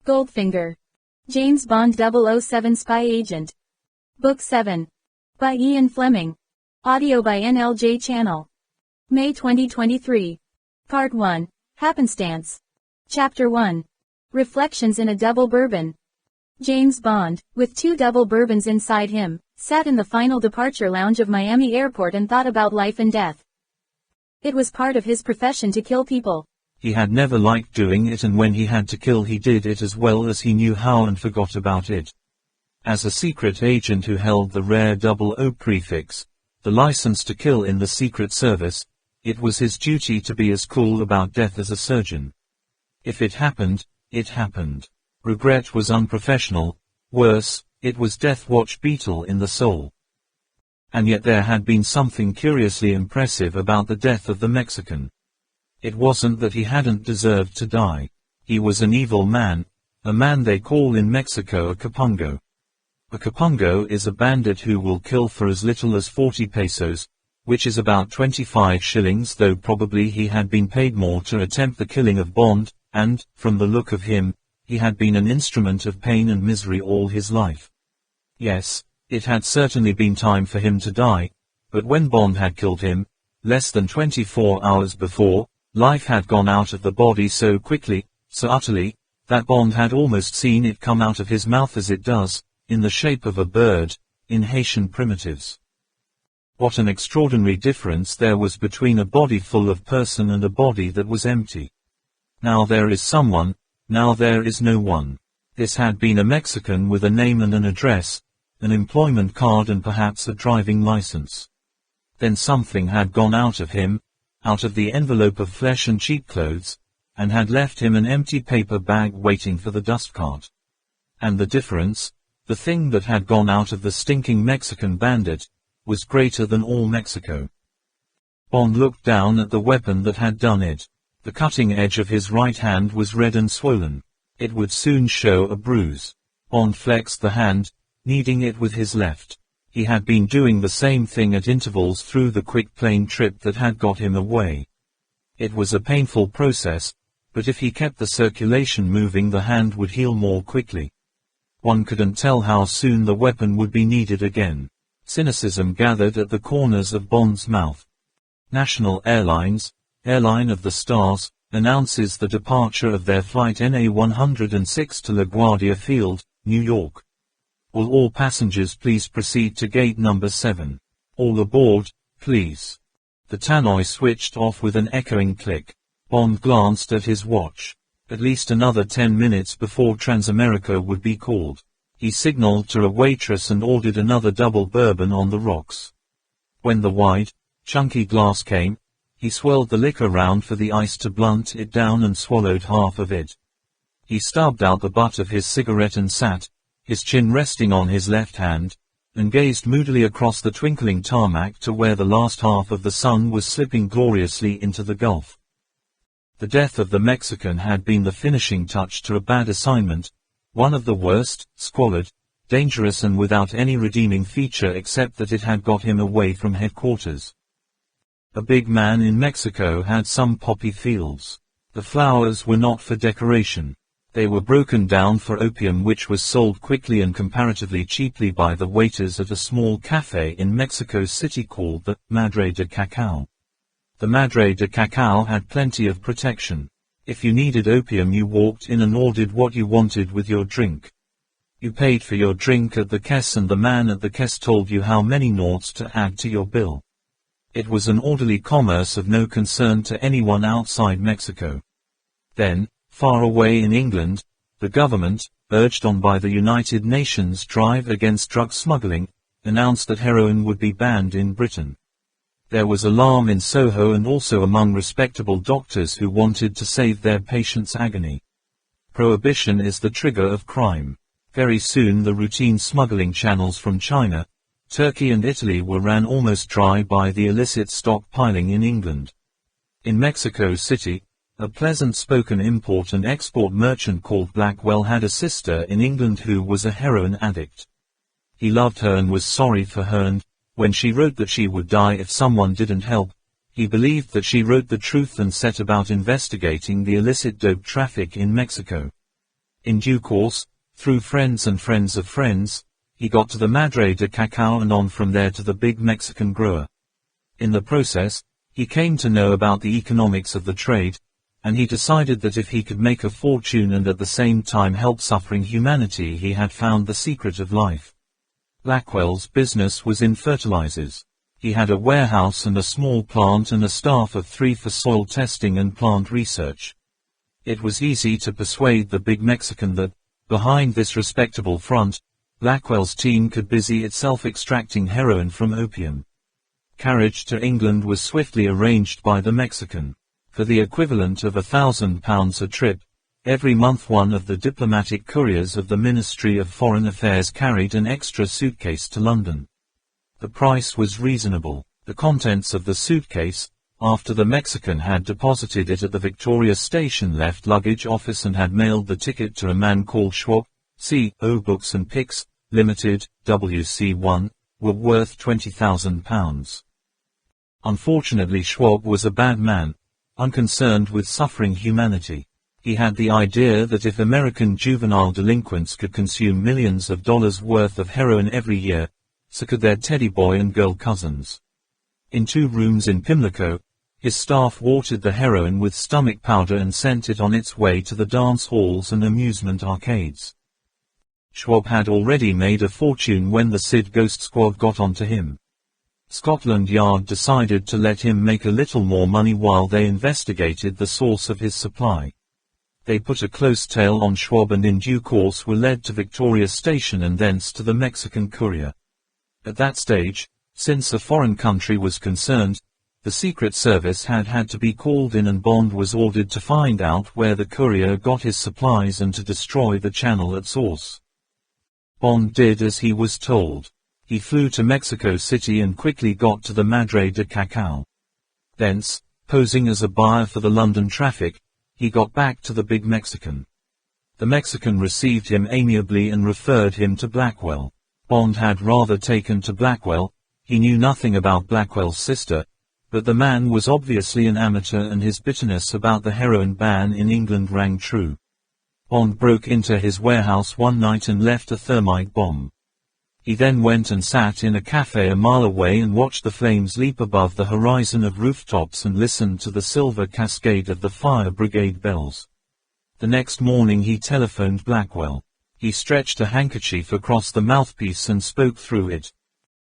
Goldfinger. James Bond 007 Spy Agent. Book 7. By Ian Flemming. Audio by NLJ Channel. May 2023. Part 1. Happenstance. Chapter 1. Reflections in a Double Bourbon. James Bond, with 2 double bourbons inside him, sat in the final departure lounge of Miami Airport and thought about life and death. It was part of his profession to kill people. He had never liked doing it, and when he had to kill he did it as well as he knew how and forgot about it. As a secret agent who held the rare 00 prefix, the license to kill in the Secret Service, it was his duty to be as cool about death as a surgeon. If it happened, it happened. Regret was unprofessional. Worse, it was Death Watch beetle in the soul. And yet there had been something curiously impressive about the death of the Mexican. It wasn't that he hadn't deserved to die. He was an evil man, a man they call in Mexico a capungo. A capungo is a bandit who will kill for as little as 40 pesos, which is about 25 shillings, though probably he had been paid more to attempt the killing of Bond, and, from the look of him, he had been an instrument of pain and misery all his life. Yes, it had certainly been time for him to die, but when Bond had killed him, less than 24 hours before, life had gone out of the body so quickly, so utterly, that Bond had almost seen it come out of his mouth as it does, in the shape of a bird, in Haitian primitives. What an extraordinary difference there was between a body full of person and a body that was empty. Now there is someone, now there is no one. This had been a Mexican with a name and an address, an employment card and perhaps a driving license. Then something had gone out of him, out of the envelope of flesh and cheap clothes, and had left him an empty paper bag waiting for the dust cart. And the difference, the thing that had gone out of the stinking Mexican bandit, was greater than all Mexico. Bond looked down at the weapon that had done it. The cutting edge of his right hand was red and swollen. It would soon show a bruise. Bond flexed the hand, kneading it with his left. He had been doing the same thing at intervals through the quick plane trip that had got him away. It was a painful process, but if he kept the circulation moving the hand would heal more quickly. One couldn't tell how soon the weapon would be needed again. Cynicism gathered at the corners of Bond's mouth. National Airlines, Airline of the Stars, announces the departure of their flight NA-106 to LaGuardia Field, New York. Will all passengers please proceed to gate number 7. All aboard, please. The tannoy switched off with an echoing click. Bond glanced at his watch. At least another 10 minutes before Transamerica would be called. He signaled to a waitress and ordered another double bourbon on the rocks. When the wide, chunky glass came, he swirled the liquor round for the ice to blunt it down and swallowed half of it. He stubbed out the butt of his cigarette and sat, his chin resting on his left hand, and gazed moodily across the twinkling tarmac to where the last half of the sun was slipping gloriously into the Gulf. The death of the Mexican had been the finishing touch to a bad assignment, one of the worst, squalid, dangerous and without any redeeming feature except that it had got him away from headquarters. A big man in Mexico had some poppy fields. The flowers were not for decoration. They were broken down for opium, which was sold quickly and comparatively cheaply by the waiters at a small cafe in Mexico City called the Madre de Cacao. The Madre de Cacao had plenty of protection. If you needed opium you walked in and ordered what you wanted with your drink. You paid for your drink at the caisse and the man at the caisse told you how many noughts to add to your bill. It was an orderly commerce of no concern to anyone outside Mexico. Then, far away in England, the government, urged on by the United Nations drive against drug smuggling, announced that heroin would be banned in Britain. There was alarm in Soho and also among respectable doctors who wanted to save their patients' agony. Prohibition is the trigger of crime. Very soon the routine smuggling channels from China, Turkey and Italy were ran almost dry by the illicit stockpiling in England. In Mexico City, a pleasant-spoken import and export merchant called Blackwell had a sister in England who was a heroin addict. He loved her and was sorry for her, and, when she wrote that she would die if someone didn't help, he believed that she wrote the truth and set about investigating the illicit dope traffic in Mexico. In due course, through friends and friends of friends, he got to the Madre de Cacao and on from there to the big Mexican grower. In the process, he came to know about the economics of the trade, and he decided that if he could make a fortune and at the same time help suffering humanity, he had found the secret of life. Blackwell's business was in fertilizers. He had a warehouse and a small plant and a staff of 3 for soil testing and plant research. It was easy to persuade the big Mexican that, behind this respectable front, Blackwell's team could busy itself extracting heroin from opium. Carriage to England was swiftly arranged by the Mexican. For the equivalent of £1,000 a trip, every month one of the diplomatic couriers of the Ministry of Foreign Affairs carried an extra suitcase to London. The price was reasonable. The contents of the suitcase, after the Mexican had deposited it at the Victoria Station left luggage office and had mailed the ticket to a man called Schwab, C.O. Books and Picks, Limited, WC1, were worth £20,000. Unfortunately, Schwab was a bad man, unconcerned with suffering humanity. He had the idea that if American juvenile delinquents could consume millions of dollars worth of heroin every year, so could their teddy boy and girl cousins. In 2 rooms in Pimlico, his staff watered the heroin with stomach powder and sent it on its way to the dance halls and amusement arcades. Schwab had already made a fortune when the Sid Ghost Squad got onto him. Scotland Yard decided to let him make a little more money while they investigated the source of his supply. They put a close tail on Schwab and in due course were led to Victoria Station and thence to the Mexican courier. At that stage, since a foreign country was concerned, the Secret Service had to be called in and Bond was ordered to find out where the courier got his supplies and to destroy the channel at source. Bond did as he was told. He flew to Mexico City and quickly got to the Madre de Cacao. Thence, posing as a buyer for the London traffic, he got back to the big Mexican. The Mexican received him amiably and referred him to Blackwell. Bond had rather taken to Blackwell. He knew nothing about Blackwell's sister, but the man was obviously an amateur and his bitterness about the heroin ban in England rang true. Bond broke into his warehouse one night and left a thermite bomb. He then went and sat in a cafe a mile away and watched the flames leap above the horizon of rooftops and listened to the silver cascade of the fire brigade bells. The next morning he telephoned Blackwell. He stretched a handkerchief across the mouthpiece and spoke through it.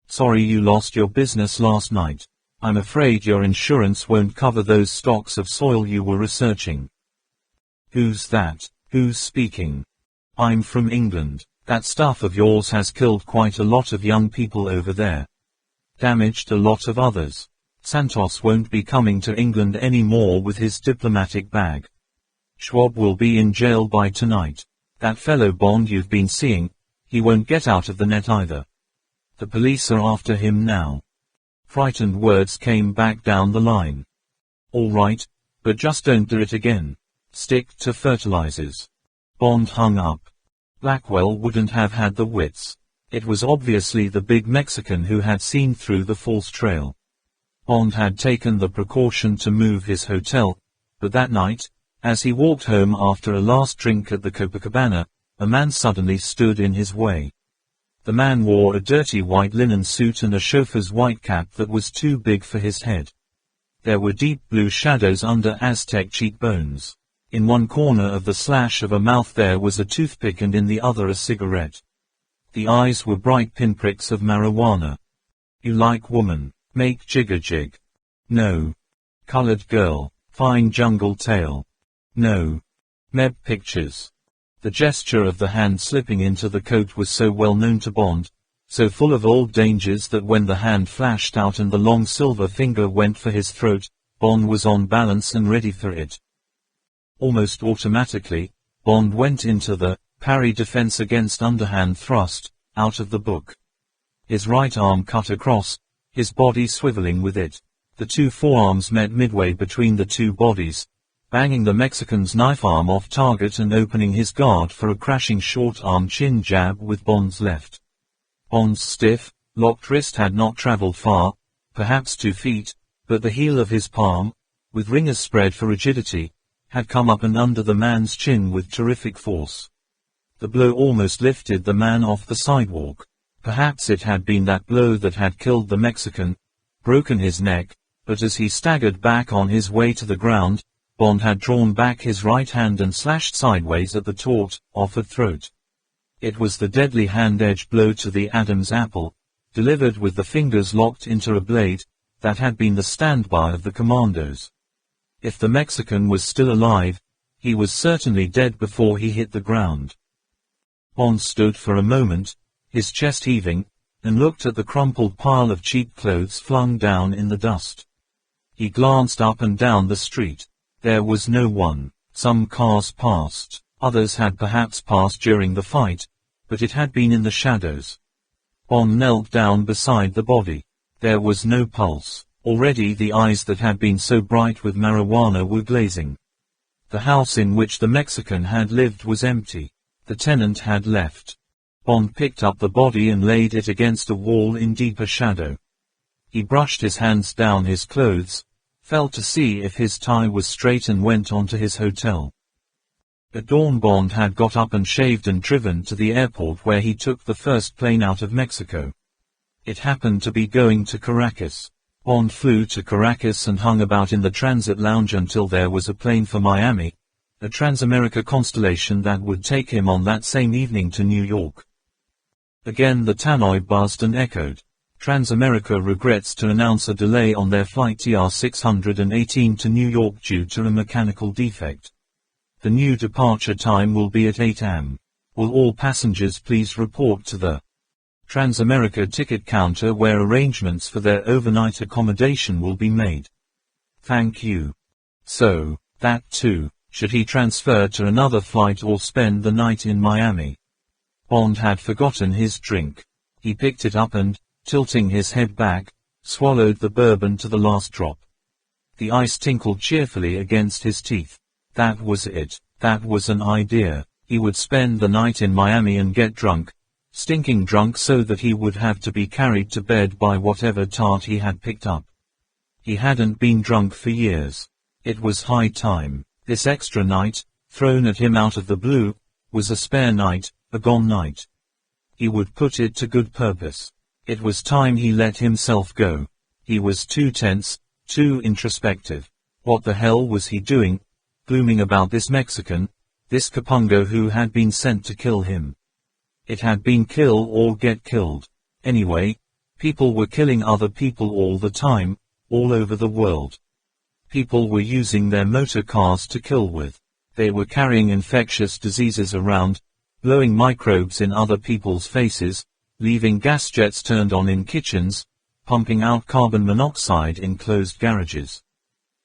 "Sorry you lost your business last night. I'm afraid your insurance won't cover those stocks of soil you were researching." "Who's that? Who's speaking?" "I'm from England. That stuff of yours has killed quite a lot of young people over there. Damaged a lot of others. Santos won't be coming to England anymore with his diplomatic bag. Schwab will be in jail by tonight. That fellow Bond you've been seeing, he won't get out of the net either. The police are after him now." Frightened words came back down the line. "All right, but just don't do it again. Stick to fertilizers." Bond hung up. Blackwell wouldn't have had the wits. It was obviously the big Mexican who had seen through the false trail. Bond had taken the precaution to move his hotel, but that night, as he walked home after a last drink at the Copacabana, a man suddenly stood in his way. The man wore a dirty white linen suit and a chauffeur's white cap that was too big for his head. There were deep blue shadows under Aztec cheekbones. In one corner of the slash of a mouth there was a toothpick and in the other a cigarette. The eyes were bright pinpricks of marijuana. "You like woman? Make jigger jig." "No." "Colored girl? Fine jungle tale?" "No." "Meb pictures?" The gesture of the hand slipping into the coat was so well known to Bond, so full of old dangers that when the hand flashed out and the long silver finger went for his throat, Bond was on balance and ready for it. Almost automatically, Bond went into the parry defense against underhand thrust, out of the book. His right arm cut across, his body swiveling with it. The 2 forearms met midway between the 2 bodies, banging the Mexican's knife arm off target and opening his guard for a crashing short-arm chin jab with Bond's left. Bond's stiff, locked wrist had not traveled far, perhaps 2 feet, but the heel of his palm, with ringers spread for rigidity, had come up and under the man's chin with terrific force. The blow almost lifted the man off the sidewalk. Perhaps it had been that blow that had killed the Mexican, broken his neck, but as he staggered back on his way to the ground, Bond had drawn back his right hand and slashed sideways at the taut, offered throat. It was the deadly hand-edged blow to the Adam's apple, delivered with the fingers locked into a blade, that had been the standby of the commandos. If the Mexican was still alive, he was certainly dead before he hit the ground. Bond stood for a moment, his chest heaving, and looked at the crumpled pile of cheap clothes flung down in the dust. He glanced up and down the street. There was no one. Some cars passed. Others had perhaps passed during the fight, but it had been in the shadows. Bond knelt down beside the body. There was no pulse. Already the eyes that had been so bright with marijuana were glazing. The house in which the Mexican had lived was empty. The tenant had left. Bond picked up the body and laid it against a wall in deeper shadow. He brushed his hands down his clothes, felt to see if his tie was straight and went on to his hotel. At dawn Bond had got up and shaved and driven to the airport where he took the first plane out of Mexico. It happened to be going to Caracas. Bond flew to Caracas and hung about in the transit lounge until there was a plane for Miami, a Transamerica Constellation that would take him on that same evening to New York. Again the tannoy buzzed and echoed. Transamerica regrets to announce a delay on their flight TR-618 to New York due to a mechanical defect. The new departure time will be at 8 am. Will all passengers please report to the Transamerica ticket counter where arrangements for their overnight accommodation will be made. Thank you. So, that too, should he transfer to another flight or spend the night in Miami? Bond had forgotten his drink. He picked it up and, tilting his head back, swallowed the bourbon to the last drop. The ice tinkled cheerfully against his teeth. That was it. That was an idea. He would spend the night in Miami and get drunk, stinking drunk so that he would have to be carried to bed by whatever tart he had picked up. He hadn't been drunk for years. It was high time. This extra night, thrown at him out of the blue, was a spare night, a gone night. He would put it to good purpose. It was time he let himself go. He was too tense, too introspective. What the hell was he doing, glooming about this Mexican, this Capungo who had been sent to kill him? It had been kill or get killed. Anyway, people were killing other people all the time, all over the world. People were using their motor cars to kill with. They were carrying infectious diseases around, blowing microbes in other people's faces, leaving gas jets turned on in kitchens, pumping out carbon monoxide in closed garages.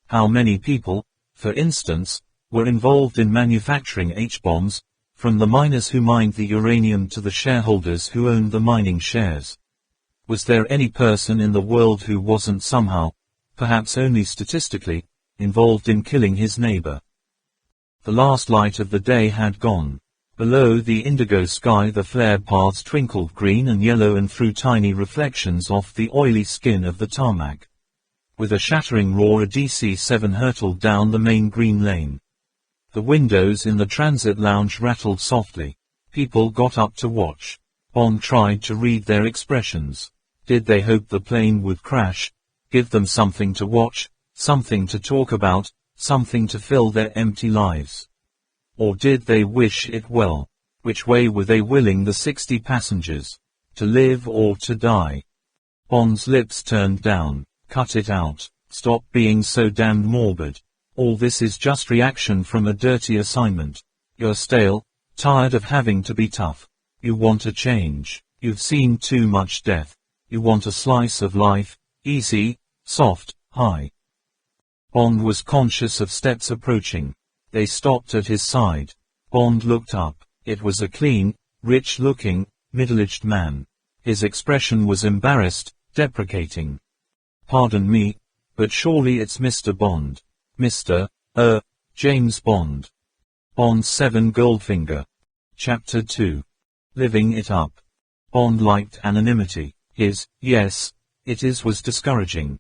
How many people, for instance, were involved in manufacturing H-bombs, from the miners who mined the uranium to the shareholders who owned the mining shares? Was there any person in the world who wasn't somehow, perhaps only statistically, involved in killing his neighbor? The last light of the day had gone. Below the indigo sky the flare paths twinkled green and yellow and threw tiny reflections off the oily skin of the tarmac. With a shattering roar a DC-7 hurtled down the main green lane. The windows in the transit lounge rattled softly. People got up to watch. Bond tried to read their expressions. Did they hope the plane would crash, give them something to watch, something to talk about, something to fill their empty lives? Or did they wish it well? Which way were they willing the 60 passengers? To live or to die? Bond's lips turned down. Cut it out. Stop being so damned morbid. All this is just reaction from a dirty assignment. You're stale, tired of having to be tough. You want a change. You've seen too much death. You want a slice of life, easy, soft, high. Bond was conscious of steps approaching. They stopped at his side. Bond looked up. It was a clean, rich-looking, middle-aged man. His expression was embarrassed, deprecating. Pardon me, but surely it's Mr. Bond. Mr. James Bond. Bond 7 Goldfinger. Chapter 2. Living it up. Bond liked anonymity. His, yes, it is was discouraging.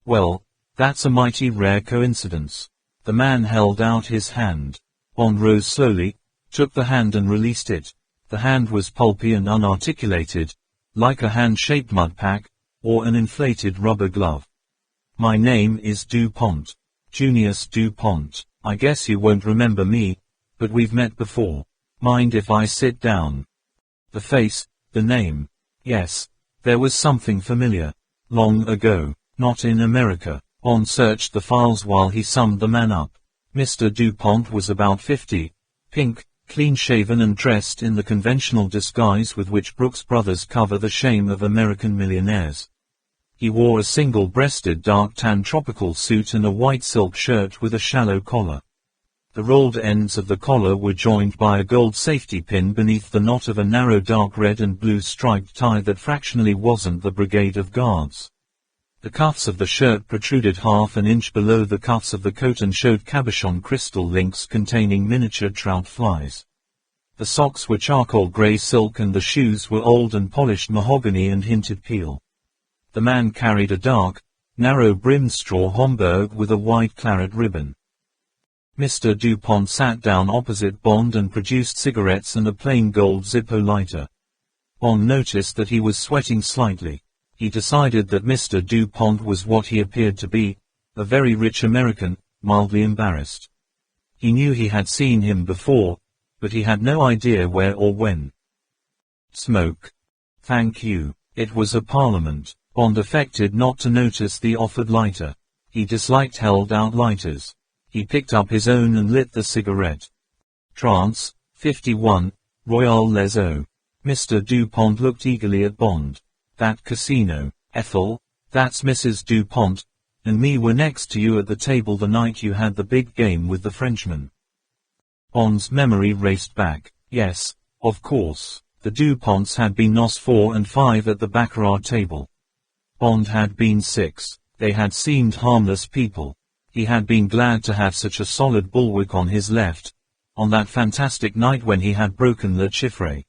Well, that's a mighty rare coincidence. The man held out his hand. Bond rose slowly, took the hand and released it. The hand was pulpy and unarticulated, like a hand-shaped mud pack, or an inflated rubber glove. My name is DuPont. Junius DuPont. I guess you won't remember me, but we've met before. Mind if I sit down? The face, the name. Yes, there was something familiar. Long ago, not in America. Bond searched the files while he summed the man up. Mr. DuPont was about 50, pink, clean-shaven and dressed in the conventional disguise with which Brooks Brothers cover the shame of American millionaires. He wore a single-breasted dark tan tropical suit and a white silk shirt with a shallow collar. The rolled ends of the collar were joined by a gold safety pin beneath the knot of a narrow dark red and blue striped tie that fractionally wasn't the Brigade of Guards. The cuffs of the shirt protruded half an inch below the cuffs of the coat and showed cabochon crystal links containing miniature trout flies. The socks were charcoal grey silk and the shoes were old and polished mahogany and hinted peel. The man carried a dark, narrow-brimmed straw Homburg with a wide claret ribbon. Mr. DuPont sat down opposite Bond and produced cigarettes and a plain gold Zippo lighter. Bond noticed that he was sweating slightly. He decided that Mr. DuPont was what he appeared to be, a very rich American, mildly embarrassed. He knew he had seen him before, but he had no idea where or when. Smoke. Thank you. It was a parliament. Bond affected not to notice the offered lighter. He disliked held-out lighters. He picked up his own and lit the cigarette. Trance, 51, Royal Les Eaux. Mr. DuPont looked eagerly at Bond. That casino, Ethel, that's Mrs. DuPont, and me were next to you at the table the night you had the big game with the Frenchman. Bond's memory raced back. Yes, of course, the DuPonts had been nos 4 and 5 at the baccarat table. Bond had been 6. They had seemed harmless people. He had been glad to have such a solid bulwark on his left, on that fantastic night when he had broken Le Chiffre.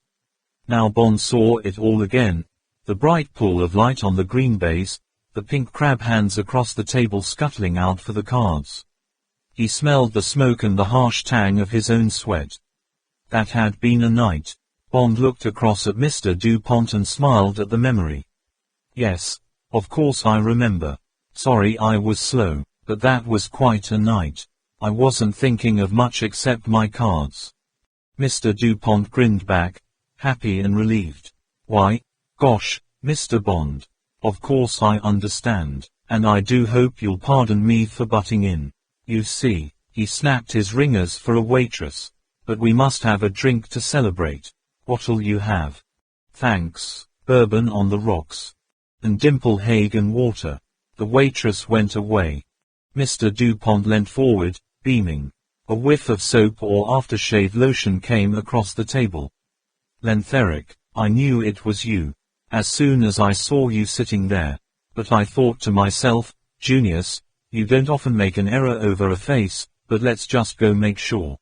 Now Bond saw it all again. The bright pool of light on the green baize, the pink crab hands across the table scuttling out for the cards. He smelled the smoke and the harsh tang of his own sweat. That had been a night. Bond looked across at Mr. DuPont and smiled at the memory. Yes, of course I remember. Sorry I was slow, but that was quite a night. I wasn't thinking of much except my cards. Mr. DuPont grinned back, happy and relieved. Why, gosh, Mr. Bond. Of course I understand, and I do hope you'll pardon me for butting in. You see, he snapped his ringers for a waitress. But we must have a drink to celebrate. What'll you have? Thanks, bourbon on the rocks. And Dimple Hagen water. The waitress went away. Mr. DuPont leant forward, beaming. A whiff of soap or aftershave lotion came across the table. Lentheric, I knew it was you. As soon as I saw you sitting there. But I thought to myself, Junius, you don't often make an error over a face, but let's just go make sure.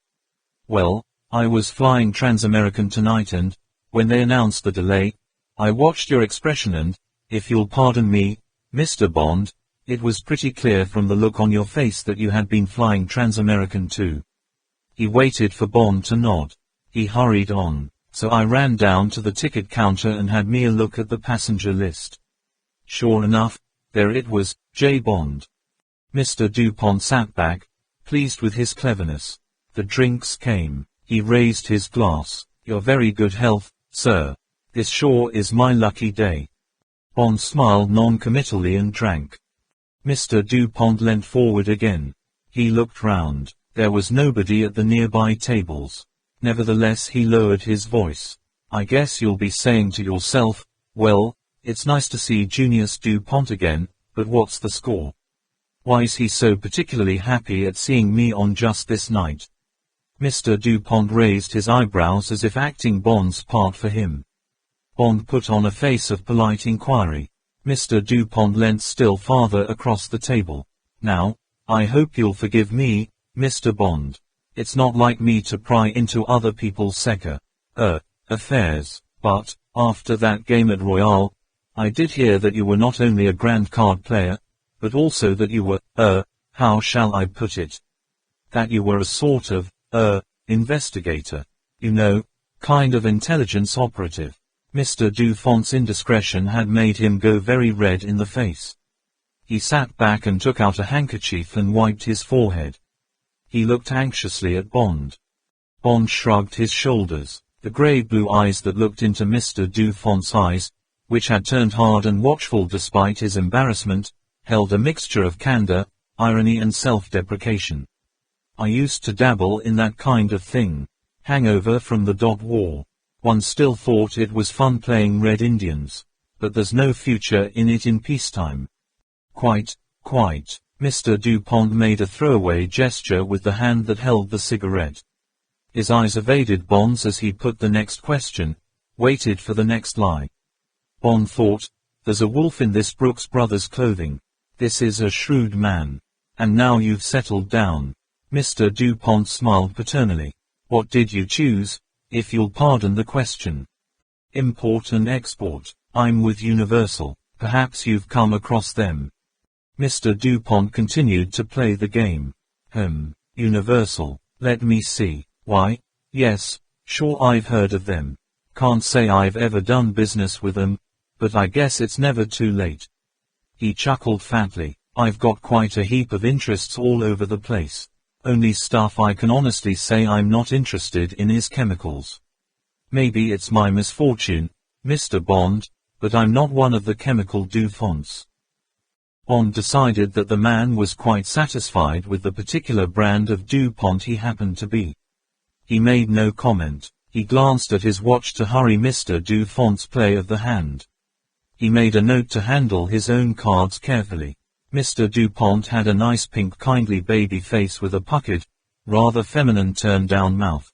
Well, I was flying Transamerican tonight and, when they announced the delay, I watched your expression and, if you'll pardon me, Mr. Bond, it was pretty clear from the look on your face that you had been flying Transamerican too. He waited for Bond to nod. He hurried on, so I ran down to the ticket counter and had me a look at the passenger list. Sure enough, there it was, J. Bond. Mr. DuPont sat back, pleased with his cleverness. The drinks came. He raised his glass. Your very good health, sir. This sure is my lucky day. Bond smiled non-committally and drank. Mr. DuPont leant forward again. He looked round. There was nobody at the nearby tables. Nevertheless he lowered his voice. I guess you'll be saying to yourself, well, it's nice to see Junius DuPont again, but what's the score? Why's he so particularly happy at seeing me on just this night? Mr. DuPont raised his eyebrows as if acting Bond's part for him. Bond put on a face of polite inquiry. Mr. DuPont leant still farther across the table. Now, I hope you'll forgive me, Mr. Bond. It's not like me to pry into other people's affairs, but, after that game at Royale, I did hear that you were not only a grand card player, but also that you were, how shall I put it? That you were a sort of, investigator. You know, kind of intelligence operative. Mr. Dufont's indiscretion had made him go very red in the face. He sat back and took out a handkerchief and wiped his forehead. He looked anxiously at Bond. Bond shrugged his shoulders. The grey-blue eyes that looked into Mr. Dufont's eyes, which had turned hard and watchful despite his embarrassment, held a mixture of candor, irony and self-deprecation. I used to dabble in that kind of thing. Hangover from the Dog War. One still thought it was fun playing Red Indians. But there's no future in it in peacetime. Quite. Mr. Dupont made a throwaway gesture with the hand that held the cigarette. His eyes evaded Bond's as he put the next question, waited for the next lie. Bond thought, there's a wolf in this Brooks Brothers clothing. This is a shrewd man. And now you've settled down. Mr. Dupont smiled paternally. What did you choose, if you'll pardon the question? Import and export. I'm with Universal. Perhaps you've come across them. Mr. Dupont continued to play the game. Universal. Let me see. Why, yes, sure I've heard of them. Can't say I've ever done business with them, but I guess it's never too late. He chuckled fatly. I've got quite a heap of interests all over the place. Only stuff I can honestly say I'm not interested in is chemicals. Maybe it's my misfortune, Mr. Bond, but I'm not one of the chemical Dufonts. Bond decided that the man was quite satisfied with the particular brand of Dupont he happened to be. He made no comment. He glanced at his watch to hurry Mr. Dufont's play of the hand. He made a note to handle his own cards carefully. Mr. Dupont had a nice pink kindly baby face with a puckered, rather feminine turned-down mouth.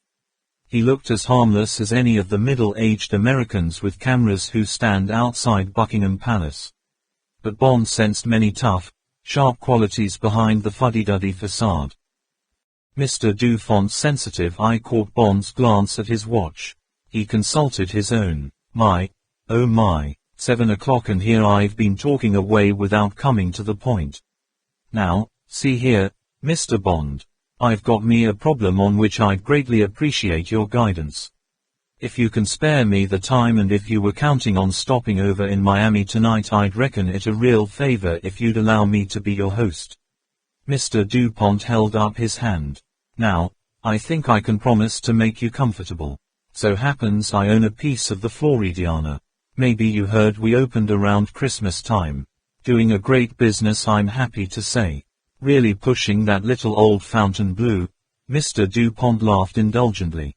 He looked as harmless as any of the middle-aged Americans with cameras who stand outside Buckingham Palace. But Bond sensed many tough, sharp qualities behind the fuddy-duddy facade. Mr. Dufont's sensitive eye caught Bond's glance at his watch. He consulted his own. Oh my. 7 o'clock and here I've been talking away without coming to the point. Now, see here, Mr. Bond. I've got me a problem on which I'd greatly appreciate your guidance. If you can spare me the time and if you were counting on stopping over in Miami tonight I'd reckon it a real favor if you'd allow me to be your host. Mr. Dupont held up his hand. Now, I think I can promise to make you comfortable. So happens I own a piece of the Floridiana. Maybe you heard we opened around Christmas time. Doing a great business I'm happy to say. Really pushing that little old Fontainebleau. Mr. Dupont laughed indulgently.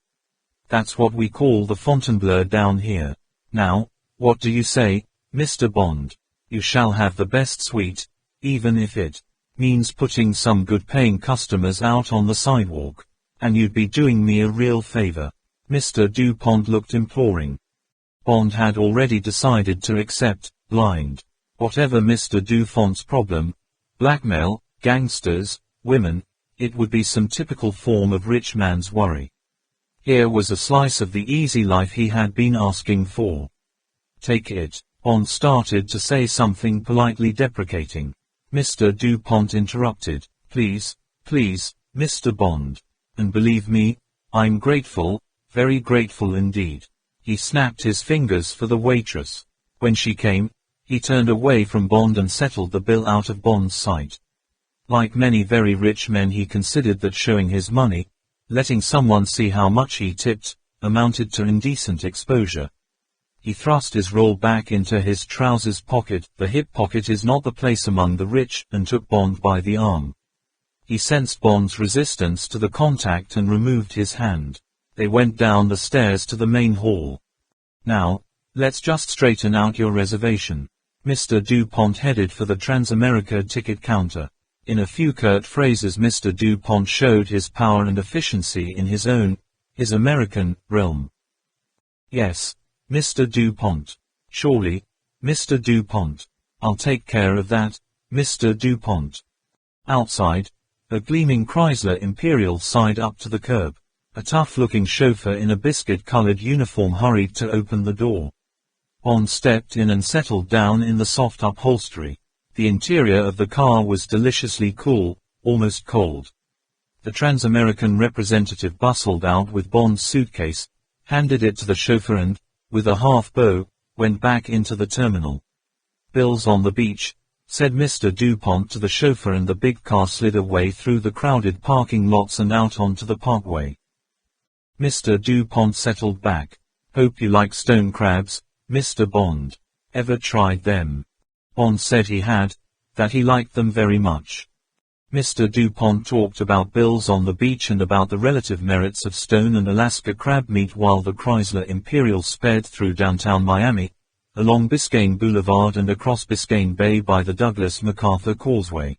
That's what we call the Fontainebleau down here. Now, what do you say, Mr. Bond? You shall have the best suite, even if it means putting some good-paying customers out on the sidewalk. And you'd be doing me a real favor. Mr. Dupont looked imploring. Bond had already decided to accept, blind. Whatever Mr. Dufont's problem, blackmail, gangsters, women, it would be some typical form of rich man's worry. Here was a slice of the easy life he had been asking for. Take it. Bond started to say something politely deprecating. Mr. Dupont interrupted. Please, Mr. Bond. And believe me, I'm grateful, very grateful indeed. He snapped his fingers for the waitress. When she came, he turned away from Bond and settled the bill out of Bond's sight. Like many very rich men he considered that showing his money, letting someone see how much he tipped, amounted to indecent exposure. He thrust his roll back into his trousers pocket. The hip pocket is not the place among the rich, and took Bond by the arm. He sensed Bond's resistance to the contact and removed his hand. They went down the stairs to the main hall. Now, let's just straighten out your reservation. Mr. Dupont headed for the Transamerica ticket counter. In a few curt phrases Mr. Dupont showed his power and efficiency in his American, realm. Yes, Mr. Dupont. Surely, Mr. Dupont. I'll take care of that, Mr. Dupont. Outside, a gleaming Chrysler Imperial side up to the curb. A tough-looking chauffeur in a biscuit-colored uniform hurried to open the door. Bond stepped in and settled down in the soft upholstery. The interior of the car was deliciously cool, almost cold. The Trans-American representative bustled out with Bond's suitcase, handed it to the chauffeur and, with a half bow, went back into the terminal. "Bill's on the beach," said Mr. DuPont to the chauffeur, and the big car slid away through the crowded parking lots and out onto the parkway. Mr. DuPont settled back. "Hope you like stone crabs, Mr. Bond. Ever tried them?" Bond said he had, that he liked them very much. Mr. DuPont talked about Bill's on the beach and about the relative merits of stone and Alaska crab meat while the Chrysler Imperial sped through downtown Miami, along Biscayne Boulevard and across Biscayne Bay by the Douglas MacArthur Causeway.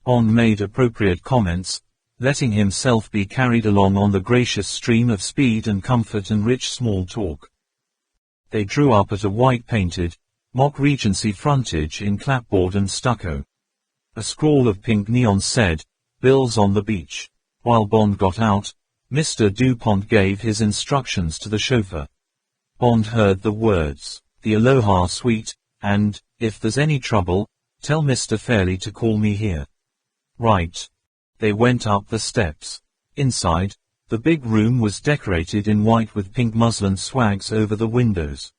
Bond made appropriate comments, letting himself be carried along on the gracious stream of speed and comfort and rich small talk. They drew up at a white-painted, mock Regency frontage in clapboard and stucco. A scrawl of pink neon said, "Bill's on the beach." While Bond got out, Mr. DuPont gave his instructions to the chauffeur. Bond heard the words, "The Aloha Suite," and, "If there's any trouble, tell Mr. Fairley to call me here." Right. They went up the steps. Inside, the big room was decorated in white with pink muslin swags over the windows.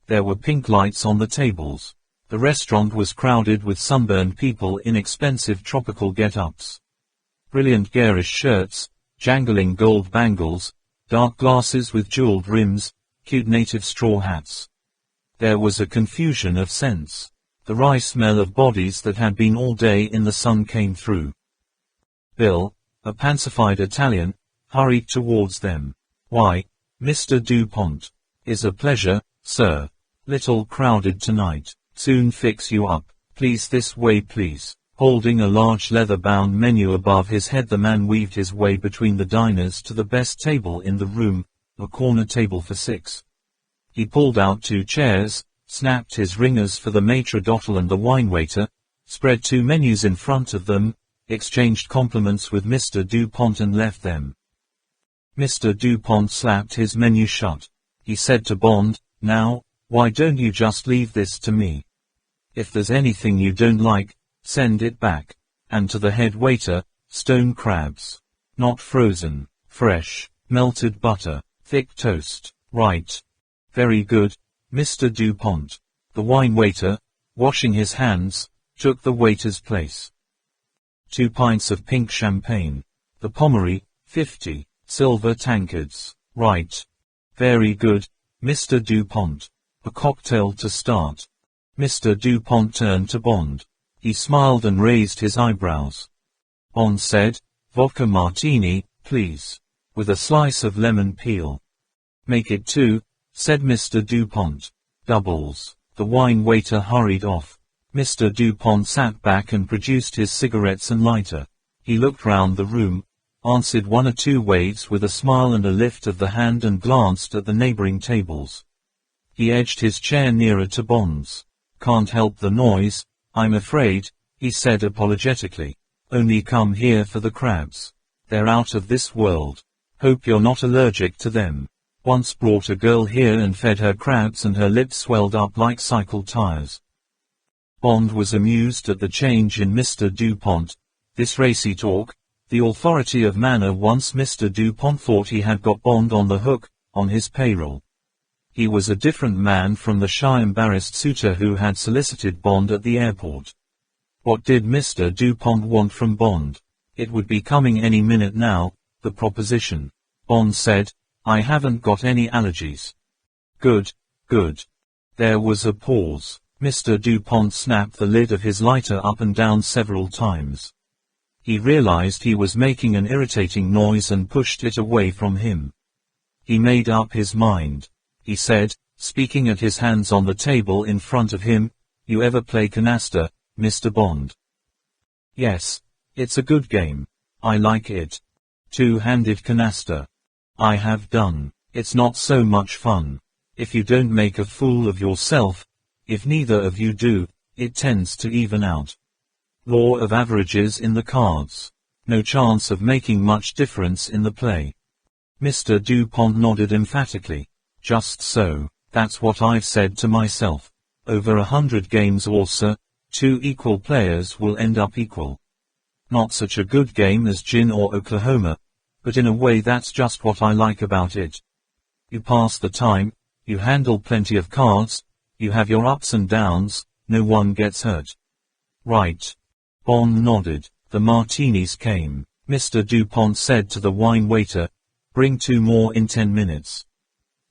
There were pink lights on the tables. The restaurant was crowded with sunburned people in expensive tropical get-ups. Brilliant garish shirts, jangling gold bangles, dark glasses with jeweled rims, cute native straw hats. There was a confusion of scents. The rye smell of bodies that had been all day in the sun came through. Bill, a pansified Italian, hurried towards them. "Why, Mr. DuPont. Is a pleasure, sir. Little crowded tonight. Soon fix you up. Please this way please." Holding a large leather-bound menu above his head, the man weaved his way between the diners to the best table in the room, a corner table for 6. He pulled out 2 chairs, snapped his ringers for the maitre d'hotel and the wine waiter, spread 2 menus in front of them, exchanged compliments with Mr. DuPont and left them. Mr. DuPont slapped his menu shut. He said to Bond, "Now, why don't you just leave this to me? If there's anything you don't like, send it back." And to the head waiter, "Stone crabs. Not frozen. Fresh. Melted butter. Thick toast." "Right. Very good, Mr. DuPont." The wine waiter, washing his hands, took the waiter's place. 2 pints of pink champagne. The Pommery, 50, silver tankards. "Right. Very good, Mr. DuPont. A cocktail to start." Mr. DuPont turned to Bond. He smiled and raised his eyebrows. Bond said, "Vodka martini, please. With a slice of lemon peel." "Make it 2, said Mr. DuPont. "Doubles." The wine waiter hurried off. Mr. DuPont sat back and produced his cigarettes and lighter. He looked round the room, answered 1 or 2 waves with a smile and a lift of the hand, and glanced at the neighboring tables. He edged his chair nearer to Bond's. "Can't help the noise, I'm afraid," he said apologetically. "Only come here for the crabs. They're out of this world. Hope you're not allergic to them. Once brought a girl here and fed her crabs and her lips swelled up like cycle tires." Bond was amused at the change in Mr. DuPont. This racy talk, the authority of manner. Once Mr. DuPont thought he had got Bond on the hook, on his payroll. He was a different man from the shy, embarrassed suitor who had solicited Bond at the airport. What did Mr. DuPont want from Bond? It would be coming any minute now, the proposition. Bond said, "I haven't got any allergies." "Good, good." There was a pause. Mr. DuPont snapped the lid of his lighter up and down several times. He realized he was making an irritating noise and pushed it away from him. He made up his mind. He said, speaking at his hands on the table in front of him, "You ever play canasta, Mr. Bond?" "Yes, it's a good game. I like it." "Two-handed canasta?" "I have done. It's not so much fun. If you don't make a fool of yourself, if neither of you do, it tends to even out. Law of averages in the cards. No chance of making much difference in the play." Mr. DuPont nodded emphatically. "Just so. That's what I've said to myself. Over 100 games or so, 2 equal players will end up equal." Not such a good game as Gin or Oklahoma, but in a way that's just what I like about it. You pass the time, you handle plenty of cards, you have your ups and downs, no one gets hurt. Right. Bond nodded. The martinis came. Mr. DuPont said to the wine waiter, "Bring 2 more in 10 minutes.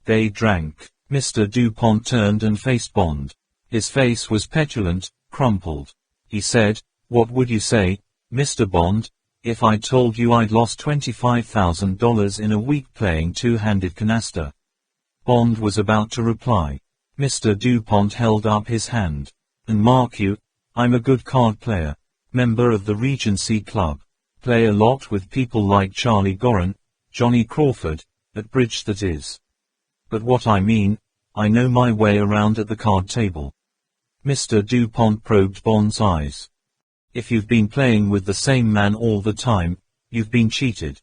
They drank. Mr. DuPont turned and faced Bond. His face was petulant, crumpled. He said, "What would you say, Mr. Bond, if I told you I'd lost $25,000 in a week playing two-handed canasta?" Bond was about to reply. Mr. DuPont held up his hand. "And mark you, I'm a good card player. Member of the Regency Club. Play a lot with people like Charlie Gorin, Johnny Crawford, at bridge that is. But what I mean, I know my way around at the card table." Mr. DuPont probed Bond's eyes. "If you've been playing with the same man all the time, you've been cheated."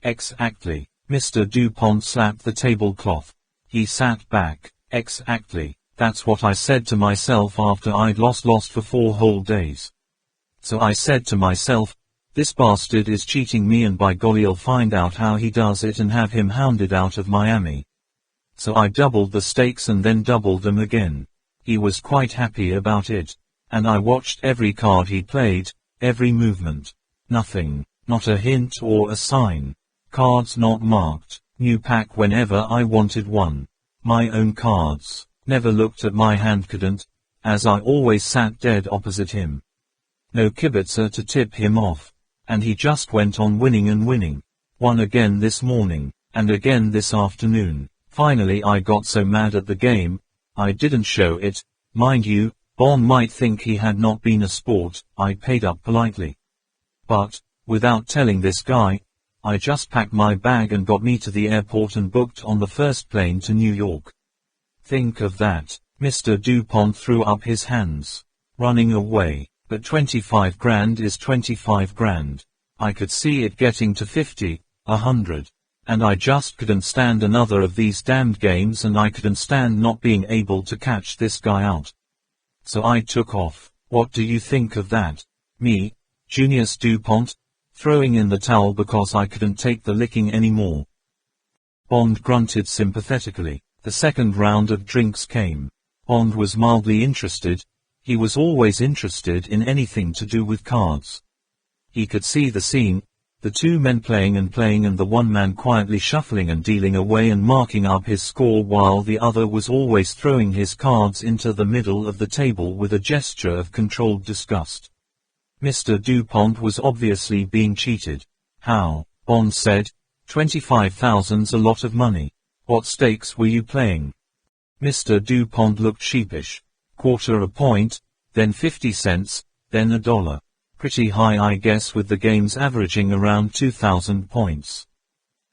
"Exactly." Mr. DuPont slapped the tablecloth. He sat back. "Exactly. That's what I said to myself after I'd lost for 4 whole days. So I said to myself, this bastard is cheating me, and by golly I'll find out how he does it and have him hounded out of Miami. So I doubled the stakes and then doubled them again." He was quite happy about it. "And I watched every card he played, every movement. Nothing, not a hint or a sign. Cards not marked. New pack whenever I wanted one. My own cards. Never looked at my hand, couldn't, as I always sat dead opposite him. No kibitzer to tip him off. And he just went on winning and winning. Won again this morning, and again this afternoon. Finally I got so mad at the game, I didn't show it. Mind you, Bond might think he had not been a sport. I paid up politely. But, without telling this guy, I just packed my bag and got me to the airport and booked on the first plane to New York. Think of that." Mr. DuPont threw up his hands. "Running away. But 25 grand is 25 grand. I could see it getting to 50, 100. And I just couldn't stand another of these damned games, and I couldn't stand not being able to catch this guy out. So I took off. What do you think of that? Me, Junius DuPont, throwing in the towel because I couldn't take the licking anymore." Bond grunted sympathetically. The second round of drinks came. Bond was mildly interested. He was always interested in anything to do with cards. He could see the scene, the 2 men playing and the 1 man quietly shuffling and dealing away and marking up his score, while the other was always throwing his cards into the middle of the table with a gesture of controlled disgust. Mr. DuPont was obviously being cheated. "How?" Bond said. "$25,000's a lot of money. What stakes were you playing?" Mr. DuPont looked sheepish. "Quarter a point, then 50 cents, then $1. Pretty high, I guess, with the games averaging around 2,000 points.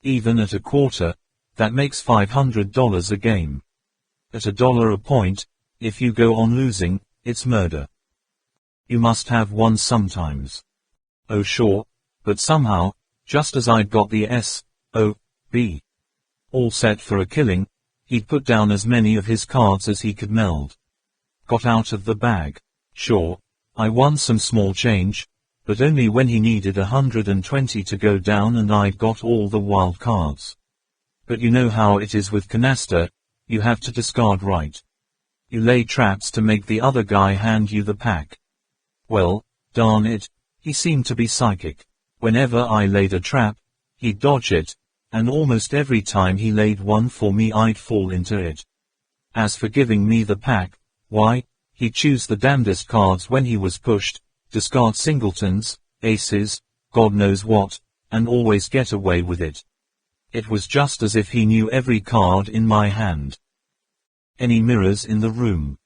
Even at a quarter, that makes $500 a game. At $1 a point, if you go on losing, it's murder. You must have won sometimes." "Oh sure, but somehow, just as I'd got the S.O.B. all set for a killing, he'd put down as many of his cards as he could meld. Got out of the bag. Sure, I won some small change, but only when he needed 120 to go down and I'd got all the wild cards. But you know how it is with canasta, you have to discard right. You lay traps to make the other guy hand you the pack. Well, darn it, he seemed to be psychic. Whenever I laid a trap, he'd dodge it, and almost every time he laid one for me I'd fall into it. As for giving me the pack, why, he'd choose the damnedest cards when he was pushed, discard singletons, aces, God knows what, and always get away with it. It was just as if he knew every card in my hand." "Any mirrors in the room?"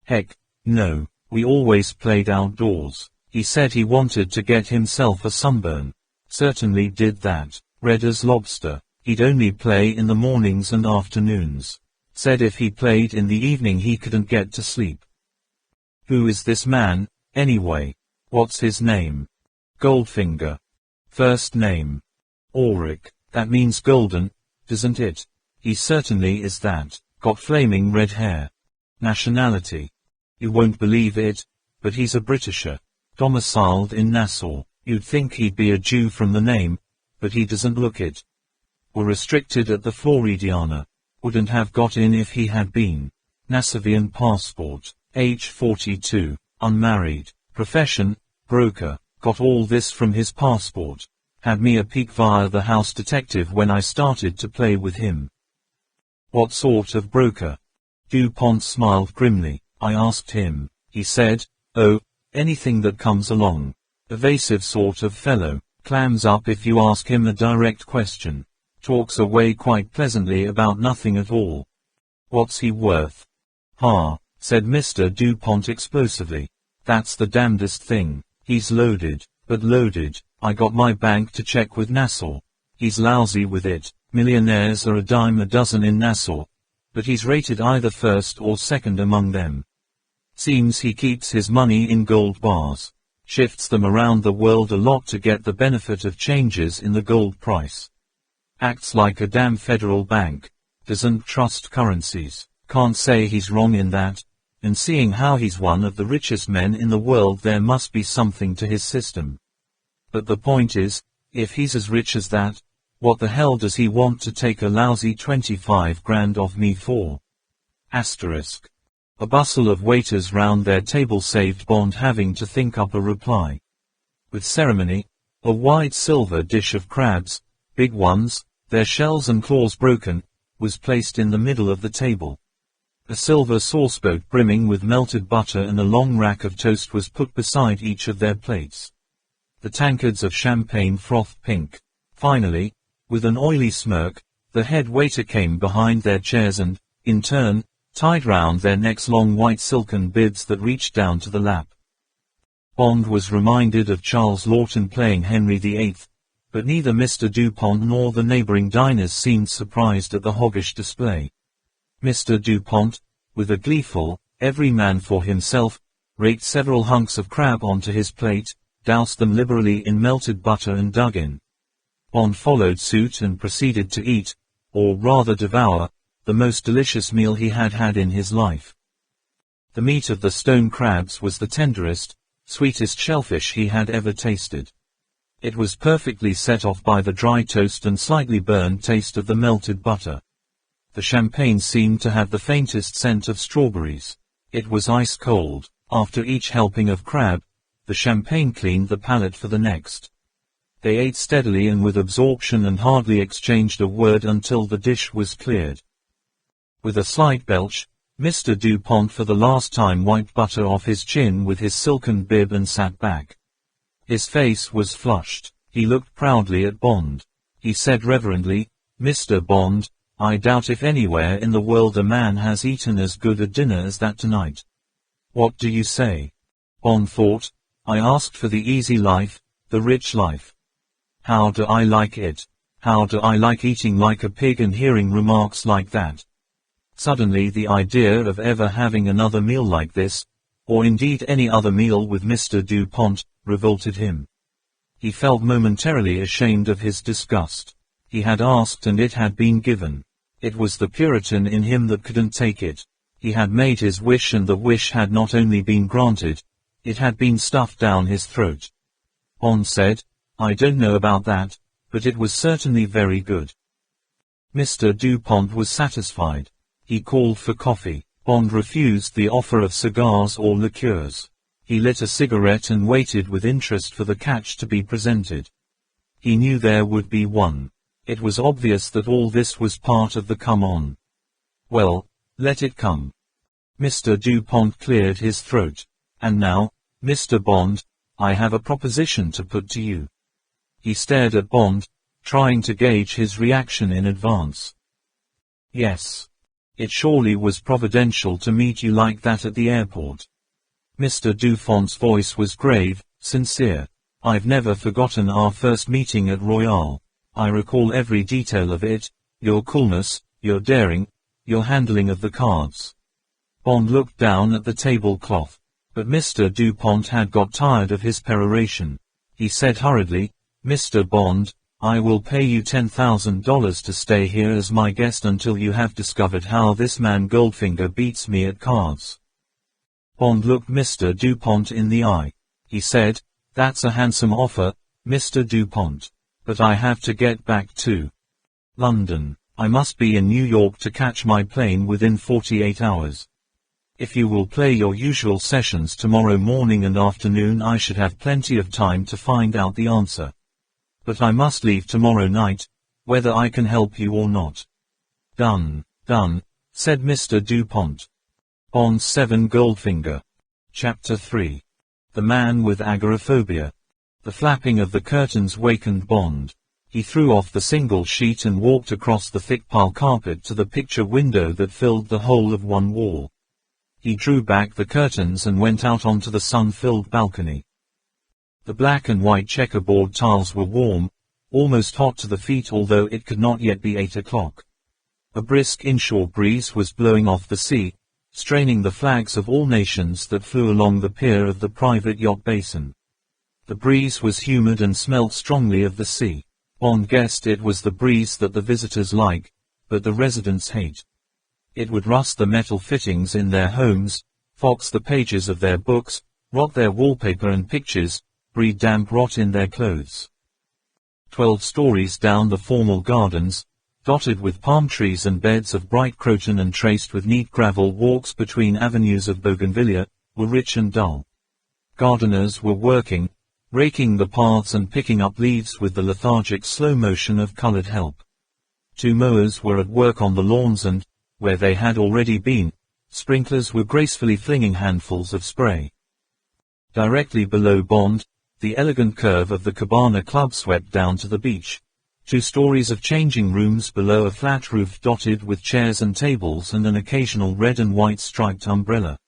"Heck, no, we always played outdoors. He said he wanted to get himself a sunburn. Certainly did that. Red as lobster. He'd only play in the mornings and afternoons. Said if he played in the evening he couldn't get to sleep." "Who is this man, anyway? What's his name?" "Goldfinger. First name?" "Ulrich. That means golden, doesn't it?" "He certainly is that. Got flaming red hair." "Nationality?" "You won't believe it, but he's a Britisher. domiciled in Nassau. You'd think he'd be a Jew from the name, but he doesn't look it. Were restricted at the Floridiana. Wouldn't have got in if he had been. Nassavian passport. Age 42. Unmarried. Profession, broker. Got all this from his passport. Had me a peek via the house detective when I started to play with him. What sort of broker? DuPont smiled grimly. I asked him. He said, oh, anything that comes along. Evasive sort of fellow. Clams up if you ask him a direct question. Talks away quite pleasantly about nothing at all. What's he worth? Ha, said Mr. DuPont explosively. That's the damnedest thing. He's loaded, but loaded. I got my bank to check with Nassau. He's lousy with it. Millionaires are a dime a dozen in Nassau. But he's rated either first or second among them. Seems he keeps his money in gold bars. Shifts them around the world a lot to get the benefit of changes in the gold price. Acts like a damn federal bank. Doesn't trust currencies. Can't say he's wrong in that. And seeing how he's one of the richest men in the world, there must be something to his system. But the point is, if he's as rich as that, what the hell does he want to take a lousy 25 grand off me for? Asterisk. A bustle of waiters round their table saved Bond having to think up a reply. With ceremony, a wide silver dish of crabs, big ones, their shells and claws broken, was placed in the middle of the table. A silver sauceboat brimming with melted butter and a long rack of toast was put beside each of their plates. The tankards of champagne frothed pink. Finally, with an oily smirk, the head waiter came behind their chairs and, in turn, tied round their necks long white silken bibs that reached down to the lap. Bond was reminded of Charles Lawton playing Henry VIII, but neither Mr. DuPont nor the neighboring diners seemed surprised at the hoggish display. Mr. DuPont, with a gleeful, every man for himself, raked several hunks of crab onto his plate, doused them liberally in melted butter and dug in. Bond followed suit and proceeded to eat, or rather devour, the most delicious meal he had had in his life. The meat of the stone crabs was the tenderest, sweetest shellfish he had ever tasted. It was perfectly set off by the dry toast and slightly burned taste of the melted butter. The champagne seemed to have the faintest scent of strawberries. It was ice cold. After each helping of crab, the champagne cleaned the palate for the next. They ate steadily and with absorption and hardly exchanged a word until the dish was cleared. With a slight belch, Mr. DuPont for the last time wiped butter off his chin with his silken bib and sat back. His face was flushed. He looked proudly at Bond. He said reverently, "Mr. Bond, I doubt if anywhere in the world a man has eaten as good a dinner as that tonight. What do you say?" Bond thought. I asked for the easy life, the rich life. How do I like it? How do I like eating like a pig and hearing remarks like that? Suddenly the idea of ever having another meal like this, or indeed any other meal with Mr. DuPont, revolted him. He felt momentarily ashamed of his disgust. He had asked and it had been given. It was the Puritan in him that couldn't take it. He had made his wish and the wish had not only been granted, it had been stuffed down his throat. Bond said, "I don't know about that, but it was certainly very good." Mr. DuPont was satisfied. He called for coffee. Bond refused the offer of cigars or liqueurs. He lit a cigarette and waited with interest for the catch to be presented. He knew there would be one. It was obvious that all this was part of the come-on. Well, let it come. Mr. DuPont cleared his throat. "And now, Mr. Bond, I have a proposition to put to you." He stared at Bond, trying to gauge his reaction in advance. "Yes. It surely was providential to meet you like that at the airport." Mr. DuPont's voice was grave, sincere. "I've never forgotten our first meeting at Royale. I recall every detail of it, your coolness, your daring, your handling of the cards." Bond looked down at the tablecloth, but Mr. DuPont had got tired of his peroration. He said hurriedly, "Mr. Bond, I will pay you $10,000 to stay here as my guest until you have discovered how this man Goldfinger beats me at cards." Bond looked Mr. DuPont in the eye. He said, "That's a handsome offer, Mr. DuPont. But I have to get back to London. I must be in New York to catch my plane within 48 hours. If you will play your usual sessions tomorrow morning and afternoon, I should have plenty of time to find out the answer. But I must leave tomorrow night, whether I can help you or not." "Done, done," said Mr. DuPont. Bond 7 Goldfinger. Chapter 3. The Man with Agoraphobia. The flapping of the curtains wakened Bond. He threw off the single sheet and walked across the thick pile carpet to the picture window that filled the whole of one wall. He drew back the curtains and went out onto the sun-filled balcony. The black and white checkerboard tiles were warm, almost hot to the feet, although it could not yet be 8 o'clock. A brisk inshore breeze was blowing off the sea, straining the flags of all nations that flew along the pier of the private yacht basin. The breeze was humid and smelt strongly of the sea. Bond guessed it was the breeze that the visitors like, but the residents hate. It would rust the metal fittings in their homes, fox the pages of their books, rot their wallpaper and pictures, breed damp rot in their clothes. 12 stories down the formal gardens, dotted with palm trees and beds of bright croton and traced with neat gravel walks between avenues of bougainvillea, were rich and dull. Gardeners were working, raking the paths and picking up leaves with the lethargic slow motion of colored help. 2 mowers were at work on the lawns and, where they had already been, sprinklers were gracefully flinging handfuls of spray. Directly below Bond, the elegant curve of the Cabana Club swept down to the beach. 2 stories of changing rooms below a flat roof dotted with chairs and tables and an occasional red and white striped umbrella.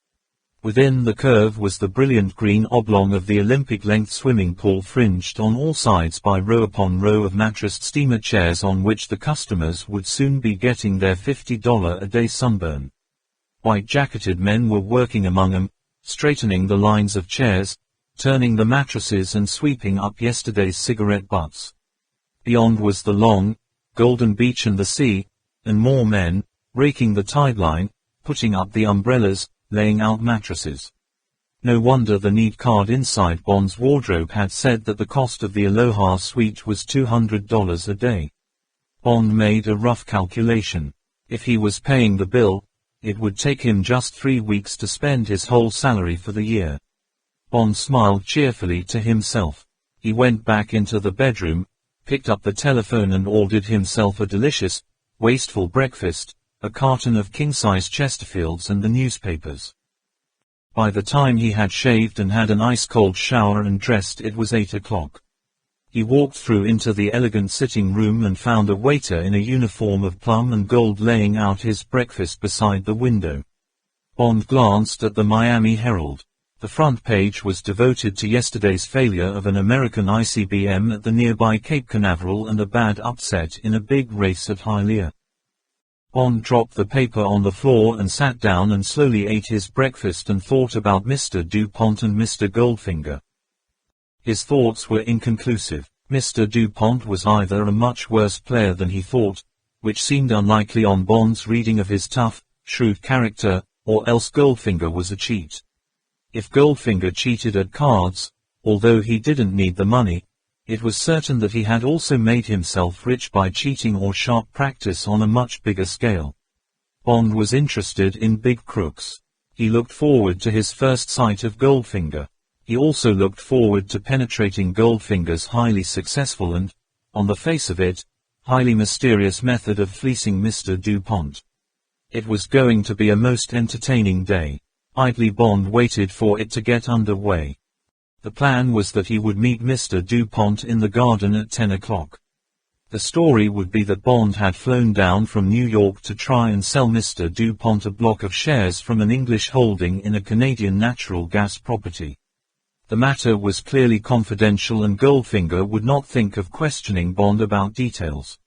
Within the curve was the brilliant green oblong of the Olympic-length swimming pool, fringed on all sides by row upon row of mattressed steamer chairs on which the customers would soon be getting their $50 a day sunburn. White-jacketed men were working among them, straightening the lines of chairs, turning the mattresses and sweeping up yesterday's cigarette butts. Beyond was the long, golden beach and the sea, and more men, raking the tideline, putting up the umbrellas, laying out mattresses. No wonder the neat card inside Bond's wardrobe had said that the cost of the Aloha suite was $200 a day. Bond made a rough calculation. If he was paying the bill, it would take him just 3 weeks to spend his whole salary for the year. Bond smiled cheerfully to himself. He went back into the bedroom, picked up the telephone and ordered himself a delicious, wasteful breakfast, a carton of king-size Chesterfields and the newspapers. By the time he had shaved and had an ice-cold shower and dressed, it was 8 o'clock. He walked through into the elegant sitting room and found a waiter in a uniform of plum and gold laying out his breakfast beside the window. Bond glanced at the Miami Herald. The front page was devoted to yesterday's failure of an American ICBM at the nearby Cape Canaveral and a bad upset in a big race at Hialeah. Bond dropped the paper on the floor and sat down and slowly ate his breakfast and thought about Mr. DuPont and Mr. Goldfinger. His thoughts were inconclusive. Mr. DuPont was either a much worse player than he thought, which seemed unlikely on Bond's reading of his tough, shrewd character, or else Goldfinger was a cheat. If Goldfinger cheated at cards, although he didn't need the money, it was certain that he had also made himself rich by cheating or sharp practice on a much bigger scale. Bond was interested in big crooks. He looked forward to his first sight of Goldfinger. He also looked forward to penetrating Goldfinger's highly successful and, on the face of it, highly mysterious method of fleecing Mr. DuPont. It was going to be a most entertaining day. Idly Bond waited for it to get underway. The plan was that he would meet Mr. DuPont in the garden at 10 o'clock. The story would be that Bond had flown down from New York to try and sell Mr. DuPont a block of shares from an English holding in a Canadian natural gas property. The matter was clearly confidential and Goldfinger would not think of questioning Bond about details.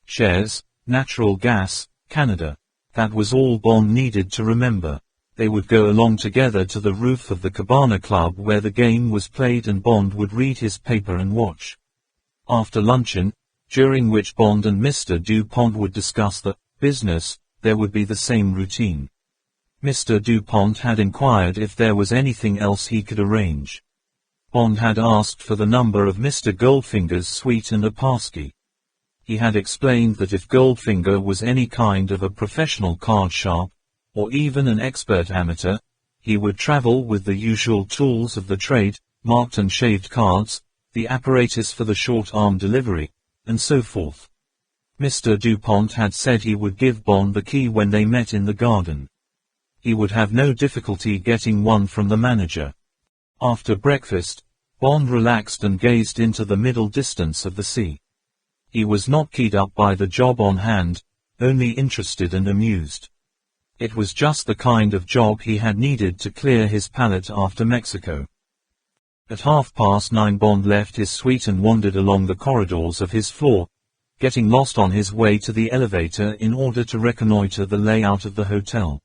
Shares, natural gas, Canada. That was all Bond needed to remember. They would go along together to the roof of the Cabana Club where the game was played and Bond would read his paper and watch. After luncheon, during which Bond and Mr. DuPont would discuss the business, there would be the same routine. Mr. DuPont had inquired if there was anything else he could arrange. Bond had asked for the number of Mr. Goldfinger's suite and a passkey. He had explained that if Goldfinger was any kind of a professional card sharp, or even an expert amateur, he would travel with the usual tools of the trade, marked and shaved cards, the apparatus for the short-arm delivery, and so forth. Mr. Dupont had said he would give Bond the key when they met in the garden. He would have no difficulty getting one from the manager. After breakfast, Bond relaxed and gazed into the middle distance of the sea. He was not keyed up by the job on hand, only interested and amused. It was just the kind of job he had needed to clear his palate after Mexico. At 9:30 Bond left his suite and wandered along the corridors of his floor, getting lost on his way to the elevator in order to reconnoiter the layout of the hotel.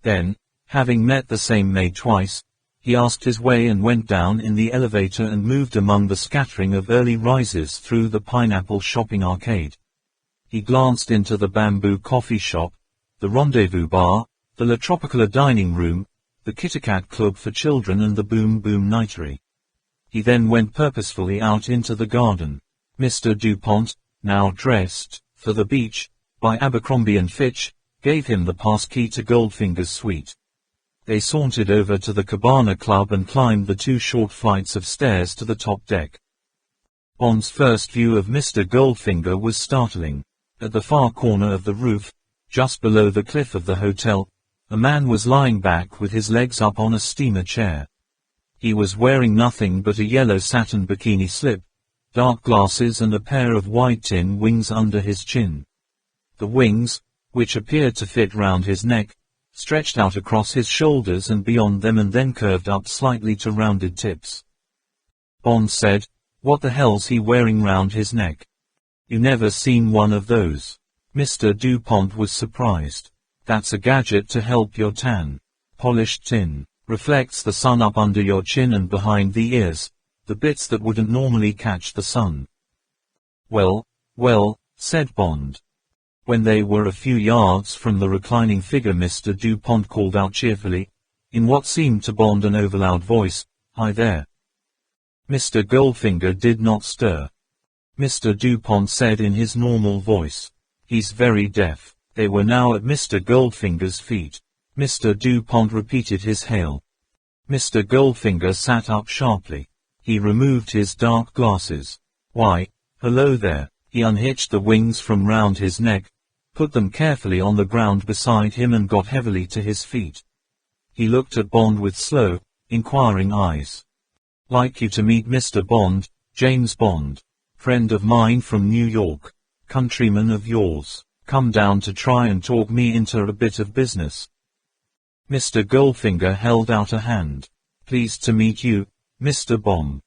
Then, having met the same maid twice, he asked his way and went down in the elevator and moved among the scattering of early risers through the Pineapple Shopping Arcade. He glanced into the Bamboo Coffee Shop, the Rendezvous Bar, the La Tropicola Dining Room, the Kitty-Cat Club for Children and the Boom Boom Nightery. He then went purposefully out into the garden. Mr. Dupont, now dressed for the beach, by Abercrombie & Fitch, gave him the passkey to Goldfinger's suite. They sauntered over to the Cabana Club and climbed the 2 short flights of stairs to the top deck. Bond's first view of Mr. Goldfinger was startling. At the far corner of the roof, just below the cliff of the hotel, a man was lying back with his legs up on a steamer chair. He was wearing nothing but a yellow satin bikini slip, dark glasses and a pair of wide tin wings under his chin. The wings, which appeared to fit round his neck, stretched out across his shoulders and beyond them and then curved up slightly to rounded tips. Bond said, "What the hell's he wearing round his neck? You never seen one of those?" Mr. Dupont was surprised. "That's a gadget to help your tan. Polished tin. Reflects the sun up under your chin and behind the ears, the bits that wouldn't normally catch the sun." Well, said Bond. When they were a few yards from the reclining figure, Mr. Dupont called out cheerfully, in what seemed to Bond an overloud voice, "Hi there." Mr. Goldfinger did not stir. Mr. Dupont said in his normal voice, "He's very deaf." They were now at Mr. Goldfinger's feet. Mr. Dupont repeated his hail. Mr. Goldfinger sat up sharply. He removed his dark glasses. "Why, hello there." He unhitched the wings from round his neck, put them carefully on the ground beside him and got heavily to his feet. He looked at Bond with slow, inquiring eyes. "Like you to meet Mr. Bond, James Bond. Friend of mine from New York. Countryman of yours. Come down to try and talk me into a bit of business." Mr. Goldfinger held out a hand. "Pleased to meet you, Mr. Bond."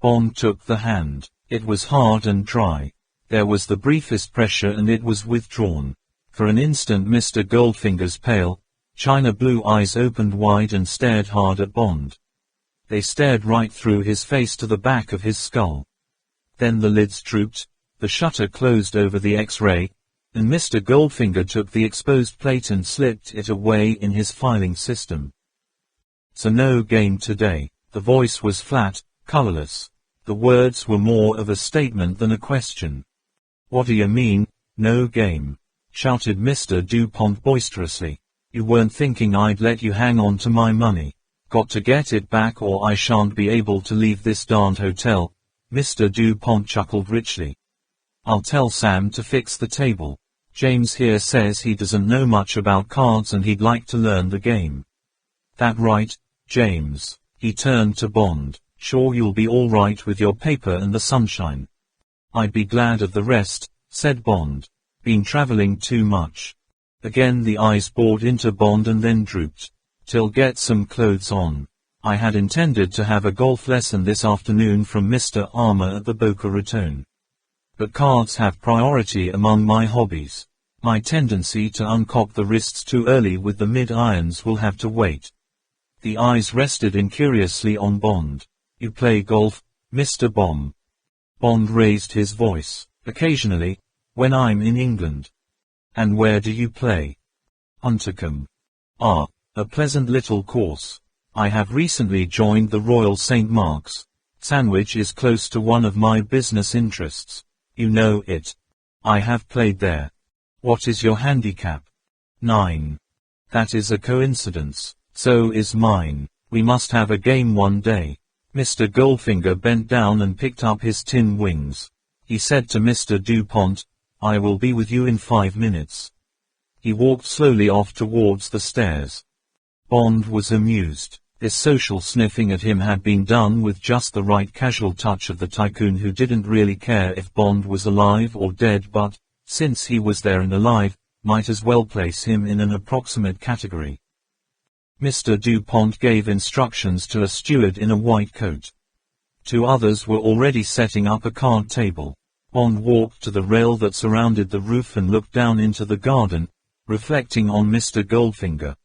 Bond took the hand. It was hard and dry. There was the briefest pressure and it was withdrawn. For an instant Mr. Goldfinger's pale, china blue eyes opened wide and stared hard at Bond. They stared right through his face to the back of his skull. Then the lids drooped, the shutter closed over the X-ray, and Mr. Goldfinger took the exposed plate and slipped it away in his filing system. "It's a no game today." The voice was flat, colorless. The words were more of a statement than a question. "What do you mean, no game?" shouted Mr. Dupont boisterously. "You weren't thinking I'd let you hang on to my money? Got to get it back or I shan't be able to leave this darned hotel." Mr. Dupont chuckled richly. "I'll tell Sam to fix the table. James here says he doesn't know much about cards and he'd like to learn the game." "That right, James?" He turned to Bond. "Sure you'll be all right with your paper and the sunshine?" "I'd be glad of the rest," said Bond. "Been traveling too much." Again the eyes bored into Bond and then drooped. "Till get some clothes on. I had intended to have a golf lesson this afternoon from Mr. Armour at the Boca Raton. But cards have priority among my hobbies. My tendency to uncock the wrists too early with the mid-irons will have to wait." The eyes rested incuriously on Bond. "You play golf, Mr. Bomb?" Bond raised his voice. "Occasionally, when I'm in England." "And where do you play?" "Huntercombe." "Ah, a pleasant little course. I have recently joined the Royal St. Mark's. Sandwich is close to one of my business interests. You know it. I have played there. What is your handicap? 9. That is a coincidence. So is mine. We must have a game one day. Mr. Goldfinger bent down and picked up his tin wings. He said to Mr. Dupont, I will be with you in 5 minutes. He walked slowly off towards the stairs. Bond was amused. This social sniffing at him had been done with just the right casual touch of the tycoon who didn't really care if Bond was alive or dead, but, since he was there and alive, might as well place him in an approximate category. Mr. Dupont gave instructions to a steward in a white coat. 2 others were already setting up a card table. Bond walked to the rail that surrounded the roof and looked down into the garden, reflecting on Mr. Goldfinger.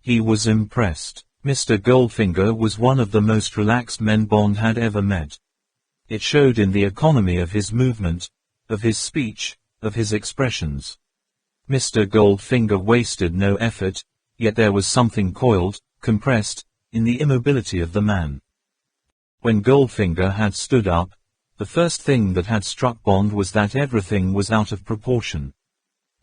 He was impressed. Mr. Goldfinger was one of the most relaxed men Bond had ever met. It showed in the economy of his movement, of his speech, of his expressions. Mr. Goldfinger wasted no effort, yet there was something coiled, compressed, in the immobility of the man. When Goldfinger had stood up, the first thing that had struck Bond was that everything was out of proportion.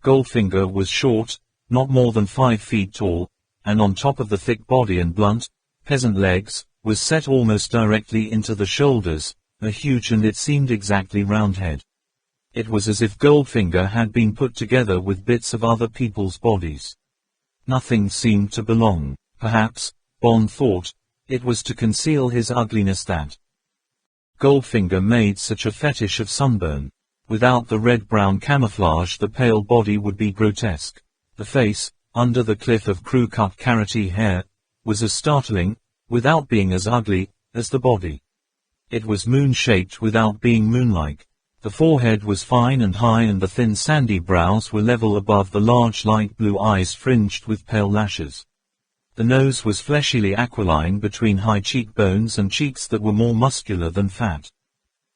Goldfinger was short, not more than 5 feet tall, and on top of the thick body and blunt, peasant legs, was set almost directly into the shoulders, a huge and it seemed exactly round head. It was as if Goldfinger had been put together with bits of other people's bodies. Nothing seemed to belong. Perhaps, Bond thought, it was to conceal his ugliness that Goldfinger made such a fetish of sunburn. Without the red-brown camouflage the pale body would be grotesque. The face, under the cliff of crew-cut carroty hair, was as startling, without being as ugly, as the body. It was moon-shaped without being moon-like. The forehead was fine and high and the thin sandy brows were level above the large light blue eyes fringed with pale lashes. The nose was fleshily aquiline between high cheekbones and cheeks that were more muscular than fat.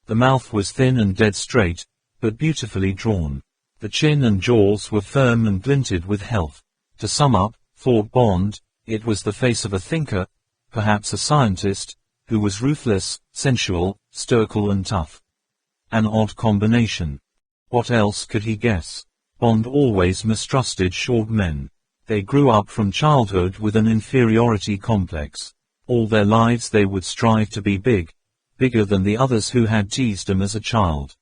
The mouth was thin and dead straight, but beautifully drawn. The chin and jaws were firm and glinted with health. To sum up, thought Bond, it was the face of a thinker, perhaps a scientist, who was ruthless, sensual, stoical and tough. An odd combination. What else could he guess? Bond always mistrusted short men. They grew up from childhood with an inferiority complex. All their lives they would strive to be big, bigger than the others who had teased them as a child.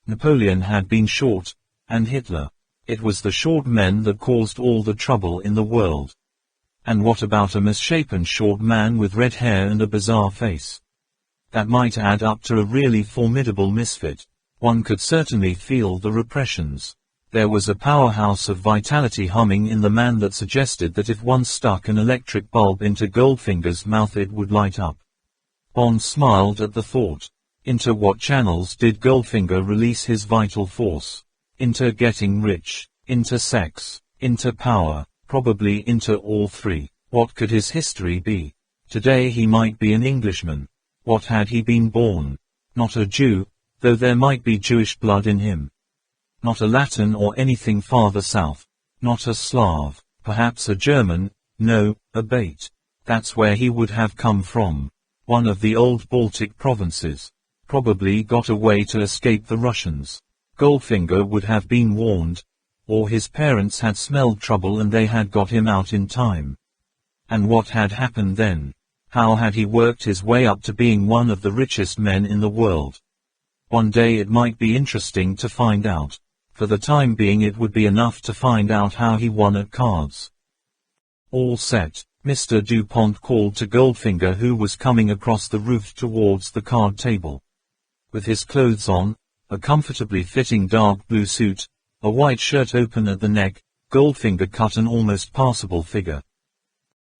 Napoleon had been short, and Hitler. It was the short men that caused all the trouble in the world. And what about a misshapen short man with red hair and a bizarre face? That might add up to a really formidable misfit. One could certainly feel the repressions. There was a powerhouse of vitality humming in the man that suggested that if one stuck an electric bulb into Goldfinger's mouth it would light up. Bond smiled at the thought. Into what channels did Goldfinger release his vital force? Into getting rich, into sex, into power, probably into all 3. What could his history be? Today he might be an Englishman. What had he been born? Not a Jew, though there might be Jewish blood in him. Not a Latin or anything farther south. Not a Slav, perhaps a German, no, a Bate. That's where he would have come from. One of the old Baltic provinces. Probably got away to escape the Russians. Goldfinger would have been warned, or his parents had smelled trouble and they had got him out in time. And what had happened then? How had he worked his way up to being one of the richest men in the world? One day it might be interesting to find out. For the time being it would be enough to find out how he won at cards. All set, Mr. Dupont called to Goldfinger who was coming across the roof towards the card table. With his clothes on, a comfortably fitting dark blue suit, a white shirt open at the neck, Goldfinger cut an almost passable figure.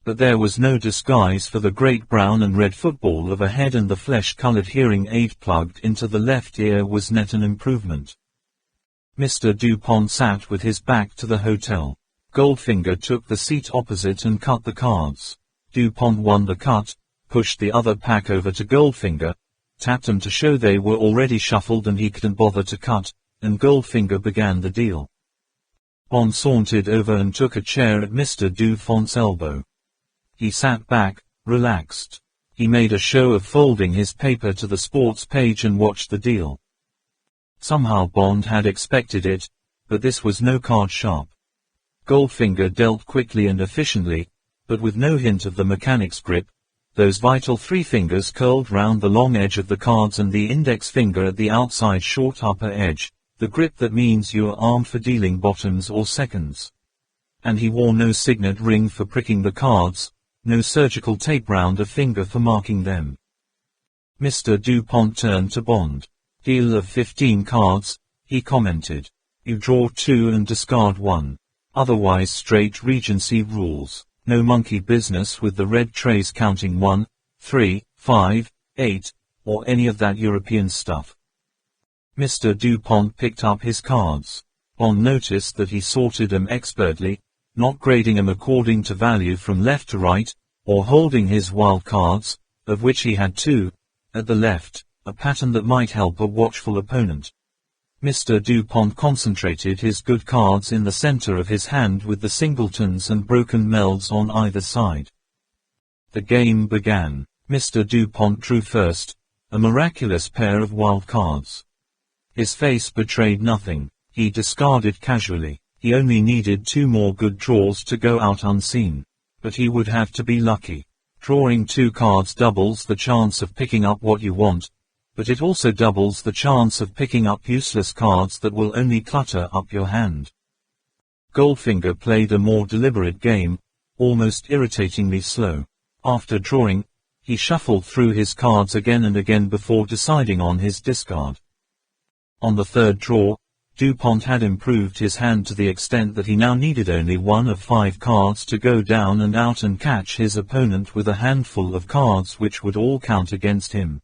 But there was no disguise for the great brown and red football of a head, and the flesh-colored hearing aid plugged into the left ear was net an improvement. Mr. Dupont sat with his back to the hotel. Goldfinger took the seat opposite and cut the cards. Dupont won the cut, pushed the other pack over to Goldfinger, tapped them to show they were already shuffled and he couldn't bother to cut, and Goldfinger began the deal. Bond sauntered over and took a chair at Mr. Dupont's elbow. He sat back, relaxed. He made a show of folding his paper to the sports page and watched the deal. Somehow Bond had expected it, but this was no card sharp. Goldfinger dealt quickly and efficiently, but with no hint of the mechanic's grip, those vital three fingers curled round the long edge of the cards and the index finger at the outside short upper edge, the grip that means you are armed for dealing bottoms or seconds. And he wore no signet ring for pricking the cards, no surgical tape round a finger for marking them. Mr. Dupont turned to Bond. "Deal of 15 cards," he commented. "You draw 2 and discard 1. Otherwise straight Regency rules. No monkey business with the red trays counting 1, 3, 5, 8, or any of that European stuff." Mr. Dupont picked up his cards. Bond noticed that he sorted them expertly, not grading them according to value from left to right, or holding his wild cards, of which he had 2, at the left, a pattern that might help a watchful opponent. Mr. Dupont concentrated his good cards in the center of his hand with the singletons and broken melds on either side. The game began. Mr. Dupont drew first, a miraculous pair of wild cards. His face betrayed nothing. He discarded casually. He only needed 2 more good draws to go out unseen. But he would have to be lucky. Drawing 2 cards doubles the chance of picking up what you want, but it also doubles the chance of picking up useless cards that will only clutter up your hand. Goldfinger played a more deliberate game, almost irritatingly slow. After drawing, he shuffled through his cards again and again before deciding on his discard. On the third draw, Dupont had improved his hand to the extent that he now needed only 1 of 5 cards to go down and out and catch his opponent with a handful of cards which would all count against him.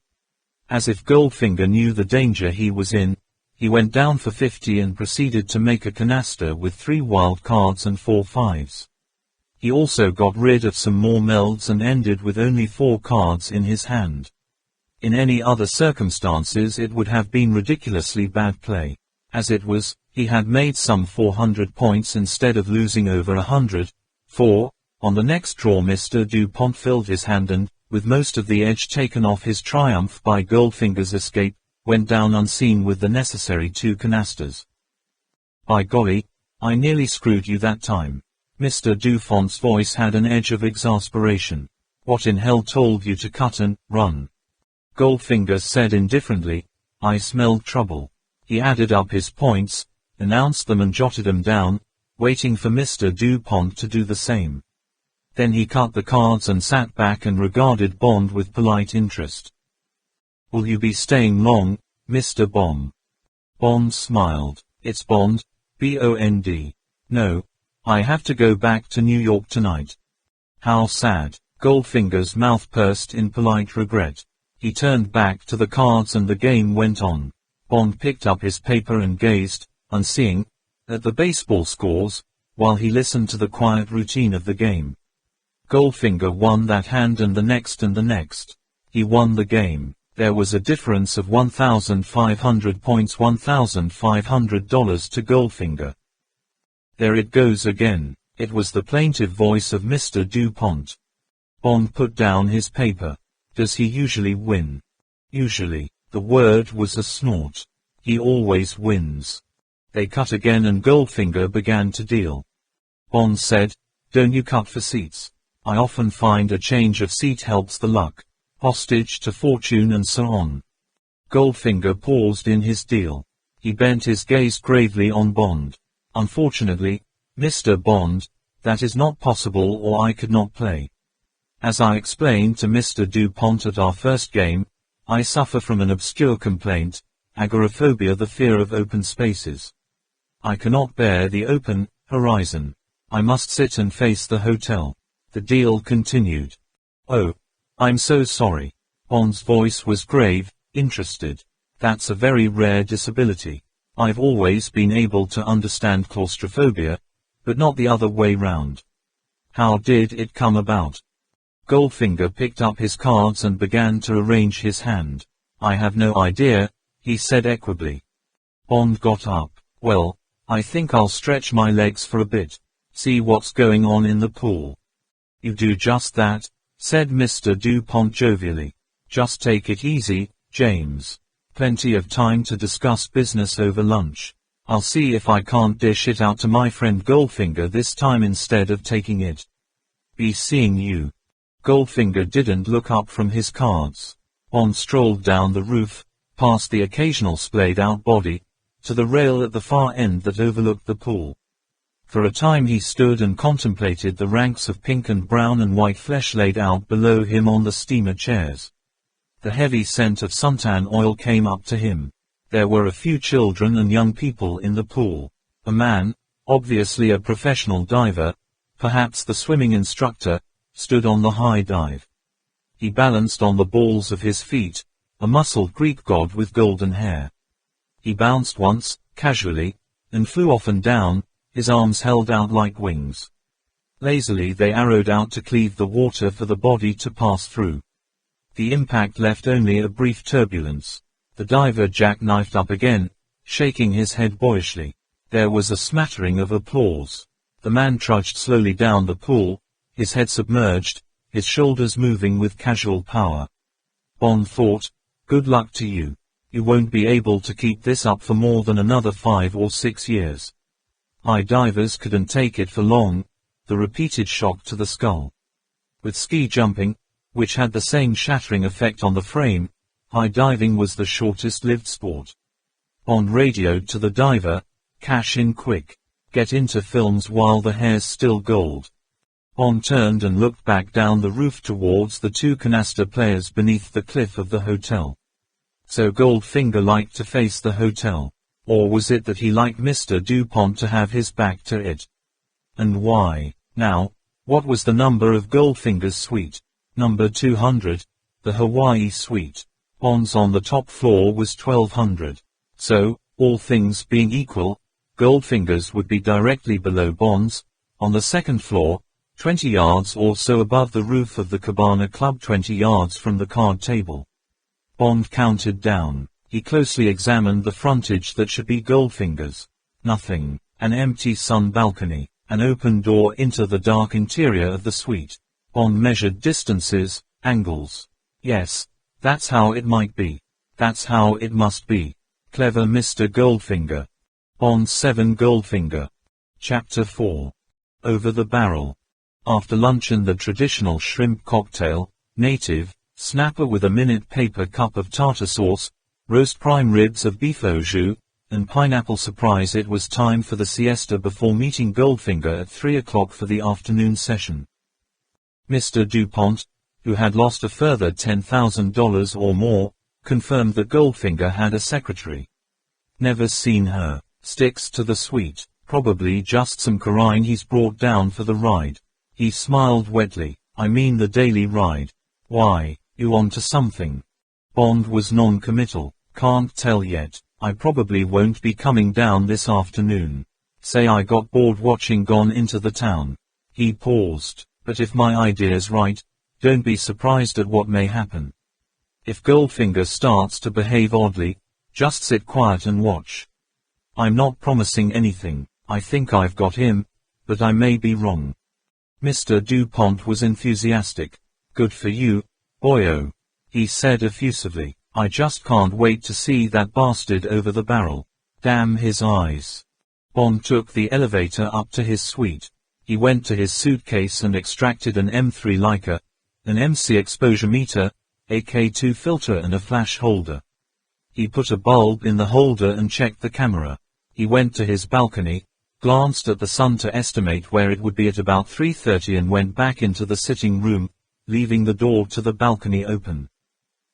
As if Goldfinger knew the danger he was in, he went down for 50 and proceeded to make a canaster with 3 wild cards and 4 fives. He also got rid of some more melds and ended with only 4 cards in his hand. In any other circumstances it would have been ridiculously bad play. As it was, he had made some 400 points instead of losing over 100. On the next draw Mr. Dupont filled his hand and, with most of the edge taken off his triumph by Goldfinger's escape, went down unseen with the necessary 2 canasters. "By golly, I nearly screwed you that time." Mr. Dupont's voice had an edge of exasperation. "What in hell told you to cut and run?" Goldfinger said indifferently, "I smelled trouble." He added up his points, announced them and jotted them down, waiting for Mr. Dupont to do the same. Then he cut the cards and sat back and regarded Bond with polite interest. "Will you be staying long, Mr. Bomb?" Bond smiled. "It's Bond, B-O-N-D. No, I have to go back to New York tonight." "How sad." Goldfinger's mouth pursed in polite regret. He turned back to the cards and the game went on. Bond picked up his paper and gazed, unseeing, at the baseball scores, while he listened to the quiet routine of the game. Goldfinger won that hand and the next and the next. He won the game. There was a difference of 1,500 points, $1,500 to Goldfinger. "There it goes again." It was the plaintive voice of Mr. Dupont. Bond put down his paper. "Does he usually win?" "Usually." The word was a snort. "He always wins." They cut again and Goldfinger began to deal. Bond said, "Don't you cut for seats? I often find a change of seat helps the luck. Hostage to fortune and so on." Goldfinger paused in his deal. He bent his gaze gravely on Bond. "Unfortunately, Mr. Bond, that is not possible or I could not play. As I explained to Mr. Dupont at our first game, I suffer from an obscure complaint, agoraphobia, the fear of open spaces. I cannot bear the open horizon. I must sit and face the hotel." The deal continued. "Oh, I'm so sorry." Bond's voice was grave, interested. "That's a very rare disability. I've always been able to understand claustrophobia, but not the other way round. How did it come about?" Goldfinger picked up his cards and began to arrange his hand. "I have no idea," he said equably. Bond got up. "Well, I think I'll stretch my legs for a bit. See what's going on in the pool." You do just that, said Mr. DuPont jovially. Just take it easy, James. Plenty of time to discuss business over lunch. I'll see if I can't dish it out to my friend Goldfinger this time instead of taking it. Be seeing you. Goldfinger didn't look up from his cards. Bond strolled down the roof, past the occasional splayed-out body, to the rail at the far end that overlooked the pool. For a time he stood and contemplated the ranks of pink and brown and white flesh laid out below him on the steamer chairs. The heavy scent of suntan oil came up to him. There were a few children and young people in the pool. A man, obviously a professional diver, perhaps the swimming instructor, stood on the high dive. He balanced on the balls of his feet, a muscled Greek god with golden hair. He bounced once, casually, and flew off and down, his arms held out like wings. Lazily they arrowed out to cleave the water for the body to pass through. The impact left only a brief turbulence. The diver jackknifed up again, shaking his head boyishly. There was a smattering of applause. The man trudged slowly down the pool, his head submerged, his shoulders moving with casual power. Bond thought, good luck to you. You won't be able to keep this up for more than another 5 or 6 years. High divers couldn't take it for long, the repeated shock to the skull. With ski jumping, which had the same shattering effect on the frame, high diving was the shortest-lived sport. Bond radioed to the diver, cash in quick. Get into films while the hair's still gold. Bond turned and looked back down the roof towards the 2 canister players beneath the cliff of the hotel. So Goldfinger liked to face the hotel. Or was it that he liked Mr. DuPont to have his back to it? And why? Now, what was the number of Goldfinger's suite? Number 200, the Hawaii suite. Bond's on the top floor was 1200. So, all things being equal, Goldfinger's would be directly below Bond's, on the second floor, 20 yards or so above the roof of the Cabana Club, 20 yards from the card table. Bond counted down. He closely examined the frontage that should be Goldfinger's. Nothing. An empty sun balcony. An open door into the dark interior of the suite. Bond measured distances, angles. Yes, that's how it might be. That's how it must be. Clever Mr. Goldfinger. Bond 7 Goldfinger. Chapter 4. Over the barrel. After luncheon the traditional shrimp cocktail, native, snapper with a minute paper cup of tartar sauce, roast prime ribs of beef au jus, and pineapple surprise, it was time for the siesta before meeting Goldfinger at 3 o'clock for the afternoon session. Mr. DuPont, who had lost a further $10,000 or more, confirmed that Goldfinger had a secretary. Never seen her. Sticks to the suite. Probably just some Corine he's brought down for the ride. He smiled wetly. I mean the daily ride. Why, you on to something? Bond was non-committal. Can't tell yet. I probably won't be coming down this afternoon. Say I got bored watching Gone into the Town. He paused. But if my idea's right, don't be surprised at what may happen. If Goldfinger starts to behave oddly, just sit quiet and watch. I'm not promising anything. I think I've got him, but I may be wrong. Mr. DuPont was enthusiastic. Good for you, boyo, he said effusively. I just can't wait to see that bastard over the barrel. Damn his eyes. Bond took the elevator up to his suite. He went to his suitcase and extracted an M3 Leica, an MC exposure meter, a K2 filter and a flash holder. He put a bulb in the holder and checked the camera. He went to his balcony, glanced at the sun to estimate where it would be at about 3:30 and went back into the sitting room, leaving the door to the balcony open.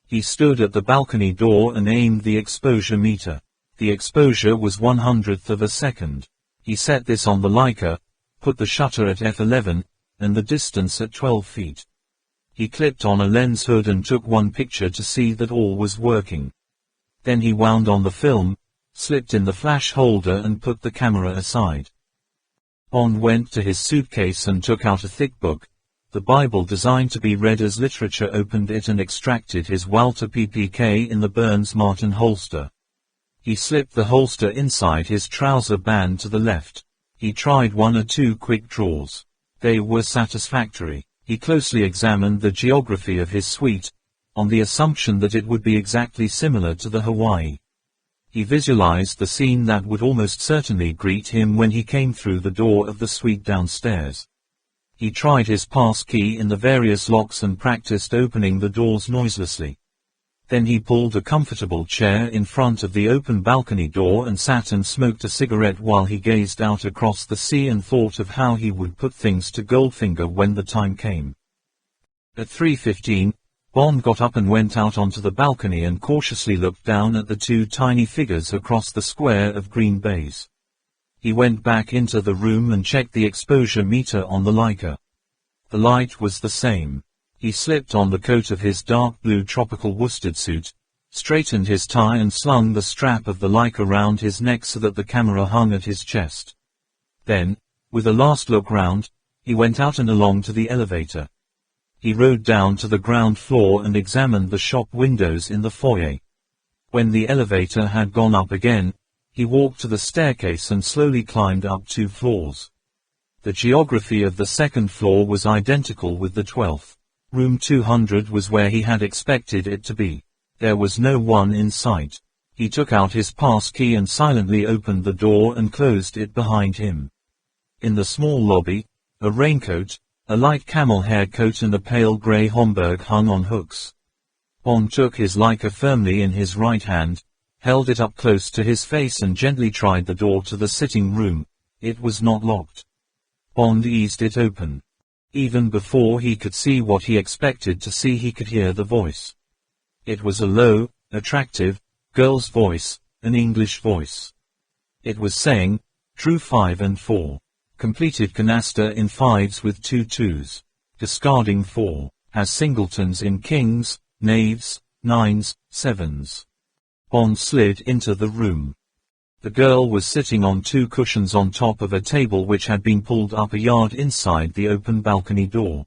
He stood at the balcony door and aimed the exposure meter. The exposure was 1/100th of a second. He set this on the Leica, put the shutter at f11, and the distance at 12 feet. He clipped on a lens hood and took one picture to see that all was working. Then he wound on the film, slipped in the flash holder and put the camera aside. Bond went to his suitcase and took out a thick book, the Bible designed to be read as literature, opened it and extracted his Walter PPK in the Burns Martin holster. He slipped the holster inside his trouser band to the left. He tried 1 or 2 quick draws. They were satisfactory. He closely examined the geography of his suite, on the assumption that it would be exactly similar to the Hawaii. He visualized the scene that would almost certainly greet him when he came through the door of the suite downstairs. He tried his pass key in the various locks and practiced opening the doors noiselessly. Then he pulled a comfortable chair in front of the open balcony door and sat and smoked a cigarette while he gazed out across the sea and thought of how he would put things to Goldfinger when the time came. At 3:15, Bond got up and went out onto the balcony and cautiously looked down at the two tiny figures across the square of green baize. He went back into the room and checked the exposure meter on the Leica. The light was the same. He slipped on the coat of his dark blue tropical worsted suit, straightened his tie and slung the strap of the Leica around his neck so that the camera hung at his chest. Then, with a last look round, he went out and along to the elevator. He rode down to the ground floor and examined the shop windows in the foyer. When the elevator had gone up again, he walked to the staircase and slowly climbed up 2 floors. The geography of the second floor was identical with the 12th. Room 200 was where he had expected it to be. There was no one in sight. He took out his pass key and silently opened the door and closed it behind him. In the small lobby, a raincoat, a light camel hair coat and a pale grey Homburg hung on hooks. Bond took his Leica firmly in his right hand, held it up close to his face and gently tried the door to the sitting room. It was not locked. Bond eased it open. Even before he could see what he expected to see, he could hear the voice. It was a low, attractive, girl's voice, an English voice. It was saying, "True 5 and 4. Completed canasta in 5s with 2 2s. Discarding 4. Has singletons in kings, knaves, 9s, 7s. Bond slid into the room. The girl was sitting on 2 cushions on top of a table which had been pulled up a yard inside the open balcony door.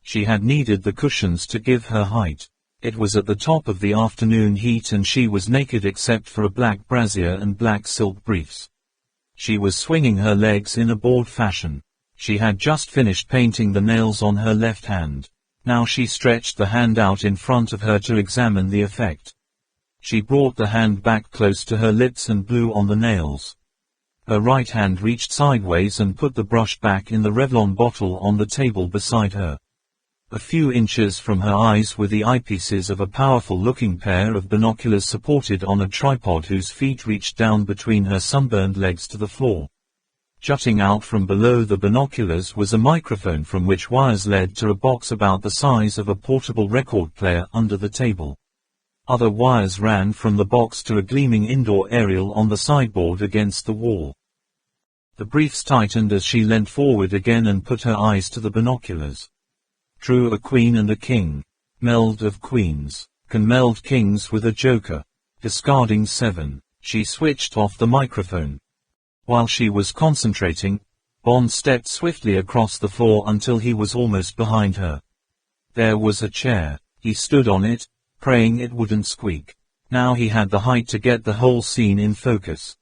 She had needed the cushions to give her height. It was at the top of the afternoon heat and she was naked except for a black brassiere and black silk briefs. She was swinging her legs in a bored fashion. She had just finished painting the nails on her left hand. Now she stretched the hand out in front of her to examine the effect. She brought the hand back close to her lips and blew on the nails. Her right hand reached sideways and put the brush back in the Revlon bottle on the table beside her. A few inches from her eyes were the eyepieces of a powerful-looking pair of binoculars supported on a tripod whose feet reached down between her sunburned legs to the floor. Jutting out from below the binoculars was a microphone from which wires led to a box about the size of a portable record player under the table. Other wires ran from the box to a gleaming indoor aerial on the sideboard against the wall. The briefs tightened as she leant forward again and put her eyes to the binoculars. True, a queen and a king. Meld of queens. Can meld kings with a joker. Discarding 7. She switched off the microphone. While she was concentrating, Bond stepped swiftly across the floor until he was almost behind her. There was a chair. He stood on it, praying it wouldn't squeak. Now he had the height to get the whole scene in focus.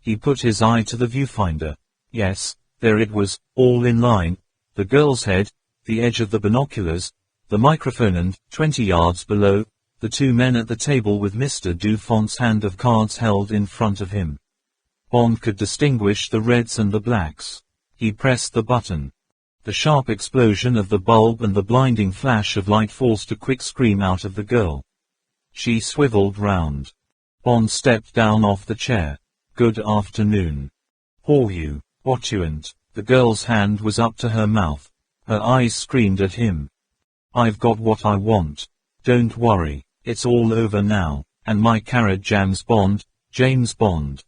He put his eye to the viewfinder. Yes, there it was, all in line. The girl's head, the edge of the binoculars, the microphone and, 20 yards below, the 2 men at the table with Mr. Dufont's hand of cards held in front of him. Bond could distinguish the reds and the blacks. He pressed the button. The sharp explosion of the bulb and the blinding flash of light forced a quick scream out of the girl. She swiveled round. Bond stepped down off the chair. Good afternoon. How you? What you want? The girl's hand was up to her mouth. Her eyes screamed at him. I've got what I want. Don't worry, it's all over now, and my carrot jams Bond, James Bond.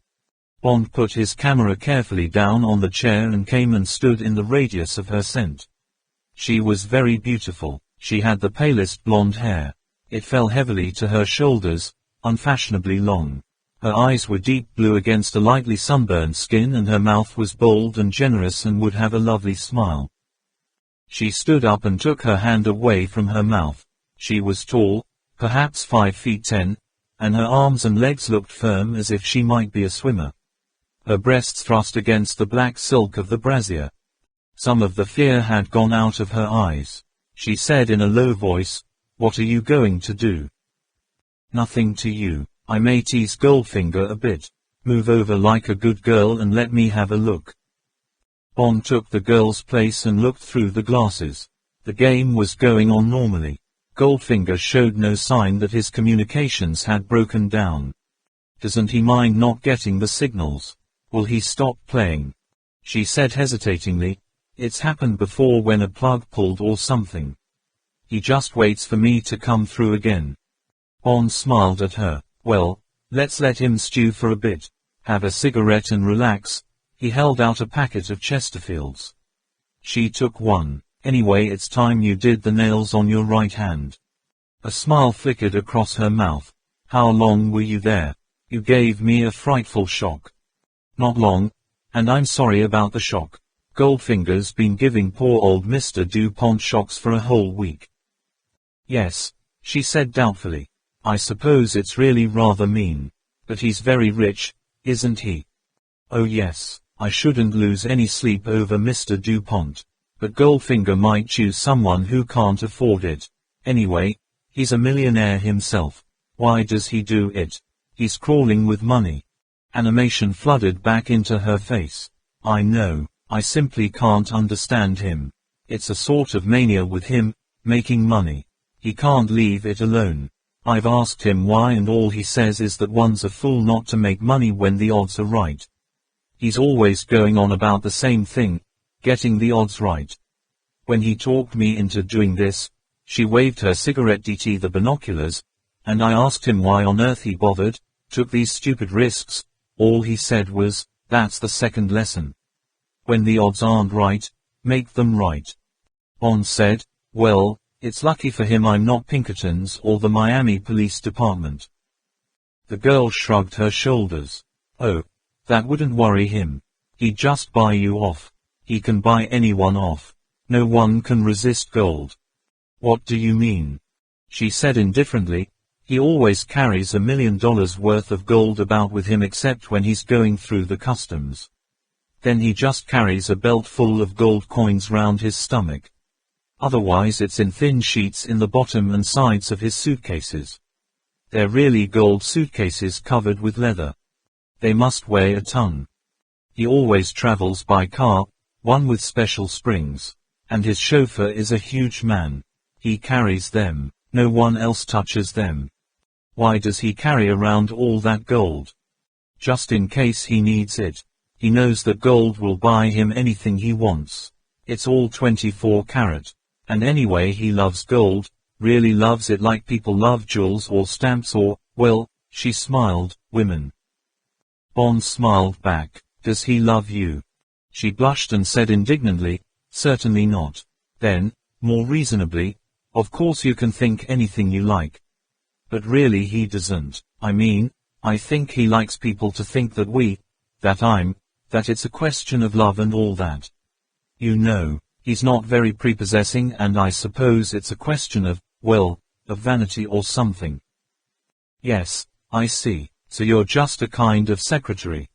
Bond put his camera carefully down on the chair and came and stood in the radius of her scent. She was very beautiful. She had the palest blonde hair. It fell heavily to her shoulders, unfashionably long. Her eyes were deep blue against a lightly sunburned skin and her mouth was bold and generous and would have a lovely smile. She stood up and took her hand away from her mouth. She was tall, perhaps 5 feet 10, and her arms and legs looked firm as if she might be a swimmer. Her breasts thrust against the black silk of the brassiere. Some of the fear had gone out of her eyes. She said in a low voice, "What are you going to do?" "Nothing to you. I may tease Goldfinger a bit. Move over like a good girl and let me have a look." Bond took the girl's place and looked through the glasses. The game was going on normally. Goldfinger showed no sign that his communications had broken down. "Doesn't he mind not getting the signals? Will he stop playing?" She said hesitatingly, "It's happened before when a plug pulled or something. He just waits for me to come through again." Bond smiled at her. "Well, let's let him stew for a bit. Have a cigarette and relax." He held out a packet of Chesterfields. She took one. "Anyway, it's time you did the nails on your right hand." A smile flickered across her mouth. "How long were you there? You gave me a frightful shock." "Not long. And I'm sorry about the shock. Goldfinger's been giving poor old Mr. DuPont shocks for a whole week." "Yes," she said doubtfully. "I suppose it's really rather mean. But he's very rich, isn't he?" "Oh yes. I shouldn't lose any sleep over Mr. DuPont. But Goldfinger might choose someone who can't afford it. Anyway, he's a millionaire himself. Why does he do it? He's crawling with money." Animation flooded back into her face. "I know. I simply can't understand him. It's a sort of mania with him, making money. He can't leave it alone. I've asked him why and all he says is that one's a fool not to make money when the odds are right. He's always going on about the same thing, getting the odds right. When he talked me into doing this," she waved her cigarette DT the binoculars, "and I asked him why on earth he bothered, took these stupid risks, all he said was, 'That's the second lesson. When the odds aren't right, make them right.'" Bond said, "Well, it's lucky for him I'm not Pinkerton's or the Miami Police Department." The girl shrugged her shoulders. "Oh, that wouldn't worry him. He'd just buy you off. He can buy anyone off. No one can resist gold." "What do you mean?" She said indifferently, "He always carries $1 million worth of gold about with him except when he's going through the customs. Then he just carries a belt full of gold coins round his stomach. Otherwise it's in thin sheets in the bottom and sides of his suitcases. They're really gold suitcases covered with leather. They must weigh a ton. He always travels by car, one with special springs. And his chauffeur is a huge man. He carries them. No one else touches them." "Why does he carry around all that gold?" "Just in case he needs it. He knows that gold will buy him anything he wants. It's all 24 karat. And anyway, he loves gold, really loves it like people love jewels or stamps or, well," she smiled, "women." Bond smiled back. "Does he love you?" She blushed and said indignantly, "Certainly not." Then, more reasonably, "Of course you can think anything you like. But really he doesn't. I mean, I think he likes people to think that that it's a question of love and all that. You know, he's not very prepossessing and I suppose it's a question of, well, of vanity or something." "Yes, I see. So you're just a kind of secretary."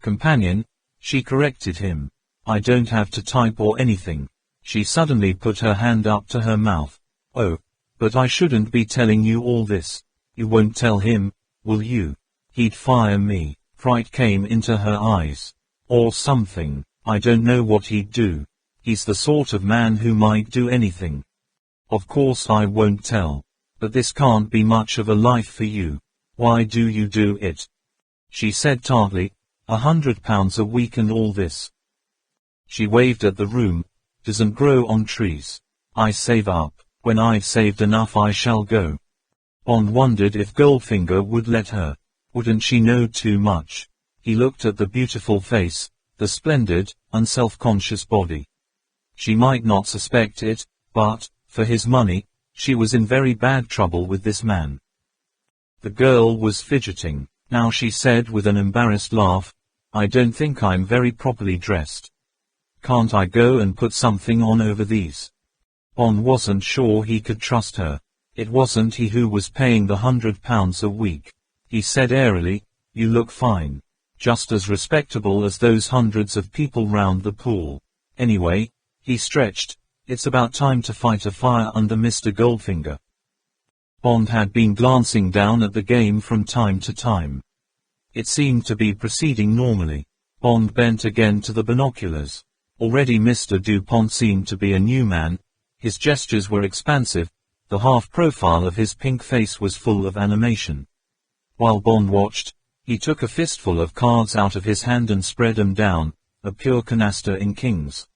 "Companion," she corrected him. "I don't have to type or anything." She suddenly put her hand up to her mouth. "Oh, but I shouldn't be telling you all this. You won't tell him, will you? He'd fire me." Fright came into her eyes. "Or something. I don't know what he'd do. He's the sort of man who might do anything." "Of course I won't tell. But this can't be much of a life for you. Why do you do it?" She said tartly, £100 a week and all this." She waved at the room. "Doesn't grow on trees. I save up. When I've saved enough I shall go." Bond wondered if Goldfinger would let her. Wouldn't she know too much? He looked at the beautiful face, the splendid, unself-conscious body. She might not suspect it, but, for his money, she was in very bad trouble with this man. The girl was fidgeting. Now she said with an embarrassed laugh, "I don't think I'm very properly dressed. Can't I go and put something on over these?" Bond wasn't sure he could trust her. It wasn't he who was paying the £100 a week. He said airily, "You look fine. Just as respectable as those hundreds of people round the pool." Anyway, he stretched, it's about time to fight a fire under Mr. Goldfinger. Bond had been glancing down at the game from time to time. It seemed to be proceeding normally. Bond bent again to the binoculars. Already Mr. Dupont seemed to be a new man. His gestures were expansive. The half-profile of his pink face was full of animation. While Bond watched, he took a fistful of cards out of his hand and spread them down, a pure canaster in kings.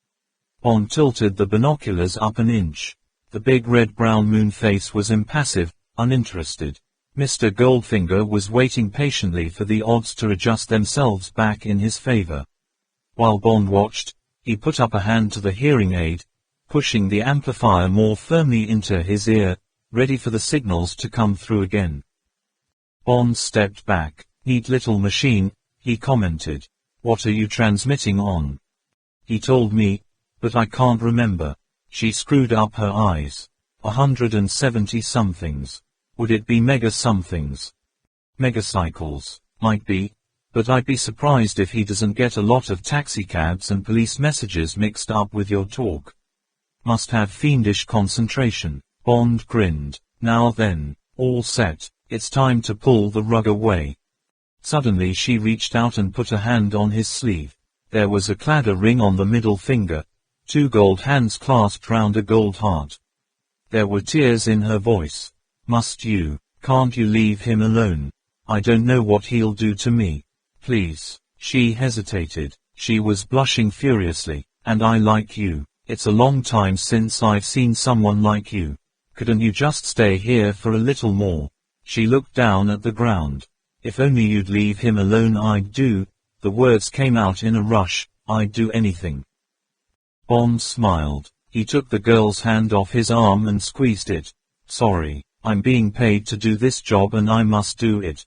Bond tilted the binoculars up an inch. The big red-brown moon face was impassive, uninterested. Mr. Goldfinger was waiting patiently for the odds to adjust themselves back in his favor. While Bond watched, he put up a hand to the hearing aid, pushing the amplifier more firmly into his ear, ready for the signals to come through again. Bond stepped back. "Neat little machine," he commented. "What are you transmitting on?" "He told me, but I can't remember." She screwed up her eyes. 170 somethings. Would it be mega somethings? Megacycles. Might be. But I'd be surprised if he doesn't get a lot of taxicabs and police messages mixed up with your talk. Must have fiendish concentration. Bond grinned. "Now then, all set. It's time to pull the rug away." Suddenly she reached out and put a hand on his sleeve. There was a cladder ring on the middle finger. 2 gold hands clasped round a gold heart. There were tears in her voice. Can't you leave him alone? I don't know what he'll do to me. Please." She hesitated. She was blushing furiously. "And I like you. It's a long time since I've seen someone like you. Couldn't you just stay here for a little more?" She looked down at the ground. "If only you'd leave him alone, I'd do," the words came out in a rush, "I'd do anything." Bond smiled. He took the girl's hand off his arm and squeezed it. "Sorry, I'm being paid to do this job and I must do it.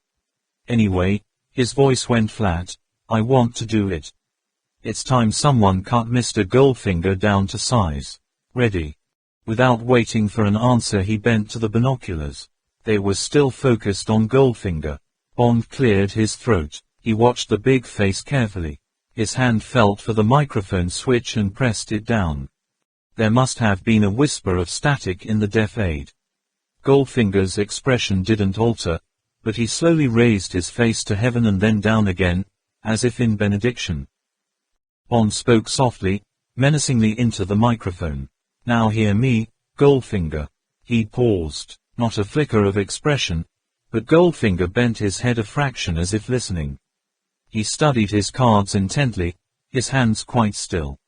Anyway," his voice went flat, "I want to do it. It's time someone cut Mr. Goldfinger down to size. Ready?" Without waiting for an answer, he bent to the binoculars. They were still focused on Goldfinger. Bond cleared his throat. He watched the big face carefully. His hand felt for the microphone switch and pressed it down. There must have been a whisper of static in the deaf aid. Goldfinger's expression didn't alter, but he slowly raised his face to heaven and then down again, as if in benediction. Bond spoke softly, menacingly into the microphone. "Now hear me, Goldfinger." He paused. Not a flicker of expression, but Goldfinger bent his head a fraction as if listening. He studied his cards intently, his hands quite still.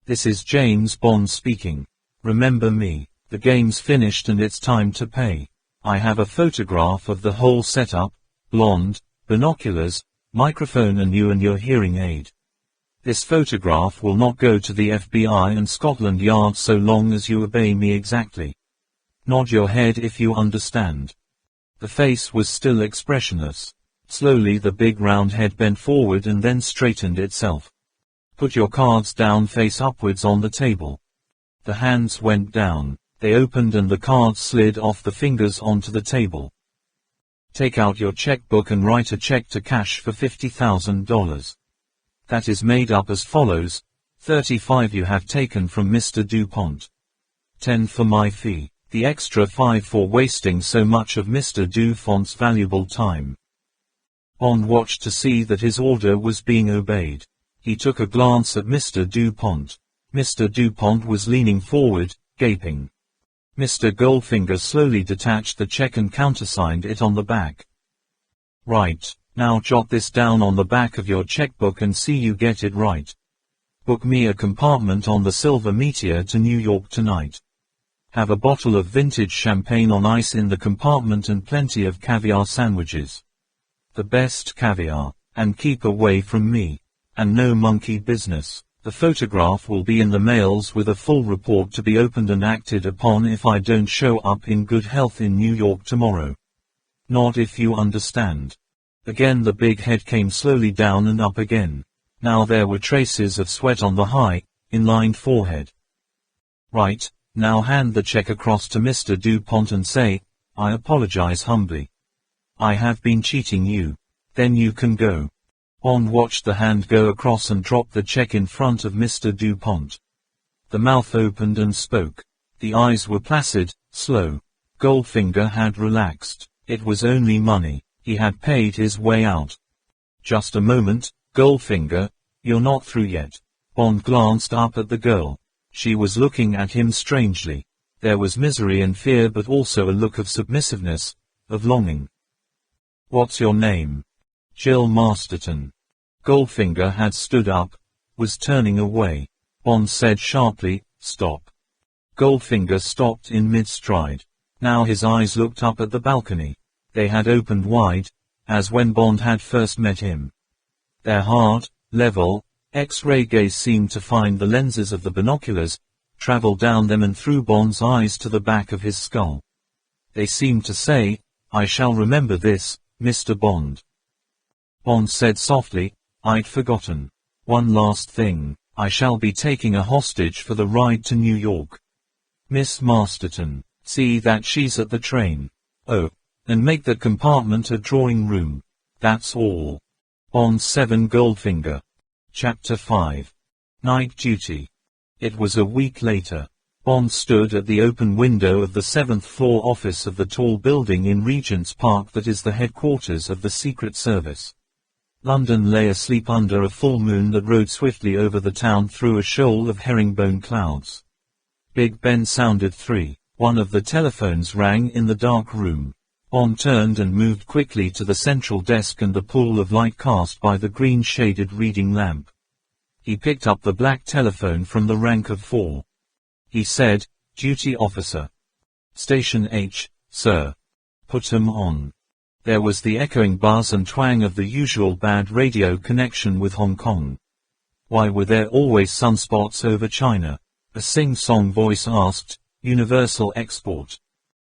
"This is James Bond speaking. Remember me. The game's finished and it's time to pay. I have a photograph of the whole setup, blonde, binoculars, microphone and you and your hearing aid. This photograph will not go to the FBI and Scotland Yard so long as you obey me exactly. Nod your head if you understand." The face was still expressionless. Slowly the big round head bent forward and then straightened itself. "Put your cards down face upwards on the table." The hands went down. They opened and the cards slid off the fingers onto the table. "Take out your checkbook and write a check to cash for $50,000. That is made up as follows: 35 you have taken from Mr. Dupont. 10 for my fee. The extra 5 for wasting so much of Mr. Dupont's valuable time." Bond watched to see that his order was being obeyed. He took a glance at Mr. Dupont. Mr. Dupont was leaning forward, gaping. Mr. Goldfinger slowly detached the check and countersigned it on the back. "Right, now jot this down on the back of your checkbook and see you get it right. Book me a compartment on the Silver Meteor to New York tonight. Have a bottle of vintage champagne on ice in the compartment and plenty of caviar sandwiches. The best caviar, and keep away from me. And no monkey business. The photograph will be in the mails with a full report to be opened and acted upon if I don't show up in good health in New York tomorrow. Nod if you understand." Again the big head came slowly down and up again. Now there were traces of sweat on the high, inlined forehead. "Right, now hand the check across to Mr. Dupont and say, 'I apologize humbly. I have been cheating you.' Then you can go." Bond watched the hand go across and drop the check in front of Mr. DuPont. The mouth opened and spoke. The eyes were placid, slow. Goldfinger had relaxed. It was only money. He had paid his way out. Just a moment, Goldfinger, you're not through yet. Bond glanced up at the girl. She was looking at him strangely. There was misery and fear, but also a look of submissiveness, of longing. What's your name? Jill Masterton. Goldfinger had stood up, was turning away. Bond said sharply, stop. Goldfinger stopped in mid-stride. Now his eyes looked up at the balcony. They had opened wide, as when Bond had first met him. Their hard, level, X-ray gaze seemed to find the lenses of the binoculars, travel down them and through Bond's eyes to the back of his skull. They seemed to say, I shall remember this, Mr. Bond. Bond said softly, I'd forgotten. One last thing, I shall be taking a hostage for the ride to New York. Miss Masterton, see that she's at the train. Oh, and make that compartment a drawing room. That's all. Bond 7 Goldfinger. Chapter 5. Night Duty. It was a week later. Bond stood at the open window of the 7th floor office of the tall building in Regent's Park that is the headquarters of the Secret Service. London lay asleep under a full moon that rode swiftly over the town through a shoal of herringbone clouds. Big Ben sounded 3. One of the telephones rang in the dark room. Bond turned and moved quickly to the central desk and the pool of light cast by the green-shaded reading lamp. He picked up the black telephone from the rank of 4. He said, Duty officer. Station H, sir. Put 'em on. There was the echoing buzz and twang of the usual bad radio connection with Hong Kong. Why were there always sunspots over China? A sing-song voice asked, Universal Export.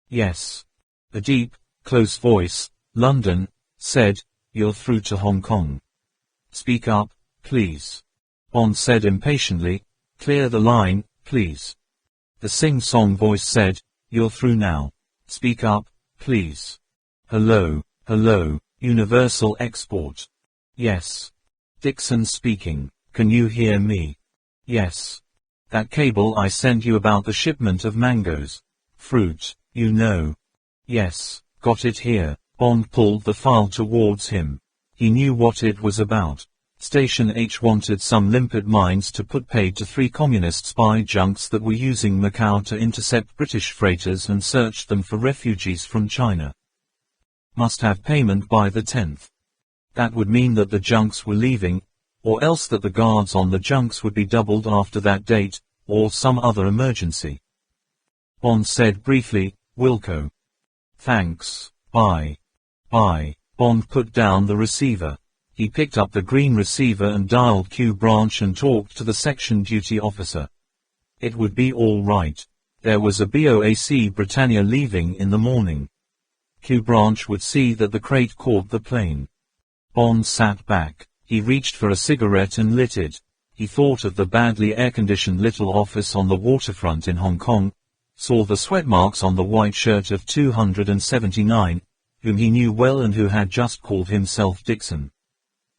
Yes. A deep, close voice, London, said, you're through to Hong Kong. Speak up, please. Bond said impatiently, clear the line, please. The sing-song voice said, you're through now. Speak up, please. Hello, hello, Universal Export. Yes. Dixon speaking, can you hear me? Yes. That cable I sent you about the shipment of mangoes. Fruit, you know. Yes, got it here. Bond pulled the file towards him. He knew what it was about. Station H wanted some limpet mines to put paid to 3 communist spy junks that were using Macau to intercept British freighters and search them for refugees from China. Must have payment by the 10th. That would mean that the junks were leaving, or else that the guards on the junks would be doubled after that date, or some other emergency. Bond said briefly, Wilco. Thanks, bye. Bye. Bond put down the receiver. He picked up the green receiver and dialed Q branch and talked to the section duty officer. It would be all right. There was a BOAC Britannia leaving in the morning. Q branch would see that the crate caught the plane. Bond sat back. He reached for a cigarette and lit it. He thought of the badly air-conditioned little office on the waterfront in Hong Kong, saw the sweat marks on the white shirt of 279, whom he knew well and who had just called himself Dixon.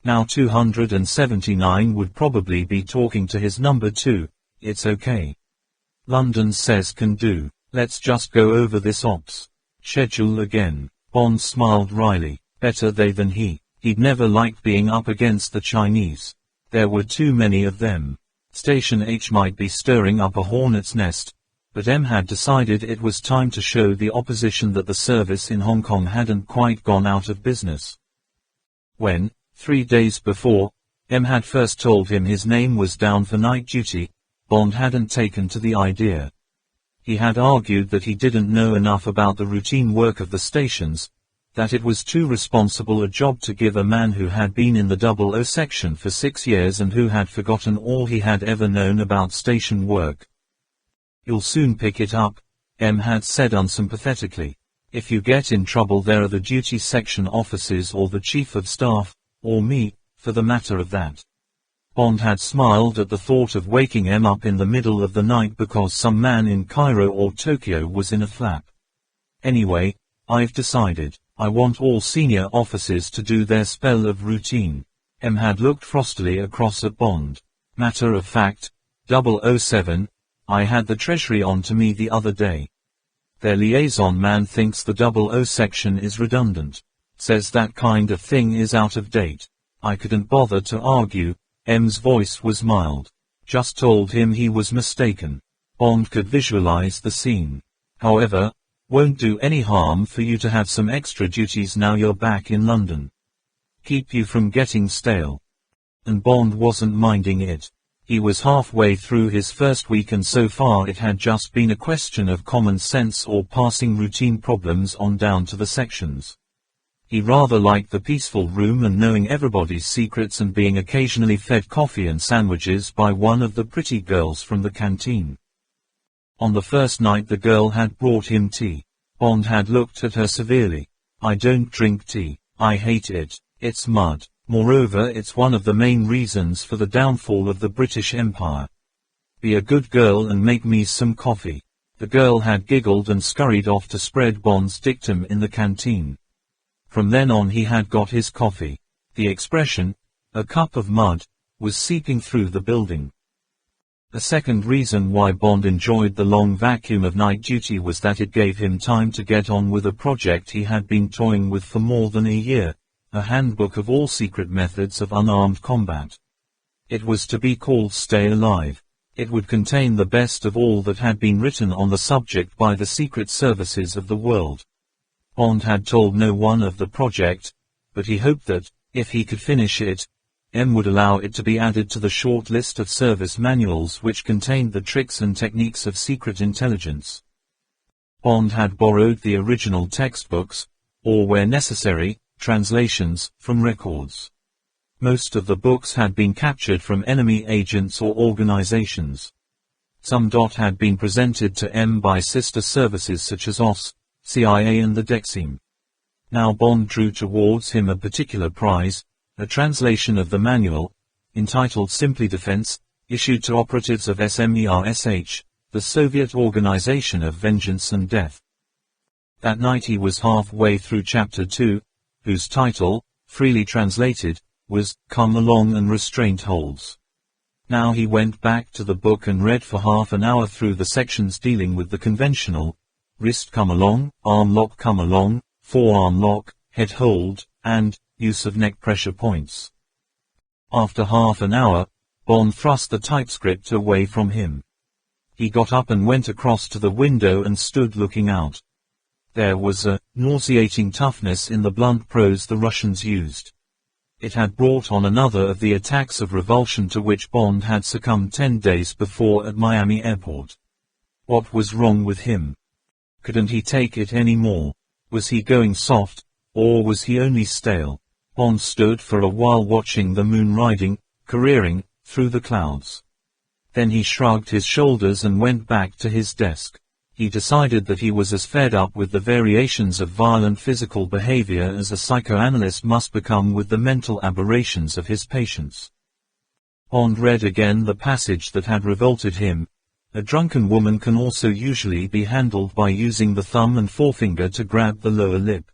Now 279 would probably be talking to his number 2, it's okay. London says can do, let's just go over this ops schedule again. Bond smiled wryly, better they than he. He'd never liked being up against the Chinese. There were too many of them. Station H might be stirring up a hornet's nest, but M had decided it was time to show the opposition that the service in Hong Kong hadn't quite gone out of business. When, 3 days before, M had first told him his name was down for night duty, Bond hadn't taken to the idea. He had argued that he didn't know enough about the routine work of the stations, that it was too responsible a job to give a man who had been in the 00 section for 6 years and who had forgotten all he had ever known about station work. You'll soon pick it up, M had said unsympathetically. If you get in trouble there are the duty section officers or the chief of staff, or me, for the matter of that. Bond had smiled at the thought of waking M up in the middle of the night because some man in Cairo or Tokyo was in a flap. Anyway, I've decided. I want all senior officers to do their spell of routine. M had looked frostily across at Bond. Matter of fact, 007, I had the Treasury on to me the other day. Their liaison man thinks the 00 section is redundant. Says that kind of thing is out of date. I couldn't bother to argue. M's voice was mild. Just told him he was mistaken. Bond could visualize the scene. However, won't do any harm for you to have some extra duties now you're back in London. Keep you from getting stale. And Bond wasn't minding it. He was halfway through his first week and so far it had just been a question of common sense or passing routine problems on down to the sections. He rather liked the peaceful room and knowing everybody's secrets and being occasionally fed coffee and sandwiches by one of the pretty girls from the canteen. On the first night the girl had brought him tea. Bond had looked at her severely. I don't drink tea. I hate it. It's mud. Moreover, it's one of the main reasons for the downfall of the British Empire. Be a good girl and make me some coffee. The girl had giggled and scurried off to spread Bond's dictum in the canteen. From then on he had got his coffee. The expression, a cup of mud, was seeping through the building. The second reason why Bond enjoyed the long vacuum of night duty was that it gave him time to get on with a project he had been toying with for more than a year. A handbook of all secret methods of unarmed combat. It was to be called Stay Alive. It would contain the best of all that had been written on the subject by the secret services of the world. Bond had told no one of the project, but he hoped that, if he could finish it, M would allow it to be added to the short list of service manuals which contained the tricks and techniques of secret intelligence. Bond had borrowed the original textbooks, or where necessary, translations, from records. Most of the books had been captured from enemy agents or organizations. Some had been presented to M by sister services such as OSS, CIA and the DEXIM. Now Bond drew towards him a particular prize, a translation of the manual, entitled simply Defense, issued to operatives of SMERSH, the Soviet Organization of Vengeance and Death. That night he was halfway through Chapter 2, whose title, freely translated, was, Come Along and Restraint Holds. Now he went back to the book and read for half an hour through the sections dealing with the conventional, wrist come along, arm lock come along, forearm lock, head hold, and, use of neck pressure points. After half an hour, Bond thrust the typescript away from him. He got up and went across to the window and stood looking out. There was a nauseating toughness in the blunt prose the Russians used. It had brought on another of the attacks of revulsion to which Bond had succumbed 10 days before at Miami airport. What was wrong with him? Couldn't he take it any more? Was he going soft, or was he only stale? Bond stood for a while watching the moon riding, careering, through the clouds. Then he shrugged his shoulders and went back to his desk. He decided that he was as fed up with the variations of violent physical behavior as a psychoanalyst must become with the mental aberrations of his patients. Bond read again the passage that had revolted him. A drunken woman can also usually be handled by using the thumb and forefinger to grab the lower lip.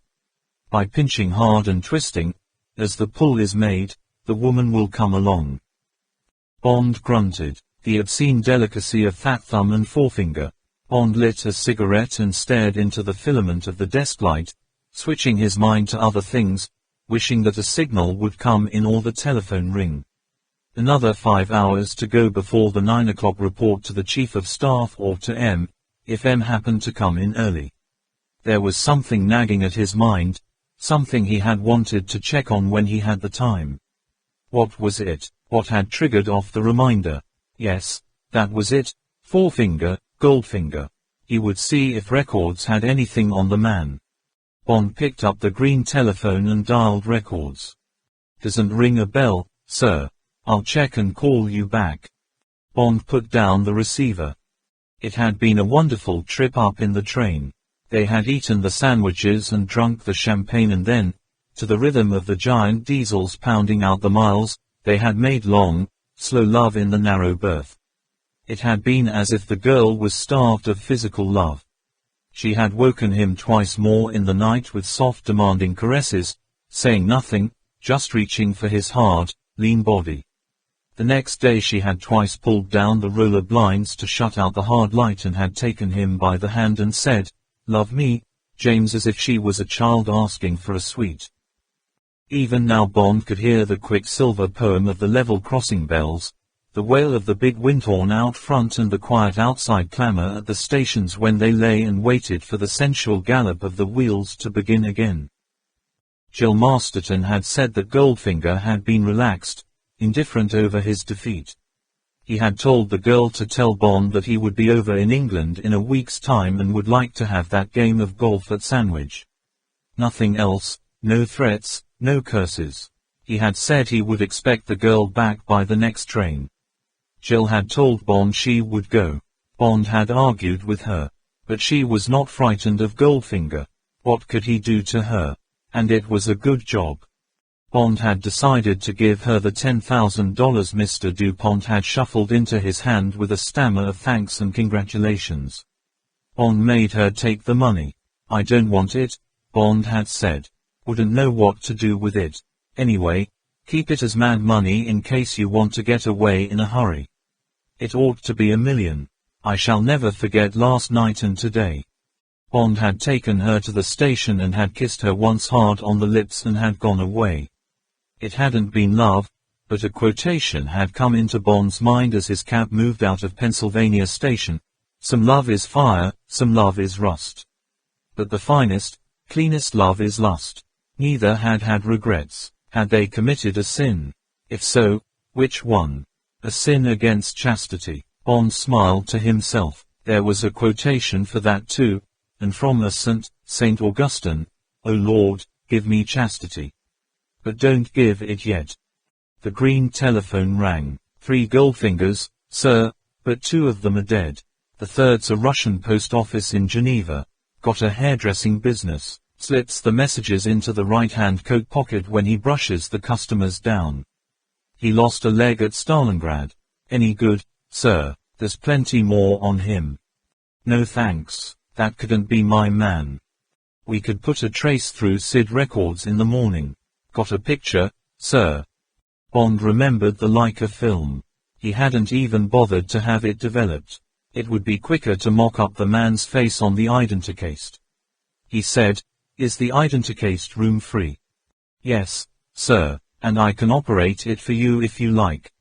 By pinching hard and twisting, as the pull is made, the woman will come along. Bond grunted. The obscene delicacy of that thumb and forefinger. Bond lit a cigarette and stared into the filament of the desk light, switching his mind to other things, wishing that a signal would come in or the telephone ring. Another 5 hours to go before the 9 o'clock report to the Chief of Staff or to M, if M happened to come in early. There was something nagging at his mind, something he had wanted to check on when he had the time. What was it? What had triggered off the reminder? Yes, that was it. Forefinger, Goldfinger. He would see if records had anything on the man. Bond picked up the green telephone and dialed records. Doesn't ring a bell, sir. I'll check and call you back. Bond put down the receiver. It had been a wonderful trip up in the train. They had eaten the sandwiches and drunk the champagne and then, to the rhythm of the giant diesels pounding out the miles, they had made long, slow love in the narrow berth. It had been as if the girl was starved of physical love. She had woken him twice more in the night with soft demanding caresses, saying nothing, just reaching for his hard, lean body. The next day she had twice pulled down the roller blinds to shut out the hard light and had taken him by the hand and said, "Love me, James," as if she was a child asking for a sweet. Even now Bond could hear the Quicksilver poem of the level crossing bells, the wail of the big windhorn out front and the quiet outside clamor at the stations when they lay and waited for the sensual gallop of the wheels to begin again. Jill Masterton had said that Goldfinger had been relaxed, indifferent over his defeat. He had told the girl to tell Bond that he would be over in England in a week's time and would like to have that game of golf at Sandwich. Nothing else, no threats, no curses. He had said he would expect the girl back by the next train. Jill had told Bond she would go. Bond had argued with her. But she was not frightened of Goldfinger. What could he do to her? And it was a good job. Bond had decided to give her the $10,000 Mr. DuPont had shuffled into his hand with a stammer of thanks and congratulations. Bond made her take the money. "I don't want it," Bond had said. "Wouldn't know what to do with it. Anyway, keep it as mad money in case you want to get away in a hurry. It ought to be $1 million. I shall never forget last night and today." Bond had taken her to the station and had kissed her once hard on the lips and had gone away. It hadn't been love, but a quotation had come into Bond's mind as his cab moved out of Pennsylvania Station. "Some love is fire, some love is rust. But the finest, cleanest love is lust." Neither had had regrets. Had they committed a sin? If so, which one? A sin against chastity. Bond smiled to himself. There was a quotation for that too, and from a Saint Augustine, "O Lord, give me chastity. But don't give it yet." The green telephone rang. "3 Goldfingers, sir, but 2 of them are dead. The third's a Russian post office in Geneva. Got a hairdressing business. Slips the messages into the right-hand coat pocket when he brushes the customers down. He lost a leg at Stalingrad. Any good, sir? There's plenty more on him." "No thanks, that couldn't be my man. We could put a trace through Sid Records in the morning. Got a picture, sir?" Bond remembered the Leica film. He hadn't even bothered to have it developed. It would be quicker to mock up the man's face on the identicast. He said, "Is the identicast room free?" "Yes, sir, and I can operate it for you if you like."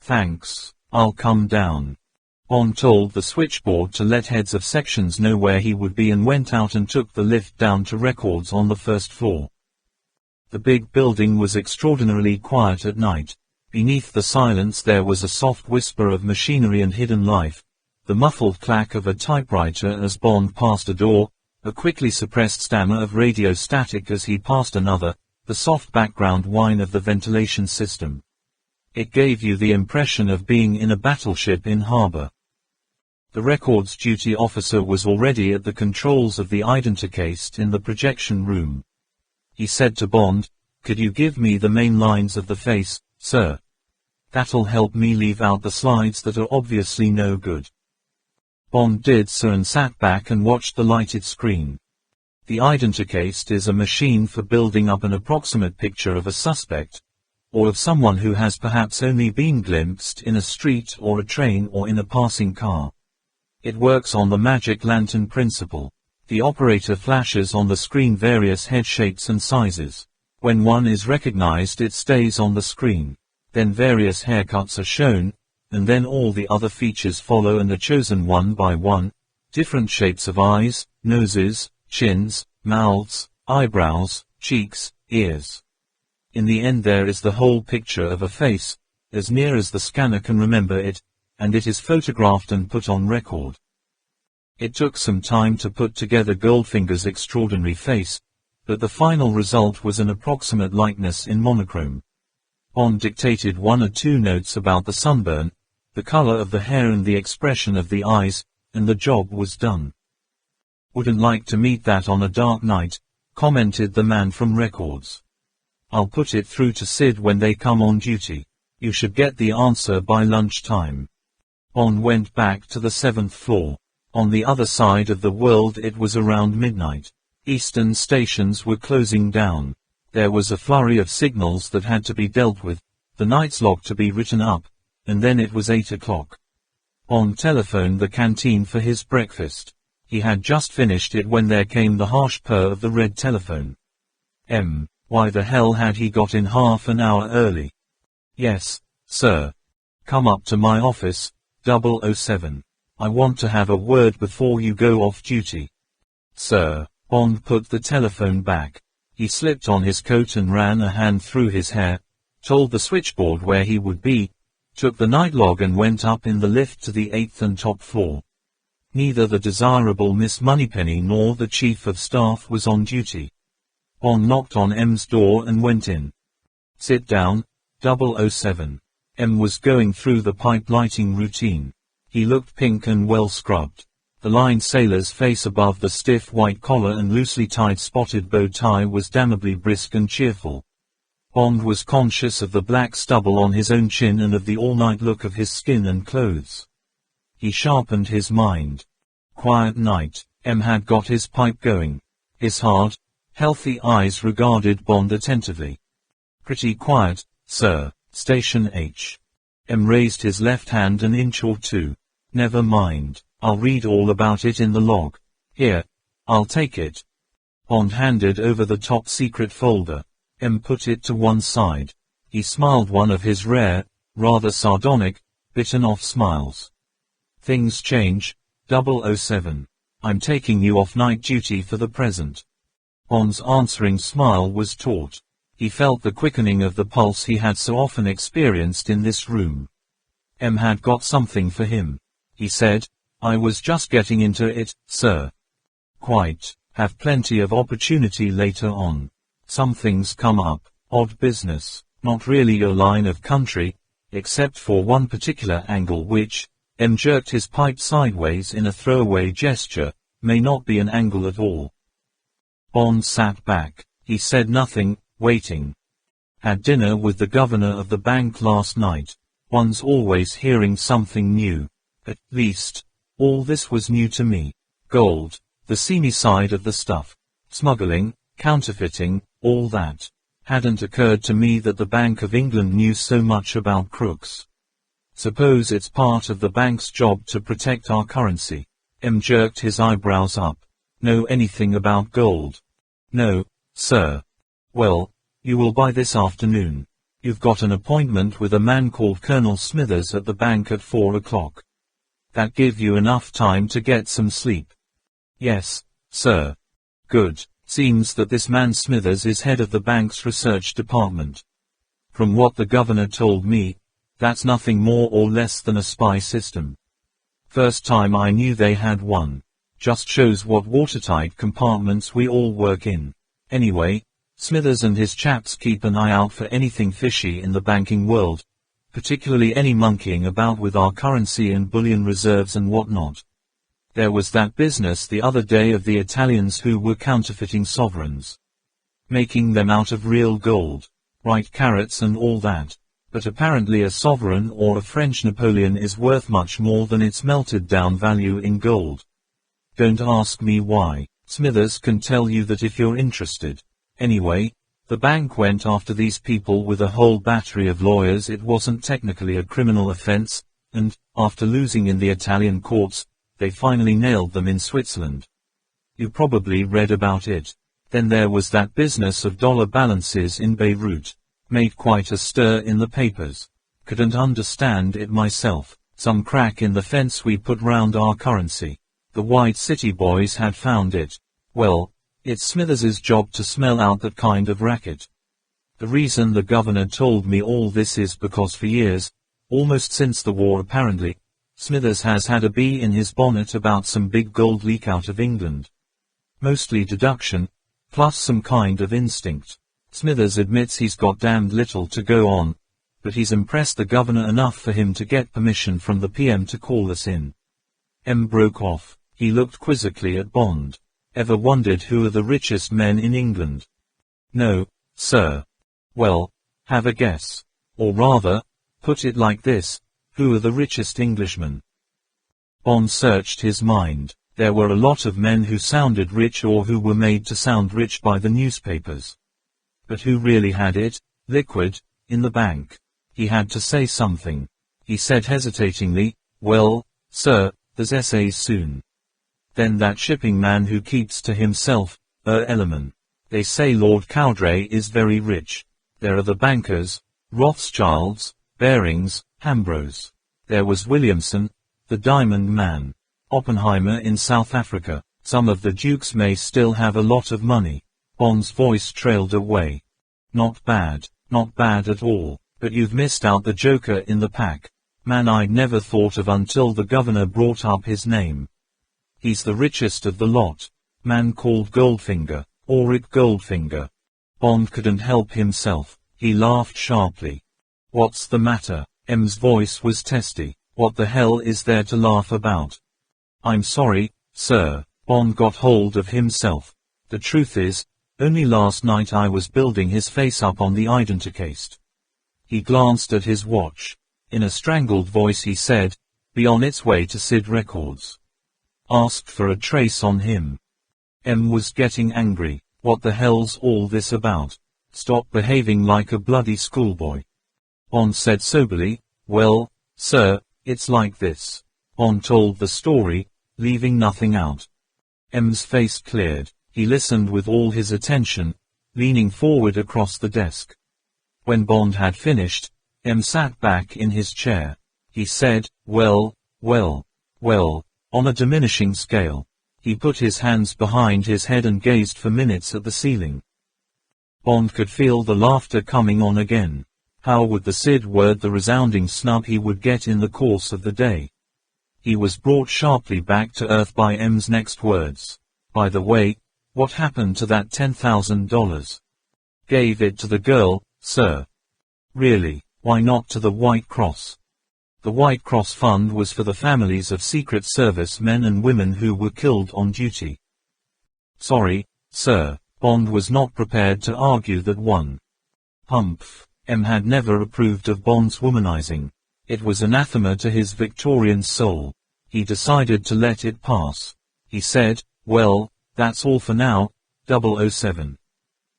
"Thanks, I'll come down." Bond told the switchboard to let heads of sections know where he would be and went out and took the lift down to Records on the first floor. The big building was extraordinarily quiet at night. Beneath the silence there was a soft whisper of machinery and hidden life, the muffled clack of a typewriter as Bond passed a door, a quickly suppressed stammer of radio static as he passed another, the soft background whine of the ventilation system. It gave you the impression of being in a battleship in harbor. The Records duty officer was already at the controls of the identicast in the projection room. He said to Bond, "Could you give me the main lines of the face, sir? That'll help me leave out the slides that are obviously no good." Bond did so and sat back and watched the lighted screen. The identicast is a machine for building up an approximate picture of a suspect, or of someone who has perhaps only been glimpsed in a street or a train or in a passing car. It works on the magic lantern principle. The operator flashes on the screen various head shapes and sizes. When one is recognized, it stays on the screen. Then various haircuts are shown, and then all the other features follow and are chosen one by one. Different shapes of eyes, noses, chins, mouths, eyebrows, cheeks, ears. In the end there is the whole picture of a face, as near as the scanner can remember it, and it is photographed and put on record. It took some time to put together Goldfinger's extraordinary face, but the final result was an approximate likeness in monochrome. Bond dictated 1 or 2 notes about the sunburn, the color of the hair and the expression of the eyes, and the job was done. "Wouldn't like to meet that on a dark night," commented the man from Records. "I'll put it through to Sid when they come on duty. You should get the answer by lunchtime." Bond went back to the 7th floor. On the other side of the world it was around midnight. Eastern stations were closing down. There was a flurry of signals that had to be dealt with, the night's log to be written up, and then it was 8 o'clock. Bond telephoned the canteen for his breakfast. He had just finished it when there came the harsh purr of the red telephone. Why the hell had he got in half an hour early? Yes, sir. Come up to my office, 007. I want to have a word before you go off duty. Sir. Bond put the telephone back. He slipped on his coat and ran a hand through his hair, told the switchboard where he would be, took the night log and went up in the lift to the 8th and top floor. Neither the desirable Miss Moneypenny nor the Chief of Staff was on duty. Bond knocked on M's door and went in. Sit down, 007. M was going through the pipe lighting routine. He looked pink and well scrubbed. The lined sailor's face above the stiff white collar and loosely tied spotted bow tie was damnably brisk and cheerful. Bond was conscious of the black stubble on his own chin and of the all-night look of his skin and clothes. He sharpened his mind. Quiet night. M had got his pipe going. His hard, healthy eyes regarded Bond attentively. Pretty quiet, sir. Station H. M raised his left hand an inch or two. Never mind. I'll read all about it in the log. Here. I'll take it. Bond handed over the top secret folder. M put it to one side. He smiled one of his rare, rather sardonic, bitten-off smiles. Things change, 007. I'm taking you off night duty for the present. Bond's answering smile was taut. He felt the quickening of the pulse he had so often experienced in this room. M had got something for him. He said, I was just getting into it, sir. Quite. Have plenty of opportunity later on. Some things come up. Odd business. Not really your line of country, except for one particular angle which, M jerked his pipe sideways in a throwaway gesture, may not be an angle at all. Bond sat back. He said nothing, waiting. Had dinner with the governor of the bank last night. One's always hearing something new. At least, all this was new to me. Gold, the seamy side of the stuff. Smuggling, counterfeiting, all that. Hadn't occurred to me that the Bank of England knew so much about crooks. Suppose it's part of the bank's job to protect our currency. M jerked his eyebrows up. Know anything about gold? No, sir. Well, you will by this afternoon. You've got an appointment with a man called Colonel Smithers at the bank at 4 o'clock. That give you enough time to get some sleep? Yes, sir. Good. Seems that this man Smithers is head of the bank's research department. From what the governor told me, that's nothing more or less than a spy system. First time I knew they had one. Just shows what watertight compartments we all work in. Anyway, Smithers and his chaps keep an eye out for anything fishy in the banking world, particularly any monkeying about with our currency and bullion reserves and whatnot. There was that business the other day of the Italians who were counterfeiting sovereigns. Making them out of real gold. Right, carats and all that. But apparently a sovereign or a French Napoleon is worth much more than its melted down value in gold. Don't ask me why. Smithers can tell you that if you're interested. Anyway, the bank went after these people with a whole battery of lawyers. It wasn't technically a criminal offense, and, after losing in the Italian courts, they finally nailed them in Switzerland. You probably read about it. Then there was that business of dollar balances in Beirut. Made quite a stir in the papers. Couldn't understand it myself. Some crack in the fence we put round our currency. The White City boys had found it. Well, it's Smithers's job to smell out that kind of racket. The reason the governor told me all this is because for years, almost since the war apparently, Smithers has had a bee in his bonnet about some big gold leak out of England. Mostly deduction, plus some kind of instinct. Smithers admits he's got damned little to go on, but he's impressed the governor enough for him to get permission from the PM to call us in. M broke off. He looked quizzically at Bond. Ever wondered who are the richest men in England? No, sir. Well, have a guess. Or rather, put it like this, who are the richest Englishmen? Bond searched his mind. There were a lot of men who sounded rich or who were made to sound rich by the newspapers. But who really had it? Liquid, in the bank. He had to say something. He said hesitatingly, "Well, sir, there's essays soon." Then that shipping man who keeps to himself, Ellerman. They say Lord Cowdray is very rich. There are the bankers, Rothschilds, Barings, Ambrose. There was Williamson, the diamond man. Oppenheimer in South Africa. Some of the dukes may still have a lot of money. Bond's voice trailed away. Not bad at all, but you've missed out the joker in the pack. Man I'd never thought of until the governor brought up his name. He's the richest of the lot. Man called Goldfinger, Auric Goldfinger. Bond couldn't help himself. He laughed sharply. What's the matter? M's voice was testy. What the hell is there to laugh about? I'm sorry, sir. Bond got hold of himself. The truth is, only last night I was building his face up on the Identicast. He glanced at his watch. In a strangled voice he said, "Be on its way to Sid Records." Asked for a trace on him. M was getting angry. What the hell's all this about? Stop behaving like a bloody schoolboy. Bond said soberly, "Well, sir, it's like this." Bond told the story, leaving nothing out. M's face cleared. He listened with all his attention, leaning forward across the desk. When Bond had finished, M sat back in his chair. He said, well, on a diminishing scale. He put his hands behind his head and gazed for minutes at the ceiling. Bond could feel the laughter coming on again. How would the Sid word the resounding snub he would get in the course of the day? He was brought sharply back to earth by M's next words. "By the way, what happened to that $10,000? Gave it to the girl, sir." "Really? Why not to the White Cross?" The White Cross Fund was for the families of Secret Service men and women who were killed on duty. "Sorry, sir." Bond was not prepared to argue that one. Humph. M had never approved of Bond's womanizing. It was anathema to his Victorian soul. He decided to let it pass. He said, "Well, that's all for now, 007.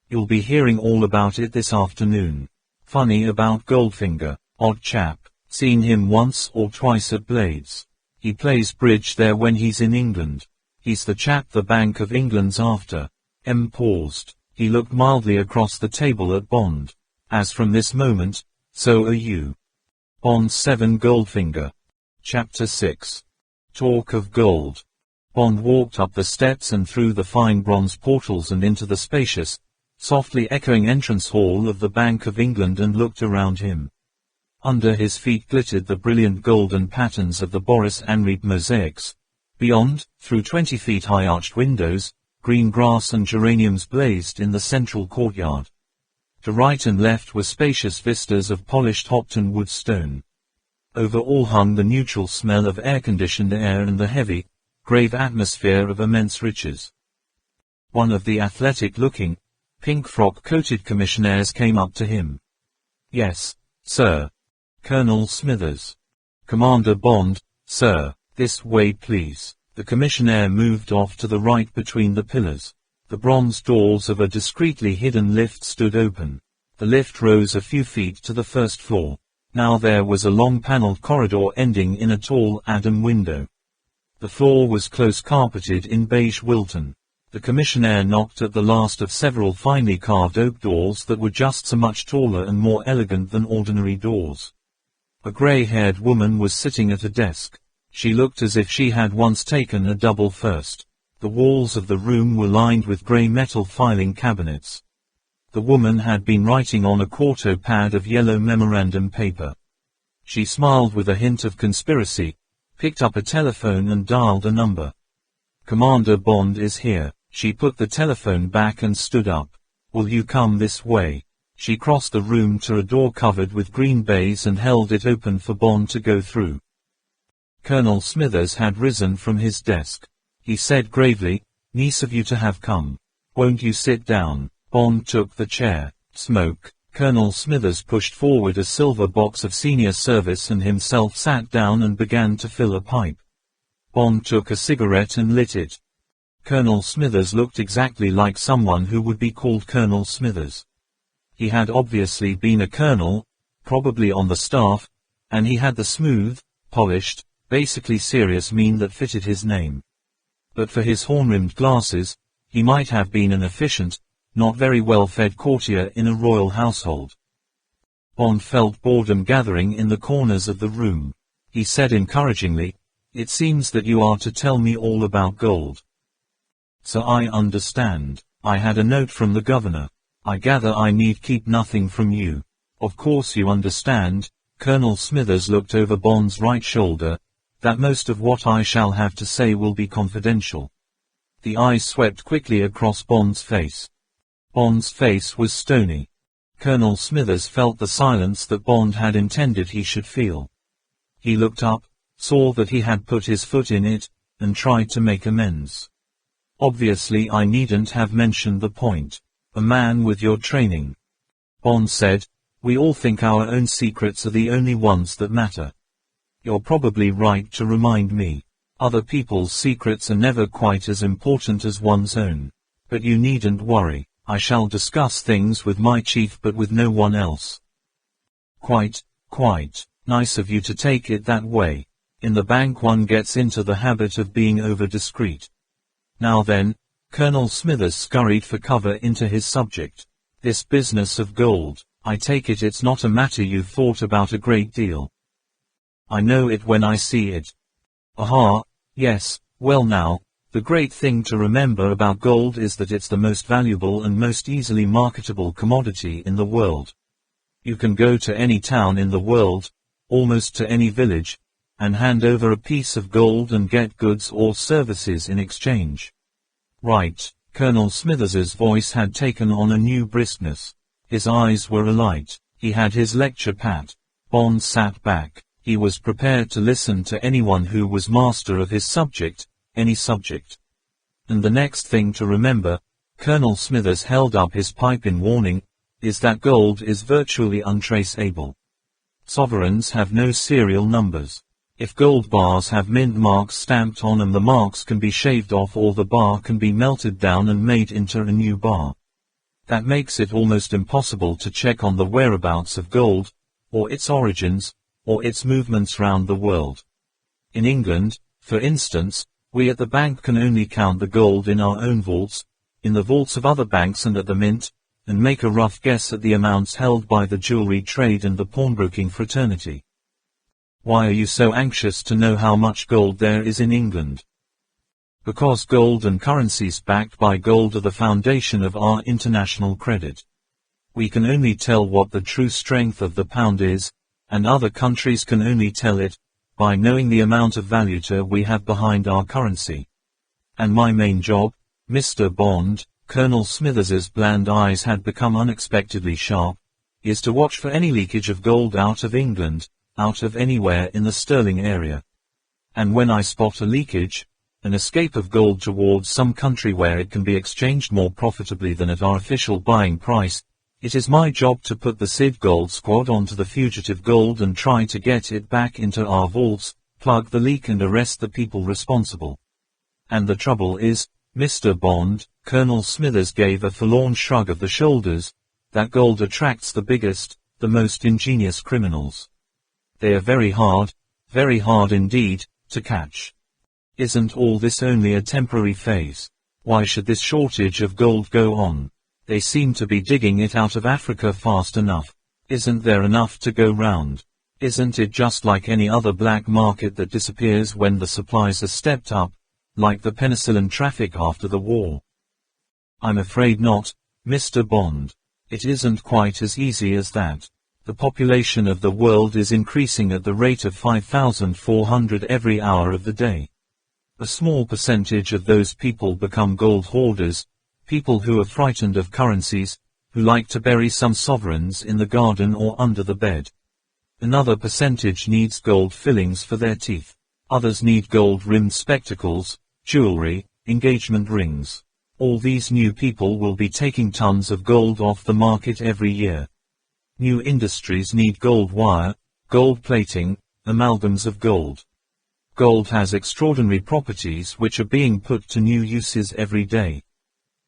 You'll be hearing all about it this afternoon. Funny about Goldfinger, odd chap. Seen him once or twice at Blades. He plays bridge there when he's in England. He's the chap the Bank of England's after." M paused. He looked mildly across the table at Bond. "As from this moment, so are you." Bond 7 Goldfinger. Chapter 6. Talk of Gold. Bond walked up the steps and through the fine bronze portals and into the spacious, softly echoing entrance hall of the Bank of England and looked around him. Under his feet glittered the brilliant golden patterns of the Boris Henrique mosaics. Beyond, through 20 feet high arched windows, green grass and geraniums blazed in the central courtyard. To right and left were spacious vistas of polished Hopton wood stone. Over all hung the neutral smell of air-conditioned air and the heavy, grave atmosphere of immense riches. One of the athletic-looking, pink frock-coated commissionaires came up to him. "Yes, sir." "Colonel Smithers." "Commander Bond, sir. This way please." The commissionaire moved off to the right between the pillars. The bronze doors of a discreetly hidden lift stood open. The lift rose a few feet to the first floor. Now there was a long paneled corridor ending in a tall Adam window. The floor was close carpeted in beige Wilton. The commissionaire knocked at the last of several finely carved oak doors that were just so much taller and more elegant than ordinary doors. A grey-haired woman was sitting at a desk. She looked as if she had once taken a double first. The walls of the room were lined with grey metal filing cabinets. The woman had been writing on a quarto pad of yellow memorandum paper. She smiled with a hint of conspiracy, picked up a telephone and dialed a number. "Commander Bond is here." She put the telephone back and stood up. "Will you come this way?" She crossed the room to a door covered with green baize and held it open for Bond to go through. Colonel Smithers had risen from his desk. He said gravely, "Nice of you to have come. Won't you sit down?" Bond took the chair. "Smoke." Colonel Smithers pushed forward a silver box of senior service and himself sat down and began to fill a pipe. Bond took a cigarette and lit it. Colonel Smithers looked exactly like someone who would be called Colonel Smithers. He had obviously been a colonel, probably on the staff, and he had the smooth, polished, basically serious mien that fitted his name. But for his horn-rimmed glasses, he might have been an efficient, not very well-fed courtier in a royal household. Bond felt boredom gathering in the corners of the room. He said encouragingly, "It seems that you are to tell me all about gold." "So I understand. I had a note from the governor. I gather I need keep nothing from you. Of course you understand," Colonel Smithers looked over Bond's right shoulder, "that most of what I shall have to say will be confidential." The eyes swept quickly across Bond's face. Bond's face was stony. Colonel Smithers felt the silence that Bond had intended he should feel. He looked up, saw that he had put his foot in it, and tried to make amends. "Obviously I needn't have mentioned the point. A man with your training," Bond said, "we all think our own secrets are the only ones that matter. You're probably right to remind me. Other people's secrets are never quite as important as one's own. But you needn't worry. I shall discuss things with my chief but with no one else." Quite nice of you to take it that way. In the bank one gets into the habit of being over-discreet. Now then, Colonel Smithers scurried for cover into his subject. "This business of gold, I take it's not a matter you've thought about a great deal." "I know it when I see it." "Aha, yes, well now, the great thing to remember about gold is that it's the most valuable and most easily marketable commodity in the world. You can go to any town in the world, almost to any village, and hand over a piece of gold and get goods or services in exchange." "Right," Colonel Smithers's voice had taken on a new briskness. His eyes were alight. He had his lecture pat. Bond sat back. He was prepared to listen to anyone who was master of his subject, any subject. "And the next thing to remember," Colonel Smithers held up his pipe in warning, "is that gold is virtually untraceable. Sovereigns have no serial numbers. If gold bars have mint marks stamped on them, the marks can be shaved off or the bar can be melted down and made into a new bar. That makes it almost impossible to check on the whereabouts of gold, or its origins, or its movements round the world. In England, for instance, we at the bank can only count the gold in our own vaults, in the vaults of other banks and at the mint, and make a rough guess at the amounts held by the jewelry trade and the pawnbroking fraternity. Why are you so anxious to know how much gold there is in England?" "Because gold and currencies backed by gold are the foundation of our international credit. We can only tell what the true strength of the pound is, and other countries can only tell it, by knowing the amount of valuta we have behind our currency. And my main job, Mr. Bond," Colonel Smithers's bland eyes had become unexpectedly sharp, "is to watch for any leakage of gold out of England, out of anywhere in the sterling area. And when I spot a leakage, an escape of gold towards some country where it can be exchanged more profitably than at our official buying price, it is my job to put the SID Gold Squad onto the fugitive gold and try to get it back into our vaults, plug the leak and arrest the people responsible. And the trouble is, Mr. Bond," Colonel Smithers gave a forlorn shrug of the shoulders, "that gold attracts the biggest, the most ingenious criminals. They are very hard indeed, to catch. Isn't all this only a temporary phase? Why should this shortage of gold go on? They seem to be digging it out of Africa fast enough. Isn't there enough to go round? Isn't it just like any other black market that disappears when the supplies are stepped up, like the penicillin traffic after the war?" "I'm afraid not, Mr. Bond. It isn't quite as easy as that. The population of the world is increasing at the rate of 5,400 every hour of the day. A small percentage of those people become gold hoarders, people who are frightened of currencies, who like to bury some sovereigns in the garden or under the bed. Another percentage needs gold fillings for their teeth. Others need gold-rimmed spectacles, jewelry, engagement rings. All these new people will be taking tons of gold off the market every year. New industries need gold wire, gold plating, amalgams of gold. Gold has extraordinary properties which are being put to new uses every day.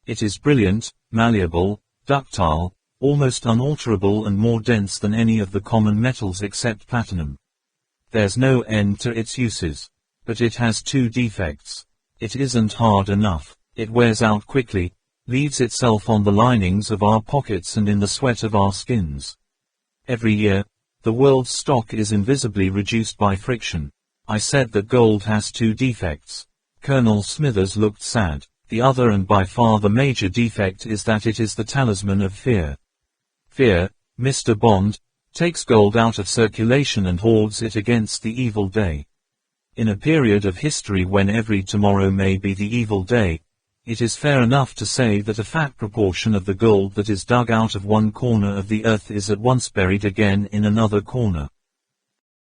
It is brilliant, malleable, ductile, almost unalterable and more dense than any of the common metals except platinum. There's no end to its uses. But it has two defects. It isn't hard enough. It wears out quickly, leaves itself on the linings of our pockets and in the sweat of our skins. Every year, the world's stock is invisibly reduced by friction. I said that gold has two defects. Colonel Smithers looked sad. The other and by far the major defect is that it is the talisman of fear. Fear, Mr. Bond, takes gold out of circulation and hoards it against the evil day. In a period of history when every tomorrow may be the evil day, it is fair enough to say that a fat proportion of the gold that is dug out of one corner of the earth is at once buried again in another corner.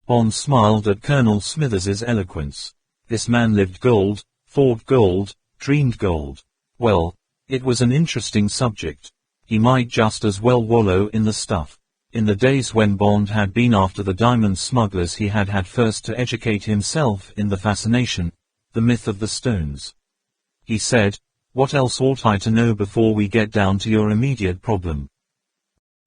Bond smiled at Colonel Smithers's eloquence. This man lived gold, thought gold, dreamed gold. Well, it was an interesting subject. He might just as well wallow in the stuff. In the days when Bond had been after the diamond smugglers, he had had first to educate himself in the fascination, the myth of the stones. He said, "What else ought I to know before we get down to your immediate problem?"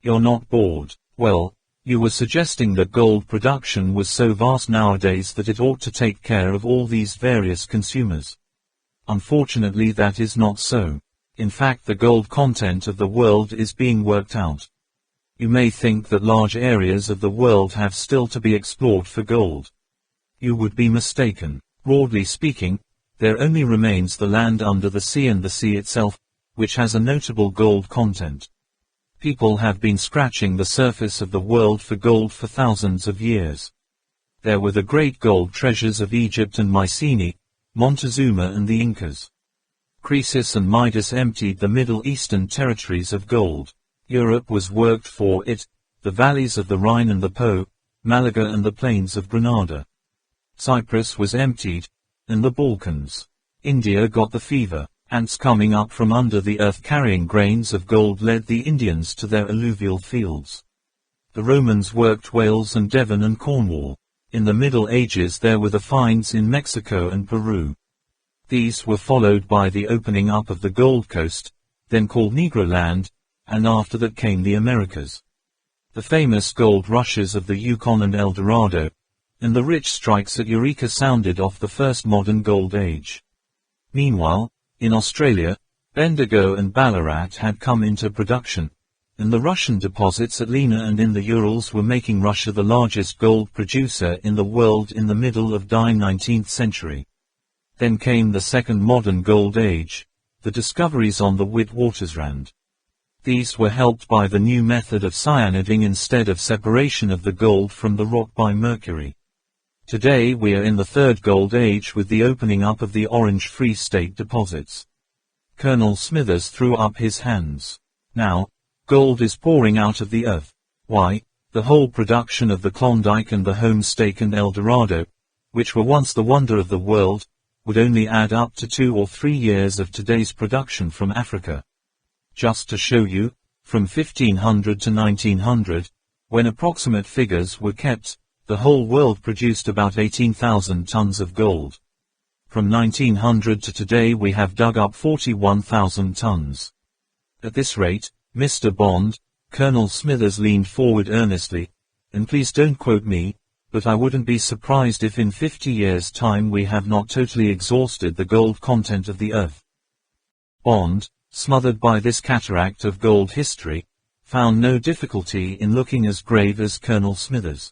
"You're not bored." "Well, you were suggesting that gold production was so vast nowadays that it ought to take care of all these various consumers. Unfortunately, that is not so. In fact, the gold content of the world is being worked out. You may think that large areas of the world have still to be explored for gold. You would be mistaken. Broadly speaking, there only remains the land under the sea and the sea itself, which has a notable gold content. People have been scratching the surface of the world for gold for thousands of years. There were the great gold treasures of Egypt and Mycenae, Montezuma and the Incas. Croesus and Midas emptied the Middle Eastern territories of gold. Europe was worked for it, the valleys of the Rhine and the Po, Malaga and the plains of Granada. Cyprus was emptied, and the Balkans. India got the fever. Ants coming up from under the earth carrying grains of gold led the Indians to their alluvial fields. The Romans worked Wales and Devon and Cornwall. In the Middle Ages there were the finds in Mexico and Peru. These were followed by the opening up of the Gold Coast, then called Negro Land, and after that came the Americas. The famous gold rushes of the Yukon and El Dorado, and the rich strikes at Eureka sounded off the first modern gold age. Meanwhile, in Australia, Bendigo and Ballarat had come into production, and the Russian deposits at Lena and in the Urals were making Russia the largest gold producer in the world in the middle of the 19th century. Then came the second modern gold age, the discoveries on the Witwatersrand. These were helped by the new method of cyaniding instead of separation of the gold from the rock by mercury. Today we are in the third gold age with the opening up of the Orange Free State deposits. Colonel Smithers threw up his hands. Now, gold is pouring out of the earth. Why, the whole production of the Klondike and the Homestake and El Dorado, which were once the wonder of the world, would only add up to 2 or 3 years of today's production from Africa. Just to show you, from 1500 to 1900, when approximate figures were kept, the whole world produced about 18,000 tons of gold. From 1900 to today we have dug up 41,000 tons. At this rate, Mr. Bond, Colonel Smithers leaned forward earnestly, and please don't quote me, but I wouldn't be surprised if in 50 years' time we have not totally exhausted the gold content of the earth. Bond, smothered by this cataract of gold history, found no difficulty in looking as grave as Colonel Smithers.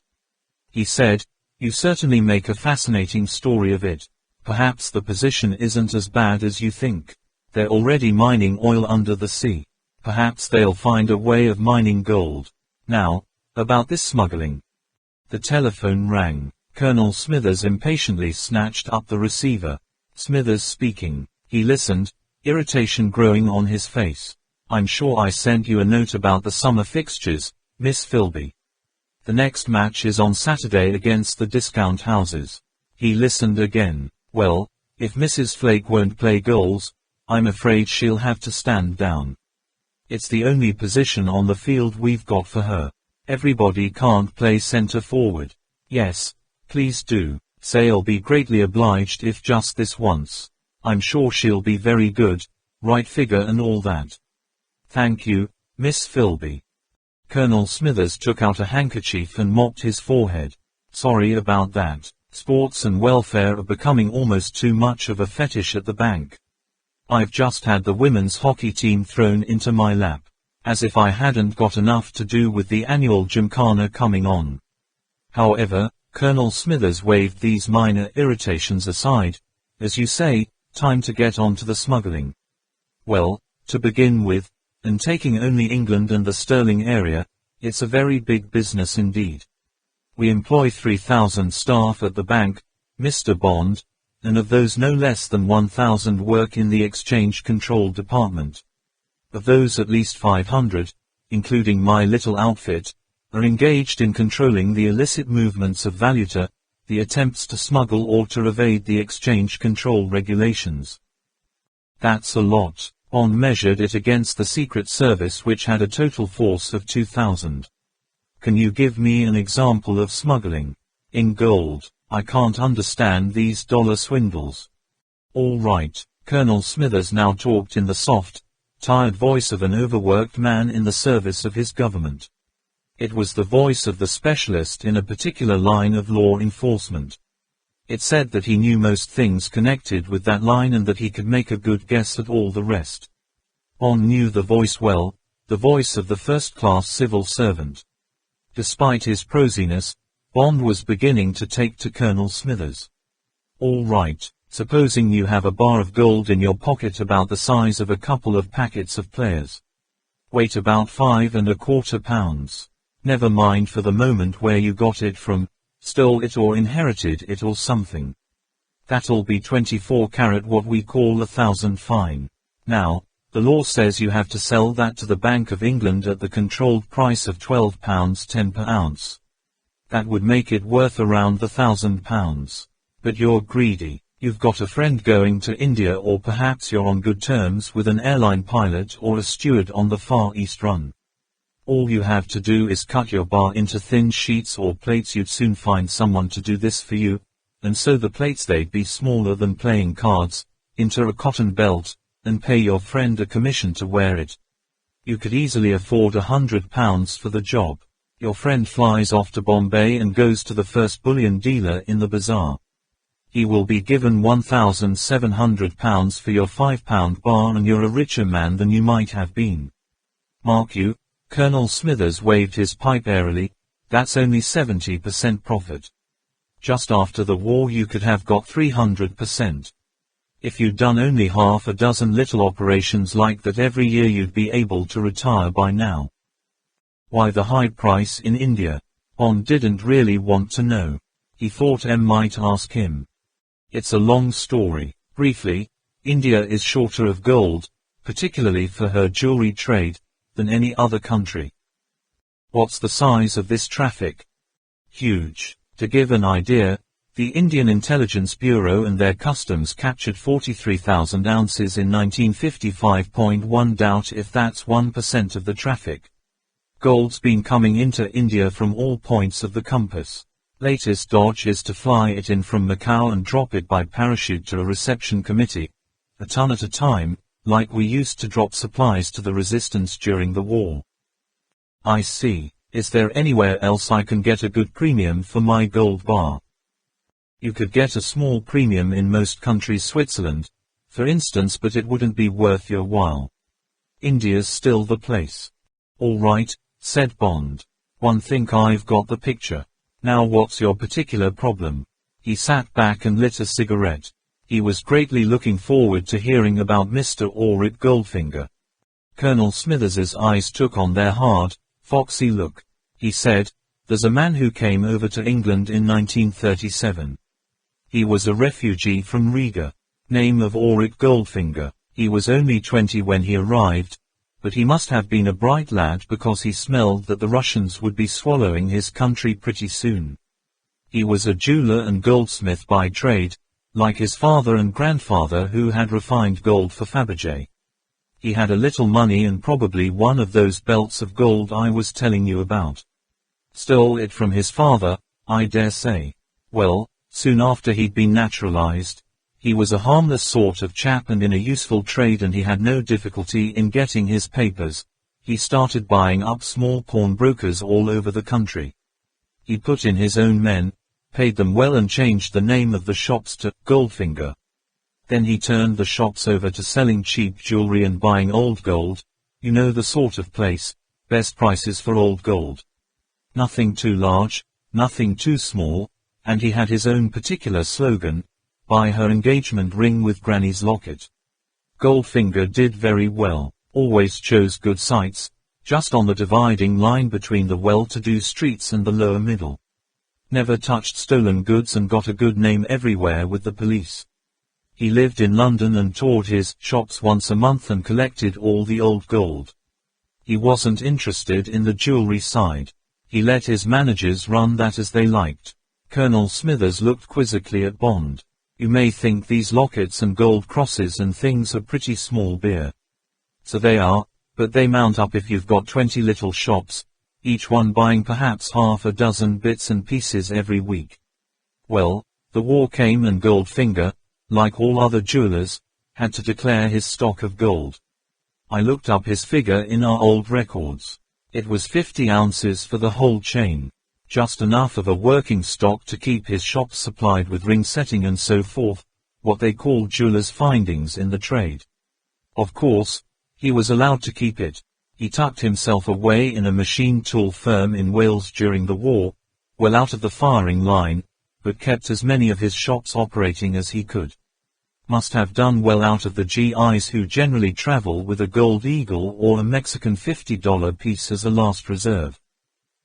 He said, "You certainly make a fascinating story of it. Perhaps the position isn't as bad as you think. They're already mining oil under the sea. Perhaps they'll find a way of mining gold. Now, about this smuggling." The telephone rang. Colonel Smithers impatiently snatched up the receiver. Smithers speaking. He listened, irritation growing on his face. "I'm sure I sent you a note about the summer fixtures, Miss Philby. The next match is on Saturday against the discount houses." He listened again. "Well, if Mrs. Flake won't play goals, I'm afraid she'll have to stand down. It's the only position on the field we've got for her. Everybody can't play center forward." "Yes, please do. Say I'll be greatly obliged if just this once. I'm sure she'll be very good, right figure and all that." "Thank you, Miss Philby." Colonel Smithers took out a handkerchief and mopped his forehead. Sorry about that. Sports and welfare are becoming almost too much of a fetish at the bank. I've just had the women's hockey team thrown into my lap. As if I hadn't got enough to do with the annual gymkhana coming on. However, Colonel Smithers waved these minor irritations aside. As you say, time to get on to the smuggling. Well, to begin with, and taking only England and the Sterling area, it's a very big business indeed. We employ 3,000 staff at the bank, Mr. Bond, and of those no less than 1,000 work in the exchange control department. Of those at least 500, including my little outfit, are engaged in controlling the illicit movements of valuta, the attempts to smuggle or to evade the exchange control regulations. That's a lot. Bond measured it against the Secret Service, which had a total force of 2,000. Can you give me an example of smuggling? In gold. I can't understand these dollar swindles. All right. Colonel Smithers now talked in the soft, tired voice of an overworked man in the service of his government. It was the voice of the specialist in a particular line of law enforcement. It said that he knew most things connected with that line and that he could make a good guess at all the rest. Bond knew the voice well, the voice of the first-class civil servant. Despite his prosiness, Bond was beginning to take to Colonel Smithers. All right, supposing you have a bar of gold in your pocket about the size of a couple of packets of Players. Weight about 5¼ pounds. Never mind for the moment where you got it from, stole it or inherited it or something. That'll be 24 carat, what we call 1,000 fine. Now, the law says you have to sell that to the Bank of England at the controlled price of £12.10 per ounce. That would make it worth around £1,000. But you're greedy. You've got a friend going to India, or perhaps you're on good terms with an airline pilot or a steward on the Far East run. All you have to do is cut your bar into thin sheets or plates. You'd soon find someone to do this for you, and so the plates, they'd be smaller than playing cards, into a cotton belt, and pay your friend a commission to wear it. You could easily afford £100 for the job. Your friend flies off to Bombay and goes to the first bullion dealer in the bazaar. He will be given £1,700 for your £5 bar, and you're a richer man than you might have been. Mark you, Colonel Smithers waved his pipe airily, that's only 70% profit. Just after the war you could have got 300%. If you'd done only half a dozen little operations like that every year, you'd be able to retire by now. Why the high price in India? Bond didn't really want to know. He thought M might ask him. It's a long story. Briefly, India is shorter of gold, particularly for her jewelry trade, than any other country. What's the size of this traffic? Huge. To give an idea, the Indian Intelligence Bureau and their customs captured 43,000 ounces in 1955. Doubt if that's 1% of the traffic. Gold's been coming into India from all points of the compass. Latest dodge is to fly it in from Macau and drop it by parachute to a reception committee, a ton at a time, like we used to drop supplies to the resistance during the war. I see. Is there anywhere else I can get a good premium for my gold bar? You could get a small premium in most countries, Switzerland, for instance, but it wouldn't be worth your while. India's still the place. All right, said Bond. Think I've got the picture. Now what's your particular problem? He sat back and lit a cigarette. He was greatly looking forward to hearing about Mr. Auric Goldfinger. Colonel Smithers's eyes took on their hard, foxy look. He said, "There's a man who came over to England in 1937. He was a refugee from Riga. Name of Auric Goldfinger. He was only 20 when he arrived, but he must have been a bright lad because he smelled that the Russians would be swallowing his country pretty soon. He was a jeweler and goldsmith by trade, like his father and grandfather who had refined gold for Fabergé. He had a little money and probably one of those belts of gold I was telling you about. Stole it from his father, I dare say. Well, soon after he'd been naturalized, he was a harmless sort of chap and in a useful trade, and he had no difficulty in getting his papers, he started buying up small pawnbrokers all over the country. He put in his own men, paid them well and changed the name of the shops to Goldfinger. Then he turned the shops over to selling cheap jewelry and buying old gold, you know the sort of place, best prices for old gold. Nothing too large, nothing too small, and he had his own particular slogan, buy her engagement ring with Granny's locket. Goldfinger did very well, always chose good sites, just on the dividing line between the well-to-do streets and the lower middle. Never touched stolen goods and got a good name everywhere with the police. He lived in London and toured his shops once a month and collected all the old gold. He wasn't interested in the jewelry side. He let his managers run that as they liked. Colonel Smithers looked quizzically at Bond. You may think these lockets and gold crosses and things are pretty small beer. So they are, but they mount up if you've got 20 little shops, each one buying perhaps half a dozen bits and pieces every week. Well, the war came and Goldfinger, like all other jewelers, had to declare his stock of gold. I looked up his figure in our old records. It was 50 ounces for the whole chain. Just enough of a working stock to keep his shop supplied with ring setting and so forth, what they call jewelers' findings in the trade. Of course, he was allowed to keep it. He tucked himself away in a machine tool firm in Wales during the war, well out of the firing line, but kept as many of his shops operating as he could. Must have done well out of the GIs who generally travel with a gold eagle or a Mexican $50 piece as a last reserve.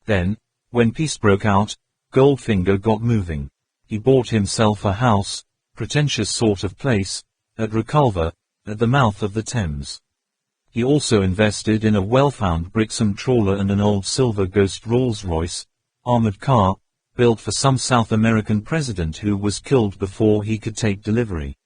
Then, when peace broke out, Goldfinger got moving. He bought himself a house, pretentious sort of place, at Reculver, at the mouth of the Thames. He also invested in a well-found Brixham trawler and an old Silver Ghost Rolls-Royce, armored car, built for some South American president who was killed before he could take delivery.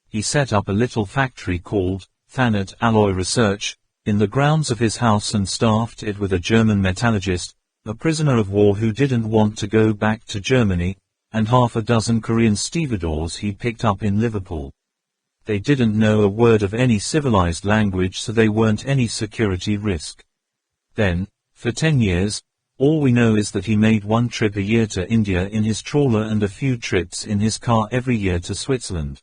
He set up a little factory called Thanet Alloy Research, in the grounds of his house and staffed it with a German metallurgist, a prisoner of war who didn't want to go back to Germany, and half a dozen Korean stevedores he picked up in Liverpool. They didn't know a word of any civilized language, so they weren't any security risk. Then, for 10 years, all we know is that he made one trip a year to India in his trawler and a few trips in his car every year to Switzerland.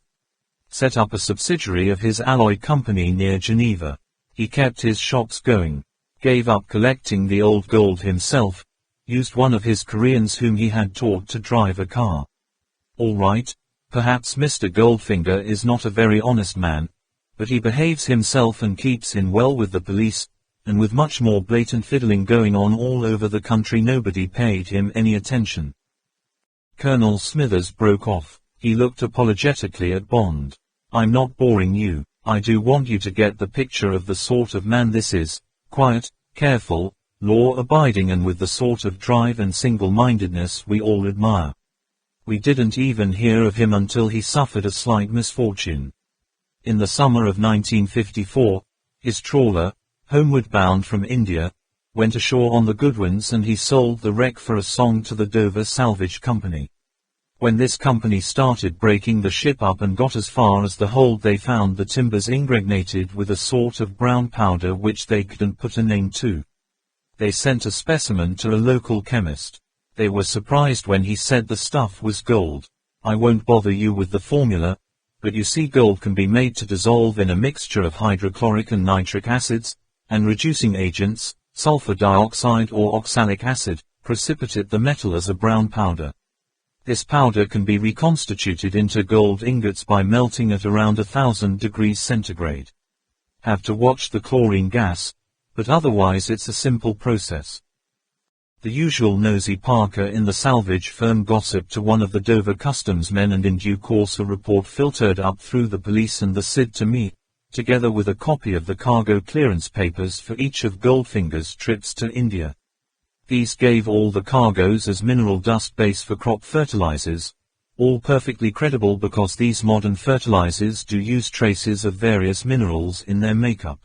Set up a subsidiary of his alloy company near Geneva. He kept his shops going. Gave up collecting the old gold himself. Used one of his Koreans whom he had taught to drive a car. All right. Perhaps Mr. Goldfinger is not a very honest man, but he behaves himself and keeps in well with the police, and with much more blatant fiddling going on all over the country nobody paid him any attention. Colonel Smithers broke off. He looked apologetically at Bond. I'm not boring you. I do want you to get the picture of the sort of man this is, quiet, careful, law-abiding and with the sort of drive and single-mindedness we all admire. We didn't even hear of him until he suffered a slight misfortune. In the summer of 1954, his trawler, homeward bound from India, went ashore on the Goodwins and he sold the wreck for a song to the Dover Salvage Company. When this company started breaking the ship up and got as far as the hold, they found the timbers impregnated with a sort of brown powder which they couldn't put a name to. They sent a specimen to a local chemist. They were surprised when he said the stuff was gold. I won't bother you with the formula, but you see gold can be made to dissolve in a mixture of hydrochloric and nitric acids, and reducing agents, sulfur dioxide or oxalic acid, precipitate the metal as a brown powder. This powder can be reconstituted into gold ingots by melting at around 1000 degrees centigrade. Have to watch the chlorine gas, but otherwise it's a simple process. The usual nosy Parker in the salvage firm gossiped to one of the Dover customs men, and in due course a report filtered up through the police and the CID to me, together with a copy of the cargo clearance papers for each of Goldfinger's trips to India. These gave all the cargoes as mineral dust base for crop fertilizers, all perfectly credible because these modern fertilizers do use traces of various minerals in their makeup.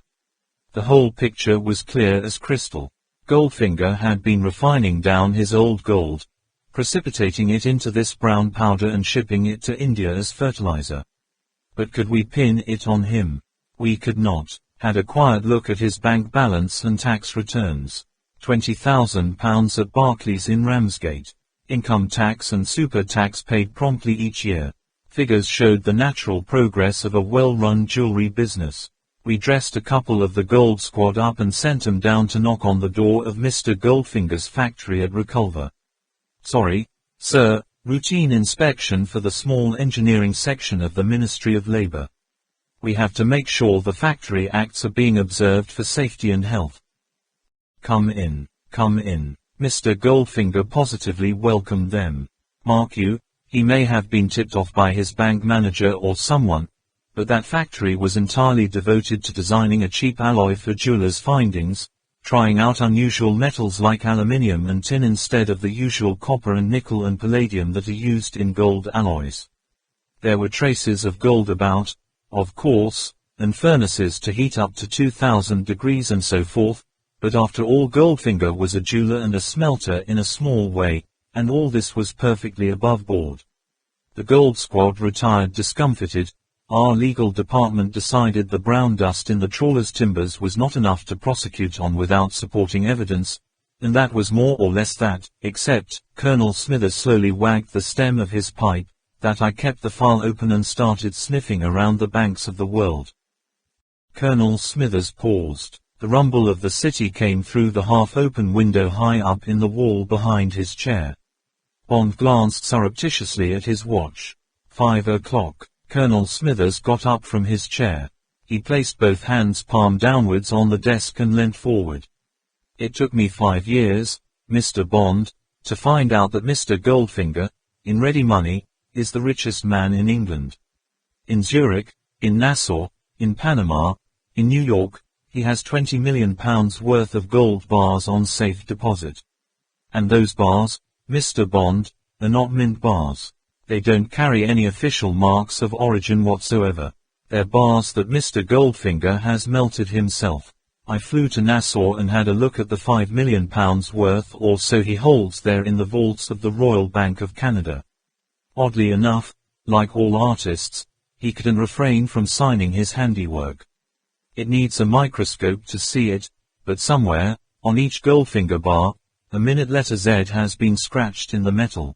The whole picture was clear as crystal. Goldfinger had been refining down his old gold, precipitating it into this brown powder and shipping it to India as fertilizer. But could we pin it on him? We could not. Had a quiet look at his bank balance and tax returns. £20,000 at Barclays in Ramsgate. Income tax and super tax paid promptly each year. Figures showed the natural progress of a well-run jewelry business. We dressed a couple of the Gold Squad up and sent them down to knock on the door of Mr. Goldfinger's factory at Reculver. Sorry, sir, routine inspection for the small engineering section of the Ministry of Labour. We have to make sure the factory acts are being observed for safety and health. Come in, come in. Mr. Goldfinger positively welcomed them. Mark you, he may have been tipped off by his bank manager or someone, but that factory was entirely devoted to designing a cheap alloy for jewelers' findings, trying out unusual metals like aluminium and tin instead of the usual copper and nickel and palladium that are used in gold alloys. There were traces of gold about, of course, and furnaces to heat up to 2000 degrees and so forth, but after all Goldfinger was a jeweler and a smelter in a small way, and all this was perfectly above board. The Gold Squad retired discomfited. Our legal department decided the brown dust in the trawler's timbers was not enough to prosecute on without supporting evidence, and that was more or less that, except, Colonel Smithers slowly wagged the stem of his pipe, that I kept the file open and started sniffing around the banks of the world. Colonel Smithers paused. The rumble of the city came through the half-open window high up in the wall behind his chair. Bond glanced surreptitiously at his watch. 5 o'clock. Colonel Smithers got up from his chair. He placed both hands palm downwards on the desk and leant forward. It took me 5 years, Mr. Bond, to find out that Mr. Goldfinger, in ready money, is the richest man in England. In Zurich, in Nassau, in Panama, in New York, he has £20 million worth of gold bars on safe deposit. And those bars, Mr. Bond, are not mint bars. They don't carry any official marks of origin whatsoever. They're bars that Mr. Goldfinger has melted himself. I flew to Nassau and had a look at the £5 million worth or so he holds there in the vaults of the Royal Bank of Canada. Oddly enough, like all artists, he couldn't refrain from signing his handiwork. It needs a microscope to see it, but somewhere, on each Goldfinger bar, a minute letter Z has been scratched in the metal.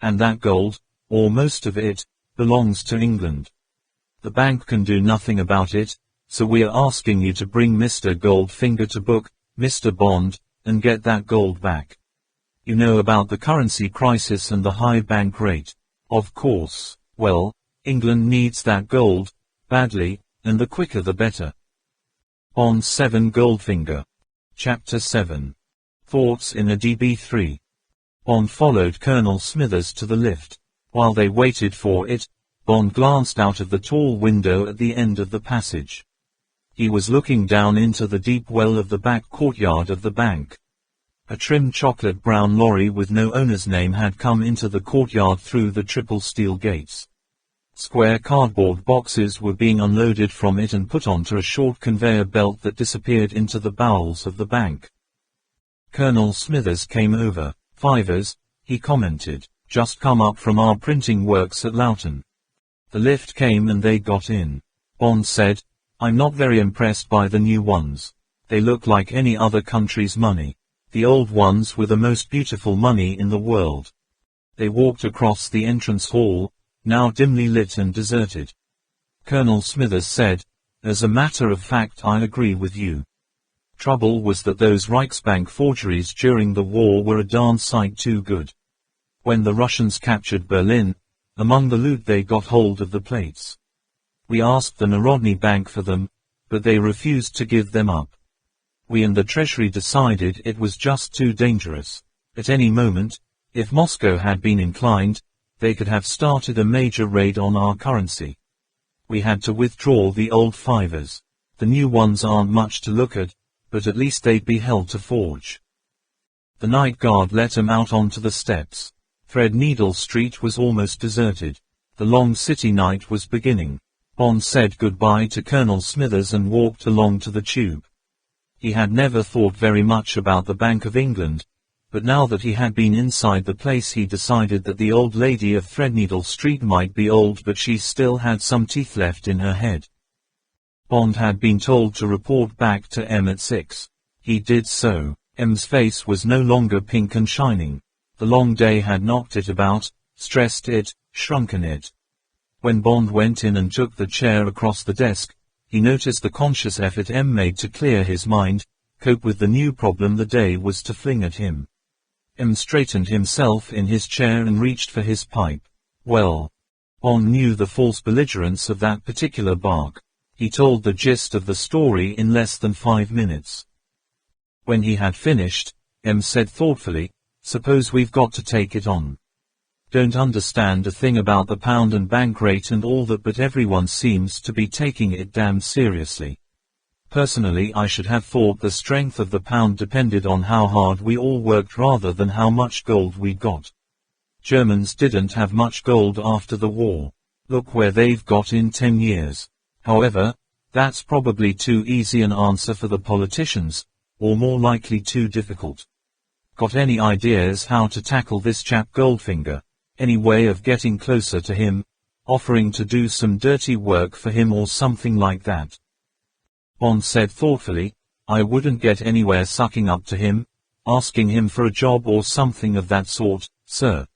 And that gold, or most of it, belongs to England. The bank can do nothing about it, so we are asking you to bring Mr. Goldfinger to book, Mr. Bond, and get that gold back. You know about the currency crisis and the high bank rate. Of course. Well, England needs that gold, badly, and the quicker the better. On 7 Goldfinger. Chapter 7. Thoughts in a DB3. Bond followed Colonel Smithers to the lift. While they waited for it, Bond glanced out of the tall window at the end of the passage. He was looking down into the deep well of the back courtyard of the bank. A trim chocolate brown lorry with no owner's name had come into the courtyard through the triple steel gates. Square cardboard boxes were being unloaded from it and put onto a short conveyor belt that disappeared into the bowels of the bank. Colonel Smithers came over. "Fivers," he commented, "just come up from our printing works at Loughton." The lift came and they got in. Bond said, "I'm not very impressed by the new ones. They look like any other country's money. The old ones were the most beautiful money in the world." They walked across the entrance hall, now dimly lit and deserted. Colonel Smithers said, "As a matter of fact, I agree with you. Trouble was that those Reichsbank forgeries during the war were a darn sight too good. When the Russians captured Berlin, among the loot they got hold of the plates. We asked the Narodny Bank for them, but they refused to give them up. We and the Treasury decided it was just too dangerous. At any moment, if Moscow had been inclined, they could have started a major raid on our currency. We had to withdraw the old fivers. The new ones aren't much to look at, but at least they'd be held to forge." The night guard let him out onto the steps. Threadneedle Street was almost deserted. The long city night was beginning. Bond said goodbye to Colonel Smithers and walked along to the tube. He had never thought very much about the Bank of England, but now that he had been inside the place he decided that the old lady of Threadneedle Street might be old but she still had some teeth left in her head. Bond had been told to report back to M at 6. He did so. M's face was no longer pink and shining. The long day had knocked it about, stressed it, shrunken it. When Bond went in and took the chair across the desk, he noticed the conscious effort M made to clear his mind, cope with the new problem the day was to fling at him. M straightened himself in his chair and reached for his pipe. Well, Bond knew the false belligerence of that particular bark. He told the gist of the story in less than 5 minutes. When he had finished, M said thoughtfully, "Suppose we've got to take it on. Don't understand a thing about the pound and bank rate and all that, but everyone seems to be taking it damn seriously. Personally, I should have thought the strength of the pound depended on how hard we all worked rather than how much gold we got. Germans didn't have much gold after the war. Look where they've got in 10 years. However, that's probably too easy an answer for the politicians, or more likely too difficult. Got any ideas how to tackle this chap Goldfinger? Any way of getting closer to him, offering to do some dirty work for him or something like that?" Bond said thoughtfully, "I wouldn't get anywhere sucking up to him, asking him for a job or something of that sort, sir.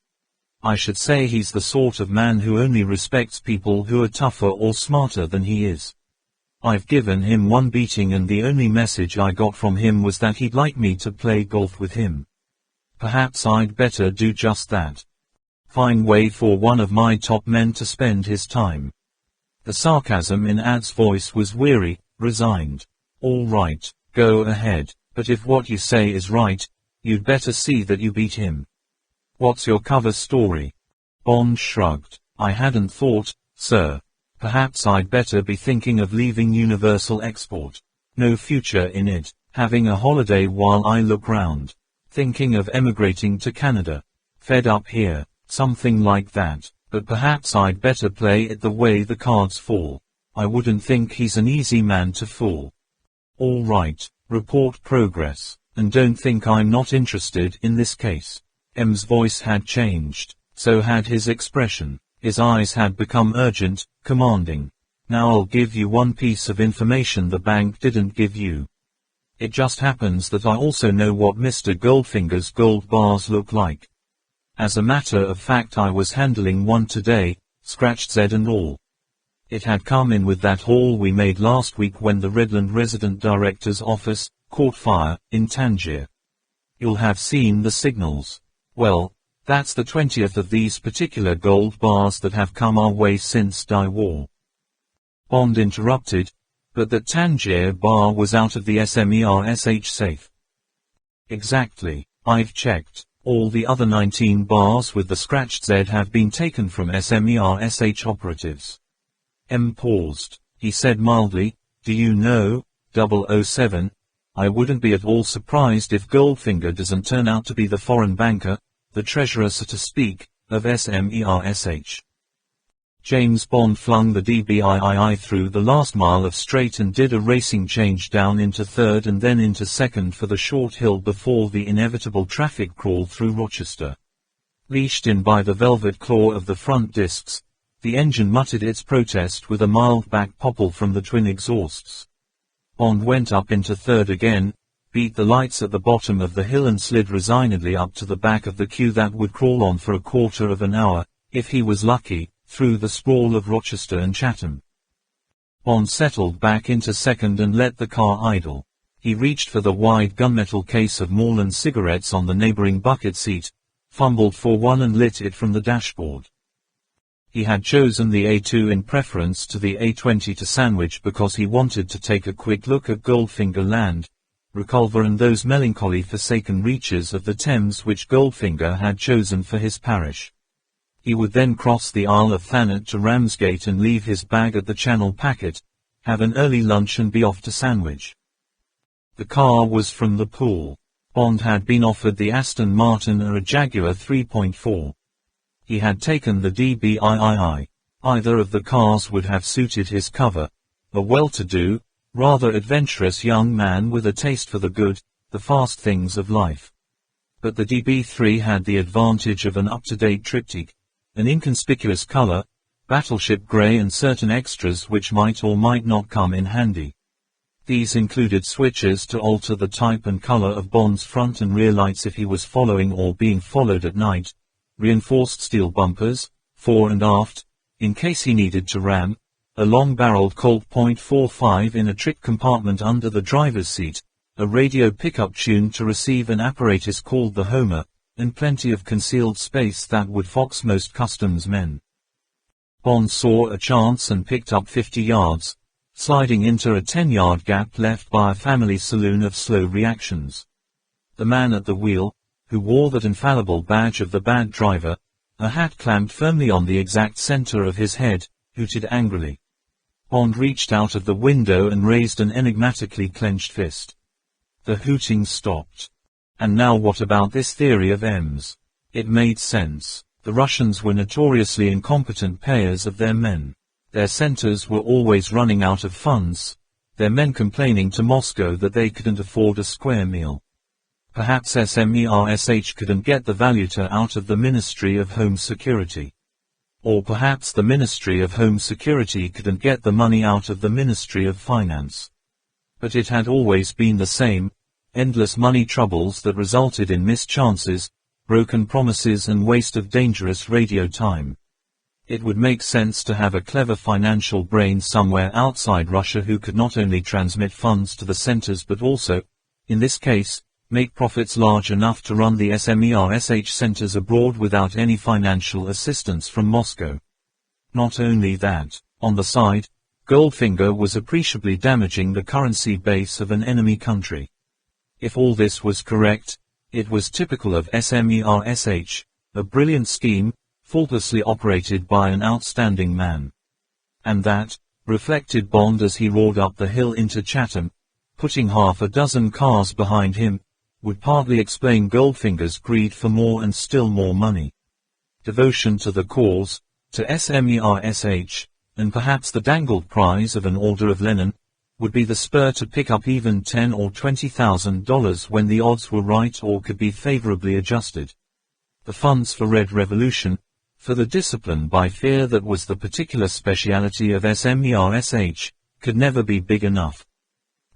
I should say he's the sort of man who only respects people who are tougher or smarter than he is. I've given him one beating and the only message I got from him was that he'd like me to play golf with him. Perhaps I'd better do just that. Fine way for one of my top men to spend his time." The sarcasm in Ad's voice was weary, resigned. "All right, go ahead, but if what you say is right, you'd better see that you beat him. What's your cover story?" Bond shrugged. "I hadn't thought, sir. Perhaps I'd better be thinking of leaving Universal Export. No future in it, having a holiday while I look round. Thinking of emigrating to Canada. Fed up here. Something like that, but perhaps I'd better play it the way the cards fall. I wouldn't think he's an easy man to fool. All right, report progress, and don't think I'm not interested in this case." M's voice had changed, so had his expression. His eyes had become urgent, commanding. "Now I'll give you one piece of information the bank didn't give you. It just happens that I also know what Mr. Goldfinger's gold bars look like. As a matter of fact, I was handling one today, scratched Z and all. It had come in with that haul we made last week when the Redland resident director's office caught fire in Tangier. You'll have seen the signals. Well, that's the 20th of these particular gold bars that have come our way since die war." Bond interrupted, "But that Tangier bar was out of the SMERSH safe." "Exactly, I've checked. All the other 19 bars with the scratched Z have been taken from SMERSH operatives." M paused. He said mildly, "Do you know, 007, I wouldn't be at all surprised if Goldfinger doesn't turn out to be the foreign banker, the treasurer so to speak, of SMERSH." James Bond flung the DBIII through the last mile of straight and did a racing change down into third and then into second for the short hill before the inevitable traffic crawl through Rochester. Leashed in by the velvet claw of the front discs, the engine muttered its protest with a mild back popple from the twin exhausts. Bond went up into third again, beat the lights at the bottom of the hill and slid resignedly up to the back of the queue that would crawl on for a quarter of an hour, if he was lucky, through the sprawl of Rochester and Chatham. Bond settled back into second and let the car idle. He reached for the wide gunmetal case of Moreland cigarettes on the neighboring bucket seat, fumbled for one and lit it from the dashboard. He had chosen the A2 in preference to the A20 to Sandwich because he wanted to take a quick look at Goldfinger Land, Reculver and those melancholy forsaken reaches of the Thames which Goldfinger had chosen for his parish. He would then cross the Isle of Thanet to Ramsgate and leave his bag at the Channel Packet, have an early lunch and be off to Sandwich. The car was from the pool. Bond had been offered the Aston Martin or a Jaguar 3.4. He had taken the DBIII. Either of the cars would have suited his cover, a well-to-do, rather adventurous young man with a taste for the good, the fast things of life. But the DB3 had the advantage of an up-to-date triptych, an inconspicuous color, battleship gray and certain extras which might or might not come in handy. These included switches to alter the type and color of Bond's front and rear lights if he was following or being followed at night, reinforced steel bumpers, fore and aft, in case he needed to ram, a long-barreled Colt .45 in a trick compartment under the driver's seat, a radio pickup tuned to receive an apparatus called the Homer, and plenty of concealed space that would fox most customs men. Bond saw a chance and picked up 50 yards, sliding into a 10-yard gap left by a family saloon of slow reactions. The man at the wheel, who wore that infallible badge of the bad driver, a hat clamped firmly on the exact center of his head, hooted angrily. Bond reached out of the window and raised an enigmatically clenched fist. The hooting stopped. And now what about this theory of M's? It made sense. The Russians were notoriously incompetent payers of their men. Their centers were always running out of funds, their men complaining to Moscow that they couldn't afford a square meal. Perhaps SMERSH couldn't get the valuta out of the Ministry of Home Security. Or perhaps the Ministry of Home Security couldn't get the money out of the Ministry of Finance. But it had always been the same, endless money troubles that resulted in missed chances, broken promises and waste of dangerous radio time. It would make sense to have a clever financial brain somewhere outside Russia who could not only transmit funds to the centers but also, in this case, make profits large enough to run the SMERSH centers abroad without any financial assistance from Moscow. Not only that, on the side, Goldfinger was appreciably damaging the currency base of an enemy country. If all this was correct, it was typical of SMERSH, a brilliant scheme, faultlessly operated by an outstanding man. And that, reflected Bond as he roared up the hill into Chatham, putting half a dozen cars behind him, would partly explain Goldfinger's greed for more and still more money. Devotion to the cause, to SMERSH, and perhaps the dangled prize of an Order of Lenin, would be the spur to pick up even $10,000 or $20,000 when the odds were right or could be favorably adjusted. The funds for Red Revolution, for the discipline by fear that was the particular speciality of SMERSH, could never be big enough.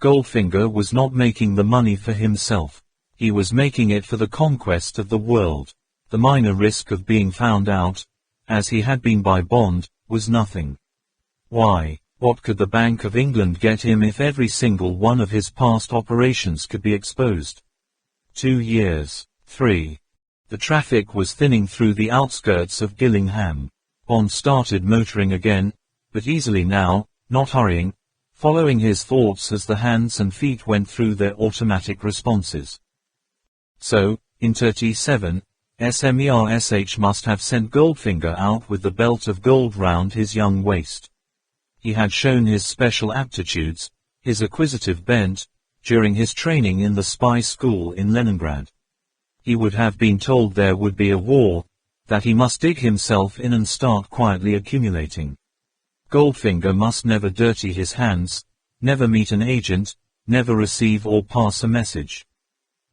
Goldfinger was not making the money for himself. He was making it for the conquest of the world. The minor risk of being found out, as he had been by Bond, was nothing. Why, what could the Bank of England get him if every single one of his past operations could be exposed? 2 years. 3. The traffic was thinning through the outskirts of Gillingham. Bond started motoring again, but easily now, not hurrying, following his thoughts as the hands and feet went through their automatic responses. So, in 37, SMERSH must have sent Goldfinger out with the belt of gold round his young waist. He had shown his special aptitudes, his acquisitive bent, during his training in the spy school in Leningrad. He would have been told there would be a war, that he must dig himself in and start quietly accumulating. Goldfinger must never dirty his hands, never meet an agent, never receive or pass a message.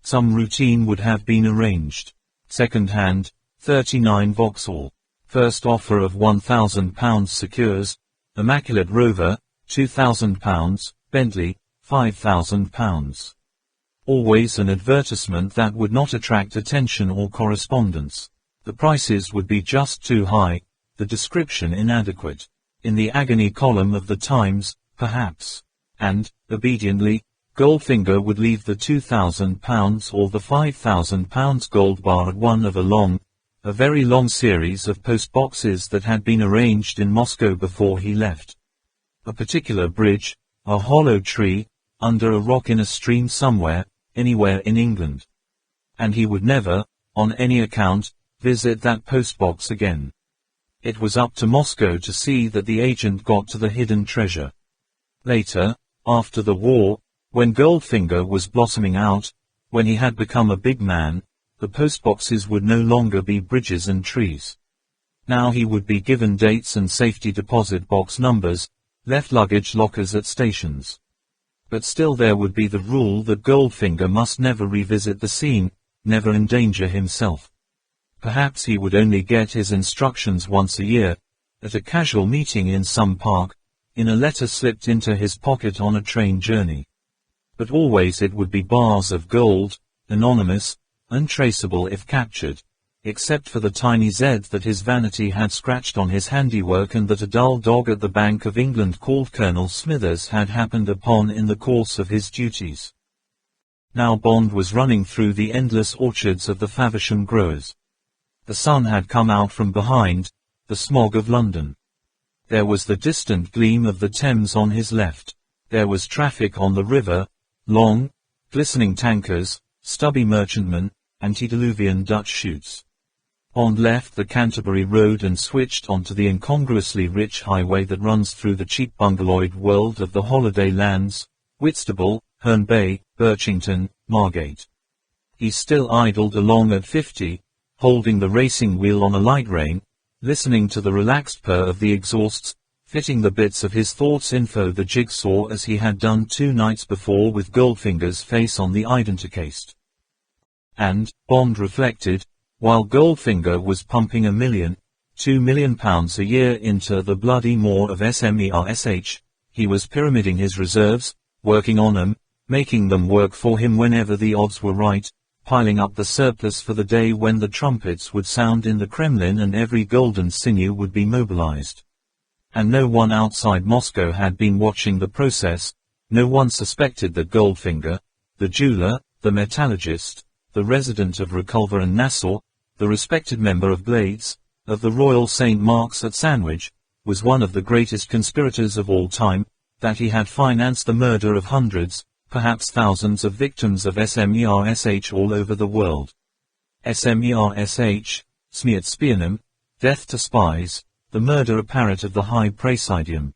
Some routine would have been arranged. Second hand, 39 Vauxhall. First offer of £1,000 secures, Immaculate Rover, £2,000, Bentley, £5,000. Always an advertisement that would not attract attention or correspondence. The prices would be just too high, the description inadequate. In the agony column of the Times, perhaps. And, obediently, Goldfinger would leave the £2,000 or the £5,000 gold bar at one of a very long series of post boxes that had been arranged in Moscow before he left. A particular bridge, a hollow tree, under a rock in a stream somewhere, anywhere in England. And he would never, on any account, visit that postbox again. It was up to Moscow to see that the agent got to the hidden treasure. Later, after the war, when Goldfinger was blossoming out, when he had become a big man, the postboxes would no longer be bridges and trees. Now he would be given dates and safety deposit box numbers, left luggage lockers at stations. But still there would be the rule that Goldfinger must never revisit the scene, never endanger himself. Perhaps he would only get his instructions once a year, at a casual meeting in some park, in a letter slipped into his pocket on a train journey. But always it would be bars of gold, anonymous, untraceable if captured, except for the tiny Z that his vanity had scratched on his handiwork and that a dull dog at the Bank of England called Colonel Smithers had happened upon in the course of his duties. Now Bond was running through the endless orchards of the Faversham growers. The sun had come out from behind the smog of London. There was the distant gleam of the Thames on his left. There was traffic on the river, long, glistening tankers, stubby merchantmen, antediluvian Dutch shoots. Bond left the Canterbury Road and switched onto the incongruously rich highway that runs through the cheap bungalowered world of the holiday lands, Whitstable, Herne Bay, Birchington, Margate. He still idled along at 50, holding the racing wheel on a light rein, listening to the relaxed purr of the exhausts, fitting the bits of his thoughts info the jigsaw as he had done 2 nights before with Goldfinger's face on the identicast. And, Bond reflected, while Goldfinger was pumping £2 million a year into the bloody maw of SMERSH, he was pyramiding his reserves, working on them, making them work for him whenever the odds were right, piling up the surplus for the day when the trumpets would sound in the Kremlin and every golden sinew would be mobilized. And no one outside Moscow had been watching the process, no one suspected that Goldfinger, the jeweler, the metallurgist, the resident of Reculver and Nassau, the respected member of Blades, of the Royal St. Mark's at Sandwich, was one of the greatest conspirators of all time, that he had financed the murder of hundreds, perhaps thousands of victims of SMERSH all over the world. SMERSH, Smeartspionum, death to spies, the murder apparent of the High Presidium.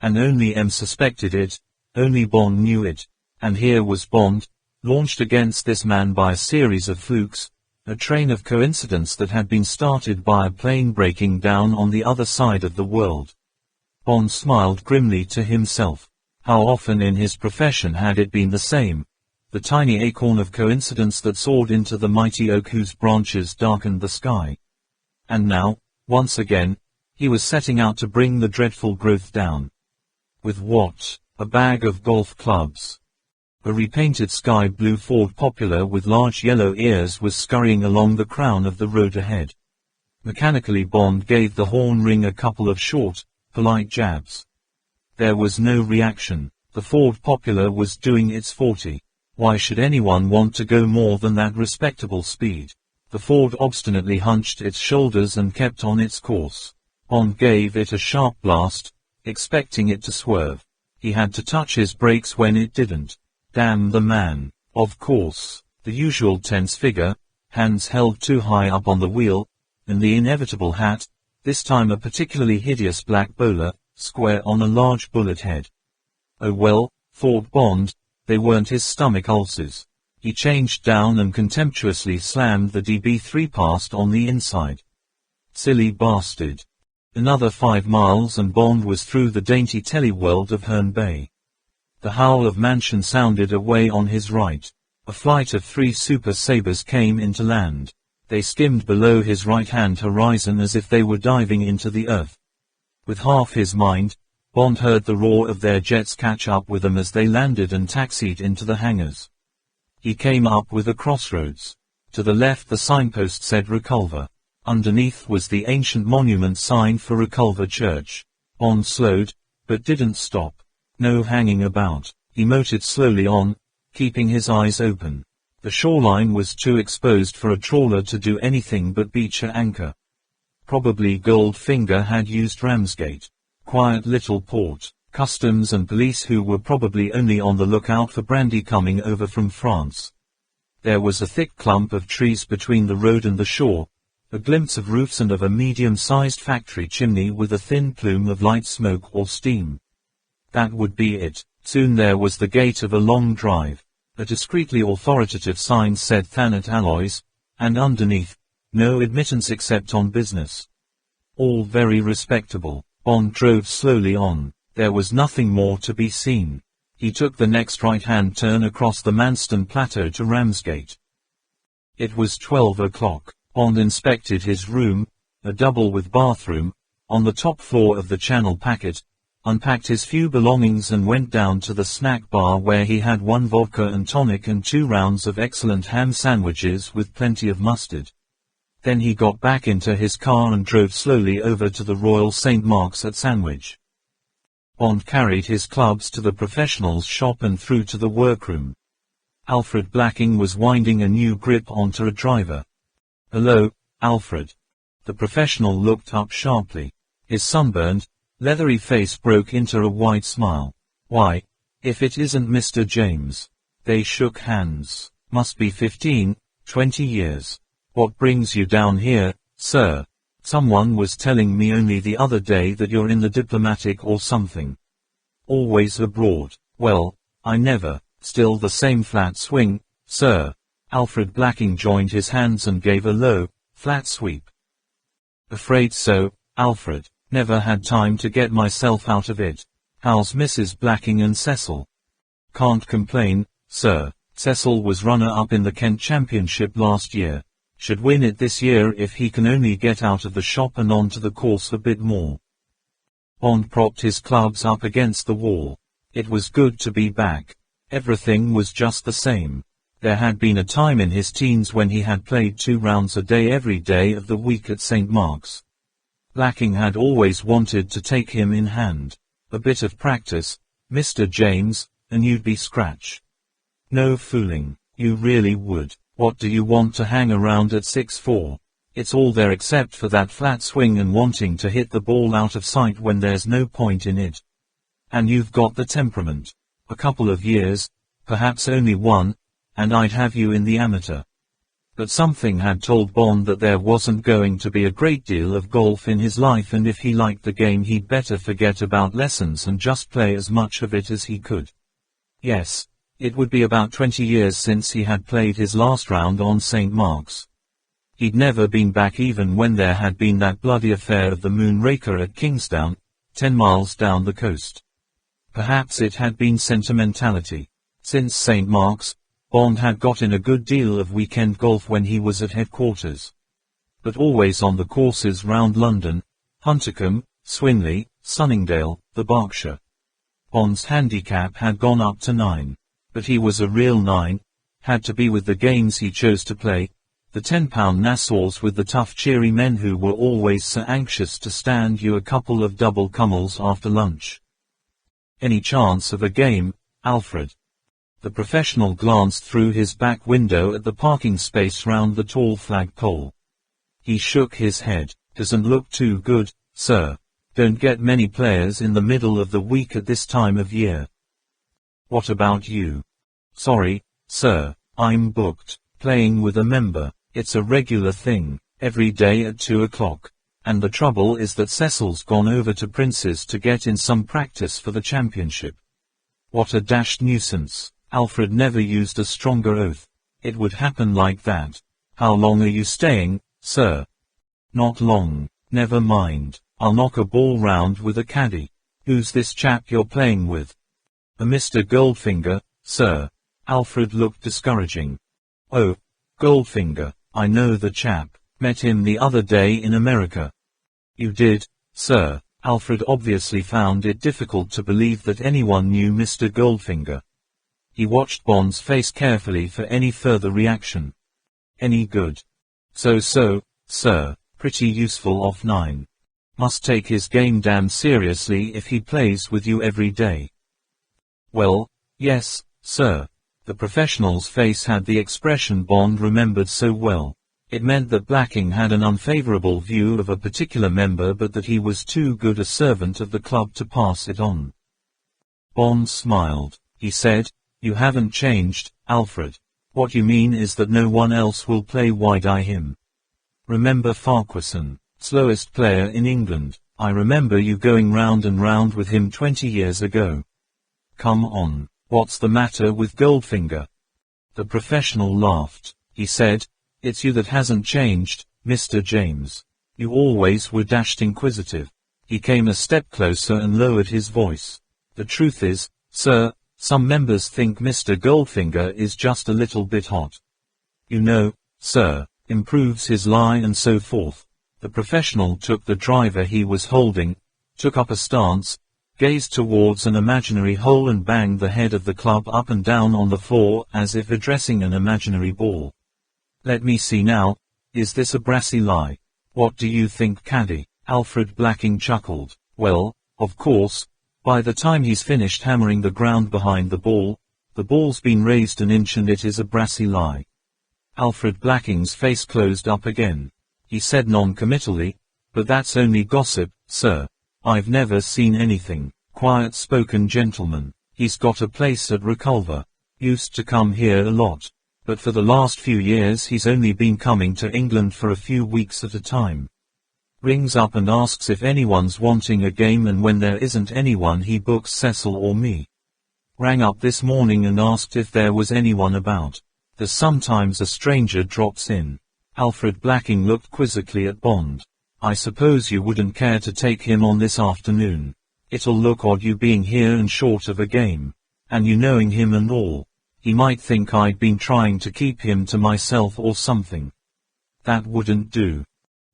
And only M suspected it, only Bond knew it, and here was Bond, launched against this man by a series of flukes, a train of coincidence that had been started by a plane breaking down on the other side of the world. Bond smiled grimly to himself. How often in his profession had it been the same? The tiny acorn of coincidence that soared into the mighty oak whose branches darkened the sky. And now, once again, he was setting out to bring the dreadful growth down. With what? A bag of golf clubs. A repainted sky blue Ford Popular with large yellow ears was scurrying along the crown of the road ahead. Mechanically Bond gave the horn ring a couple of short, polite jabs. There was no reaction. The Ford Popular was doing its 40. Why should anyone want to go more than that respectable speed? The Ford obstinately hunched its shoulders and kept on its course. Bond gave it a sharp blast, expecting it to swerve. He had to touch his brakes when it didn't. Damn the man. Of course, the usual tense figure, hands held too high up on the wheel, and the inevitable hat, this time a particularly hideous black bowler, square on a large bullet head. Oh well, thought Bond, they weren't his stomach ulcers. He changed down and contemptuously slammed the DB3 past on the inside. Silly bastard. Another 5 miles and Bond was through the dainty telly world of Herne Bay. The howl of Mansion sounded away on his right. A flight of 3 Super Sabres came into land. They skimmed below his right-hand horizon as if they were diving into the earth. With half his mind, Bond heard the roar of their jets catch up with them as they landed and taxied into the hangars. He came up with a crossroads. To the left the signpost said Reculver. Underneath was the ancient monument sign for Reculver Church. Bond slowed, but didn't stop. No hanging about. He motored slowly on, keeping his eyes open. The shoreline was too exposed for a trawler to do anything but beach her anchor. Probably Goldfinger had used Ramsgate. Quiet little port. Customs and police who were probably only on the lookout for brandy coming over from France. There was a thick clump of trees between the road and the shore, a glimpse of roofs and of a medium-sized factory chimney with a thin plume of light smoke or steam. That would be it. Soon there was the gate of a long drive. A discreetly authoritative sign said Thanet Alloys, and underneath, no admittance except on business. All very respectable. Bond drove slowly on. There was nothing more to be seen. He took the next right-hand turn across the Manston Plateau to Ramsgate. It was 12 o'clock. Bond inspected his room, a double with bathroom, on the top floor of the Channel packet, unpacked his few belongings and went down to the snack bar where he had 1 vodka and tonic and 2 rounds of excellent ham sandwiches with plenty of mustard. Then he got back into his car and drove slowly over to the Royal St. Mark's at Sandwich. Bond carried his clubs to the professionals' shop and through to the workroom. Alfred Blacking was winding a new grip onto a driver. "Hello, Alfred." The professional looked up sharply. His sunburned, leathery face broke into a wide smile. "Why, if it isn't Mr. James." They shook hands. "Must be 15, 20 years. What brings you down here, sir? Someone was telling me only the other day that you're in the diplomatic or something. Always abroad." "Well, I never." "Still the same flat swing, sir." Alfred Blacking joined his hands and gave a low, flat sweep. "Afraid so, Alfred. Never had time to get myself out of it. How's Mrs. Blacking and Cecil?" "Can't complain, sir. Cecil was runner-up in the Kent Championship last year. Should win it this year if he can only get out of the shop and onto the course a bit more." Bond propped his clubs up against the wall. It was good to be back. Everything was just the same. There had been a time in his teens when he had played 2 rounds a day every day of the week at St. Mark's. Blacking had always wanted to take him in hand. "A bit of practice, Mr. James, and you'd be scratch." "No fooling. You really would. What do you want to hang around at 6'4"? It's all there except for that flat swing and wanting to hit the ball out of sight when there's no point in it. And you've got the temperament. A couple of years, perhaps only 1, and I'd have you in the amateur." But something had told Bond that there wasn't going to be a great deal of golf in his life, and if he liked the game he'd better forget about lessons and just play as much of it as he could. Yes. It would be about 20 years since he had played his last round on St. Mark's. He'd never been back even when there had been that bloody affair of the Moonraker at Kingsdown, 10 miles down the coast. Perhaps it had been sentimentality. Since St. Mark's, Bond had got in a good deal of weekend golf when he was at headquarters. But always on the courses round London, Huntercombe, Swinley, Sunningdale, the Berkshire. Bond's handicap had gone up to 9. But he was a real 9, had to be with the games he chose to play, the 10-pound Nassaus with the tough cheery men who were always so anxious to stand you a couple of double cummels after lunch. "Any chance of a game, Alfred?" The professional glanced through his back window at the parking space round the tall flagpole. He shook his head. "Doesn't look too good, sir. Don't get many players in the middle of the week at this time of year." "What about you?" "Sorry, sir, I'm booked, playing with a member. It's a regular thing, every day at 2 o'clock. And the trouble is that Cecil's gone over to Prince's to get in some practice for the championship." "What a dashed nuisance." Alfred never used a stronger oath. "It would happen like that. How long are you staying, sir?" "Not long. Never mind. I'll knock a ball round with a caddy." "Who's this chap you're playing with?" "A Mr. Goldfinger, sir." Alfred looked discouraging. "Oh, Goldfinger, I know the chap. Met him the other day in America." "You did, sir?" Alfred obviously found it difficult to believe that anyone knew Mr. Goldfinger. He watched Bond's face carefully for any further reaction. "Any good?" So, sir. Pretty useful off 9. Must take his game damn seriously if he plays with you every day." "Well, yes, sir." The professional's face had the expression Bond remembered so well. It meant that Blacking had an unfavorable view of a particular member but that he was too good a servant of the club to pass it on. Bond smiled. He said, "You haven't changed, Alfred. What you mean is that no one else will play wide-eye him. Remember Farquharson, slowest player in England. I remember you going round and round with him 20 years ago. Come on, what's the matter with Goldfinger?" The professional laughed. He said, "It's you that hasn't changed, Mr. James. You always were dashed inquisitive." He came a step closer and lowered his voice. "The truth is, sir, some members think Mr. Goldfinger is just a little bit hot. You know, sir, improves his lie and so forth." The professional took the driver he was holding, took up a stance, gazed towards an imaginary hole and banged the head of the club up and down on the floor as if addressing an imaginary ball. Let me see now, is this a brassy lie? What do you think, caddy? Alfred Blacking chuckled. Well, of course, by the time he's finished hammering the ground behind the ball's been raised an inch and it is a brassy lie. Alfred Blacking's face closed up again. He said non-committally, but that's only gossip, sir. I've never seen anything. Quiet-spoken gentleman. He's got a place at Reculver. Used to come here a lot. But for the last few years he's only been coming to England for a few weeks at a time. Rings up and asks if anyone's wanting a game, and when there isn't anyone he books Cecil or me. Rang up this morning and asked if there was anyone about. There's sometimes a stranger drops in. Alfred Blacking looked quizzically at Bond. I suppose you wouldn't care to take him on this afternoon. It'll look odd you being here and short of a game. And you knowing him and all. He might think I'd been trying to keep him to myself or something. That wouldn't do.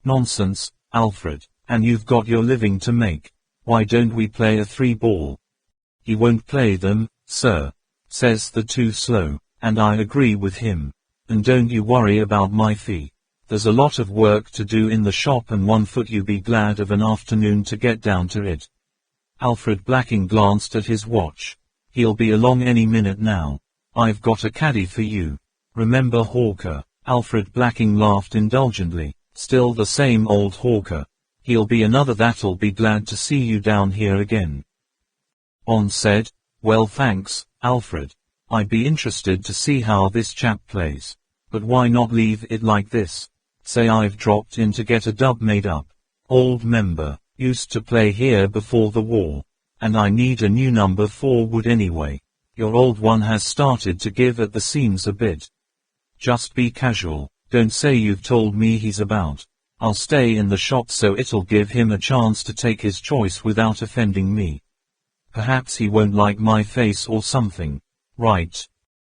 Nonsense, Alfred. And you've got your living to make. Why don't we play a 3-ball? He won't play them, sir, says the too slow. And I agree with him. And don't you worry about my fee. There's a lot of work to do in the shop, and 1 foot you be glad of an afternoon to get down to it. Alfred Blacking glanced at his watch. He'll be along any minute now. I've got a caddy for you. Remember Hawker? Alfred Blacking laughed indulgently. Still the same old Hawker. He'll be another that'll be glad to see you down here again. Bond said, well thanks, Alfred. I'd be interested to see how this chap plays. But why not leave it like this? Say I've dropped in to get a dub made up. Old member. Used to play here before the war. And I need a new number 4 wood anyway. Your old one has started to give at the seams a bit. Just be casual. Don't say you've told me he's about. I'll stay in the shop so it'll give him a chance to take his choice without offending me. Perhaps he won't like my face or something. Right.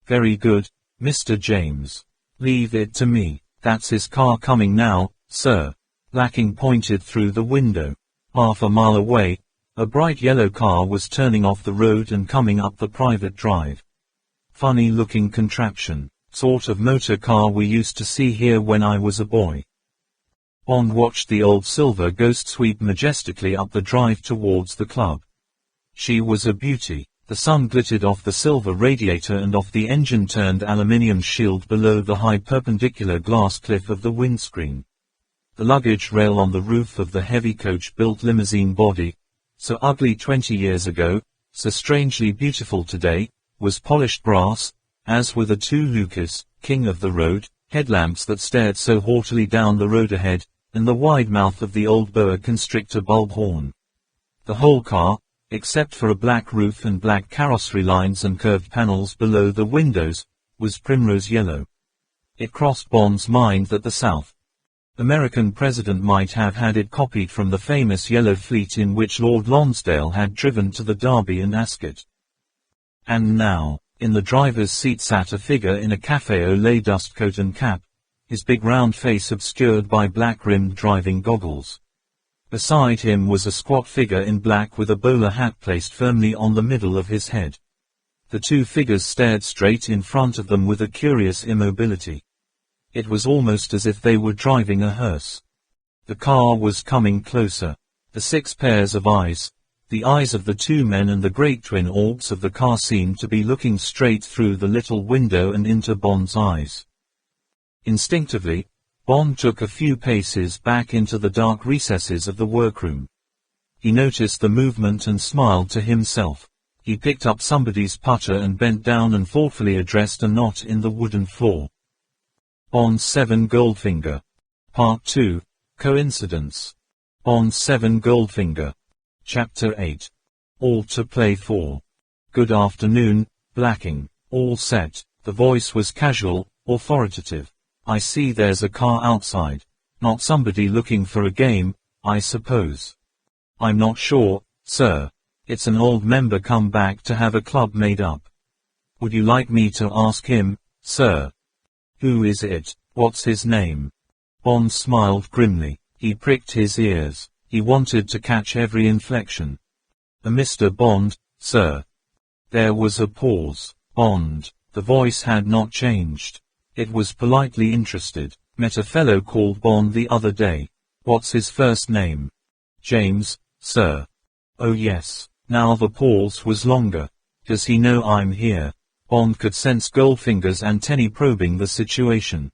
Very good, Mr. James. Leave it to me. That's his car coming now, sir. Blacking pointed through the window. Half a mile away, a bright yellow car was turning off the road and coming up the private drive. Funny-looking contraption. Sort of motor car we used to see here when I was a boy. Bond watched the old silver ghost sweep majestically up the drive towards the club. She was a beauty. The sun glittered off the silver radiator and off the engine-turned aluminium shield below the high perpendicular glass cliff of the windscreen. The luggage rail on the roof of the heavy coach-built limousine body, so ugly 20 years ago, so strangely beautiful today, was polished brass, as were the 2 Lucas, king of the road, headlamps that stared so haughtily down the road ahead, and the wide mouth of the old boa constrictor bulb horn. The whole car, except for a black roof and black carrossery lines and curved panels below the windows, was primrose yellow. It crossed Bond's mind that the South American president might have had it copied from the famous yellow fleet in which Lord Lonsdale had driven to the Derby and Ascot. And now, in the driver's seat sat a figure in a café au lait dustcoat and cap, his big round face obscured by black-rimmed driving goggles. Beside him was a squat figure in black with a bowler hat placed firmly on the middle of his head. The 2 figures stared straight in front of them with a curious immobility. It was almost as if they were driving a hearse. The car was coming closer. The 6 pairs of eyes, the eyes of the 2 men and the great twin orbs of the car seemed to be looking straight through the little window and into Bond's eyes. Instinctively, Bond took a few paces back into the dark recesses of the workroom. He noticed the movement and smiled to himself. He picked up somebody's putter and bent down and thoughtfully addressed a knot in the wooden floor. Bond 7 Goldfinger. Part 2, Coincidence. Bond 7 Goldfinger. Chapter 8. All to play for. Good afternoon, Blacking. All set. The voice was casual, authoritative. I see there's a car outside. Not somebody looking for a game, I suppose. I'm not sure, sir. It's an old member come back to have a club made up. Would you like me to ask him, sir? Who is it? What's his name? Bond smiled grimly. He pricked his ears. He wanted to catch every inflection. Mr. Bond, sir. There was a pause. Bond. The voice had not changed. It was politely interested. Met a fellow called Bond the other day. What's his first name? James, sir. Oh yes. Now the pause was longer. Does he know I'm here? Bond could sense Goldfinger's antennae probing the situation.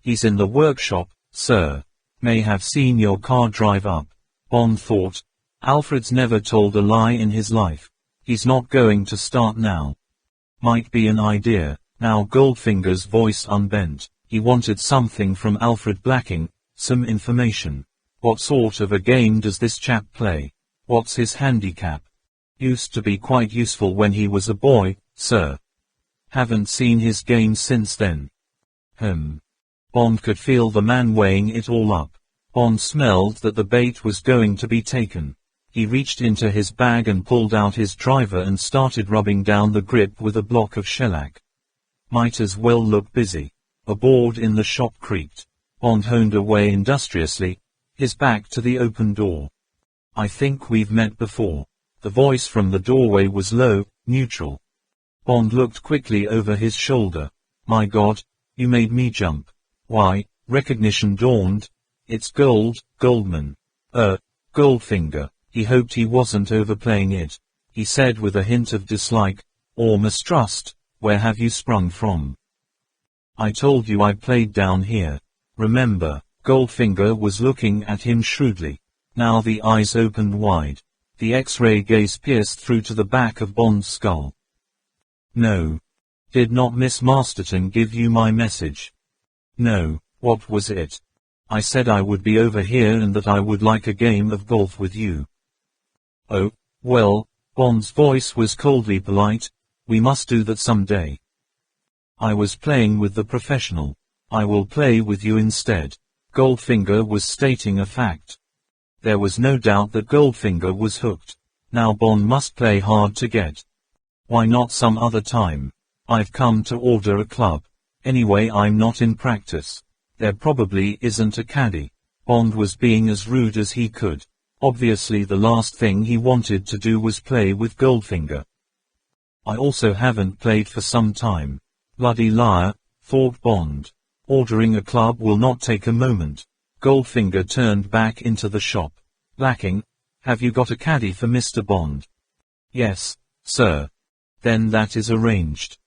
He's in the workshop, sir. May have seen your car drive up. Bond thought. Alfred's never told a lie in his life. He's not going to start now. Might be an idea. Now Goldfinger's voice unbent. He wanted something from Alfred Blacking, some information. What sort of a game does this chap play? What's his handicap? Used to be quite useful when he was a boy, sir. Haven't seen his game since then. Bond could feel the man weighing it all up. Bond smelled that the bait was going to be taken. He reached into his bag and pulled out his driver and started rubbing down the grip with a block of shellac. Might as well look busy. A board in the shop creaked. Bond honed away industriously, his back to the open door. I think we've met before. The voice from the doorway was low, neutral. Bond looked quickly over his shoulder. My God, you made me jump. Why, recognition dawned. It's Goldman. Goldfinger. He hoped he wasn't overplaying it. He said with a hint of dislike, or mistrust, where have you sprung from? I told you I played down here. Remember? Goldfinger was looking at him shrewdly. Now the eyes opened wide. The X-ray gaze pierced through to the back of Bond's skull. No. Did not Miss Masterton give you my message? No. What was it? I said I would be over here and that I would like a game of golf with you. Oh, well, Bond's voice was coldly polite. We must do that someday. I was playing with the professional. I will play with you instead. Goldfinger was stating a fact. There was no doubt that Goldfinger was hooked. Now Bond must play hard to get. Why not some other time? I've come to order a club. Anyway, I'm not in practice. There probably isn't a caddy. Bond was being as rude as he could. Obviously the last thing he wanted to do was play with Goldfinger. I also haven't played for some time. Bloody liar, thought Bond. Ordering a club will not take a moment. Goldfinger turned back into the shop. Blacking, have you got a caddy for Mr. Bond? Yes, sir. Then that is arranged.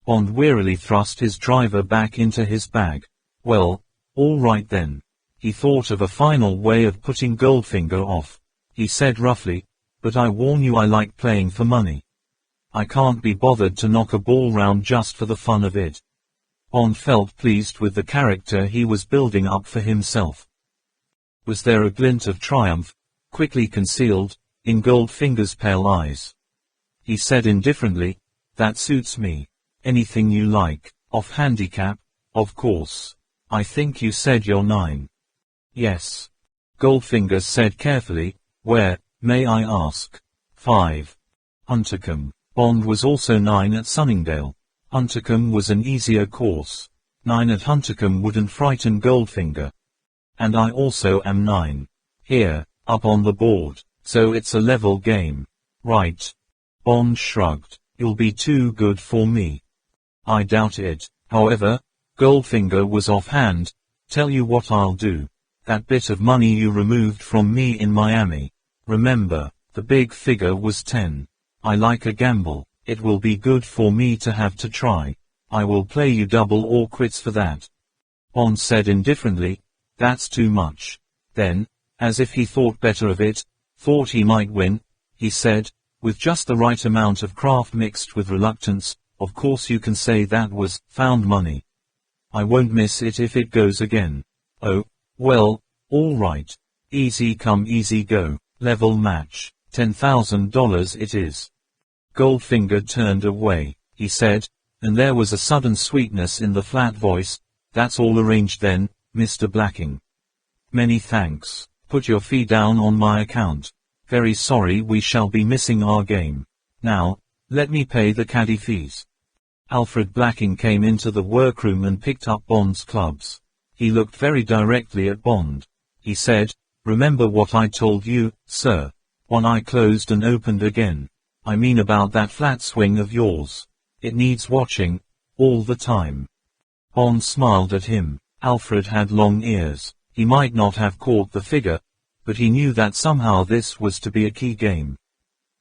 Bond wearily thrust his driver back into his bag. Well, all right then. He thought of a final way of putting Goldfinger off. He said roughly, but I warn you I like playing for money. I can't be bothered to knock a ball round just for the fun of it. Bond felt pleased with the character he was building up for himself. Was there a glint of triumph, quickly concealed, in Goldfinger's pale eyes? He said indifferently, that suits me. Anything you like. Off handicap, of course. I think you said you're 9. Yes. Goldfinger said carefully, where, may I ask? 5. Huntercombe. Bond was also 9 at Sunningdale. Huntercombe was an easier course. 9 at Huntercombe wouldn't frighten Goldfinger. And I also am 9. Here, up on the board. So it's a level game. Right. Bond shrugged. You'll be too good for me. I doubt it. However, Goldfinger was offhand. Tell you what I'll do. That bit of money you removed from me in Miami. Remember, the big figure was 10. I like a gamble. It will be good for me to have to try. I will play you double or quits for that. Bond said indifferently, that's too much. Then, as if he thought better of it, thought he might win, he said, with just the right amount of craft mixed with reluctance, of course you can say that was found money. I won't miss it if it goes again. Oh, well, all right. Easy come easy go. Level match. $10,000 it is. Goldfinger turned away, he said, and there was a sudden sweetness in the flat voice. That's all arranged then, Mr. Blacking. Many thanks. Put your fee down on my account. Very sorry we shall be missing our game. Now, let me pay the caddy fees. Alfred Blacking came into the workroom and picked up Bond's clubs. He looked very directly at Bond. He said, "Remember what I told you, sir? One eye closed and opened again. I mean about that flat swing of yours. It needs watching, all the time." Bond smiled at him. Alfred had long ears. He might not have caught the figure, but he knew that somehow this was to be a key game.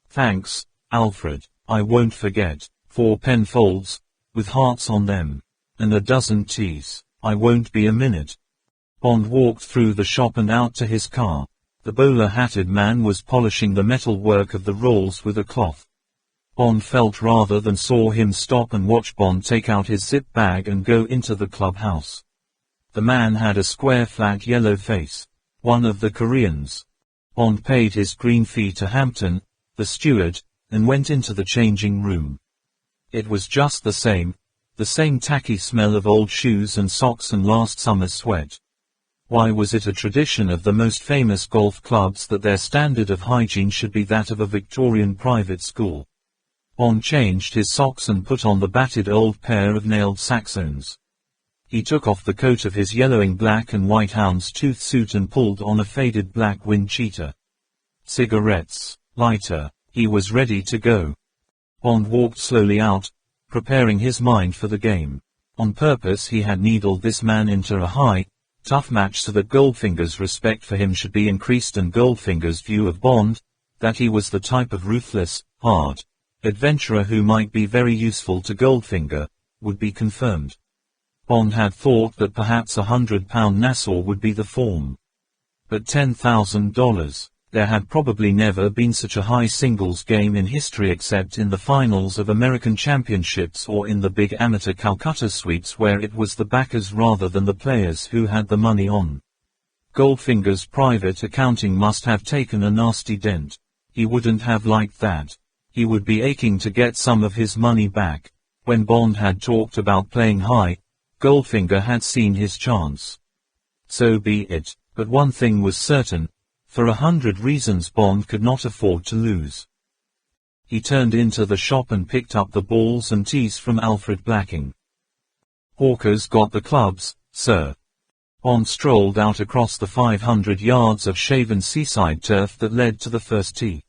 "Thanks, Alfred. I won't forget. 4 penfolds, with hearts on them. And a dozen teas. I won't be a minute." Bond walked through the shop and out to his car. The bowler-hatted man was polishing the metal work of the rolls with a cloth. Bond felt rather than saw him stop and watch Bond take out his zip bag and go into the clubhouse. The man had a square flat yellow face. One of the Koreans. Bond paid his green fee to Hampton, the steward, and went into the changing room. It was just the same tacky smell of old shoes and socks and last summer's sweat. Why was it a tradition of the most famous golf clubs that their standard of hygiene should be that of a Victorian private school? Bond changed his socks and put on the battered old pair of nailed Saxons. He took off the coat of his yellowing black and white houndstooth suit and pulled on a faded black wind cheater. Cigarettes, lighter. He was ready to go. Bond walked slowly out, preparing his mind for the game. On purpose he had needled this man into a high, tough match so that Goldfinger's respect for him should be increased and Goldfinger's view of Bond, that he was the type of ruthless, hard adventurer who might be very useful to Goldfinger, would be confirmed. Bond had thought that perhaps £100 Nassau would be the form. But $10,000, there had probably never been such a high singles game in history except in the finals of American championships or in the big amateur Calcutta sweeps where it was the backers rather than the players who had the money on. Goldfinger's private accounting must have taken a nasty dent. He wouldn't have liked that. He would be aching to get some of his money back. When Bond had talked about playing high, Goldfinger had seen his chance. So be it, but one thing was certain. For 100 reasons Bond could not afford to lose. He turned into the shop and picked up the balls and tees from Alfred Blacking. "Hawker's got the clubs, sir." Bond strolled out across the 500 yards of shaven seaside turf that led to the first tee.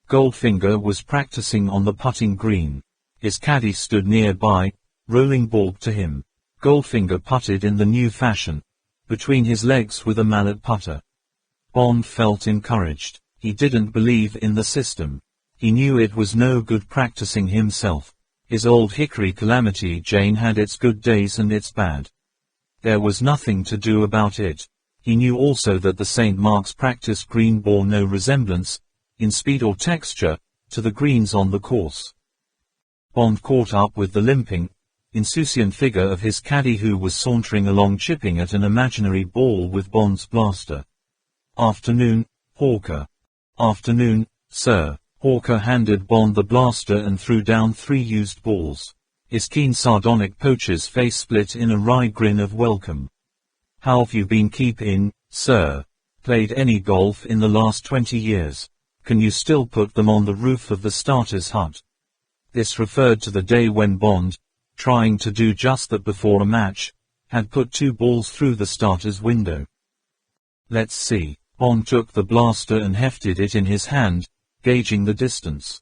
Goldfinger was practicing on the putting green. His caddy stood nearby, rolling ball to him. Goldfinger putted in the new fashion, between his legs with a mallet putter. Bond felt encouraged. He didn't believe in the system. He knew it was no good practicing himself. His old Hickory Calamity Jane had its good days and its bad. There was nothing to do about it. He knew also that the St. Mark's practice green bore no resemblance, in speed or texture, to the greens on the course. Bond caught up with the limping, insouciant figure of his caddy who was sauntering along chipping at an imaginary ball with Bond's blaster. "Afternoon, Hawker." "Afternoon, sir." Hawker handed Bond the blaster and threw down 3 used balls. His keen sardonic poacher's face split in a wry grin of welcome. "How've you been keepin', sir? Played any golf in the last 20 years? Can you still put them on the roof of the starter's hut?" This referred to the day when Bond, trying to do just that before a match, had put 2 balls through the starter's window. "Let's see." Bond took the blaster and hefted it in his hand, gauging the distance.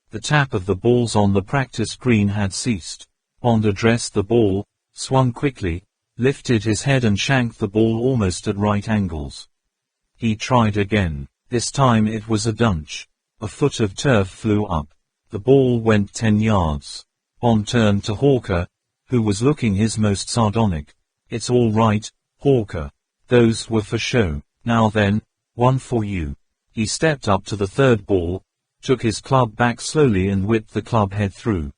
The tap of the balls on the practice green had ceased. Bond addressed the ball, swung quickly, lifted his head and shanked the ball almost at right angles. He tried again. This time it was a dunch. A foot of turf flew up. The ball went 10 yards. Bond turned to Hawker, who was looking his most sardonic. "It's all right, Hawker. Those were for show. Now then, one for you." He stepped up to the third ball, took his club back slowly and whipped the club head through.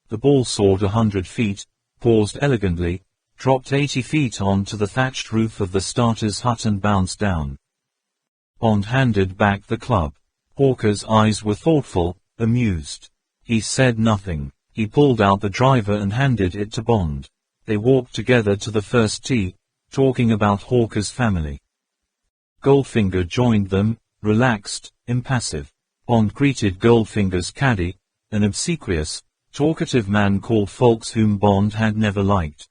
The ball soared 100 feet, paused elegantly, dropped 80 feet onto the thatched roof of the starter's hut and bounced down. Bond handed back the club. Hawker's eyes were thoughtful, amused. He said nothing. He pulled out the driver and handed it to Bond. They walked together to the first tee, talking about Hawker's family. Goldfinger joined them, relaxed, impassive. Bond greeted Goldfinger's caddy, an obsequious, talkative man called Folks whom Bond had never liked.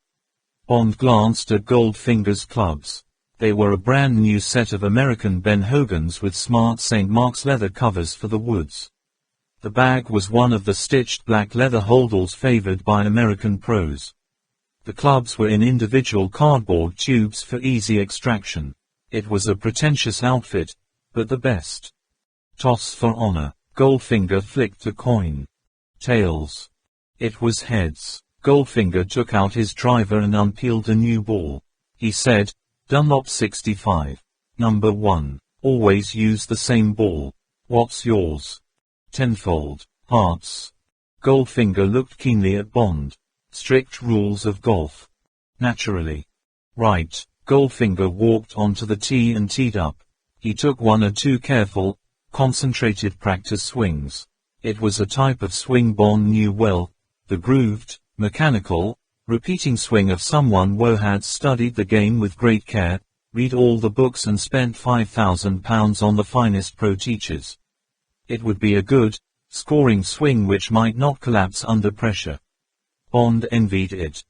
Bond glanced at Goldfinger's clubs. They were a brand new set of American Ben Hogans with smart St. Mark's leather covers for the woods. The bag was one of the stitched black leather holdalls favored by American pros. The clubs were in individual cardboard tubes for easy extraction. It was a pretentious outfit, but the best. Toss for honor. Goldfinger flicked a coin. Tails. It was heads. Goldfinger took out his driver and unpeeled a new ball. He said, Dunlop 65. Number 1. Always use the same ball. What's yours? Tenfold. Hearts. Goldfinger looked keenly at Bond. Strict rules of golf. Naturally. Right. Goldfinger walked onto the tee and teed up. He took one or two careful, concentrated practice swings. It was a type of swing Bond knew well, the grooved, mechanical, repeating swing of someone who had studied the game with great care, read all the books and spent £5,000 on the finest pro teachers. It would be a good, scoring swing which might not collapse under pressure. Bond envied it.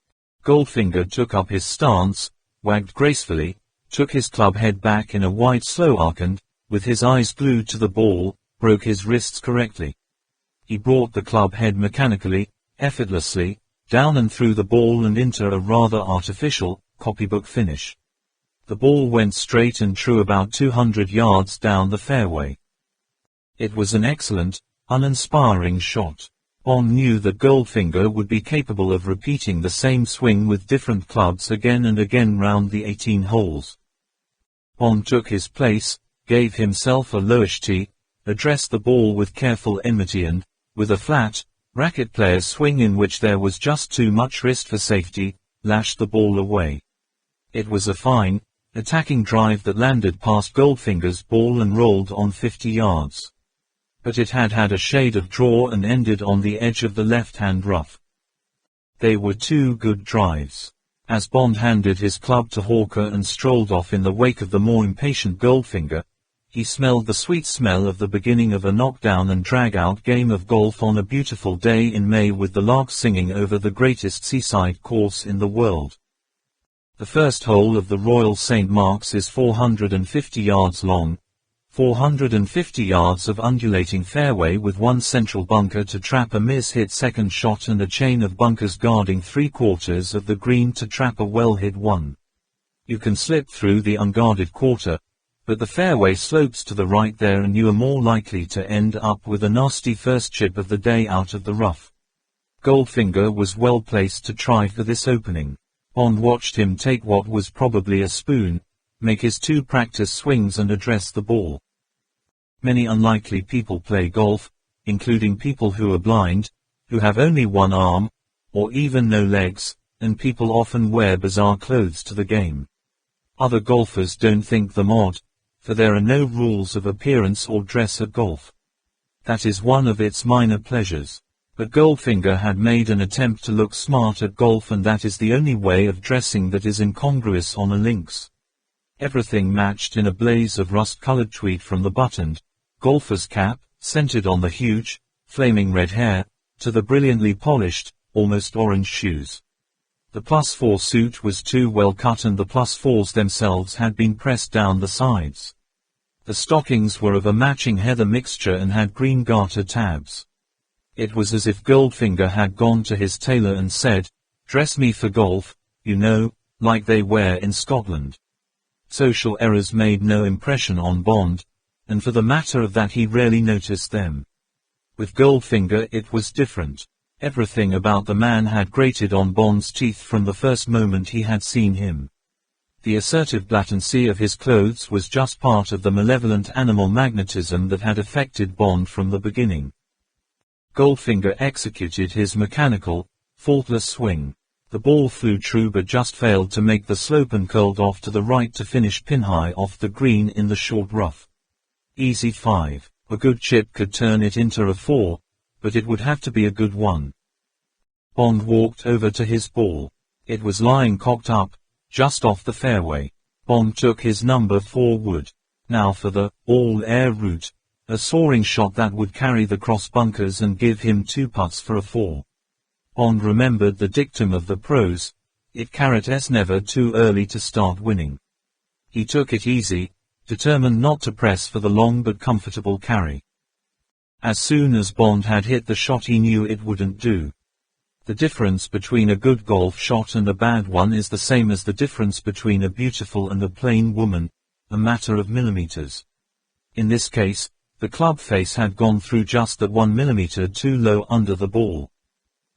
Goldfinger took up his stance, wagged gracefully, took his club head back in a wide slow arc and, with his eyes glued to the ball, broke his wrists correctly. He brought the club head mechanically, effortlessly, down and through the ball and into a rather artificial, copybook finish. The ball went straight and true about 200 yards down the fairway. It was an excellent, uninspiring shot. Bond knew that Goldfinger would be capable of repeating the same swing with different clubs again and again round the 18 holes. Bond took his place, gave himself a lowish tee, addressed the ball with careful enmity and, with a flat, racket player's swing in which there was just too much wrist for safety, lashed the ball away. It was a fine, attacking drive that landed past Goldfinger's ball and rolled on 50 yards. But it had had a shade of draw and ended on the edge of the left-hand rough. They were two good drives. As Bond handed his club to Hawker and strolled off in the wake of the more impatient Goldfinger, he smelled the sweet smell of the beginning of a knockdown and drag-out game of golf on a beautiful day in May with the larks singing over the greatest seaside course in the world. The first hole of the Royal St. Mark's is 450 yards long, 450 yards of undulating fairway with one central bunker to trap a miss-hit second shot and a chain of bunkers guarding 3/4 of the green to trap a well-hit one. You can slip through the unguarded quarter, but the fairway slopes to the right there and you are more likely to end up with a nasty first chip of the day out of the rough. Goldfinger was well placed to try for this opening. Bond watched him take what was probably a spoon, make his two practice swings and address the ball. Many unlikely people play golf, including people who are blind, who have only one arm, or even no legs, and people often wear bizarre clothes to the game. Other golfers don't think them odd, for there are no rules of appearance or dress at golf. That is one of its minor pleasures. But Goldfinger had made an attempt to look smart at golf, and that is the only way of dressing that is incongruous on a links. Everything matched in a blaze of rust-colored tweed from the buttoned, golfer's cap, centered on the huge, flaming red hair, to the brilliantly polished, almost orange shoes. The +4 suit was too well cut and the +4s themselves had been pressed down the sides. The stockings were of a matching heather mixture and had green garter tabs. It was as if Goldfinger had gone to his tailor and said, "Dress me for golf, you know, like they wear in Scotland." Social errors made no impression on Bond, and for the matter of that he rarely noticed them. With Goldfinger it was different. Everything about the man had grated on Bond's teeth from the first moment he had seen him. The assertive blatancy of his clothes was just part of the malevolent animal magnetism that had affected Bond from the beginning. Goldfinger executed his mechanical, faultless swing. The ball flew true but just failed to make the slope and curled off to the right to finish pin-high off the green in the short rough. Easy 5. A good chip could turn it into a 4, but it would have to be a good one. Bond walked over to his ball. It was lying cocked up, just off the fairway. Bond took his number 4 wood. Now for the all-air route, a soaring shot that would carry the cross bunkers and give him 2 putts for a 4. Bond remembered the dictum of the pros, it carrot s never too early to start winning. He took it easy, determined not to press for the long but comfortable carry. As soon as Bond had hit the shot he knew it wouldn't do. The difference between a good golf shot and a bad one is the same as the difference between a beautiful and a plain woman, a matter of millimeters. In this case, the club face had gone through just that 1 millimeter too low under the ball.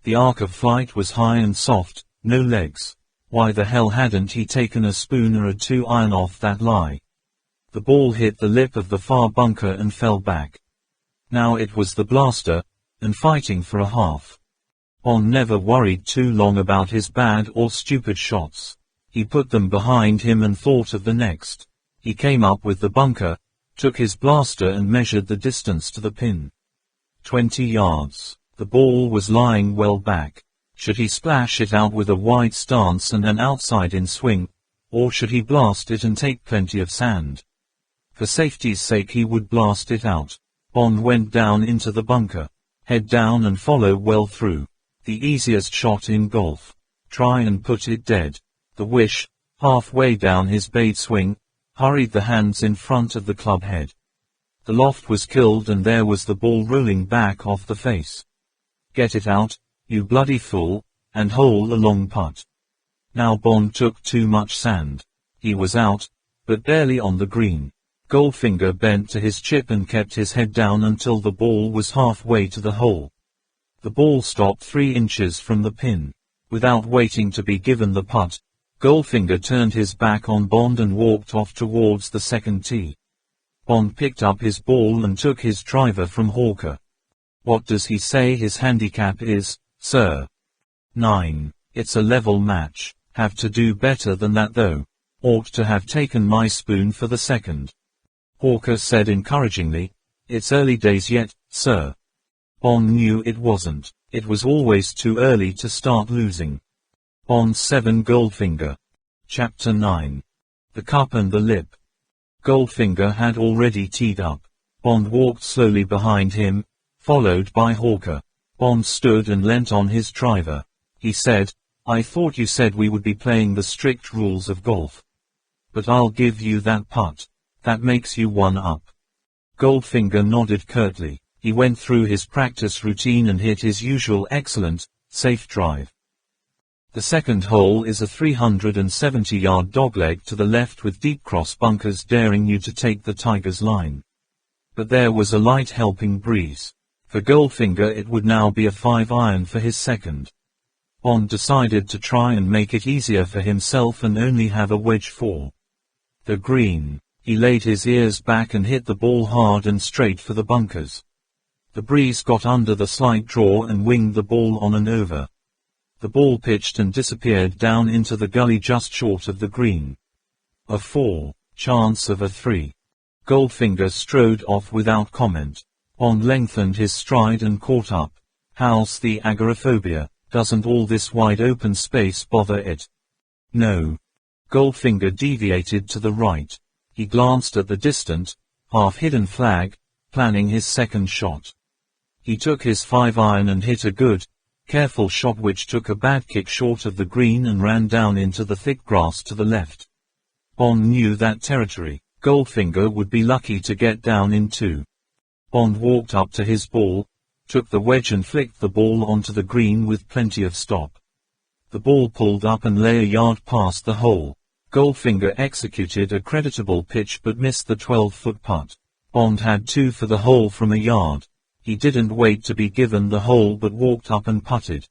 The arc of flight was high and soft, no legs. Why the hell hadn't he taken a spoon or a 2-iron off that lie? The ball hit the lip of the far bunker and fell back. Now it was the blaster, and fighting for a half. Bond never worried too long about his bad or stupid shots. He put them behind him and thought of the next. He came up with the bunker, took his blaster and measured the distance to the pin. 20 yards. The ball was lying well back. Should he splash it out with a wide stance and an outside-in swing, or should he blast it and take plenty of sand? For safety's sake he would blast it out. Bond went down into the bunker. Head down and follow well through. The easiest shot in golf. Try and put it dead. The wish, halfway down his bait swing, hurried the hands in front of the club head. The loft was killed and there was the ball rolling back off the face. Get it out, you bloody fool, and hole a long putt. Now Bond took too much sand. He was out, but barely on the green. Goldfinger bent to his chip and kept his head down until the ball was halfway to the hole. The ball stopped 3 inches from the pin. Without waiting to be given the putt, Goldfinger turned his back on Bond and walked off towards the second tee. Bond picked up his ball and took his driver from Hawker. What does he say his handicap is, sir? 9. It's a level match. Have to do better than that though. Ought to have taken my spoon for the second. Hawker said encouragingly, it's early days yet, sir. Bond knew it wasn't. It was always too early to start losing. Bond 7 Goldfinger. Chapter 9. The Cup and the Lip. Goldfinger had already teed up. Bond walked slowly behind him, followed by Hawker. Bond stood and leant on his driver. He said, I thought you said we would be playing the strict rules of golf. But I'll give you that putt. That makes you 1 up. Goldfinger nodded curtly. He went through his practice routine and hit his usual excellent, safe drive. The second hole is a 370-yard dogleg to the left with deep cross bunkers daring you to take the tiger's line. But there was a light helping breeze. For Goldfinger it would now be a 5-iron for his second. Bond decided to try and make it easier for himself and only have a wedge for the green. He laid his ears back and hit the ball hard and straight for the bunkers. The breeze got under the slight draw and winged the ball on and over. The ball pitched and disappeared down into the gully just short of the green. A 4, chance of a 3. Goldfinger strode off without comment. Bond lengthened his stride and caught up. How's the agoraphobia? Doesn't all this wide open space bother it? No. Goldfinger deviated to the right. He glanced at the distant, half-hidden flag, planning his second shot. He took his 5-iron and hit a good, careful shot which took a bad kick short of the green and ran down into the thick grass to the left. Bond knew that territory. Goldfinger would be lucky to get down in 2. Bond walked up to his ball, took the wedge and flicked the ball onto the green with plenty of stop. The ball pulled up and lay a yard past the hole. Goldfinger executed a creditable pitch but missed the 12-foot putt. Bond had 2 for the hole from a yard. He didn't wait to be given the hole but walked up and putted.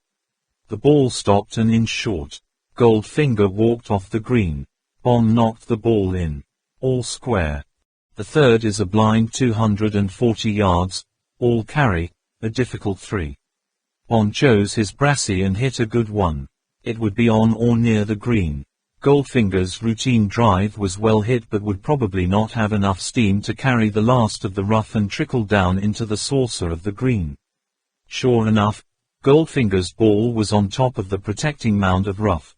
The ball stopped an inch short. Goldfinger walked off the green. Bond knocked the ball in. All square. The third is a blind 240 yards, all carry, a difficult 3. Bond chose his brassy and hit a good one. It would be on or near the green. Goldfinger's routine drive was well hit but would probably not have enough steam to carry the last of the rough and trickle down into the saucer of the green. Sure enough, Goldfinger's ball was on top of the protecting mound of rough.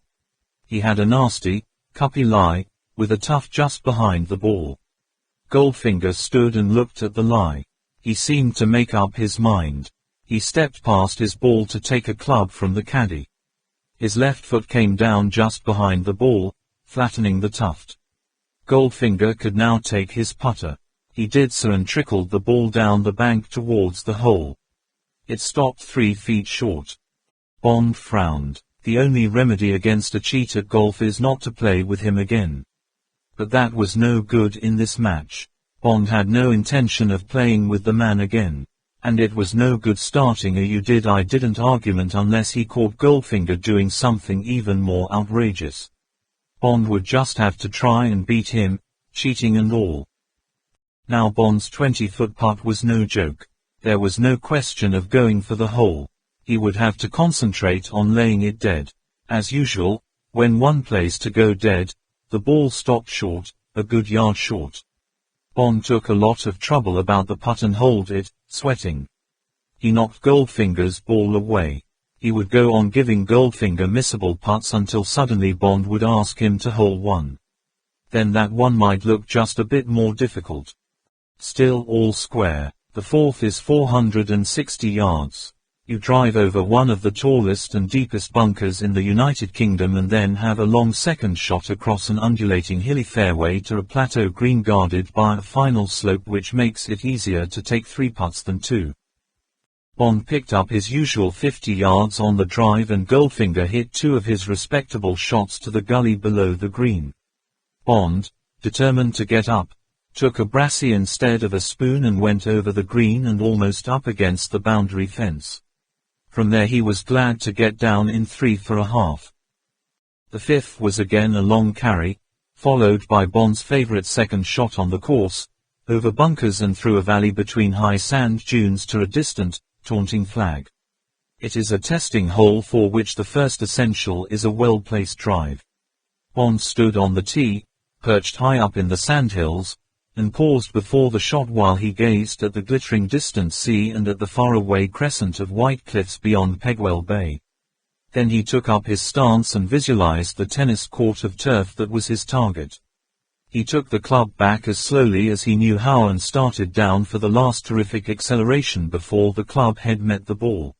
He had a nasty, cuppy lie, with a tuft just behind the ball. Goldfinger stood and looked at the lie. He seemed to make up his mind. He stepped past his ball to take a club from the caddy. His left foot came down just behind the ball, flattening the tuft. Goldfinger could now take his putter. He did so and trickled the ball down the bank towards the hole. It stopped 3 feet short. Bond frowned. The only remedy against a cheat at golf is not to play with him again. But that was no good in this match. Bond had no intention of playing with the man again. And it was no good starting a you did I didn't argument unless he caught Goldfinger doing something even more outrageous. Bond would just have to try and beat him, cheating and all. Now Bond's 20-foot putt was no joke. There was no question of going for the hole. He would have to concentrate on laying it dead. As usual, when one plays to go dead, the ball stopped short, a good yard short. Bond took a lot of trouble about the putt and holed it, sweating. He knocked Goldfinger's ball away. He would go on giving Goldfinger missable putts until suddenly Bond would ask him to hole one. Then that one might look just a bit more difficult. Still all square. The fourth is 460 yards. You drive over one of the tallest and deepest bunkers in the United Kingdom and then have a long second shot across an undulating hilly fairway to a plateau green guarded by a final slope which makes it easier to take 3 putts than 2. Bond picked up his usual 50 yards on the drive and Goldfinger hit 2 of his respectable shots to the gully below the green. Bond, determined to get up, took a brassey instead of a spoon and went over the green and almost up against the boundary fence. From there he was glad to get down in 3 for a half. The fifth was again a long carry, followed by Bond's favorite second shot on the course, over bunkers and through a valley between high sand dunes to a distant, taunting flag. It is a testing hole for which the first essential is a well-placed drive. Bond stood on the tee, perched high up in the sandhills, and paused before the shot while he gazed at the glittering distant sea and at the faraway crescent of white cliffs beyond Pegwell Bay. Then he took up his stance and visualized the tennis court of turf that was his target. He took the club back as slowly as he knew how and started down for the last terrific acceleration before the club head met the ball.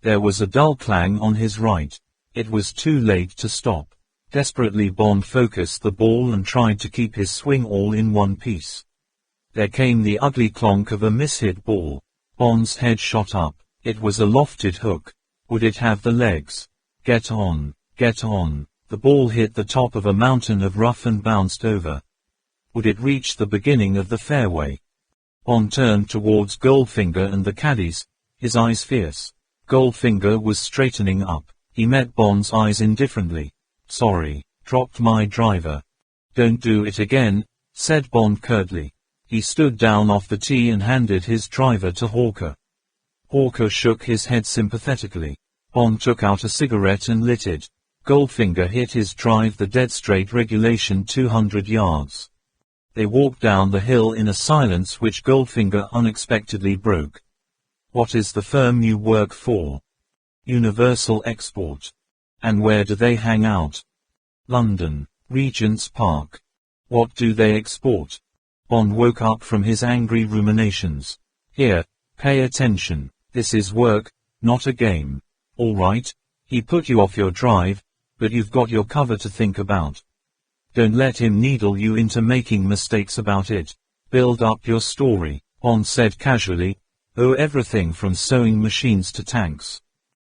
There was a dull clang on his right. It was too late to stop. Desperately Bond focused the ball and tried to keep his swing all in one piece. There came the ugly clonk of a mishit ball. Bond's head shot up. It was a lofted hook. Would it have the legs? Get on, get on. The ball hit the top of a mountain of rough and bounced over. Would it reach the beginning of the fairway? Bond turned towards Goldfinger and the caddies, his eyes fierce. Goldfinger was straightening up. He met Bond's eyes indifferently. Sorry, dropped my driver. Don't do it again, said Bond curtly. He stood down off the tee and handed his driver to Hawker. Hawker shook his head sympathetically. Bond took out a cigarette and lit it. Goldfinger hit his drive the dead straight regulation 200 yards. They walked down the hill in a silence which Goldfinger unexpectedly broke. What is the firm you work for? Universal Export. And where do they hang out? London, Regent's Park. What do they export? Bond woke up from his angry ruminations. Here, pay attention. This is work, not a game. All right, he put you off your drive, but you've got your cover to think about. Don't let him needle you into making mistakes about it. Build up your story. Bond said casually, oh, everything from sewing machines to tanks.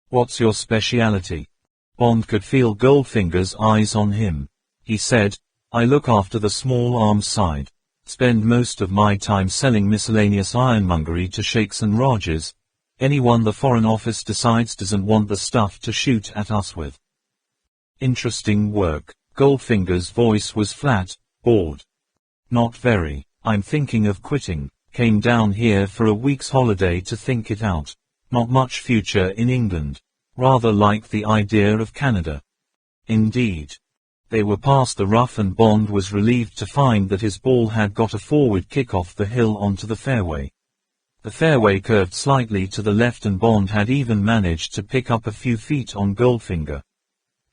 What's your speciality? Bond could feel Goldfinger's eyes on him. He said, I look after the small arms side. Spend most of my time selling miscellaneous ironmongery to sheikhs and rajas. Anyone the Foreign Office decides doesn't want the stuff to shoot at us with. Interesting work. Goldfinger's voice was flat, bored. Not very. I'm thinking of quitting. Came down here for a week's holiday to think it out. Not much future in England. Rather like the idea of Canada. Indeed. They were past the rough and Bond was relieved to find that his ball had got a forward kick off the hill onto the fairway. The fairway curved slightly to the left and Bond had even managed to pick up a few feet on Goldfinger.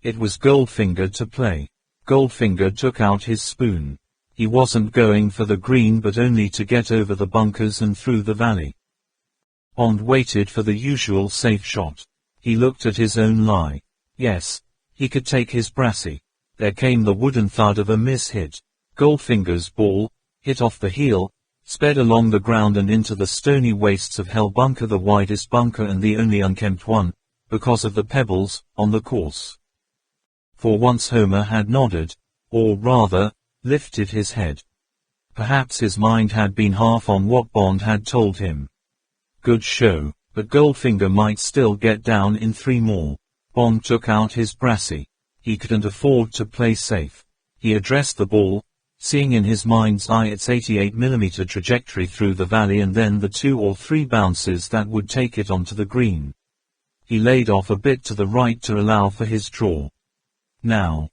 It was Goldfinger to play. Goldfinger took out his spoon. He wasn't going for the green but only to get over the bunkers and through the valley. Bond waited for the usual safe shot. He looked at his own lie. Yes, he could take his brassey. There came the wooden thud of a miss hit. Goldfinger's ball, hit off the heel, sped along the ground and into the stony wastes of Hell Bunker, the widest bunker and the only unkempt one, because of the pebbles on the course. For once Homer had nodded, or rather, lifted his head. Perhaps his mind had been half on what Bond had told him. Good show, but Goldfinger might still get down in 3 more. Bond took out his brassy. He couldn't afford to play safe. He addressed the ball, seeing in his mind's eye its 88mm trajectory through the valley and then the 2 or 3 bounces that would take it onto the green. He laid off a bit to the right to allow for his draw. Now.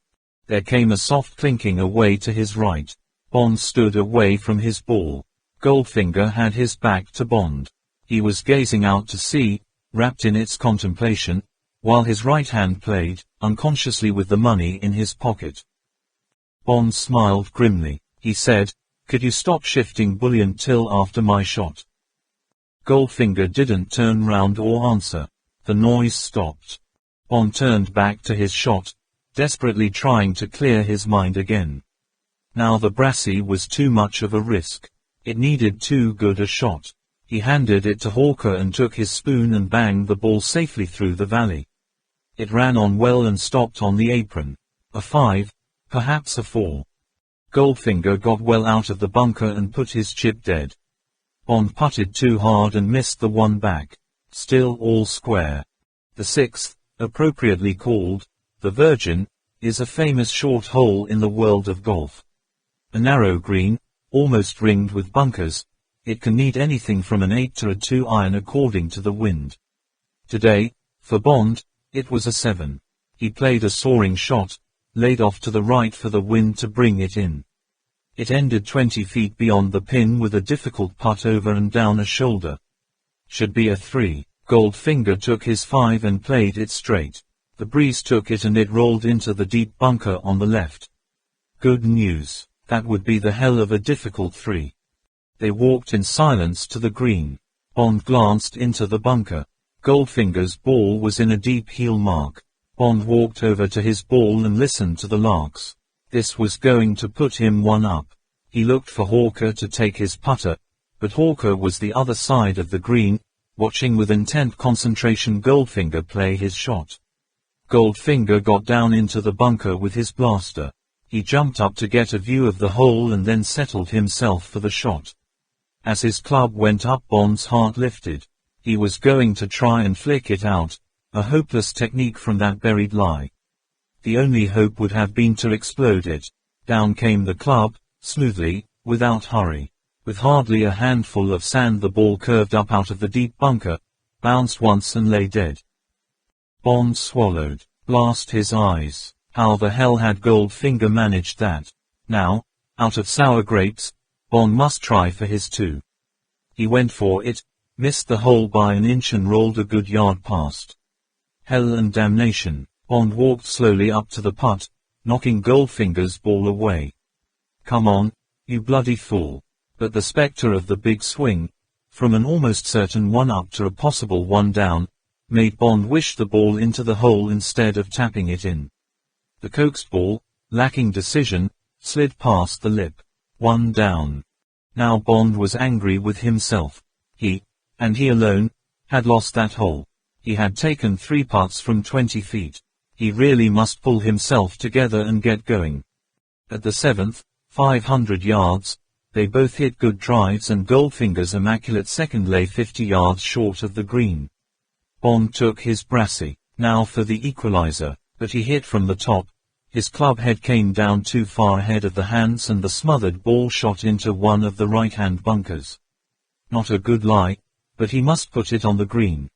There came a soft clinking away to his right. Bond stood away from his ball. Goldfinger had his back to Bond. He was gazing out to sea, wrapped in its contemplation, while his right hand played, unconsciously with the money in his pocket. Bond smiled grimly. He said, "Could you stop shifting bullion till after my shot?" Goldfinger didn't turn round or answer. The noise stopped. Bond turned back to his shot, desperately trying to clear his mind again. Now the brassy was too much of a risk. It needed too good a shot. He handed it to Hawker and took his spoon and banged the ball safely through the valley. It ran on well and stopped on the apron. A 5, perhaps a 4. Goldfinger got well out of the bunker and put his chip dead. Bond putted too hard and missed the one back. Still all square. The 6th, appropriately called the Virgin, is a famous short hole in the world of golf. A narrow green, almost ringed with bunkers, it can need anything from an 8 to a 2 iron according to the wind. Today, for Bond, it was a 7. He played a soaring shot, laid off to the right for the wind to bring it in. It ended 20 feet beyond the pin with a difficult putt over and down a shoulder. Should be a 3. Goldfinger took his 5 and played it straight. The breeze took it and it rolled into the deep bunker on the left. Good news. That would be the hell of a difficult 3. They walked in silence to the green. Bond glanced into the bunker. Goldfinger's ball was in a deep heel mark. Bond walked over to his ball and listened to the larks. This was going to put him 1 up. He looked for Hawker to take his putter, but Hawker was the other side of the green, watching with intent concentration Goldfinger play his shot. Goldfinger got down into the bunker with his blaster. He jumped up to get a view of the hole and then settled himself for the shot. As his club went up, Bond's heart lifted. He was going to try and flick it out, a hopeless technique from that buried lie. The only hope would have been to explode it. Down came the club, smoothly, without hurry. With hardly a handful of sand the ball curved up out of the deep bunker, bounced once and lay dead. Bond swallowed. Blast his eyes. How the hell had Goldfinger managed that? Now, out of sour grapes, Bond must try for his 2. He went for it, missed the hole by an inch and rolled a good yard past. Hell and damnation. Bond walked slowly up to the putt, knocking Goldfinger's ball away. Come on, you bloody fool. But the spectre of the big swing, from an almost certain 1 up to a possible 1 down, made Bond wish the ball into the hole instead of tapping it in. The coaxed ball, lacking decision, slid past the lip. 1 down. Now Bond was angry with himself. He, and he alone, had lost that hole. He had taken 3 putts from 20 feet. He really must pull himself together and get going. At the 7th, 500 yards, they both hit good drives and Goldfinger's immaculate second lay 50 yards short of the green. Bond took his brassy. Now for the equalizer, but he hit from the top. His club head came down too far ahead of the hands and the smothered ball shot into one of the right-hand bunkers. Not a good lie, but he must put it on the green.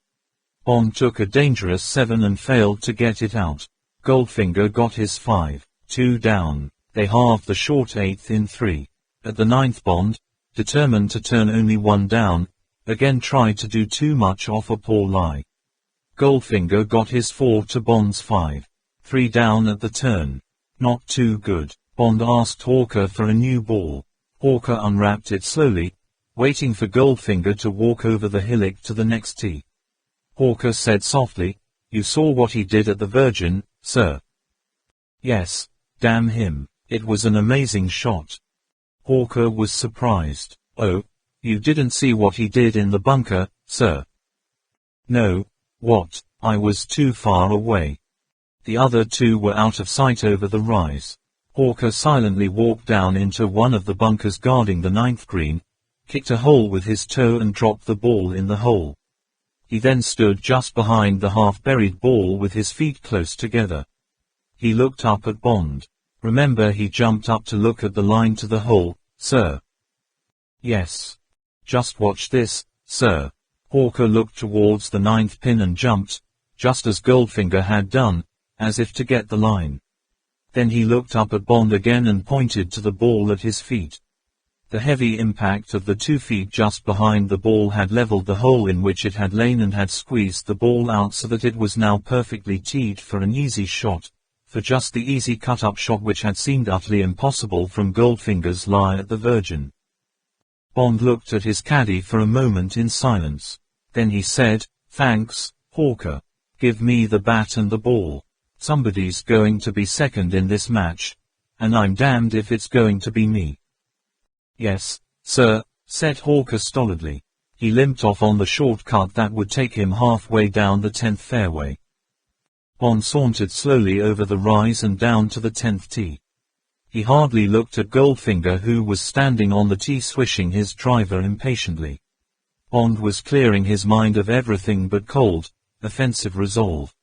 Bond took a dangerous 7 and failed to get it out. Goldfinger got his 5. 2 down. They halved the short 8th in 3. At the 9th Bond, determined to turn only 1 down, again tried to do too much off a poor lie. Goldfinger got his 4 to Bond's 5. 3 down at the turn. Not too good. Bond asked Hawker for a new ball. Hawker unwrapped it slowly, waiting for Goldfinger to walk over the hillock to the next tee. Hawker said softly, "You saw what he did at the Virgin, sir?" "Yes, damn him. It was an amazing shot. Hawker was surprised. "Oh, you didn't see what he did in the bunker, sir?" "No, what? I was too far away." The other two were out of sight over the rise. Hawker silently walked down into one of the bunkers guarding the 9th green, kicked a hole with his toe and dropped the ball in the hole. He then stood just behind the half-buried ball with his feet close together. He looked up at Bond. "Remember he jumped up to look at the line to the hole, sir?" "Yes. Just watch this, sir." Hawker looked towards the 9th pin and jumped, just as Goldfinger had done, as if to get the line. Then he looked up at Bond again and pointed to the ball at his feet. The heavy impact of the 2 feet just behind the ball had leveled the hole in which it had lain and had squeezed the ball out so that it was now perfectly teed for an easy shot, for just the easy cut-up shot which had seemed utterly impossible from Goldfinger's lie at the Virgin. Bond looked at his caddy for a moment in silence. Then he said, "Thanks, Hawker. Give me the bat and the ball. Somebody's going to be second in this match, and I'm damned if it's going to be me." "Yes, sir," said Hawker stolidly. He limped off on the shortcut that would take him halfway down the 10th fairway. Bond sauntered slowly over the rise and down to the 10th tee. He hardly looked at Goldfinger, who was standing on the tee swishing his driver impatiently. Bond was clearing his mind of everything but cold, offensive resolve.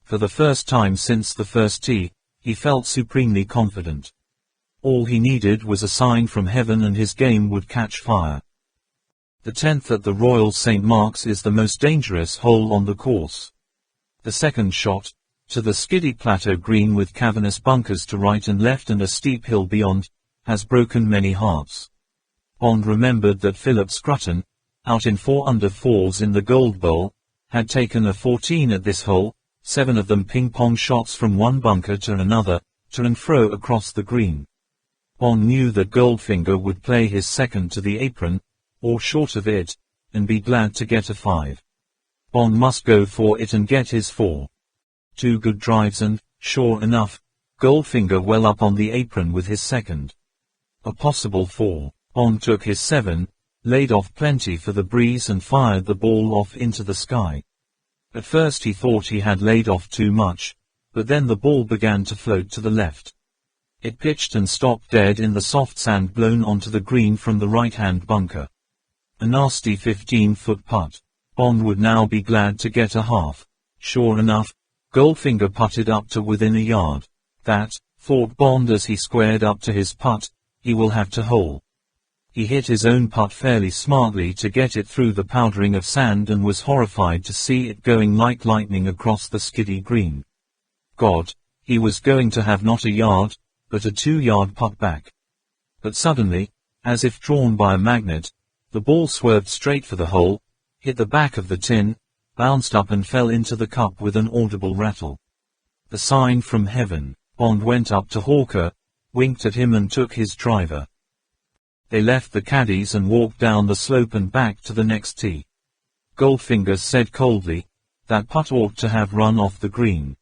For the first time since the first tee, he felt supremely confident. All he needed was a sign from heaven and his game would catch fire. The 10th at the Royal St. Mark's is the most dangerous hole on the course. The second shot, to the skiddy plateau green with cavernous bunkers to right and left and a steep hill beyond, has broken many hearts. Bond remembered that Philip Scruton, out in 4 under 4s in the Gold Bowl, had taken a 14 at this hole, 7 of them ping-pong shots from one bunker to another, to and fro across the green. Bond knew that Goldfinger would play his second to the apron, or short of it, and be glad to get a 5. Bond must go for it and get his 4. 2 good drives and, sure enough, Goldfinger well up on the apron with his second. A possible 4. Bond took his 7, laid off plenty for the breeze and fired the ball off into the sky. At first he thought he had laid off too much, but then the ball began to float to the left. It pitched and stopped dead in the soft sand blown onto the green from the right-hand bunker. A nasty 15-foot putt. Bond would now be glad to get a half. Sure enough, Goldfinger putted up to within a yard. That, thought Bond as he squared up to his putt, he will have to hole. He hit his own putt fairly smartly to get it through the powdering of sand and was horrified to see it going like lightning across the skiddy green. God, he was going to have not a yard, but a 2-yard putt back. But suddenly, as if drawn by a magnet, the ball swerved straight for the hole, hit the back of the tin, bounced up and fell into the cup with an audible rattle. The sign from heaven. Bond went up to Hawker, winked at him and took his driver. They left the caddies and walked down the slope and back to the next tee. Goldfinger said coldly, "That putt ought to have run off the green."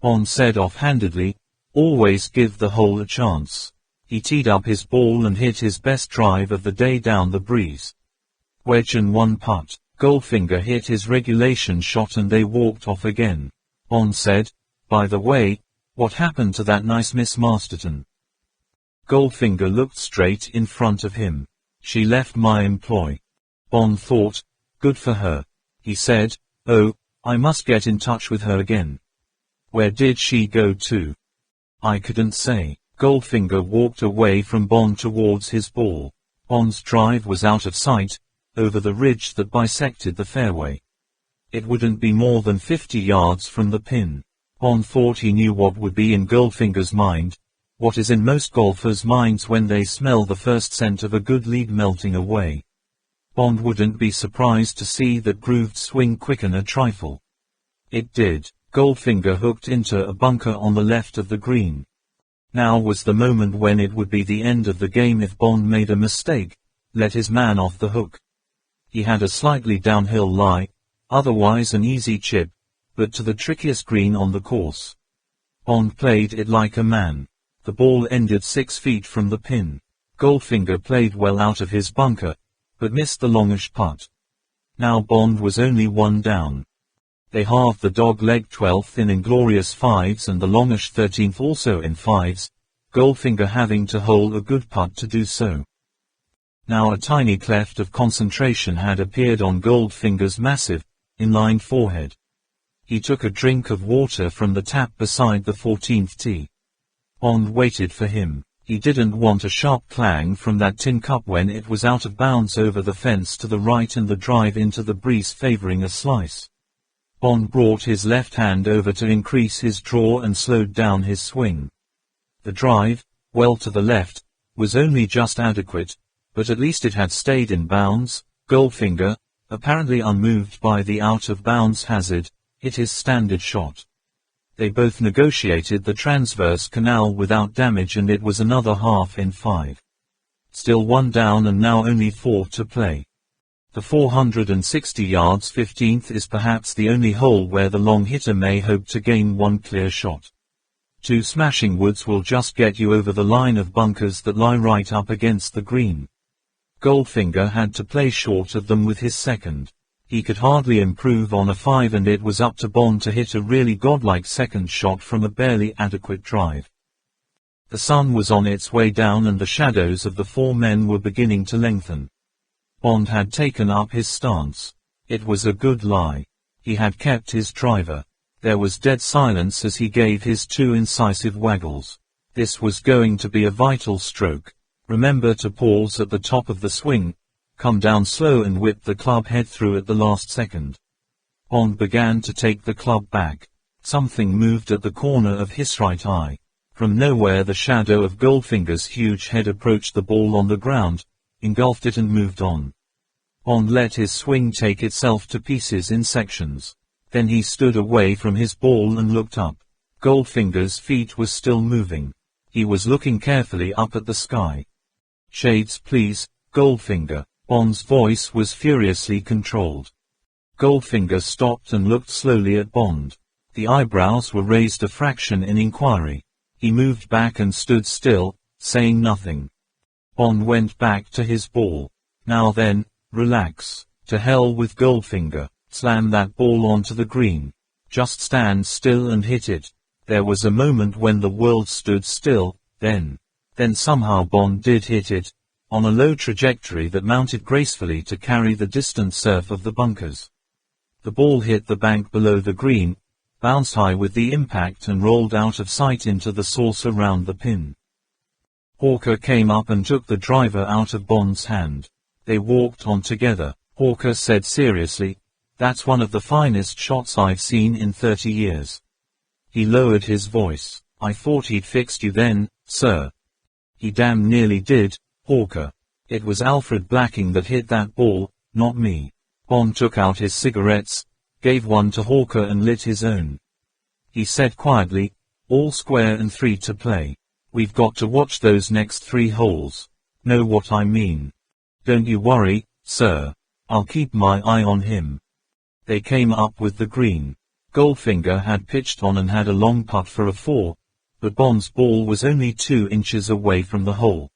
Bond said offhandedly, "Always give the hole a chance." He teed up his ball and hit his best drive of the day down the breeze. Wedge and 1 putt. Goldfinger hit his regulation shot and they walked off again. Bond said, "By the way, what happened to that nice Miss Masterton?" Goldfinger looked straight in front of him. "She left my employ." Bond thought, "Good for her." He said, "Oh, I must get in touch with her again." "Where did she go to?" "I couldn't say." Goldfinger walked away from Bond towards his ball. Bond's drive was out of sight, over the ridge that bisected the fairway. It wouldn't be more than 50 yards from the pin. Bond thought he knew what would be in Goldfinger's mind, what is in most golfers' minds when they smell the first scent of a good lead melting away. Bond wouldn't be surprised to see that grooved swing quicken a trifle. It did. Goldfinger hooked into a bunker on the left of the green. Now was the moment when it would be the end of the game if Bond made a mistake, let his man off the hook. He had a slightly downhill lie, otherwise an easy chip, but to the trickiest green on the course. Bond played it like a man. The ball ended 6 feet from the pin. Goldfinger played well out of his bunker, but missed the longish putt. Now Bond was only 1 down. They halved the dog-leg 12th in inglorious 5s and the longish 13th also in 5s, Goldfinger having to hole a good putt to do so. Now a tiny cleft of concentration had appeared on Goldfinger's massive, inlined forehead. He took a drink of water from the tap beside the 14th tee. Bond waited for him. He didn't want a sharp clang from that tin cup when it was out of bounds over the fence to the right and the drive into the breeze favoring a slice. Bond brought his left hand over to increase his draw and slowed down his swing. The drive, well to the left, was only just adequate, but at least it had stayed in bounds. Goldfinger, apparently unmoved by the out-of-bounds hazard, hit his standard shot. They both negotiated the transverse canal without damage and it was another half in 5. Still 1 down and now only 4 to play. The 460 yards 15th is perhaps the only hole where the long hitter may hope to gain 1 clear shot. 2 smashing woods will just get you over the line of bunkers that lie right up against the green. Goldfinger had to play short of them with his second. He could hardly improve on a 5 and it was up to Bond to hit a really godlike second shot from a barely adequate drive. The sun was on its way down and the shadows of the 4 men were beginning to lengthen. Bond had taken up his stance. It was a good lie. He had kept his driver. There was dead silence as he gave his 2 incisive waggles. This was going to be a vital stroke. Remember to pause at the top of the swing, come down slow and whip the club head through at the last second. Bond began to take the club back. Something moved at the corner of his right eye. From nowhere the shadow of Goldfinger's huge head approached the ball on the ground, engulfed it and moved on. Bond let his swing take itself to pieces in sections. Then he stood away from his ball and looked up. Goldfinger's feet were still moving. He was looking carefully up at the sky. "Shades please, Goldfinger." Bond's voice was furiously controlled. Goldfinger stopped and looked slowly at Bond. The eyebrows were raised a fraction in inquiry. He moved back and stood still, saying nothing. Bond went back to his ball. "Now then, relax. To hell with Goldfinger. Slam that ball onto the green. Just stand still and hit it." There was a moment when the world stood still, then somehow Bond did hit it, on a low trajectory that mounted gracefully to carry the distant surf of the bunkers. The ball hit the bank below the green, bounced high with the impact and rolled out of sight into the saucer round the pin. Hawker came up and took the driver out of Bond's hand. They walked on together. Hawker said seriously, "That's one of the finest shots I've seen in 30 years. He lowered his voice. "I thought he'd fixed you then, sir." "He damn nearly did, Hawker. It was Alfred Blacking that hit that ball, not me." Bond took out his cigarettes, gave one to Hawker and lit his own. He said quietly, "All square and 3 to play. We've got to watch those next 3 holes. Know what I mean?" "Don't you worry, sir. I'll keep my eye on him." They came up with the green. Goldfinger had pitched on and had a long putt for a 4, but Bond's ball was only 2 inches away from the hole.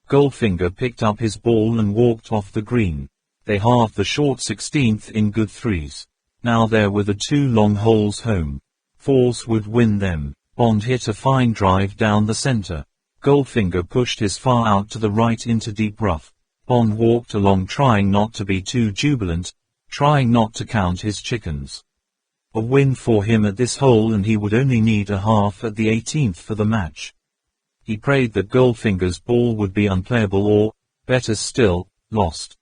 Goldfinger picked up his ball and walked off the green. They halved the short 16th in good 3s. Now there were the 2 long holes home. 4s would win them. Bond hit a fine drive down the center. Goldfinger pushed his far out to the right into deep rough. Bond walked along trying not to be too jubilant, trying not to count his chickens. A win for him at this hole and he would only need a half at the 18th for the match. He prayed that Goldfinger's ball would be unplayable or, better still, lost.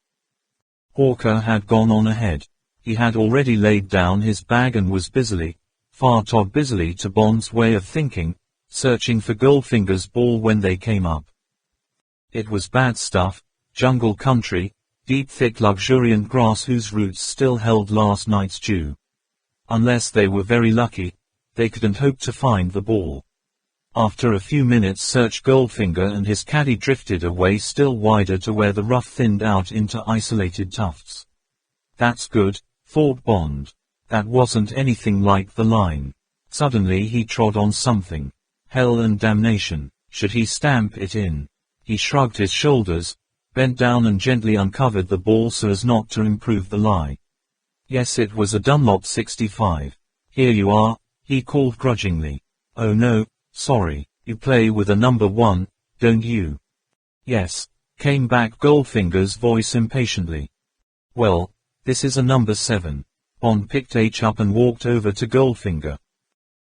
Hawker had gone on ahead. He had already laid down his bag and was busily, far too busily to Bond's way of thinking, searching for Goldfinger's ball when they came up. It was bad stuff, jungle country, deep thick luxuriant grass whose roots still held last night's dew. Unless they were very lucky, they couldn't hope to find the ball. After a few minutes search Goldfinger and his caddy drifted away still wider to where the rough thinned out into isolated tufts. "That's good," thought Bond. That wasn't anything like the line. Suddenly he trod on something. Hell and damnation. Should he stamp it in? He shrugged his shoulders, bent down and gently uncovered the ball so as not to improve the lie. Yes, it was a Dunlop 65. Here you are, he called grudgingly. Oh no, sorry, you play with a number 1, don't you? Yes, came back Goldfinger's voice impatiently. Well, this is a number 7. Bond picked H up and walked over to Goldfinger.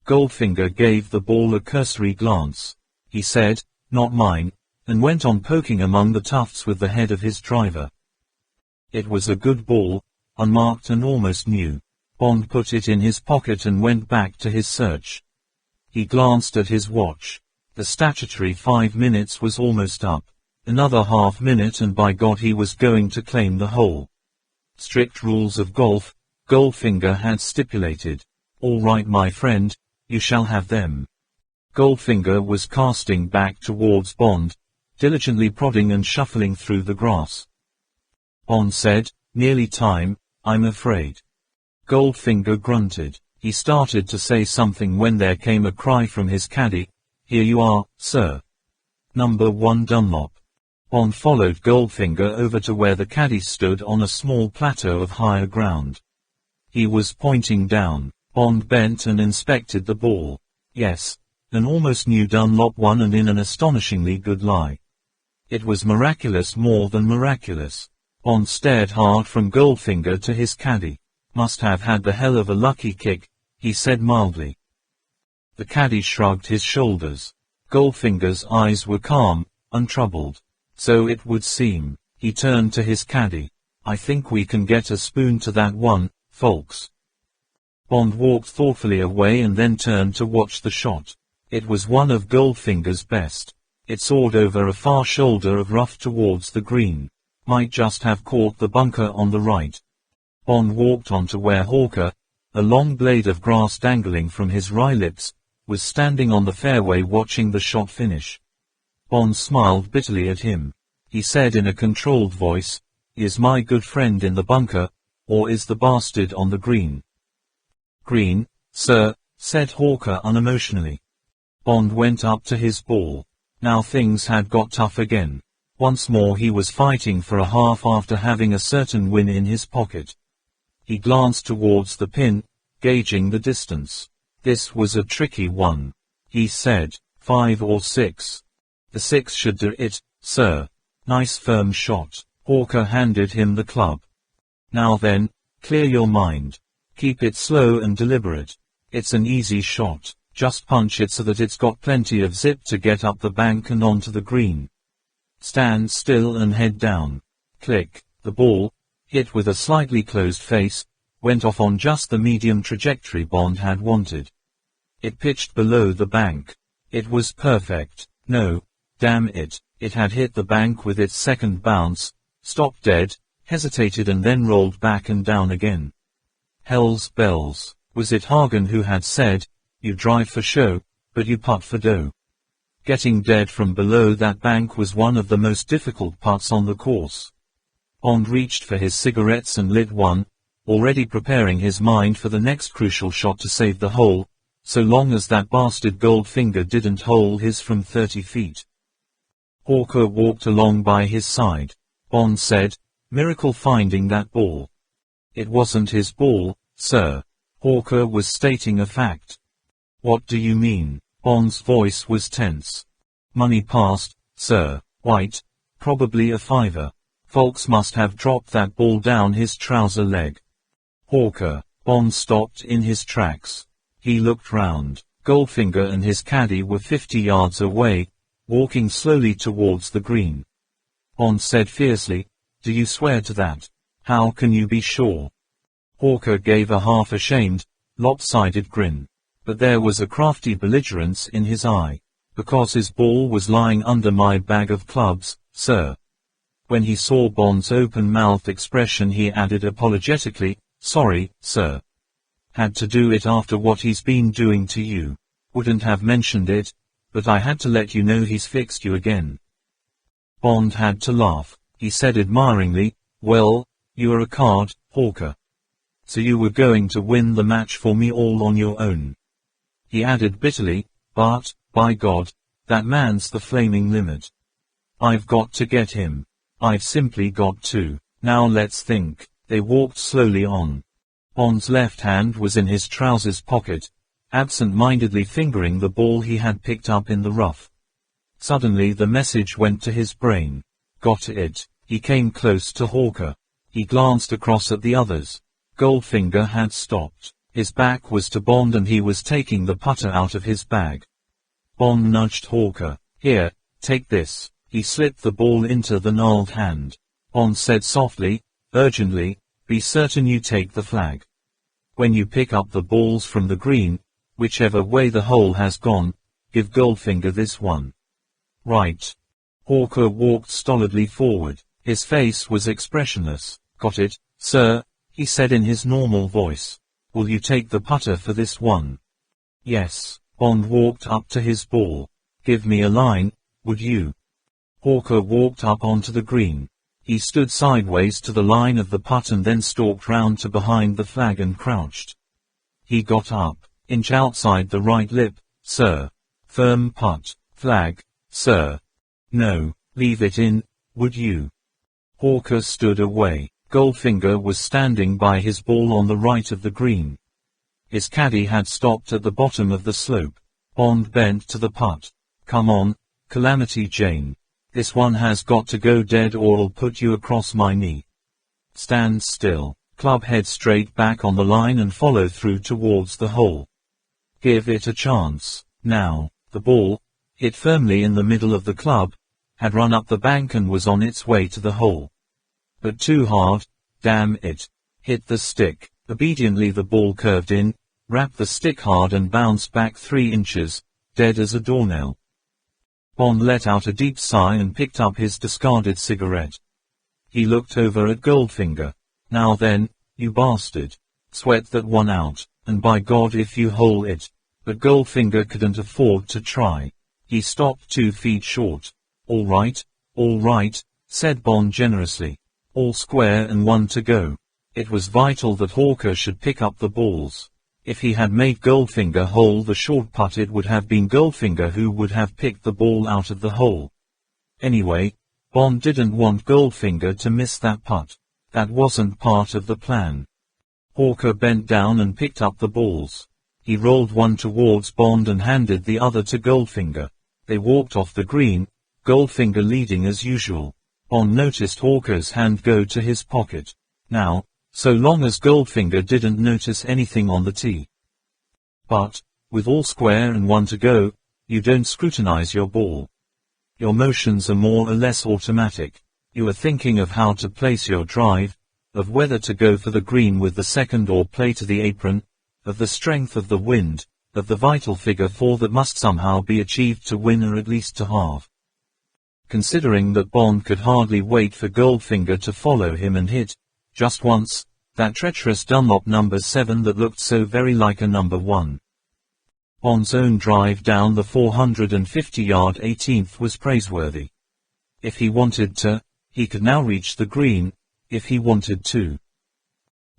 Goldfinger gave the ball a cursory glance. He said, not mine, and went on poking among the tufts with the head of his driver. It was a good ball, unmarked and almost new. Bond put it in his pocket and went back to his search. He glanced at his watch. The statutory 5 minutes was almost up. Another half minute and by God he was going to claim the hole. Strict rules of golf, Goldfinger had stipulated. All right my friend, you shall have them. Goldfinger was casting back towards Bond, diligently prodding and shuffling through the grass. Bond said, nearly time, I'm afraid. Goldfinger grunted. He started to say something when there came a cry from his caddy, here you are, sir. Number 1 Dunlop. Bond followed Goldfinger over to where the caddy stood on a small plateau of higher ground. He was pointing down. Bond bent and inspected the ball. Yes, an almost new Dunlop 1 and in an astonishingly good lie. It was miraculous, more than miraculous. Bond stared hard from Goldfinger to his caddy. Must have had the hell of a lucky kick, he said mildly. The caddy shrugged his shoulders. Goldfinger's eyes were calm, untroubled. So it would seem. He turned to his caddy. I think we can get a spoon to that one, folks. Bond walked thoughtfully away and then turned to watch the shot. It was one of Goldfinger's best. It soared over a far shoulder of rough towards the green. Might just have caught the bunker on the right. Bond walked on to where Hawker, a long blade of grass dangling from his wry lips, was standing on the fairway watching the shot finish. Bond smiled bitterly at him. He said in a controlled voice, is my good friend in the bunker, or is the bastard on the green? Green, sir, said Hawker unemotionally. Bond went up to his ball. Now things had got tough again. Once more he was fighting for a half after having a certain win in his pocket. He glanced towards the pin, gauging the distance. This was a tricky one. He said, 5 or 6. The 6 should do it, sir. Nice firm shot. Hawker handed him the club. Now then, clear your mind. Keep it slow and deliberate. It's an easy shot. Just punch it so that it's got plenty of zip to get up the bank and onto the green. Stand still and head down. Click. The ball, hit with a slightly closed face, went off on just the medium trajectory Bond had wanted. It pitched below the bank. It was perfect. No, damn it, it had hit the bank with its second bounce, stopped dead, hesitated and then rolled back and down again. Hell's bells. Was it Hagen who had said, you drive for show, but you putt for dough? Getting dead from below that bank was one of the most difficult putts on the course. Bond reached for his cigarettes and lit one, already preparing his mind for the next crucial shot to save the hole, so long as that bastard Goldfinger didn't hole his from 30 feet. Hawker walked along by his side. Bond said, miracle finding that ball. It wasn't his ball, sir. Hawker was stating a fact. What do you mean? Bond's voice was tense. Money passed, sir. White, probably a fiver. Folks must have dropped that ball down his trouser leg. Hawker. Bond stopped in his tracks. He looked round. Goldfinger and his caddy were 50 yards away, walking slowly towards the green. Bond said fiercely, do you swear to that? How can you be sure? Hawker gave a half-ashamed, lopsided grin. But there was a crafty belligerence in his eye. Because his ball was lying under my bag of clubs, sir. When he saw Bond's open-mouthed expression he added apologetically, sorry, sir. Had to do it after what he's been doing to you. Wouldn't have mentioned it, but I had to let you know he's fixed you again. Bond had to laugh. He said admiringly, well, you're a card, Hawker. So you were going to win the match for me all on your own. He added bitterly, but, by God, That man's the flaming limit. I've got to get him. I've simply got to. Now let's think. They walked slowly on. Bond's left hand was in his trousers pocket, absent-mindedly fingering the ball he had picked up in the rough. Suddenly the message went to his brain. Got it. He came close to Hawker. He glanced across at the others. Goldfinger had stopped. His back was to Bond and he was taking the putter out of his bag. Bond nudged Hawker. Here, take this. He slipped the ball into the gnarled hand. Bond said softly, urgently, be certain you take the flag. When you pick up the balls from the green, whichever way the hole has gone, give Goldfinger this one. Right. Hawker walked stolidly forward. His face was expressionless. Got it, sir, he said in his normal voice. Will you take the putter for this one? Yes. Bond walked up to his ball. Give me a line, would you? Hawker walked up onto the green. He stood sideways to the line of the putt and then stalked round to behind the flag and crouched. He got up. Inch outside the right lip, sir. Firm putt. Flag, sir. No, leave it in, would you? Hawker stood away. Goldfinger was standing by his ball on the right of the green. His caddy had stopped at the bottom of the slope. Bond bent to the putt. Come on, Calamity Jane. This one has got to go dead or I'll put you across my knee. Stand still. Club head straight back on the line and follow through towards the hole. Give it a chance. Now, the ball, hit firmly in the middle of the club, had run up the bank and was on its way to the hole. But too hard, damn it. Hit the stick. Obediently the ball curved in, rapped the stick hard and bounced back 3 inches, dead as a doornail. Bond let out a deep sigh and picked up his discarded cigarette. He looked over at Goldfinger. Now then, you bastard. Sweat that one out, and by God if you hole it. But Goldfinger couldn't afford to try. He stopped 2 feet short. All right, said Bond generously. All square and 1 to go. It was vital that Hawker should pick up the balls. If he had made Goldfinger hole the short putt it would have been Goldfinger who would have picked the ball out of the hole. Anyway, Bond didn't want Goldfinger to miss that putt. That wasn't part of the plan. Hawker bent down and picked up the balls. He rolled one towards Bond and handed the other to Goldfinger. They walked off the green, Goldfinger leading as usual. Bond noticed Hawker's hand go to his pocket. Now, so long as Goldfinger didn't notice anything on the tee. But, with all square and 1 to go, you don't scrutinize your ball. Your motions are more or less automatic. You are thinking of how to place your drive, of whether to go for the green with the second or play to the apron, of the strength of the wind, of the vital figure 4 that must somehow be achieved to win or at least to halve. Considering that Bond could hardly wait for Goldfinger to follow him and hit, just once, that treacherous Dunlop number 7 that looked so very like a number 1. Bond's own drive down the 450-yard 18th was praiseworthy. If he wanted to, he could now reach the green, if he wanted to.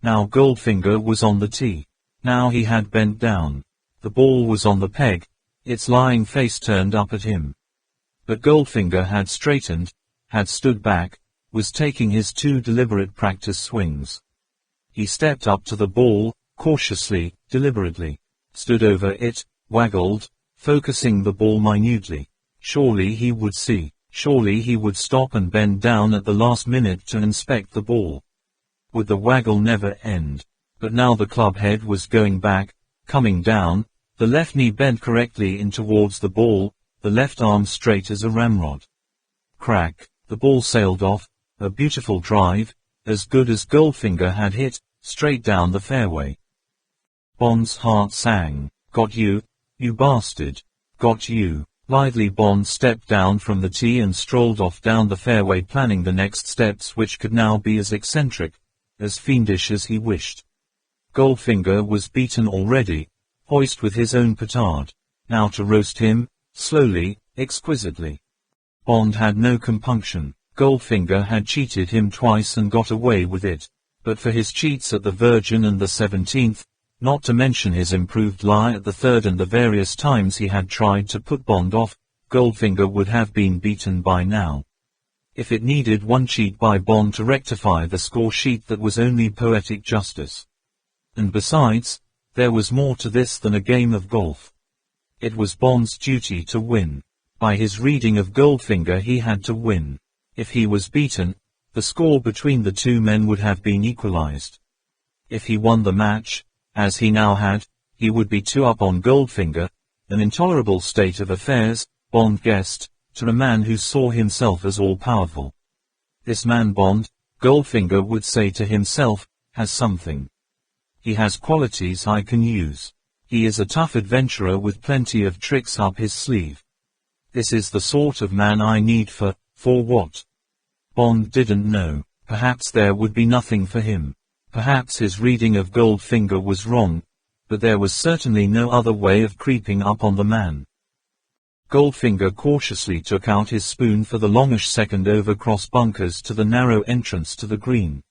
Now Goldfinger was on the tee. Now he had bent down. The ball was on the peg, its lying face turned up at him. But Goldfinger had straightened, had stood back, was taking his 2 deliberate practice swings. He stepped up to the ball, cautiously, deliberately, stood over it, waggled, focusing the ball minutely. Surely he would see, surely he would stop and bend down at the last minute to inspect the ball. Would the waggle never end? But now the club head was going back, coming down, the left knee bent correctly in towards the ball, the left arm straight as a ramrod. Crack, the ball sailed off, a beautiful drive, as good as Goldfinger had hit, straight down the fairway. Bond's heart sang. Got you, you bastard. Got you. Lithely Bond stepped down from the tee and strolled off down the fairway planning the next steps which could now be as eccentric, as fiendish as he wished. Goldfinger was beaten already, hoist with his own petard. Now to roast him, slowly, exquisitely. Bond had no compunction. Goldfinger had cheated him twice and got away with it. But for his cheats at the Virgin and the 17th, not to mention his improved lie at the 3rd and the various times he had tried to put Bond off, Goldfinger would have been beaten by now. If it needed one cheat by Bond to rectify the score sheet, that was only poetic justice. And besides, there was more to this than a game of golf. It was Bond's duty to win. By his reading of Goldfinger, he had to win. If he was beaten, the score between the two men would have been equalized. If he won the match, as he now had, he would be 2 up on Goldfinger, an intolerable state of affairs, Bond guessed, to a man who saw himself as all-powerful. This man Bond, Goldfinger would say to himself, has something. He has qualities I can use. He is a tough adventurer with plenty of tricks up his sleeve. This is the sort of man I need for what? Bond didn't know. Perhaps there would be nothing for him. Perhaps his reading of Goldfinger was wrong, but there was certainly no other way of creeping up on the man. Goldfinger cautiously took out his spoon for the longish second over cross bunkers to the narrow entrance to the green.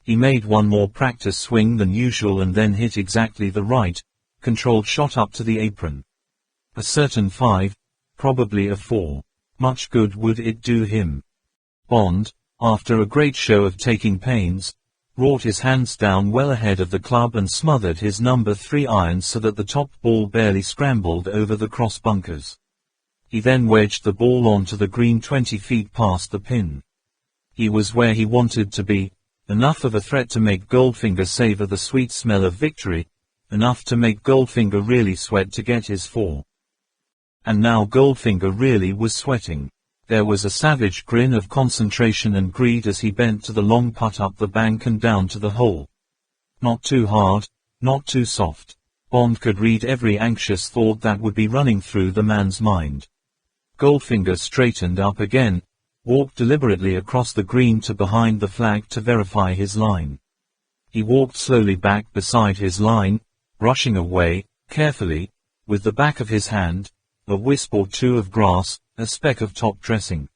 He made one more practice swing than usual and then hit exactly the right, controlled shot up to the apron. A certain 5, probably a 4. Much good would it do him? Bond, after a great show of taking pains, brought his hands down well ahead of the club and smothered his number 3 iron so that the top ball barely scrambled over the cross bunkers. He then wedged the ball onto the green 20 feet past the pin. He was where he wanted to be, enough of a threat to make Goldfinger savor the sweet smell of victory, enough to make Goldfinger really sweat to get his 4. And now Goldfinger really was sweating. There was a savage grin of concentration and greed as he bent to the long putt up the bank and down to the hole. Not too hard, not too soft. Bond could read every anxious thought that would be running through the man's mind. Goldfinger straightened up again, walked deliberately across the green to behind the flag to verify his line. He walked slowly back beside his line, brushing away, carefully, with the back of his hand, a wisp or 2 of grass, a speck of top dressing.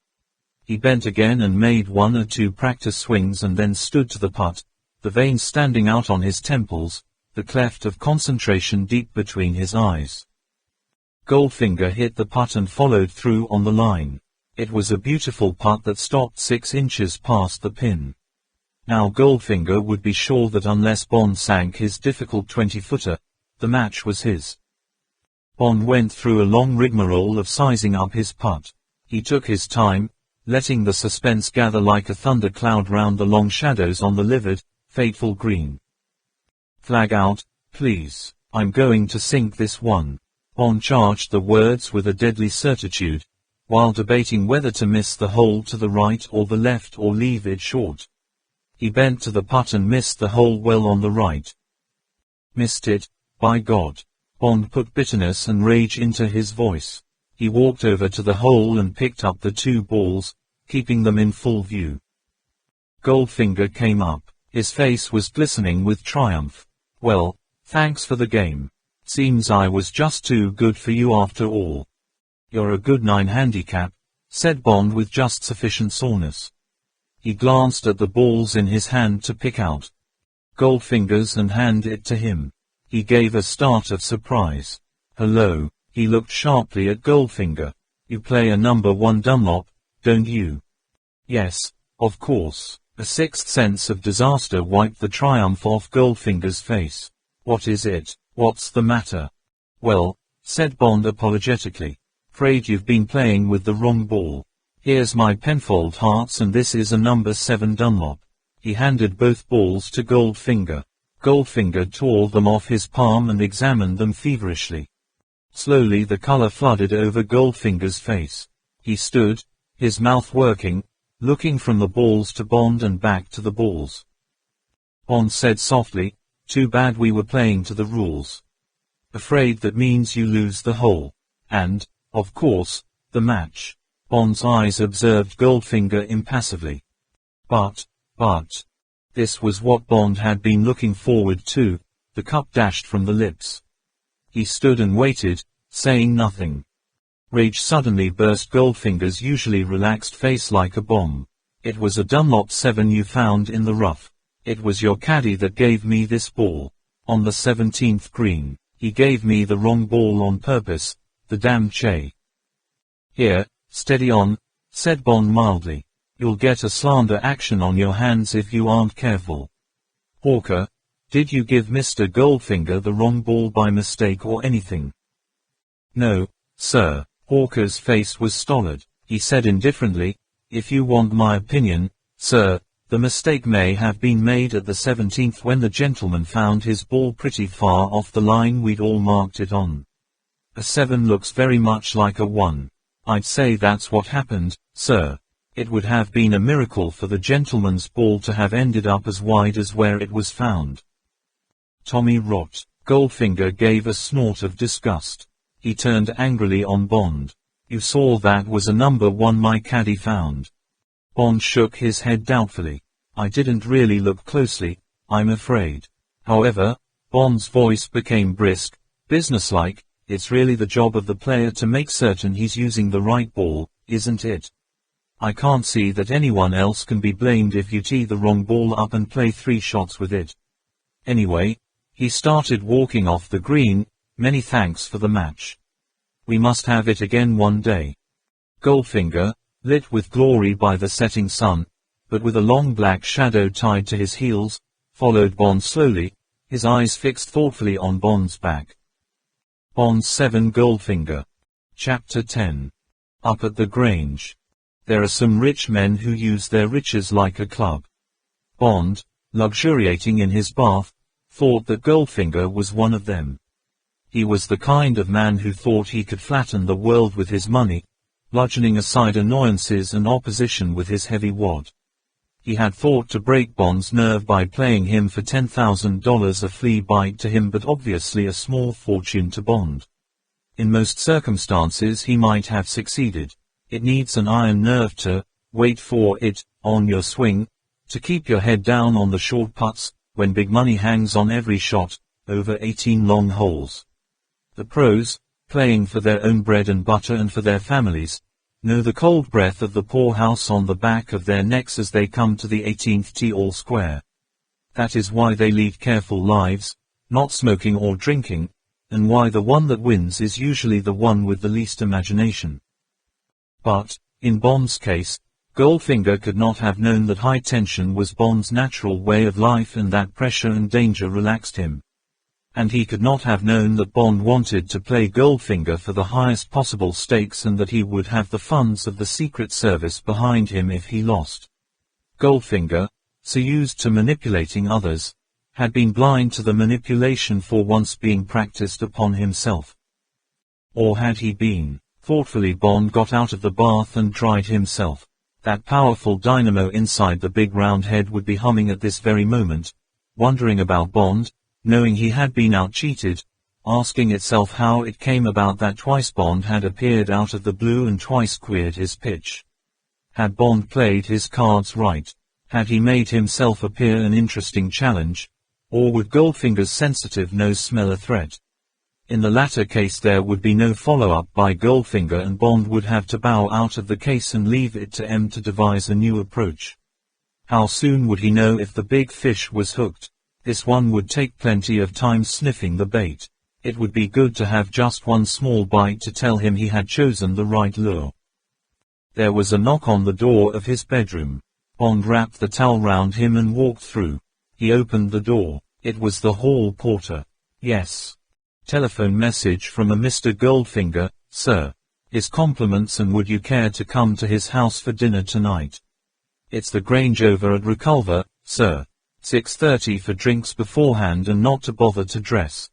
He bent again and made 1 or 2 practice swings and then stood to the putt, the veins standing out on his temples, the cleft of concentration deep between his eyes. Goldfinger hit the putt and followed through on the line. It was a beautiful putt that stopped 6 inches past the pin. Now Goldfinger would be sure that unless Bond sank his difficult 20-footer, the match was his. Bond went through a long rigmarole of sizing up his putt. He took his time, letting the suspense gather like a thundercloud round the long shadows on the livid, fateful green. Flag out, please. I'm going to sink this one. Bond charged the words with a deadly certitude, while debating whether to miss the hole to the right or the left or leave it short. He bent to the putt and missed the hole well on the right. Missed it, by God. Bond put bitterness and rage into his voice. He walked over to the hole and picked up the 2 balls, keeping them in full view. Goldfinger came up. His face was glistening with triumph. Well, thanks for the game. Seems I was just too good for you after all. You're a good 9 handicap, said Bond with just sufficient soreness. He glanced at the balls in his hand to pick out Goldfinger's and hand it to him. He gave a start of surprise. Hello, he looked sharply at Goldfinger. You play a number 1 Dunlop, don't you? Yes, of course. A sixth sense of disaster wiped the triumph off Goldfinger's face. What is it? What's the matter? Well, said Bond apologetically. Afraid you've been playing with the wrong ball. Here's my Penfold Hearts and this is a number 7 Dunlop. He handed both balls to Goldfinger. Goldfinger tore them off his palm and examined them feverishly. Slowly the color flooded over Goldfinger's face. He stood, his mouth working, looking from the balls to Bond and back to the balls. Bond said softly, too bad we were playing to the rules. Afraid that means you lose the hole. And, of course, the match. Bond's eyes observed Goldfinger impassively. But, this was what Bond had been looking forward to, the cup dashed from the lips. He stood and waited, saying nothing. Rage suddenly burst Goldfinger's usually relaxed face like a bomb. It was a Dunlop 7 you found in the rough. It was your caddy that gave me this ball. On the 17th green. He gave me the wrong ball on purpose, the damn Che. Here, steady on, said Bond mildly. You'll get a slander action on your hands if you aren't careful. Hawker, did you give Mr. Goldfinger the wrong ball by mistake or anything? No, sir. Hawker's face was stolid. He said indifferently, if you want my opinion, sir, the mistake may have been made at the 17th when the gentleman found his ball pretty far off the line we'd all marked it on. A 7 looks very much like a 1. I'd say that's what happened, sir. It would have been a miracle for the gentleman's ball to have ended up as wide as where it was found. Tommy rot. Goldfinger gave a snort of disgust. He turned angrily on Bond. You saw that was a number 1 my caddy found. Bond shook his head doubtfully. I didn't really look closely, I'm afraid. However, Bond's voice became brisk, businesslike. It's really the job of the player to make certain he's using the right ball, isn't it? I can't see that anyone else can be blamed if you tee the wrong ball up and play 3 shots with it. Anyway, he started walking off the green. Many thanks for the match. We must have it again one day. Goldfinger, lit with glory by the setting sun, but with a long black shadow tied to his heels, followed Bond slowly, his eyes fixed thoughtfully on Bond's back. Bond 7 Goldfinger. Chapter 10. Up at the Grange. There are some rich men who use their riches like a club. Bond, luxuriating in his bath, thought that Goldfinger was one of them. He was the kind of man who thought he could flatten the world with his money, bludgeoning aside annoyances and opposition with his heavy wad. He had thought to break Bond's nerve by playing him for $10,000, a flea bite to him but obviously a small fortune to Bond. In most circumstances he might have succeeded. It needs an iron nerve to, wait for it, on your swing, to keep your head down on the short putts, when big money hangs on every shot, over 18 long holes. The pros, playing for their own bread and butter and for their families, know the cold breath of the poorhouse on the back of their necks as they come to the 18th tee all square. That is why they lead careful lives, not smoking or drinking, and why the one that wins is usually the one with the least imagination. But, in Bond's case, Goldfinger could not have known that high tension was Bond's natural way of life and that pressure and danger relaxed him. And he could not have known that Bond wanted to play Goldfinger for the highest possible stakes and that he would have the funds of the Secret Service behind him if he lost. Goldfinger, so used to manipulating others, had been blind to the manipulation for once being practiced upon himself. Or had he been? Thoughtfully Bond got out of the bath and dried himself. That powerful dynamo inside the big round head would be humming at this very moment, wondering about Bond, knowing he had been out-cheated, asking itself how it came about that twice Bond had appeared out of the blue and twice queered his pitch. Had Bond played his cards right? Had he made himself appear an interesting challenge? Or would Goldfinger's sensitive nose smell a threat? In the latter case there would be no follow-up by Goldfinger and Bond would have to bow out of the case and leave it to M to devise a new approach. How soon would he know if the big fish was hooked? This one would take plenty of time sniffing the bait. It would be good to have just one small bite to tell him he had chosen the right lure. There was a knock on the door of his bedroom. Bond wrapped the towel round him and walked through. He opened the door. It was the hall porter. Yes. Telephone message from a Mr. Goldfinger, sir. His compliments and would you care to come to his house for dinner tonight? It's the Grange over at Reculver, sir. 6:30 for drinks beforehand and not to bother to dress.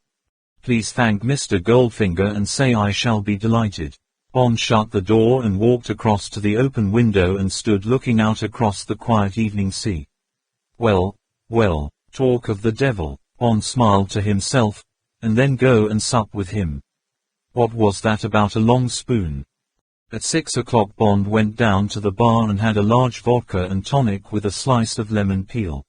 Please thank Mr. Goldfinger and say I shall be delighted. Bond shut the door and walked across to the open window and stood looking out across the quiet evening sea. Well, talk of the devil. Bond smiled to himself, and then go and sup with him. What was that about a long spoon? At 6 o'clock Bond went down to the bar and had a large vodka and tonic with a slice of lemon peel.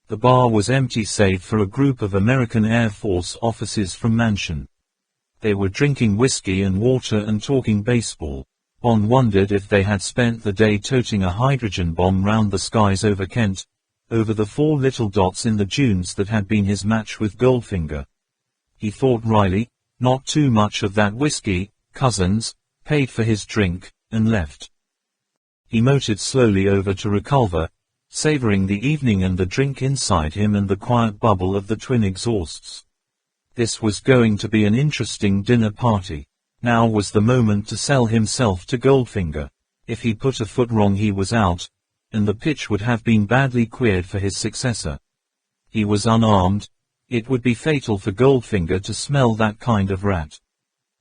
The bar was empty save for a group of American Air Force officers from Mansion. They were drinking whiskey and water and talking baseball. Bond wondered if they had spent the day toting a hydrogen bomb round the skies over Kent, over the 4 little dots in the dunes that had been his match with Goldfinger. He thought wryly, not too much of that whiskey, cousins, paid for his drink, and left. He motored slowly over to Reculver, savoring the evening and the drink inside him and the quiet bubble of the twin exhausts. This was going to be an interesting dinner party. Now was the moment to sell himself to Goldfinger. If he put a foot wrong he was out, and the pitch would have been badly queered for his successor. He was unarmed. It would be fatal for Goldfinger to smell that kind of rat.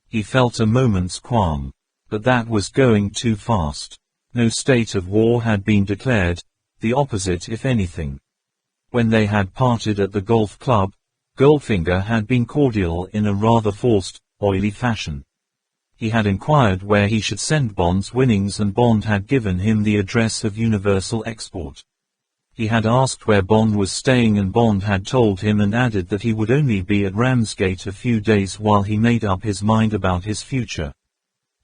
He felt a moment's qualm. But that was going too fast. No state of war had been declared, the opposite if anything. When they had parted at the golf club, Goldfinger had been cordial in a rather forced, oily fashion. He had inquired where he should send Bond's winnings and Bond had given him the address of Universal Export. He had asked where Bond was staying and Bond had told him and added that he would only be at Ramsgate a few days while he made up his mind about his future.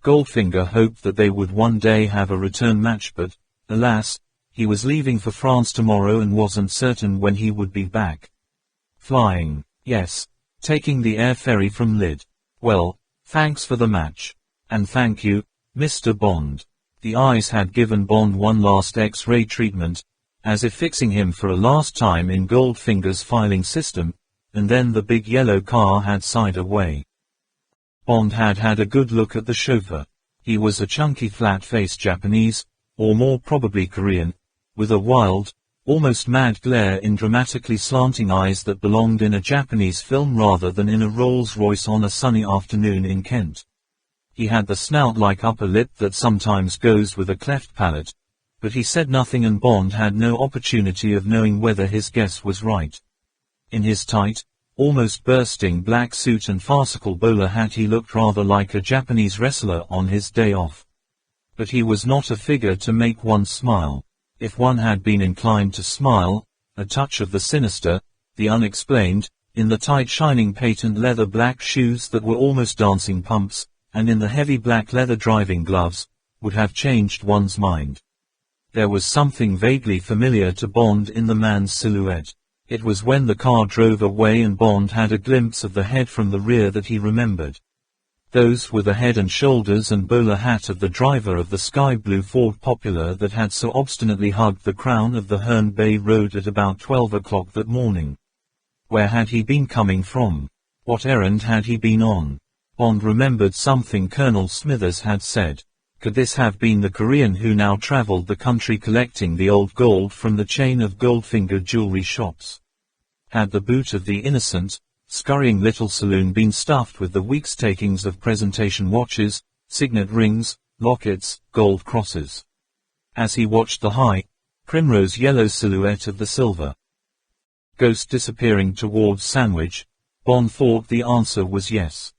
Goldfinger hoped that they would one day have a return match but, alas, he was leaving for France tomorrow and wasn't certain when he would be back. Flying, yes, taking the air ferry from Lyd. Well, thanks for the match. And thank you, Mr. Bond. The eyes had given Bond one last X-ray treatment, as if fixing him for a last time in Goldfinger's filing system, and then the big yellow car had sighed away. Bond had had a good look at the chauffeur. He was a chunky flat-faced Japanese, or more probably Korean, with a wild, almost mad glare in dramatically slanting eyes that belonged in a Japanese film rather than in a Rolls-Royce on a sunny afternoon in Kent. He had the snout-like upper lip that sometimes goes with a cleft palate, but he said nothing and Bond had no opportunity of knowing whether his guess was right. In his tight, almost bursting black suit and farcical bowler hat he looked rather like a Japanese wrestler on his day off. But he was not a figure to make one smile. If one had been inclined to smile, a touch of the sinister, the unexplained, in the tight shining patent leather black shoes that were almost dancing pumps, and in the heavy black leather driving gloves, would have changed one's mind. There was something vaguely familiar to Bond in the man's silhouette. It was when the car drove away and Bond had a glimpse of the head from the rear that he remembered. Those were the head and shoulders and bowler hat of the driver of the sky blue Ford Popular that had so obstinately hugged the crown of the Herne Bay Road at about 12 o'clock that morning. Where had he been coming from? What errand had he been on? Bond remembered something Colonel Smithers had said. Could this have been the Korean who now traveled the country collecting the old gold from the chain of Goldfinger jewelry shops? Had the boot of the innocent, scurrying little saloon been stuffed with the week's takings of presentation watches, signet rings, lockets, gold crosses? As he watched the high, primrose yellow silhouette of the silver ghost disappearing towards Sandwich, Bond thought the answer was yes.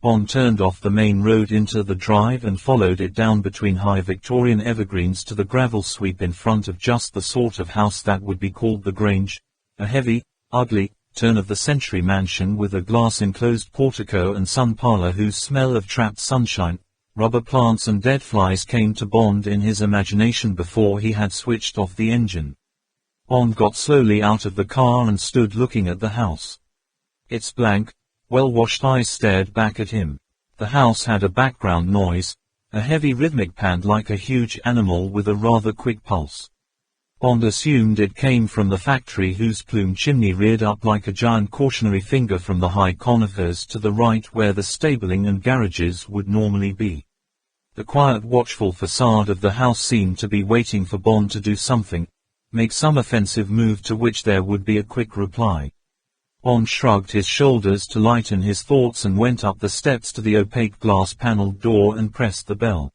Bond turned off the main road into the drive and followed it down between high Victorian evergreens to the gravel sweep in front of just the sort of house that would be called the Grange, a heavy, ugly, turn-of-the-century mansion with a glass-enclosed portico and sun parlor whose smell of trapped sunshine, rubber plants and dead flies came to Bond in his imagination before he had switched off the engine. Bond got slowly out of the car and stood looking at the house. Its blank, well-washed eyes stared back at him. The house had a background noise, a heavy rhythmic pant like a huge animal with a rather quick pulse. Bond assumed it came from the factory whose plumed chimney reared up like a giant cautionary finger from the high conifers to the right where the stabling and garages would normally be. The quiet watchful facade of the house seemed to be waiting for Bond to do something, make some offensive move to which there would be a quick reply. Bond shrugged his shoulders to lighten his thoughts and went up the steps to the opaque glass-paneled door and pressed the bell.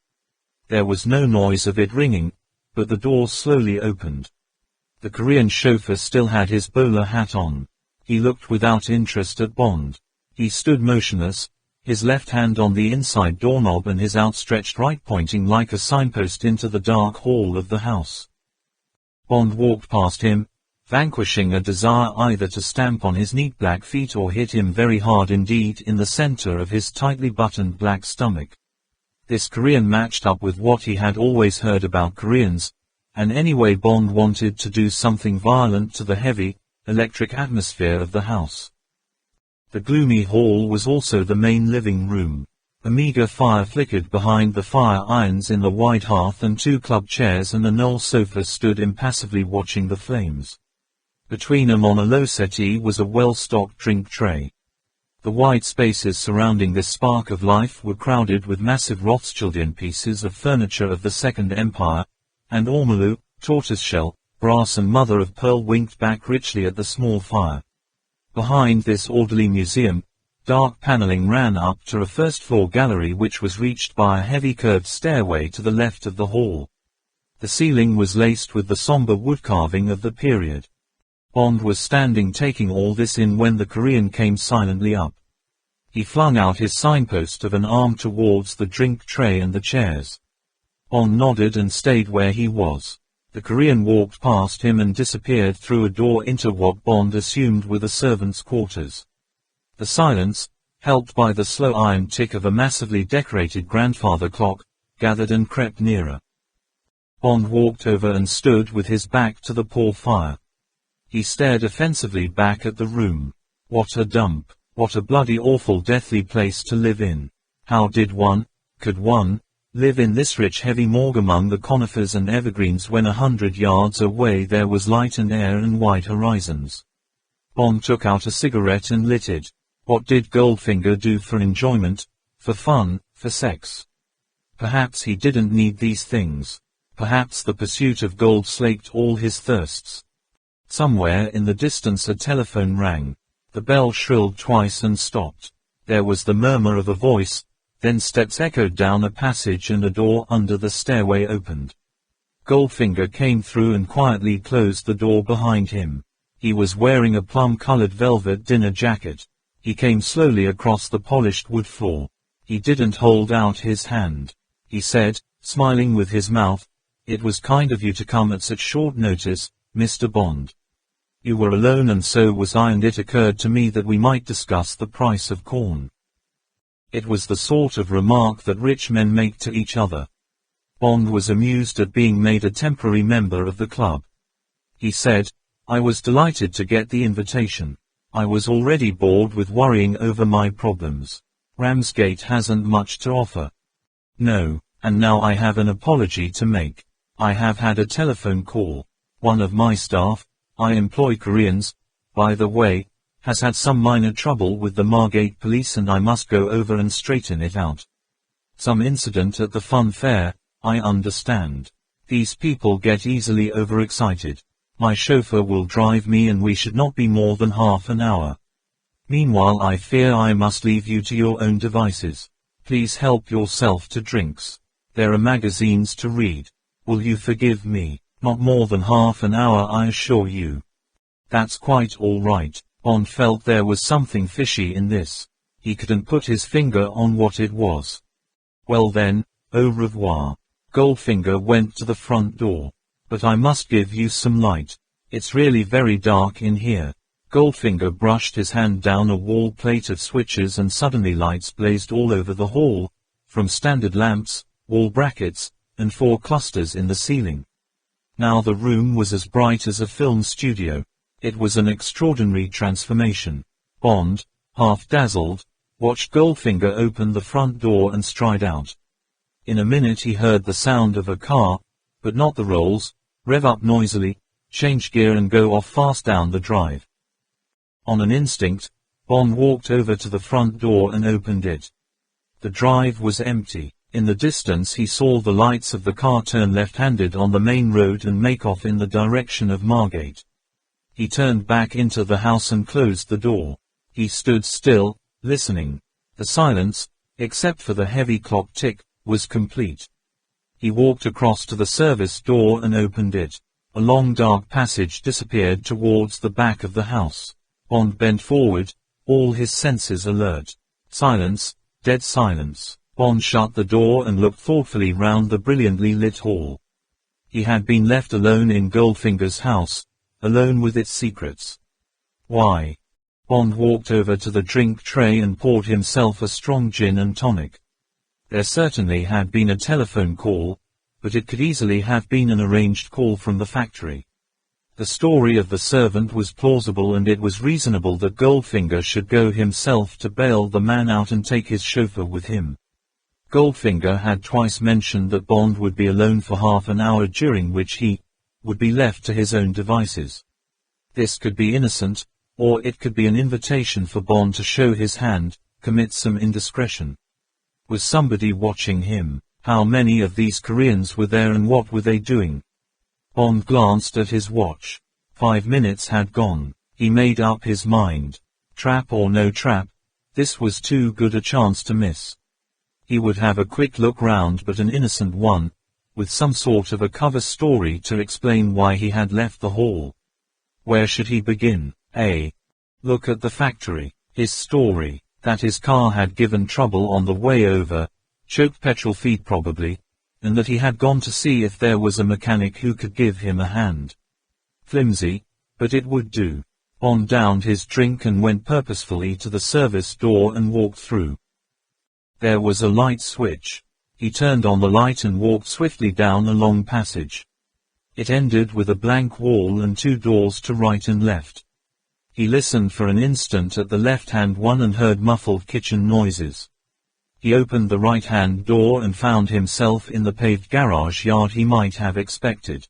There was no noise of it ringing, but the door slowly opened. The Korean chauffeur still had his bowler hat on. He looked without interest at Bond. He stood motionless, his left hand on the inside doorknob and his outstretched right pointing like a signpost into the dark hall of the house. Bond walked past him, vanquishing a desire either to stamp on his neat black feet or hit him very hard indeed in the center of his tightly buttoned black stomach. This Korean matched up with what he had always heard about Koreans, and anyway Bond wanted to do something violent to the heavy, electric atmosphere of the house. The gloomy hall was also the main living room. A meager fire flickered behind the fire irons in the wide hearth, and 2 club chairs and a knoll sofa stood impassively watching the flames. Between them on a low settee was a well-stocked drink tray. The wide spaces surrounding this spark of life were crowded with massive Rothschildian pieces of furniture of the Second Empire, and ormolu, tortoiseshell, brass and mother-of-pearl winked back richly at the small fire. Behind this orderly museum, dark paneling ran up to a first-floor gallery which was reached by a heavy curved stairway to the left of the hall. The ceiling was laced with the somber wood-carving of the period. Bond was standing taking all this in when the Korean came silently up. He flung out his signpost of an arm towards the drink tray and the chairs. Bond nodded and stayed where he was. The Korean walked past him and disappeared through a door into what Bond assumed were the servants' quarters. The silence, helped by the slow iron tick of a massively decorated grandfather clock, gathered and crept nearer. Bond walked over and stood with his back to the poor fire. He stared offensively back at the room. What a dump, what a bloody awful deathly place to live in. How could one, live in this rich heavy morgue among the conifers and evergreens when 100 yards away there was light and air and wide horizons? Bond took out a cigarette and lit it. What did Goldfinger do for enjoyment, for fun, for sex? Perhaps he didn't need these things. Perhaps the pursuit of gold slaked all his thirsts. Somewhere in the distance a telephone rang. The bell shrilled twice and stopped. There was the murmur of a voice, then steps echoed down a passage and a door under the stairway opened. Goldfinger came through and quietly closed the door behind him. He was wearing a plum-colored velvet dinner jacket. He came slowly across the polished wood floor. He didn't hold out his hand. He said, smiling with his mouth, "It was kind of you to come at such short notice, Mr. Bond. You were alone and so was I, and it occurred to me that we might discuss the price of corn." It was the sort of remark that rich men make to each other. Bond was amused at being made a temporary member of the club. He said, "I was delighted to get the invitation. I was already bored with worrying over my problems. Ramsgate hasn't much to offer." "No, and now I have an apology to make. I have had a telephone call. One of my staff, I employ Koreans, by the way, has had some minor trouble with the Margate police and I must go over and straighten it out. Some incident at the fun fair, I understand. These people get easily overexcited. My chauffeur will drive me and we should not be more than half an hour. Meanwhile I fear I must leave you to your own devices. Please help yourself to drinks. There are magazines to read. Will you forgive me? Not more than half an hour, I assure you." That's quite all right. Bond felt there was something fishy in this. He couldn't put his finger on what it was. "Well then, au revoir." Goldfinger went to the front door. "But I must give you some light. It's really very dark in here." Goldfinger brushed his hand down a wall plate of switches and suddenly lights blazed all over the hall, from standard lamps, wall brackets, and 4 clusters in the ceiling. Now the room was as bright as a film studio. It was an extraordinary transformation. Bond, half dazzled, watched Goldfinger open the front door and stride out. In a minute he heard the sound of a car, but not the rolls, rev up noisily, change gear and go off fast down the drive. On an instinct, Bond walked over to the front door and opened it. The drive was empty. In the distance he saw the lights of the car turn left-handed on the main road and make off in the direction of Margate. He turned back into the house and closed the door. He stood still, listening. The silence, except for the heavy clock tick, was complete. He walked across to the service door and opened it. A long dark passage disappeared towards the back of the house. Bond bent forward, all his senses alert. Silence, dead silence. Bond shut the door and looked thoughtfully round the brilliantly lit hall. He had been left alone in Goldfinger's house, alone with its secrets. Why? Bond walked over to the drink tray and poured himself a strong gin and tonic. There certainly had been a telephone call, but it could easily have been an arranged call from the factory. The story of the servant was plausible and it was reasonable that Goldfinger should go himself to bail the man out and take his chauffeur with him. Goldfinger had twice mentioned that Bond would be alone for half an hour, during which he would be left to his own devices. This could be innocent, or it could be an invitation for Bond to show his hand, commit some indiscretion. Was somebody watching him? How many of these Koreans were there and what were they doing? Bond glanced at his watch. 5 minutes had gone. He made up his mind. Trap or no trap, this was too good a chance to miss. He would have a quick look round, but an innocent one, with some sort of a cover story to explain why he had left the hall. Where should he begin? A. Look at the factory. His story, that his car had given trouble on the way over, choked petrol feed probably, and that he had gone to see if there was a mechanic who could give him a hand. Flimsy, but it would do. Bond downed his drink and went purposefully to the service door and walked through. There was a light switch. He turned on the light and walked swiftly down a long passage. It ended with a blank wall and 2 doors to right and left. He listened for an instant at the left-hand one and heard muffled kitchen noises. He opened the right-hand door and found himself in the paved garage yard he might have expected.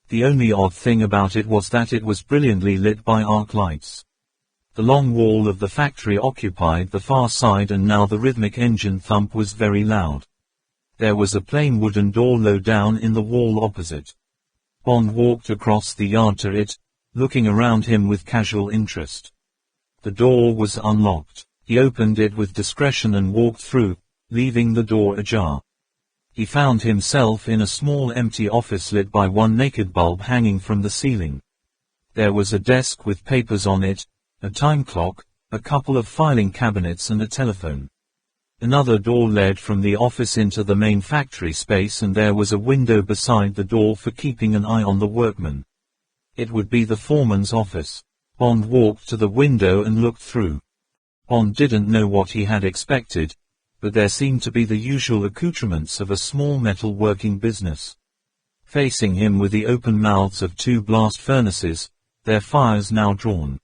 The only odd thing about it was that it was brilliantly lit by arc lights. The long wall of the factory occupied the far side, and now the rhythmic engine thump was very loud. There was a plain wooden door low down in the wall opposite. Bond walked across the yard to it, looking around him with casual interest. The door was unlocked. He opened it with discretion and walked through, leaving the door ajar. He found himself in a small empty office lit by one naked bulb hanging from the ceiling. There was a desk with papers on it, a time clock, a couple of filing cabinets and a telephone. Another door led from the office into the main factory space, and there was a window beside the door for keeping an eye on the workmen. It would be the foreman's office. Bond walked to the window and looked through. Bond didn't know what he had expected, but there seemed to be the usual accoutrements of a small metal working business. Facing him were the open mouths of 2 blast furnaces, their fires now drawn.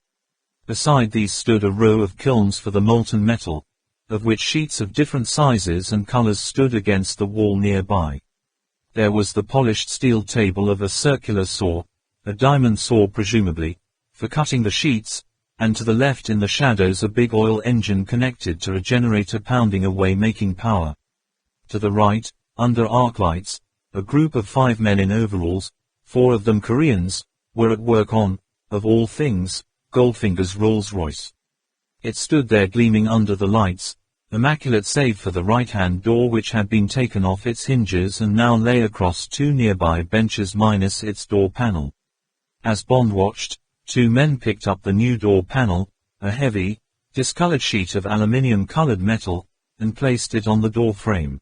Beside these stood a row of kilns for the molten metal, of which sheets of different sizes and colors stood against the wall nearby. There was the polished steel table of a circular saw, a diamond saw presumably, for cutting the sheets, and to the left in the shadows a big oil engine connected to a generator pounding away making power. To the right, under arc lights, a group of 5 men in overalls, 4 of them Koreans, were at work on, of all things, Goldfinger's Rolls-Royce. It stood there gleaming under the lights, immaculate save for the right-hand door which had been taken off its hinges and now lay across 2 nearby benches minus its door panel. As Bond watched, 2 men picked up the new door panel, a heavy, discolored sheet of aluminium-colored metal, and placed it on the door frame.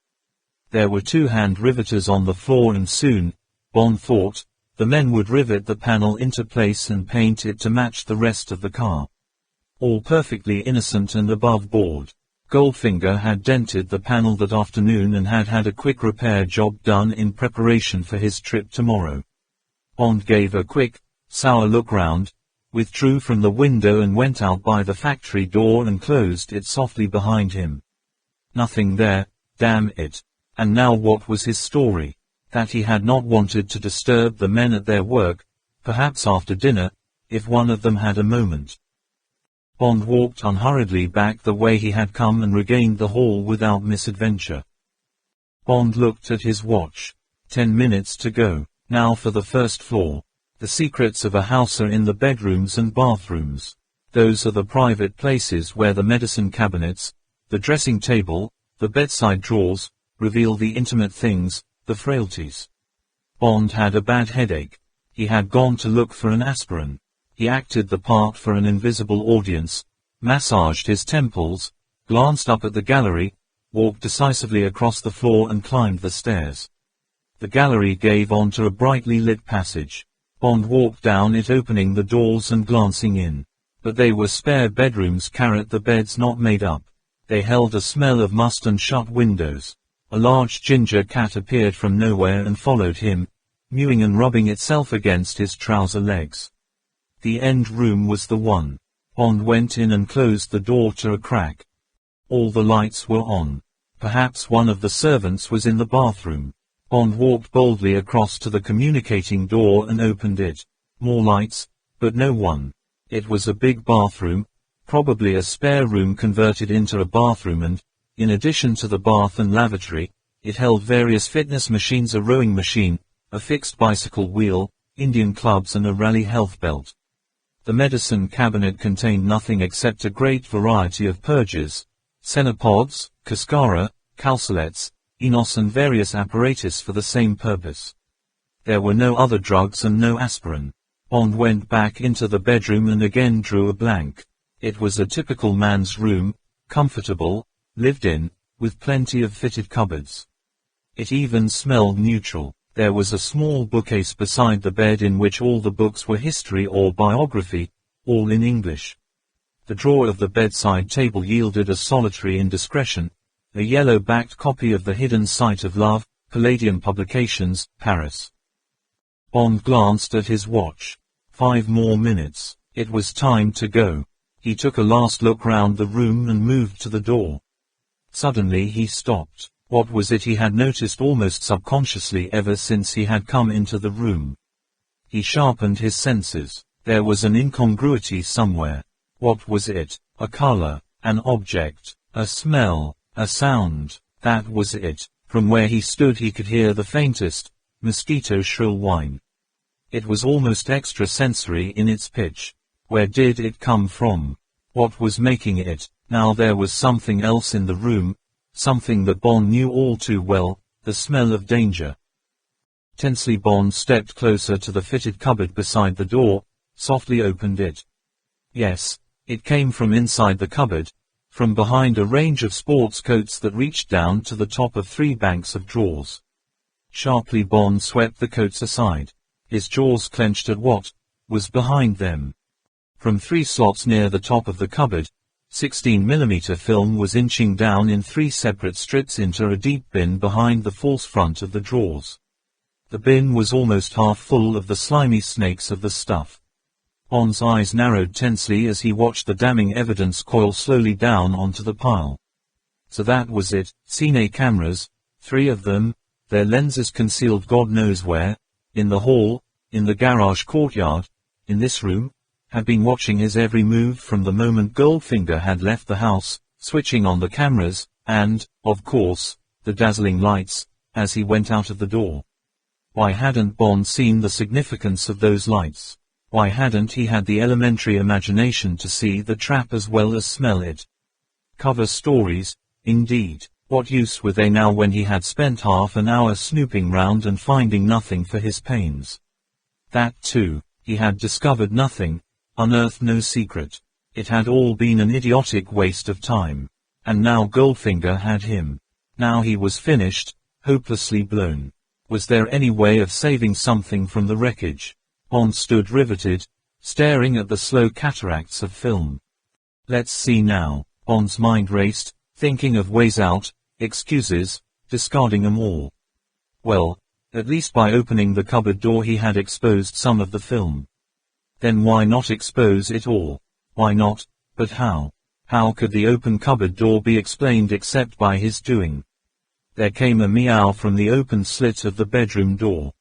There were 2 hand riveters on the floor, and soon, Bond thought, the men would rivet the panel into place and paint it to match the rest of the car. All perfectly innocent and above board. Goldfinger had dented the panel that afternoon and had had a quick repair job done in preparation for his trip tomorrow. Bond gave a quick, sour look round, withdrew from the window and went out by the factory door and closed it softly behind him. Nothing there, damn it. And now what was his story? That he had not wanted to disturb the men at their work, perhaps after dinner, if one of them had a moment. Bond walked unhurriedly back the way he had come and regained the hall without misadventure. Bond looked at his watch. 10 minutes to go. Now for the first floor. The secrets of a house are in the bedrooms and bathrooms. Those are the private places where the medicine cabinets, the dressing table, the bedside drawers, reveal the intimate things, the frailties. Bond had a bad headache. He had gone to look for an aspirin. He acted the part for an invisible audience, massaged his temples, glanced up at the gallery, walked decisively across the floor and climbed the stairs. The gallery gave onto a brightly lit passage. Bond walked down it, opening the doors and glancing in. But they were spare bedrooms, the beds not made up. They held a smell of must and shut windows. A large ginger cat appeared from nowhere and followed him, mewing and rubbing itself against his trouser legs. The end room was the one. Bond went in and closed the door to a crack. All the lights were on. Perhaps one of the servants was in the bathroom. Bond walked boldly across to the communicating door and opened it. More lights, but no one. It was a big bathroom, probably a spare room converted into a bathroom, and, in addition to the bath and lavatory, it held various fitness machines, a rowing machine, a fixed bicycle wheel, Indian clubs and a rally health belt. The medicine cabinet contained nothing except a great variety of purges, Cenopods, Cascara, Calculettes, Enos and various apparatus for the same purpose. There were no other drugs and no aspirin. Bond went back into the bedroom and again drew a blank. It was a typical man's room, comfortable, lived in, with plenty of fitted cupboards. It even smelled neutral. There was a small bookcase beside the bed in which all the books were history or biography, all in English. The drawer of the bedside table yielded a solitary indiscretion, a yellow-backed copy of The Hidden Sight of Love, Palladium Publications, Paris. Bond glanced at his watch. 5 more minutes. It was time to go. He took a last look round the room and moved to the door. Suddenly he stopped. What was it he had noticed almost subconsciously ever since he had come into the room? He sharpened his senses. There was an incongruity somewhere. What was it? A color, an object, a smell, a sound. That was it. From where he stood he could hear the faintest, mosquito shrill whine. It was almost extrasensory in its pitch. Where did it come from? What was making it? Now there was something else in the room. Something that Bond knew all too well, the smell of danger. Tensely Bond stepped closer to the fitted cupboard beside the door, softly opened it. Yes, it came from inside the cupboard, from behind a range of sports coats that reached down to the top of 3 banks of drawers. Sharply Bond swept the coats aside. His jaws clenched at what was behind them. From 3 slots near the top of the cupboard, 16mm film was inching down in 3 separate strips into a deep bin behind the false front of the drawers. The bin was almost half full of the slimy snakes of the stuff. Bond's eyes narrowed tensely as he watched the damning evidence coil slowly down onto the pile. So that was it, cine cameras, 3 of them, their lenses concealed God knows where, in the hall, in the garage courtyard, in this room, had been watching his every move from the moment Goldfinger had left the house, switching on the cameras, and, of course, the dazzling lights, as he went out of the door. Why hadn't Bond seen the significance of those lights? Why hadn't he had the elementary imagination to see the trap as well as smell it? Cover stories, indeed. What use were they now when he had spent half an hour snooping round and finding nothing for his pains? That too, he had discovered nothing, unearthed no secret. It had all been an idiotic waste of time. And now Goldfinger had him. Now he was finished, hopelessly blown. Was there any way of saving something from the wreckage? Bond stood riveted, staring at the slow cataracts of film. Let's see now. Bond's mind raced, thinking of ways out, excuses, discarding them all. Well, at least by opening the cupboard door he had exposed some of the film. Then why not expose it all? Why not? But how? How could the open cupboard door be explained except by his doing? There came a meow from the open slit of the bedroom door.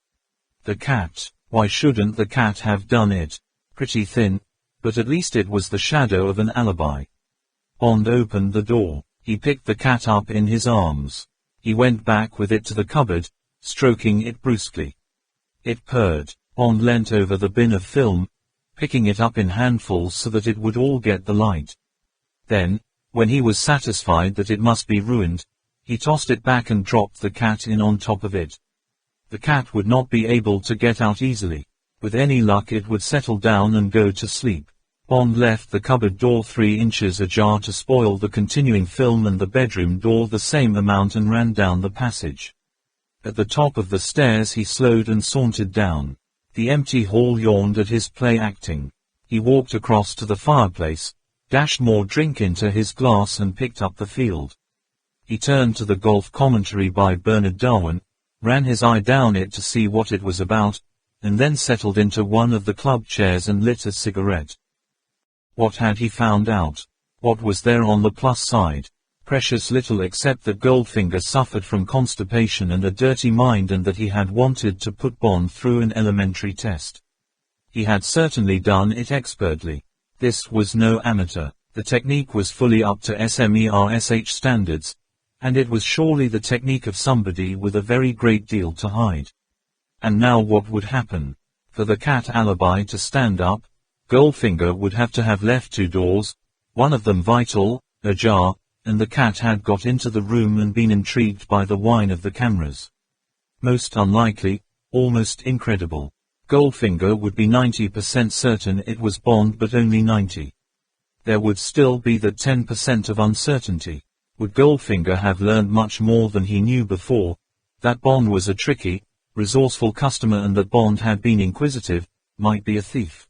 The cat. Why shouldn't the cat have done it? Pretty thin, but at least it was the shadow of an alibi. Bond opened the door. He picked the cat up in his arms. He went back with it to the cupboard, stroking it brusquely. It purred. Bond leant over the bin of film, picking it up in handfuls so that it would all get the light. Then, when he was satisfied that it must be ruined, he tossed it back and dropped the cat in on top of it. The cat would not be able to get out easily. With any luck it would settle down and go to sleep. Bond left the cupboard door 3 inches ajar to spoil the continuing film and the bedroom door the same amount and ran down the passage. At the top of the stairs he slowed and sauntered down. The empty hall yawned at his play acting. He walked across to the fireplace, dashed more drink into his glass and picked up the Field. He turned to the golf commentary by Bernard Darwin, ran his eye down it to see what it was about, and then settled into one of the club chairs and lit a cigarette. What had he found out? What was there on the plus side? Precious little except that Goldfinger suffered from constipation and a dirty mind and that he had wanted to put Bond through an elementary test. He had certainly done it expertly. This was no amateur. The technique was fully up to SMERSH standards, and it was surely the technique of somebody with a very great deal to hide. And now what would happen? For the cat alibi to stand up, Goldfinger would have to have left 2 doors, one of them vital, ajar, and the cat had got into the room and been intrigued by the whine of the cameras. Most unlikely, almost incredible. Goldfinger would be 90% certain it was Bond, but only 90. There would still be that 10% of uncertainty. Would Goldfinger have learned much more than he knew before? That Bond was a tricky, resourceful customer and that Bond had been inquisitive, might be a thief.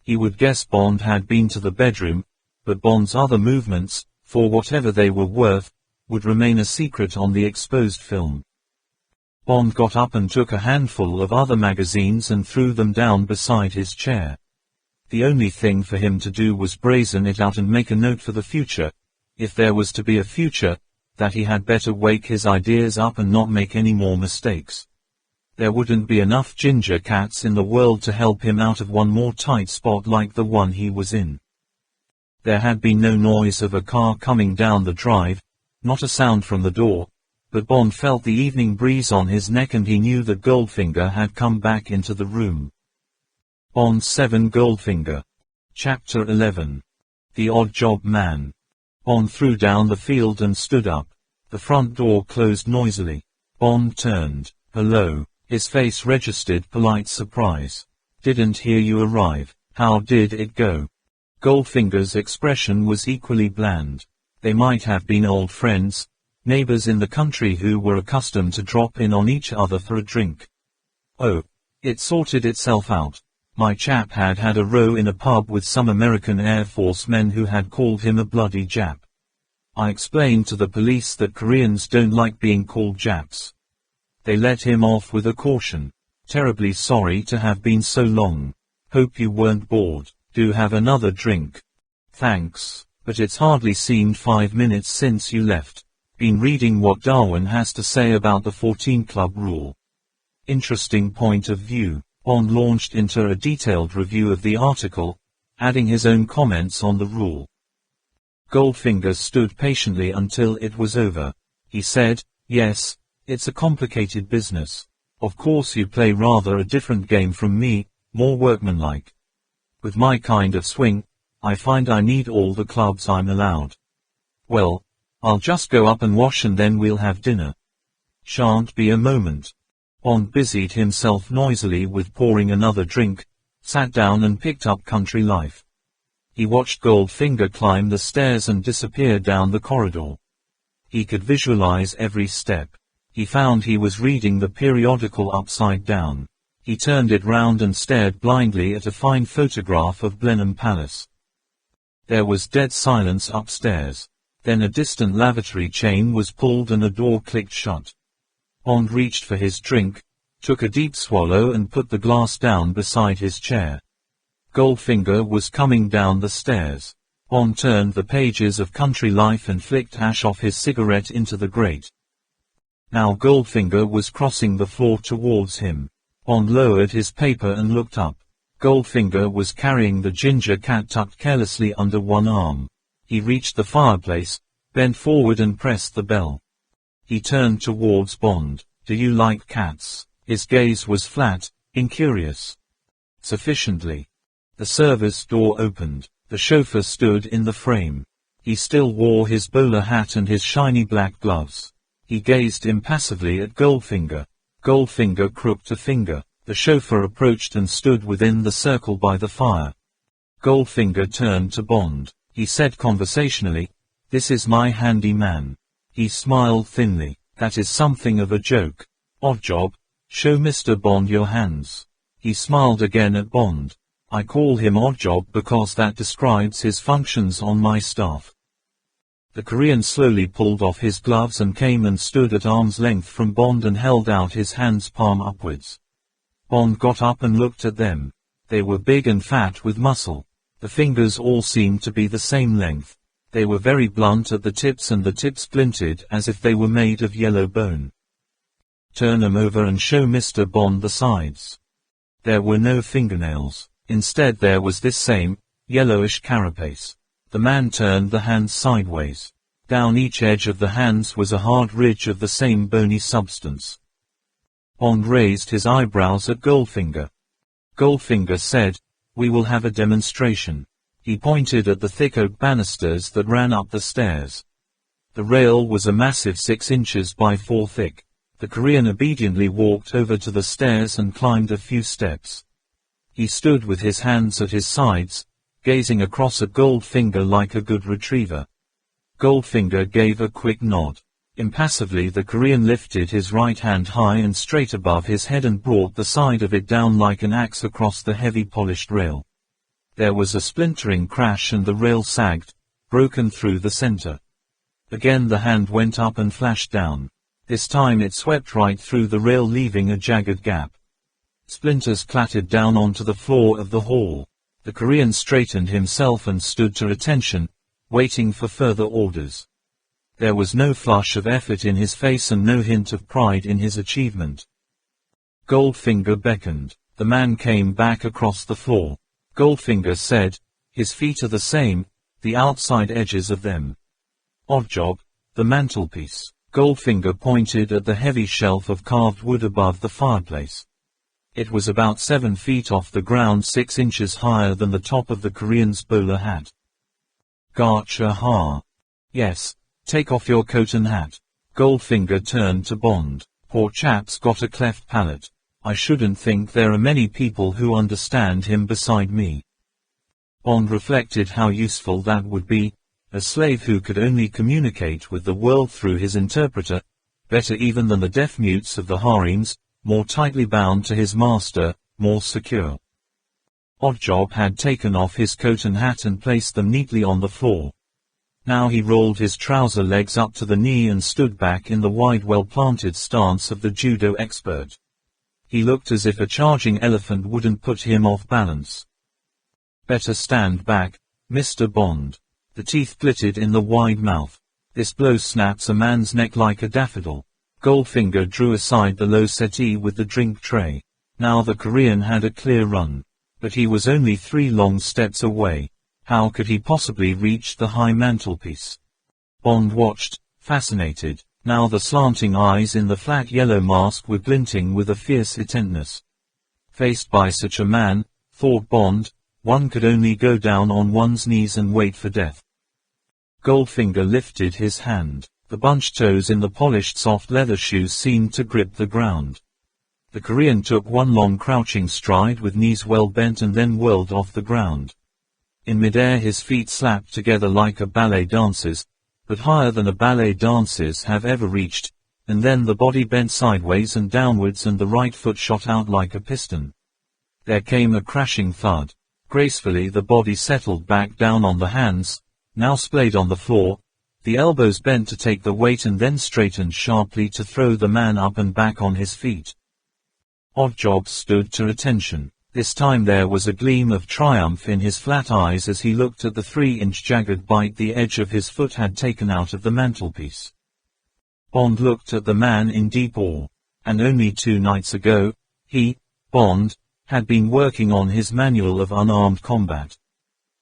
He would guess Bond had been to the bedroom, but Bond's other movements, for whatever they were worth, would remain a secret on the exposed film. Bond got up and took a handful of other magazines and threw them down beside his chair. The only thing for him to do was brazen it out and make a note for the future, if there was to be a future, that he had better wake his ideas up and not make any more mistakes. There wouldn't be enough ginger cats in the world to help him out of one more tight spot like the one he was in. There had been no noise of a car coming down the drive, not a sound from the door, but Bond felt the evening breeze on his neck and he knew that Goldfinger had come back into the room. Bond 7 Goldfinger. Chapter 11. The Odd Job Man. Bond threw down the field and stood up. The front door closed noisily. Bond turned. Hello. His face registered polite surprise. Didn't hear you arrive. How did it go? Goldfinger's expression was equally bland. They might have been old friends, neighbors in the country who were accustomed to drop in on each other for a drink. Oh, it sorted itself out. My chap had had a row in a pub with some American Air Force men who had called him a bloody Jap. I explained to the police that Koreans don't like being called Japs. They let him off with a caution. Terribly sorry to have been so long. Hope you weren't bored. Do have another drink. Thanks, but it's hardly seemed 5 minutes since you left. Been reading what Darwin has to say about the 14 Club rule. Interesting point of view. Bond launched into a detailed review of the article, adding his own comments on the rule. Goldfinger stood patiently until it was over. He said, yes, it's a complicated business. Of course you play rather a different game from me, more workmanlike. With my kind of swing, I find I need all the clubs I'm allowed. Well, I'll just go up and wash and then we'll have dinner. Shan't be a moment. Bond busied himself noisily with pouring another drink, sat down and picked up Country Life. He watched Goldfinger climb the stairs and disappear down the corridor. He could visualize every step. He found he was reading the periodical upside down. He turned it round and stared blindly at a fine photograph of Blenheim Palace. There was dead silence upstairs. Then a distant lavatory chain was pulled and a door clicked shut. Bond reached for his drink, took a deep swallow and put the glass down beside his chair. Goldfinger was coming down the stairs. Bond turned the pages of Country Life and flicked ash off his cigarette into the grate. Now Goldfinger was crossing the floor towards him. Bond lowered his paper and looked up. Goldfinger was carrying the ginger cat tucked carelessly under one arm. He reached the fireplace, bent forward and pressed the bell. He turned towards Bond. Do you like cats? His gaze was flat, incurious. Sufficiently. The service door opened. The chauffeur stood in the frame. He still wore his bowler hat and his shiny black gloves. He gazed impassively at Goldfinger. Goldfinger crooked a finger. The chauffeur approached and stood within the circle by the fire. Goldfinger turned to Bond. He said conversationally, "This is my handy man." He smiled thinly. That is something of a joke. Odd job. Show Mr. Bond your hands. He smiled again at Bond. I call him Odd Job because that describes his functions on my staff. The Korean slowly pulled off his gloves and came and stood at arm's length from Bond and held out his hands palm upwards. Bond got up and looked at them. They were big and fat with muscle. The fingers all seemed to be the same length. They were very blunt at the tips and the tips glinted as if they were made of yellow bone. Turn 'em over and show Mr. Bond the sides. There were no fingernails. Instead there was this same, yellowish carapace. The man turned the hands sideways. Down each edge of the hands was a hard ridge of the same bony substance. Bond raised his eyebrows at Goldfinger. Goldfinger said, "We will have a demonstration." He pointed at the thick oak banisters that ran up the stairs. The rail was a massive 6 inches by 4 thick. The Korean obediently walked over to the stairs and climbed a few steps. He stood with his hands at his sides, gazing across at Goldfinger like a good retriever. Goldfinger gave a quick nod. Impassively the Korean lifted his right hand high and straight above his head and brought the side of it down like an axe across the heavy polished rail. There was a splintering crash and the rail sagged, broken through the center. Again the hand went up and flashed down. This time it swept right through the rail, leaving a jagged gap. Splinters clattered down onto the floor of the hall. The Korean straightened himself and stood to attention, waiting for further orders. There was no flush of effort in his face and no hint of pride in his achievement. Goldfinger beckoned. The man came back across the floor. Goldfinger said, "His feet are the same, the outside edges of them." "Odd job, the mantelpiece." Goldfinger pointed at the heavy shelf of carved wood above the fireplace. It was about 7 feet off the ground, 6 inches higher than the top of the Korean's bowler hat. "Gotcha, ha. Yes, take off your coat and hat." Goldfinger turned to Bond. "Poor chap's got a cleft palate. I shouldn't think there are many people who understand him beside me." Bond reflected how useful that would be, a slave who could only communicate with the world through his interpreter, better even than the deaf-mutes of the harems, more tightly bound to his master, more secure. Oddjob had taken off his coat and hat and placed them neatly on the floor. Now he rolled his trouser legs up to the knee and stood back in the wide, well-planted stance of the judo expert. He looked as if a charging elephant wouldn't put him off balance. "Better stand back, Mr. Bond." The teeth glittered in the wide mouth. "This blow snaps a man's neck like a daffodil." Goldfinger drew aside the low settee with the drink tray. Now the Korean had a clear run. But he was only 3 long steps away. How could he possibly reach the high mantelpiece? Bond watched, fascinated. Now the slanting eyes in the flat yellow mask were glinting with a fierce intentness. Faced by such a man, thought Bond, one could only go down on one's knees and wait for death. Goldfinger lifted his hand. The bunched toes in the polished soft leather shoes seemed to grip the ground. The Korean took one long crouching stride with knees well bent and then whirled off the ground. In midair his feet slapped together like a ballet dancer's, but higher than a ballet dancer's have ever reached, and then the body bent sideways and downwards and the right foot shot out like a piston. There came a crashing thud. Gracefully the body settled back down on the hands, now splayed on the floor, the elbows bent to take the weight and then straightened sharply to throw the man up and back on his feet. Oddjob stood to attention. This time there was a gleam of triumph in his flat eyes as he looked at the 3-inch jagged bite the edge of his foot had taken out of the mantelpiece. Bond looked at the man in deep awe. And only 2 nights ago, he, Bond, had been working on his manual of unarmed combat.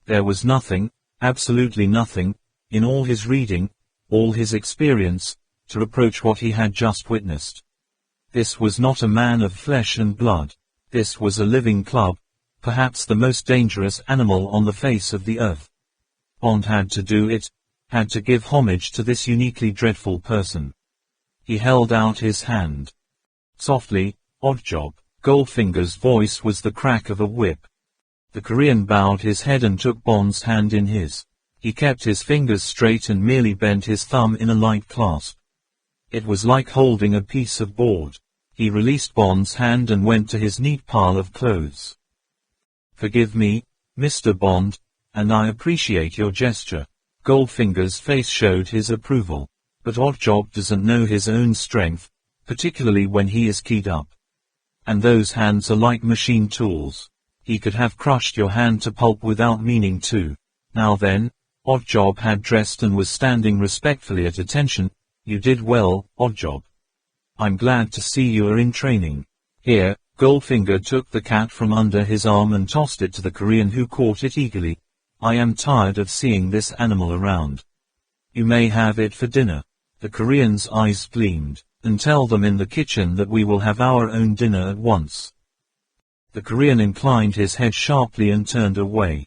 There was nothing, absolutely nothing, in all his reading, all his experience, to reproach what he had just witnessed. This was not a man of flesh and blood. This was a living club, perhaps the most dangerous animal on the face of the earth. Bond had to do it, had to give homage to this uniquely dreadful person. He held out his hand. Softly, Oddjob. Goldfinger's voice was the crack of a whip. The Korean bowed his head and took Bond's hand in his. He kept his fingers straight and merely bent his thumb in a light clasp. It was like holding a piece of board. He released Bond's hand and went to his neat pile of clothes. "Forgive me, Mr. Bond, and I appreciate your gesture." Goldfinger's face showed his approval. But Oddjob doesn't know his own strength, particularly when he is keyed up. And those hands are like machine tools. He could have crushed your hand to pulp without meaning to. Now then, Oddjob had dressed and was standing respectfully at attention. You did well, Oddjob. I'm glad to see you are in training. Here, Goldfinger took the cat from under his arm and tossed it to the Korean, who caught it eagerly. I am tired of seeing this animal around. You may have it for dinner. The Korean's eyes gleamed. And tell them in the kitchen that we will have our own dinner at once. The Korean inclined his head sharply and turned away.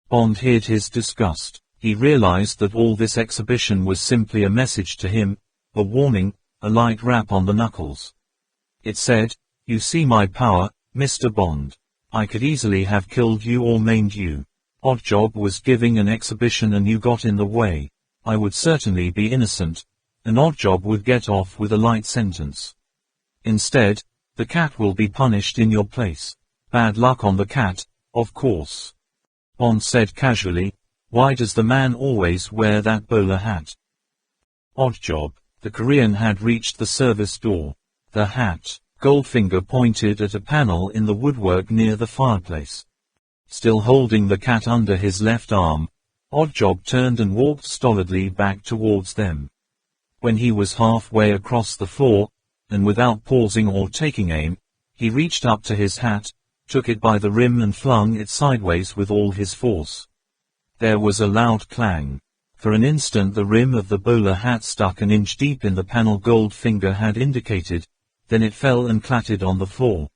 Bond hid his disgust. He realized that all this exhibition was simply a message to him, a warning, a light rap on the knuckles. It said, "You see my power, Mr. Bond. I could easily have killed you or maimed you. Oddjob was giving an exhibition and you got in the way. I would certainly be innocent. An Oddjob would get off with a light sentence. Instead, the cat will be punished in your place. Bad luck on the cat, of course." Bond said casually, "Why does the man always wear that bowler hat?" Oddjob. The Korean had reached the service door. The hat. Goldfinger pointed at a panel in the woodwork near the fireplace. Still holding the cat under his left arm, Oddjob turned and walked stolidly back towards them. When he was halfway across the floor, and without pausing or taking aim, he reached up to his hat, took it by the rim and flung it sideways with all his force. There was a loud clang. For an instant the rim of the bowler hat stuck an inch deep in the panel Goldfinger had indicated, then it fell and clattered on the floor.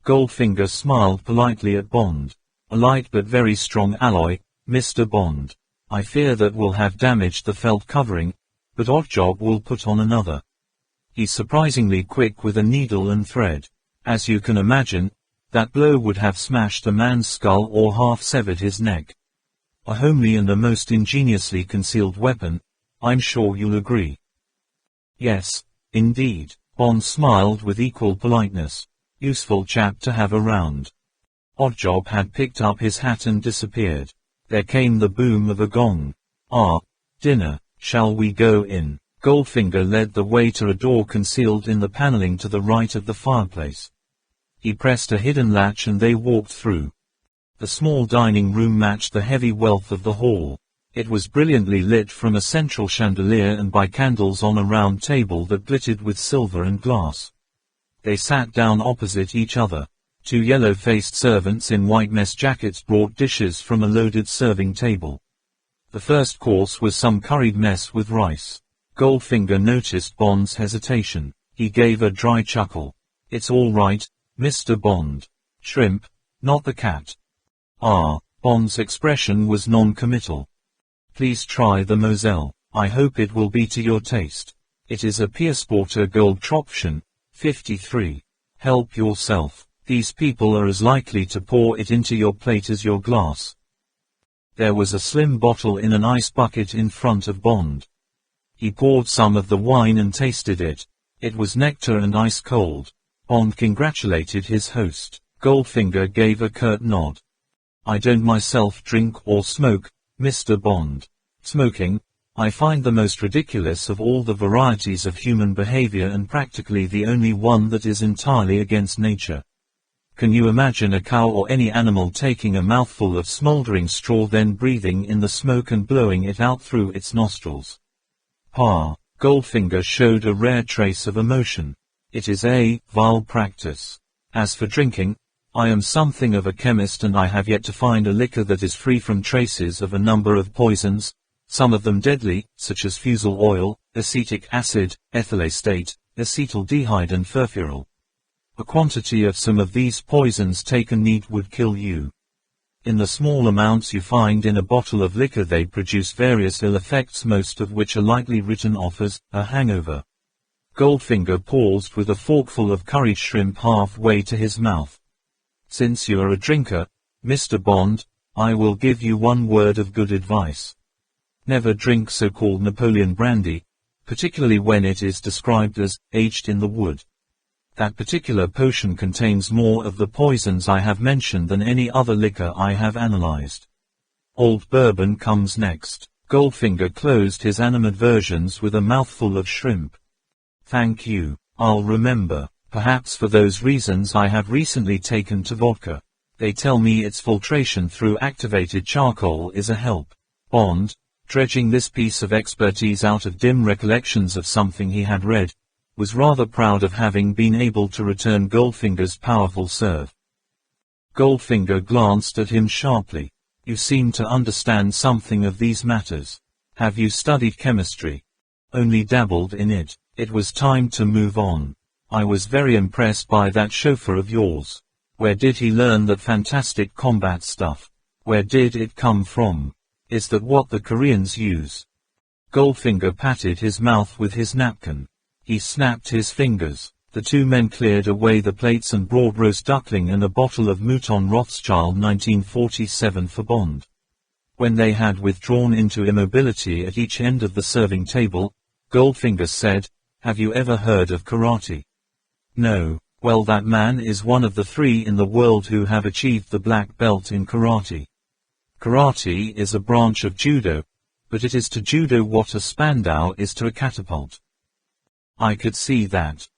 Goldfinger smiled politely at Bond. "A light but very strong alloy, Mr. Bond. I fear that will have damaged the felt covering, but Oddjob will put on another. He's surprisingly quick with a needle and thread. As you can imagine, that blow would have smashed a man's skull or half-severed his neck. A homely and a most ingeniously concealed weapon, I'm sure you'll agree." "Yes, indeed." Bond smiled with equal politeness. "Useful chap to have around." Oddjob had picked up his hat and disappeared. There came the boom of a gong. "Ah, dinner. Shall we go in?" Goldfinger led the way to a door concealed in the paneling to the right of the fireplace. He pressed a hidden latch and they walked through. The small dining room matched the heavy wealth of the hall. It was brilliantly lit from a central chandelier and by candles on a round table that glittered with silver and glass. They sat down opposite each other. Two yellow-faced servants in white mess jackets brought dishes from a loaded serving table. The first course was some curried mess with rice. Goldfinger noticed Bond's hesitation. He gave a dry chuckle. "It's all right, Mr. Bond. Shrimp, not the cat." "Ah." Bond's expression was non-committal. "Please try the Moselle. I hope it will be to your taste. It is a Piersporter Gold Tropfen, 53. Help yourself. These people are as likely to pour it into your plate as your glass." There was a slim bottle in an ice bucket in front of Bond. He poured some of the wine and tasted it. It was nectar and ice cold. Bond congratulated his host. Goldfinger gave a curt nod. "I don't myself drink or smoke, Mr. Bond. Smoking, I find the most ridiculous of all the varieties of human behavior and practically the only one that is entirely against nature. Can you imagine a cow or any animal taking a mouthful of smoldering straw then breathing in the smoke and blowing it out through its nostrils?" "Pa." Goldfinger showed a rare trace of emotion. "It is a vile practice. As for drinking, I am something of a chemist and I have yet to find a liquor that is free from traces of a number of poisons, some of them deadly, such as fusel oil, acetic acid, ethyl acetate, acetaldehyde and furfural. A quantity of some of these poisons taken neat would kill you. In the small amounts you find in a bottle of liquor they produce various ill effects, most of which are lightly written off as a hangover." Goldfinger paused with a forkful of curried shrimp halfway to his mouth. "Since you are a drinker, Mr. Bond, I will give you one word of good advice. Never drink so-called Napoleon brandy, particularly when it is described as aged in the wood. That particular potion contains more of the poisons I have mentioned than any other liquor I have analyzed. Old bourbon comes next." Goldfinger closed his animadversions with a mouthful of shrimp. "Thank you. I'll remember. Perhaps for those reasons I have recently taken to vodka. They tell me its filtration through activated charcoal is a help." Bond, dredging this piece of expertise out of dim recollections of something he had read, was rather proud of having been able to return Goldfinger's powerful serve. Goldfinger glanced at him sharply. You seem to understand something of these matters. Have you studied chemistry? Only dabbled in it. It was time to move on. I was very impressed by that chauffeur of yours. Where did he learn that fantastic combat stuff? Where did it come from? Is that what the Koreans use? Goldfinger patted his mouth with his napkin. He snapped his fingers. The two men cleared away the plates and brought roast duckling and a bottle of Mouton Rothschild 1947 for Bond. When they had withdrawn into immobility at each end of the serving table, Goldfinger said, "Have you ever heard of karate?" "No." "Well, that man is one of the 3 in the world who have achieved the black belt in karate. Karate is a branch of judo, but it is to judo what a Spandau is to a catapult." I could see that.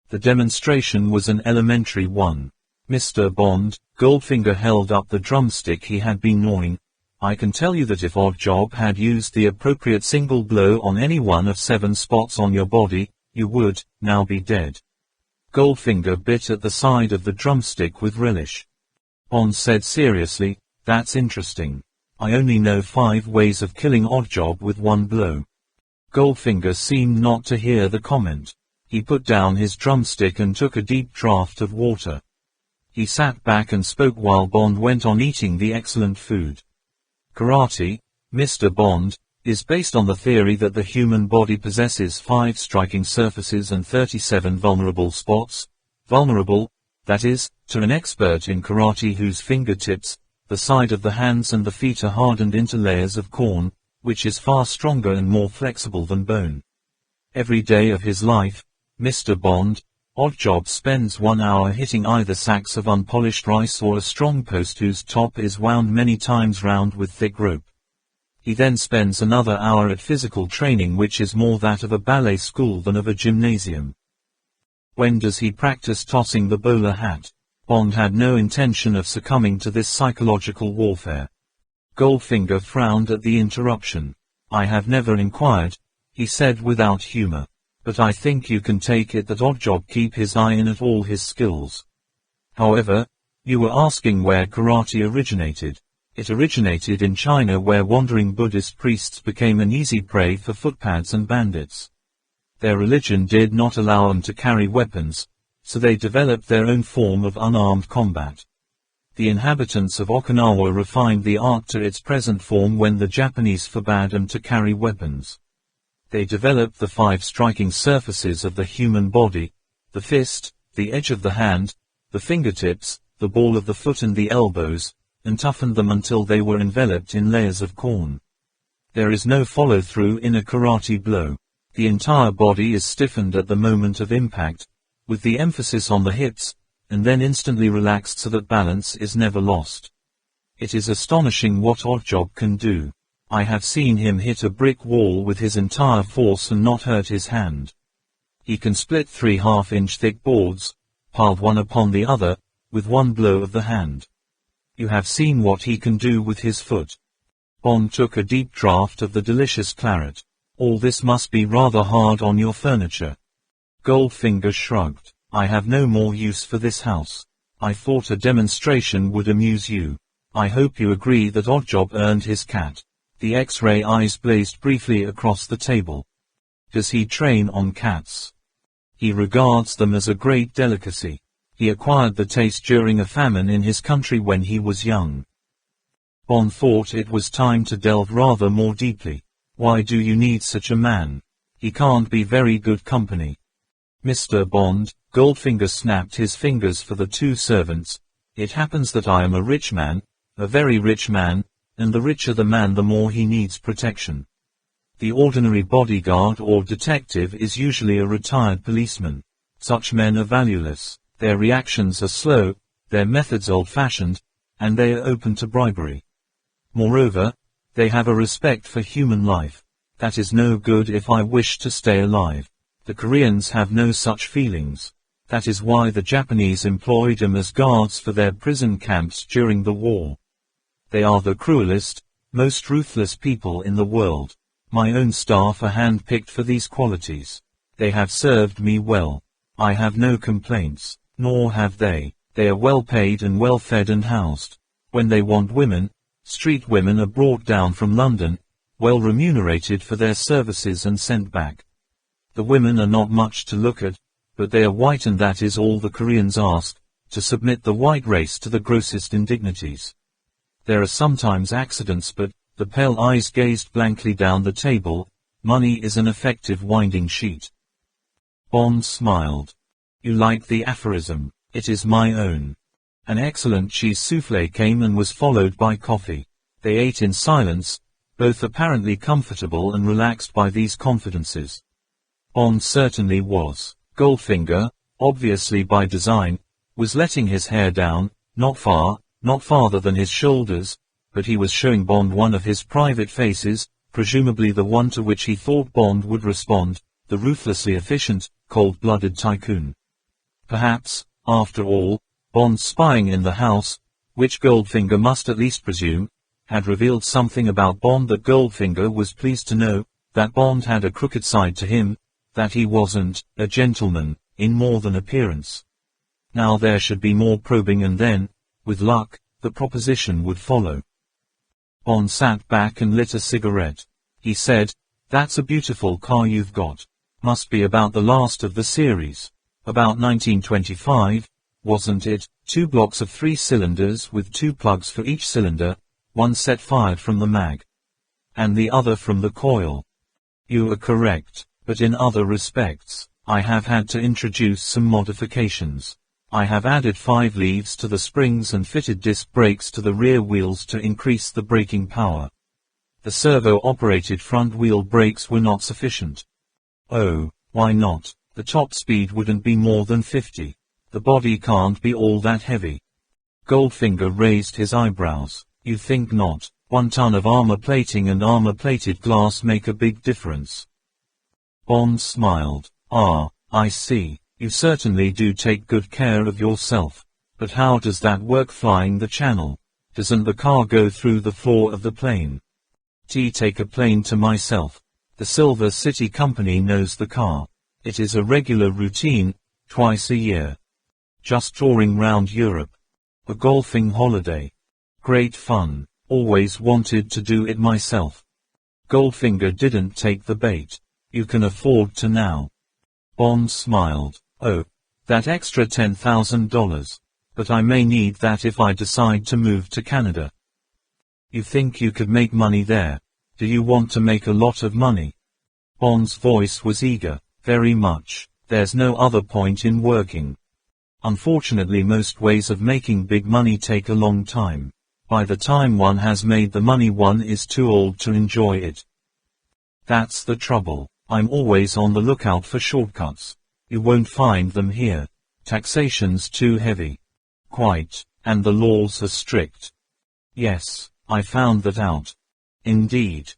The demonstration was an elementary one. "Mr. Bond," Goldfinger held up the drumstick he had been gnawing, "I can tell you that if Oddjob had used the appropriate single blow on any one of 7 spots on your body, you would, now be dead." Goldfinger bit at the side of the drumstick with relish. Bond said seriously, "That's interesting. I only know 5 ways of killing Oddjob with 1 blow." Goldfinger seemed not to hear the comment. He put down his drumstick and took a deep draught of water. He sat back and spoke while Bond went on eating the excellent food. "Karate, Mr. Bond, is based on the theory that the human body possesses 5 striking surfaces and 37 vulnerable spots. Vulnerable, that is, to an expert in karate whose fingertips, the side of the hands and the feet are hardened into layers of corn, which is far stronger and more flexible than bone. Every day of his life, Mr. Bond, Oddjob spends 1 hour hitting either sacks of unpolished rice or a strong post whose top is wound many times round with thick rope. He then spends another hour at physical training, which is more that of a ballet school than of a gymnasium." "When does he practice tossing the bowler hat?" Bond had no intention of succumbing to this psychological warfare. Goldfinger frowned at the interruption. "I have never inquired," he said without humor. "But I think you can take it that Oddjob keep his eye in at all his skills. However, you were asking where karate originated. It originated in China, where wandering Buddhist priests became an easy prey for footpads and bandits. Their religion did not allow them to carry weapons, so they developed their own form of unarmed combat. The inhabitants of Okinawa refined the art to its present form when the Japanese forbade them to carry weapons. They developed the 5 striking surfaces of the human body: the fist, the edge of the hand, the fingertips, the ball of the foot and the elbows, and toughened them until they were enveloped in layers of corn. There is no follow-through in a karate blow. The entire body is stiffened at the moment of impact, with the emphasis on the hips, and then instantly relaxed so that balance is never lost. It is astonishing what Oddjob can do. I have seen him hit a brick wall with his entire force and not hurt his hand. He can split 3 half-inch thick boards, piled one upon the other, with 1 blow of the hand. You have seen what he can do with his foot." Bond took a deep draught of the delicious claret. "All this must be rather hard on your furniture." Goldfinger shrugged. "I have no more use for this house. I thought a demonstration would amuse you. I hope you agree that Oddjob earned his cat." The X-ray eyes blazed briefly across the table. "Does he train on cats?" "He regards them as a great delicacy. He acquired the taste during a famine in his country when he was young." Bond thought it was time to delve rather more deeply. "Why do you need such a man? He can't be very good company." "Mr. Bond," Goldfinger snapped his fingers for the 2 servants, "it happens that I am a rich man, a very rich man, and the richer the man the more he needs protection. The ordinary bodyguard or detective is usually a retired policeman. Such men are valueless. Their reactions are slow, their methods old-fashioned, and they are open to bribery. Moreover, they have a respect for human life. That is no good if I wish to stay alive. The Koreans have no such feelings. That is why the Japanese employed them as guards for their prison camps during the war. They are the cruelest, Most ruthless people in the world. My own staff are hand-picked for these qualities. They have served me well. I have no complaints, nor have they. They are well paid and well fed and housed. When they want women, street women are brought down from London, well remunerated for their services and sent back. The women are not much to look at, but they are white, and that is all the Koreans ask, to submit the white race to the grossest indignities. There are sometimes accidents, but the pale eyes gazed blankly down the table. Money is an effective winding sheet. Bond smiled. You like the aphorism? It is my own. An excellent cheese soufflé came and was followed by coffee. They ate in silence, both apparently comfortable and relaxed by these confidences. Bond certainly was. Goldfinger, obviously by design, was letting his hair down, not farther than his shoulders, but he was showing Bond one of his private faces, presumably the one to which he thought Bond would respond, the ruthlessly efficient, cold-blooded tycoon. Perhaps, after all, Bond's spying in the house, which Goldfinger must at least presume, had revealed something about Bond that Goldfinger was pleased to know, that Bond had a crooked side to him, that he wasn't a gentleman, in more than appearance. Now there should be more probing, and then, with luck, the proposition would follow. Bond sat back and lit a cigarette. He said, "That's a beautiful car you've got. Must be about the last of the series. About 1925, wasn't it? 2 blocks of 3 cylinders with 2 plugs for each cylinder, one set fired from the mag, and the other from the coil." You are correct, but in other respects, I have had to introduce some modifications. I have added 5 leaves to the springs and fitted disc brakes to the rear wheels to increase the braking power. The servo-operated front wheel brakes were not sufficient. Oh, why not? The top speed wouldn't be more than 50. The body can't be all that heavy. Goldfinger raised his eyebrows. You think not? 1 ton of armor plating and armor-plated glass make a big difference. Bond smiled. Ah, I see. You certainly do take good care of yourself. But how does that work flying the channel? Doesn't the car go through the floor of the plane? Take a plane to myself. The Silver City Company knows the car. It is a regular routine, twice a year. Just touring round Europe. A golfing holiday. Great fun. Always wanted to do it myself. Goldfinger didn't take the bait. You can afford to now. Bond smiled. Oh, that extra $10,000. But I may need that if I decide to move to Canada. You think you could make money there? Do you want to make a lot of money? Bond's voice was eager. Very much. There's no other point in working. Unfortunately, most ways of making big money take a long time. By the time one has made the money, one is too old to enjoy it. That's the trouble. I'm always on the lookout for shortcuts. You won't find them here. Taxation's too heavy. Quite. And the laws are strict. Yes, I found that out. Indeed.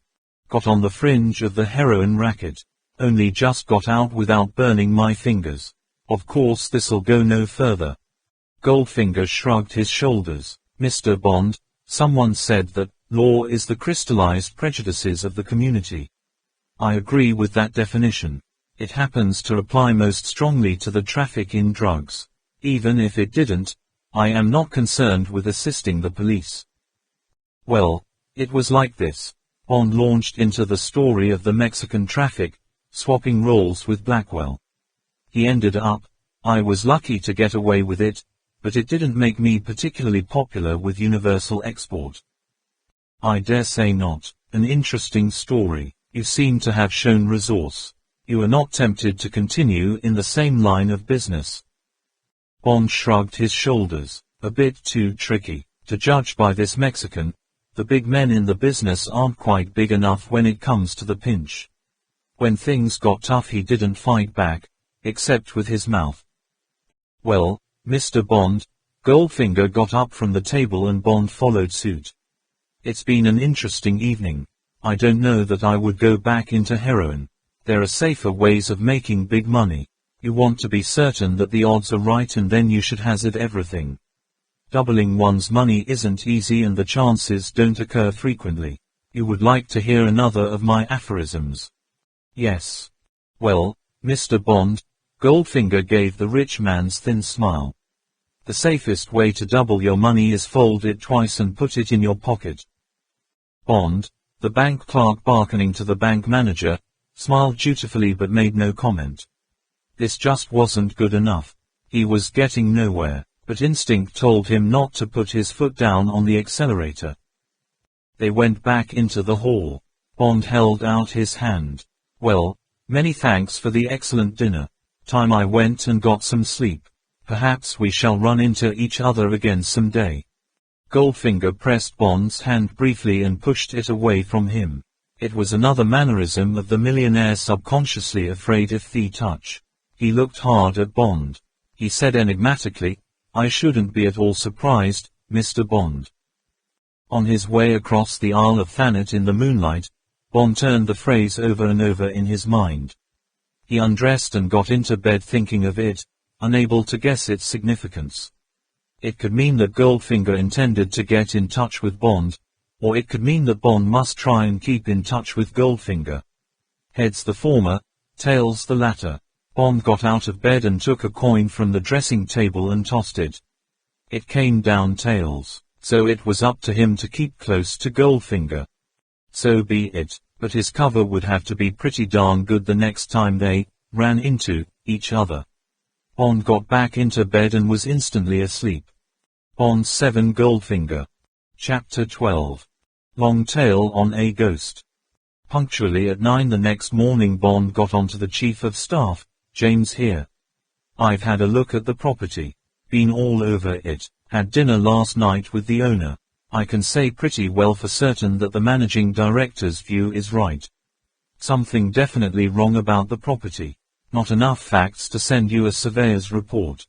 Got on the fringe of the heroin racket. Only just got out without burning my fingers. Of course this'll go no further. Goldfinger shrugged his shoulders. Mr. Bond, someone said that law is the crystallized prejudices of the community. I agree with that definition. It happens to apply most strongly to the traffic in drugs. Even if it didn't, I am not concerned with assisting the police. Well, it was like this. Bond launched into the story of the Mexican traffic, swapping roles with Blackwell. He ended up, I was lucky to get away with it, but it didn't make me particularly popular with Universal Export. I dare say not. An interesting story. You seem to have shown resource. You are not tempted to continue in the same line of business. Bond shrugged his shoulders. A bit too tricky. To judge by this Mexican, the big men in the business aren't quite big enough when it comes to the pinch. When things got tough, he didn't fight back, except with his mouth. Well, Mr. Bond, Goldfinger got up from the table and Bond followed suit. It's been an interesting evening. I don't know that I would go back into heroin. There are safer ways of making big money. You want to be certain that the odds are right, and then you should hazard everything. Doubling one's money isn't easy, and the chances don't occur frequently. You would like to hear another of my aphorisms? Yes. Well, Mr. Bond, Goldfinger gave the rich man's thin smile. The safest way to double your money is fold it twice and put it in your pocket. Bond, the bank clerk bargaining to the bank manager, smiled dutifully but made no comment. This just wasn't good enough. He was getting nowhere, but instinct told him not to put his foot down on the accelerator. They went back into the hall. Bond held out his hand. Well, many thanks for the excellent dinner. Time I went and got some sleep. Perhaps we shall run into each other again some day. Goldfinger pressed Bond's hand briefly and pushed it away from him. It was another mannerism of the millionaire subconsciously afraid if they touch. He looked hard at Bond. He said enigmatically, I shouldn't be at all surprised, Mr. Bond. On his way across the Isle of Thanet in the moonlight, Bond turned the phrase over and over in his mind. He undressed and got into bed thinking of it, unable to guess its significance. It could mean that Goldfinger intended to get in touch with Bond, or it could mean that Bond must try and keep in touch with Goldfinger. Heads the former, tails the latter. Bond got out of bed and took a coin from the dressing table and tossed it. It came down tails, so it was up to him to keep close to Goldfinger. So be it, but his cover would have to be pretty darn good the next time they ran into each other. Bond got back into bed and was instantly asleep. Bond 7 Goldfinger. Chapter 12. Long Tale on a Ghost. Punctually at 9 the next morning Bond got onto the Chief of Staff. James here. I've had a look at the property. Been all over it. Had dinner last night with the owner. I can say pretty well for certain that the managing director's view is right. Something definitely wrong about the property. Not enough facts to send you a surveyor's report.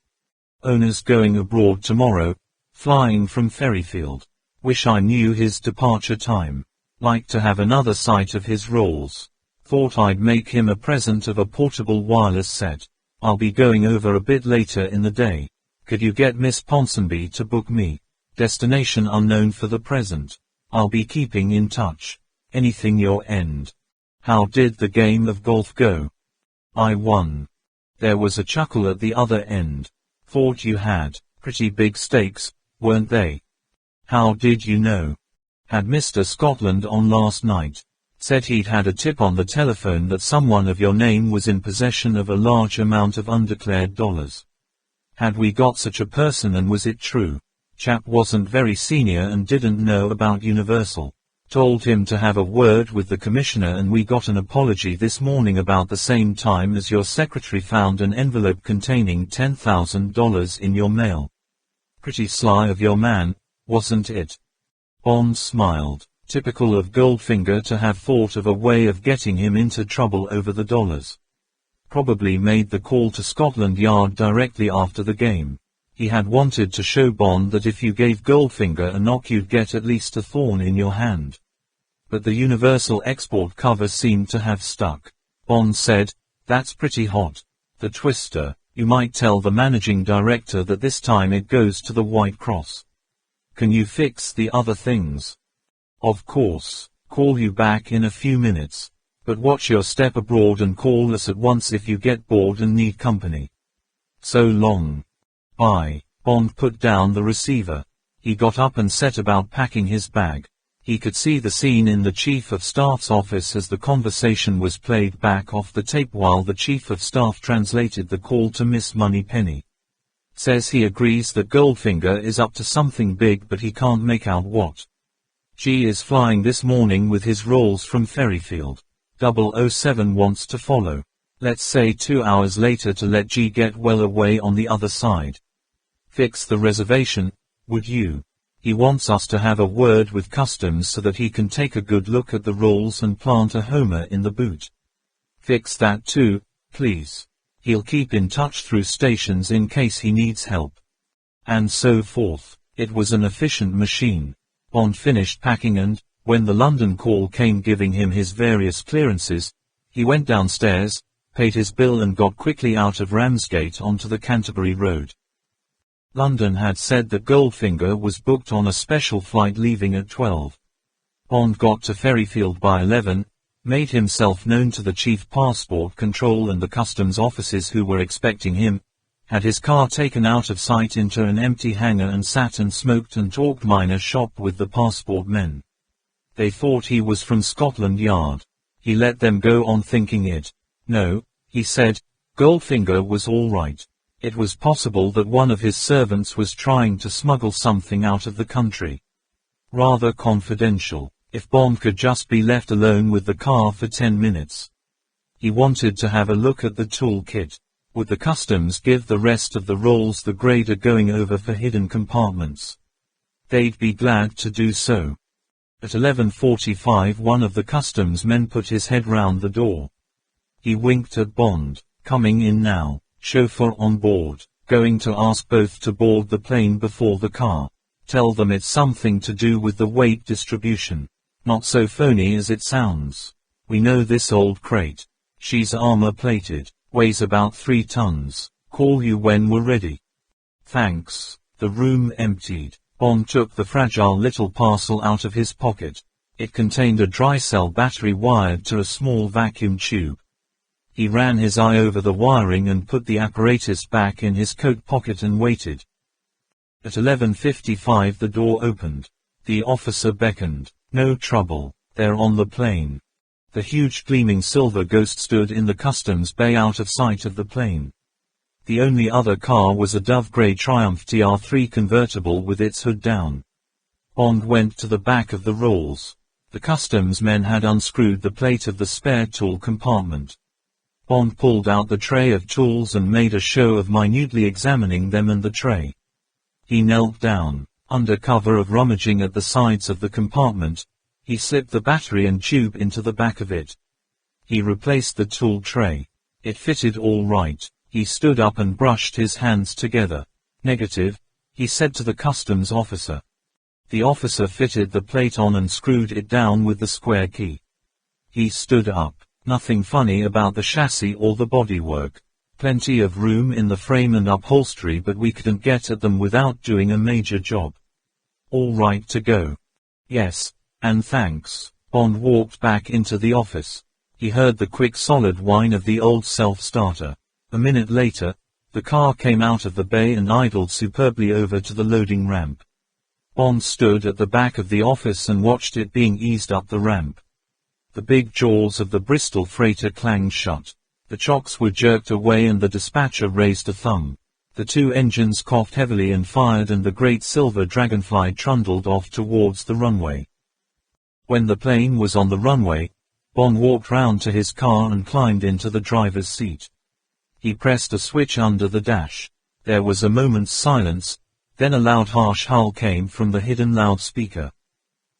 Owner's going abroad tomorrow, flying from Ferryfield. Wish I knew his departure time. Like to have another sight of his rolls. Thought I'd make him a present of a portable wireless set. I'll be going over a bit later in the day. Could you get Miss Ponsonby to book me? Destination unknown for the present. I'll be keeping in touch. Anything your end. How did the game of golf go? I won. There was a chuckle at the other end. Thought you had. Pretty big stakes, weren't they? How did you know? Had Mr. Scotland on last night. Said he'd had a tip on the telephone that someone of your name was in possession of a large amount of undeclared dollars. Had we got such a person and was it true? Chap wasn't very senior and didn't know about Universal. Told him to have a word with the commissioner and we got an apology this morning about the same time as your secretary found an envelope containing $10,000 in your mail. Pretty sly of your man, wasn't it? Bond smiled. Typical of Goldfinger to have thought of a way of getting him into trouble over the dollars. Probably made the call to Scotland Yard directly after the game. He had wanted to show Bond that if you gave Goldfinger a knock you'd get at least a thorn in your hand. But the Universal export cover seemed to have stuck. Bond said, that's pretty hot. The twister, you might tell the managing director that this time it goes to the White Cross. Can you fix the other things? Of course. Call you back in a few minutes. But watch your step abroad and call us at once if you get bored and need company. So long. Bye. Bond put down the receiver. He got up and set about packing his bag. He could see the scene in the Chief of Staff's office as the conversation was played back off the tape while the Chief of Staff translated the call to Miss Moneypenny. Says he agrees that Goldfinger is up to something big but he can't make out what. G is flying this morning with his rolls from Ferryfield. 007 wants to follow. Let's say 2 hours later to let G get well away on the other side. Fix the reservation, would you? He wants us to have a word with customs so that he can take a good look at the rolls and plant a Homer in the boot. Fix that too, please. He'll keep in touch through stations in case he needs help. And so forth. It was an efficient machine. Bond finished packing and, when the London call came giving him his various clearances, he went downstairs, paid his bill and got quickly out of Ramsgate onto the Canterbury Road. London had said that Goldfinger was booked on a special flight leaving at 12. Bond got to Ferryfield by 11, made himself known to the chief passport control and the customs officers who were expecting him, had his car taken out of sight into an empty hangar and sat and smoked and talked minor shop with the passport men. They thought he was from Scotland Yard. He let them go on thinking it. No, he said, Goldfinger was all right. It was possible that one of his servants was trying to smuggle something out of the country. Rather confidential. If Bond could just be left alone with the car for 10 minutes. He wanted to have a look at the toolkit. Would the customs give the rest of the rolls the grader going over for hidden compartments? They'd be glad to do so. At 11:45 one of the customs men put his head round the door. He winked at Bond. Coming in now, chauffeur on board, going to ask both to board the plane before the car. Tell them it's something to do with the weight distribution. Not so phony as it sounds. We know this old crate. She's armor-plated, weighs about 3 tons. Call you when we're ready. Thanks. The room emptied. Bond took the fragile little parcel out of his pocket. It contained a dry cell battery wired to a small vacuum tube. He ran his eye over the wiring and put the apparatus back in his coat pocket and waited. At 11:55 the door opened. The officer beckoned. No trouble, they're on the plane. The huge gleaming silver Ghost stood in the customs bay out of sight of the plane. The only other car was a dove grey Triumph TR3 convertible with its hood down. Bond went to the back of the rolls. The customs men had unscrewed the plate of the spare tool compartment. Bond pulled out the tray of tools and made a show of minutely examining them and the tray. He knelt down. Under cover of rummaging at the sides of the compartment, he slipped the battery and tube into the back of it. He replaced the tool tray. It fitted all right. He stood up and brushed his hands together. Negative, he said to the customs officer. The officer fitted the plate on and screwed it down with the square key. He stood up. Nothing funny about the chassis or the bodywork. Plenty of room in the frame and upholstery, but we couldn't get at them without doing a major job. All right to go. Yes, and thanks. Bond walked back into the office. He heard the quick solid whine of the old self-starter. A minute later, the car came out of the bay and idled superbly over to the loading ramp. Bond stood at the back of the office and watched it being eased up the ramp. The big jaws of the Bristol freighter clanged shut. The chocks were jerked away and the dispatcher raised a thumb. The 2 engines coughed heavily and fired, and the great silver dragonfly trundled off towards the runway. When the plane was on the runway, Bond walked round to his car and climbed into the driver's seat. He pressed a switch under the dash. There was a moment's silence, then a loud harsh howl came from the hidden loudspeaker.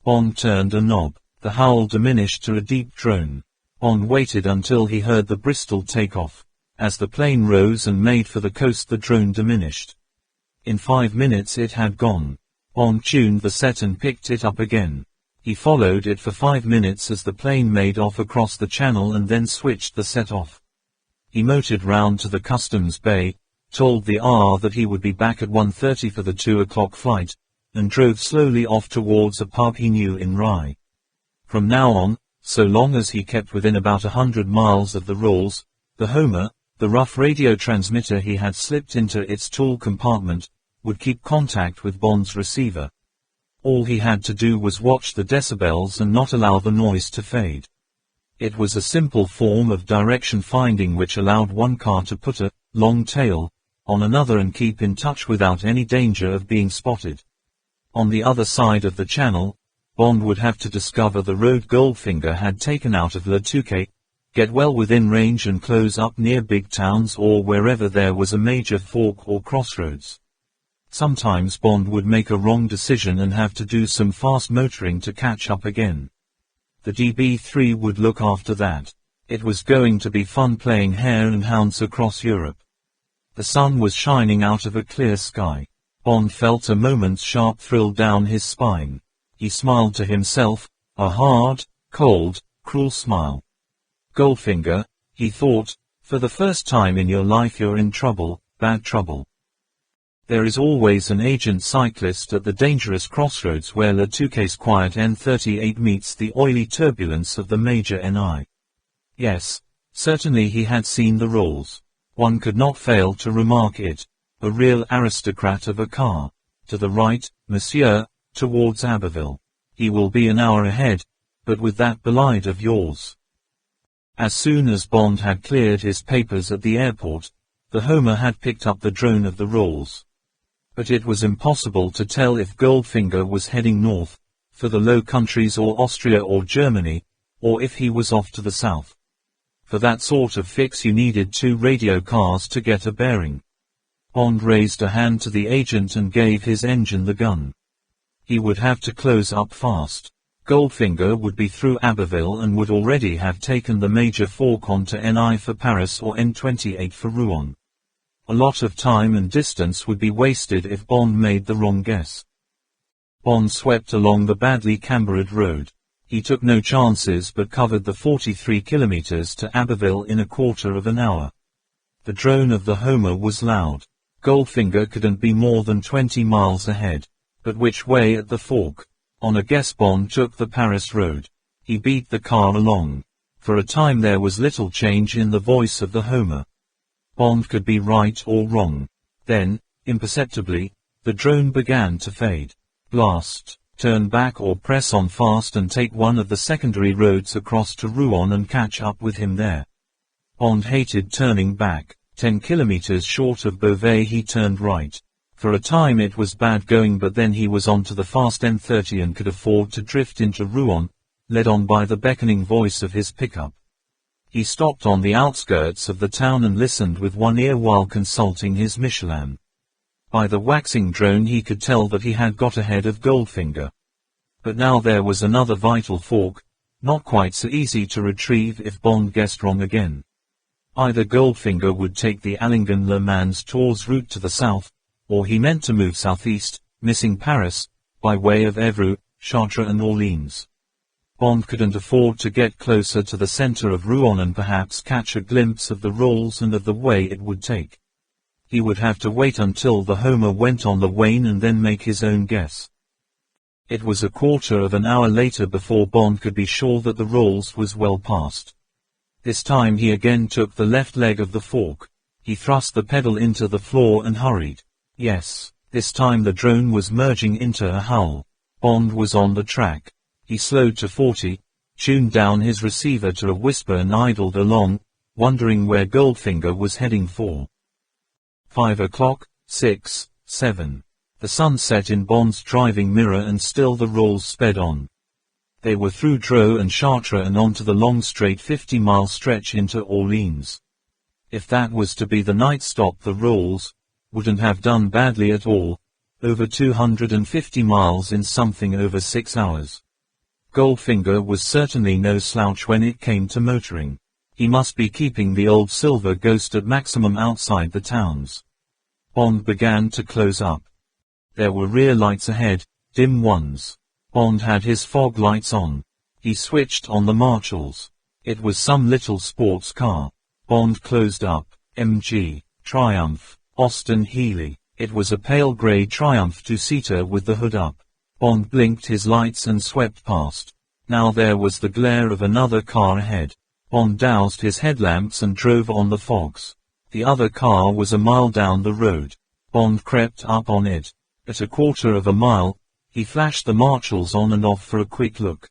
Bond turned a knob. The howl diminished to a deep drone. Bond waited until he heard the Bristol take off. As the plane rose and made for the coast, the drone diminished. In 5 minutes it had gone. Bond tuned the set and picked it up again. He followed it for 5 minutes as the plane made off across the channel and then switched the set off. He motored round to the customs bay, told the R that he would be back at 1:30 for the 2 o'clock flight, and drove slowly off towards a pub he knew in Rye. From now on, so long as he kept within about 100 miles of the rolls, the Homer, the rough radio transmitter he had slipped into its tool compartment, would keep contact with Bond's receiver. All he had to do was watch the decibels and not allow the noise to fade. It was a simple form of direction finding which allowed one car to put a long tail on another and keep in touch without any danger of being spotted. On the other side of the channel, Bond would have to discover the road Goldfinger had taken out of Le Touquet, get well within range and close up near big towns or wherever there was a major fork or crossroads. Sometimes Bond would make a wrong decision and have to do some fast motoring to catch up again. The DB3 would look after that. It was going to be fun playing hare and hounds across Europe. The sun was shining out of a clear sky. Bond felt a moment's sharp thrill down his spine. He smiled to himself, a hard, cold, cruel smile. Goldfinger, he thought, for the first time in your life you're in trouble, bad trouble. There is always an agent cyclist at the dangerous crossroads where Le Touquet's quiet N38 meets the oily turbulence of the major NI. Yes, certainly he had seen the Rolls. One could not fail to remark it. A real aristocrat of a car. To the right, monsieur, towards Abbeville. He will be an hour ahead, but with that bolide of yours. As soon as Bond had cleared his papers at the airport, the Homer had picked up the drone of the Rolls. But it was impossible to tell if Goldfinger was heading north, for the Low Countries or Austria or Germany, or if he was off to the south. For that sort of fix you needed 2 radio cars to get a bearing. Bond raised a hand to the agent and gave his engine the gun. He would have to close up fast. Goldfinger would be through Abbeville and would already have taken the major fork onto NI for Paris or N28 for Rouen. A lot of time and distance would be wasted if Bond made the wrong guess. Bond swept along the badly cambered road. He took no chances but covered the 43 kilometers to Abbeville in a quarter of an hour. The drone of the Homer was loud. Goldfinger couldn't be more than 20 miles ahead. But which way at the fork? On a guess Bond took the Paris road. He beat the car along. For a time there was little change in the voice of the Homer. Bond could be right or wrong. Then, imperceptibly, the drone began to fade. Blast, turn back or press on fast and take one of the secondary roads across to Rouen and catch up with him there. Bond hated turning back. 10 kilometers short of Beauvais he turned right. For a time it was bad going, but then he was on to the fast N30 and could afford to drift into Rouen, led on by the beckoning voice of his pickup. He stopped on the outskirts of the town and listened with one ear while consulting his Michelin. By the waxing drone he could tell that he had got ahead of Goldfinger. But now there was another vital fork, not quite so easy to retrieve if Bond guessed wrong again. Either Goldfinger would take the Allingen-Le Mans Tours route to the south, or he meant to move southeast, missing Paris, by way of Évreux, Chartres and Orleans. Bond couldn't afford to get closer to the center of Rouen and perhaps catch a glimpse of the Rolls and of the way it would take. He would have to wait until the Homer went on the wane and then make his own guess. It was a quarter of an hour later before Bond could be sure that the Rolls was well past. This time he again took the left leg of the fork. He thrust the pedal into the floor and hurried. Yes, this time the drone was merging into a howl. Bond was on the track. He slowed to 40, tuned down his receiver to a whisper and idled along, wondering where Goldfinger was heading for. 5 o'clock, 6, 7. The sun set in Bond's driving mirror and still the Rolls sped on. They were through Dreux and Chartres and onto the long straight 50-mile stretch into Orleans. If that was to be the night stop, the Rolls wouldn't have done badly at all, over 250 miles in something over 6 hours. Goldfinger was certainly no slouch when it came to motoring. He must be keeping the old Silver Ghost at maximum outside the towns. Bond began to close up. There were rear lights ahead, dim ones. Bond had his fog lights on. He switched on the marshals. It was some little sports car. Bond closed up. MG, Triumph, Austin Healey. It was a pale grey Triumph two-seater with the hood up. Bond blinked his lights and swept past. Now there was the glare of another car ahead. Bond doused his headlamps and drove on the fogs. The other car was a mile down the road. Bond crept up on it. At a quarter of a mile, he flashed the marshals on and off for a quick look.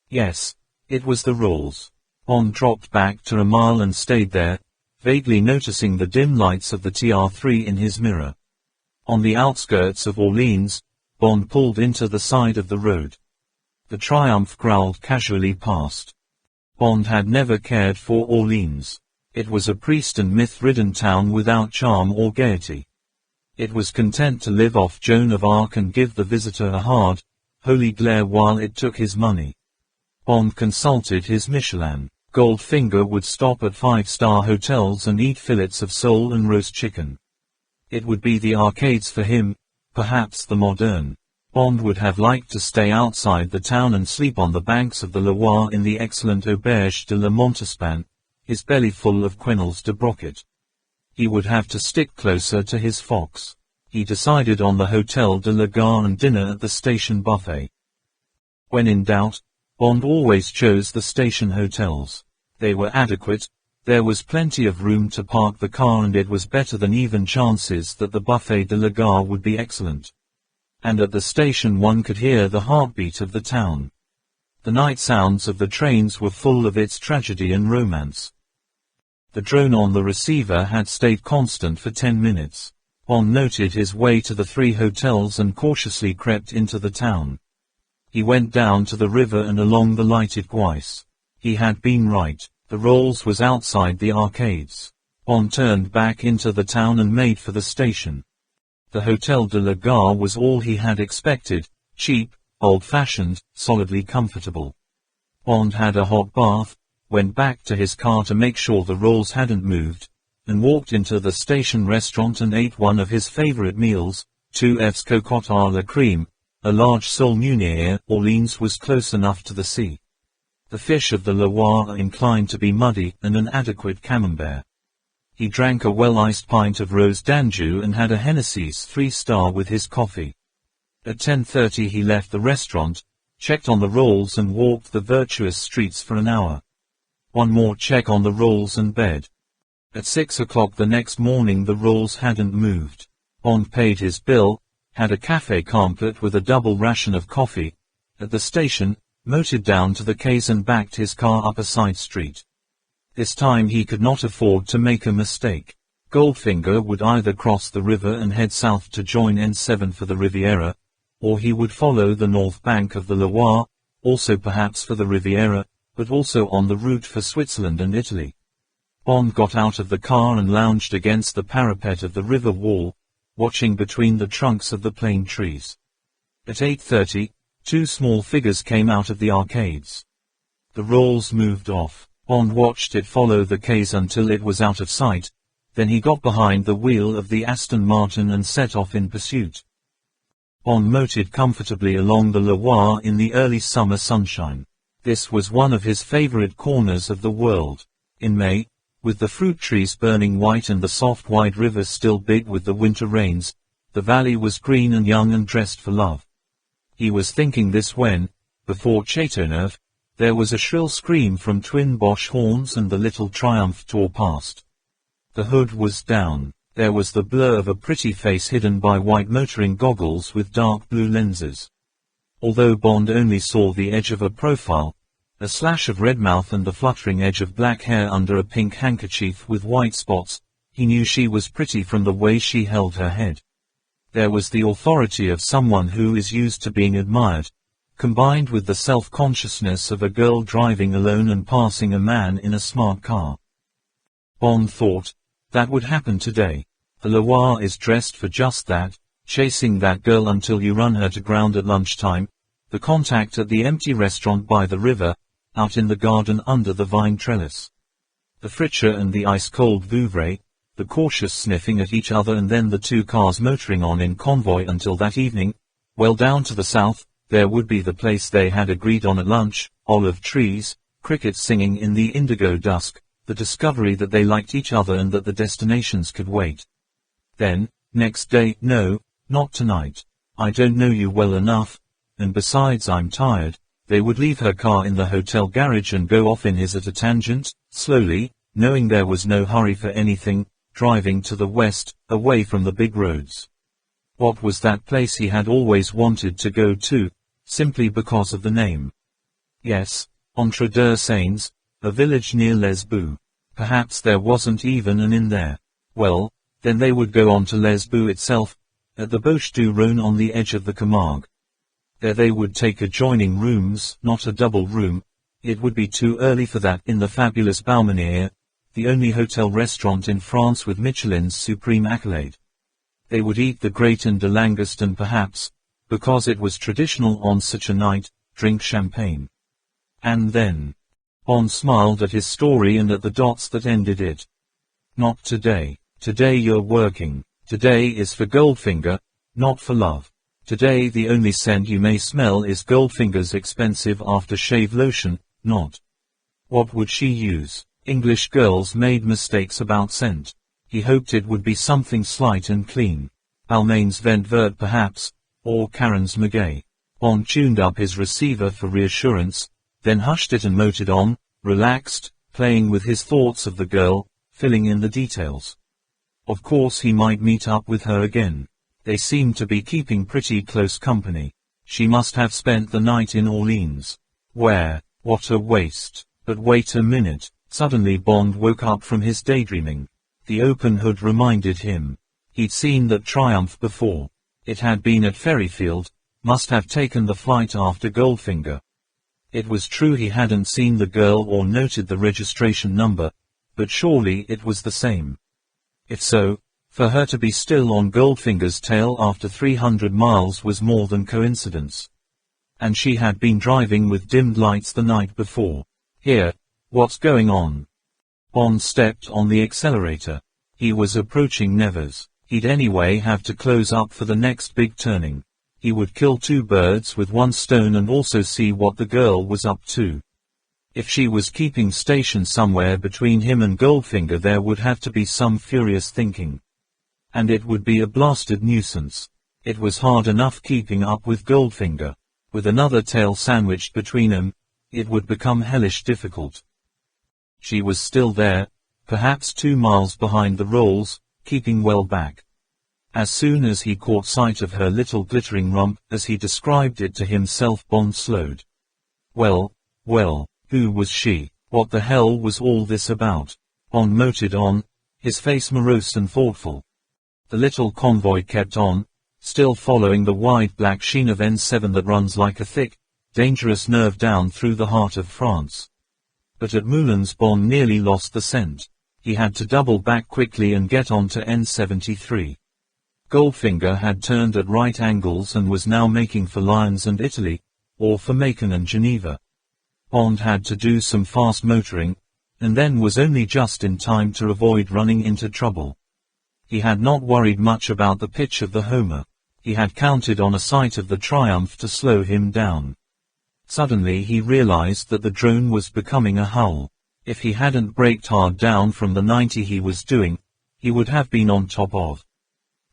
Yes, it was the Rolls. Bond dropped back to a mile and stayed there, vaguely noticing the dim lights of the TR3 in his mirror. On the outskirts of Orleans, Bond pulled into the side of the road. The Triumph growled casually past. Bond had never cared for Orleans. It was a priest and myth-ridden town without charm or gaiety. It was content to live off Joan of Arc and give the visitor a hard, holy glare while it took his money. Bond consulted his Michelin. Goldfinger would stop at 5-star hotels and eat fillets of sole and roast chicken. It would be the arcades for him, perhaps the Moderne. Bond would have liked to stay outside the town and sleep on the banks of the Loire in the excellent Auberge de la Montespan, his belly full of quenelles de broquette. He would have to stick closer to his fox. He decided on the Hotel de la Gare and dinner at the station buffet. When in doubt, Bond always chose the station hotels. They were adequate, there was plenty of room to park the car, and it was better than even chances that the Buffet de la Gare would be excellent. And at the station one could hear the heartbeat of the town. The night sounds of the trains were full of its tragedy and romance. The drone on the receiver had stayed constant for 10 minutes. Bond noted his way to the 3 hotels and cautiously crept into the town. He went down to the river and along the lighted quays. He had been right. The Rolls was outside the arcades. Bond turned back into the town and made for the station. The Hotel de la Gare was all he had expected, cheap, old-fashioned, solidly comfortable. Bond had a hot bath, went back to his car to make sure the Rolls hadn't moved, and walked into the station restaurant and ate one of his favorite meals, 2F's cocotte à la crème, a large sole meunière. Orleans was close enough to the sea. The fish of the Loire are inclined to be muddy, and an adequate camembert. He drank a well-iced pint of Rose d'Anjou and had a Hennessy's 3-star with his coffee. At 10:30 he left the restaurant, checked on the Rolls and walked the virtuous streets for an hour. One more check on the Rolls and bed. At 6 o'clock the next morning the Rolls hadn't moved. Bond paid his bill, had a café complet with a double ration of coffee, at the station, motored down to the quays and backed his car up a side street. This time he could not afford to make a mistake. Goldfinger would either cross the river and head south to join N7 for the Riviera, or he would follow the north bank of the Loire, also perhaps for the Riviera, but also on the route for Switzerland and Italy. Bond got out of the car and lounged against the parapet of the river wall, watching between the trunks of the plane trees. At 8:30, 2 small figures came out of the arcades. The Rolls moved off. Bond watched it follow the quays until it was out of sight, then he got behind the wheel of the Aston Martin and set off in pursuit. Bond motored comfortably along the Loire in the early summer sunshine. This was one of his favorite corners of the world. In May, with the fruit trees burning white and the soft wide river still big with the winter rains, the valley was green and young and dressed for love. He was thinking this when, before Châteauneuf, there was a shrill scream from twin Bosch horns and the little Triumph tore past. The hood was down. There was the blur of a pretty face hidden by white motoring goggles with dark blue lenses. Although Bond only saw the edge of a profile, a slash of red mouth and the fluttering edge of black hair under a pink handkerchief with white spots, he knew she was pretty from the way she held her head. There was the authority of someone who is used to being admired, combined with the self-consciousness of a girl driving alone and passing a man in a smart car. Bond thought, that would happen today. The Loire is dressed for just that, chasing that girl until you run her to ground at lunchtime, the contact at the empty restaurant by the river, out in the garden under the vine trellis. The Fritcher and the ice-cold Vouvray, the cautious sniffing at each other, and then the 2 cars motoring on in convoy until that evening. Well, down to the south, there would be the place they had agreed on at lunch, olive trees, crickets singing in the indigo dusk, the discovery that they liked each other and that the destinations could wait. Then, next day, no, not tonight. I don't know you well enough, and besides I'm tired. They would leave her car in the hotel garage and go off in his at a tangent, slowly, knowing there was no hurry for anything, driving to the west, away from the big roads. What was that place he had always wanted to go to, simply because of the name? Yes, Entre-deux-Seines, a village near Lesbos. Perhaps there wasn't even an inn there. Well, then they would go on to Lesbos itself, at the Bouches du Rhône on the edge of the Camargue. There they would take adjoining rooms, not a double room. It would be too early for that in the fabulous Balmeniere, the only hotel-restaurant in France with Michelin's supreme accolade. They would eat the gratin de langoste and perhaps, because it was traditional on such a night, drink champagne. And then, Bond smiled at his story and at the dots that ended it. Not today. Today you're working. Today is for Goldfinger, not for love. Today the only scent you may smell is Goldfinger's expensive aftershave lotion, not. What would she use? English girls made mistakes about scent. He hoped it would be something slight and clean. Balmain's Vent perhaps, or Karen's Magay. Bond tuned up his receiver for reassurance, then hushed it and motored on, relaxed, playing with his thoughts of the girl, filling in the details. Of course he might meet up with her again. They seemed to be keeping pretty close company. She must have spent the night in Orleans. Where? What a waste. But wait a minute. Suddenly Bond woke up from his daydreaming. The open hood reminded him. He'd seen that Triumph before. It had been at Ferryfield, must have taken the flight after Goldfinger. It was true he hadn't seen the girl or noted the registration number, but surely it was the same. If so, for her to be still on Goldfinger's tail after 300 miles was more than coincidence. And she had been driving with dimmed lights the night before. Here, what's going on? Bond stepped on the accelerator. He was approaching Nevers. He'd anyway have to close up for the next big turning. He would kill two birds with one stone and also see what the girl was up to. If she was keeping station somewhere between him and Goldfinger, there would have to be some furious thinking. And it would be a blasted nuisance. It was hard enough keeping up with Goldfinger. With another tail sandwiched between them, it would become hellish difficult. She was still there, perhaps 2 miles behind the rolls, keeping well back. As soon as he caught sight of her little glittering rump, as he described it to himself, Bond slowed. Well, who was she? What the hell was all this about? Bond motored on, his face morose and thoughtful. The little convoy kept on, still following the wide black sheen of N7 that runs like a thick, dangerous nerve down through the heart of France. But at Moulins Bond nearly lost the scent. He had to double back quickly and get on to N73. Goldfinger had turned at right angles and was now making for Lyons and Italy, or for Macon and Geneva. Bond had to do some fast motoring, and then was only just in time to avoid running into trouble. He had not worried much about the pitch of the Homer. He had counted on a sight of the Triumph to slow him down. Suddenly he realized that the drone was becoming a hull. If he hadn't braked hard down from the 90 he was doing, he would have been on top of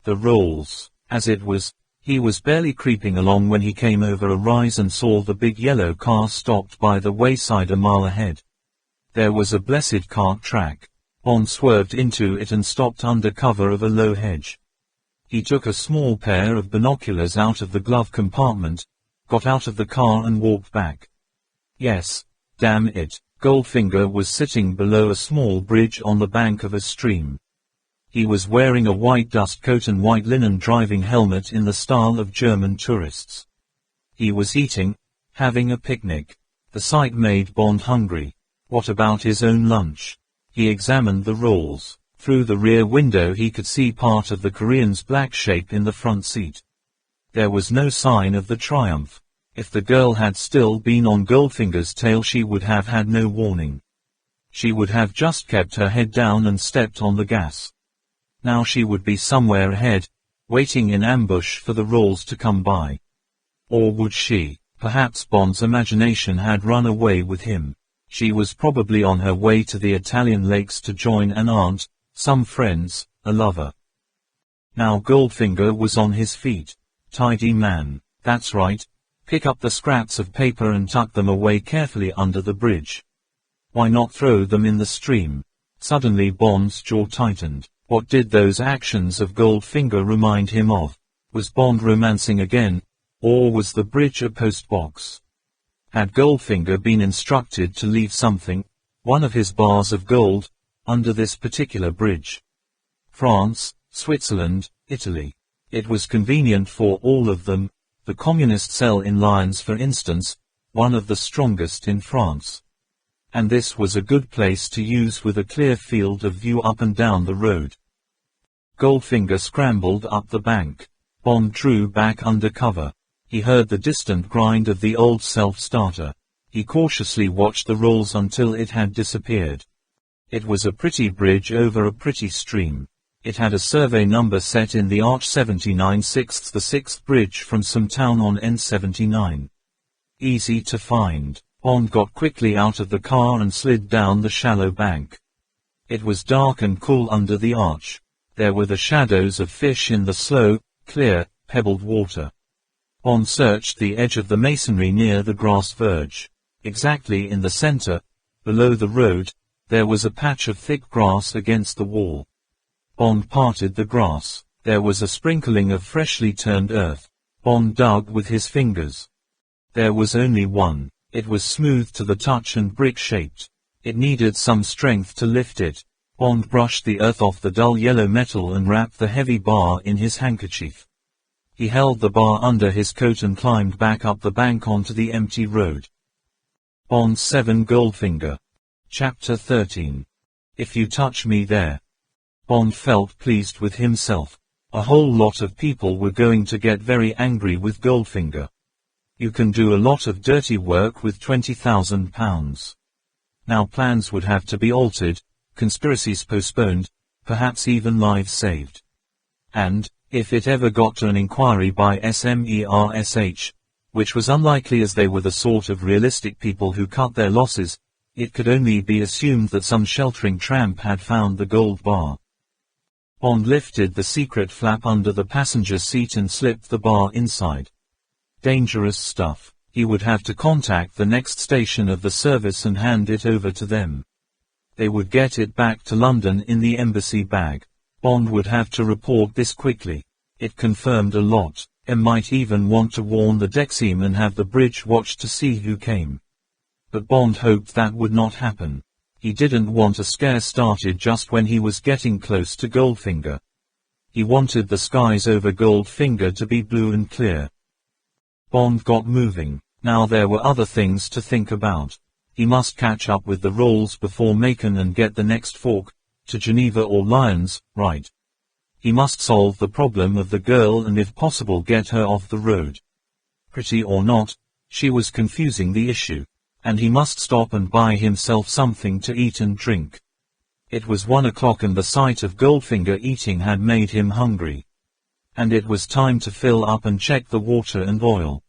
the rolls. As it was, he was barely creeping along when he came over a rise and saw the big yellow car stopped by the wayside a mile ahead. There was a blessed cart track. Bond swerved into it and stopped under cover of a low hedge. He took a small pair of binoculars out of the glove compartment, got out of the car and walked back. Yes, damn it, Goldfinger was sitting below a small bridge on the bank of a stream. He was wearing a white dust coat and white linen driving helmet in the style of German tourists. He was eating, having a picnic. The sight made Bond hungry. What about his own lunch? He examined the rolls. Through the rear window he could see part of the Korean's black shape in the front seat. There was no sign of the Triumph. If the girl had still been on Goldfinger's tail, she would have had no warning. She would have just kept her head down and stepped on the gas. Now she would be somewhere ahead, waiting in ambush for the rolls to come by. Or would she? Perhaps Bond's imagination had run away with him. She was probably on her way to the Italian lakes to join an aunt, some friends, a lover. Now Goldfinger was on his feet. Tidy man. That's right. Pick up the scraps of paper and tuck them away carefully under the bridge. Why not throw them in the stream? Suddenly Bond's jaw tightened. What did those actions of Goldfinger remind him of? Was Bond romancing again, or was the bridge a post box? Had Goldfinger been instructed to leave something, one of his bars of gold, under this particular bridge? France, Switzerland, Italy. It was convenient for all of them, the communist cell in Lyons for instance, one of the strongest in France. And this was a good place to use with a clear field of view up and down the road. Goldfinger scrambled up the bank. Bond drew back under cover. He heard the distant grind of the old self-starter. He cautiously watched the rolls until it had disappeared. It was a pretty bridge over a pretty stream. It had a survey number set in the arch 79/6, the 6th bridge from some town on N79. Easy to find. Bond got quickly out of the car and slid down the shallow bank. It was dark and cool under the arch. There were the shadows of fish in the slow, clear, pebbled water. Bond searched the edge of the masonry near the grass verge. Exactly in the center, below the road, there was a patch of thick grass against the wall. Bond parted the grass. There was a sprinkling of freshly turned earth. Bond dug with his fingers. There was only one. It was smooth to the touch and brick-shaped. It needed some strength to lift it. Bond brushed the earth off the dull yellow metal and wrapped the heavy bar in his handkerchief. He held the bar under his coat and climbed back up the bank onto the empty road. Bond 7 Goldfinger. Chapter 13. If you touch me there. Bond felt pleased with himself. A whole lot of people were going to get very angry with Goldfinger. You can do a lot of dirty work with £20,000. Now plans would have to be altered, conspiracies postponed, perhaps even lives saved. And, if it ever got to an inquiry by SMERSH, which was unlikely as they were the sort of realistic people who cut their losses, it could only be assumed that some sheltering tramp had found the gold bar. Bond lifted the secret flap under the passenger seat and slipped the bar inside. Dangerous stuff. He would have to contact the next station of the service and hand it over to them. They would get it back to London in the embassy bag. Bond would have to report this quickly. It confirmed a lot. M might even want to warn the deckseam and have the bridge watched to see who came. But Bond hoped that would not happen. He didn't want a scare started just when he was getting close to Goldfinger. He wanted the skies over Goldfinger to be blue and clear. Bond got moving. Now there were other things to think about. He must catch up with the rolls before Macon and get the next fork, to Geneva or Lyons, right. He must solve the problem of the girl and if possible get her off the road. Pretty or not, she was confusing the issue. And he must stop and buy himself something to eat and drink. It was 1 o'clock and the sight of Goldfinger eating had made him hungry. And it was time to fill up and check the water and oil.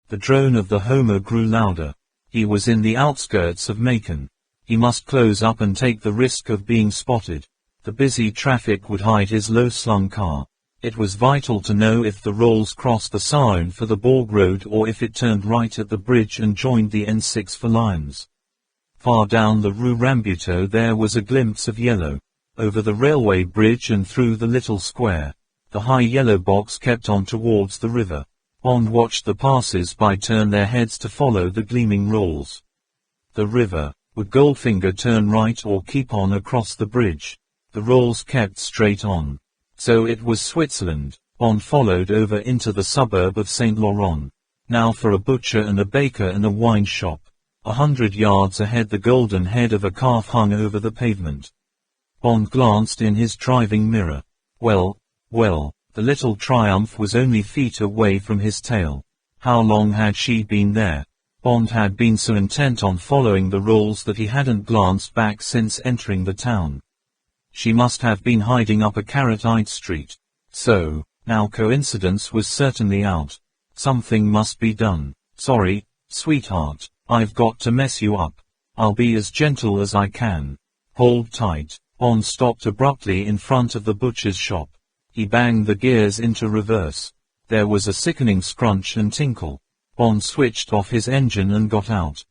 The drone of the Homer grew louder. He was in the outskirts of Macon. He must close up and take the risk of being spotted. The busy traffic would hide his low-slung car. It was vital to know if the rolls crossed the Saône for the Bourg Road or if it turned right at the bridge and joined the N6 for Lyons. Far down the Rue Rambuteau there was a glimpse of yellow. Over the railway bridge and through the little square. The high yellow box kept on towards the river. Bond watched the passers-by turn their heads to follow the gleaming rolls. The river. Would Goldfinger turn right or keep on across the bridge? The rolls kept straight on. So it was Switzerland. Bond followed over into the suburb of St. Laurent. Now for a butcher and a baker and a wine shop. 100 yards ahead the golden head of a calf hung over the pavement. Bond glanced in his driving mirror. Well, the little Triumph was only feet away from his tail. How long had she been there? Bond had been so intent on following the rolls that he hadn't glanced back since entering the town. She must have been hiding up a carrot-eyed street. So, now coincidence was certainly out. Something must be done. Sorry, sweetheart, I've got to mess you up. I'll be as gentle as I can. Hold tight. Bond stopped abruptly in front of the butcher's shop. He banged the gears into reverse. There was a sickening scrunch and tinkle. Bond switched off his engine and got out.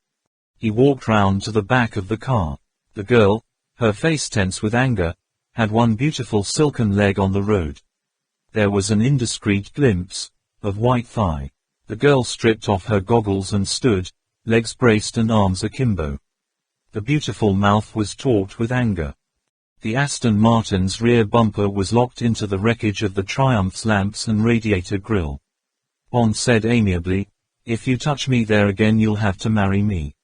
He walked round to the back of the car. The girl, her face tense with anger, had one beautiful silken leg on the road. There was an indiscreet glimpse of white thigh. The girl stripped off her goggles and stood, legs braced and arms akimbo. The beautiful mouth was taut with anger. The Aston Martin's rear bumper was locked into the wreckage of the Triumph's lamps and radiator grille. Bond said amiably, "If you touch me there again you'll have to marry me."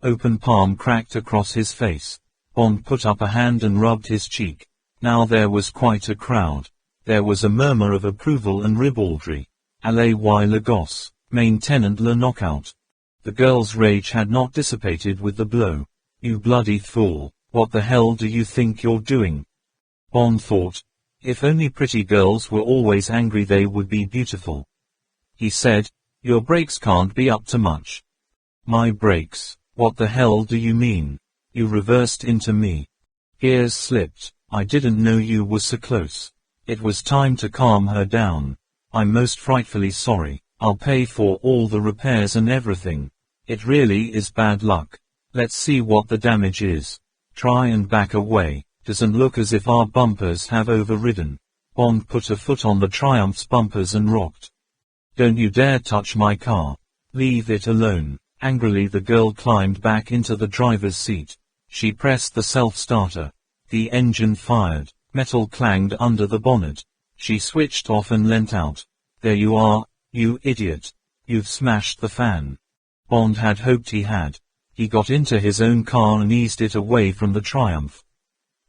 Open palm cracked across his face. Bond put up a hand and rubbed his cheek. Now there was quite a crowd. There was a murmur of approval and ribaldry. Allez y le gosse, main tenant le knockout. The girl's rage had not dissipated with the blow. "You bloody fool, what the hell do you think you're doing?" Bond thought. If only pretty girls were always angry they would be beautiful. He said, "Your brakes can't be up to much." "My brakes? What the hell do you mean? You reversed into me. Gears slipped. I didn't know you were so close. It was time to calm her down. I'm most frightfully sorry. I'll pay for all the repairs and everything. It really is bad luck. Let's see what the damage is. Try and back away. Doesn't look as if our bumpers have overridden. Bond put a foot on the Triumph's bumpers and rocked. Don't you dare touch my car. Leave it alone. Angrily the girl climbed back into the driver's seat. She pressed the self-starter. The engine fired. Metal clanged under the bonnet. She switched off and leant out. There you are, you idiot. You've smashed the fan. Bond had hoped he had. He got into his own car and eased it away from the Triumph.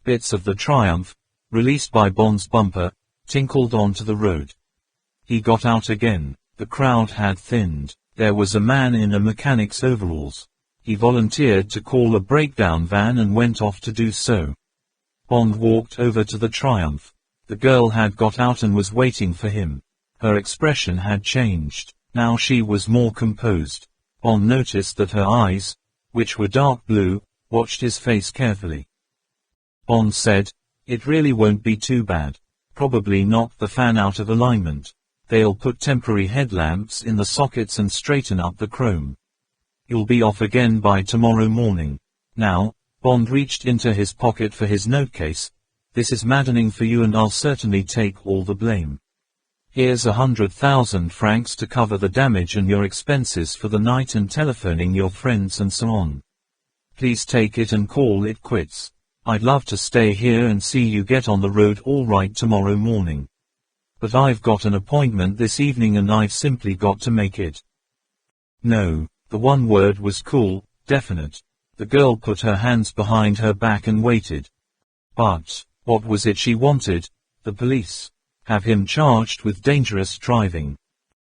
Bits of the Triumph, released by Bond's bumper, tinkled onto the road. He got out again. The crowd had thinned. There was a man in a mechanic's overalls. He volunteered to call a breakdown van and went off to do so. Bond walked over to the Triumph. The girl had got out and was waiting for him. Her expression had changed. Now she was more composed. Bond noticed that her eyes, which were dark blue, watched his face carefully. Bond said, "It really won't be too bad. Probably knocked the fan out of alignment. They'll put temporary headlamps in the sockets and straighten up the chrome. You'll be off again by tomorrow morning." Now, Bond reached into his pocket for his notecase. "This is maddening for you and I'll certainly take all the blame. Here's 100,000 francs to cover the damage and your expenses for the night and telephoning your friends and so on. Please take it and call it quits. I'd love to stay here and see you get on the road all right tomorrow morning. But I've got an appointment this evening and I've simply got to make it." No, the one word was cool, definite. The girl put her hands behind her back and waited. But, what was it she wanted? The police. Have him charged with dangerous driving.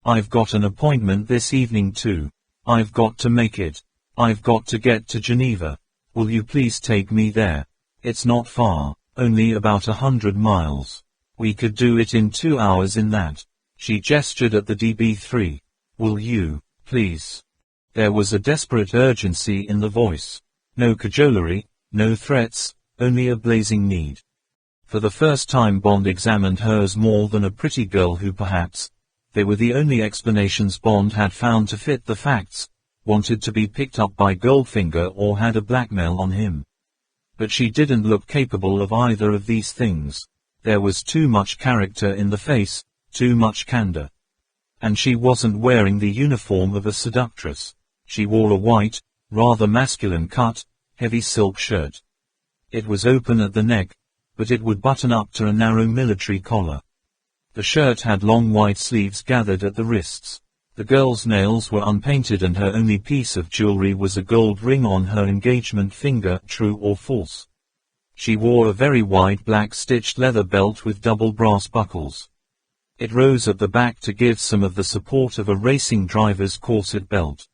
"I've got an appointment this evening too. I've got to make it. I've got to get to Geneva. Will you please take me there? It's not far, only about 100 miles. We could do it in 2 hours in that." She gestured at the DB3. "Will you, please?" There was a desperate urgency in the voice. No cajolery, no threats, only a blazing need. For the first time Bond examined her as more than a pretty girl who perhaps, they were the only explanations Bond had found to fit the facts, wanted to be picked up by Goldfinger or had a blackmail on him. But she didn't look capable of either of these things. There was too much character in the face, too much candor. And she wasn't wearing the uniform of a seductress. She wore a white, rather masculine cut, heavy silk shirt. It was open at the neck, but it would button up to a narrow military collar. The shirt had long white sleeves gathered at the wrists. The girl's nails were unpainted and her only piece of jewelry was a gold ring on her engagement finger, true or false. She wore a very wide black stitched leather belt with double brass buckles. It rose at the back to give some of the support of a racing driver's corset belt.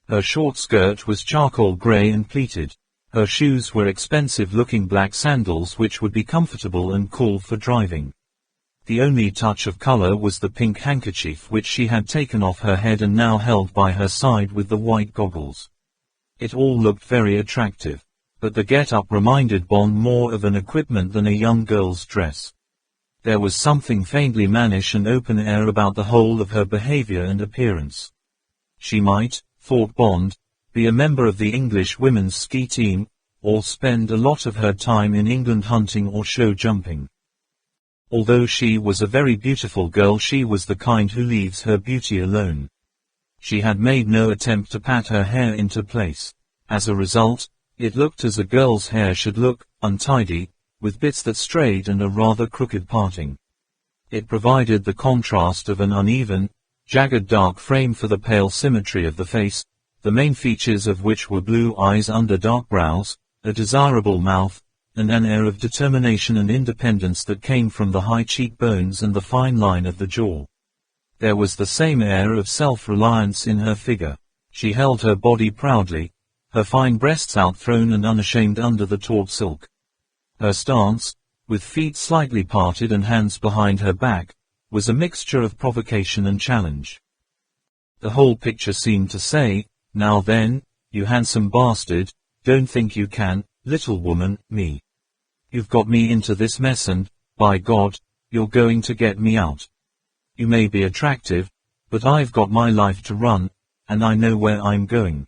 Her short skirt was charcoal gray and pleated. Her shoes were expensive-looking black sandals which would be comfortable and cool for driving. The only touch of color was the pink handkerchief which she had taken off her head and now held by her side with the white goggles. It all looked very attractive, but the get-up reminded Bond more of an equipment than a young girl's dress. There was something faintly mannish and open-air about the whole of her behavior and appearance. She might, thought Bond, be a member of the English women's ski team, or spend a lot of her time in England hunting or show jumping. Although she was a very beautiful girl, she was the kind who leaves her beauty alone. She had made no attempt to pat her hair into place. As a result, it looked as a girl's hair should look, untidy, with bits that strayed and a rather crooked parting. It provided the contrast of an uneven, jagged dark frame for the pale symmetry of the face, the main features of which were blue eyes under dark brows, a desirable mouth, and an air of determination and independence that came from the high cheekbones and the fine line of the jaw. There was the same air of self-reliance in her figure. She held her body proudly, her fine breasts outthrown and unashamed under the taut silk. Her stance, with feet slightly parted and hands behind her back, was a mixture of provocation and challenge. The whole picture seemed to say, "Now then, you handsome bastard, don't think you can, little woman, me. You've got me into this mess and, by God, You're going to get me out. You may be attractive, but I've got my life to run, and I know where I'm going.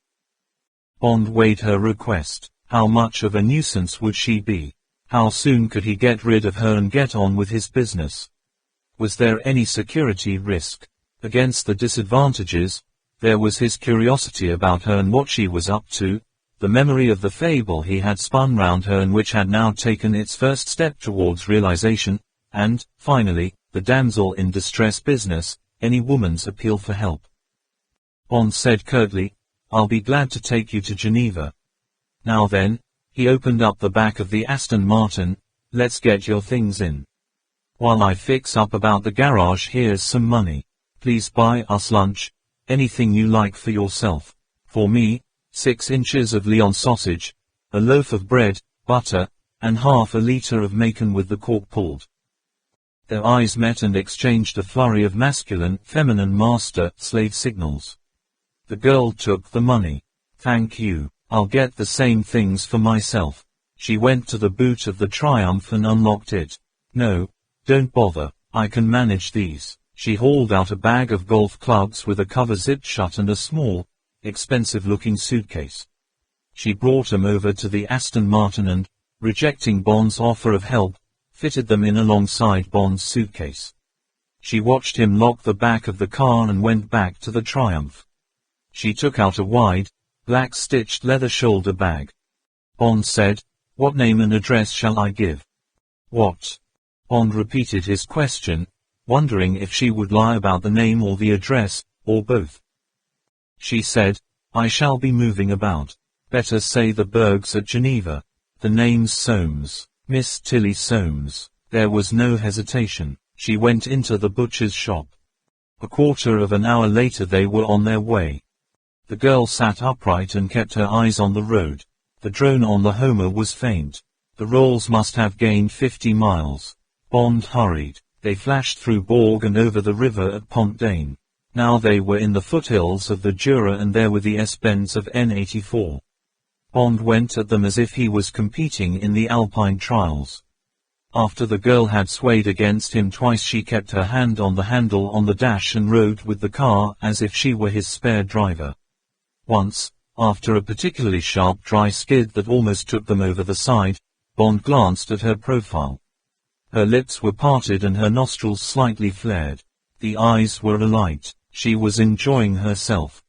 Bond weighed her request. How much of a nuisance would she be? How soon could he get rid of her and get on with his business? Was there any security risk? Against the disadvantages, there was his curiosity about her and what she was up to, the memory of the fable he had spun round her and which had now taken its first step towards realization, and, finally, the damsel in distress business, any woman's appeal for help. Bond said curtly, "I'll be glad to take you to Geneva. Now then," he opened up the back of the Aston Martin, "let's get your things in. While I fix up about the garage, here's some money. Please buy us lunch, anything you like for yourself. For me, 6 inches of Lyon sausage, a loaf of bread, butter, and half a liter of macon with the cork pulled." Their eyes met and exchanged a flurry of masculine, feminine master-slave signals. The girl took the money. "Thank you. I'll get the same things for myself." She went to the boot of the Triumph and unlocked it. "No, don't bother. I can manage these." She hauled out a bag of golf clubs with a cover zipped shut and a small, expensive-looking suitcase. She brought 'em over to the Aston Martin and, rejecting Bond's offer of help, fitted them in alongside Bond's suitcase. She watched him lock the back of the car and went back to the Triumph. She took out a wide, black stitched leather shoulder bag. Bond said, "What name and address shall I give?" "What?" Bond repeated his question, wondering if she would lie about the name or the address, or both. She said, "I shall be moving about. Better say the Bergs at Geneva. The name's Soames, Miss Tilly Soames." There was no hesitation. She went into the butcher's shop. A quarter of an hour later they were on their way. The girl sat upright and kept her eyes on the road. The drone on the Homer was faint. The rolls must have gained 50 miles. Bond hurried. They flashed through Bourg and over the river at Pont d'Ain. Now they were in the foothills of the Jura and there were the S-bends of N84. Bond went at them as if he was competing in the Alpine trials. After the girl had swayed against him twice, she kept her hand on the handle on the dash and rode with the car as if she were his spare driver. Once, after a particularly sharp dry skid that almost took them over the side, Bond glanced at her profile. Her lips were parted and her nostrils slightly flared. The eyes were alight. She was enjoying herself.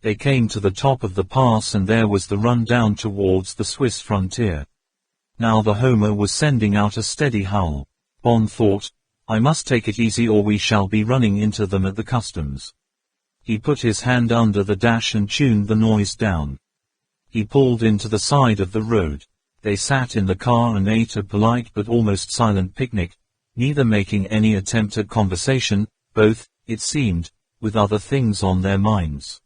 They came to the top of the pass and there was the run down towards the Swiss frontier. Now the Homer was sending out a steady howl. Bond thought, "I must take it easy or we shall be running into them at the customs." He put his hand under the dash and tuned the noise down. He pulled into the side of the road. They sat in the car and ate a polite but almost silent picnic, neither making any attempt at conversation, both, it seemed, with other things on their minds.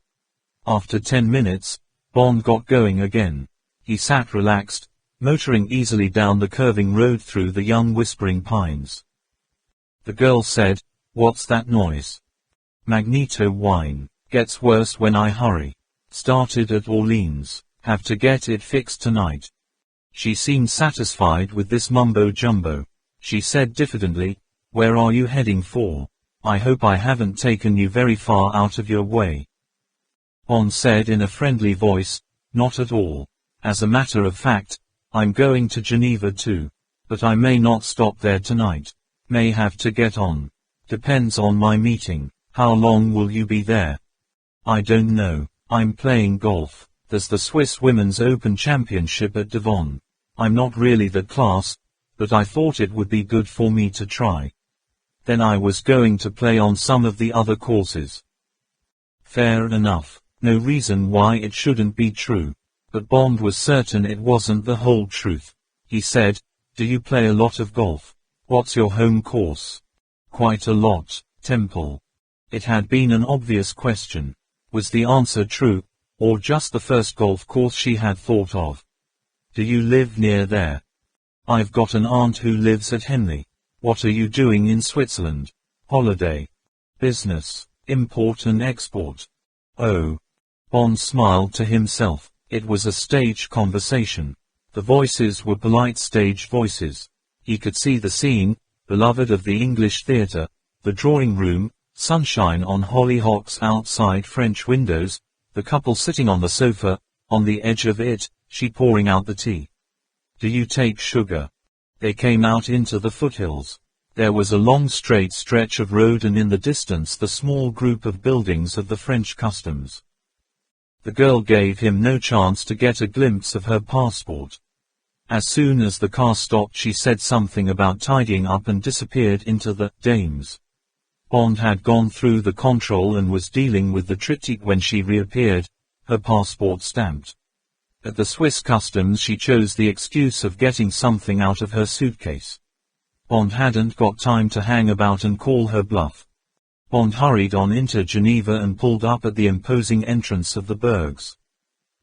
After 10 minutes, Bond got going again. He sat relaxed, motoring easily down the curving road through the young whispering pines. The girl said, "What's that noise?" "Magneto whine. Gets worse when I hurry. Started at Orleans. Have to get it fixed tonight." She seemed satisfied with this mumbo-jumbo. She said diffidently, "Where are you heading for? I hope I haven't taken you very far out of your way." Bond said in a friendly voice, "Not at all. As a matter of fact, I'm going to Geneva too. But I may not stop there tonight. May have to get on. Depends on my meeting." "How long will you be there?" "I don't know. I'm playing golf. There's the Swiss Women's Open Championship at Devon. I'm not really that class, but I thought it would be good for me to try. Then I was going to play on some of the other courses." Fair enough. No reason why it shouldn't be true. But Bond was certain it wasn't the whole truth. He said, "Do you play a lot of golf? What's your home course?" "Quite a lot, Temple." It had been an obvious question. Was the answer true, or just the first golf course she had thought of? "Do you live near there?" "I've got an aunt who lives at Henley." "What are you doing in Switzerland?" "Holiday." "Business, import and export." "Oh." Bond smiled to himself. It was a stage conversation. The voices were polite stage voices. He could see the scene, beloved of the English theatre, the drawing room, sunshine on hollyhocks outside French windows, the couple sitting on the sofa, on the edge of it, she pouring out the tea. Do you take sugar? They came out into the foothills. There was a long straight stretch of road and in the distance the small group of buildings of the French customs. The girl gave him no chance to get a glimpse of her passport. As soon as the car stopped she said something about tidying up and disappeared into the dames. Bond had gone through the control and was dealing with the triptych when she reappeared, her passport stamped. At the Swiss customs she chose the excuse of getting something out of her suitcase. Bond hadn't got time to hang about and call her bluff. Bond hurried on into Geneva and pulled up at the imposing entrance of the Bergs.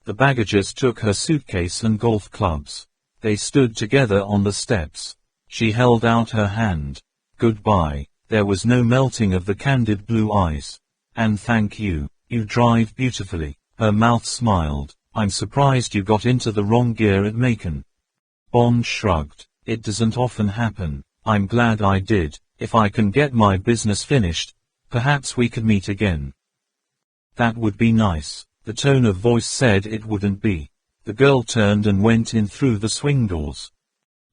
The baggages took her suitcase and golf clubs. They stood together on the steps. She held out her hand. Goodbye. There was no melting of the candid blue eyes. And thank you. You drive beautifully. Her mouth smiled. I'm surprised you got into the wrong gear at Macon. Bond shrugged. It doesn't often happen. I'm glad I did. If I can get my business finished, perhaps we could meet again. That would be nice. The tone of voice said it wouldn't be. The girl turned and went in through the swing doors.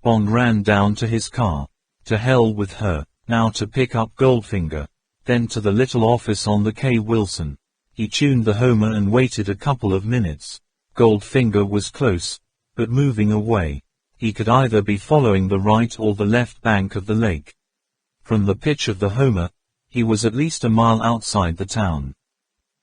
Bond ran down to his car. To hell with her. Now to pick up Goldfinger. Then to the little office on the K. Wilson. He tuned the Homer and waited a couple of minutes. Goldfinger was close, but moving away. He could either be following the right or the left bank of the lake. From the pitch of the Homer, he was at least a mile outside the town.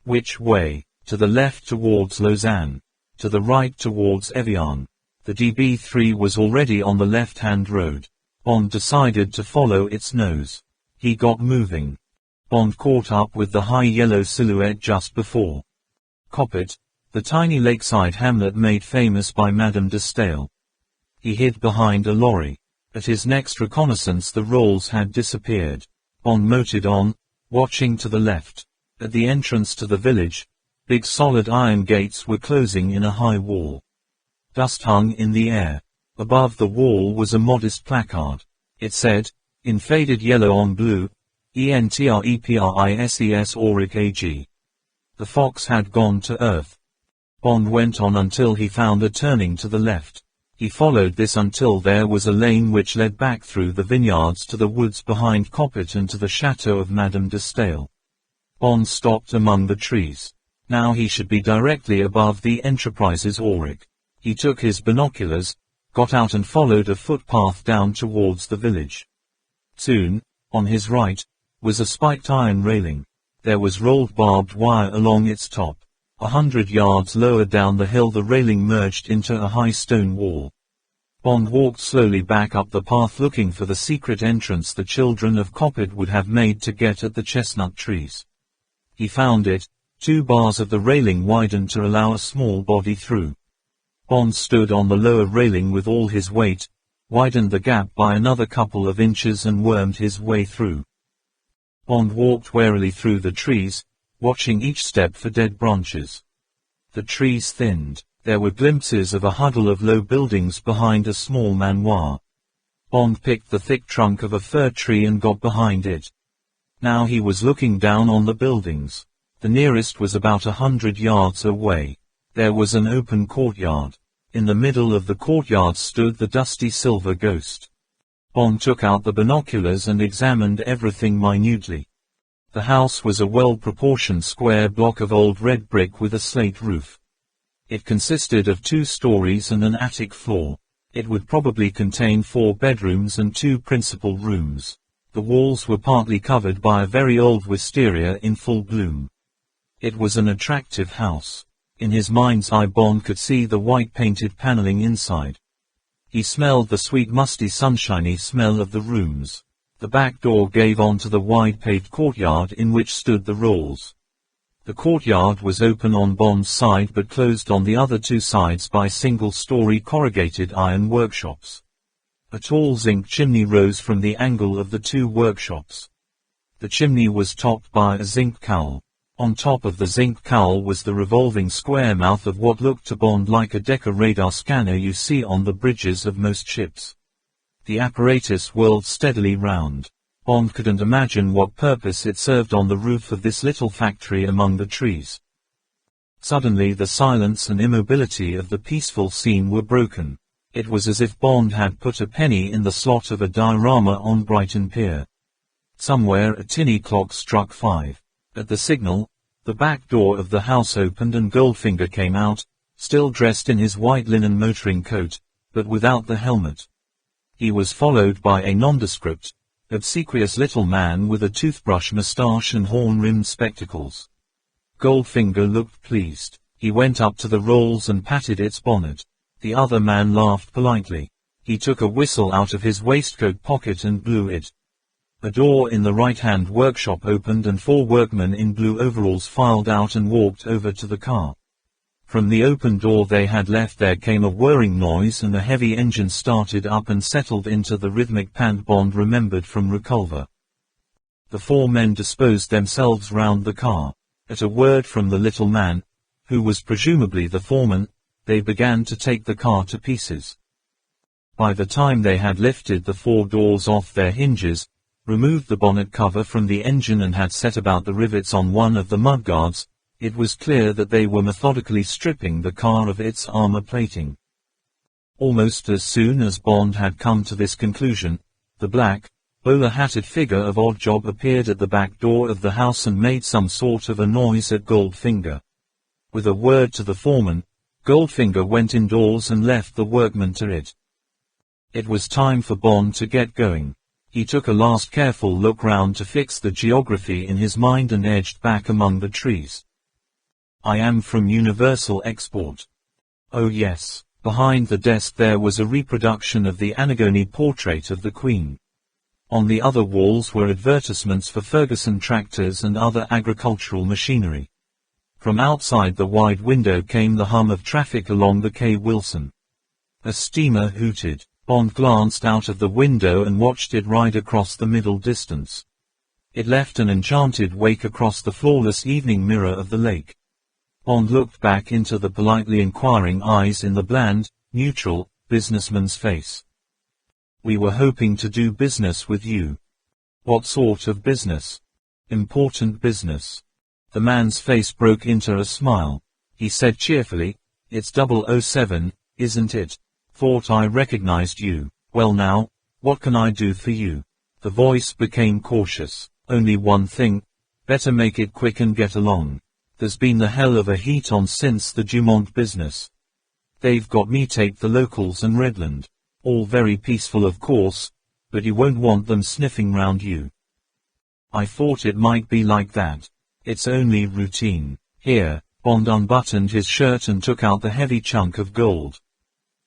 Which way? To the left towards Lausanne. To the right towards Evian. The DB3 was already on the left-hand road. Bond decided to follow its nose. He got moving. Bond caught up with the high yellow silhouette just before Coppet, the tiny lakeside hamlet made famous by Madame de Stael. He hid behind a lorry. At his next reconnaissance the rolls had disappeared. Bond motored on, watching to the left. At the entrance to the village, big solid iron gates were closing in a high wall. Dust hung in the air. Above the wall was a modest placard. It said, in faded yellow on blue, ENTREPRISES Auric AG. The fox had gone to earth. Bond went on until he found a turning to the left. He followed this until there was a lane which led back through the vineyards to the woods behind Coppet and to the chateau of Madame de Stael. Bond stopped among the trees. Now he should be directly above the Enterprises Auric. He took his binoculars, got out and followed a footpath down towards the village. Soon, on his right, was a spiked iron railing. There was rolled barbed wire along its top. 100 yards lower down the hill the railing merged into a high stone wall. Bond walked slowly back up the path looking for the secret entrance the children of Coppet would have made to get at the chestnut trees. He found it. 2 bars of the railing widened to allow a small body through. Bond stood on the lower railing with all his weight, widened the gap by another couple of inches and wormed his way through. Bond walked warily through the trees, watching each step for dead branches. The trees thinned. There were glimpses of a huddle of low buildings behind a small manoir. Bond picked the thick trunk of a fir tree and got behind it. Now he was looking down on the buildings. The nearest was about 100 yards away. There was an open courtyard. In the middle of the courtyard stood the dusty silver ghost. Bond took out the binoculars and examined everything minutely. The house was a well-proportioned square block of old red brick with a slate roof. It consisted of 2 stories and an attic floor. It would probably contain 4 bedrooms and 2 principal rooms. The walls were partly covered by a very old wisteria in full bloom. It was an attractive house. In his mind's eye Bond could see the white-painted paneling inside. He smelled the sweet musty sunshiny smell of the rooms. The back door gave onto the wide paved courtyard in which stood the rolls. The courtyard was open on Bond's side but closed on the other 2 sides by single-story corrugated iron workshops. A tall zinc chimney rose from the angle of the 2 workshops. The chimney was topped by a zinc cowl. On top of the zinc cowl was the revolving square mouth of what looked to Bond like a Decca radar scanner you see on the bridges of most ships. The apparatus whirled steadily round. Bond couldn't imagine what purpose it served on the roof of this little factory among the trees. Suddenly the silence and immobility of the peaceful scene were broken. It was as if Bond had put a penny in the slot of a diorama on Brighton Pier. Somewhere a tinny clock struck 5. At the signal, the back door of the house opened and Goldfinger came out, still dressed in his white linen motoring coat, but without the helmet. He was followed by a nondescript, obsequious little man with a toothbrush moustache and horn-rimmed spectacles. Goldfinger looked pleased. He went up to the rolls and patted its bonnet. The other man laughed politely. He took a whistle out of his waistcoat pocket and blew it. A door in the right-hand workshop opened and 4 workmen in blue overalls filed out and walked over to the car. From the open door they had left there came a whirring noise and a heavy engine started up and settled into the rhythmic pant Bond remembered from Reculver. The 4 men disposed themselves round the car. At a word from the little man, who was presumably the foreman, they began to take the car to pieces. By the time they had lifted the 4 doors off their hinges, removed the bonnet cover from the engine and had set about the rivets on one of the mudguards, it was clear that they were methodically stripping the car of its armor plating. Almost as soon as Bond had come to this conclusion, the black, bowler-hatted figure of Oddjob appeared at the back door of the house and made some sort of a noise at Goldfinger. With a word to the foreman, Goldfinger went indoors and left the workmen to it. It was time for Bond to get going. He took a last careful look round to fix the geography in his mind and edged back among the trees. I am from Universal Export. Oh yes. Behind the desk there was a reproduction of the Antigone portrait of the Queen. On the other walls were advertisements for Ferguson tractors and other agricultural machinery. From outside the wide window came the hum of traffic along the K. Wilson. A steamer hooted. Bond glanced out of the window and watched it ride across the middle distance. It left an enchanted wake across the flawless evening mirror of the lake. Bond looked back into the politely inquiring eyes in the bland, neutral, businessman's face. We were hoping to do business with you. What sort of business? Important business. The man's face broke into a smile. He said cheerfully, It's 007, isn't it? Thought I recognized you. Well now, what can I do for you? The voice became cautious. Only one thing. Better make it quick and get along. There's been the hell of a heat on since the Dumont business. They've got me take the locals and Redland. All very peaceful of course, but you won't want them sniffing round you. I thought it might be like that. It's only routine. Here, Bond unbuttoned his shirt and took out the heavy chunk of gold.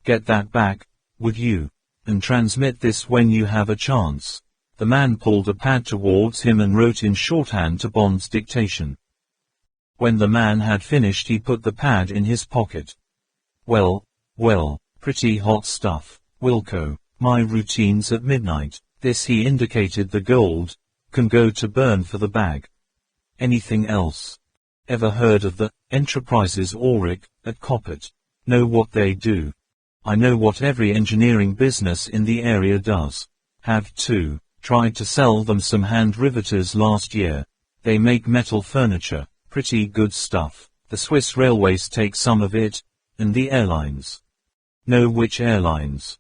Get that back, would you? And transmit this when you have a chance. The man pulled a pad towards him and wrote in shorthand to Bond's dictation. When the man had finished he put the pad in his pocket. Well, pretty hot stuff. Wilco, my routine's at midnight. This, he indicated the gold, can go to burn for the bag. Anything else? Ever heard of the Enterprises Auric at Coppet? Know what they do? I know what every engineering business in the area does. Have too. Tried to sell them some hand riveters last year. They make metal furniture. Pretty good stuff. The Swiss railways take some of it, and the airlines. Know which airlines?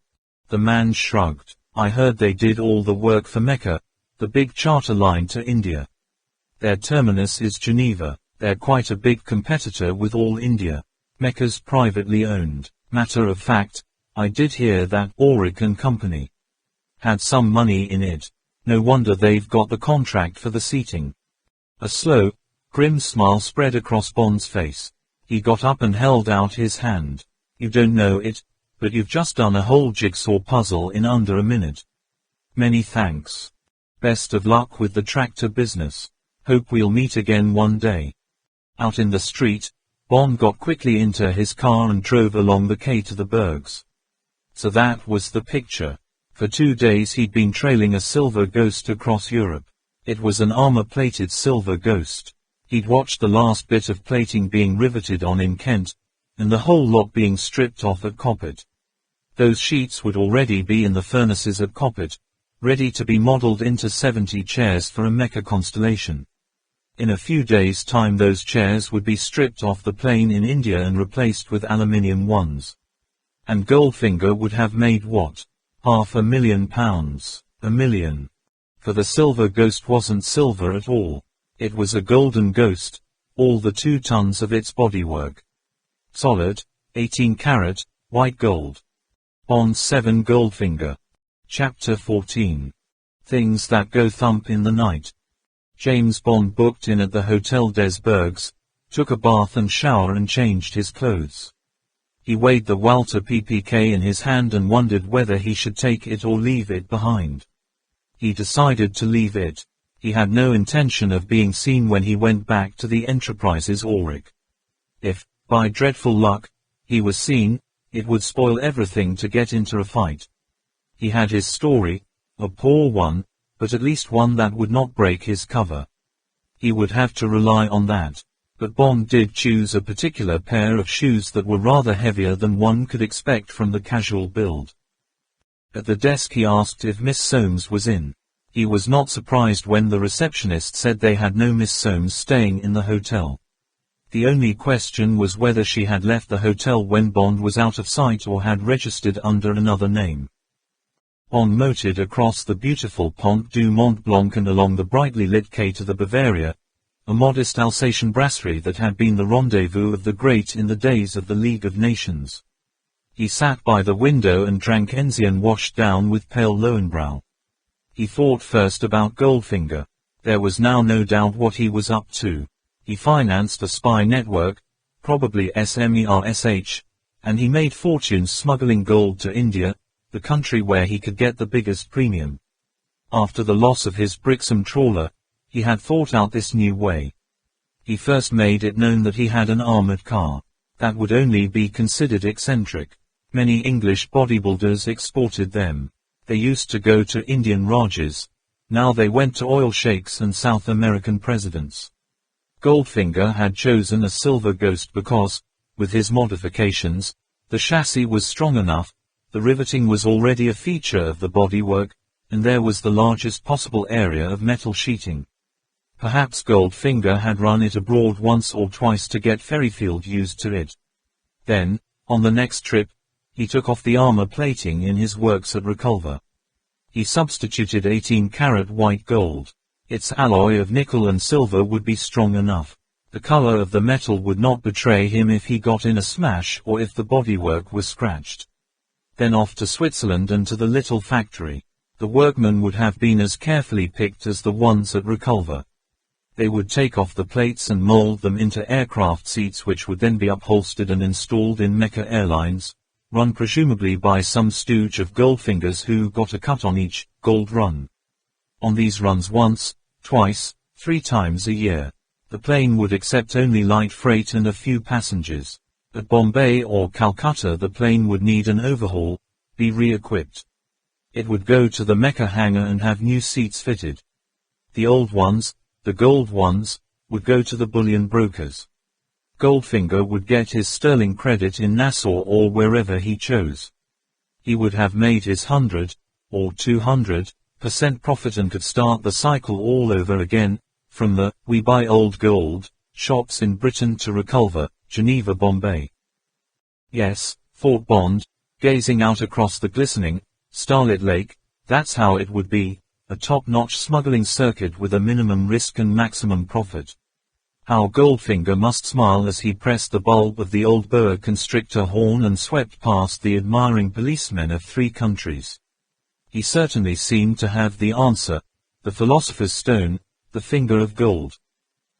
The man shrugged. I heard they did all the work for Mecca, the big charter line to India. Their terminus is Geneva. They're quite a big competitor with All India. Mecca's privately owned. Matter of fact, I did hear that Auric and Company had some money in it. No wonder they've got the contract for the seating. A slow, grim smile spread across Bond's face. He got up and held out his hand. You don't know it, but you've just done a whole jigsaw puzzle in under a minute. Many thanks. Best of luck with the tractor business. Hope we'll meet again one day. Out in the street, Bond got quickly into his car and drove along the quay to the Bergs. So that was the picture. For 2 days he'd been trailing a silver ghost across Europe. It was an armor-plated silver ghost. He'd watched the last bit of plating being riveted on in Kent, and the whole lot being stripped off at Coppet. Those sheets would already be in the furnaces at Coppet, ready to be modeled into 70 chairs for a mecha constellation. In a few days' time those chairs would be stripped off the plane in India and replaced with aluminium ones. And Goldfinger would have made what? £500,000. £1 million. For the silver ghost wasn't silver at all. It was a golden ghost, all the 2 tons of its bodywork. Solid, 18-carat, white gold. Bond 7 Goldfinger. Chapter 14. Things that go thump in the night. James Bond booked in at the Hotel des Bergs, took a bath and shower and changed his clothes. He weighed the Walter PPK in his hand and wondered whether he should take it or leave it behind. He decided to leave it. He had no intention of being seen when he went back to the Enterprise's Auric. If, by dreadful luck, he was seen, it would spoil everything to get into a fight. He had his story, a poor one, but at least one that would not break his cover. He would have to rely on that. But Bond did choose a particular pair of shoes that were rather heavier than one could expect from the casual build. At the desk he asked if Miss Soames was in. He was not surprised when the receptionist said they had no Miss Soames staying in the hotel. The only question was whether she had left the hotel when Bond was out of sight or had registered under another name. Bond motored across the beautiful Pont du Mont Blanc and along the brightly lit quay to the Bavaria, a modest Alsatian brasserie that had been the rendezvous of the great in the days of the League of Nations. He sat by the window and drank Enzian washed down with pale Lowenbrow. He thought first about Goldfinger. There was now no doubt what he was up to. He financed a spy network, probably SMERSH, and he made fortunes smuggling gold to India, the country where he could get the biggest premium. After the loss of his Brixham trawler, he had thought out this new way. He first made it known that he had an armored car. That would only be considered eccentric. Many English bodybuilders exported them. They used to go to Indian Rajas. Now they went to oil sheikhs and South American presidents. Goldfinger had chosen a silver ghost because, with his modifications, the chassis was strong enough, the riveting was already a feature of the bodywork, and there was the largest possible area of metal sheeting. Perhaps Goldfinger had run it abroad once or twice to get Ferryfield used to it. Then, on the next trip, he took off the armor plating in his works at Reculver. He substituted 18-carat white gold. Its alloy of nickel and silver would be strong enough. The color of the metal would not betray him if he got in a smash or if the bodywork was scratched. Then off to Switzerland and to the little factory. The workmen would have been as carefully picked as the ones at Reculver. They would take off the plates and mold them into aircraft seats which would then be upholstered and installed in Mecha Airlines, run presumably by some stooge of Goldfinger's who got a cut on each gold run. On these runs once, twice, 3 times a year, the plane would accept only light freight and a few passengers. At Bombay or Calcutta the plane would need an overhaul, be re-equipped. It would go to the Mecca hangar and have new seats fitted. The old ones, the gold ones, would go to the bullion brokers. Goldfinger would get his sterling credit in Nassau or wherever he chose. He would have made his 100, or 200%, profit and could start the cycle all over again, from the "we buy old gold" shops in Britain to Reculver, Geneva, Bombay. Yes, thought Bond, gazing out across the glistening, starlit lake, that's how it would be, a top-notch smuggling circuit with a minimum risk and maximum profit. How Goldfinger must smile as he pressed the bulb of the old boa constrictor horn and swept past the admiring policemen of 3 countries. He certainly seemed to have the answer, the philosopher's stone, the finger of gold.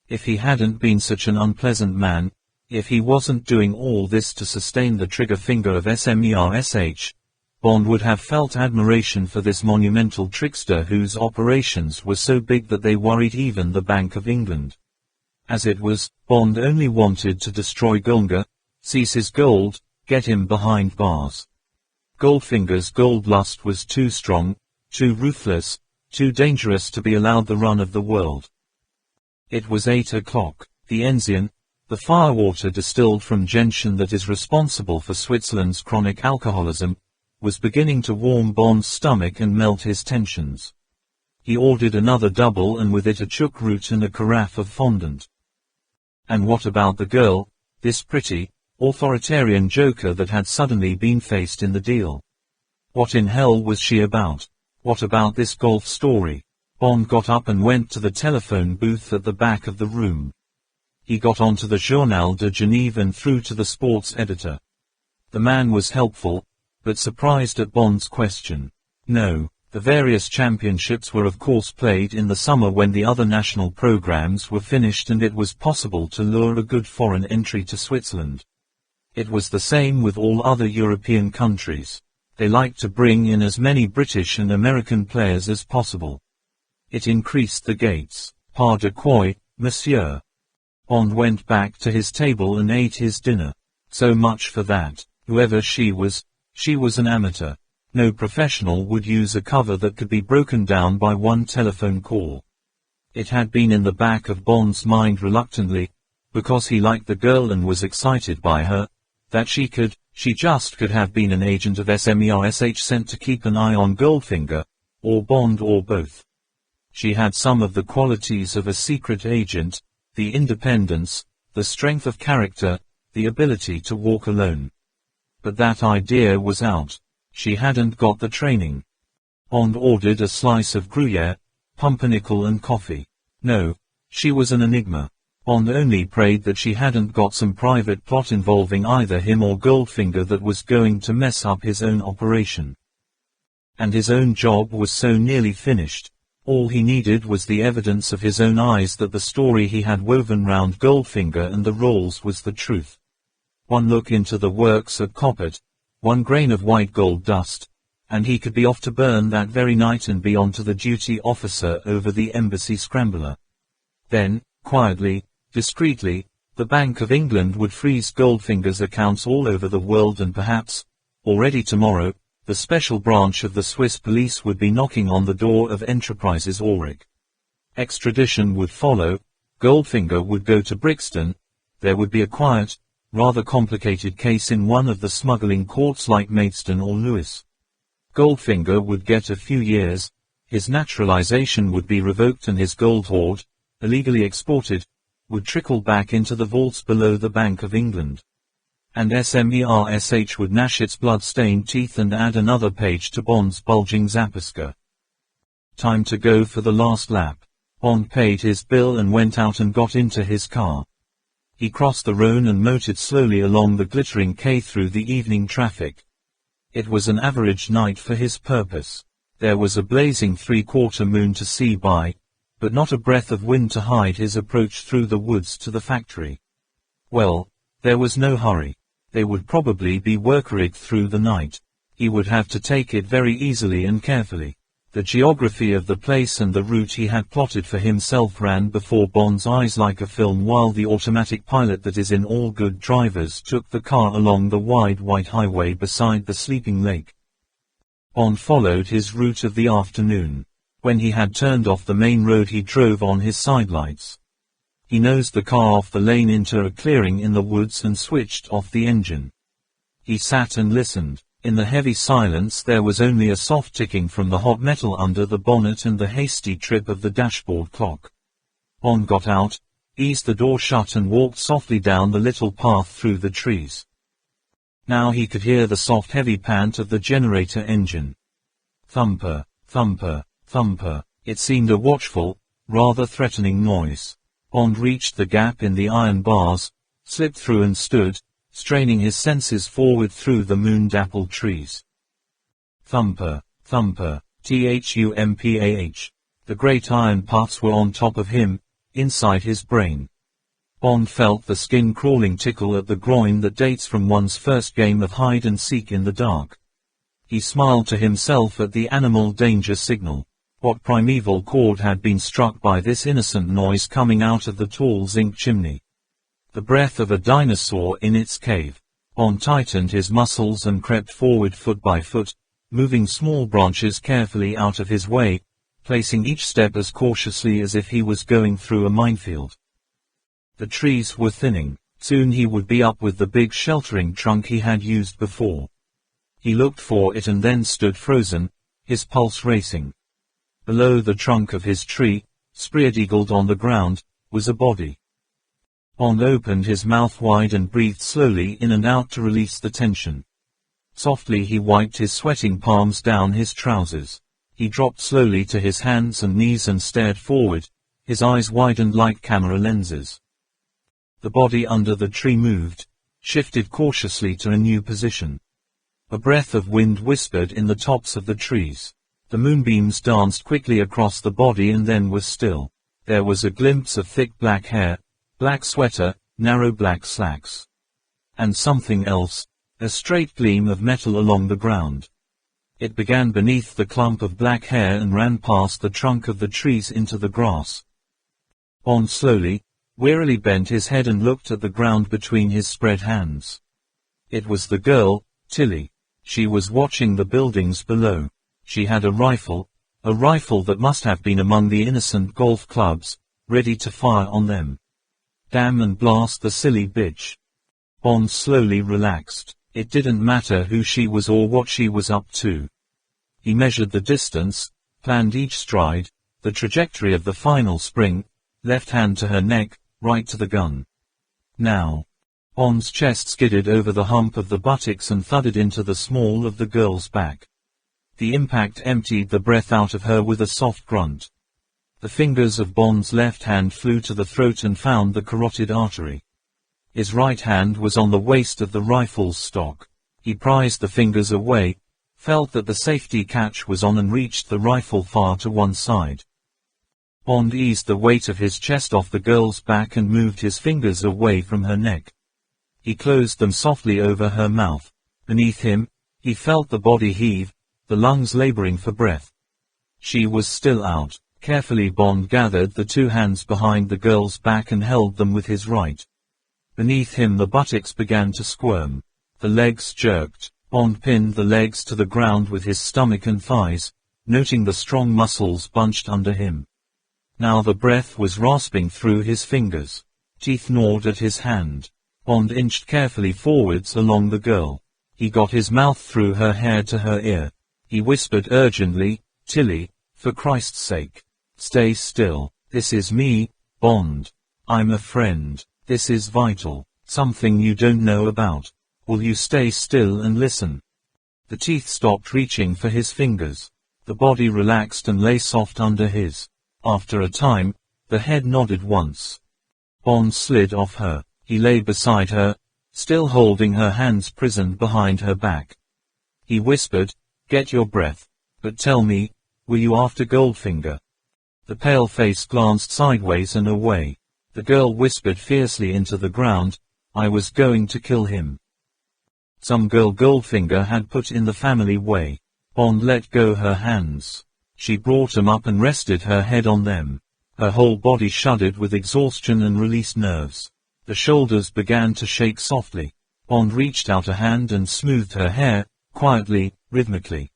If he hadn't been such an unpleasant man, if he wasn't doing all this to sustain the trigger finger of SMERSH, Bond would have felt admiration for this monumental trickster whose operations were so big that they worried even the Bank of England. As it was, Bond only wanted to destroy Goldfinger, seize his gold, get him behind bars. Goldfinger's gold lust was too strong, too ruthless, too dangerous to be allowed the run of the world. It was 8 o'clock. The Enzian, the firewater distilled from gentian that is responsible for Switzerland's chronic alcoholism, was beginning to warm Bond's stomach and melt his tensions. He ordered another double and with it a chook root and a carafe of fondant. And what about the girl, this pretty, authoritarian joker that had suddenly been faced in the deal? What in hell was she about? What about this golf story? Bond got up and went to the telephone booth at the back of the room. He got onto the Journal de Genève and through to the sports editor. The man was helpful, but surprised at Bond's question. No, the various championships were of course played in the summer when the other national programs were finished and it was possible to lure a good foreign entry to Switzerland. It was the same with all other European countries. They liked to bring in as many British and American players as possible. It increased the gates. Pas de quoi, monsieur. Bond went back to his table and ate his dinner. So much for that. Whoever she was an amateur. No professional would use a cover that could be broken down by one telephone call. It had been in the back of Bond's mind reluctantly, because he liked the girl and was excited by her, that she just could have been an agent of SMERSH sent to keep an eye on Goldfinger, or Bond or both. She had some of the qualities of a secret agent, the independence, the strength of character, the ability to walk alone. But that idea was out. She hadn't got the training. Bond ordered a slice of Gruyere, pumpernickel and coffee. No, she was an enigma. Bond only prayed that she hadn't got some private plot involving either him or Goldfinger that was going to mess up his own operation. And his own job was so nearly finished. All he needed was the evidence of his own eyes that the story he had woven round Goldfinger and the rolls was the truth. One look into the works at Coppet, one grain of white gold dust, and he could be off to burn that very night and be on to the duty officer over the embassy scrambler. Then, quietly, discreetly, the Bank of England would freeze Goldfinger's accounts all over the world and perhaps, already tomorrow, the special branch of the Swiss police would be knocking on the door of Enterprises Auric. Extradition would follow, Goldfinger would go to Brixton, there would be a quiet, rather complicated case in one of the smuggling courts like Maidstone or Lewis. Goldfinger would get a few years, his naturalization would be revoked and his gold hoard, illegally exported, would trickle back into the vaults below the Bank of England. And SMERSH would gnash its blood-stained teeth and add another page to Bond's bulging Zapaska. Time to go for the last lap. Bond paid his bill and went out and got into his car. He crossed the Rhone and motored slowly along the glittering quay through the evening traffic. It was an average night for his purpose. There was a blazing three-quarter moon to see by, but not a breath of wind to hide his approach through the woods to the factory. Well, there was no hurry. They would probably be workerigged through the night. He would have to take it very easily and carefully. The geography of the place and the route he had plotted for himself ran before Bond's eyes like a film while the automatic pilot that is in all good drivers took the car along the wide white highway beside the sleeping lake. Bond followed his route of the afternoon. When he had turned off the main road he drove on his sidelights. He nosed the car off the lane into a clearing in the woods and switched off the engine. He sat and listened. In the heavy silence there was only a soft ticking from the hot metal under the bonnet and the hasty trip of the dashboard clock. Bond got out, eased the door shut and walked softly down the little path through the trees. Now he could hear the soft heavy pant of the generator engine. Thumper, thumper, thumper. It seemed a watchful, rather threatening noise. Bond reached the gap in the iron bars, slipped through and stood, straining his senses forward through the moon-dappled trees. Thumper, thumper, thumpah. The great iron puffs were on top of him, inside his brain. Bond felt the skin-crawling tickle at the groin that dates from one's first game of hide-and-seek in the dark. He smiled to himself at the animal danger signal. What primeval chord had been struck by this innocent noise coming out of the tall zinc chimney? The breath of a dinosaur in its cave. Bond tightened his muscles and crept forward foot by foot, moving small branches carefully out of his way, placing each step as cautiously as if he was going through a minefield. The trees were thinning. Soon he would be up with the big sheltering trunk he had used before. He looked for it and then stood frozen, his pulse racing. Below the trunk of his tree, spread-eagled on the ground, was a body. Bond opened his mouth wide and breathed slowly in and out to release the tension. Softly he wiped his sweating palms down his trousers. He dropped slowly to his hands and knees and stared forward, his eyes widened like camera lenses. The body under the tree moved, shifted cautiously to a new position. A breath of wind whispered in the tops of the trees. The moonbeams danced quickly across the body and then were still. There was a glimpse of thick black hair, black sweater, narrow black slacks. And something else, a straight gleam of metal along the ground. It began beneath the clump of black hair and ran past the trunk of the trees into the grass. Bond slowly, wearily bent his head and looked at the ground between his spread hands. It was the girl, Tilly. She was watching the buildings below. She had a rifle that must have been among the innocent golf clubs, ready to fire on them. Damn and blast the silly bitch. Bond slowly relaxed. It didn't matter who she was or what she was up to. He measured the distance, planned each stride, the trajectory of the final spring, left hand to her neck, right to the gun. Now. Bond's chest skidded over the hump of the buttocks and thudded into the small of the girl's back. The impact emptied the breath out of her with a soft grunt. The fingers of Bond's left hand flew to the throat and found the carotid artery. His right hand was on the waist of the rifle's stock. He prized the fingers away, felt that the safety catch was on and reached the rifle far to one side. Bond eased the weight of his chest off the girl's back and moved his fingers away from her neck. He closed them softly over her mouth. Beneath him, he felt the body heave, the lungs laboring for breath. She was still out. Carefully Bond gathered the two hands behind the girl's back and held them with his right. Beneath him the buttocks began to squirm. The legs jerked. Bond pinned the legs to the ground with his stomach and thighs, noting the strong muscles bunched under him. Now the breath was rasping through his fingers. Teeth gnawed at his hand. Bond inched carefully forwards along the girl. He got his mouth through her hair to her ear. He whispered urgently, "Tilly, for Christ's sake, stay still. This is me, Bond. I'm a friend. This is vital. Something you don't know about. Will you stay still and listen?" The teeth stopped reaching for his fingers. The body relaxed and lay soft under his. After a time, the head nodded once. Bond slid off her. He lay beside her, still holding her hands prisoned behind her back. He whispered, "Get your breath. But tell me, were you after Goldfinger?" The pale face glanced sideways and away. The girl whispered fiercely into the ground, "I was going to kill him." Some girl Goldfinger had put in the family way. Bond let go her hands. She brought him up and rested her head on them. Her whole body shuddered with exhaustion and released nerves. The shoulders began to shake softly. Bond reached out a hand and smoothed her hair, quietly, rhythmically.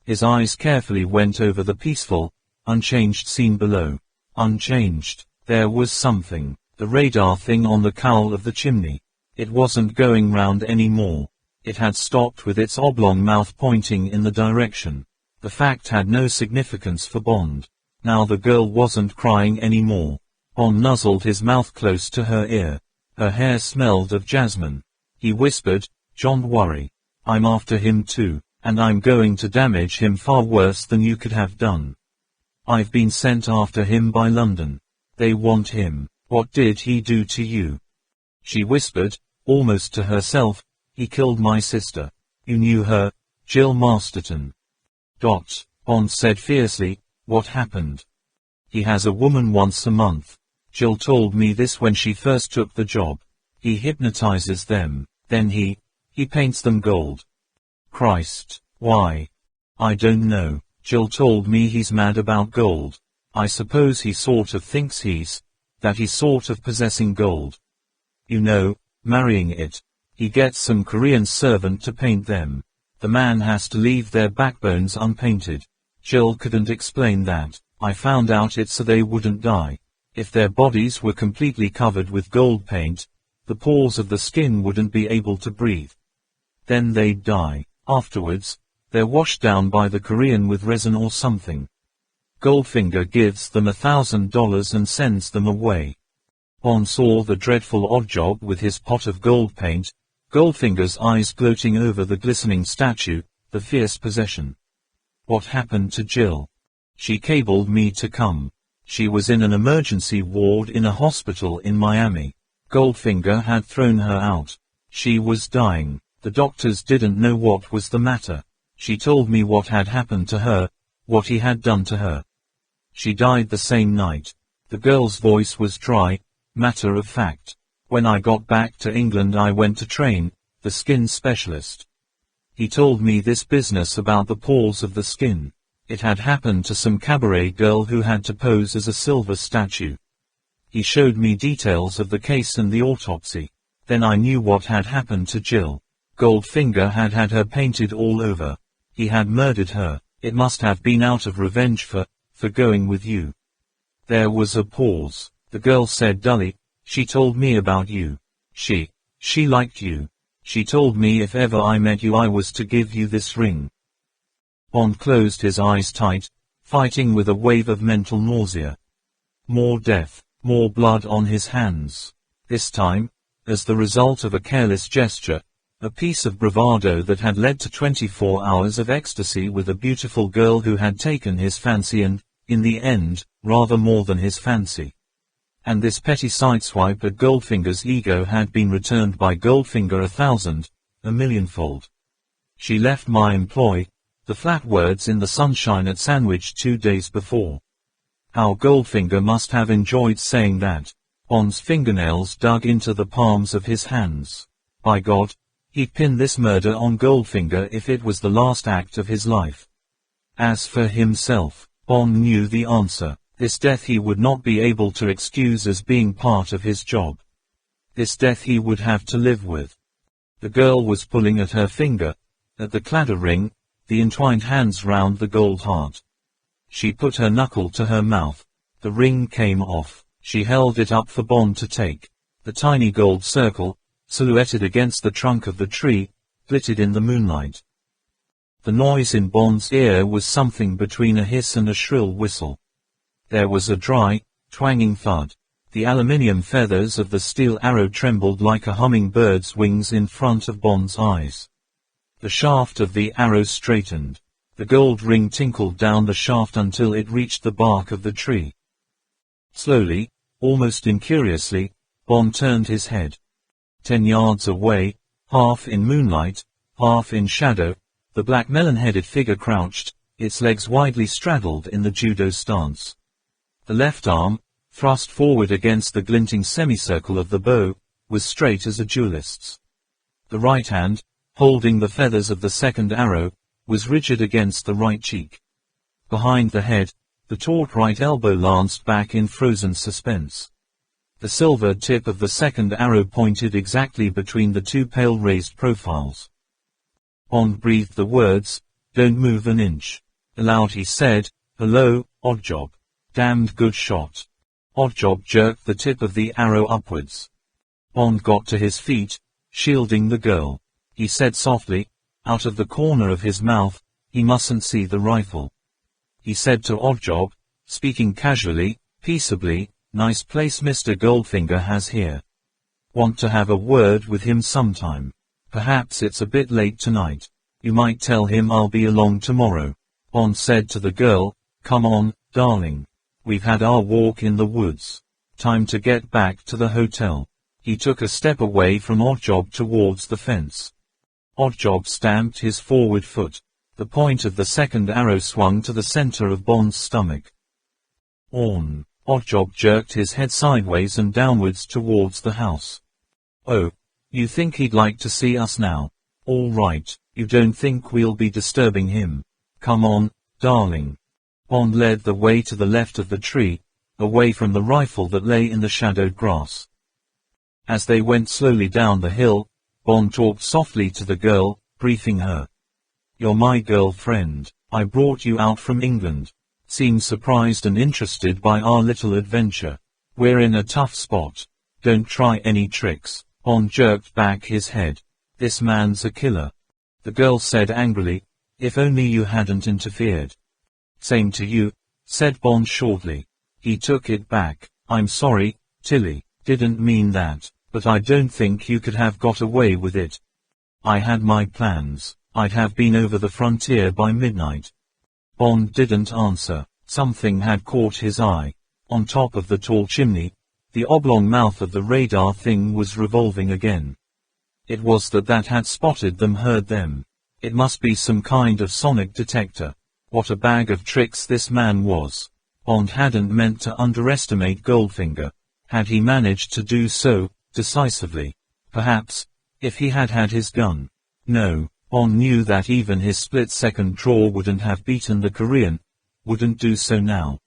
His eyes carefully went over the peaceful, unchanged scene below. Unchanged. There was something. The radar thing on the cowl of the chimney. It wasn't going round anymore. It had stopped with its oblong mouth pointing in the direction. The fact had no significance for Bond. Now the girl wasn't crying anymore. Bond nuzzled his mouth close to her ear. Her hair smelled of jasmine. He whispered, "Don't worry. I'm after him too, and I'm going to damage him far worse than you could have done. I've been sent after him by London. They want him. What did he do to you?" She whispered, almost to herself, "He killed my sister. You knew her, Jill Masterton." Bond said fiercely, "What happened?" "He has a woman once a month. Jill told me this when she first took the job. He hypnotizes them, then he paints them gold." "Christ, why?" "I don't know. Jill told me he's mad about gold. I suppose he sort of thinks he's sort of possessing gold. You know, marrying it. He gets some Korean servant to paint them. The man has to leave their backbones unpainted. Jill couldn't explain that. I found out it so they wouldn't die. If their bodies were completely covered with gold paint, the pores of the skin wouldn't be able to breathe. Then they'd die. Afterwards, they're washed down by the Korean with resin or something. Goldfinger gives them $1,000 and sends them away. Bond saw the dreadful Oddjob with his pot of gold paint, Goldfinger's eyes gloating over the glistening statue, the fierce possession. What happened to Jill? She cabled me to come. She was in an emergency ward in a hospital in Miami. Goldfinger had thrown her out. She was dying. The doctors didn't know what was the matter. She told me what had happened to her, what he had done to her. She died the same night. The girl's voice was dry, matter of fact. When I got back to England I went to train, the skin specialist. He told me this business about the pores of the skin. It had happened to some cabaret girl who had to pose as a silver statue. He showed me details of the case and the autopsy. Then I knew what had happened to Jill. Goldfinger had had her painted all over. He had murdered her. It must have been out of revenge for going with you. There was a pause. The girl said dully, she told me about you. She liked you. She told me if ever I met you I was to give you this ring. Bond closed his eyes tight, fighting with a wave of mental nausea. More death, more blood on his hands. This time, as the result of a careless gesture, a piece of bravado that had led to 24 hours of ecstasy with a beautiful girl who had taken his fancy and, in the end, rather more than his fancy. And this petty sideswipe at Goldfinger's ego had been returned by Goldfinger 1,000, a millionfold. She left my employ, the flat words in the sunshine at Sandwich 2 days before. How Goldfinger must have enjoyed saying that. Bond's fingernails dug into the palms of his hands. By God, he'd pin this murder on Goldfinger if it was the last act of his life. As for himself, Bond knew the answer. This death he would not be able to excuse as being part of his job. This death he would have to live with. The girl was pulling at her finger, at the cladder ring, the entwined hands round the gold heart. She put her knuckle to her mouth. The ring came off. She held it up for Bond to take. The tiny gold circle, silhouetted against the trunk of the tree, glittered in the moonlight. The noise in Bond's ear was something between a hiss and a shrill whistle. There was a dry, twanging thud. The aluminium feathers of the steel arrow trembled like a hummingbird's wings in front of Bond's eyes. The shaft of the arrow straightened. The gold ring tinkled down the shaft until it reached the bark of the tree. Slowly, almost incuriously, Bond turned his head. 10 yards away, half in moonlight, half in shadow, the black melon-headed figure crouched, its legs widely straddled in the judo stance. The left arm, thrust forward against the glinting semicircle of the bow, was straight as a duelist's. The right hand, holding the feathers of the second arrow, was rigid against the right cheek. Behind the head, the taut right elbow lanced back in frozen suspense. The silver tip of the second arrow pointed exactly between the two pale raised profiles. Bond breathed the words, "Don't move an inch." Aloud he said, "Hello, Oddjob. Damned good shot." Oddjob jerked the tip of the arrow upwards. Bond got to his feet, shielding the girl. He said softly, out of the corner of his mouth, he mustn't see the rifle. He said to Oddjob, speaking casually, peaceably, "Nice place Mr. Goldfinger has here. Want to have a word with him sometime. Perhaps it's a bit late tonight. You might tell him I'll be along tomorrow." Bond said to the girl, "Come on, darling. We've had our walk in the woods. Time to get back to the hotel." He took a step away from Oddjob towards the fence. Oddjob stamped his forward foot. The point of the second arrow swung to the center of Bond's stomach. On. Oddjob jerked his head sideways and downwards towards the house. "Oh, you think he'd like to see us now? All right, you don't think we'll be disturbing him? Come on, darling." Bond led the way to the left of the tree, away from the rifle that lay in the shadowed grass. As they went slowly down the hill, Bond talked softly to the girl, briefing her. "You're my girlfriend. I brought you out from England. Seemed surprised and interested by our little adventure. We're in a tough spot. Don't try any tricks." Bond jerked back his head. "This man's a killer." The girl said angrily, "If only you hadn't interfered." "Same to you," said Bond shortly. He took it back. "I'm sorry, Tilly, didn't mean that, but I don't think you could have got away with it. I had my plans. I'd have been over the frontier by midnight." Bond didn't answer. Something had caught his eye. On top of the tall chimney, the oblong mouth of the radar thing was revolving again. It was that had spotted them, heard them. It must be some kind of sonic detector. What a bag of tricks this man was. Bond hadn't meant to underestimate Goldfinger. Had he managed to do so, decisively? Perhaps, if he had had his gun. No, Bond knew that even his split-second draw wouldn't have beaten the Korean, wouldn't do so now.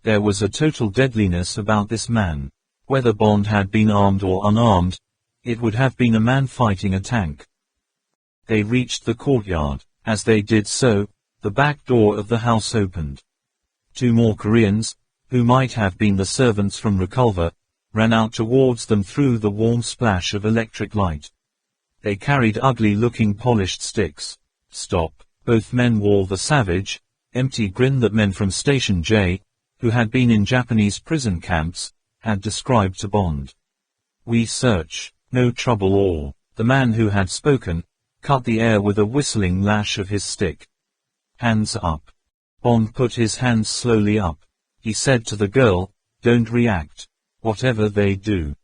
There was a total deadliness about this man. Whether Bond had been armed or unarmed, it would have been a man fighting a tank. They reached the courtyard. As they did so, the back door of the house opened. Two more Koreans, who might have been the servants from Reculver, ran out towards them through the warm splash of electric light. They carried ugly-looking polished sticks. "Stop." Both men wore the savage, empty grin that men from Station J, who had been in Japanese prison camps, had described to Bond. "We search. No trouble all." The man who had spoken cut the air with a whistling lash of his stick. "Hands up." Bond put his hands slowly up. He said to the girl, "Don't react. Whatever they do."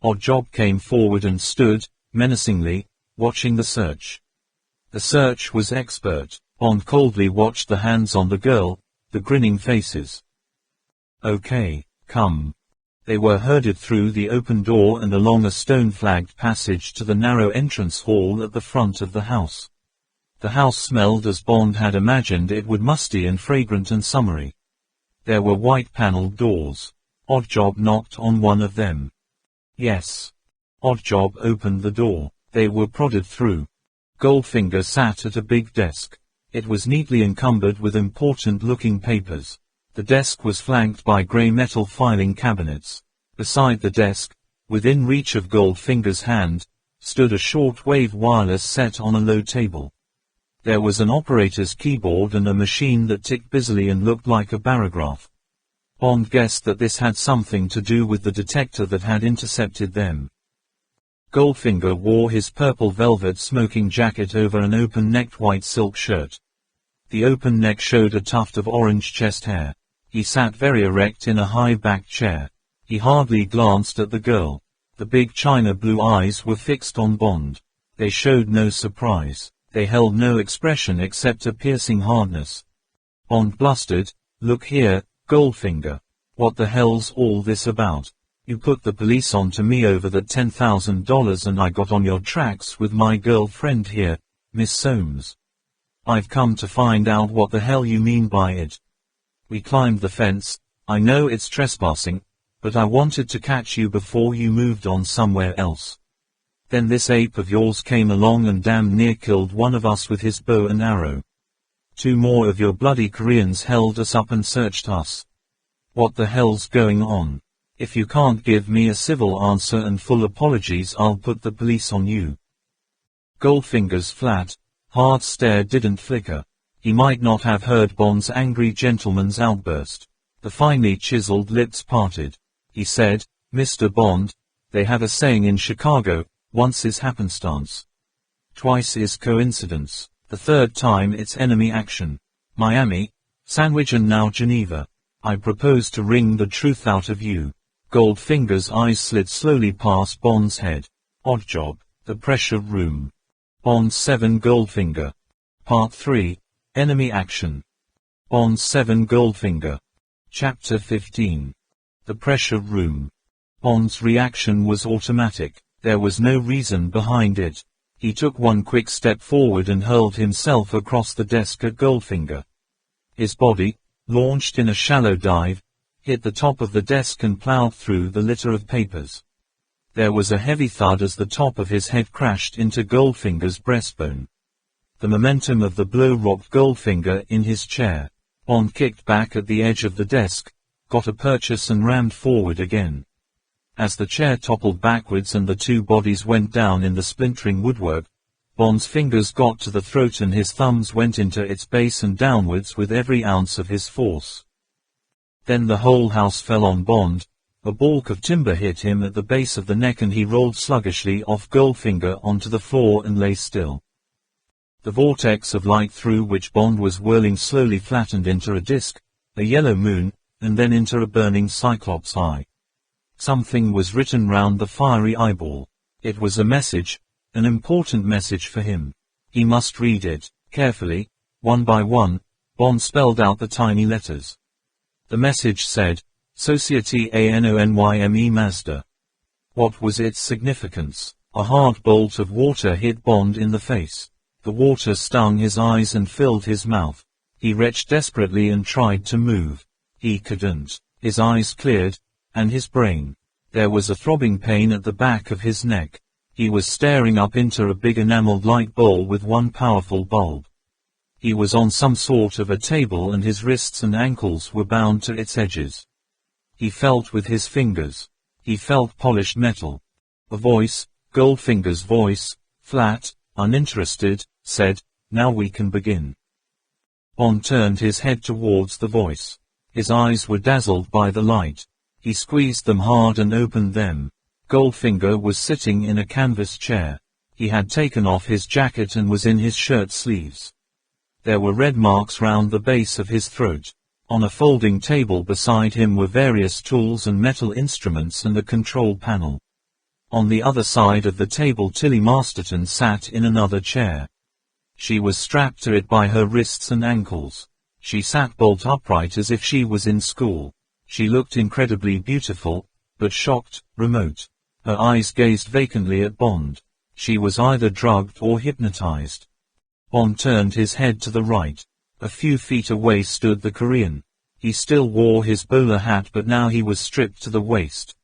Oddjob came forward and stood, menacingly, watching the search. The search was expert. Bond coldly watched the hands on the girl, the grinning faces. "Okay, come." They were herded through the open door and along a stone-flagged passage to the narrow entrance hall at the front of the house. The house smelled as Bond had imagined it would, musty and fragrant and summery. There were white-paneled doors. Oddjob knocked on one of them. "Yes." Oddjob opened the door. They were prodded through. Goldfinger sat at a big desk. It was neatly encumbered with important-looking papers. The desk was flanked by grey metal filing cabinets. Beside the desk, within reach of Goldfinger's hand, stood a short-wave wireless set on a low table. There was an operator's keyboard and a machine that ticked busily and looked like a barograph. Bond guessed that this had something to do with the detector that had intercepted them. Goldfinger wore his purple velvet smoking jacket over an open-necked white silk shirt. The open neck showed a tuft of orange chest hair. He sat very erect in a high-backed chair. He hardly glanced at the girl. The big china blue eyes were fixed on Bond. They showed no surprise. They held no expression except a piercing hardness. Bond blustered, "Look here, Goldfinger. What the hell's all this about? You put the police on to me over that $10,000 and I got on your tracks with my girlfriend here, Miss Soames. I've come to find out what the hell you mean by it. We climbed the fence. I know it's trespassing, but I wanted to catch you before you moved on somewhere else. Then this ape of yours came along and damn near killed one of us with his bow and arrow. Two more of your bloody Koreans held us up and searched us. What the hell's going on? If you can't give me a civil answer and full apologies, I'll put the police on you." Goldfinger's flat, hard stare didn't flicker. He might not have heard Bond's angry gentleman's outburst. The finely chiseled lips parted. He said, "Mr. Bond, they have a saying in Chicago, once is happenstance. Twice is coincidence. The third time it's enemy action. Miami, Sandwich and now Geneva. I propose to wring the truth out of you." Goldfinger's eyes slid slowly past Bond's head. Oddjob, the pressure room. Bond 7 Goldfinger. Part 3. Enemy action. Bond 7 Goldfinger. Chapter 15. The pressure room. Bond's reaction was automatic. There was no reason behind it. He took one quick step forward and hurled himself across the desk at Goldfinger. His body, launched in a shallow dive, hit the top of the desk and plowed through the litter of papers. There was a heavy thud as the top of his head crashed into Goldfinger's breastbone. The momentum of the blow rocked Goldfinger in his chair. Bond kicked back at the edge of the desk, got a purchase and rammed forward again. As the chair toppled backwards and the two bodies went down in the splintering woodwork, Bond's fingers got to the throat and his thumbs went into its base and downwards with every ounce of his force. Then the whole house fell on Bond. A baulk of timber hit him at the base of the neck and he rolled sluggishly off Goldfinger onto the floor and lay still. The vortex of light through which Bond was whirling slowly flattened into a disk, a yellow moon, and then into a burning cyclops eye. Something was written round the fiery eyeball. It was a message, an important message for him. He must read it. Carefully, one by one, Bond spelled out the tiny letters. The message said, Société Anonyme Mazda. What was its significance? A hard bolt of water hit Bond in the face. The water stung his eyes and filled his mouth. He retched desperately and tried to move. He couldn't. His eyes cleared, and his brain. There was a throbbing pain at the back of his neck. He was staring up into a big enameled light bowl with one powerful bulb. He was on some sort of a table and his wrists and ankles were bound to its edges. He felt with his fingers. He felt polished metal. A voice, Goldfinger's voice, flat, uninterested, said, "Now we can begin." Bond turned his head towards the voice. His eyes were dazzled by the light. He squeezed them hard and opened them. Goldfinger was sitting in a canvas chair. He had taken off his jacket and was in his shirt sleeves. There were red marks round the base of his throat. On a folding table beside him were various tools and metal instruments and a control panel. On the other side of the table Tilly Masterton sat in another chair. She was strapped to it by her wrists and ankles. She sat bolt upright as if she was in school. She looked incredibly beautiful, but shocked, remote. Her eyes gazed vacantly at Bond. She was either drugged or hypnotized. Bond turned his head to the right. A few feet away stood the Korean. He still wore his bowler hat but now he was stripped to the waist.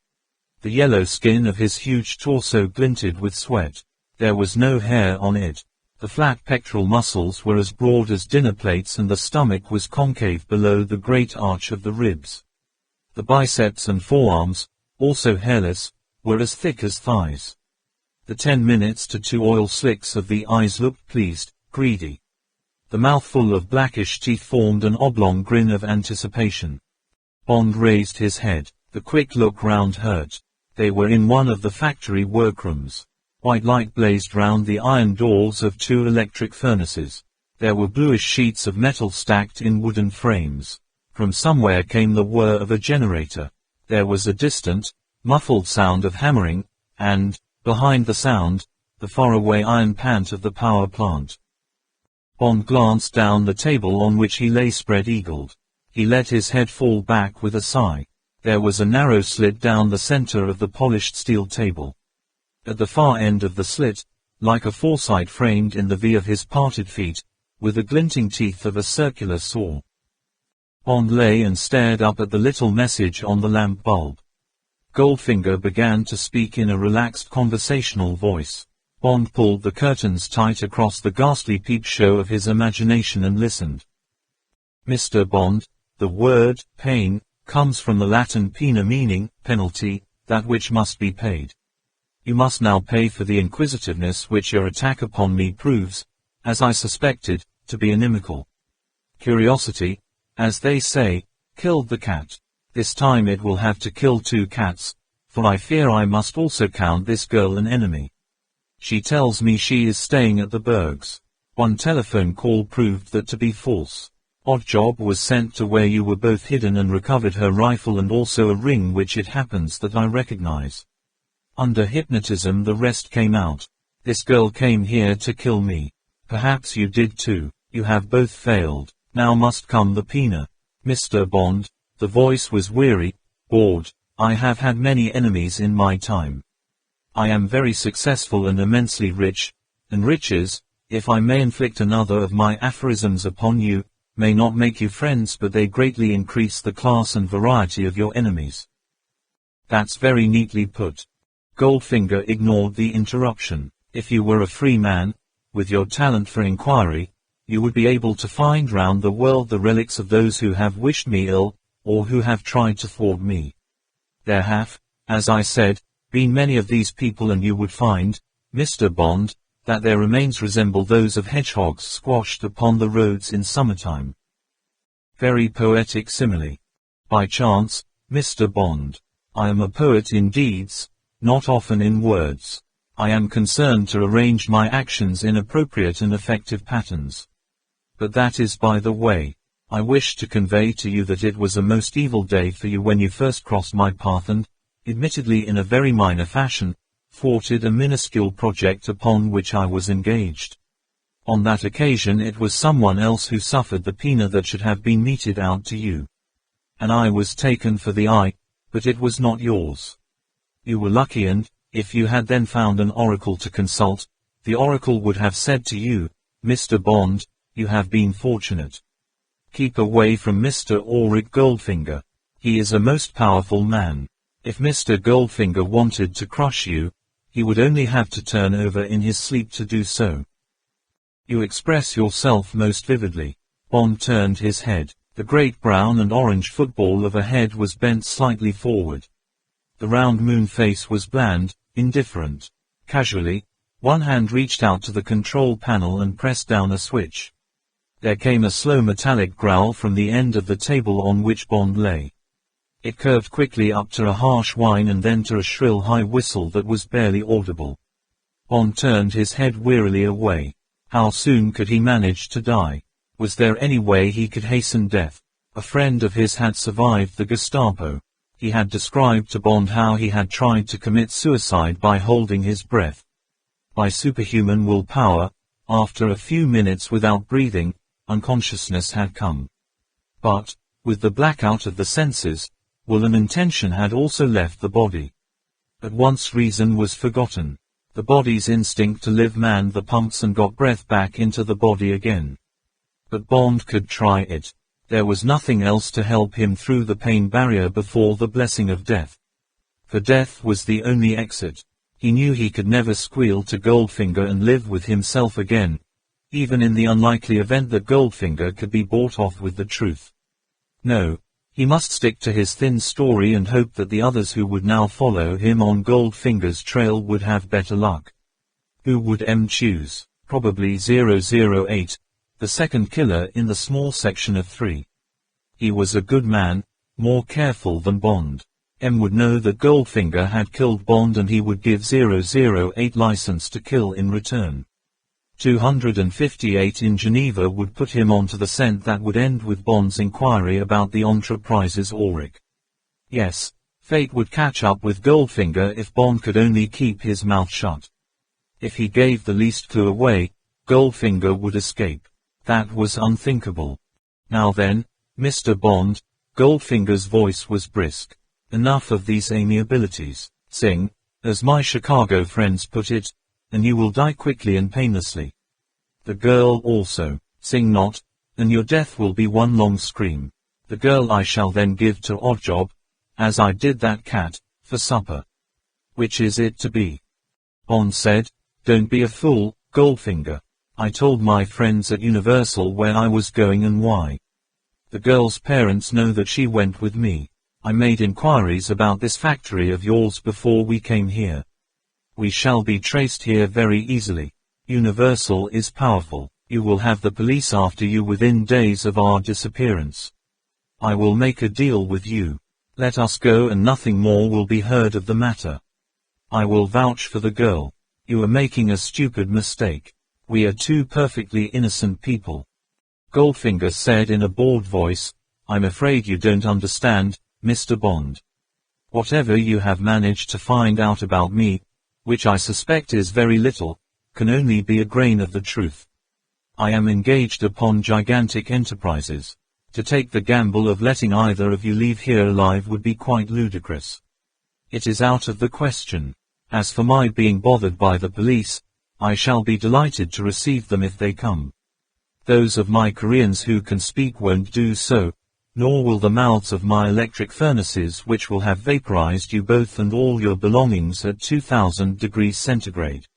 The yellow skin of his huge torso glinted with sweat. There was no hair on it. The flat pectoral muscles were as broad as dinner plates and the stomach was concave below the great arch of the ribs. The biceps and forearms, also hairless, were as thick as thighs. The 10 minutes to 2 oil slicks of the eyes looked pleased, greedy. The mouthful of blackish teeth formed an oblong grin of anticipation. Bond raised his head. The quick look round hurt. They were in one of the factory workrooms. White light blazed round the iron doors of 2 electric furnaces. There were bluish sheets of metal stacked in wooden frames. From somewhere came the whir of a generator. There was a distant, muffled sound of hammering, and, behind the sound, the faraway iron pant of the power plant. Bond glanced down the table on which he lay spread-eagled. He let his head fall back with a sigh. There was a narrow slit down the center of the polished steel table. At the far end of the slit, like a foresight framed in the V of his parted feet, were the glinting teeth of a circular saw. Bond lay and stared up at the little message on the lamp bulb. Goldfinger began to speak in a relaxed conversational voice. Bond pulled the curtains tight across the ghastly peep show of his imagination and listened. Mr. Bond, the word, pain, comes from the Latin pena meaning, penalty, that which must be paid. You must now pay for the inquisitiveness which your attack upon me proves, as I suspected, to be inimical. Curiosity, as they say, killed the cat. This time it will have to kill 2 cats, for I fear I must also count this girl an enemy. She tells me she is staying at the Bergs. One telephone call proved that to be false. Oddjob was sent to where you were both hidden and recovered her rifle and also a ring which it happens that I recognize. Under hypnotism the rest came out. This girl came here to kill me. Perhaps you did too. You have both failed. Now must come the pena. Mr. Bond, the voice was weary, bored. I have had many enemies in my time. I am very successful and immensely rich, and riches, if I may inflict another of my aphorisms upon you, may not make you friends but they greatly increase the class and variety of your enemies. That's very neatly put. Goldfinger ignored the interruption. If you were a free man, with your talent for inquiry, you would be able to find round the world the relics of those who have wished me ill, or who have tried to thwart me. There have, as I said, been many of these people and you would find, Mr. Bond, that their remains resemble those of hedgehogs squashed upon the roads in summertime. Very poetic simile. By chance, Mr. Bond. I am a poet in deeds, not often in words. I am concerned to arrange my actions in appropriate and effective patterns. But that is by the way. I wish to convey to you that it was a most evil day for you when you first crossed my path and, admittedly in a very minor fashion, thwarted a minuscule project upon which I was engaged. On that occasion it was someone else who suffered the pena that should have been meted out to you. And I was taken for the eye, but it was not yours. You were lucky and, if you had then found an oracle to consult, the oracle would have said to you, Mr. Bond, you have been fortunate. Keep away from Mr. Auric Goldfinger. He is a most powerful man. If Mr. Goldfinger wanted to crush you, he would only have to turn over in his sleep to do so. You express yourself most vividly. Bond turned his head. The great brown and orange football of a head was bent slightly forward. The round moon face was bland, indifferent. Casually, one hand reached out to the control panel and pressed down a switch. There came a slow metallic growl from the end of the table on which Bond lay. It curved quickly up to a harsh whine and then to a shrill high whistle that was barely audible. Bond turned his head wearily away. How soon could he manage to die? Was there any way he could hasten death? A friend of his had survived the Gestapo. He had described to Bond how he had tried to commit suicide by holding his breath. By superhuman willpower, after a few minutes without breathing, unconsciousness had come. But, with the blackout of the senses, will and intention had also left the body. At once reason was forgotten. The body's instinct to live manned the pumps and got breath back into the body again. But Bond could try it. There was nothing else to help him through the pain barrier before the blessing of death. For death was the only exit. He knew he could never squeal to Goldfinger and live with himself again, even in the unlikely event that Goldfinger could be bought off with the truth. No, he must stick to his thin story and hope that the others who would now follow him on Goldfinger's trail would have better luck. Who would M choose? Probably 008, the second killer in the small section of 3. He was a good man, more careful than Bond. M would know that Goldfinger had killed Bond and he would give 008 license to kill in return. 258 in Geneva would put him onto the scent that would end with Bond's inquiry about the Entreprise's Auric. Yes, fate would catch up with Goldfinger if Bond could only keep his mouth shut. If he gave the least clue away, Goldfinger would escape. That was unthinkable. Now then, Mr. Bond, Goldfinger's voice was brisk. Enough of these amiabilities. Sing, as my Chicago friends put it, and you will die quickly and painlessly. The girl also, sing not, and your death will be one long scream. The girl I shall then give to Oddjob, as I did that cat, for supper. Which is it to be? Bond said, don't be a fool, Goldfinger. I told my friends at Universal where I was going and why. The girl's parents know that she went with me. I made inquiries about this factory of yours before we came here. We shall be traced here very easily. Universal is powerful. You will have the police after you within days of our disappearance. I will make a deal with you. Let us go and nothing more will be heard of the matter. I will vouch for the girl. You are making a stupid mistake. We are two perfectly innocent people. Goldfinger said in a bored voice, I'm afraid you don't understand, Mr. Bond. Whatever you have managed to find out about me, which I suspect is very little, can only be a grain of the truth. I am engaged upon gigantic enterprises. To take the gamble of letting either of you leave here alive would be quite ludicrous. It is out of the question. As for my being bothered by the police, I shall be delighted to receive them if they come. Those of my Koreans who can speak won't do so, nor will the mouths of my electric furnaces which will have vaporized you both and all your belongings at 2000 degrees centigrade.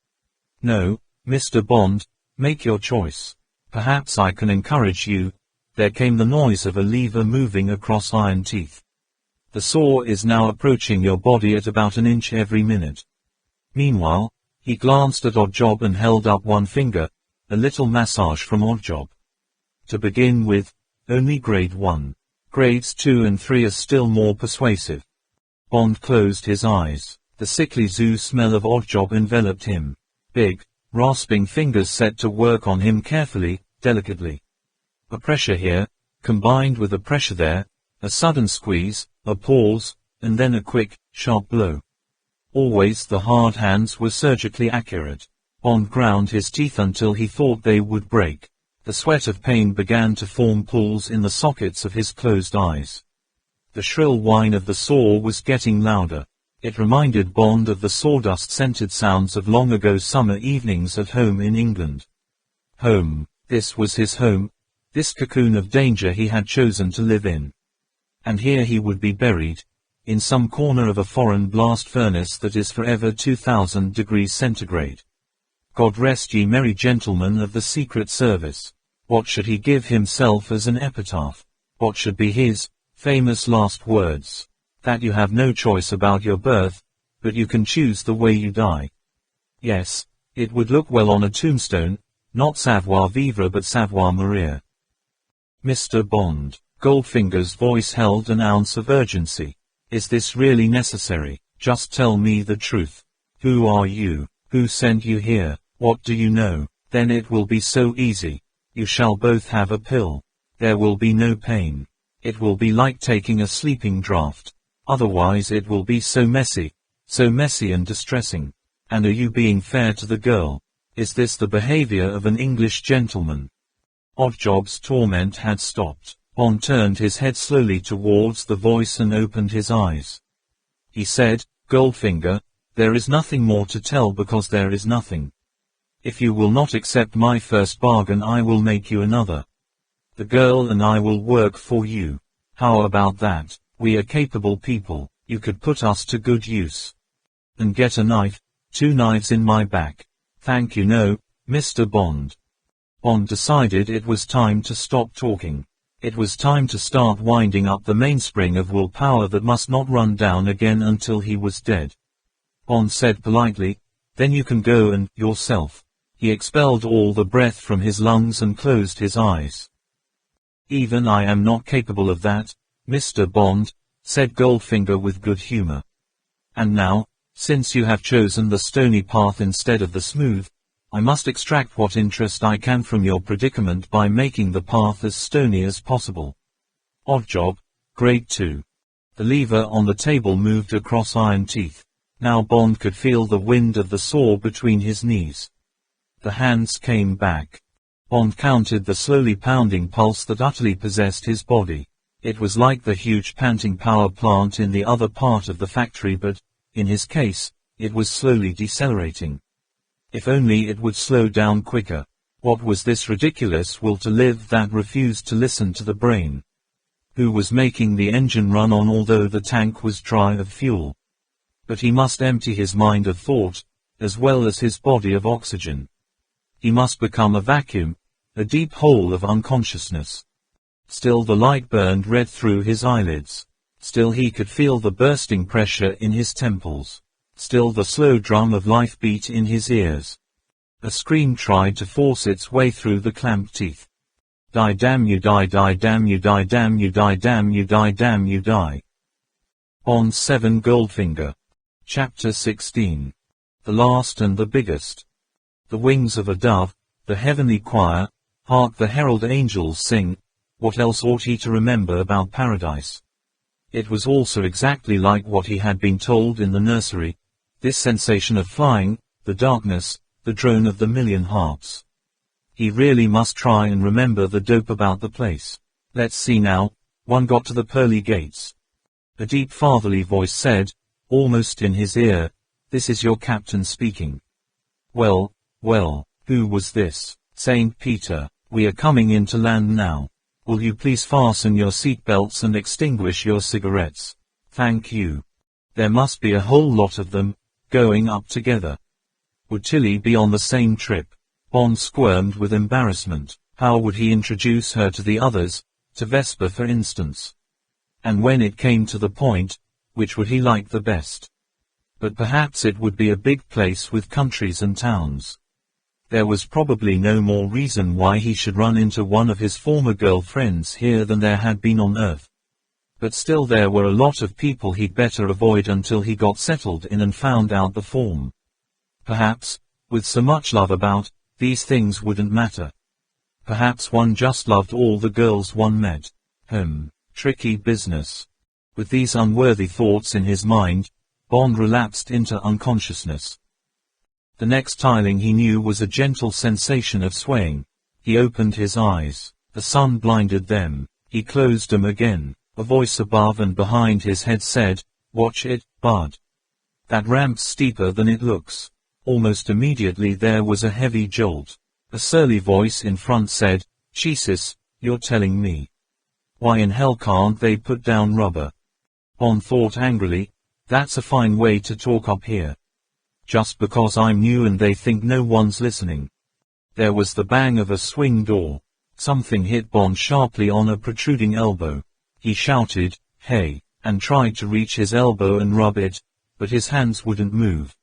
No, Mr. Bond, make your choice. Perhaps I can encourage you. There came the noise of a lever moving across iron teeth. The saw is now approaching your body at about an inch every minute. Meanwhile, He glanced at Oddjob and held up one finger, a little massage from Oddjob. To begin with, only grade 1. Grades 2 and 3 are still more persuasive. Bond closed his eyes. The sickly zoo smell of Oddjob enveloped him. Big, rasping fingers set to work on him carefully, delicately. A pressure here, combined with a pressure there, a sudden squeeze, a pause, and then a quick, sharp blow. Always the hard hands were surgically accurate. Bond ground his teeth until he thought they would break. The sweat of pain began to form pools in the sockets of his closed eyes. The shrill whine of the saw was getting louder. It reminded Bond of the sawdust-scented sounds of long-ago summer evenings at home in England. Home. This was his home. This cocoon of danger he had chosen to live in. And here he would be buried, in some corner of a foreign blast furnace that is forever 2000 degrees centigrade. God rest ye merry gentlemen of the Secret Service. What should he give himself as an epitaph? What should be his famous last words? That you have no choice about your birth, but you can choose the way you die. Yes, it would look well on a tombstone, not savoir vivre but savoir mourir. Mr. Bond. Goldfinger's voice held an ounce of urgency. Is this really necessary? Just tell me the truth. Who are you? Who sent you here? What do you know? Then it will be so easy. You shall both have a pill. There will be no pain. It will be like taking a sleeping draught. Otherwise it will be so messy and distressing. And are you being fair to the girl? Is this the behavior of an English gentleman? Oddjob's torment had stopped. Bond turned his head slowly towards the voice and opened his eyes. He said, Goldfinger, there is nothing more to tell because there is nothing. If you will not accept my first bargain I will make you another. The girl and I will work for you. How about that? We are capable people. You could put us to good use. And get a knife, 2 knives in my back. Thank you no, Mr. Bond. Bond decided it was time to stop talking. It was time to start winding up the mainspring of willpower that must not run down again until he was dead. Bond said politely, then you can go and yourself. He expelled all the breath from his lungs and closed his eyes. Even I am not capable of that, Mr. Bond, said Goldfinger with good humor. And now, since you have chosen the stony path instead of the smooth, I must extract what interest I can from your predicament by making the path as stony as possible. Oddjob, grade 2. The lever on the table moved across iron teeth. Now Bond could feel the wind of the saw between his knees. The hands came back. Bond counted the slowly pounding pulse that utterly possessed his body. It was like the huge panting power plant in the other part of the factory, but, in his case, it was slowly decelerating. If only it would slow down quicker. What was this ridiculous will to live that refused to listen to the brain? Who was making the engine run on although the tank was dry of fuel? But he must empty his mind of thought, as well as his body of oxygen. He must become a vacuum, a deep hole of unconsciousness. Still the light burned red through his eyelids. Still he could feel the bursting pressure in his temples. Still the slow drum of life beat in his ears. A scream tried to force its way through the clamped teeth. Die damn you die, die damn you die, damn you die, damn you die, damn you die. On 7 Goldfinger. Chapter 16. The last and the biggest. The wings of a dove, the heavenly choir, hark the herald angels sing. What else ought he to remember about paradise? It was also exactly like what he had been told in the nursery. This sensation of flying, the darkness, the drone of the million harps. He really must try and remember the dope about the place. Let's see now. One got to the pearly gates. A deep fatherly voice said, almost in his ear, this is your captain speaking. Well, who was this? Saint Peter, we are coming into land now. Will you please fasten your seat belts and extinguish your cigarettes? Thank you. There must be a whole lot of them, going up together. Would Tilly be on the same trip? Bond squirmed with embarrassment. How would he introduce her to the others, to Vesper for instance? And when it came to the point, which would he like the best? But perhaps it would be a big place with countries and towns. There was probably no more reason why he should run into one of his former girlfriends here than there had been on Earth. But still there were a lot of people he'd better avoid until he got settled in and found out the form. Perhaps, with so much love about, these things wouldn't matter. Perhaps one just loved all the girls one met. Tricky business. With these unworthy thoughts in his mind, Bond relapsed into unconsciousness. The next tiling he knew was a gentle sensation of swaying. He opened his eyes. The sun blinded them. He closed them again. A voice above and behind his head said, "Watch it, bud. That ramp's steeper than it looks." Almost immediately there was a heavy jolt. A surly voice in front said, "Jesus, you're telling me. Why in hell can't they put down rubber?" Bond thought angrily, that's a fine way to talk up here. Just because I'm new and they think no one's listening. There was the bang of a swing door. Something hit Bond sharply on a protruding elbow. He shouted, "Hey," and tried to reach his elbow and rub it, but his hands wouldn't move.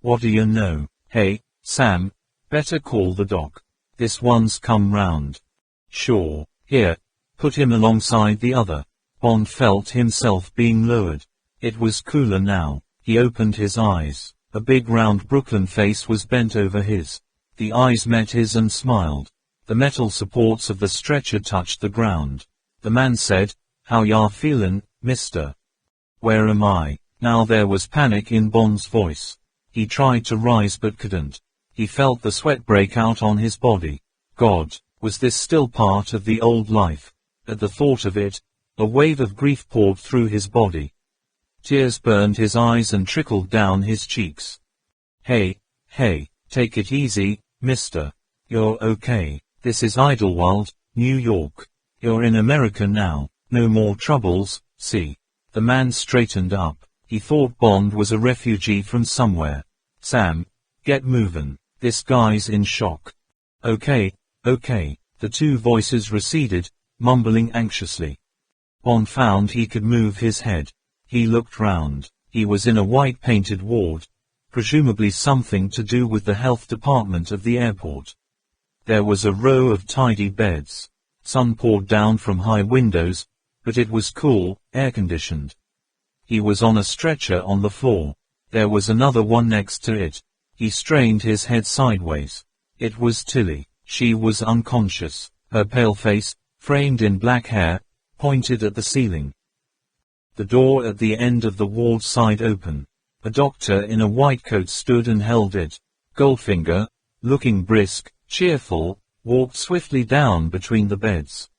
"What do you know? Hey, Sam, better call the doc. This one's come round." "Sure, here, put him alongside the other." Bond felt himself being lowered. It was cooler now. He opened his eyes. A big round Brooklyn face was bent over his. The eyes met his and smiled. The metal supports of the stretcher touched the ground. The man said, "How ya feelin', mister?" "Where am I?" Now there was panic in Bond's voice. He tried to rise but couldn't. He felt the sweat break out on his body. God, was this still part of the old life? At the thought of it, a wave of grief poured through his body. Tears burned his eyes and trickled down his cheeks. Hey, take it easy, mister. You're okay. This is Idlewild, New York. You're in America now. No more troubles, see." The man straightened up. He thought Bond was a refugee from somewhere. "Sam, get movin'. This guy's in shock." Okay. The two voices receded, mumbling anxiously. Bond found he could move his head. He looked round. He was in a white painted ward, presumably something to do with the health department of the airport. There was a row of tidy beds. Sun poured down from high windows, but it was cool, air-conditioned. He was on a stretcher on the floor. There was another one next to it. He strained his head sideways. It was Tilly. She was unconscious. Her pale face, framed in black hair, pointed at the ceiling. The door at the end of the ward side open. A doctor in a white coat stood and held it. Goldfinger, looking brisk, cheerful, walked swiftly down between the beds.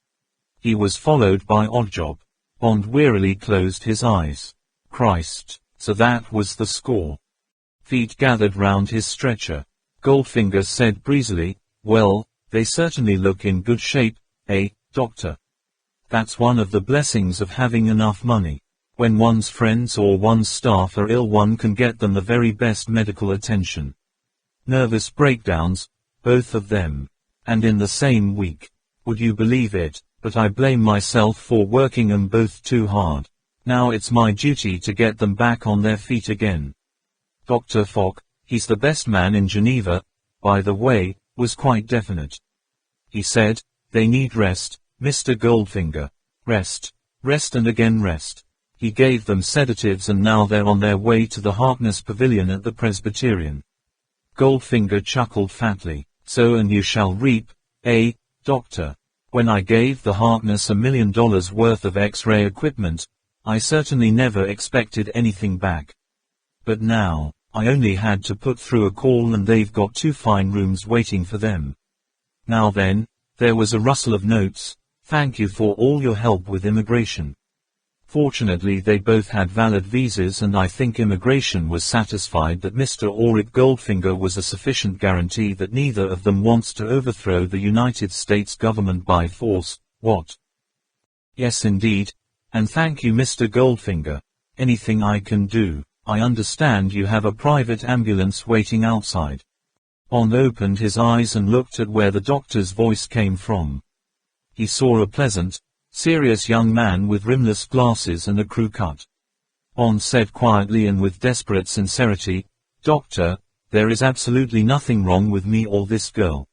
He was followed by Oddjob. Bond wearily closed his eyes. Christ, so that was the score. Feet gathered round his stretcher. Goldfinger said breezily, "Well, they certainly look in good shape, eh, doctor? That's one of the blessings of having enough money. When one's friends or one's staff are ill, one can get them the very best medical attention. Nervous breakdowns, both of them. And in the same week. Would you believe it, but I blame myself for working 'em both too hard. Now it's my duty to get them back on their feet again. Dr. Fock, he's the best man in Geneva, by the way, was quite definite. He said, they need rest, Mr. Goldfinger. Rest and again rest. He gave them sedatives and now they're on their way to the Harkness Pavilion at the Presbyterian." Goldfinger chuckled fatly. "So and you shall reap, eh, doctor? When I gave the Harkness $1 million worth of X-ray equipment, I certainly never expected anything back. But now, I only had to put through a call and they've got 2 fine rooms waiting for them. Now then," there was a rustle of notes, "thank you for all your help with immigration." Fortunately they both had valid visas and I think immigration was satisfied that Mr. Auric Goldfinger was a sufficient guarantee that neither of them wants to overthrow the United States government by force, what? "Yes indeed, and thank you Mr. Goldfinger. Anything I can do. I understand you have a private ambulance waiting outside." Bond opened his eyes and looked at where the doctor's voice came from. He saw a pleasant, serious young man with rimless glasses and a crew cut. Bond said quietly and with desperate sincerity, "Doctor, there is absolutely nothing wrong with me or this girl.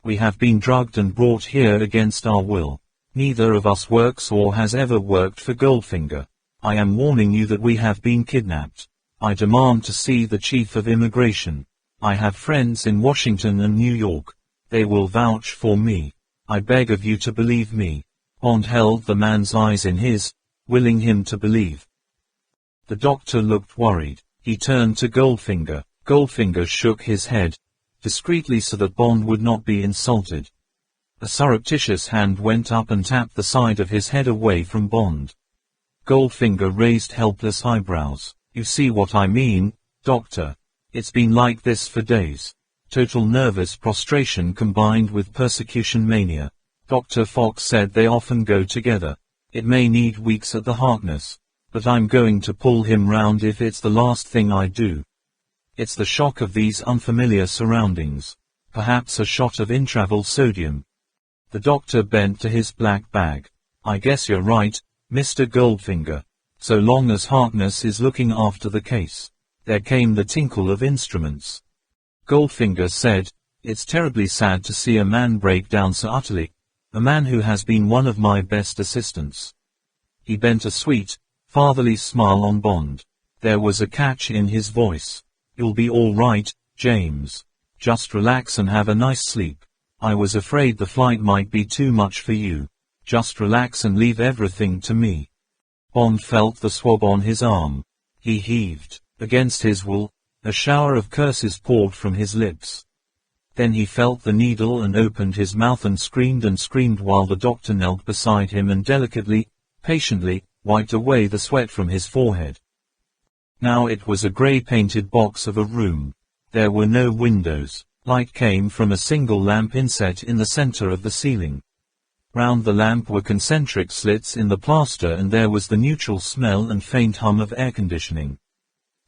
We have been drugged and brought here against our will. Neither of us works or has ever worked for Goldfinger. I am warning you that we have been kidnapped. I demand to see the Chief of Immigration. I have friends in Washington and New York. They will vouch for me. I beg of you to believe me." Bond held the man's eyes in his, willing him to believe. The doctor looked worried. He turned to Goldfinger. Goldfinger shook his head, discreetly so that Bond would not be insulted. A surreptitious hand went up and tapped the side of his head away from Bond. Goldfinger raised helpless eyebrows. "You see what I mean, Doctor? It's been like this for days. Total nervous prostration combined with persecution mania. Dr. Fox said they often go together. It may need weeks at the Harkness, but I'm going to pull him round if it's the last thing I do. It's the shock of these unfamiliar surroundings. Perhaps a shot of intravenous sodium." The doctor bent to his black bag. "I guess you're right, Mr. Goldfinger. So long as Harkness is looking after the case." There came the tinkle of instruments. Goldfinger said, "It's terribly sad to see a man break down so utterly. A man who has been one of my best assistants." He bent a sweet, fatherly smile on Bond. There was a catch in his voice. "You'll be all right, James. Just relax and have a nice sleep. I was afraid the flight might be too much for you. Just relax and leave everything to me." Bond felt the swab on his arm. He heaved. Against his will, a shower of curses poured from his lips. Then he felt the needle and opened his mouth and screamed while the doctor knelt beside him and delicately, patiently, wiped away the sweat from his forehead. Now it was a grey-painted box of a room. There were no windows. Light came from a single lamp inset in the center of the ceiling. Round the lamp were concentric slits in the plaster and there was the neutral smell and faint hum of air conditioning.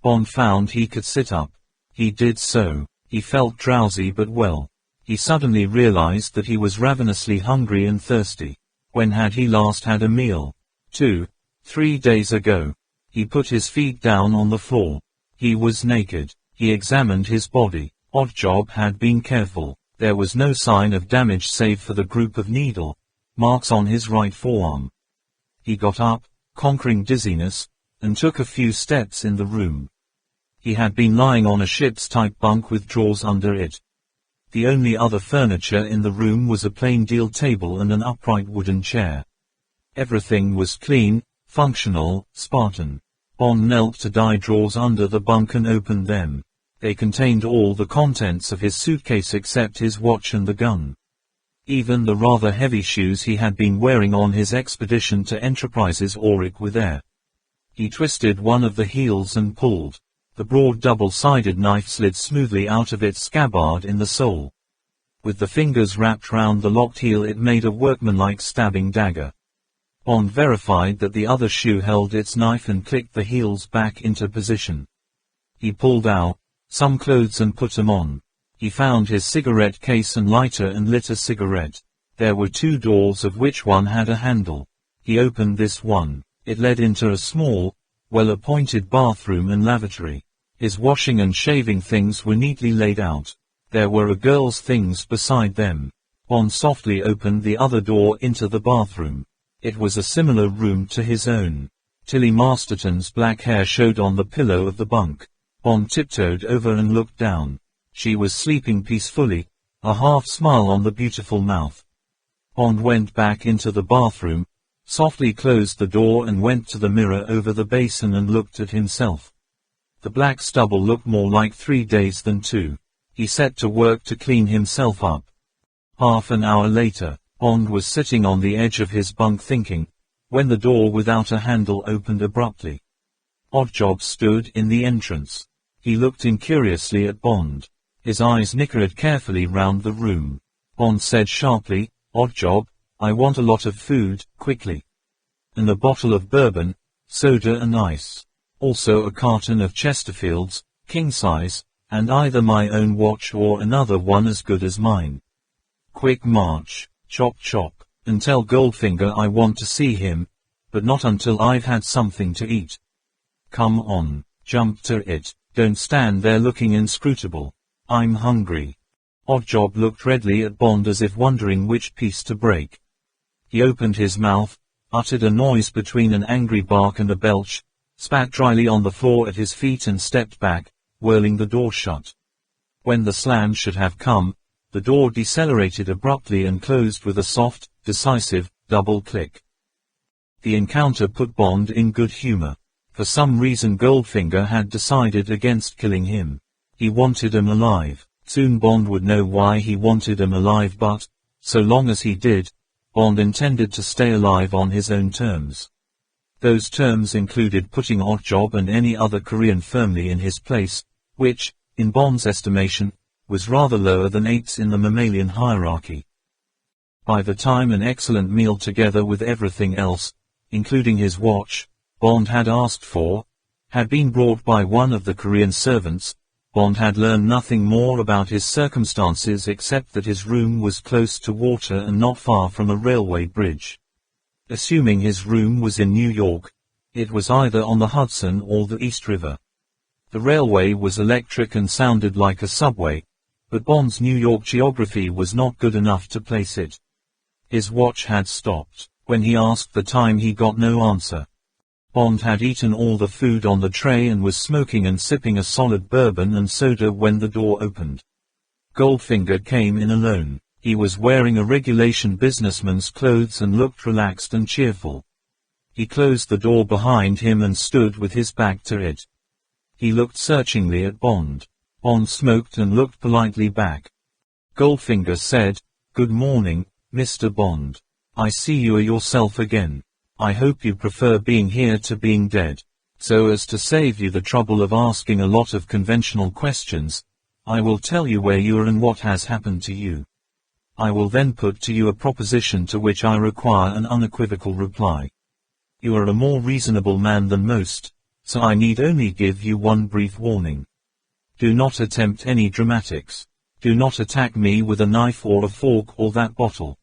Bond found he could sit up. He did so. He felt drowsy but well. He suddenly realized that he was ravenously hungry and thirsty. When had he last had a meal? 3 days ago. He put his feet down on the floor. He was naked. He examined his body. Oddjob had been careful. There was no sign of damage save for the group of needle marks on his right forearm. He got up, conquering dizziness, and took a few steps in the room. He had been lying on a ship's-type bunk with drawers under it. The only other furniture in the room was a plain deal table and an upright wooden chair. Everything was clean, functional, Spartan. Bond knelt to die drawers under the bunk and opened them. They contained all the contents of his suitcase except his watch and the gun. Even the rather heavy shoes he had been wearing on his expedition to Enterprise's Auric with air. He twisted one of the heels and pulled. The broad double-sided knife slid smoothly out of its scabbard in the sole. With the fingers wrapped round the locked heel it made a workmanlike stabbing dagger. Bond verified that the other shoe held its knife and clicked the heels back into position. He pulled out some clothes and put them on. He found his cigarette case and lighter and lit a cigarette. There were 2 doors of which one had a handle. He opened this one. It led into a small, well-appointed bathroom and lavatory. His washing and shaving things were neatly laid out. There were a girl's things beside them. Bond softly opened the other door into the bathroom. It was a similar room to his own. Tilly Masterton's black hair showed on the pillow of the bunk. Bond tiptoed over and looked down. She was sleeping peacefully, a half-smile on the beautiful mouth. Bond went back into the bathroom, softly closed the door and went to the mirror over the basin and looked at himself. The black stubble looked more like 3 days than 2. He set to work to clean himself up. Half an hour later, Bond was sitting on the edge of his bunk thinking, when the door without a handle opened abruptly. Oddjob stood in the entrance. He looked incuriously at Bond. His eyes nickered carefully round the room. Bond said sharply, "Oddjob, I want a lot of food, quickly. And a bottle of bourbon, soda and ice. Also a carton of Chesterfields, king size, and either my own watch or another one as good as mine. Quick march, chop chop, and tell Goldfinger I want to see him, but not until I've had something to eat." Come on, jump to it, don't stand there looking inscrutable. I'm hungry. Oddjob looked redly at Bond as if wondering which piece to break. He opened his mouth, uttered a noise between an angry bark and a belch, spat dryly on the floor at his feet and stepped back, whirling the door shut. When the slam should have come, the door decelerated abruptly and closed with a soft, decisive, double click. The encounter put Bond in good humor. For some reason Goldfinger had decided against killing him. He wanted him alive. Soon Bond would know why he wanted him alive, but, so long as he did, Bond intended to stay alive on his own terms. Those terms included putting Oddjob and any other Korean firmly in his place, which, in Bond's estimation, was rather lower than eights in the mammalian hierarchy. By the time an excellent meal together with everything else, including his watch, Bond had asked for, had been brought by one of the Korean servants, Bond had learned nothing more about his circumstances except that his room was close to water and not far from a railway bridge. Assuming his room was in New York, it was either on the Hudson or the East River. The railway was electric and sounded like a subway, but Bond's New York geography was not good enough to place it. His watch had stopped. When he asked the time he got no answer. Bond had eaten all the food on the tray and was smoking and sipping a solid bourbon and soda when the door opened. Goldfinger came in alone. He was wearing a regulation businessman's clothes and looked relaxed and cheerful. He closed the door behind him and stood with his back to it. He looked searchingly at Bond. Bond smoked and looked politely back. Goldfinger said, "Good morning, Mr. Bond. I see you are yourself again. I hope you prefer being here to being dead. So as to save you the trouble of asking a lot of conventional questions, I will tell you where you are and what has happened to you. I will then put to you a proposition to which I require an unequivocal reply. You are a more reasonable man than most, so I need only give you one brief warning. Do not attempt any dramatics. Do not attack me with a knife or a fork or that bottle.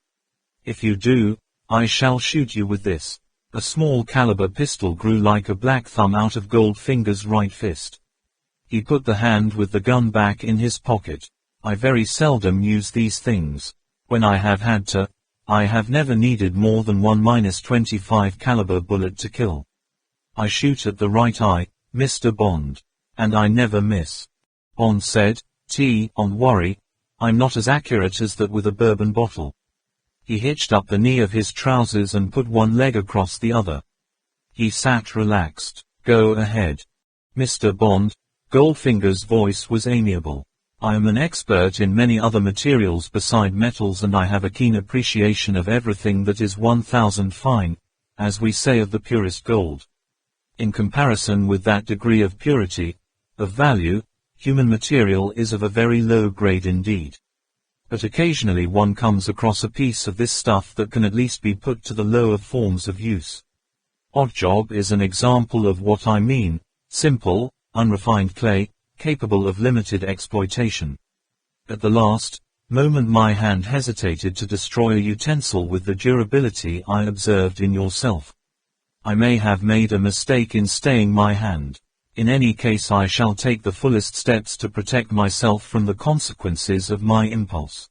If you do, I shall shoot you with this." A small caliber pistol grew like a black thumb out of Goldfinger's right fist. He put the hand with the gun back in his pocket. "I very seldom use these things. When I have had to, I have never needed more than 1-25 caliber bullet to kill. I shoot at the right eye, Mr. Bond. And I never miss." Bond said, "Don't worry, I'm not as accurate as that with a bourbon bottle." He hitched up the knee of his trousers and put one leg across the other. He sat relaxed. "Go ahead. Mr. Bond." Goldfinger's voice was amiable. "I am an expert in many other materials beside metals, and I have a keen appreciation of everything that is 1000 fine, as we say of the purest gold. In comparison with that degree of purity, of value, human material is of a very low grade indeed. But occasionally one comes across a piece of this stuff that can at least be put to the lower forms of use. Oddjob is an example of what I mean: simple, unrefined clay, capable of limited exploitation. At the last moment my hand hesitated to destroy a utensil with the durability I observed in yourself. I may have made a mistake in staying my hand. In any case I shall take the fullest steps to protect myself from the consequences of my impulse.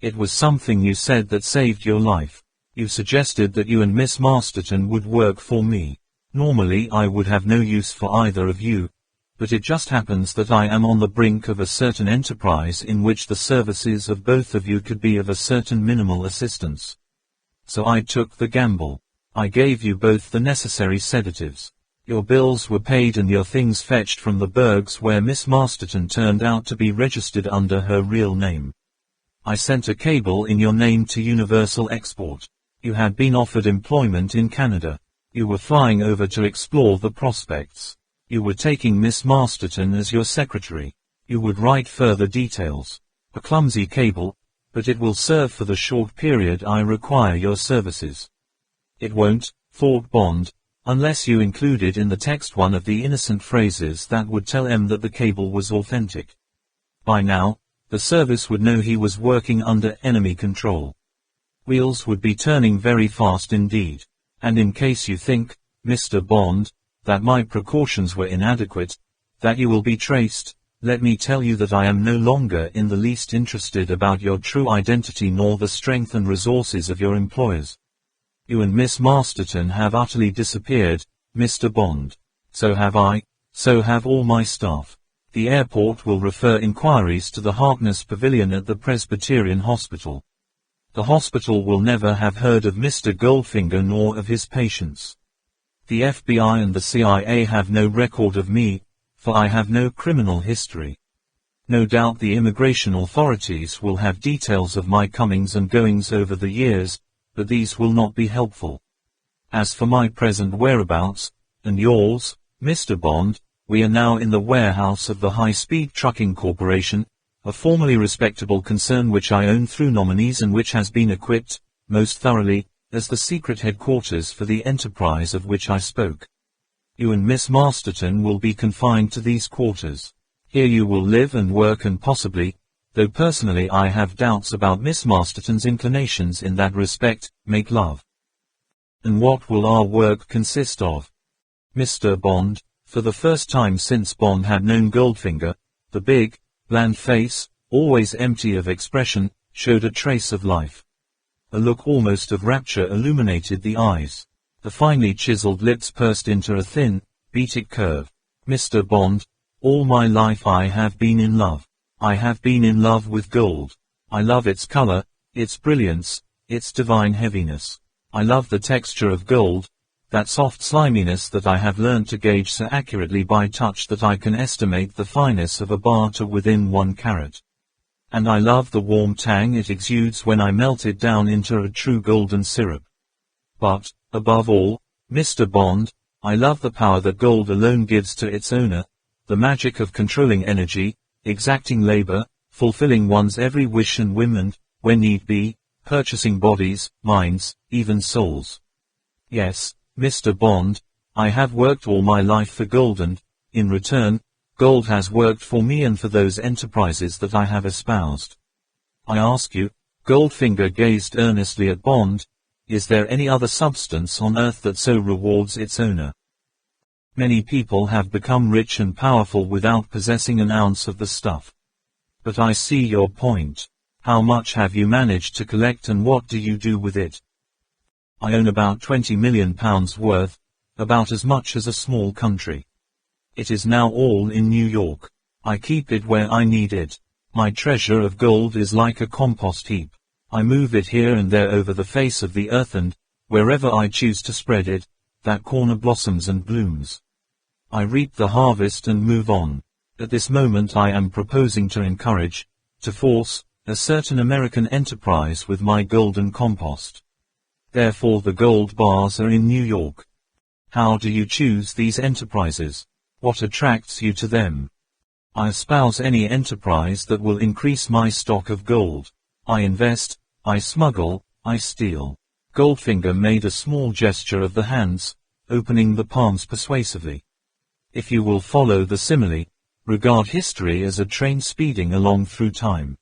It was something you said that saved your life. You suggested that you and Miss Masterton would work for me. Normally I would have no use for either of you, but it just happens that I am on the brink of a certain enterprise in which the services of both of you could be of a certain minimal assistance. So I took the gamble. I gave you both the necessary sedatives. Your bills were paid and your things fetched from the Bergs, where Miss Masterton turned out to be registered under her real name. I sent a cable in your name to Universal Export. You had been offered employment in Canada. You were flying over to explore the prospects. You were taking Miss Masterton as your secretary. You would write further details. A clumsy cable, but it will serve for the short period I require your services. It won't, thought Bond, unless you included in the text one of the innocent phrases that would tell M that the cable was authentic. By now, the service would know he was working under enemy control. Wheels would be turning very fast indeed. And in case you think, Mr. Bond, that my precautions were inadequate, that you will be traced, let me tell you that I am no longer in the least interested about your true identity nor the strength and resources of your employers. You and Miss Masterton have utterly disappeared, Mr. Bond. So have I, so have all my staff. The airport will refer inquiries to the Harkness Pavilion at the Presbyterian Hospital. The hospital will never have heard of Mr. Goldfinger nor of his patients. The FBI and the CIA have no record of me, for I have no criminal history. No doubt the immigration authorities will have details of my comings and goings over the years, but these will not be helpful. As for my present whereabouts, and yours, Mr. Bond, we are now in the warehouse of the High Speed Trucking Corporation, a formerly respectable concern which I own through nominees and which has been equipped, most thoroughly, as the secret headquarters for the enterprise of which I spoke. You and Miss Masterton will be confined to these quarters. Here you will live and work and possibly, though personally I have doubts about Miss Masterton's inclinations in that respect, make love. And what will our work consist of? Mr. Bond, for the first time since Bond had known Goldfinger, the big, bland face, always empty of expression, showed a trace of life. A look almost of rapture illuminated the eyes. The finely chiseled lips pursed into a thin, beetic curve. Mr. Bond, all my life I have been in love. I have been in love with gold. I love its color, its brilliance, its divine heaviness. I love the texture of gold, that soft sliminess that I have learned to gauge so accurately by touch that I can estimate the fineness of a bar to within 1 carat. And I love the warm tang it exudes when I melt it down into a true golden syrup. But, above all, Mr. Bond, I love the power that gold alone gives to its owner, the magic of controlling energy, exacting labor, fulfilling one's every wish and whim and, when need be, purchasing bodies, minds, even souls. Yes, Mr. Bond, I have worked all my life for gold and, in return, gold has worked for me and for those enterprises that I have espoused. I ask you, Goldfinger gazed earnestly at Bond, is there any other substance on earth that so rewards its owner? Many people have become rich and powerful without possessing an ounce of the stuff. But I see your point. How much have you managed to collect and what do you do with it? I own about £20 million worth, about as much as a small country. It is now all in New York. I keep it where I need it. My treasure of gold is like a compost heap. I move it here and there over the face of the earth and, wherever I choose to spread it, that corner blossoms and blooms. I reap the harvest and move on. At this moment I am proposing to encourage, to force, a certain American enterprise with my golden compost. Therefore the gold bars are in New York. How do you choose these enterprises? What attracts you to them? I espouse any enterprise that will increase my stock of gold. I invest, I smuggle, I steal. Goldfinger made a small gesture of the hands, opening the palms persuasively. If you will follow the simile, regard history as a train speeding along through time.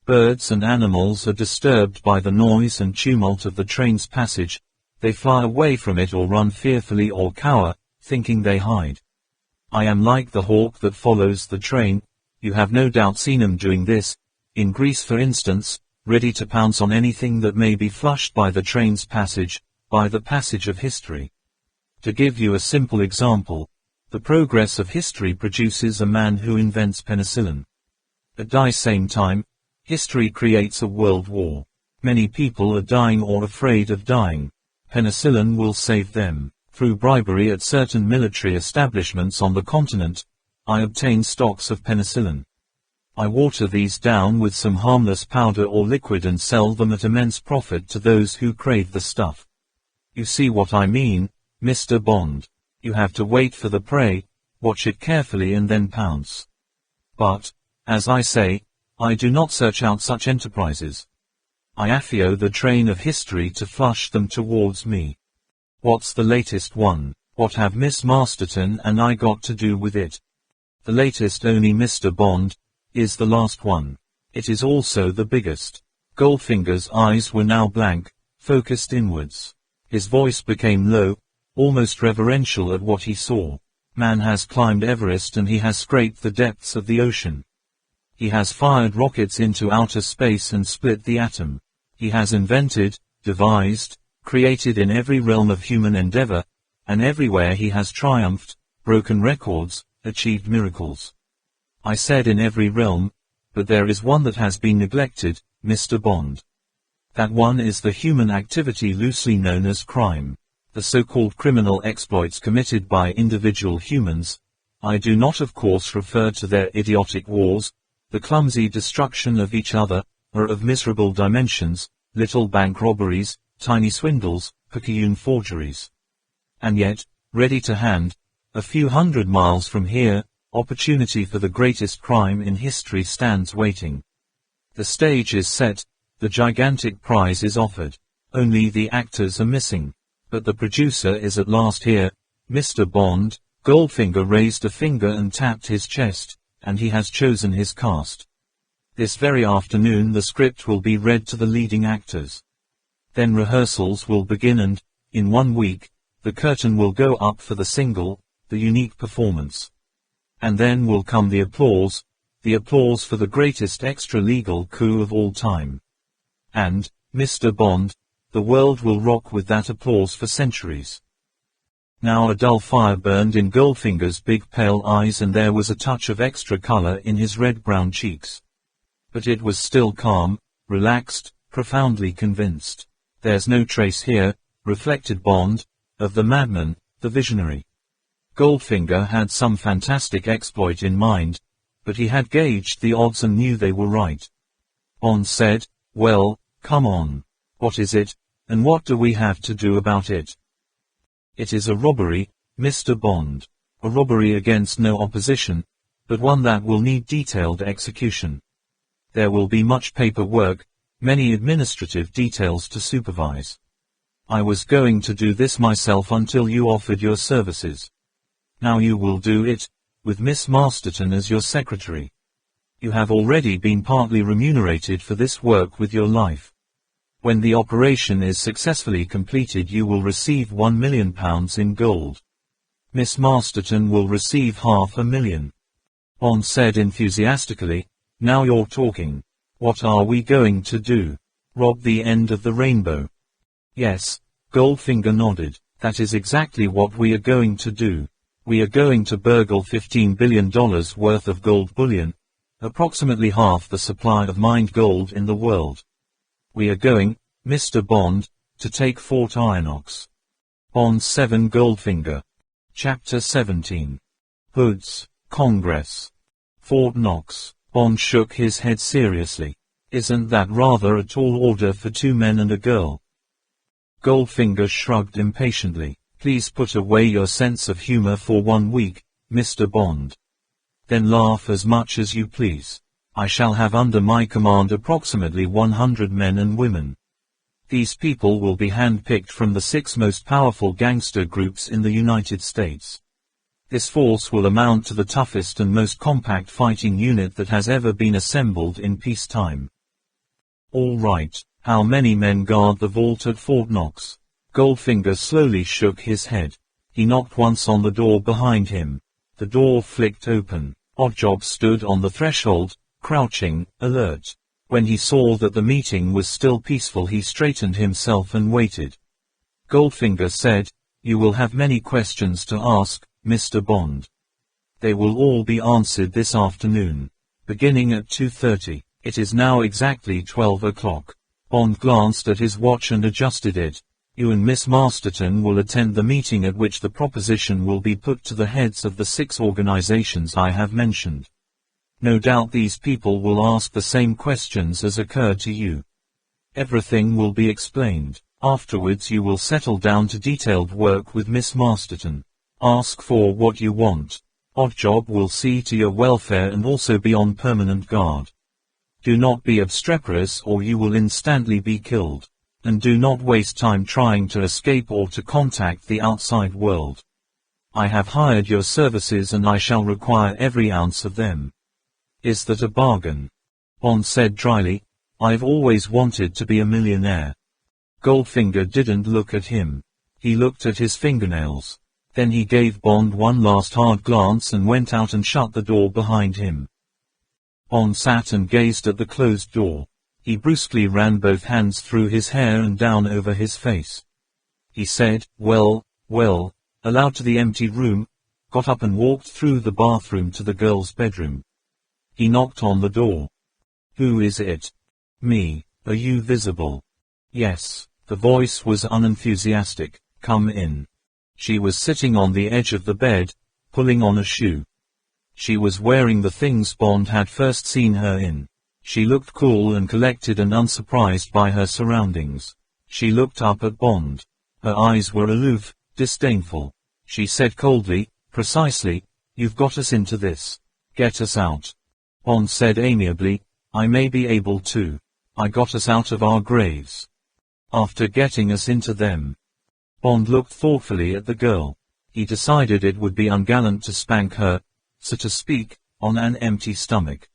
Birds and animals are disturbed by the noise and tumult of the train's passage, they fly away from it or run fearfully or cower, thinking they hide. I am like the hawk that follows the train, you have no doubt seen him doing this, in Greece for instance, ready to pounce on anything that may be flushed by the train's passage, by the passage of history. To give you a simple example, the progress of history produces a man who invents penicillin. At the same time, history creates a world war. Many people are dying or afraid of dying. Penicillin will save them. Through bribery at certain military establishments on the continent, I obtain stocks of penicillin. I water these down with some harmless powder or liquid and sell them at immense profit to those who crave the stuff. You see what I mean, Mr. Bond. You have to wait for the prey, watch it carefully and then pounce. But, as I say, I do not search out such enterprises. I affio the train of history to flush them towards me. What's the latest one? What have Miss Masterton and I got to do with it? The latest, only Mr. Bond, is the last one. It is also the biggest. Goldfinger's eyes were now blank, focused inwards. His voice became low, almost reverential at what he saw. Man has climbed Everest and he has scraped the depths of the ocean. He has fired rockets into outer space and split the atom. He has invented, devised, created in every realm of human endeavor, and everywhere he has triumphed, broken records, achieved miracles. I said in every realm, but there is one that has been neglected, Mr. Bond. That one is the human activity loosely known as crime. The so-called criminal exploits committed by individual humans. I do not of course refer to their idiotic wars, the clumsy destruction of each other, or of miserable dimensions, little bank robberies, tiny swindles, picayune forgeries. And yet, ready to hand, a few hundred miles from here, opportunity for the greatest crime in history stands waiting. The stage is set, the gigantic prize is offered. Only the actors are missing. But the producer is at last here, Mr. Bond. Goldfinger raised a finger and tapped his chest, and he has chosen his cast. This very afternoon the script will be read to the leading actors. Then rehearsals will begin and, in 1 week, the curtain will go up for the single, the unique performance. And then will come the applause for the greatest extra-legal coup of all time. And, Mr. Bond, the world will rock with that applause for centuries. Now a dull fire burned in Goldfinger's big pale eyes and there was a touch of extra color in his red-brown cheeks. But it was still calm, relaxed, profoundly convinced. There's no trace here, reflected Bond, of the madman, the visionary. Goldfinger had some fantastic exploit in mind, but he had gauged the odds and knew they were right. Bond said, "Well, come on. What is it, and what do we have to do about it?" "It is a robbery, Mr. Bond. A robbery against no opposition, but one that will need detailed execution. There will be much paperwork, many administrative details to supervise. I was going to do this myself until you offered your services. Now you will do it, with Miss Masterton as your secretary. You have already been partly remunerated for this work with your life. When the operation is successfully completed you will receive £1 million in gold. Miss Masterton will receive $500,000. Bond said enthusiastically, "Now you're talking. What are we going to do? Rob the end of the rainbow?" "Yes," Goldfinger nodded. "That is exactly what we are going to do. We are going to burgle $15 billion worth of gold bullion, approximately half the supply of mined gold in the world. We are going, Mr. Bond, to take Fort Inox." Bond 7 Goldfinger. Chapter 17. Hoods, Congress. Fort Knox. Bond shook his head seriously. "Isn't that rather a tall order for 2 men and a girl?" Goldfinger shrugged impatiently. "Please put away your sense of humor for 1 week, Mr. Bond. Then laugh as much as you please. I shall have under my command approximately 100 men and women. These people will be hand-picked from the 6 most powerful gangster groups in the United States. This force will amount to the toughest and most compact fighting unit that has ever been assembled in peacetime." "All right, how many men guard the vault at Fort Knox?" Goldfinger slowly shook his head. He knocked once on the door behind him. The door flicked open. Oddjob stood on the threshold, crouching, alert. When he saw that the meeting was still peaceful he straightened himself and waited. Goldfinger said, "You will have many questions to ask, Mr. Bond. They will all be answered this afternoon, beginning at 2:30. It is now exactly 12 o'clock. Bond glanced at his watch and adjusted it. "You and Miss Masterton will attend the meeting at which the proposition will be put to the heads of the 6 organizations I have mentioned. No doubt these people will ask the same questions as occurred to you. Everything will be explained. Afterwards you will settle down to detailed work with Miss Masterton. Ask for what you want. Oddjob will see to your welfare and also be on permanent guard. Do not be obstreperous or you will instantly be killed. And do not waste time trying to escape or to contact the outside world. I have hired your services and I shall require every ounce of them. Is that a bargain?" Bond said dryly, "I've always wanted to be a millionaire." Goldfinger didn't look at him. He looked at his fingernails. Then he gave Bond one last hard glance and went out and shut the door behind him. Bond sat and gazed at the closed door. He brusquely ran both hands through his hair and down over his face. He said, well, aloud to the empty room, got up and walked through the bathroom to the girl's bedroom. He knocked on the door. Who is it? Me. Are you visible? Yes. The voice was unenthusiastic. Come in. She was sitting on the edge of the bed, pulling on a shoe. She was wearing the things Bond had first seen her in. She looked cool and collected and unsurprised by her surroundings. She looked up at Bond. Her eyes were aloof, disdainful. She said coldly, precisely, you've got us into this. Get us out. Bond said amiably, I may be able to. I got us out of our graves. After getting us into them. Bond looked thoughtfully at the girl. He decided it would be ungallant to spank her, so to speak, on an empty stomach.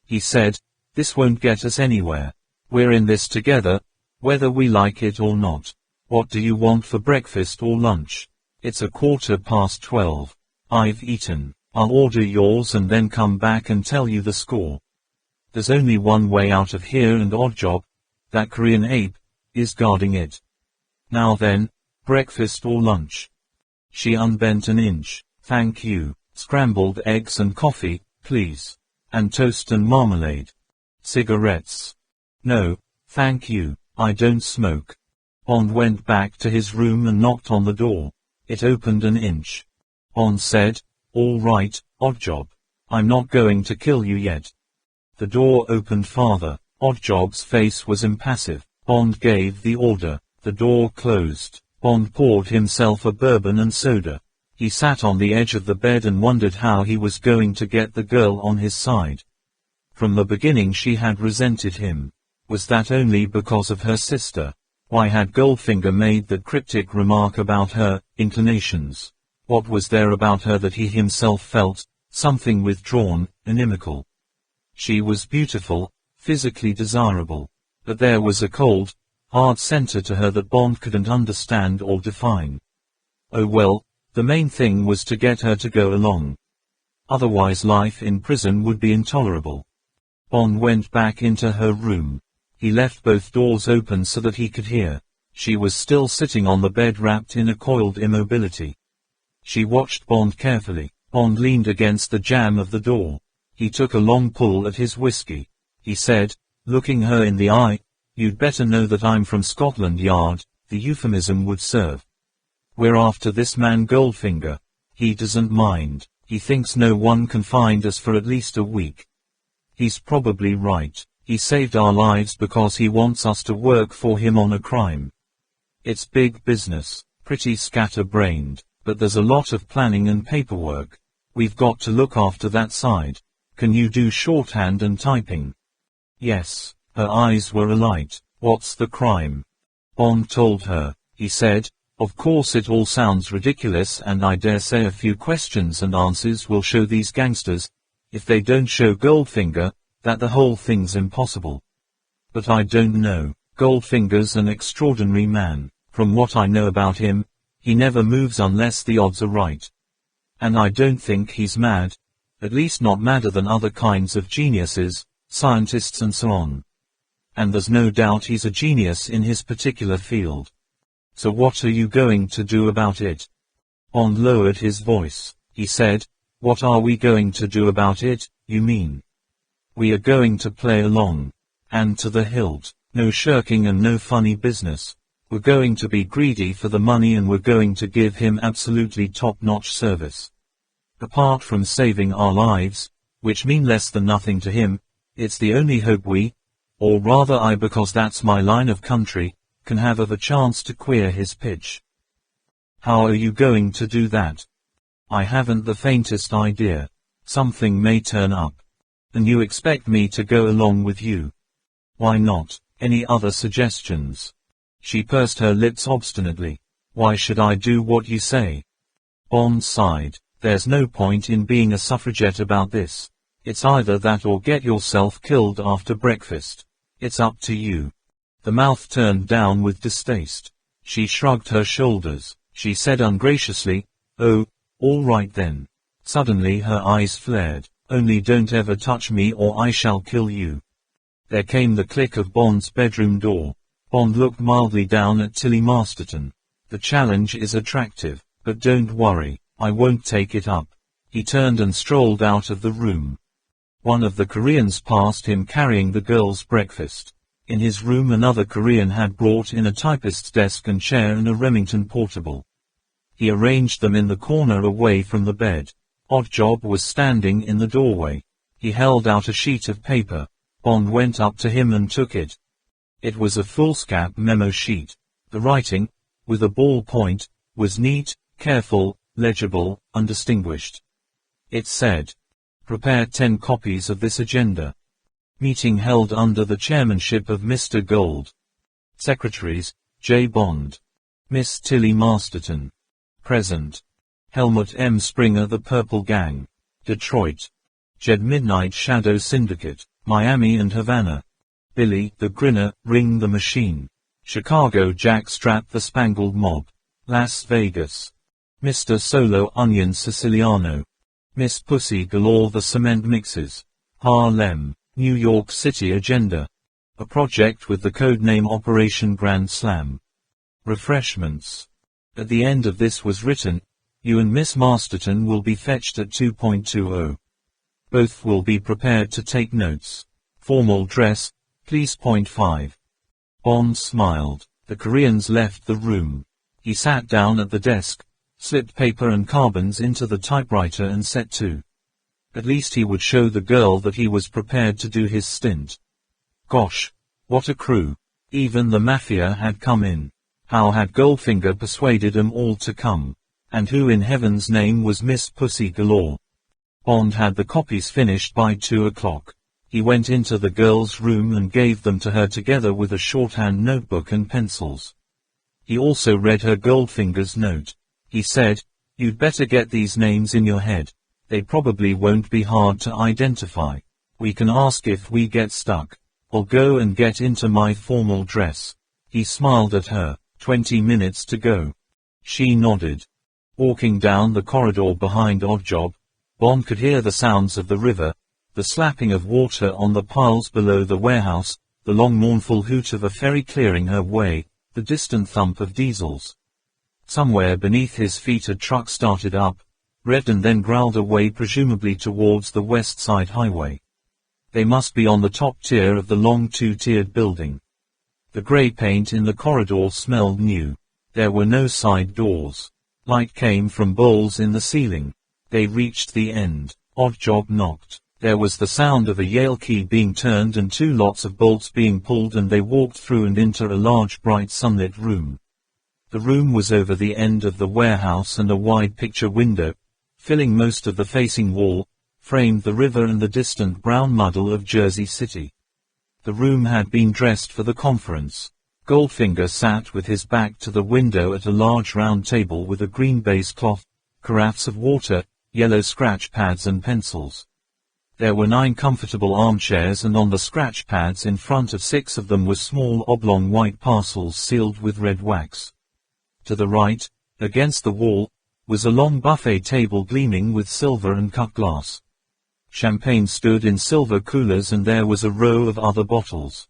He said, this won't get us anywhere. We're in this together, whether we like it or not. What do you want for breakfast or lunch? It's 12:15. I've eaten. I'll order yours and then come back and tell you the score. There's only one way out of here, and Oddjob, that Korean ape, is guarding it. Now then, breakfast or lunch? She unbent an inch. Thank you. Scrambled eggs and coffee, please. And toast and marmalade. Cigarettes? No, thank you. I don't smoke. Bond went back to his room and knocked on the door. It opened an inch. Bond said, all right, Oddjob. I'm not going to kill you yet. The door opened farther. Oddjob's face was impassive. Bond gave the order. The door closed. Bond poured himself a bourbon and soda. He sat on the edge of the bed and wondered how he was going to get the girl on his side. From the beginning she had resented him. Was that only because of her sister? Why had Goldfinger made that cryptic remark about her inclinations? What was there about her that he himself felt, something withdrawn, inimical? She was beautiful, physically desirable. But there was a cold, hard center to her that Bond couldn't understand or define. Oh well, the main thing was to get her to go along. Otherwise life in prison would be intolerable. Bond went back into her room. He left both doors open so that he could hear. She was still sitting on the bed wrapped in a coiled immobility. She watched Bond carefully. Bond leaned against the jamb of the door. He took a long pull at his whiskey. He said, looking her in the eye, you'd better know that I'm from Scotland Yard. The euphemism would serve. We're after this man Goldfinger. He doesn't mind. He thinks no one can find us for at least a week. He's probably right. He saved our lives because he wants us to work for him on a crime. It's big business, pretty scatter-brained, but there's a lot of planning and paperwork. We've got to look after that side. Can you do shorthand and typing? Yes. Her eyes were alight. What's the crime? Bond told her. He said, of course it all sounds ridiculous, and I dare say a few questions and answers will show these gangsters, if they don't show Goldfinger, that the whole thing's impossible. But I don't know. Goldfinger's an extraordinary man. From what I know about him, he never moves unless the odds are right. And I don't think he's mad. At least not madder than other kinds of geniuses, scientists and so on. And there's no doubt he's a genius in his particular field. So what are you going to do about it? Bond lowered his voice. He said, what are we going to do about it, you mean? We are going to play along. And to the hilt. No shirking and no funny business. We're going to be greedy for the money, and we're going to give him absolutely top-notch service. Apart from saving our lives, which mean less than nothing to him, it's the only hope we, or rather I, because that's my line of country, can have of a chance to queer his pitch. How are you going to do that? I haven't the faintest idea. Something may turn up. And you expect me to go along with you? Why not? Any other suggestions? She pursed her lips obstinately. Why should I do what you say? Bond sighed. There's no point in being a suffragette about this. It's either that or get yourself killed after breakfast. It's up to you. The mouth turned down with distaste. She shrugged her shoulders. She said ungraciously, "Oh, all right then." Suddenly her eyes flared. "Only don't ever touch me or I shall kill you." There came the click of Bond's bedroom door. Bond looked mildly down at Tilly Masterton. "The challenge is attractive, but don't worry, I won't take it up." He turned and strolled out of the room. One of the Koreans passed him carrying the girl's breakfast. In his room another Korean had brought in a typist's desk and chair and a Remington portable. He arranged them in the corner away from the bed. Oddjob was standing in the doorway. He held out a sheet of paper. Bond went up to him and took it. It was a foolscap memo sheet. The writing, with a ball point, was neat, careful, legible, undistinguished. It said, "Prepare 10 copies of this agenda. Meeting held under the chairmanship of Mr. Gold. Secretaries, J. Bond. Miss Tilly Masterton. Present. Helmut M. Springer, The Purple Gang. Detroit. Jed Midnight Shadow Syndicate. Miami and Havana. Billy, the Grinner, Ring the Machine. Chicago Jack Strap, The Spangled Mob. Las Vegas. Mr. Solo Onion Siciliano. Miss Pussy Galore, The Cement Mixes. Harlem. New York City Agenda. A project with the code name Operation Grand Slam. Refreshments. At the end of this was written, "You and Miss Masterton will be fetched at 2.20. Both will be prepared to take notes. Formal dress, please. 5. Bond smiled. The Koreans left the room. He sat down at the desk, slipped paper and carbons into the typewriter and set to. At least he would show the girl that he was prepared to do his stint. Gosh, what a crew. Even the Mafia had come in. How had Goldfinger persuaded them all to come? And who in heaven's name was Miss Pussy Galore? Bond had the copies finished by 2 o'clock. He went into the girl's room and gave them to her together with a shorthand notebook and pencils. He also read her Goldfinger's note. He said, "You'd better get these names in your head. They probably won't be hard to identify. We can ask if we get stuck. I'll go and get into my formal dress." He smiled at her. 20 minutes to go. She nodded. Walking down the corridor behind Oddjob, Bond could hear the sounds of the river, the slapping of water on the piles below the warehouse, the long mournful hoot of a ferry clearing her way, the distant thump of diesels. Somewhere beneath his feet a truck started up, revved and then growled away, presumably towards the West Side Highway. They must be on the top tier of the long 2-tiered building. The grey paint in the corridor smelled new. There were no side doors. Light came from bowls in the ceiling. They reached the end. Oddjob knocked. There was the sound of a Yale key being turned and 2 lots of bolts being pulled, and they walked through and into a large bright sunlit room. The room was over the end of the warehouse, and a wide picture window, filling most of the facing wall, framed the river and the distant brown muddle of Jersey City. The room had been dressed for the conference. Goldfinger sat with his back to the window at a large round table with a green baize cloth, carafes of water, yellow scratch pads and pencils. There were 9 comfortable armchairs, and on the scratch pads in front of 6 of them were small oblong white parcels sealed with red wax. To the right, against the wall, was a long buffet table gleaming with silver and cut glass. Champagne stood in silver coolers, and there was a row of other bottles.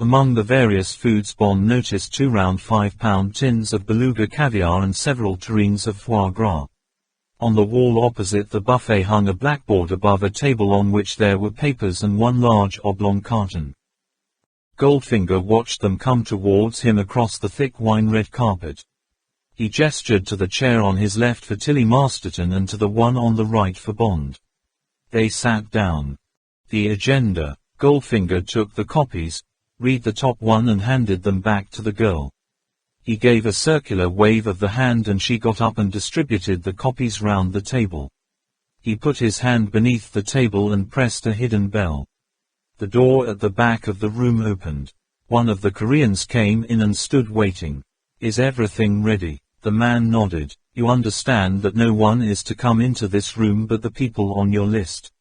Among the various foods, Bond noticed 2 round 5-pound tins of beluga caviar and several tureens of foie gras. On the wall opposite the buffet hung a blackboard above a table on which there were papers and 1 large oblong carton. Goldfinger watched them come towards him across the thick wine-red carpet. He gestured to the chair on his left for Tilly Masterton and to the one on the right for Bond. They sat down. The agenda. Goldfinger took the copies, read the top one and handed them back to the girl. He gave a circular wave of the hand and she got up and distributed the copies round the table. He put his hand beneath the table and pressed a hidden bell. The door at the back of the room opened. One of the Koreans came in and stood waiting. "Is everything ready?" The man nodded. "You understand that no one is to come into this room but the people on your list?"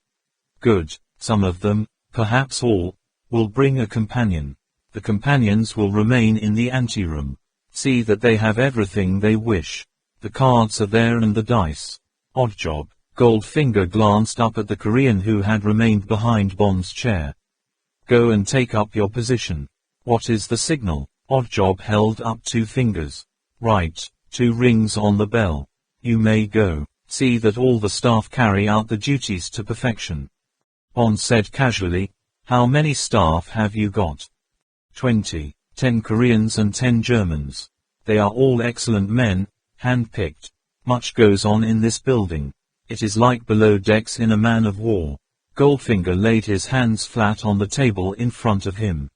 "Good. Some of them, perhaps all, will bring a companion. The companions will remain in the anteroom. See that they have everything they wish. The cards are there and the dice. Odd job. Goldfinger glanced up at the Korean who had remained behind Bond's chair. Go and take up your position. What is the signal? Oddjob held up 2 fingers. Right, 2 rings on the bell. You may go. See that all the staff carry out the duties to perfection. Bond said casually, how many staff have you got? 20, 10 Koreans and 10 Germans. They are all excellent men, hand-picked. Much goes on in this building. It is like below decks in a man of war. Goldfinger laid his hands flat on the table in front of him.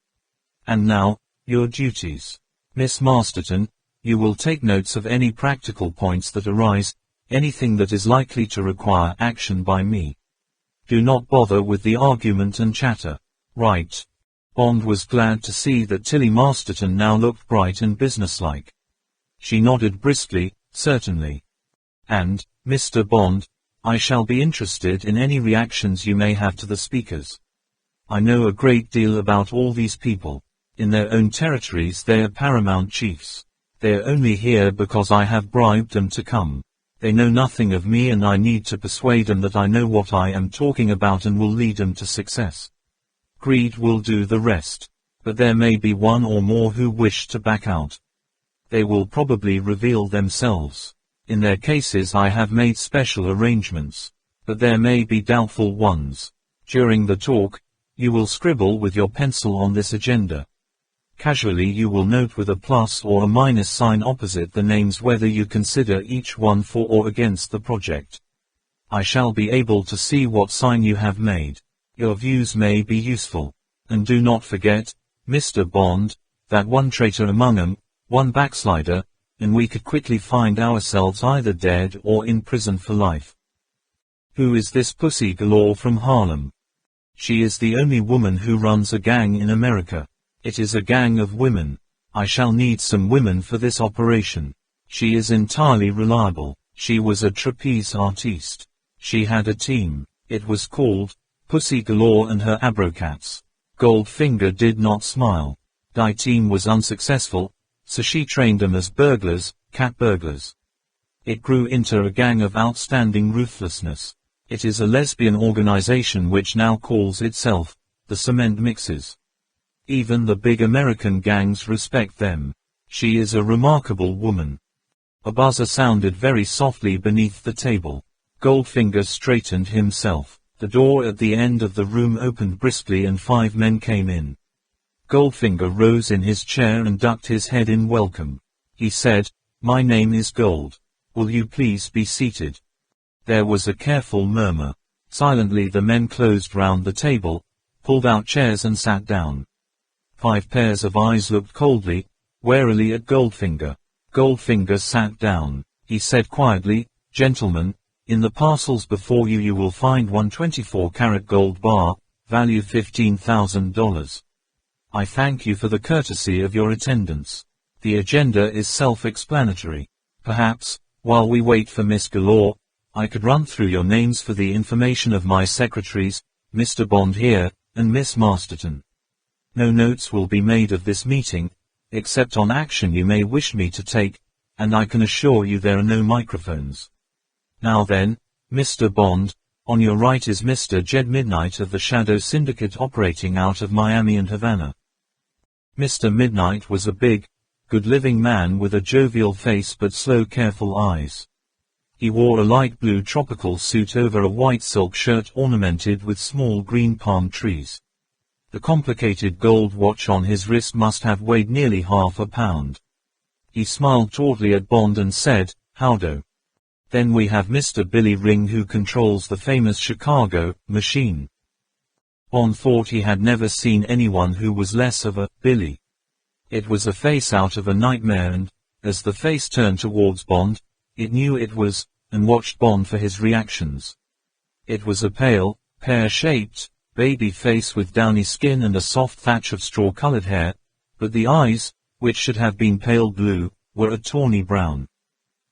And now, your duties. Miss Masterton, you will take notes of any practical points that arise, anything that is likely to require action by me. Do not bother with the argument and chatter. Right. Bond was glad to see that Tilly Masterton now looked bright and businesslike. She nodded briskly, certainly. And, Mr. Bond, I shall be interested in any reactions you may have to the speakers. I know a great deal about all these people. In their own territories they are paramount chiefs. They are only here because I have bribed them to come. They know nothing of me and I need to persuade them that I know what I am talking about and will lead them to success. Greed will do the rest. But there may be one or more who wish to back out. They will probably reveal themselves. In their cases I have made special arrangements. But there may be doubtful ones. During the talk, you will scribble with your pencil on this agenda. Casually you will note with a plus or a minus sign opposite the names whether you consider each one for or against the project. I shall be able to see what sign you have made. Your views may be useful. And do not forget, Mr. Bond, that one traitor among them, one backslider, and we could quickly find ourselves either dead or in prison for life. Who is this pussy galore from Harlem? She is the only woman who runs a gang in America. It is a gang of women. I shall need some women for this operation. She is entirely reliable. She was a trapeze artiste. She had a team. It was called Pussy Galore and her Abrocats. Goldfinger did not smile. Die team was unsuccessful, so she trained them as burglars, cat burglars. It grew into a gang of outstanding ruthlessness. It is a lesbian organization which now calls itself the Cement Mixers. Even the big American gangs respect them. She is a remarkable woman. A buzzer sounded very softly beneath the table. Goldfinger straightened himself. The door at the end of the room opened briskly and 5 men came in. Goldfinger rose in his chair and ducked his head in welcome. He said, "My name is Gold. Will you please be seated?" There was a careful murmur. Silently the men closed round the table, pulled out chairs and sat down. 5 pairs of eyes looked coldly, warily at Goldfinger. Goldfinger sat down. He said quietly, "Gentlemen, in the parcels before you will find one 24-karat gold bar, value $15,000. I thank you for the courtesy of your attendance. The agenda is self-explanatory. Perhaps, while we wait for Miss Galore, I could run through your names for the information of my secretaries, Mr. Bond here, and Miss Masterton. No notes will be made of this meeting, except on action you may wish me to take, and I can assure you there are no microphones. Now then, Mr. Bond, on your right is Mr. Jed Midnight of the Shadow Syndicate operating out of Miami and Havana. Mr. Midnight was a big, good-living man with a jovial face but slow careful eyes. He wore a light blue tropical suit over a white silk shirt ornamented with small green palm trees. The complicated gold watch on his wrist must have weighed nearly half a pound. He smiled tautly at Bond and said, "Howdo." Then we have Mr. Billy Ring who controls the famous Chicago machine. Bond thought he had never seen anyone who was less of a Billy. It was a face out of a nightmare and, as the face turned towards Bond, it knew it was, and watched Bond for his reactions. It was a pale, pear-shaped, baby face with downy skin and a soft thatch of straw-colored hair, but the eyes, which should have been pale blue, were a tawny brown.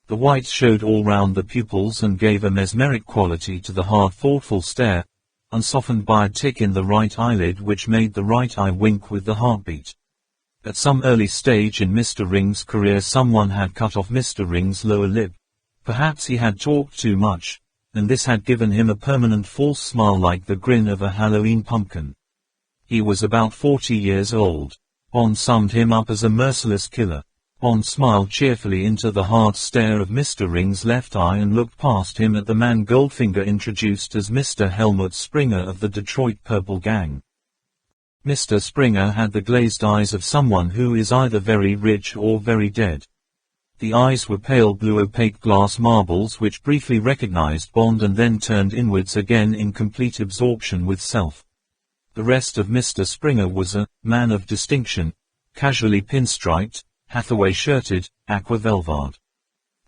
The whites showed all round the pupils and gave a mesmeric quality to the hard thoughtful stare, unsoftened by a tick in the right eyelid which made the right eye wink with the heartbeat. At some early stage in Mr. Ring's career someone had cut off Mr. Ring's lower lip. Perhaps he had talked too much, and this had given him a permanent false smile like the grin of a Halloween pumpkin. He was about 40 years old. Bond summed him up as a merciless killer. Bond smiled cheerfully into the hard stare of Mr. Ring's left eye and looked past him at the man Goldfinger introduced as Mr. Helmut Springer of the Detroit Purple Gang. Mr. Springer had the glazed eyes of someone who is either very rich or very dead. The eyes were pale blue opaque glass marbles which briefly recognized Bond and then turned inwards again in complete absorption with self. The rest of Mr. Springer was a man of distinction, casually pinstriped, Hathaway-shirted, aqua velvet.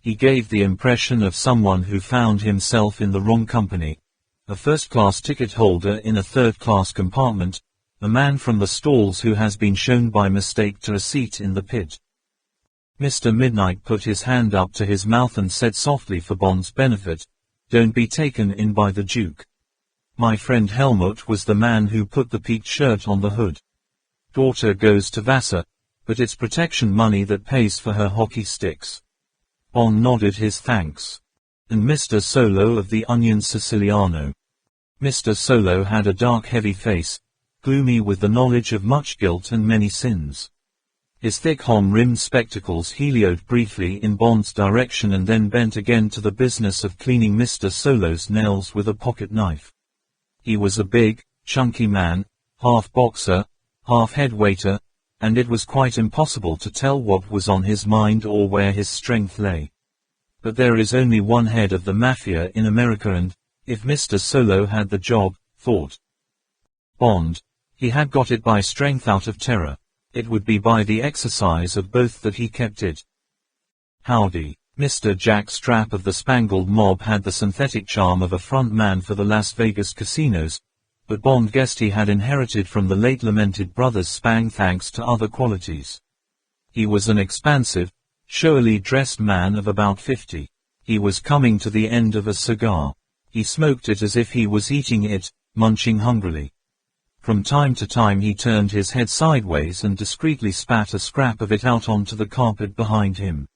He gave the impression of someone who found himself in the wrong company. A first-class ticket holder in a third-class compartment, a man from the stalls who has been shown by mistake to a seat in the pit. Mr. Midnight put his hand up to his mouth and said softly for Bond's benefit, "Don't be taken in by the Duke. My friend Helmut was the man who put the peaked shirt on the hood. Daughter goes to Vassar, but it's protection money that pays for her hockey sticks." Bond nodded his thanks. "And Mr. Solo of the Onion Siciliano." Mr. Solo had a dark heavy face, gloomy with the knowledge of much guilt and many sins. His thick horn-rimmed spectacles helioed briefly in Bond's direction and then bent again to the business of cleaning Mr. Solo's nails with a pocket knife. He was a big, chunky man, half boxer, half head waiter, and it was quite impossible to tell what was on his mind or where his strength lay. But there is only one head of the Mafia in America and, if Mr. Solo had the job, thought Bond, he had got it by strength out of terror. It would be by the exercise of both that he kept it. Howdy. Mr. Jack Strapp of the Spangled Mob had the synthetic charm of a front man for the Las Vegas casinos, but Bond guessed he had inherited from the late lamented brothers Spang thanks to other qualities. He was an expansive, showily dressed man of about 50. He was coming to the end of a cigar. He smoked it as if he was eating it, munching hungrily. From time to time he turned his head sideways and discreetly spat a scrap of it out onto the carpet behind him.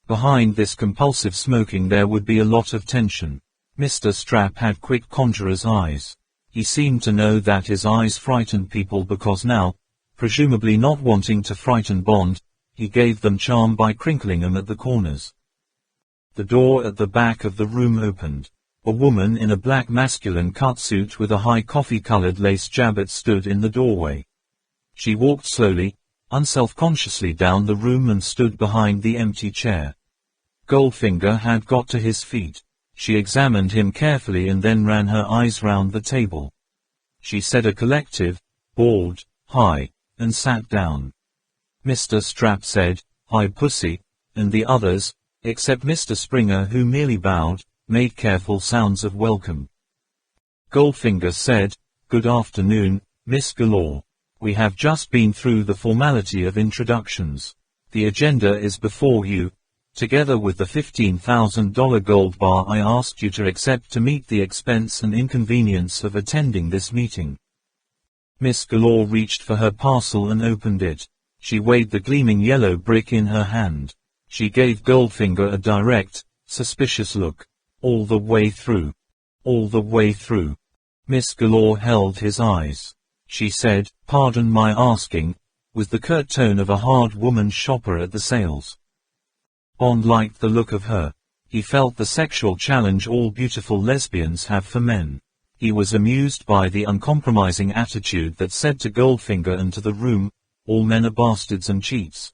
Behind this compulsive smoking there would be a lot of tension. Mr. Strapp had quick conjurer's eyes. He seemed to know that his eyes frightened people because now, presumably not wanting to frighten Bond, he gave them charm by crinkling them at the corners. The door at the back of the room opened. A woman in a black masculine catsuit with a high coffee-colored lace jabot stood in the doorway. She walked slowly, unself-consciously down the room and stood behind the empty chair. Goldfinger had got to his feet. She examined him carefully and then ran her eyes round the table. She said a collective, bawled, "Hi," and sat down. Mr. Strapp said, "Hi pussy," and the others, except Mr. Springer who merely bowed, made careful sounds of welcome. Goldfinger said, "Good afternoon, Miss Galore. We have just been through the formality of introductions. The agenda is before you, together with the $15,000 gold bar I asked you to accept to meet the expense and inconvenience of attending this meeting." Miss Galore reached for her parcel and opened it. She weighed the gleaming yellow brick in her hand. She gave Goldfinger a direct, suspicious look. "All the way through. All the way through." Miss Galore held his eyes. She said, "Pardon my asking," with the curt tone of a hard woman shopper at the sales. Bond liked the look of her. He felt the sexual challenge all beautiful lesbians have for men. He was amused by the uncompromising attitude that said to Goldfinger and to the room, "All men are bastards and cheats.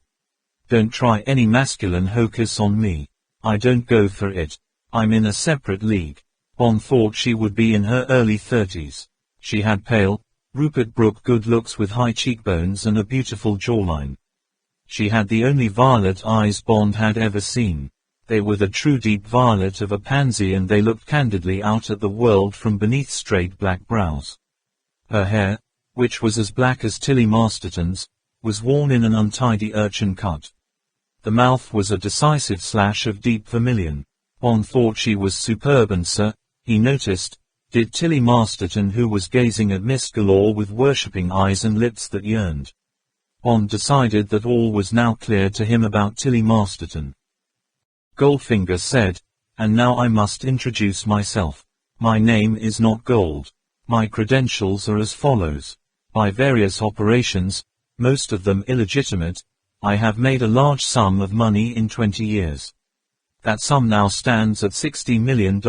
Don't try any masculine hocus on me. I don't go for it. I'm in a separate league." Bond thought she would be in her early 30s. She had pale, Rupert Brooke good looks with high cheekbones and a beautiful jawline. She had the only violet eyes Bond had ever seen. They were the true deep violet of a pansy and they looked candidly out at the world from beneath straight black brows. Her hair, which was as black as Tilly Masterton's, was worn in an untidy urchin cut. The mouth was a decisive slash of deep vermilion. Bond thought she was superb and so, he noticed, did Tilly Masterton who was gazing at Miss Galore with worshipping eyes and lips that yearned. Bond decided that all was now clear to him about Tilly Masterton. Goldfinger said, "And now I must introduce myself. My name is not Gold. My credentials are as follows. By various operations, most of them illegitimate, I have made a large sum of money in 20 years. That sum now stands at $60 million.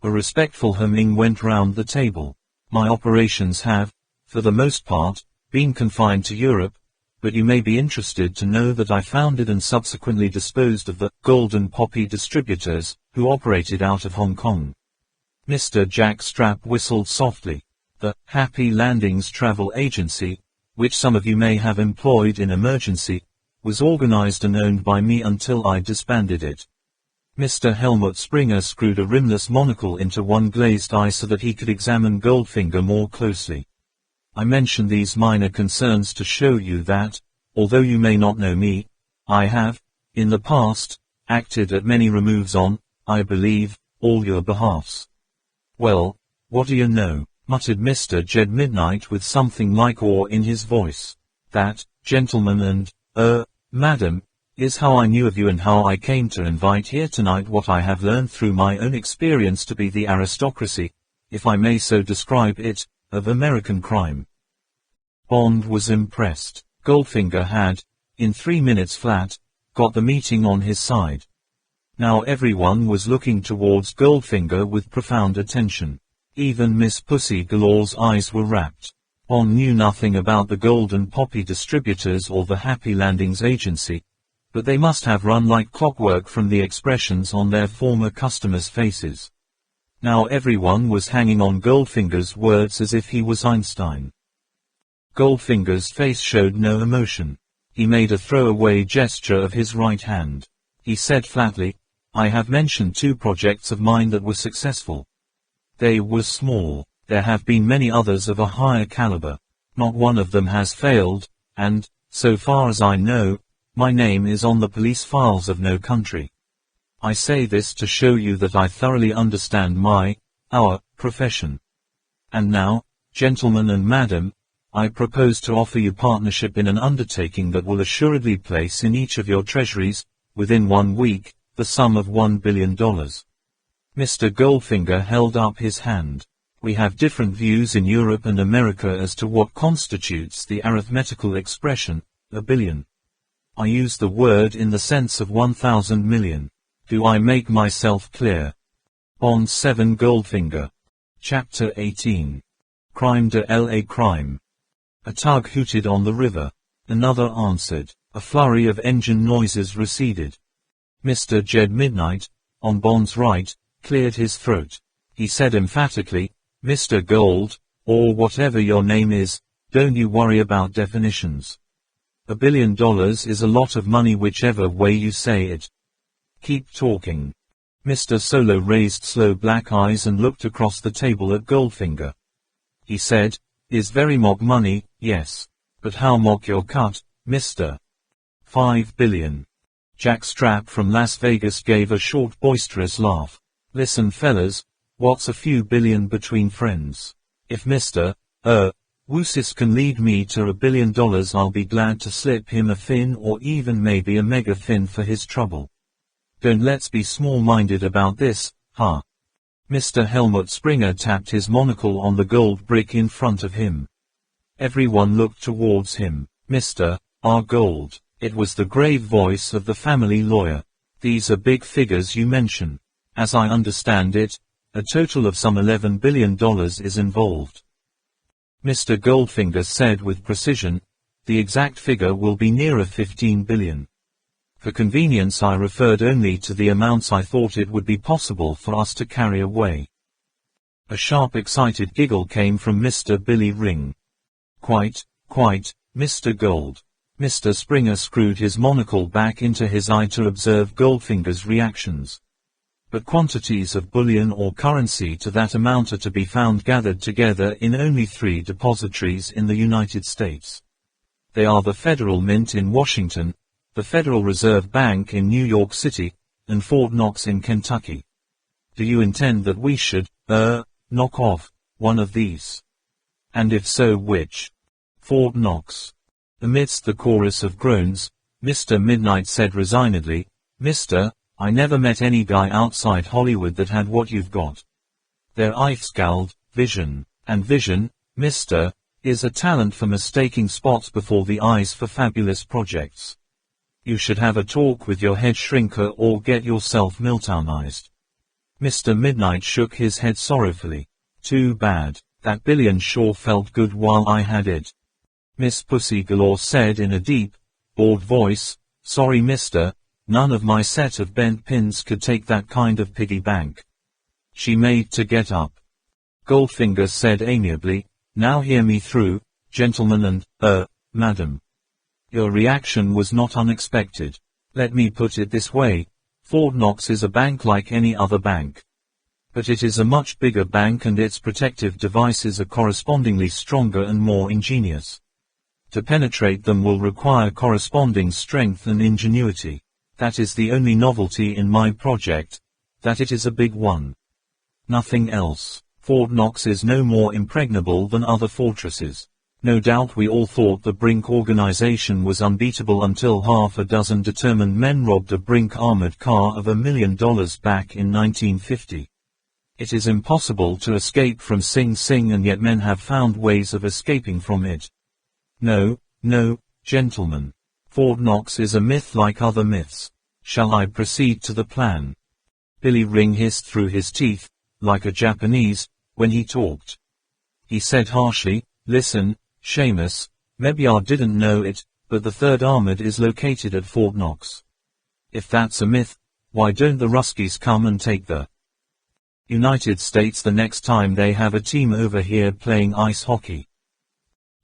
A respectful humming went round the table. My operations have, for the most part, been confined to Europe, but you may be interested to know that I founded and subsequently disposed of the Golden Poppy distributors, who operated out of Hong Kong." Mr. Jack Strapp whistled softly. "The Happy Landings Travel Agency, which some of you may have employed in emergency, was organized and owned by me until I disbanded it." Mr. Helmut Springer screwed a rimless monocle into one glazed eye so that he could examine Goldfinger more closely. "I mention these minor concerns to show you that, although you may not know me, I have, in the past, acted at many removes on, I believe, all your behalfs." "Well, what do you know?" muttered Mr. Jed Midnight with something like awe in his voice. "That, gentlemen and, madam, is how I knew of you and how I came to invite here tonight what I have learned through my own experience to be the aristocracy, if I may so describe it, of American crime." Bond was impressed. Goldfinger had, in 3 minutes flat, got the meeting on his side. Now everyone was looking towards Goldfinger with profound attention. Even Miss Pussy Galore's eyes were rapt. Bond knew nothing about the Golden Poppy distributors or the Happy Landings Agency, but they must have run like clockwork from the expressions on their former customers' faces. Now everyone was hanging on Goldfinger's words as if he was Einstein. Goldfinger's face showed no emotion. He made a throwaway gesture of his right hand. He said flatly, "I have mentioned 2 projects of mine that were successful. They were small. There have been many others of a higher caliber. Not one of them has failed, and, so far as I know, my name is on the police files of no country. I say this to show you that I thoroughly understand our profession. And now, gentlemen and madam, I propose to offer you partnership in an undertaking that will assuredly place in each of your treasuries, within 1 week, the sum of $1 billion. Mr. Goldfinger held up his hand. "We have different views in Europe and America as to what constitutes the arithmetical expression, $1 billion. I use the word in the sense of 1,000 million. Do I make myself clear?" Bond 7 Goldfinger. Chapter 18. Crime de la Crime. A tug hooted on the river. Another answered. A flurry of engine noises receded. Mr. Jed Midnight, on Bond's right, cleared his throat. He said emphatically, "Mr. Gold, or whatever your name is, don't you worry about definitions. $1 billion is a lot of money whichever way you say it. Keep talking." Mr. Solo raised slow black eyes and looked across the table at Goldfinger. He said, "Is very mock money, yes. But how mock your cut, Mr. $5 billion. Jack Strapp from Las Vegas gave a short boisterous laugh. "Listen fellas, what's a few billion between friends? If Mr. Woosis can lead me to $1 billion, I'll be glad to slip him a fin or even maybe a mega fin for his trouble. Don't let's be small-minded about this, huh?" Mr. Helmut Springer tapped his monocle on the gold brick in front of him. Everyone looked towards him. "Mr. R. Gold." It was the grave voice of the family lawyer. "These are big figures you mention. As I understand it, a total of some $11 billion is involved." Mr. Goldfinger said with precision, "The exact figure will be nearer 15 billion. For convenience I referred only to the amounts I thought it would be possible for us to carry away." A sharp excited giggle came from Mr. Billy Ring. Quite, Mr. Gold." Mr. Springer screwed his monocle back into his eye to observe Goldfinger's reactions. "But quantities of bullion or currency to that amount are to be found gathered together in only 3 depositories in the United States. They are the Federal Mint in Washington, the Federal Reserve Bank in New York City, and Fort Knox in Kentucky. Do you intend that we should, knock off one of these? And if so, which?" "Fort Knox." Amidst the chorus of groans, Mr. Midnight said resignedly, "Mister, I never met any guy outside Hollywood that had what you've got. There I've scowled, vision. And vision, mister, is a talent for mistaking spots before the eyes for fabulous projects. You should have a talk with your head shrinker or get yourself Milltownized." Mr. Midnight shook his head sorrowfully. "Too bad. That billion sure felt good while I had it." Miss Pussy Galore said in a deep, bored voice, "Sorry mister, none of my set of bent pins could take that kind of piggy bank." She made to get up. Goldfinger said amiably, "Now hear me through, gentlemen and, madam. Your reaction was not unexpected. Let me put it this way, Fort Knox is a bank like any other bank. But it is a much bigger bank and its protective devices are correspondingly stronger and more ingenious. To penetrate them will require corresponding strength and ingenuity. That is the only novelty in my project, that it is a big one. Nothing else. Fort Knox is no more impregnable than other fortresses. No doubt we all thought the Brink organization was unbeatable until half a dozen determined men robbed a Brink armored car of $1 million back in 1950. It is impossible to escape from Sing Sing, and yet men have found ways of escaping from it. No, gentlemen. Fort Knox is a myth like other myths. Shall I proceed to the plan?" Billy Ring hissed through his teeth, like a Japanese, when he talked. He said harshly, "Listen, Seamus, maybe I didn't know it, but the 3rd Armored is located at Fort Knox. If that's a myth, why don't the Ruskies come and take the United States the next time they have a team over here playing ice hockey?"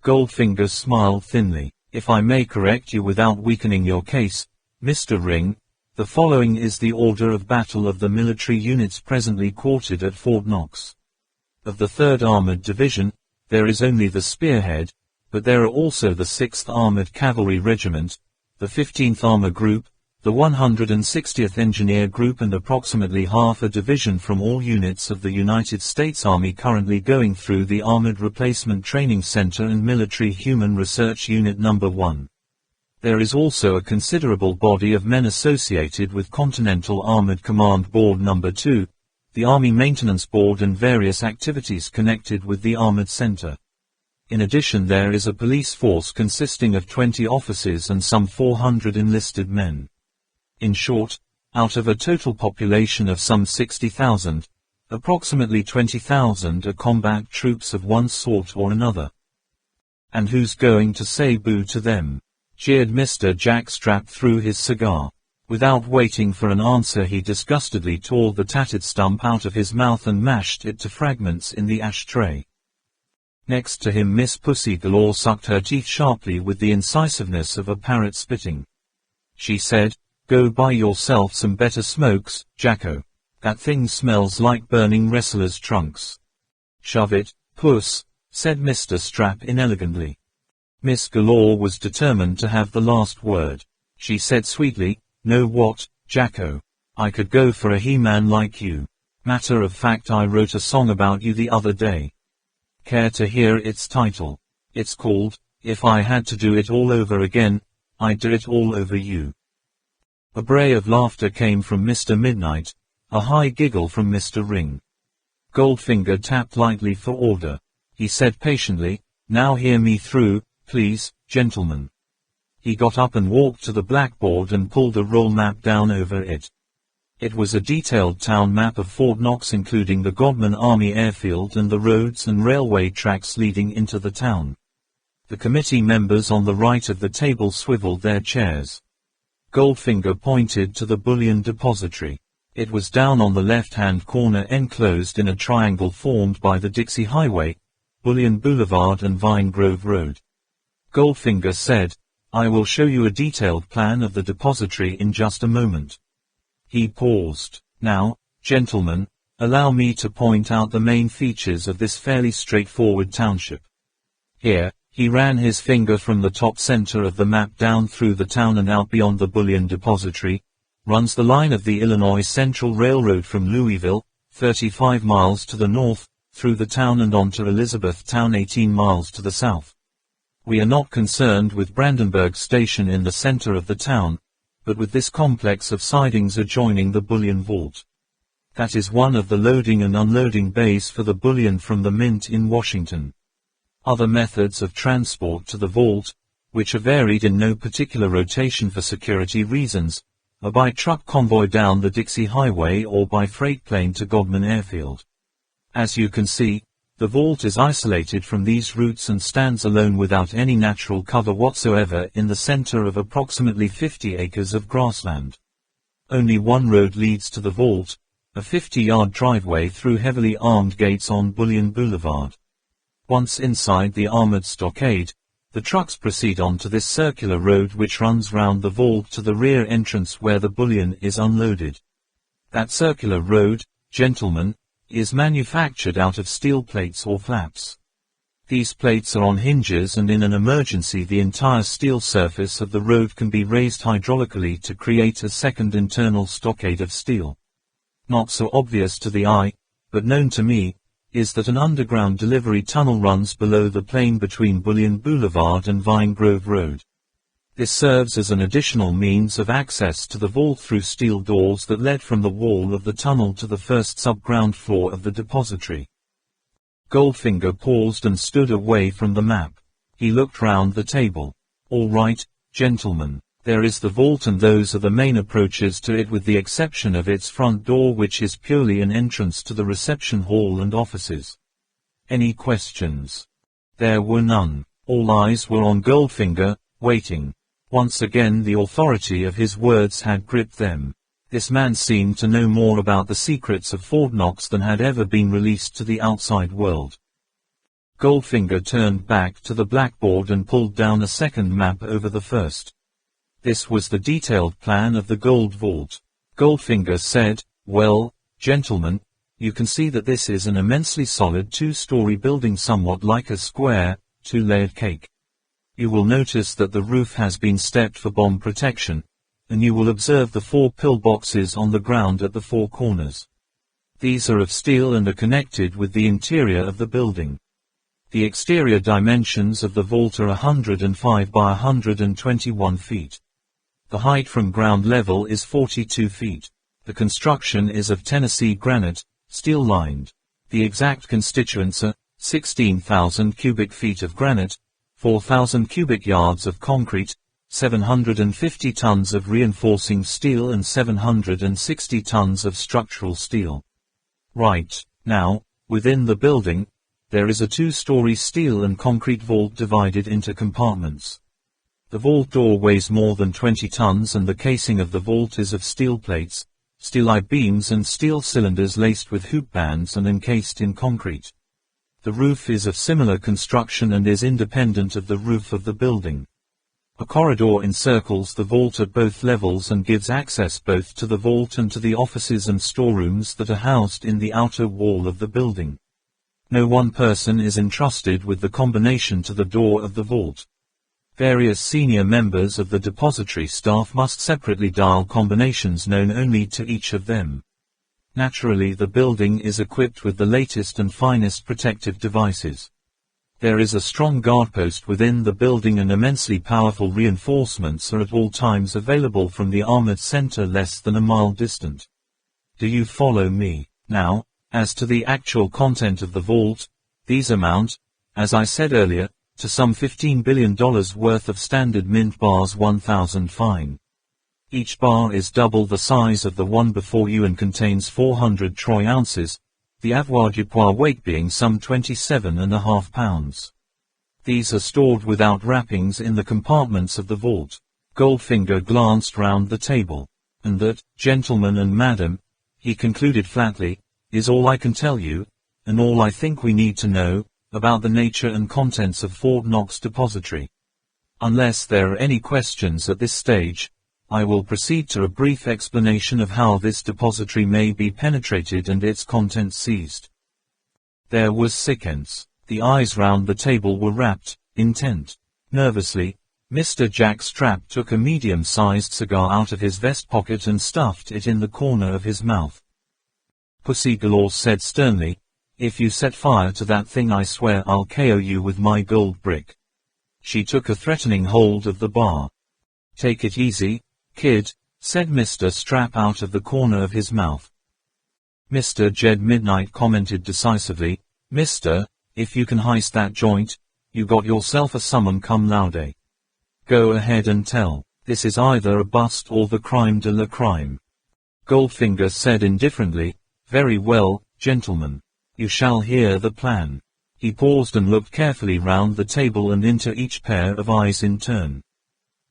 Goldfinger smiled thinly. "If I may correct you without weakening your case, Mr. Ring, the following is the order of battle of the military units presently quartered at Fort Knox. Of the 3rd Armored Division, there is only the Spearhead, but there are also the 6th Armored Cavalry Regiment, the 15th Armor Group, the 160th Engineer Group, and approximately half a division from all units of the United States Army currently going through the Armored Replacement Training Center and Military Human Research Unit No. 1. There is also a considerable body of men associated with Continental Armored Command Board No. 2, the Army Maintenance Board, and various activities connected with the Armored Center. In addition, there is a police force consisting of 20 officers and some 400 enlisted men. In short, out of a total population of some 60,000, approximately 20,000 are combat troops of one sort or another. And who's going to say boo to them?" jeered Mr. Jackstrap through his cigar. Without waiting for an answer, he disgustedly tore the tattered stump out of his mouth and mashed it to fragments in the ashtray. Next to him, Miss Pussy Galore sucked her teeth sharply with the incisiveness of a parrot spitting. She said, "Go buy yourself some better smokes, Jacko. That thing smells like burning wrestlers' trunks." "Shove it, puss," said Mr. Strap inelegantly. Miss Galore was determined to have the last word. She said sweetly, "Know what, Jacko? I could go for a He-Man like you. Matter of fact, I wrote a song about you the other day. Care to hear its title? It's called, 'If I Had to Do It All Over Again, I'd Do It All Over You.'" A bray of laughter came from Mr. Midnight, a high giggle from Mr. Ring. Goldfinger tapped lightly for order. He said patiently, "Now hear me through, please, gentlemen." He got up and walked to the blackboard and pulled a roll map down over it. It was a detailed town map of Fort Knox, including the Godman Army Airfield and the roads and railway tracks leading into the town. The committee members on the right of the table swiveled their chairs. Goldfinger pointed to the bullion depository. It was down on the left-hand corner, enclosed in a triangle formed by the Dixie Highway, Bullion Boulevard, and Vine Grove Road. Goldfinger said, "I will show you a detailed plan of the depository in just a moment." He paused. "Now, gentlemen, allow me to point out the main features of this fairly straightforward township. Here," he ran his finger from the top center of the map down through the town and out beyond the bullion depository, runs the line of the Illinois Central Railroad from Louisville, 35 miles to the north, through the town and on to Elizabethtown 18 miles to the south. We are not concerned with Brandenburg Station in the center of the town, but with this complex of sidings adjoining the bullion vault. That is one of the loading and unloading bays for the bullion from the mint in Washington. Other methods of transport to the vault, which are varied in no particular rotation for security reasons, are by truck convoy down the Dixie Highway or by freight plane to Godman Airfield. As you can see, the vault is isolated from these routes and stands alone without any natural cover whatsoever in the center of approximately 50 acres of grassland. Only one road leads to the vault, a 50-yard driveway through heavily armed gates on Bullion Boulevard. Once inside the armored stockade, the trucks proceed on to this circular road which runs round the vault to the rear entrance where the bullion is unloaded. That circular road, gentlemen, is manufactured out of steel plates or flaps. These plates are on hinges and in an emergency the entire steel surface of the road can be raised hydraulically to create a second internal stockade of steel. Not so obvious to the eye, but known to me, is that an underground delivery tunnel runs below the plain between Bullion Boulevard and Vine Grove Road. This serves as an additional means of access to the vault through steel doors that led from the wall of the tunnel to the first sub-ground floor of the depository. Goldfinger paused and stood away from the map. He looked round the table. All right, gentlemen. There is the vault and those are the main approaches to it with the exception of its front door which is purely an entrance to the reception hall and offices. Any questions? There were none. All eyes were on Goldfinger, waiting. Once again the authority of his words had gripped them. This man seemed to know more about the secrets of Fort Knox than had ever been released to the outside world. Goldfinger turned back to the blackboard and pulled down a second map over the first. This was the detailed plan of the gold vault. Goldfinger said, "Well, gentlemen, you can see that this is an immensely solid two-story building somewhat like a square, two-layered cake. You will notice that the roof has been stepped for bomb protection, and you will observe the 4 pillboxes on the ground at the 4 corners. These are of steel and are connected with the interior of the building. The exterior dimensions of the vault are 105 by 121 feet. The height from ground level is 42 feet. The construction is of Tennessee granite, steel-lined. The exact constituents are 16,000 cubic feet of granite, 4,000 cubic yards of concrete, 750 tons of reinforcing steel and 760 tons of structural steel. Right, now, within the building, there is a 2-story steel and concrete vault divided into compartments. The vault door weighs more than 20 tons and the casing of the vault is of steel plates, steel I-beams and steel cylinders laced with hoop bands and encased in concrete. The roof is of similar construction and is independent of the roof of the building. A corridor encircles the vault at both levels and gives access both to the vault and to the offices and storerooms that are housed in the outer wall of the building. No one person is entrusted with the combination to the door of the vault. Various senior members of the depository staff must separately dial combinations known only to each of them. Naturally, the building is equipped with the latest and finest protective devices. There is a strong guard post within the building and immensely powerful reinforcements are at all times available from the armored center less than a mile distant. Do you follow me? Now, as to the actual content of the vault, these amount, as I said earlier, to some $15 billion worth of standard mint bars 1,000 fine. Each bar is double the size of the one before you and contains 400 troy ounces, the avoirdupois weight being some 27.5 pounds. These are stored without wrappings in the compartments of the vault. Goldfinger glanced round the table. And that, gentlemen and madam, he concluded flatly, is all I can tell you, and all I think we need to know, about the nature and contents of Fort Knox Depository. Unless there are any questions at this stage, I will proceed to a brief explanation of how this depository may be penetrated and its contents seized. There was silence. The eyes round the table were rapt, intent. Nervously, Mr. Jack Strapp took a medium-sized cigar out of his vest pocket and stuffed it in the corner of his mouth. Pussy Galore said sternly, "If you set fire to that thing I swear I'll KO you with my gold brick." She took a threatening hold of the bar. "Take it easy, kid," said Mr. Strap out of the corner of his mouth. Mr. Jed Midnight commented decisively, "Mister, if you can heist that joint, you got yourself a summon cum laude. Go ahead and tell. This is either a bust or the crime de la crime." Goldfinger said indifferently, "Very well, gentlemen. You shall hear the plan." He paused and looked carefully round the table and into each pair of eyes in turn.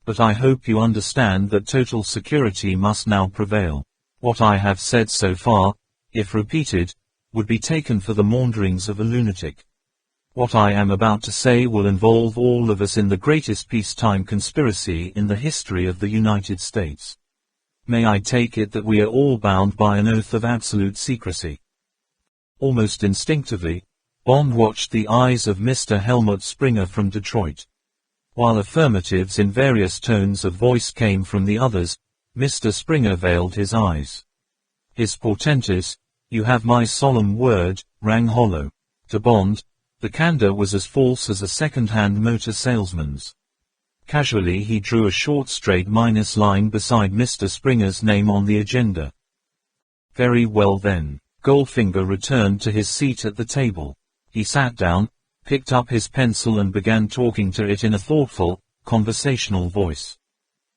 "But I hope you understand that total security must now prevail. What I have said so far, if repeated, would be taken for the maunderings of a lunatic. What I am about to say will involve all of us in the greatest peacetime conspiracy in the history of the United States. May I take it that we are all bound by an oath of absolute secrecy?" Almost instinctively, Bond watched the eyes of Mr. Helmut Springer from Detroit. While affirmatives in various tones of voice came from the others, Mr. Springer veiled his eyes. His portentous, "You have my solemn word," rang hollow. To Bond, the candor was as false as a second-hand motor salesman's. Casually he drew a short straight minus line beside Mr. Springer's name on the agenda. "Very well then." Goldfinger returned to his seat at the table. He sat down, picked up his pencil and began talking to it in a thoughtful, conversational voice.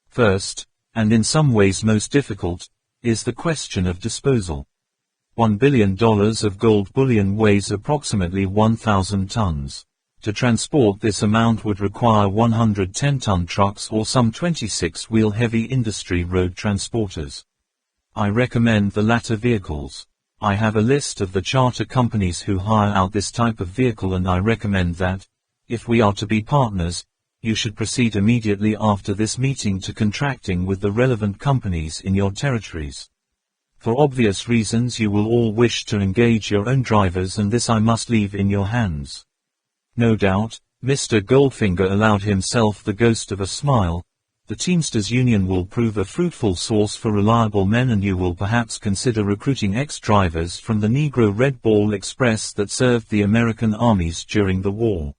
"First, and in some ways most difficult, is the question of disposal. $1 billion of gold bullion weighs approximately 1,000 tons. To transport this amount would require 110-ton trucks or some 26-wheel heavy industry road transporters. I recommend the latter vehicles. I have a list of the charter companies who hire out this type of vehicle, and I recommend that, if we are to be partners, you should proceed immediately after this meeting to contracting with the relevant companies in your territories. For obvious reasons you will all wish to engage your own drivers, and this I must leave in your hands." No doubt, Mr. Goldfinger allowed himself the ghost of a smile. "The Teamsters Union will prove a fruitful source for reliable men, and you will perhaps consider recruiting ex-drivers from the Negro Red Ball Express that served the American armies during the war.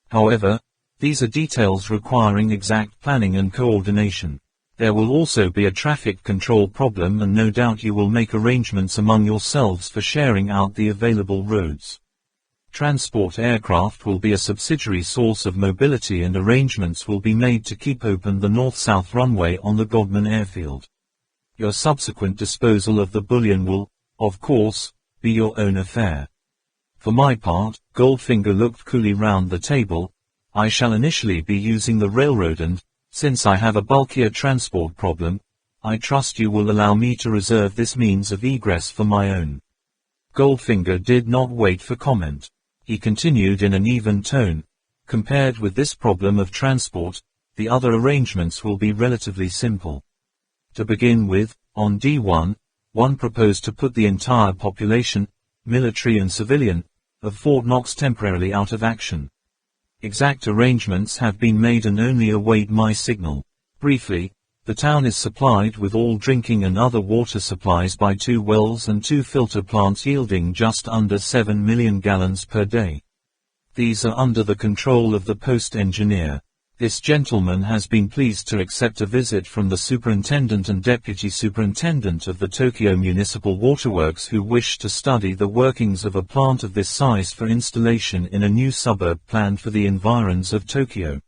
However, these are details requiring exact planning and coordination. There will also be a traffic control problem, and no doubt you will make arrangements among yourselves for sharing out the available roads. Transport aircraft will be a subsidiary source of mobility, and arrangements will be made to keep open the north-south runway on the Godman Airfield. Your subsequent disposal of the bullion will, of course, be your own affair. For my part," Goldfinger looked coolly round the table, "I shall initially be using the railroad, and, since I have a bulkier transport problem, I trust you will allow me to reserve this means of egress for my own." Goldfinger did not wait for comment. He continued in an even tone, "Compared with this problem of transport, the other arrangements will be relatively simple. To begin with, on D1, one proposed to put the entire population, military and civilian, of Fort Knox temporarily out of action. Exact arrangements have been made and only await my signal. Briefly, the town is supplied with all drinking and other water supplies by 2 wells and 2 filter plants yielding just under 7 million gallons per day. These are under the control of the post engineer. This gentleman has been pleased to accept a visit from the superintendent and deputy superintendent of the Tokyo Municipal Waterworks, who wish to study the workings of a plant of this size for installation in a new suburb planned for the environs of Tokyo.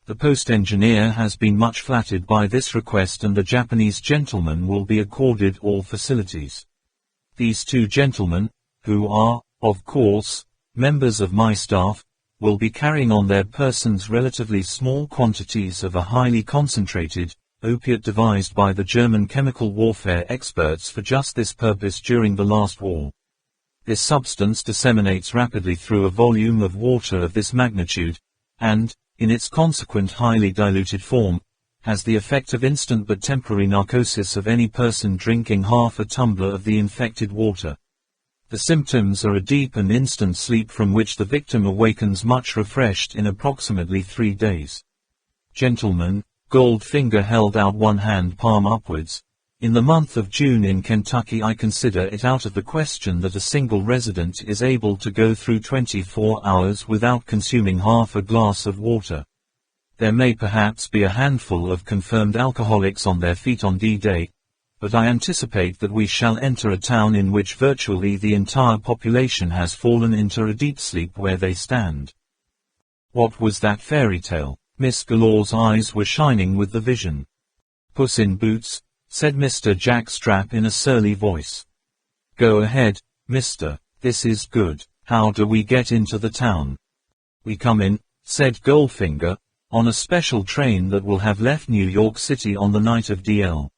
The post engineer has been much flattered by this request, and the Japanese gentleman will be accorded all facilities. These 2 gentlemen, who are, of course, members of my staff, will be carrying on their persons relatively small quantities of a highly concentrated opiate devised by the German chemical warfare experts for just this purpose during the last war. This substance disseminates rapidly through a volume of water of this magnitude, and, in its consequent highly diluted form, has the effect of instant but temporary narcosis of any person drinking half a tumbler of the infected water. The symptoms are a deep and instant sleep from which the victim awakens much refreshed in approximately 3 days. Gentlemen, Goldfinger held out one hand palm upwards. In the month of June in Kentucky, I consider it out of the question that a single resident is able to go through 24 hours without consuming half a glass of water. There may perhaps be a handful of confirmed alcoholics on their feet on D-Day, but I anticipate that we shall enter a town in which virtually the entire population has fallen into a deep sleep where they stand. What was that fairy tale? Miss Galore's eyes were shining with the vision. Puss in Boots, said Mr. Jack Strap in a surly voice. Go ahead, mister, this is good. How do we get into the town? We come in, said Goldfinger, on a special train that will have left New York City on the night of DL.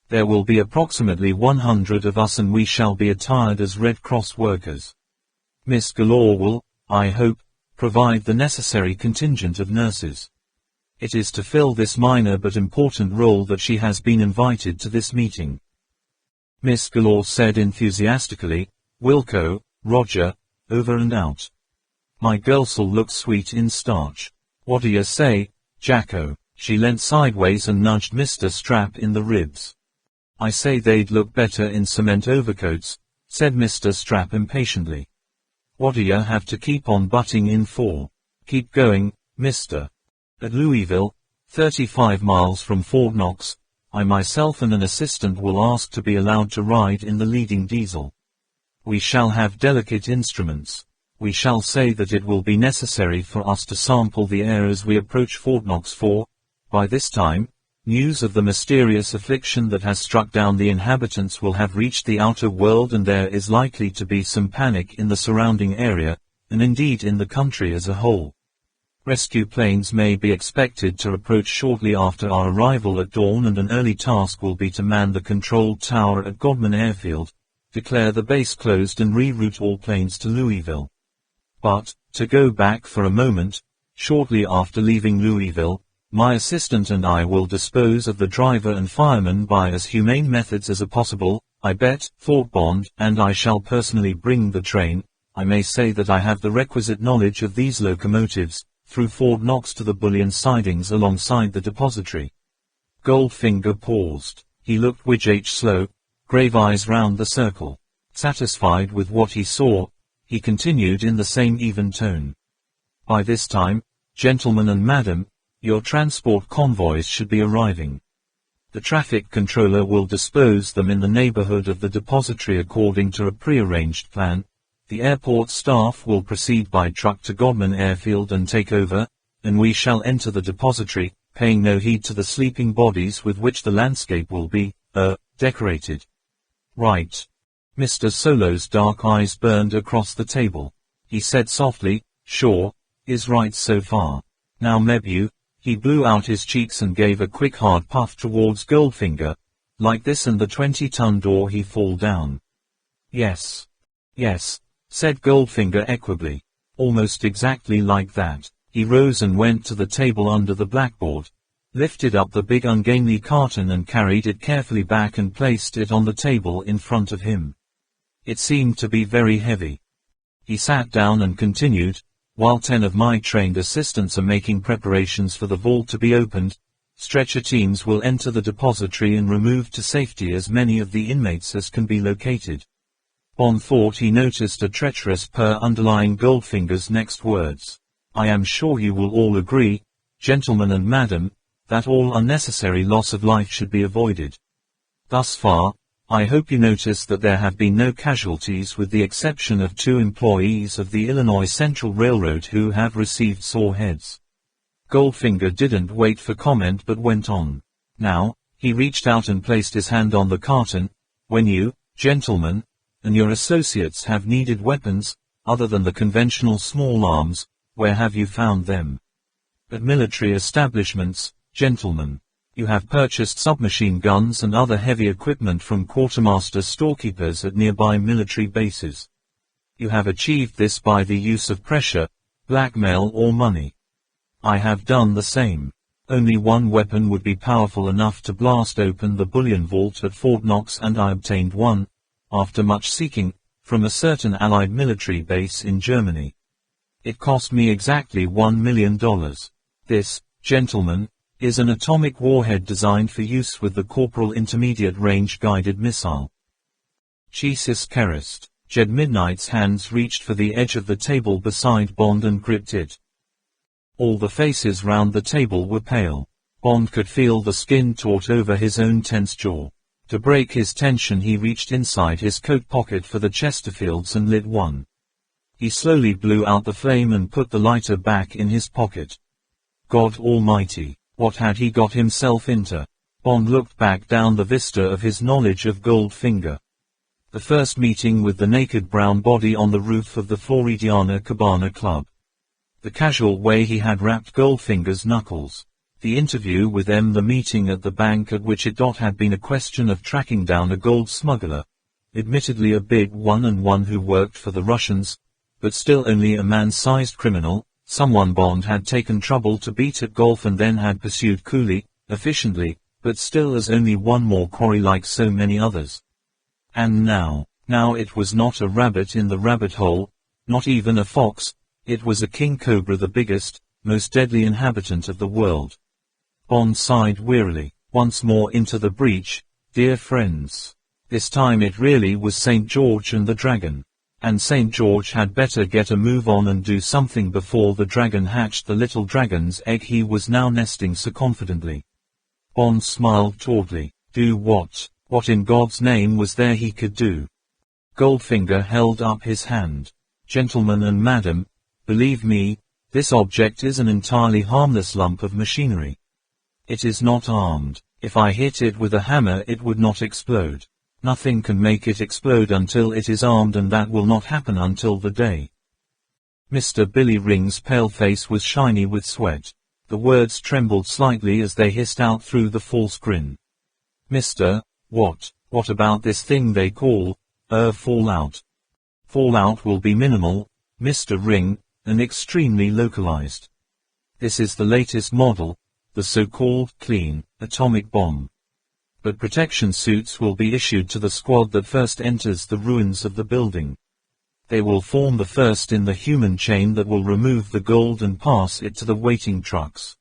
There will be approximately 100 of us and we shall be attired as Red Cross workers. Miss Galore will, I hope, provide the necessary contingent of nurses. It is to fill this minor but important role that she has been invited to this meeting. Miss Galore said enthusiastically, Wilco, Roger, over and out. My girls'll look sweet in starch. What do you say, Jacko? She leant sideways and nudged Mr. Strap in the ribs. I say they'd look better in cement overcoats, said Mr. Strap impatiently. What do you have to keep on butting in for? Keep going, mister. At Louisville, 35 miles from Fort Knox, I myself and an assistant will ask to be allowed to ride in the leading diesel. We shall have delicate instruments. We shall say that it will be necessary for us to sample the air as we approach Fort Knox for, by this time, news of the mysterious affliction that has struck down the inhabitants will have reached the outer world and there is likely to be some panic in the surrounding area, and indeed in the country as a whole. Rescue planes may be expected to approach shortly after our arrival at dawn and an early task will be to man the control tower at Godman Airfield, declare the base closed and reroute all planes to Louisville. But, to go back for a moment, shortly after leaving Louisville, my assistant and I will dispose of the driver and fireman by as humane methods as are possible, I bet, thought Bond, and I shall personally bring the train. I may say that I have the requisite knowledge of these locomotives, through Fort Knox to the bullion sidings alongside the depository. Goldfinger paused. He looked widgeage slow, grave eyes round the circle. Satisfied with what he saw, he continued in the same even tone. By this time, gentlemen and madam, your transport convoys should be arriving. The traffic controller will dispose them in the neighborhood of the depository according to a prearranged plan. The airport staff will proceed by truck to Godman Airfield and take over, and we shall enter the depository, paying no heed to the sleeping bodies with which the landscape will be, decorated. Right. Mr. Solo's dark eyes burned across the table. He said softly, sure, is right so far. Now Mebu, he blew out his cheeks and gave a quick hard puff towards Goldfinger. Like this and the 20-ton door he fall down. Yes. Yes, said Goldfinger equably. Almost exactly like that. He rose and went to the table under the blackboard, lifted up the big ungainly carton and carried it carefully back and placed it on the table in front of him. It seemed to be very heavy. He sat down and continued, while 10 of my trained assistants are making preparations for the vault to be opened, stretcher teams will enter the depository and remove to safety as many of the inmates as can be located. Bond thought he noticed a treacherous purr underlying Goldfinger's next words. I am sure you will all agree, gentlemen and madam, that all unnecessary loss of life should be avoided. Thus far, I hope you notice that there have been no casualties with the exception of 2 employees of the Illinois Central Railroad who have received sore heads. Goldfinger didn't wait for comment but went on. Now, he reached out and placed his hand on the carton. When you, gentlemen, and your associates have needed weapons, other than the conventional small arms, where have you found them? At military establishments, gentlemen. You have purchased submachine guns and other heavy equipment from quartermaster storekeepers at nearby military bases. You have achieved this by the use of pressure, blackmail or money. I have done the same. Only one weapon would be powerful enough to blast open the bullion vault at Fort Knox and I obtained one, after much seeking, from a certain Allied military base in Germany. It cost me exactly $1 million. This, gentlemen, is an atomic warhead designed for use with the Corporal Intermediate Range Guided Missile. Jesus Christ. Jed Midnight's hands reached for the edge of the table beside Bond and gripped it. All the faces round the table were pale. Bond could feel the skin taut over his own tense jaw. To break his tension he reached inside his coat pocket for the Chesterfields and lit one. He slowly blew out the flame and put the lighter back in his pocket. God Almighty, what had he got himself into? Bond looked back down the vista of his knowledge of Goldfinger. The first meeting with the naked brown body on the roof of the Floridiana Cabana Club. The casual way he had rapped Goldfinger's knuckles. The interview with M. The meeting at the bank at which it had been a question of tracking down a gold smuggler. Admittedly a big one and one who worked for the Russians, but still only a man-sized criminal, someone Bond had taken trouble to beat at golf and then had pursued coolly, efficiently, but still as only one more quarry like so many others. And now it was not a rabbit in the rabbit hole, not even a fox, it was a king cobra, the biggest, most deadly inhabitant of the world. Bond sighed wearily, once more into the breach, dear friends. This time it really was St. George and the dragon. And St. George had better get a move on and do something before the dragon hatched the little dragon's egg he was now nesting so confidently. Bond smiled tautly. Do what? What in God's name was there he could do? Goldfinger held up his hand. Gentlemen and madam, believe me, this object is an entirely harmless lump of machinery. It is not armed. If I hit it with a hammer it would not explode. Nothing can make it explode until it is armed, and that will not happen until the day. Mr. Billy Ring's pale face was shiny with sweat. The words trembled slightly as they hissed out through the false grin. Mr. What about this thing they call, fallout? Fallout will be minimal, Mr. Ring, and extremely localized. This is the latest model, the so-called clean atomic bomb. But protection suits will be issued to the squad that first enters the ruins of the building. They will form the first in the human chain that will remove the gold and pass it to the waiting trucks.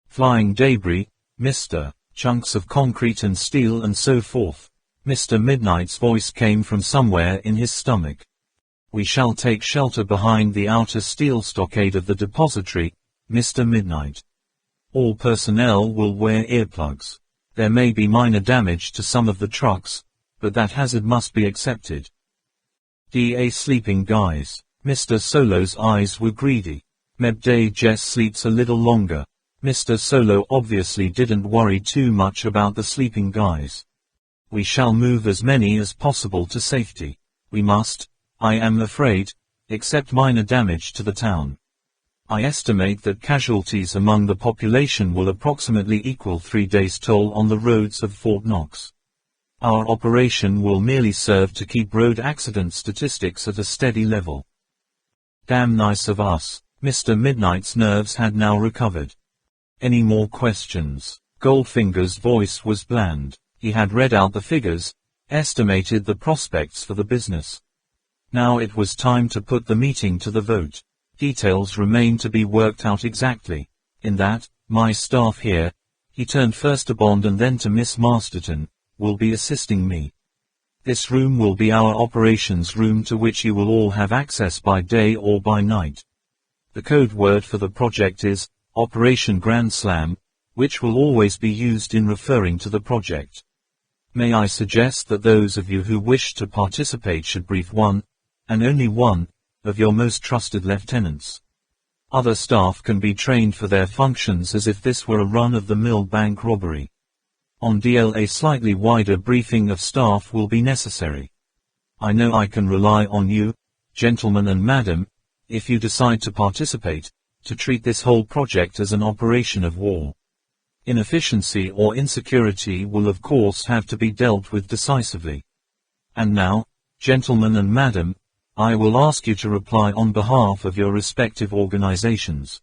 Flying debris, Mr. Chunks of concrete and steel and so forth. Mr. Midnight's voice came from somewhere in his stomach. We shall take shelter behind the outer steel stockade of the depository, Mr. Midnight. All personnel will wear earplugs. There may be minor damage to some of the trucks, but that hazard must be accepted. D.A. sleeping guys. Mr. Solo's eyes were greedy. Maybe Jess sleeps a little longer. Mr. Solo obviously didn't worry too much about the sleeping guys. We shall move as many as possible to safety. We must, I am afraid, accept minor damage to the town. I estimate that casualties among the population will approximately equal 3 days' toll on the roads of Fort Knox. Our operation will merely serve to keep road accident statistics at a steady level. Damn nice of us. Mr. Midnight's nerves had now recovered. Any more questions? Goldfinger's voice was bland. He had read out the figures, estimated the prospects for the business. Now it was time to put the meeting to the vote. Details remain to be worked out exactly. In that, my staff here, he turned first to Bond and then to Miss Masterton, will be assisting me. This room will be our operations room to which you will all have access by day or by night. The code word for the project is, Operation Grand Slam, which will always be used in referring to the project. May I suggest that those of you who wish to participate should brief one, and only one, of your most trusted lieutenants. Other staff can be trained for their functions as if this were a run-of-the-mill bank robbery. On DL a slightly wider briefing of staff will be necessary. I know I can rely on you, gentlemen and madam, if you decide to participate, to treat this whole project as an operation of war. Inefficiency or insecurity will of course have to be dealt with decisively. And now, gentlemen and madam, I will ask you to reply on behalf of your respective organizations.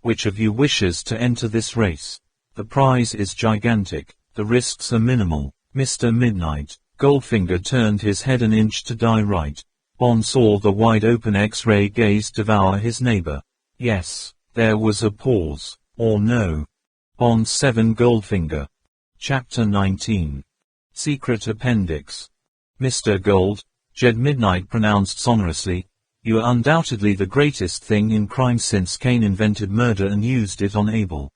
Which of you wishes to enter this race? The prize is gigantic, the risks are minimal. Mr. Midnight. Goldfinger turned his head an inch to die right. Bond saw the wide-open X-ray gaze devour his neighbor. Yes. There was a pause. Or no. Bond 7 Goldfinger. Chapter 19. Secret Appendix. Mr. Gold, Jed Midnight pronounced sonorously, You are undoubtedly the greatest thing in crime since Cain invented murder and used it on Abel.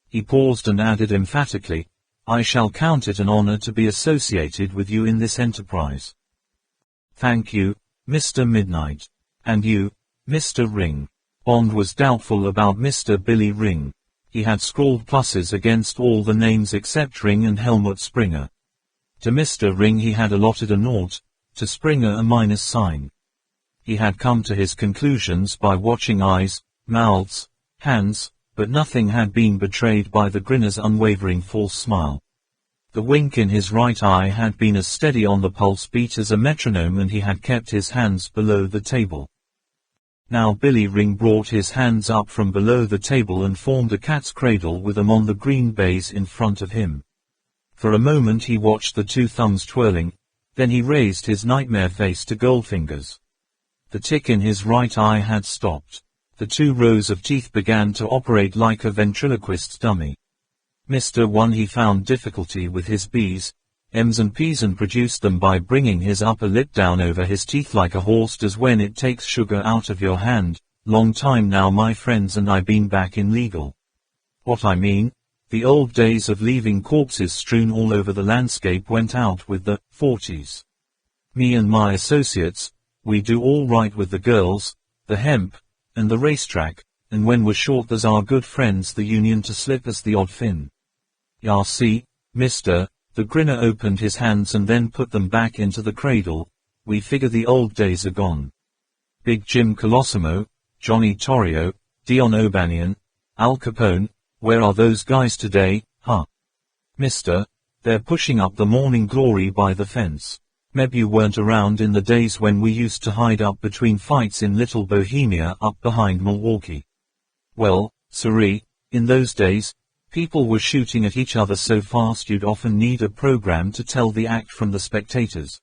He paused and added emphatically, I shall count it an honor to be associated with you in this enterprise. Thank you, Mr. Midnight. And you, Mr. Ring. Bond was doubtful about Mr. Billy Ring. He had scrawled pluses against all the names except Ring and Helmut Springer. To Mr. Ring he had allotted a naught, to Springer a minus sign. He had come to his conclusions by watching eyes, mouths, hands, but nothing had been betrayed by the grinner's unwavering false smile. The wink in his right eye had been as steady on the pulse beat as a metronome, and he had kept his hands below the table. Now Billy Ring brought his hands up from below the table and formed a cat's cradle with them on the green baize in front of him. For a moment he watched the two thumbs twirling, then he raised his nightmare face to Goldfinger's. The tick in his right eye had stopped. The two rows of teeth began to operate like a ventriloquist's dummy. Mr. One he found difficulty with his B's, M's and P's and produced them by bringing his upper lip down over his teeth like a horse does when it takes sugar out of your hand. Long time now my friends and I been back in legal. What I mean, the old days of leaving corpses strewn all over the landscape went out with the 40s. Me and my associates, we do all right with the girls, the hemp, and the racetrack, and when we're short there's our good friends the union to slip us the odd fin. Ya see, mister, the grinner opened his hands and then put them back into the cradle, we figure the old days are gone. Big Jim Colosimo, Johnny Torrio, Dion O'Banion, Al Capone, where are those guys today, huh? Mister, they're pushing up the morning glory by the fence. Maybe you weren't around in the days when we used to hide up between fights in Little Bohemia up behind Milwaukee. Well, siree, in those days, people were shooting at each other so fast you'd often need a program to tell the act from the spectators.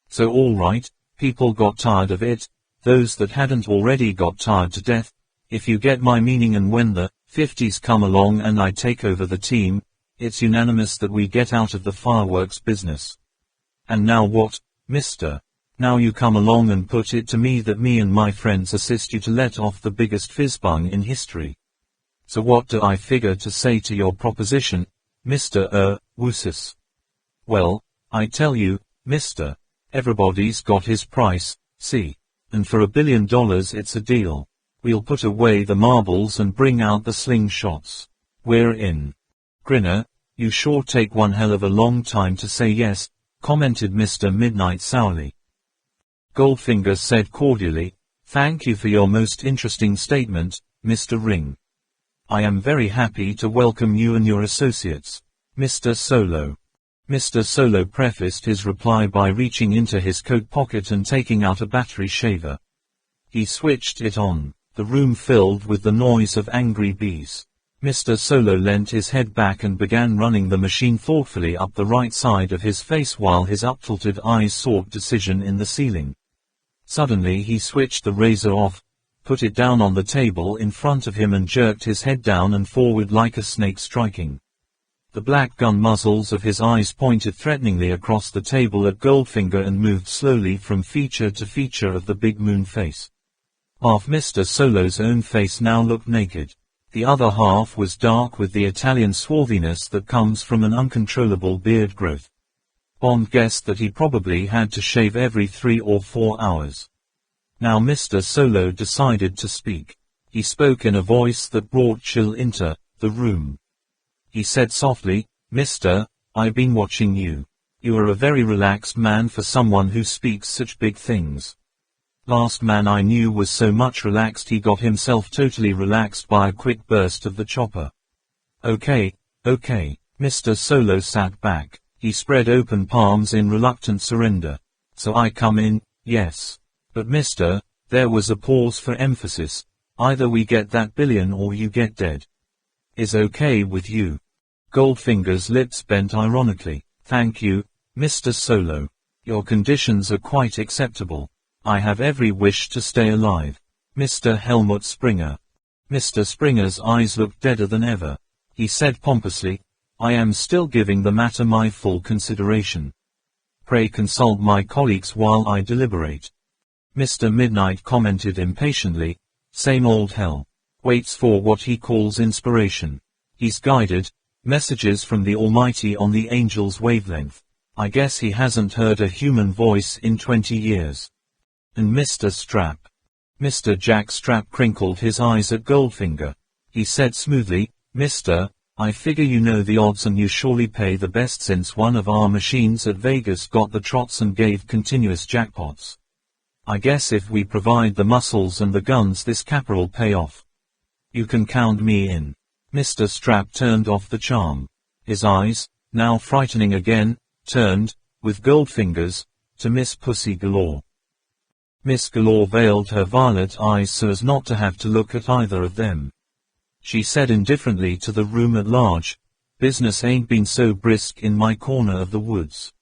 So all right, people got tired of it, those that hadn't already got tired to death, if you get my meaning, and when the 50s come along and I take over the team, it's unanimous that we get out of the fireworks business. And now what, mister? Now you come along and put it to me that me and my friends assist you to let off the biggest fizzbung in history. So what do I figure to say to your proposition, Mr. Woosis? Well, I tell you, mister, everybody's got his price, see, and for $1 billion it's a deal. We'll put away the marbles and bring out the slingshots. We're in. Grinner, you sure take one hell of a long time to say yes, commented Mr. Midnight sourly. Goldfinger said cordially, thank you for your most interesting statement, Mr. Ring. I am very happy to welcome you and your associates, Mr. Solo. Mr. Solo prefaced his reply by reaching into his coat pocket and taking out a battery shaver. He switched it on. The room filled with the noise of angry bees. Mr. Solo leant his head back and began running the machine thoughtfully up the right side of his face while his uptilted eyes sought decision in the ceiling. Suddenly he switched the razor off, put it down on the table in front of him and jerked his head down and forward like a snake striking. The black gun muzzles of his eyes pointed threateningly across the table at Goldfinger and moved slowly from feature to feature of the big moon face. Half Mr. Solo's own face now looked naked. The other half was dark with the Italian swarthiness that comes from an uncontrollable beard growth. Bond guessed that he probably had to shave every 3 or 4 hours. Now Mr. Solo decided to speak. He spoke in a voice that brought chill into the room. He said softly, Mister, I've been watching you. You are a very relaxed man for someone who speaks such big things. Last man I knew was so much relaxed he got himself totally relaxed by a quick burst of the chopper. Okay. Mr. Solo sat back. He spread open palms in reluctant surrender. So I come in, yes. But mister, there was a pause for emphasis. Either we get that billion or you get dead. Is okay with you? Goldfinger's lips bent ironically. Thank you, Mr. Solo. Your conditions are quite acceptable. I have every wish to stay alive. Mr. Helmut Springer. Mr. Springer's eyes looked deader than ever. He said pompously, I am still giving the matter my full consideration. Pray consult my colleagues while I deliberate. Mr. Midnight commented impatiently. Same old hell. Waits for what he calls inspiration. He's guided messages from the Almighty on the angel's wavelength. I guess he hasn't heard a human voice in 20 years. And Mr. Strap. Mr. Jack Strap crinkled his eyes at Goldfinger. He said smoothly, Mister, I figure you know the odds and you surely pay the best since one of our machines at Vegas got the trots and gave continuous jackpots. I guess if we provide the muscles and the guns this capper'll pay off. You can count me in. Mr. Strap turned off the charm. His eyes, now frightening again, turned, with Goldfinger's, to Miss Pussy Galore. Miss Galore veiled her violet eyes so as not to have to look at either of them. She said indifferently to the room at large, business ain't been so brisk in my corner of the woods.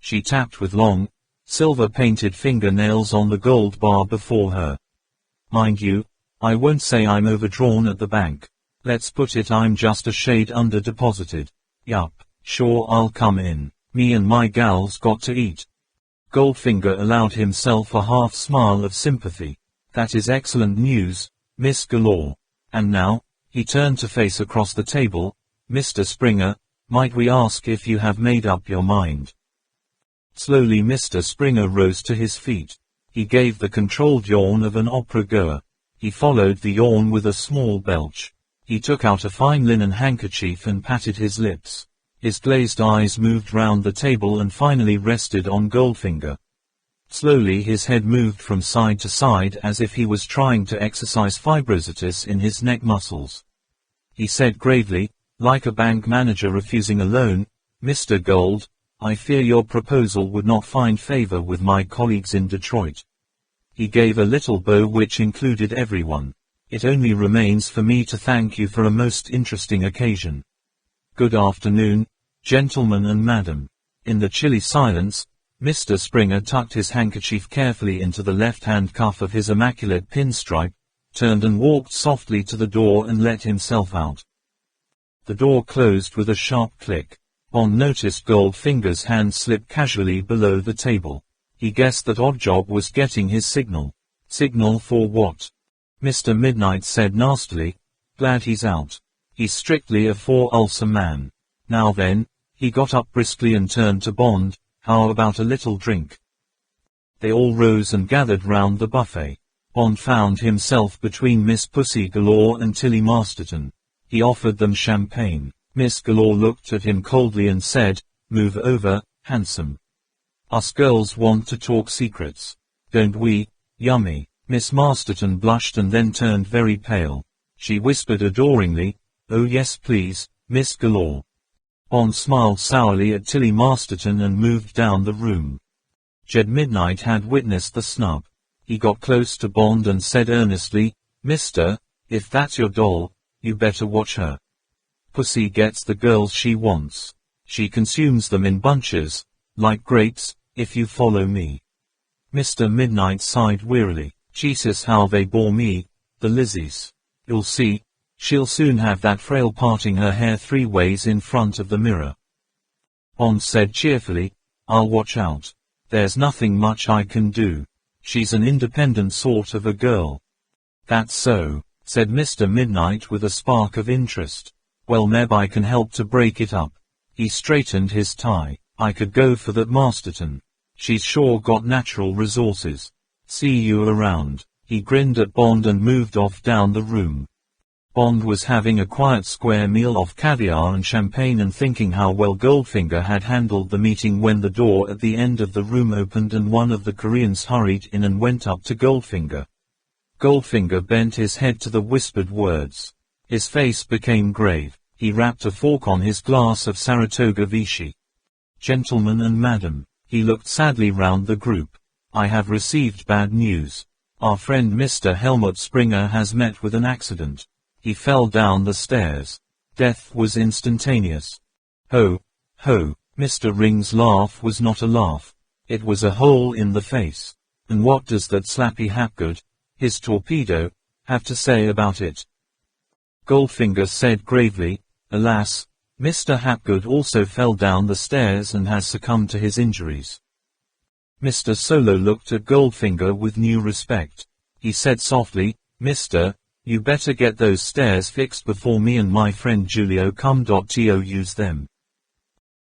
She tapped with long, silver-painted fingernails on the gold bar before her. Mind you, I won't say I'm overdrawn at the bank. Let's put it I'm just a shade under-deposited. Yup, sure I'll come in. Me and my gals got to eat. Goldfinger allowed himself a half-smile of sympathy. That is excellent news, Miss Galore. And now, he turned to face across the table, Mr. Springer, might we ask if you have made up your mind? Slowly Mr. Springer rose to his feet. He gave the controlled yawn of an opera-goer. He followed the yawn with a small belch. He took out a fine linen handkerchief and patted his lips. His glazed eyes moved round the table and finally rested on Goldfinger. Slowly his head moved from side to side as if he was trying to exercise fibrositas in his neck muscles. He said gravely, like a bank manager refusing a loan, Mr. Gold, I fear your proposal would not find favor with my colleagues in Detroit. He gave a little bow which included everyone. It only remains for me to thank you for a most interesting occasion. Good afternoon, gentlemen and madam. In the chilly silence, Mr. Springer tucked his handkerchief carefully into the left-hand cuff of his immaculate pinstripe, turned and walked softly to the door and let himself out. The door closed with a sharp click. Bond noticed Goldfinger's hand slip casually below the table. He guessed that Oddjob was getting his signal. Signal for what? Mr. Midnight said nastily, glad he's out. He's strictly a four-ulcer man. Now then, he got up briskly and turned to Bond, how about a little drink? They all rose and gathered round the buffet. Bond found himself between Miss Pussy Galore and Tilly Masterton. He offered them champagne. Miss Galore looked at him coldly and said, move over, handsome. Us girls want to talk secrets. Don't we? Yummy. Miss Masterton blushed and then turned very pale. She whispered adoringly, oh yes please, Miss Galore. Bond smiled sourly at Tilly Masterton and moved down the room. Jed Midnight had witnessed the snub. He got close to Bond and said earnestly, Mister, if that's your doll, you better watch her. Pussy gets the girls she wants. She consumes them in bunches, like grapes, if you follow me. Mr. Midnight sighed wearily. Jesus how they bore me, the Lizzies. You'll see, she'll soon have that frail parting her hair 3 ways in front of the mirror. Bond said cheerfully, I'll watch out. There's nothing much I can do. She's an independent sort of a girl. That's so, said Mr. Midnight with a spark of interest. Well Meb I can help to break it up. He straightened his tie. I could go for that Masterton. She's sure got natural resources. See you around. He grinned at Bond and moved off down the room. Bond was having a quiet square meal of caviar and champagne and thinking how well Goldfinger had handled the meeting when the door at the end of the room opened and one of the Koreans hurried in and went up to Goldfinger. Goldfinger bent his head to the whispered words. His face became grave. He rapped a fork on his glass of Saratoga Vichy. Gentlemen and madam. He looked sadly round the group. I have received bad news. Our friend Mr. Helmut Springer has met with an accident. He fell down the stairs. Death was instantaneous. Ho, ho, Mr. Ring's laugh was not a laugh. It was a hole in the face. And what does that slappy Hapgood, his torpedo, have to say about it? Goldfinger said gravely, alas, Mr. Hapgood also fell down the stairs and has succumbed to his injuries. Mr. Solo looked at Goldfinger with new respect. He said softly, "Mister, you better get those stairs fixed before me and my friend Julio come to use them."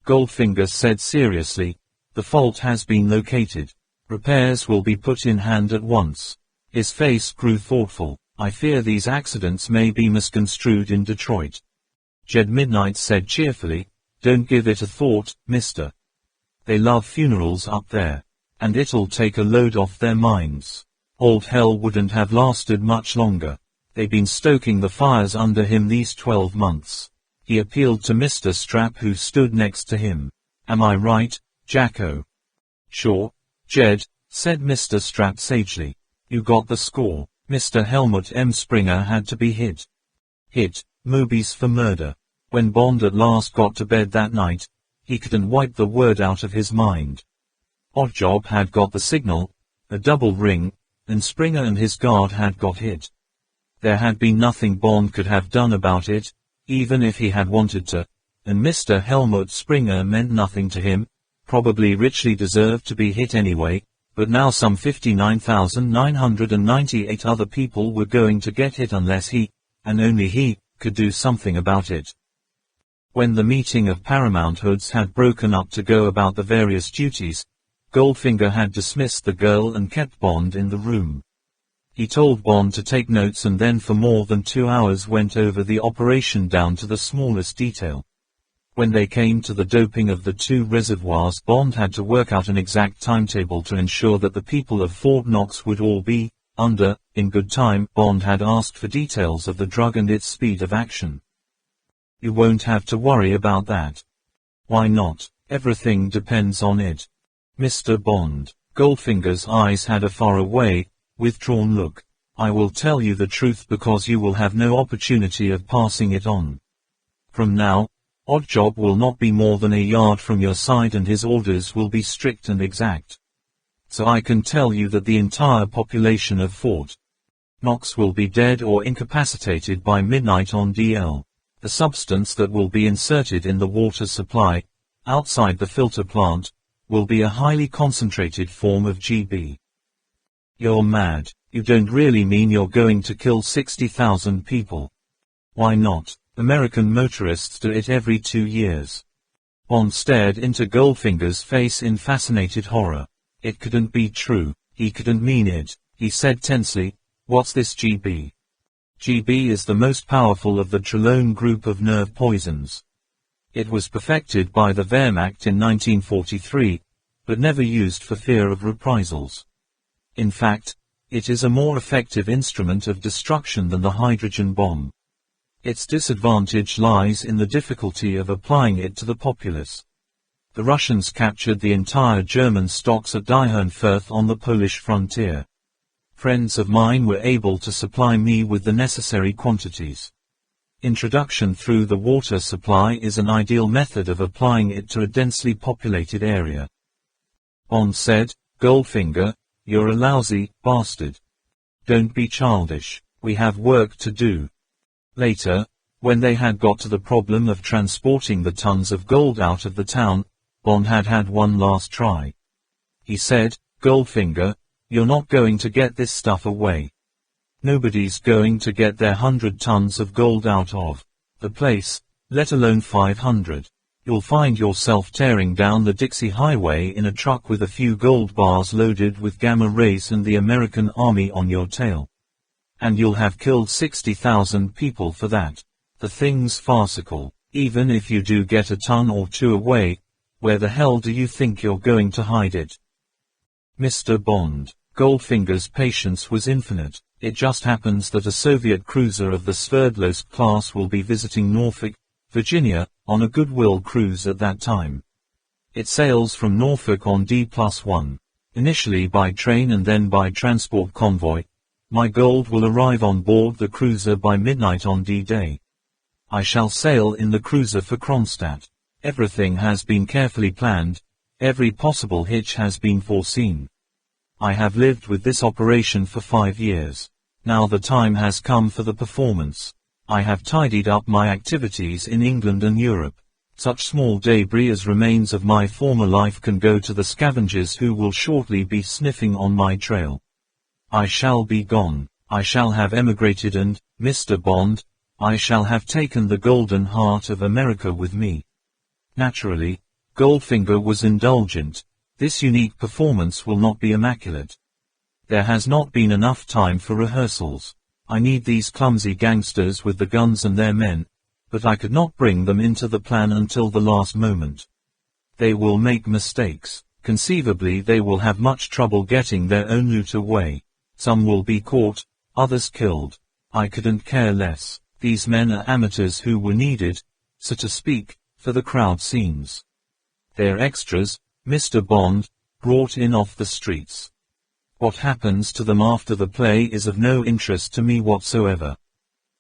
Goldfinger said seriously, "The fault has been located. Repairs will be put in hand at once." His face grew thoughtful. "I fear these accidents may be misconstrued in Detroit." Jed Midnight said cheerfully, "Don't give it a thought, mister. They love funerals up there. And it'll take a load off their minds. Old hell wouldn't have lasted much longer. They've been stoking the fires under him these 12 months. He appealed to Mr. Strap who stood next to him. "Am I right, Jacko?" "Sure, Jed," said Mr. Strap sagely. "You got the score. Mr. Helmut M. Springer had to be hit. Movies for murder." When Bond at last got to bed that night, he couldn't wipe the word out of his mind. Oddjob had got the signal, a double ring, and Springer and his guard had got hit. There had been nothing Bond could have done about it, even if he had wanted to, and Mr. Helmut Springer meant nothing to him, probably richly deserved to be hit anyway, but now some 59,998 other people were going to get hit unless he, and only he, could do something about it. When the meeting of Paramount Hoods had broken up to go about the various duties, Goldfinger had dismissed the girl and kept Bond in the room. He told Bond to take notes and then for more than 2 hours went over the operation down to the smallest detail. When they came to the doping of the 2 reservoirs, Bond had to work out an exact timetable to ensure that the people of Fort Knox would all be under in good time. Bond had asked for details of the drug and its speed of action. "You won't have to worry about that." "Why not? Everything depends on it." "Mr. Bond." Goldfinger's eyes had a faraway, withdrawn look. "I will tell you the truth because you will have no opportunity of passing it on. From now, Oddjob will not be more than a yard from your side and his orders will be strict and exact. So I can tell you that the entire population of Fort Knox will be dead or incapacitated by midnight on DL. The substance that will be inserted in the water supply, outside the filter plant, will be a highly concentrated form of GB." "You're mad. You don't really mean you're going to kill 60,000 people?" "Why not? American motorists do it every 2 years." Bond stared into Goldfinger's face in fascinated horror. It couldn't be true. He couldn't mean it. He said tensely, "What's this GB?" GB is the most powerful of the Trelone group of nerve poisons. It was perfected by the Wehrmacht in 1943, but never used for fear of reprisals. In fact, it is a more effective instrument of destruction than the hydrogen bomb. Its disadvantage lies in the difficulty of applying it to the populace. The Russians captured the entire German stocks at Diehernfurth on the Polish frontier. Friends of mine were able to supply me with the necessary quantities. Introduction through the water supply is an ideal method of applying it to a densely populated area." Bond said, "Goldfinger, you're a lousy bastard. Don't be childish. We have work to do." Later, when they had got to the problem of transporting the tons of gold out of the town, Bond had one last try. He said, "Goldfinger, you're not going to get this stuff away. Nobody's going to get their 100 tons of gold out of the place, let alone 500. You'll find yourself tearing down the Dixie Highway in a truck with a few gold bars loaded with gamma rays and the American Army on your tail. And you'll have killed 60,000 people for that. The thing's farcical. Even if you do get a ton or 2 away, where the hell do you think you're going to hide it?" "Mr. Bond." Goldfinger's patience was infinite. "It just happens that a Soviet cruiser of the Sverdlovsk class will be visiting Norfolk, Virginia, on a goodwill cruise at that time. It sails from Norfolk on D+1, initially by train and then by transport convoy. My gold will arrive on board the cruiser by midnight on D-Day. I shall sail in the cruiser for Kronstadt. Everything has been carefully planned, every possible hitch has been foreseen. I have lived with this operation for 5 years. Now the time has come for the performance. I have tidied up my activities in England and Europe. Such small debris as remains of my former life can go to the scavengers who will shortly be sniffing on my trail. I shall be gone. I shall have emigrated and, Mr. Bond, I shall have taken the golden heart of America with me. Naturally, Goldfinger was indulgent. This unique performance will not be immaculate. There has not been enough time for rehearsals. I need these clumsy gangsters with the guns and their men, but I could not bring them into the plan until the last moment. They will make mistakes. Conceivably they will have much trouble getting their own loot away. Some will be caught, others killed. I couldn't care less. These men are amateurs who were needed, so to speak, for the crowd scenes. They're extras, Mr. Bond, brought in off the streets. What happens to them after the play is of no interest to me whatsoever.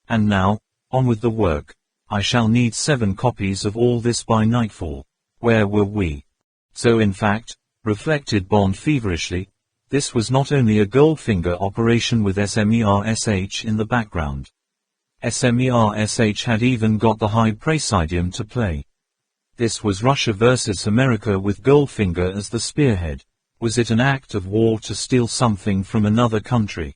And now, on with the work. I shall need 7 copies of all this by nightfall. Where were we? So in fact, reflected Bond feverishly, this was not only a Goldfinger operation with SMERSH in the background. SMERSH had even got the High Presidium to play. This was Russia versus America with Goldfinger as the spearhead. Was it an act of war to steal something from another country?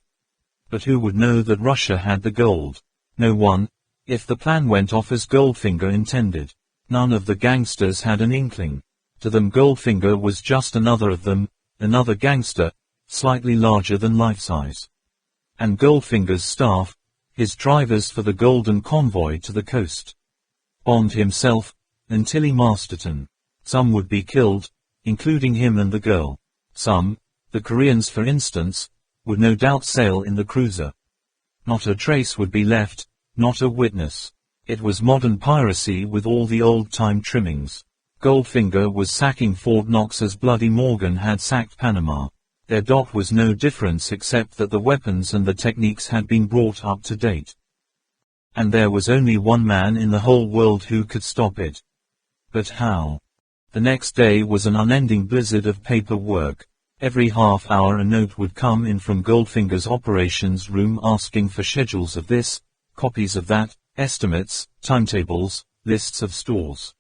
But who would know that Russia had the gold? No one, if the plan went off as Goldfinger intended. None of the gangsters had an inkling. To them Goldfinger was just another of them, another gangster, slightly larger than life-size. And Goldfinger's staff, his drivers for the Golden Convoy to the coast. Bond himself, and Tilly Masterton. Some would be killed, including him and the girl. Some, the Koreans for instance, would no doubt sail in the cruiser. Not a trace would be left, not a witness. It was modern piracy with all the old-time trimmings. Goldfinger was sacking Fort Knox as Bloody Morgan had sacked Panama. Their dot was no difference except that the weapons and the techniques had been brought up to date. And there was only one man in the whole world who could stop it. But how? The next day was an unending blizzard of paperwork. Every half hour a note would come in from Goldfinger's operations room asking for schedules of this, copies of that, estimates, timetables, lists of stores.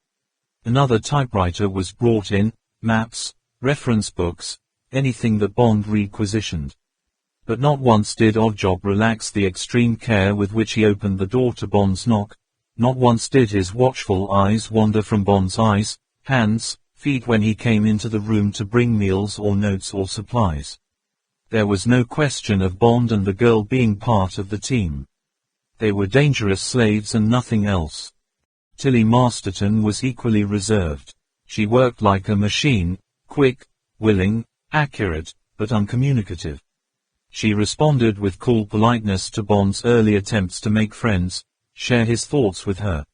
Another typewriter was brought in, maps, reference books, anything that Bond requisitioned. But not once did Oddjob relax the extreme care with which he opened the door to Bond's knock. Not once did his watchful eyes wander from Bond's eyes, hands, feet when he came into the room to bring meals or notes or supplies. There was no question of Bond and the girl being part of the team. They were dangerous slaves and nothing else. Tilly Masterton was equally reserved. She worked like a machine, quick, willing, accurate, but uncommunicative. She responded with cool politeness to Bond's early attempts to make friends, share his thoughts with her.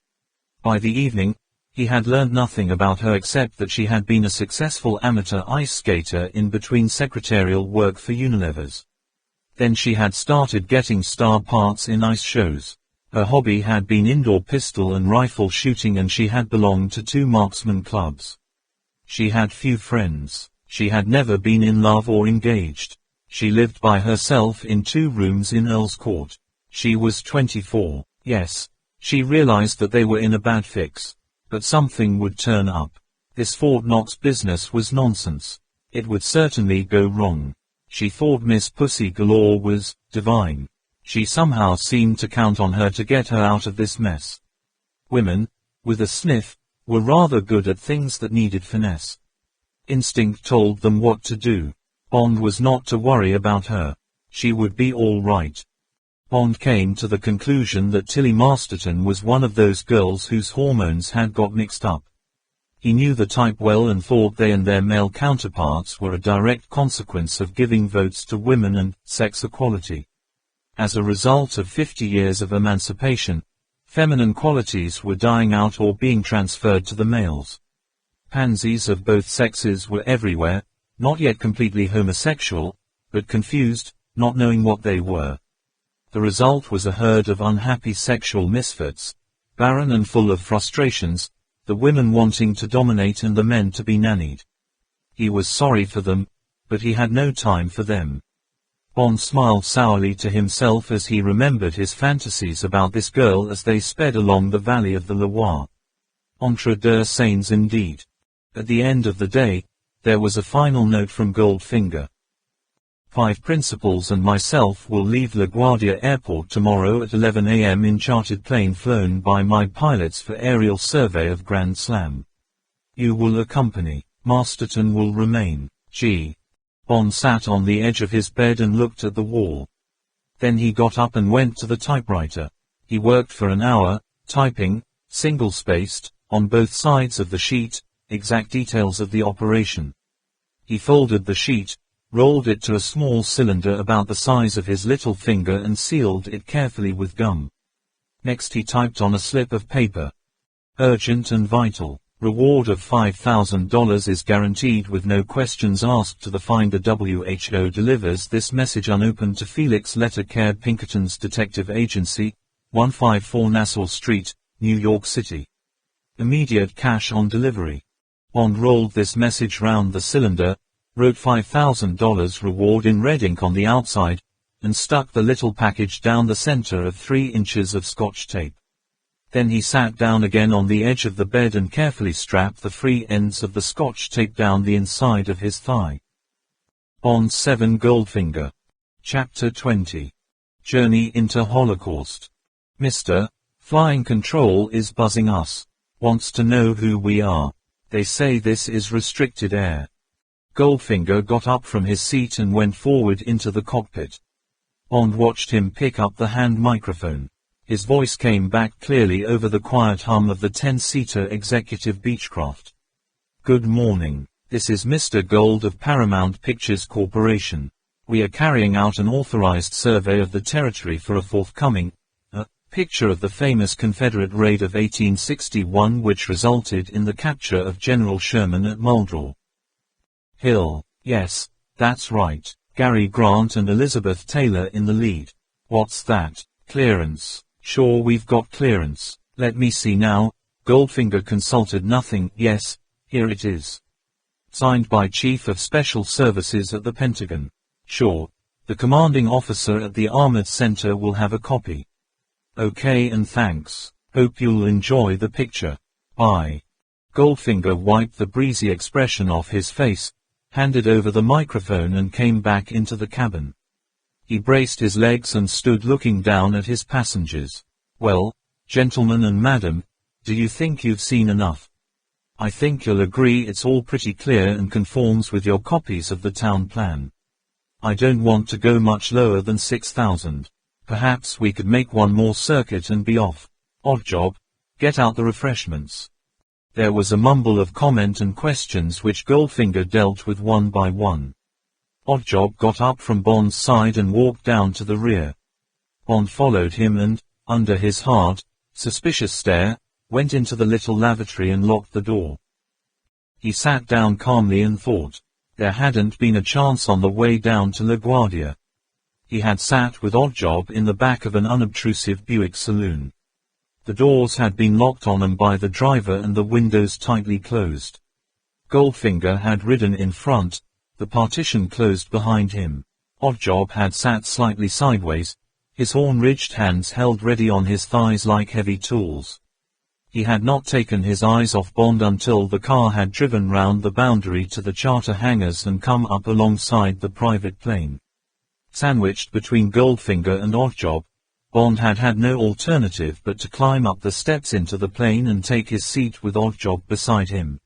By the evening, he had learned nothing about her except that she had been a successful amateur ice skater in between secretarial work for Unilevers. Then she had started getting star parts in ice shows. Her hobby had been indoor pistol and rifle shooting and she had belonged to 2 marksman clubs. She had few friends. She had never been in love or engaged. She lived by herself in 2 rooms in Earl's Court. She was 24. Yes, she realized that they were in a bad fix. But something would turn up. This Fort Knox business was nonsense. It would certainly go wrong. She thought Miss Pussy Galore was divine. She somehow seemed to count on her to get her out of this mess. Women, with a sniff, were rather good at things that needed finesse. Instinct told them what to do. Bond was not to worry about her. She would be all right. Bond came to the conclusion that Tilly Masterton was one of those girls whose hormones had got mixed up. He knew the type well and thought they and their male counterparts were a direct consequence of giving votes to women and sex equality. As a result of 50 years of emancipation, feminine qualities were dying out or being transferred to the males. Pansies of both sexes were everywhere, not yet completely homosexual, but confused, not knowing what they were. The result was a herd of unhappy sexual misfits, barren and full of frustrations, the women wanting to dominate and the men to be nannied. He was sorry for them, but he had no time for them. Bond smiled sourly to himself as he remembered his fantasies about this girl as they sped along the valley of the Loire. Entre deux scènes indeed. At the end of the day, there was a final note from Goldfinger. 5 principals and myself will leave LaGuardia Airport tomorrow at 11 a.m. in chartered plane flown by my pilots for aerial survey of Grand Slam. You will accompany. Masterton will remain. G. Bond sat on the edge of his bed and looked at the wall. Then he got up and went to the typewriter. He worked for an hour, typing, single-spaced, on both sides of the sheet, exact details of the operation. He folded the sheet, rolled it to a small cylinder about the size of his little finger and sealed it carefully with gum. Next he typed on a slip of paper. Urgent and vital. Reward of $5,000 is guaranteed with no questions asked to the finder. WHO delivers this message unopened to Felix Letter Care, Pinkerton's Detective Agency, 154 Nassau Street, New York City. Immediate cash on delivery. Bond rolled this message round the cylinder, wrote $5,000 reward in red ink on the outside, and stuck the little package down the center of 3 inches of Scotch tape. Then he sat down again on the edge of the bed and carefully strapped the free ends of the Scotch tape down the inside of his thigh. Bond 7 Goldfinger. Chapter 20. Journey into Holocaust. Mr. Flying Control is buzzing us. Wants to know who we are. They say this is restricted air. Goldfinger got up from his seat and went forward into the cockpit. Bond watched him pick up the hand microphone. His voice came back clearly over the quiet hum of the 10-seater executive Beechcraft. Good morning. This is Mr. Gold of Paramount Pictures Corporation. We are carrying out an authorized survey of the territory for a forthcoming picture of the famous Confederate raid of 1861 which resulted in the capture of General Sherman at Muldraugh Hill. Yes, that's right. Gary Grant and Elizabeth Taylor in the lead. What's that? Clearance. Sure, we've got clearance. Let me see now. Goldfinger consulted nothing. Yes, here it is. Signed by Chief of Special Services at the Pentagon. Sure. The commanding officer at the Armored Center will have a copy. Okay, and thanks. Hope you'll enjoy the picture. Bye. Goldfinger wiped the breezy expression off his face, handed over the microphone and came back into the cabin. He braced his legs and stood looking down at his passengers. Well, gentlemen and madam, do you think you've seen enough? I think you'll agree it's all pretty clear and conforms with your copies of the town plan. I don't want to go much lower than 6,000. Perhaps we could make one more circuit and be off. Odd job. Get out the refreshments. There was a mumble of comment and questions which Goldfinger dealt with one by one. Oddjob got up from Bond's side and walked down to the rear. Bond followed him and, under his hard, suspicious stare, went into the little lavatory and locked the door. He sat down calmly and thought. There hadn't been a chance on the way down to LaGuardia. He had sat with Oddjob in the back of an unobtrusive Buick saloon. The doors had been locked on them by the driver and the windows tightly closed. Goldfinger had ridden in front, the partition closed behind him. Oddjob had sat slightly sideways, his horn-ridged hands held ready on his thighs like heavy tools. He had not taken his eyes off Bond until the car had driven round the boundary to the charter hangars and come up alongside the private plane. Sandwiched between Goldfinger and Oddjob, Bond had had no alternative but to climb up the steps into the plane and take his seat with Oddjob beside him.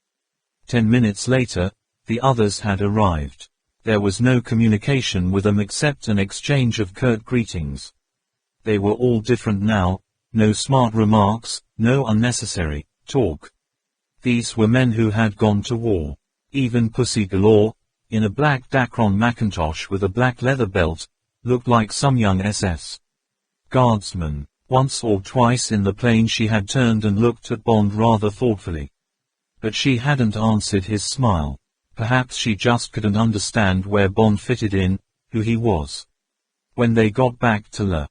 10 minutes later, the others had arrived. There was no communication with them except an exchange of curt greetings. They were all different now, no smart remarks, no unnecessary talk. These were men who had gone to war. Even Pussy Galore, in a black Dacron Macintosh with a black leather belt, looked like some young SS guardsman. Once or twice in the plane she had turned and looked at Bond rather thoughtfully. But she hadn't answered his smile. Perhaps she just couldn't understand where Bond fitted in, who he was. When they got back to La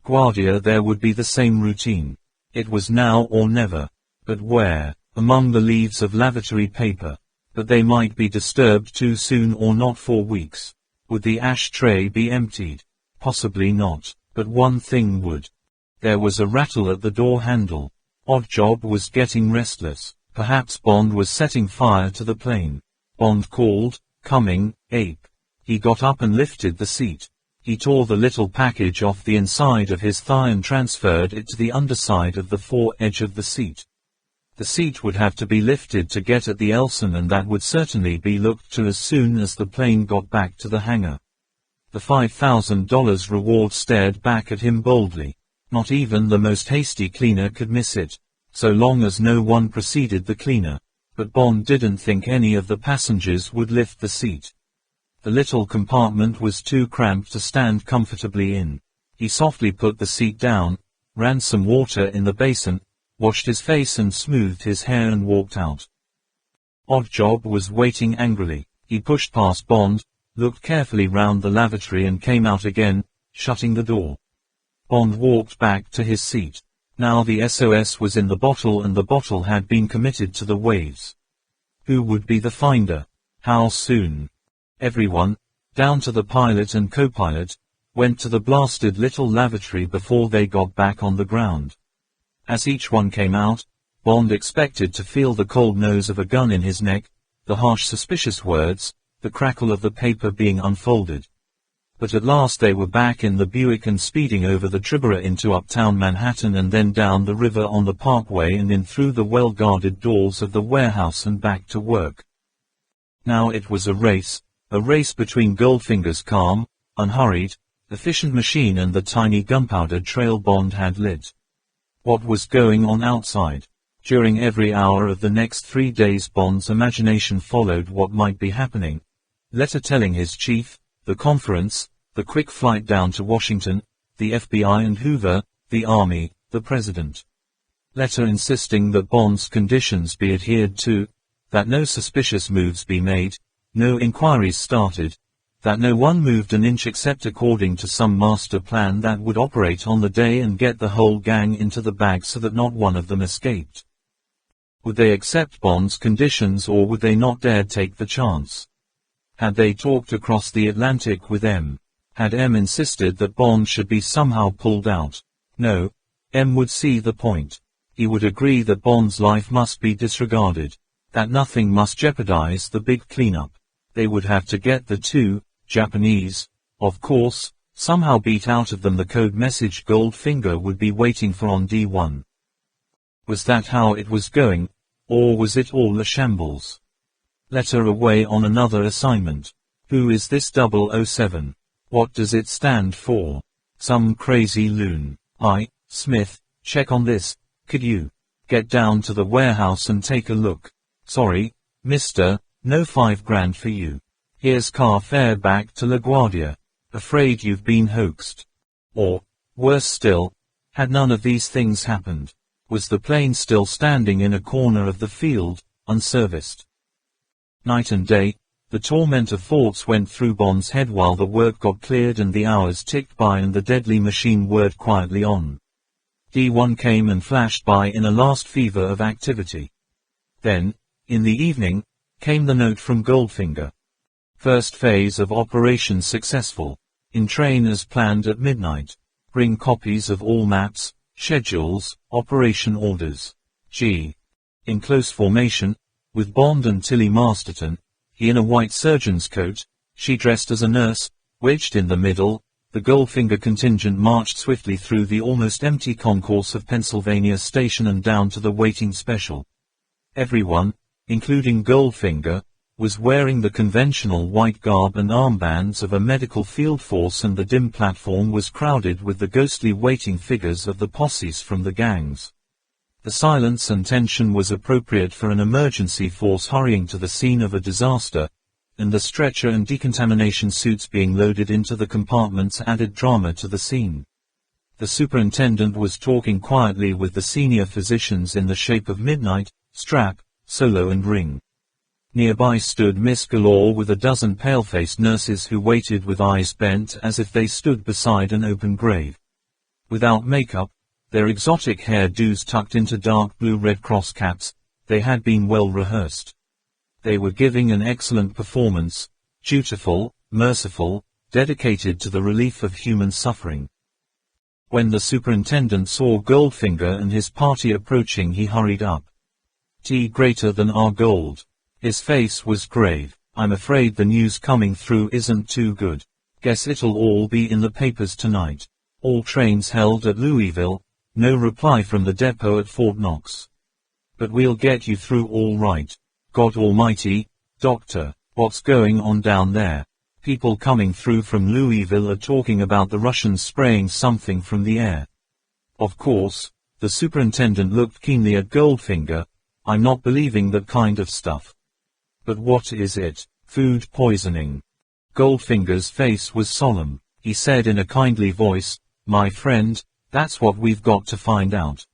Guardia there would be the same routine. It was now or never. But where? Among the leaves of lavatory paper. But they might be disturbed too soon or not for weeks. Would the ashtray be emptied? Possibly not, but one thing would. There was a rattle at the door handle. Oddjob was getting restless. Perhaps Bond was setting fire to the plane. Bond called, "Coming, Ape." He got up and lifted the seat. He tore the little package off the inside of his thigh and transferred it to the underside of the fore-edge of the seat. The seat would have to be lifted to get at the Elson, and that would certainly be looked to as soon as the plane got back to the hangar. The $5,000 reward stared back at him boldly. Not even the most hasty cleaner could miss it, so long as no one preceded the cleaner. But Bond didn't think any of the passengers would lift the seat. The little compartment was too cramped to stand comfortably in. He softly put the seat down, ran some water in the basin, washed his face and smoothed his hair and walked out. Oddjob was waiting angrily. He pushed past Bond, looked carefully round the lavatory and came out again, shutting the door. Bond walked back to his seat. Now the SOS was in the bottle and the bottle had been committed to the waves. Who would be the finder? How soon? Everyone, down to the pilot and co-pilot, went to the blasted little lavatory before they got back on the ground. As each one came out, Bond expected to feel the cold nose of a gun in his neck, the harsh suspicious words, the crackle of the paper being unfolded. But at last they were back in the Buick and speeding over the Triborough into uptown Manhattan and then down the river on the Parkway and in through the well-guarded doors of the warehouse and back to work. Now it was a race between Goldfinger's calm, unhurried, efficient machine and the tiny gunpowder trail Bond had lit. What was going on outside? During every hour of the next 3 days Bond's imagination followed what might be happening. Letter telling his chief, the conference, the quick flight down to Washington, the FBI and Hoover, the Army, the President. Letter insisting that Bond's conditions be adhered to, that no suspicious moves be made, no inquiries started, that no one moved an inch except according to some master plan that would operate on the day and get the whole gang into the bag so that not one of them escaped. Would they accept Bond's conditions or would they not dare take the chance? Had they talked across the Atlantic with M? Had M insisted that Bond should be somehow pulled out? No. M would see the point. He would agree that Bond's life must be disregarded, that nothing must jeopardize the big cleanup. They would have to get the two, Japanese, of course, somehow beat out of them the code message Goldfinger would be waiting for on D1. Was that how it was going, or was it all a shambles? Letter away on another assignment. Who is this 007? What does it stand for? Some crazy loon. Smith, check on this, could you? Get down to the warehouse and take a look. Sorry, mister, no $5,000 for you. Here's car fare back to LaGuardia. Afraid you've been hoaxed. Or, worse still, had none of these things happened? Was the plane still standing in a corner of the field, unserviced? Night and day, the torment of thoughts went through Bond's head while the work got cleared and the hours ticked by and the deadly machine whirred quietly on. D1 came and flashed by in a last fever of activity. Then, in the evening, came the note from Goldfinger. First phase of operation successful. In train as planned at midnight. Bring copies of all maps, schedules, operation orders. G. In close formation, with Bond and Tilly Masterton, he in a white surgeon's coat, she dressed as a nurse, wedged in the middle, the Goldfinger contingent marched swiftly through the almost empty concourse of Pennsylvania Station and down to the waiting special. Everyone, including Goldfinger, was wearing the conventional white garb and armbands of a medical field force and the dim platform was crowded with the ghostly waiting figures of the posses from the gangs. The silence and tension was appropriate for an emergency force hurrying to the scene of a disaster, and the stretcher and decontamination suits being loaded into the compartments added drama to the scene. The superintendent was talking quietly with the senior physicians in the shape of Midnight, Strap, Solo and Ring. Nearby stood Miss Galore with a dozen pale-faced nurses who waited with eyes bent as if they stood beside an open grave. Without makeup, their exotic hair-dos tucked into dark blue Red Cross caps, they had been well rehearsed. They were giving an excellent performance, dutiful, merciful, dedicated to the relief of human suffering. When the superintendent saw Goldfinger and his party approaching, he hurried up. "T greater than our gold." His face was grave. "I'm afraid the news coming through isn't too good. Guess it'll all be in the papers tonight. All trains held at Louisville, no reply from the depot at Fort Knox. But we'll get you through all right. God almighty, Doctor, what's going on down there? People coming through from Louisville are talking about the Russians spraying something from the air." Of course, the superintendent looked keenly at Goldfinger. "I'm not believing that kind of stuff." "But what is it?" "Food poisoning." Goldfinger's face was solemn. He said in a kindly voice, "My friend, that's what we've got to find out.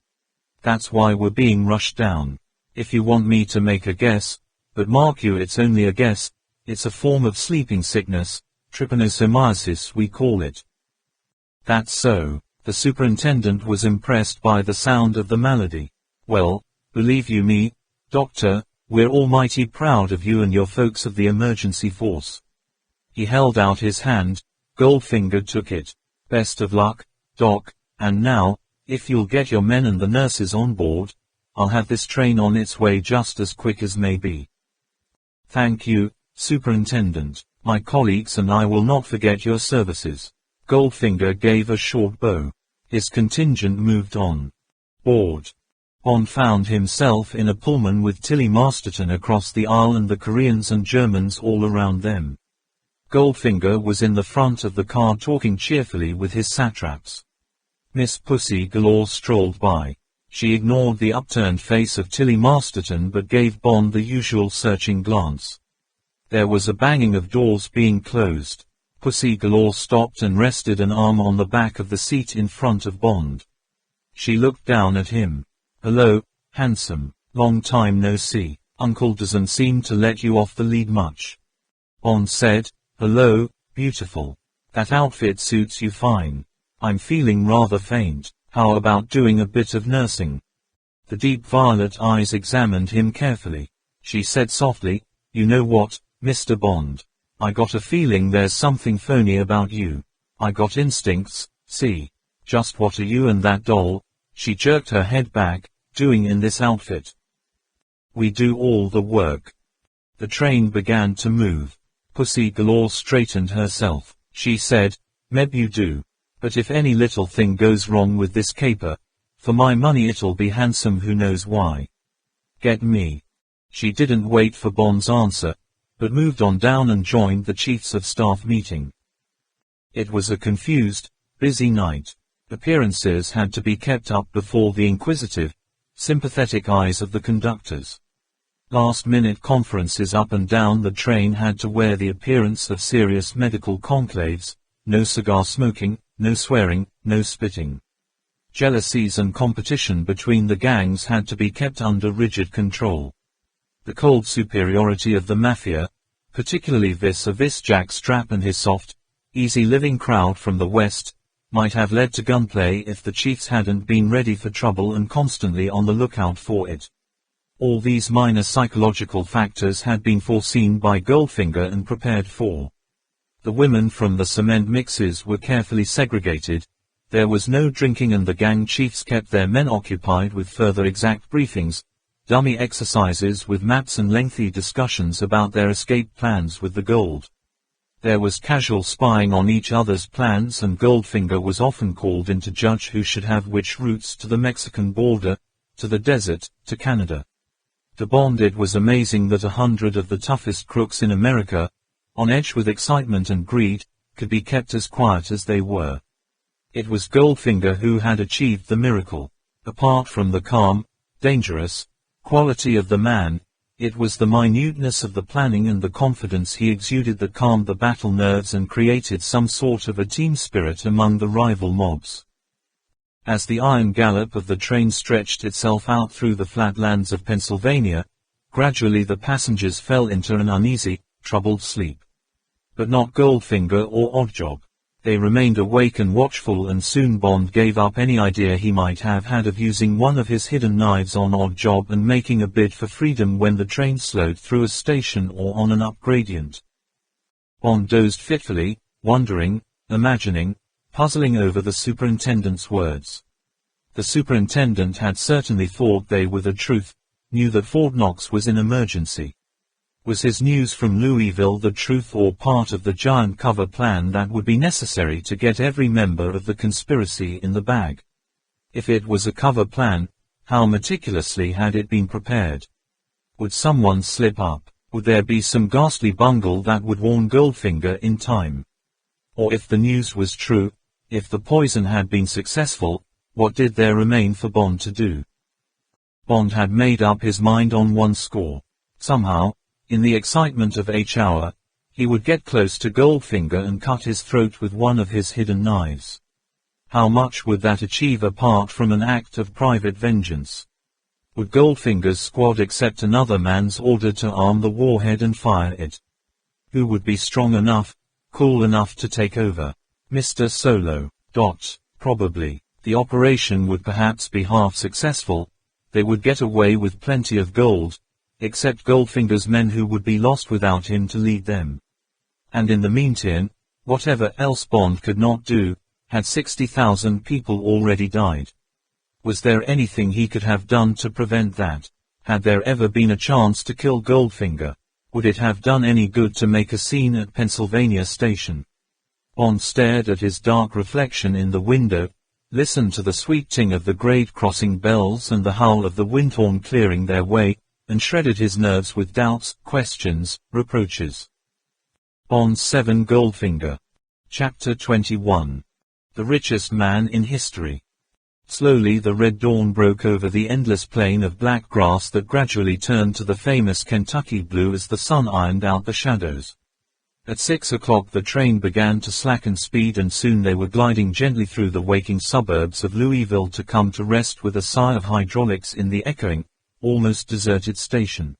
That's why we're being rushed down. If you want me to make a guess, but mark you, it's only a guess, it's a form of sleeping sickness, trypanosomiasis we call it." "That's so." The superintendent was impressed by the sound of the malady. "Well, believe you me, Doctor, we're almighty proud of you and your folks of the emergency force." He held out his hand. Goldfinger took it. "Best of luck, Doc, and now, if you'll get your men and the nurses on board, I'll have this train on its way just as quick as may be." "Thank you, Superintendent. My colleagues and I will not forget your services." Goldfinger gave a short bow. His contingent moved on. Board. Bond found himself in a Pullman with Tilly Masterton across the aisle and the Koreans and Germans all around them. Goldfinger was in the front of the car talking cheerfully with his satraps. Miss Pussy Galore strolled by. She ignored the upturned face of Tilly Masterton but gave Bond the usual searching glance. There was a banging of doors being closed. Pussy Galore stopped and rested an arm on the back of the seat in front of Bond. She looked down at him. "Hello, handsome. Long time no see. Uncle doesn't seem to let you off the lead much." Bond said, "Hello, beautiful. That outfit suits you fine. I'm feeling rather faint. How about doing a bit of nursing?" The deep violet eyes examined him carefully. She said softly, "You know what, Mr. Bond? I got a feeling there's something phony about you. I got instincts, see. Just what are you and that doll," she jerked her head back, "doing in this outfit?" "We do all the work." The train began to move. Pussy Galore straightened herself. She said, "Meb you do. But if any little thing goes wrong with this caper, for my money it'll be handsome who knows why. Get me?" She didn't wait for Bond's answer, but moved on down and joined the Chiefs of Staff meeting. It was a confused, busy night. Appearances had to be kept up before the inquisitive, sympathetic eyes of the conductors. Last-minute conferences up and down the train had to wear the appearance of serious medical conclaves: no cigar smoking, no swearing, no spitting. Jealousies and competition between the gangs had to be kept under rigid control. The cold superiority of the mafia, particularly vis-a-vis Jack Strapp and his soft, easy-living crowd from the West, might have led to gunplay if the chiefs hadn't been ready for trouble and constantly on the lookout for it. All these minor psychological factors had been foreseen by Goldfinger and prepared for. The women from the cement mixes were carefully segregated. There was no drinking and the gang chiefs kept their men occupied with further exact briefings, dummy exercises with maps and lengthy discussions about their escape plans with the gold. There was casual spying on each other's plans and Goldfinger was often called in to judge who should have which routes to the Mexican border, to the desert, to Canada. To Bond it was amazing that 100 of the toughest crooks in America, on edge with excitement and greed, could be kept as quiet as they were. It was Goldfinger who had achieved the miracle. Apart from the calm, dangerous quality of the man, it was the minuteness of the planning and the confidence he exuded that calmed the battle nerves and created some sort of a team spirit among the rival mobs. As the iron gallop of the train stretched itself out through the flatlands of Pennsylvania, gradually the passengers fell into an uneasy, troubled sleep. But not Goldfinger or Oddjob. They remained awake and watchful and soon Bond gave up any idea he might have had of using one of his hidden knives on Oddjob and making a bid for freedom when the train slowed through a station or on an up gradient. Bond dozed fitfully, wondering, imagining, puzzling over the superintendent's words. The superintendent had certainly thought they were the truth, knew that Fort Knox was in emergency. Was his news from Louisville the truth or part of the giant cover plan that would be necessary to get every member of the conspiracy in the bag? If it was a cover plan, how meticulously had it been prepared? Would someone slip up? Would there be some ghastly bungle that would warn Goldfinger in time? Or if the news was true, if the poison had been successful, what did there remain for Bond to do? Bond had made up his mind on one score. Somehow, in the excitement of each hour, he would get close to Goldfinger and cut his throat with one of his hidden knives. How much would that achieve apart from an act of private vengeance? Would Goldfinger's squad accept another man's order to arm the warhead and fire it? Who would be strong enough, cool enough to take over? Mr. Solo. Probably. The operation would perhaps be half successful. They would get away with plenty of gold, except Goldfinger's men who would be lost without him to lead them. And in the meantime, whatever else Bond could not do, had 60,000 people already died. Was there anything he could have done to prevent that? Had there ever been a chance to kill Goldfinger? Would it have done any good to make a scene at Pennsylvania Station? Bond stared at his dark reflection in the window, listened to the sweet ting of the grade crossing bells and the howl of the windhorn clearing their way, and shredded his nerves with doubts, questions, reproaches. Bond 7 Goldfinger. Chapter 21. The richest man in history. Slowly the red dawn broke over the endless plain of black grass that gradually turned to the famous Kentucky blue as the sun ironed out the shadows. At 6 o'clock the train began to slacken speed and soon they were gliding gently through the waking suburbs of Louisville to come to rest with a sigh of hydraulics in the echoing, almost deserted station.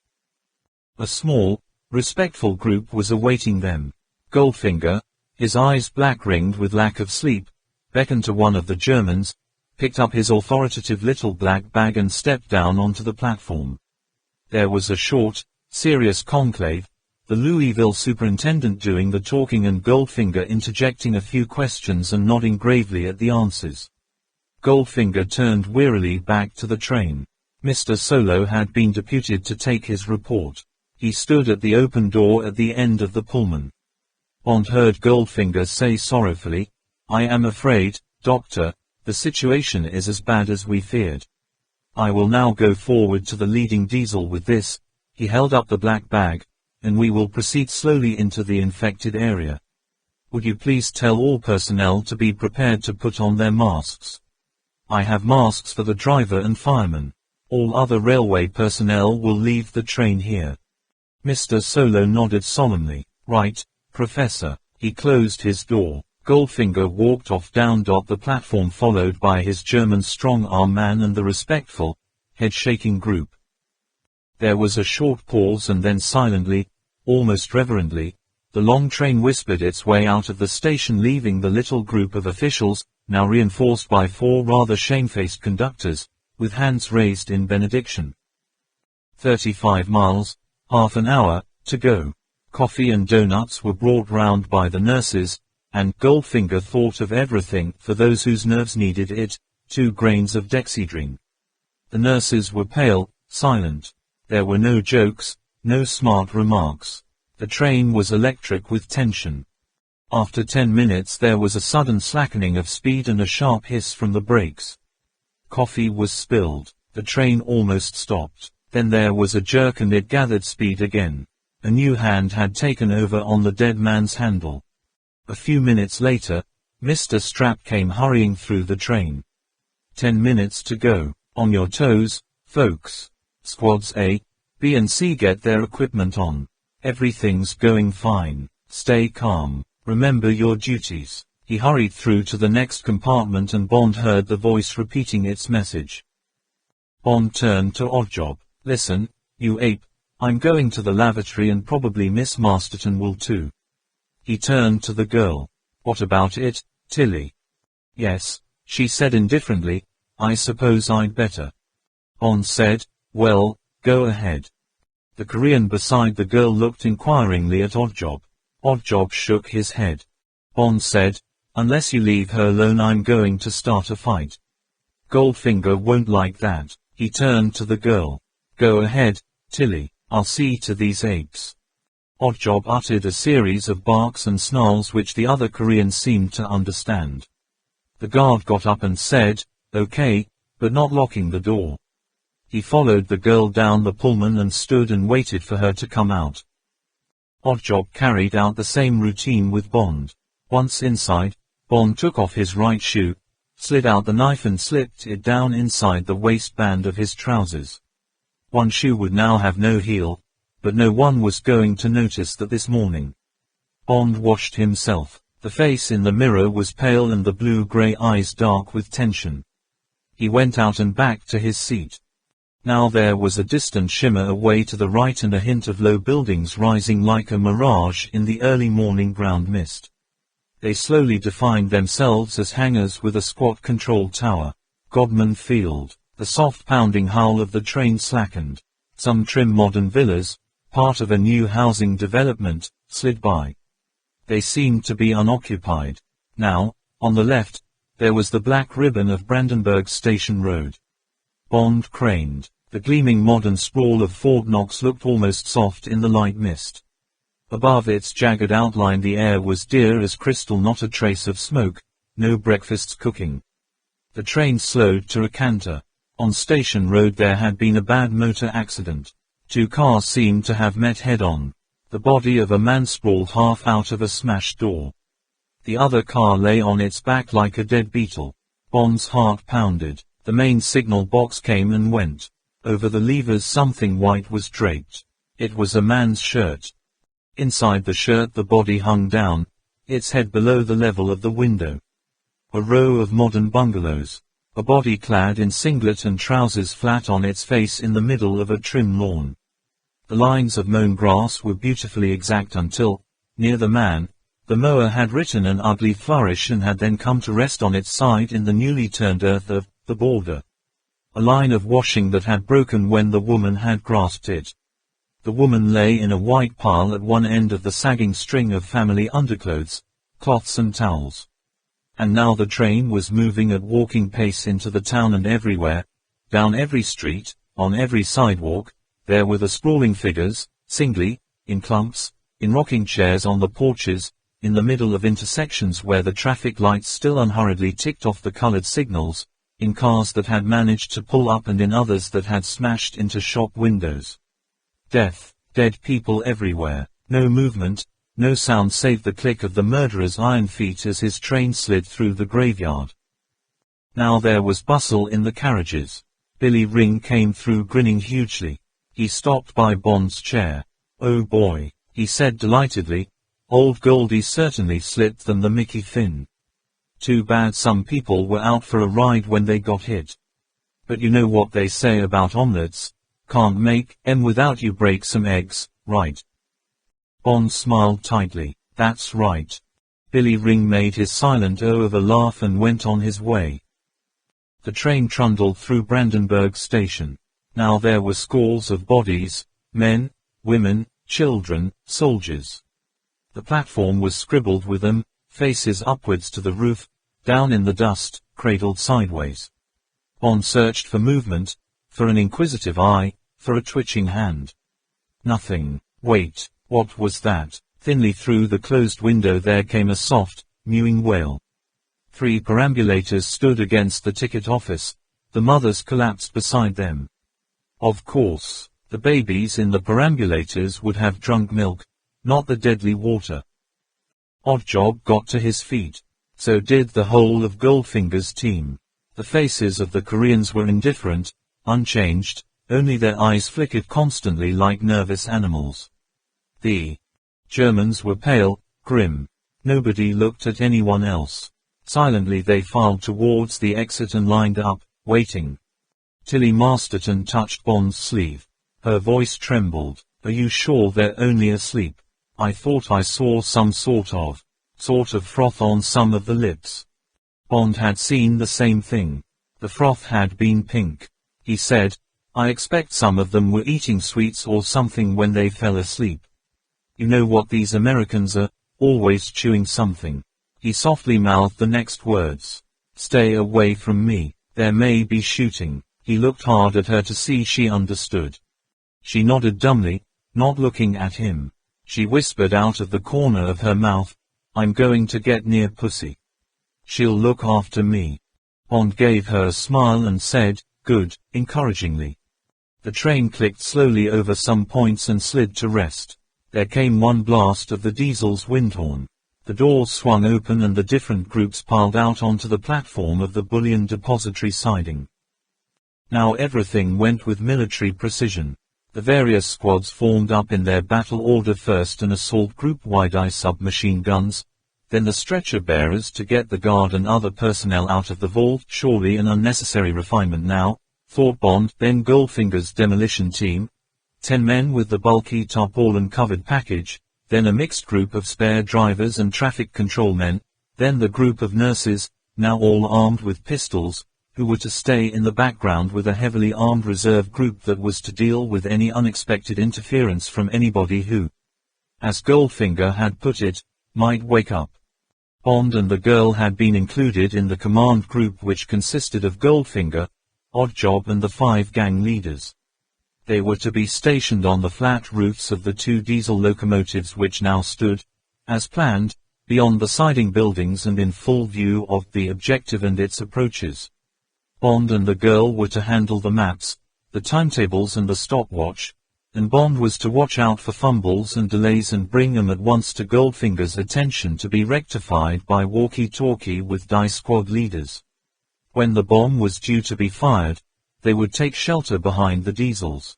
A small, respectful group was awaiting them. Goldfinger, his eyes black-ringed with lack of sleep, beckoned to one of the Germans, picked up his authoritative little black bag and stepped down onto the platform. There was a short, serious conclave, the Louisville superintendent doing the talking and Goldfinger interjecting a few questions and nodding gravely at the answers. Goldfinger turned wearily back to the train. Mr. Solo had been deputed to take his report. He stood at the open door at the end of the Pullman. Bond heard Goldfinger say sorrowfully, "I am afraid, Doctor, the situation is as bad as we feared. I will now go forward to the leading diesel with this," he held up the black bag, "and we will proceed slowly into the infected area. Would you please tell all personnel to be prepared to put on their masks? I have masks for the driver and fireman. All other railway personnel will leave the train here." Mr. Solo nodded solemnly. "Right, Professor." He closed his door. Goldfinger walked off down the platform followed by his German strong-arm man and the respectful, head-shaking group. There was a short pause and then silently, almost reverently, the long train whispered its way out of the station leaving the little group of officials, now reinforced by 4 rather shamefaced conductors, with hands raised in benediction. 35 miles, half an hour, to go. Coffee and donuts were brought round by the nurses, and Goldfinger thought of everything for those whose nerves needed it, 2 grains of dexedrine. The nurses were pale, silent. There were no jokes, no smart remarks. The train was electric with tension. After 10 minutes there was a sudden slackening of speed and a sharp hiss from the brakes. Coffee was spilled. The train almost stopped. Then there was a jerk and it gathered speed again. A new hand had taken over on the dead man's handle. A few minutes later, Mr. Strap came hurrying through the train. 10 minutes to go. On your toes, folks. Squads A, B and C get their equipment on. Everything's going fine. Stay calm. Remember your duties. He hurried through to the next compartment and Bond heard the voice repeating its message. Bond turned to Oddjob. "Listen, you ape, I'm going to the lavatory and probably Miss Masterton will too." He turned to the girl. "What about it, Tilly?" "Yes," she said indifferently, "I suppose I'd better." Bond said, "Well, go ahead." The Korean beside the girl looked inquiringly at Oddjob. Oddjob shook his head. Bond said, Unless you leave her alone, I'm going to start a fight. Goldfinger won't like that. He turned to the girl. Go ahead, Tilly, I'll see to these apes. Oddjob uttered a series of barks and snarls which the other Koreans seemed to understand. The guard got up and said, okay, but not locking the door. He followed the girl down the Pullman and stood and waited for her to come out. Oddjob carried out the same routine with Bond. Once inside, Bond took off his right shoe, slid out the knife and slipped it down inside the waistband of his trousers. One shoe would now have no heel, but no one was going to notice that this morning. Bond washed himself. The face in the mirror was pale and the blue-grey eyes dark with tension. He went out and back to his seat. Now there was a distant shimmer away to the right and a hint of low buildings rising like a mirage in the early morning ground mist. They slowly defined themselves as hangars with a squat control tower. Godman Field. The soft pounding howl of the train slackened. Some trim modern villas, part of a new housing development, slid by. They seemed to be unoccupied. Now, on the left, there was the black ribbon of Brandenburg Station Road. Bond craned. The gleaming modern sprawl of Fort Knox looked almost soft in the light mist. Above its jagged outline the air was clear as crystal, not a trace of smoke, no breakfasts cooking. The train slowed to a canter. On Station Road there had been a bad motor accident. Two cars seemed to have met head-on. The body of a man sprawled half out of a smashed door. The other car lay on its back like a dead beetle. Bond's heart pounded. The main signal box came and went. Over the levers something white was draped. It was a man's shirt. Inside the shirt the body hung down, its head below the level of the window. A row of modern bungalows. A body clad in singlet and trousers flat on its face in the middle of a trim lawn. The lines of mown grass were beautifully exact until, near the man, the mower had written an ugly flourish and had then come to rest on its side in the newly turned earth of the border. A line of washing that had broken when the woman had grasped it. The woman lay in a white pile at one end of the sagging string of family underclothes, cloths and towels. And now the train was moving at walking pace into the town, and everywhere, down every street, on every sidewalk, there were the sprawling figures, singly, in clumps, in rocking chairs on the porches, in the middle of intersections where the traffic lights still unhurriedly ticked off the colored signals, in cars that had managed to pull up and in others that had smashed into shop windows. Death, dead people everywhere, no movement, no sound save the click of the murderer's iron feet as his train slid through the graveyard. Now there was bustle in the carriages. Billy Ring came through grinning hugely. He stopped by Bond's chair. Oh boy, he said delightedly, old Goldie certainly slipped than the Mickey Finn. Too bad some people were out for a ride when they got hit. But you know what they say about omelettes, can't make 'em without you break some eggs, right? Bond smiled tightly. That's right. Billy Ring made his silent O of a laugh and went on his way. The train trundled through Brandenburg Station. Now there were scores of bodies, men, women, children, soldiers. The platform was scribbled with them, faces upwards to the roof, down in the dust, cradled sideways. Bond searched for movement, for an inquisitive eye, for a twitching hand. Nothing. Wait, what was that? Thinly through the closed window there came a soft, mewing wail. 3 perambulators stood against the ticket office, the mothers collapsed beside them. Of course, the babies in the perambulators would have drunk milk, not the deadly water. Oddjob got to his feet. So did the whole of Goldfinger's team. The faces of the Koreans were indifferent, unchanged, only their eyes flickered constantly like nervous animals. The Germans were pale, grim. Nobody looked at anyone else. Silently they filed towards the exit and lined up, waiting. Tilly Masterton touched Bond's sleeve. Her voice trembled. Are you sure they're only asleep? I thought I saw some sort of froth on some of the lips. Bond had seen the same thing. The froth had been pink. He said, I expect some of them were eating sweets or something when they fell asleep. You know what these Americans are, always chewing something. He softly mouthed the next words. "Stay away from me. There may be shooting." He looked hard at her to see she understood. She nodded dumbly, not looking at him. She whispered out of the corner of her mouth, "I'm going to get near Pussy. She'll look after me." Bond gave her a smile and said, "Good," encouragingly. The train clicked slowly over some points and slid to rest. There came one blast of the diesel's wind horn. The doors swung open and the different groups piled out onto the platform of the bullion depository siding. Now everything went with military precision. The various squads formed up in their battle order: first an assault group, wide-eye submachine guns, then the stretcher bearers to get the guard and other personnel out of the vault. Surely an unnecessary refinement now, thought Bond. Then Goldfinger's demolition team, 10 men with the bulky tarpaulin-covered package, then a mixed group of spare drivers and traffic control men, then the group of nurses, now all armed with pistols, who were to stay in the background with a heavily armed reserve group that was to deal with any unexpected interference from anybody who, as Goldfinger had put it, might wake up. Bond and the girl had been included in the command group, which consisted of Goldfinger, Oddjob and the 5 gang leaders. They were to be stationed on the flat roofs of the 2 diesel locomotives which now stood, as planned, beyond the siding buildings and in full view of the objective and its approaches. Bond and the girl were to handle the maps, the timetables and the stopwatch, and Bond was to watch out for fumbles and delays and bring them at once to Goldfinger's attention to be rectified by walkie-talkie with die squad leaders. When the bomb was due to be fired, they would take shelter behind the diesels.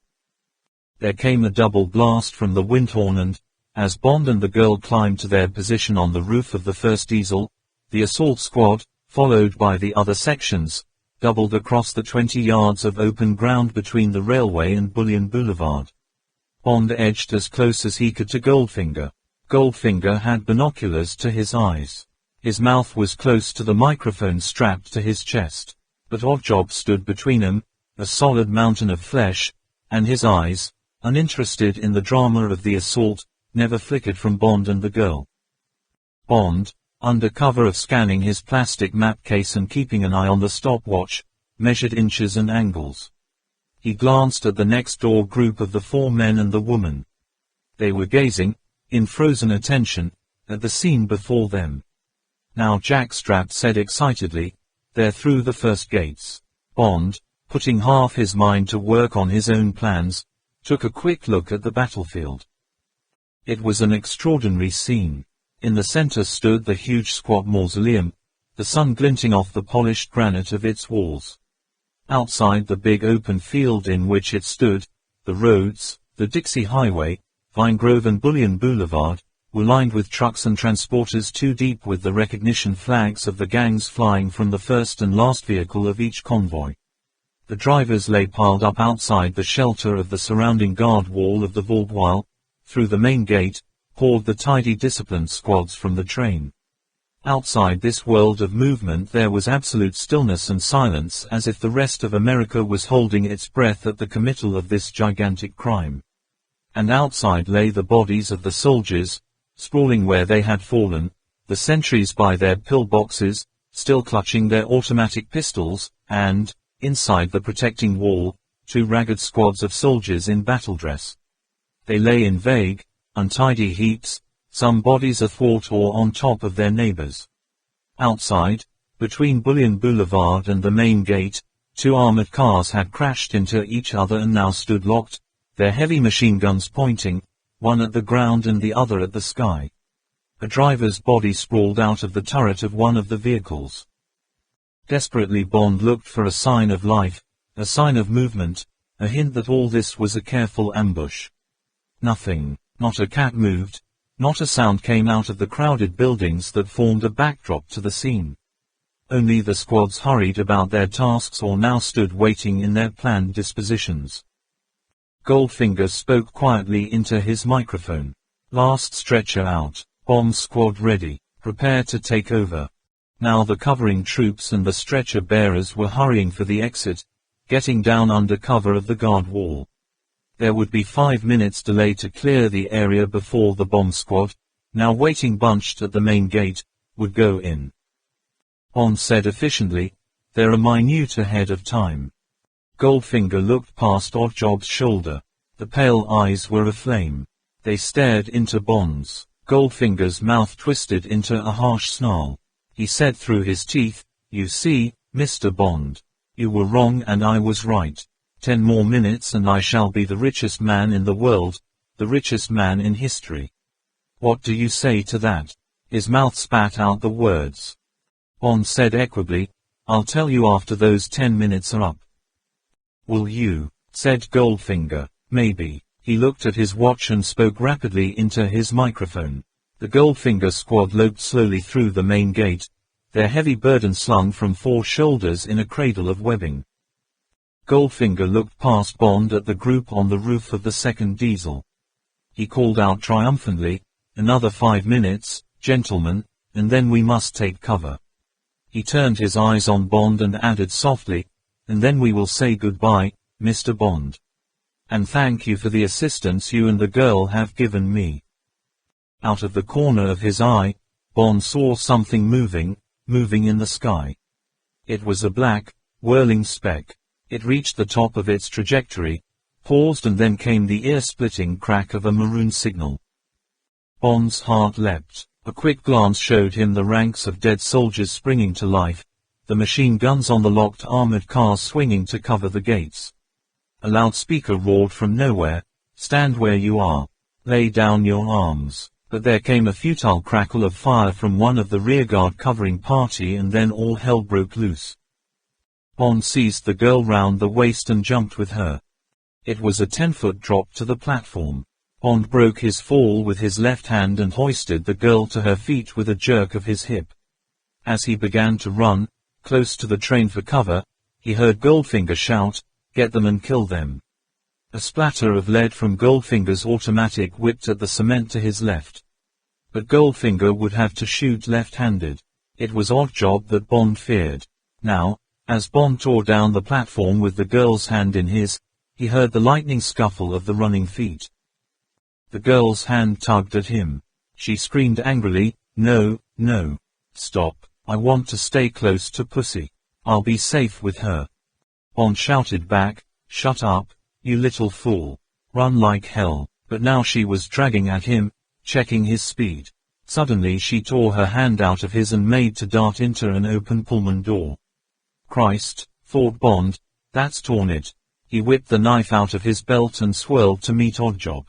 There came a double blast from the wind horn and, as Bond and the girl climbed to their position on the roof of the first diesel, the assault squad, followed by the other sections, doubled across the 20 yards of open ground between the railway and Bullion Boulevard. Bond edged as close as he could to Goldfinger. Goldfinger had binoculars to his eyes. His mouth was close to the microphone strapped to his chest, but Oddjob stood between him, a solid mountain of flesh, and his eyes, uninterested in the drama of the assault, never flickered from Bond and the girl. Bond, under cover of scanning his plastic map case and keeping an eye on the stopwatch, measured inches and angles. He glanced at the next door group of the 4 men and the woman. They were gazing, in frozen attention, at the scene before them. "Now," Jackstrap said excitedly, "they're through the first gates." Bond, putting half his mind to work on his own plans, took a quick look at the battlefield. It was an extraordinary scene. In the center stood the huge squat mausoleum, the sun glinting off the polished granite of its walls. Outside the big open field in which it stood, the roads, the Dixie Highway, Vine Grove and Bullion Boulevard, were lined with trucks and transporters 2 deep with the recognition flags of the gangs flying from the first and last vehicle of each convoy. The drivers lay piled up outside the shelter of the surrounding guard wall of the vault while, through the main gate, poured the tidy disciplined squads from the train. Outside this world of movement there was absolute stillness and silence, as if the rest of America was holding its breath at the committal of this gigantic crime. And outside lay the bodies of the soldiers, sprawling where they had fallen, the sentries by their pillboxes, still clutching their automatic pistols, and, inside the protecting wall, 2 ragged squads of soldiers in battle dress. They lay in vague, untidy heaps, some bodies athwart or on top of their neighbors. Outside, between Bullion Boulevard and the main gate, 2 armored cars had crashed into each other and now stood locked, their heavy machine guns pointing, one at the ground and the other at the sky. A driver's body sprawled out of the turret of one of the vehicles. Desperately Bond looked for a sign of life, a sign of movement, a hint that all this was a careful ambush. Nothing, not a cat moved, not a sound came out of the crowded buildings that formed a backdrop to the scene. Only the squads hurried about their tasks or now stood waiting in their planned dispositions. Goldfinger spoke quietly into his microphone. "Last stretcher out. Bomb squad ready. Prepare to take over." Now the covering troops and the stretcher bearers were hurrying for the exit, getting down under cover of the guard wall. There would be 5 minutes delay to clear the area before the bomb squad, now waiting bunched at the main gate, would go in. Bond said efficiently, "They're a minute ahead of time." Goldfinger looked past Oddjob's shoulder. The pale eyes were aflame. They stared into Bond's. Goldfinger's mouth twisted into a harsh snarl. He said through his teeth, "You see, Mr. Bond. You were wrong and I was right. 10 more minutes and I shall be the richest man in the world, the richest man in history. What do you say to that?" His mouth spat out the words. Bond said equably, "I'll tell you after those 10 minutes are up." "Will you?" said Goldfinger. "Maybe." He looked at his watch and spoke rapidly into his microphone. The Goldfinger squad loped slowly through the main gate, their heavy burden slung from 4 shoulders in a cradle of webbing. Goldfinger looked past Bond at the group on the roof of the second diesel. He called out triumphantly, "Another 5 minutes, gentlemen, and then we must take cover." He turned his eyes on Bond and added softly, "And then we will say goodbye, Mr. Bond. And thank you for the assistance you and the girl have given me." Out of the corner of his eye, Bond saw something moving in the sky. It was a black, whirling speck. It reached the top of its trajectory, paused, and then came the ear-splitting crack of a maroon signal. Bond's heart leapt. A quick glance showed him the ranks of dead soldiers springing to life, the machine guns on the locked armored cars swinging to cover the gates. A loudspeaker roared from nowhere, "Stand where you are. Lay down your arms." But there came a futile crackle of fire from one of the rearguard covering party, and then all hell broke loose. Bond seized the girl round the waist and jumped with her. It was a 10-foot drop to the platform. Bond broke his fall with his left hand and hoisted the girl to her feet with a jerk of his hip. As he began to run, close to the train for cover, he heard Goldfinger shout, "Get them and kill them." A splatter of lead from Goldfinger's automatic whipped at the cement to his left. But Goldfinger would have to shoot left-handed. It was Oddjob that Bond feared. Now, as Bond tore down the platform with the girl's hand in his, he heard the lightning scuffle of the running feet. The girl's hand tugged at him. She screamed angrily, "No, no. Stop. I want to stay close to Pussy. I'll be safe with her." Bond shouted back, "Shut up, you little fool. Run like hell." But now she was dragging at him, checking his speed. Suddenly she tore her hand out of his and made to dart into an open Pullman door. "Christ," thought Bond, "that's torn it." He whipped the knife out of his belt and swirled to meet Oddjob.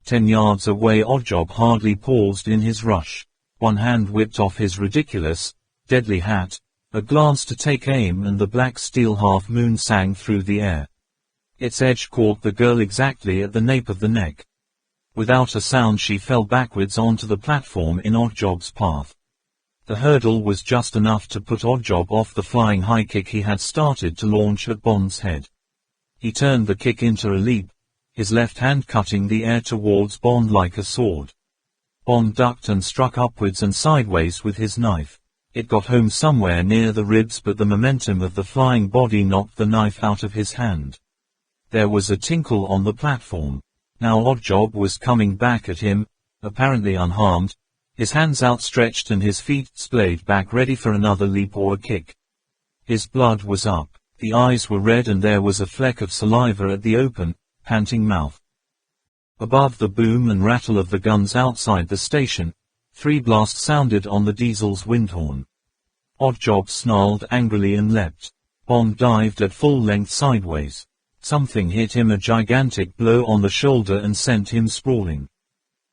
10 yards away, Oddjob hardly paused in his rush. One hand whipped off his ridiculous, deadly hat, a glance to take aim, and the black steel half-moon sang through the air. Its edge caught the girl exactly at the nape of the neck. Without a sound she fell backwards onto the platform in Oddjob's path. The hurdle was just enough to put Oddjob off the flying high kick he had started to launch at Bond's head. He turned the kick into a leap, his left hand cutting the air towards Bond like a sword. Bond ducked and struck upwards and sideways with his knife. It got home somewhere near the ribs, but the momentum of the flying body knocked the knife out of his hand. There was a tinkle on the platform. Now Oddjob was coming back at him, apparently unharmed, his hands outstretched and his feet splayed back ready for another leap or a kick. His blood was up, the eyes were red, and there was a fleck of saliva at the open, panting mouth. Above the boom and rattle of the guns outside the station, 3 blasts sounded on the diesel's windhorn. Oddjob snarled angrily and leapt. Bond dived at full length sideways. Something hit him, a gigantic blow on the shoulder, and sent him sprawling.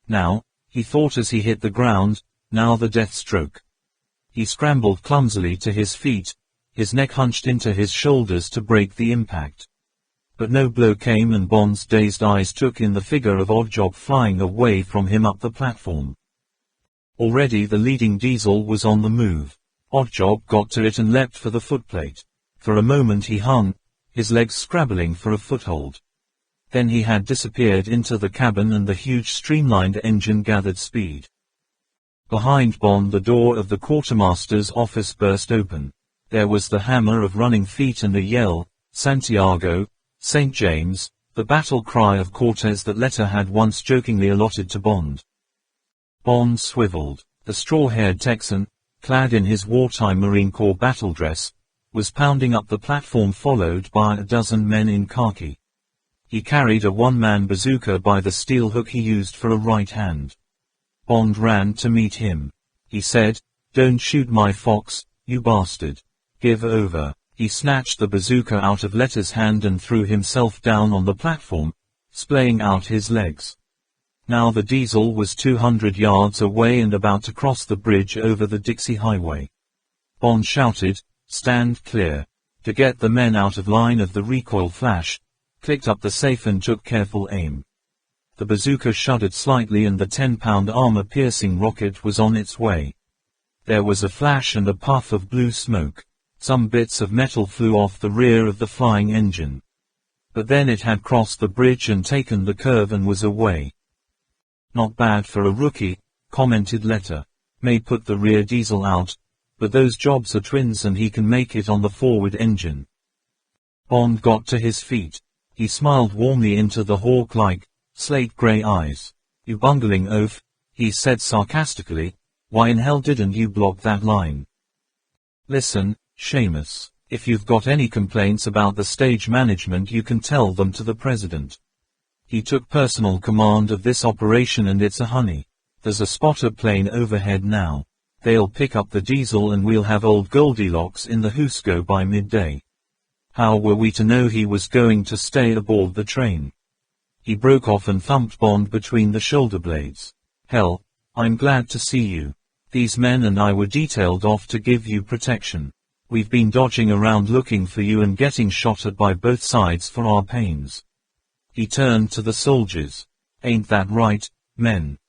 Now, he thought as he hit the ground, now the death stroke. He scrambled clumsily to his feet, his neck hunched into his shoulders to break the impact. But no blow came, and Bond's dazed eyes took in the figure of Oddjob flying away from him up the platform. Already the leading diesel was on the move. Oddjob got to it and leapt for the footplate. For a moment he hung, his legs scrabbling for a foothold. Then he had disappeared into the cabin, and the huge streamlined engine gathered speed. Behind Bond the door of the quartermaster's office burst open. There was the hammer of running feet and a yell, "Santiago, St. James," the battle cry of Cortez that Letter had once jokingly allotted to Bond. Bond swiveled. The straw-haired Texan, clad in his wartime Marine Corps battle dress, was pounding up the platform followed by a dozen men in khaki. He carried a one-man bazooka by the steel hook he used for a right hand. Bond ran to meet him. He said, "Don't shoot my fox, you bastard. Give over." He snatched the bazooka out of Letter's hand and threw himself down on the platform, splaying out his legs. Now the Diesel was 200 yards away and about to cross the bridge over the Dixie Highway. Bond shouted, "Stand clear." To get the men out of line of the recoil flash, clicked up the safe and took careful aim. The bazooka shuddered slightly and the 10-pound armor-piercing rocket was on its way. There was a flash and a puff of blue smoke. Some bits of metal flew off the rear of the flying engine. But then it had crossed the bridge and taken the curve and was away. "Not bad for a rookie," commented Letter. "May put the rear Diesel out, but those jobs are twins and he can make it on the forward engine." Bond got to his feet. He smiled warmly into the hawk-like, slate-grey eyes. "You bungling oaf," he said sarcastically, "why in hell didn't you block that line? Listen, Seamus, if you've got any complaints about the stage management you can tell them to the president. He took personal command of this operation and it's a honey. There's a spotter plane overhead now. They'll pick up the Diesel and we'll have old Goldilocks in the Husco by midday. How were we to know he was going to stay aboard the train?" He broke off and thumped Bond between the shoulder blades. "Hell, I'm glad to see you. These men and I were detailed off to give you protection. We've been dodging around looking for you and getting shot at by both sides for our pains." He turned to the soldiers. "Ain't that right, men?"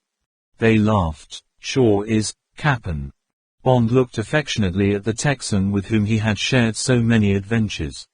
They laughed. "Sure is, Cap'n." Bond looked affectionately at the Texan with whom he had shared so many adventures.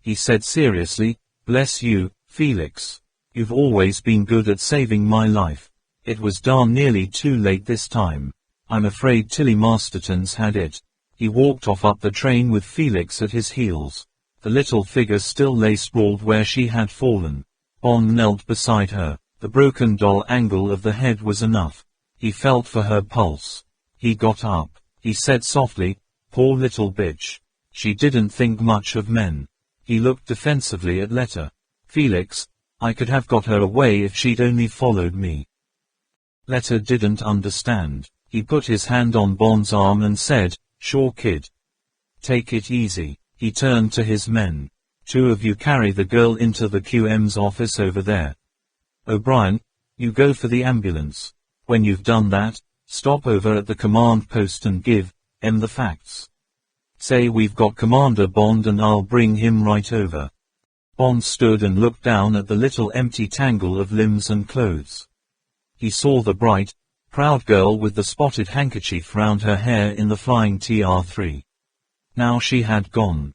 He said seriously, "Bless you, Felix. You've always been good at saving my life. It was darn nearly too late this time. I'm afraid Tilly Masterton's had it." He walked off up the train with Felix at his heels. The little figure still lay sprawled where she had fallen. Bond knelt beside her. The broken doll angle of the head was enough. He felt for her pulse. He got up. He said softly, "Poor little bitch. She didn't think much of men." He looked defensively at Letter. "Felix, I could have got her away if she'd only followed me." Letter didn't understand. He put his hand on Bond's arm and said, "Sure kid. Take it easy." He turned to his men. "Two of you carry the girl into the QM's office over there. O'Brien, you go for the ambulance. When you've done that, stop over at the command post and give them the facts. Say we've got Commander Bond and I'll bring him right over." Bond stood and looked down at the little empty tangle of limbs and clothes. He saw the bright, proud girl with the spotted handkerchief round her hair in the flying TR-3. Now she had gone.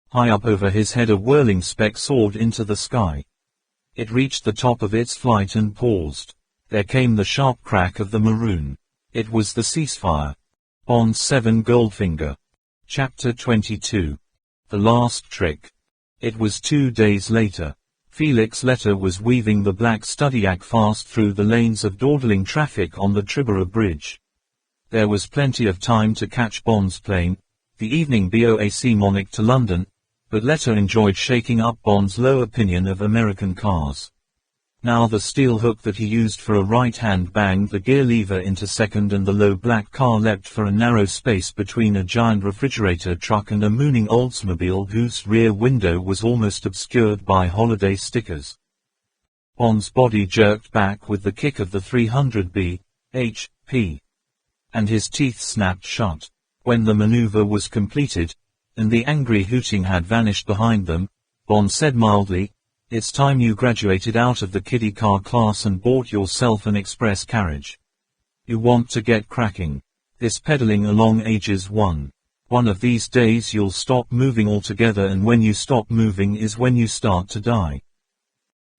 High up over his head a whirling speck soared into the sky. It reached the top of its flight and paused. There came the sharp crack of the maroon. It was the ceasefire. Bond 7 Goldfinger. Chapter 22. The Last Trick. It was 2 days later. Felix Letter was weaving the black Studiac fast through the lanes of dawdling traffic on the Triborough Bridge. There was plenty of time to catch Bond's plane, the evening BOAC Monarch to London, but Letter enjoyed shaking up Bond's low opinion of American cars. Now the steel hook that he used for a right hand banged the gear lever into second and the low black car leapt for a narrow space between a giant refrigerator truck and a mooning Oldsmobile whose rear window was almost obscured by holiday stickers. Bond's body jerked back with the kick of the 300 bhp. And his teeth snapped shut. When the maneuver was completed, and the angry hooting had vanished behind them, Bond said mildly, "It's time you graduated out of the kiddie car class and bought yourself an express carriage. You want to get cracking. This pedaling along ages one. One of these days you'll stop moving altogether, and when you stop moving is when you start to die."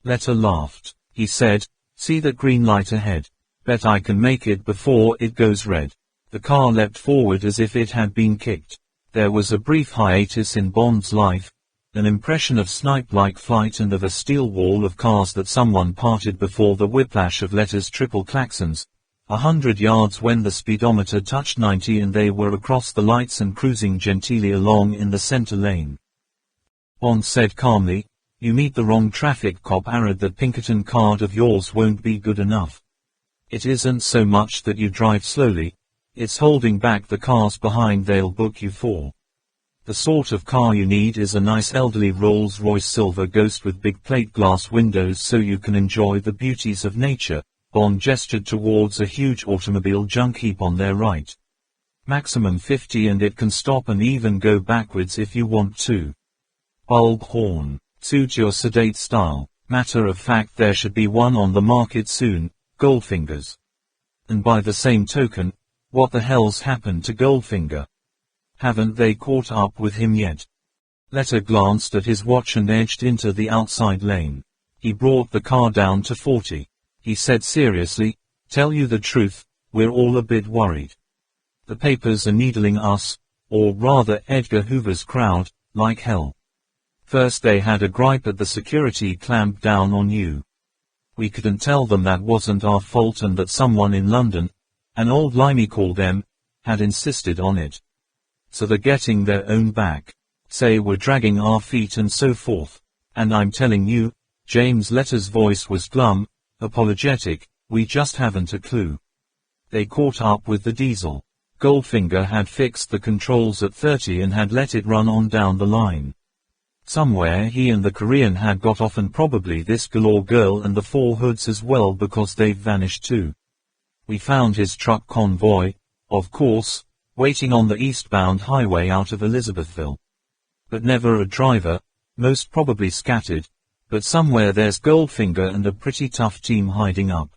Letter laughed. He said, "See that green light ahead? Bet I can make it before it goes red." The car leapt forward as if it had been kicked. There was a brief hiatus in Bond's life, an impression of snipe-like flight and of a steel wall of cars that someone parted before the whiplash of Letter's triple klaxons, 100 yards when the speedometer touched 90 and they were across the lights and cruising genteelly along in the center lane. Bond said calmly, "You meet the wrong traffic cop, Arad. That Pinkerton card of yours won't be good enough. It isn't so much that you drive slowly, it's holding back the cars behind they'll book you for. The sort of car you need is a nice elderly Rolls-Royce Silver Ghost with big plate glass windows so you can enjoy the beauties of nature." Bond gestured towards a huge automobile junk heap on their right. "Maximum 50 and it can stop and even go backwards if you want to. Bulb horn, suit your sedate style. Matter of fact, there should be one on the market soon, Goldfingers. And by the same token, what the hell's happened to Goldfinger? Haven't they caught up with him yet?" Letter glanced at his watch and edged into the outside lane. He brought the car down to 40. He said seriously, "Tell you the truth, we're all a bit worried. The papers are needling us, or rather Edgar Hoover's crowd, like hell. First they had a gripe at the security clamped down on you. We couldn't tell them that wasn't our fault and that someone in London, an old limey called them, had insisted on it. So they're getting their own back. Say we're dragging our feet and so forth. And I'm telling you," James Letter's voice was glum, apologetic, "we just haven't a clue. They caught up with the diesel. Goldfinger had fixed the controls at 30 and had let it run on down the line. Somewhere he and the Korean had got off, and probably this Galore girl and the four hoods as well, because they've vanished too. We found his truck convoy, of course, waiting on the eastbound highway out of Elizabethville. But never a driver, most probably scattered, but somewhere there's Goldfinger and a pretty tough team hiding up.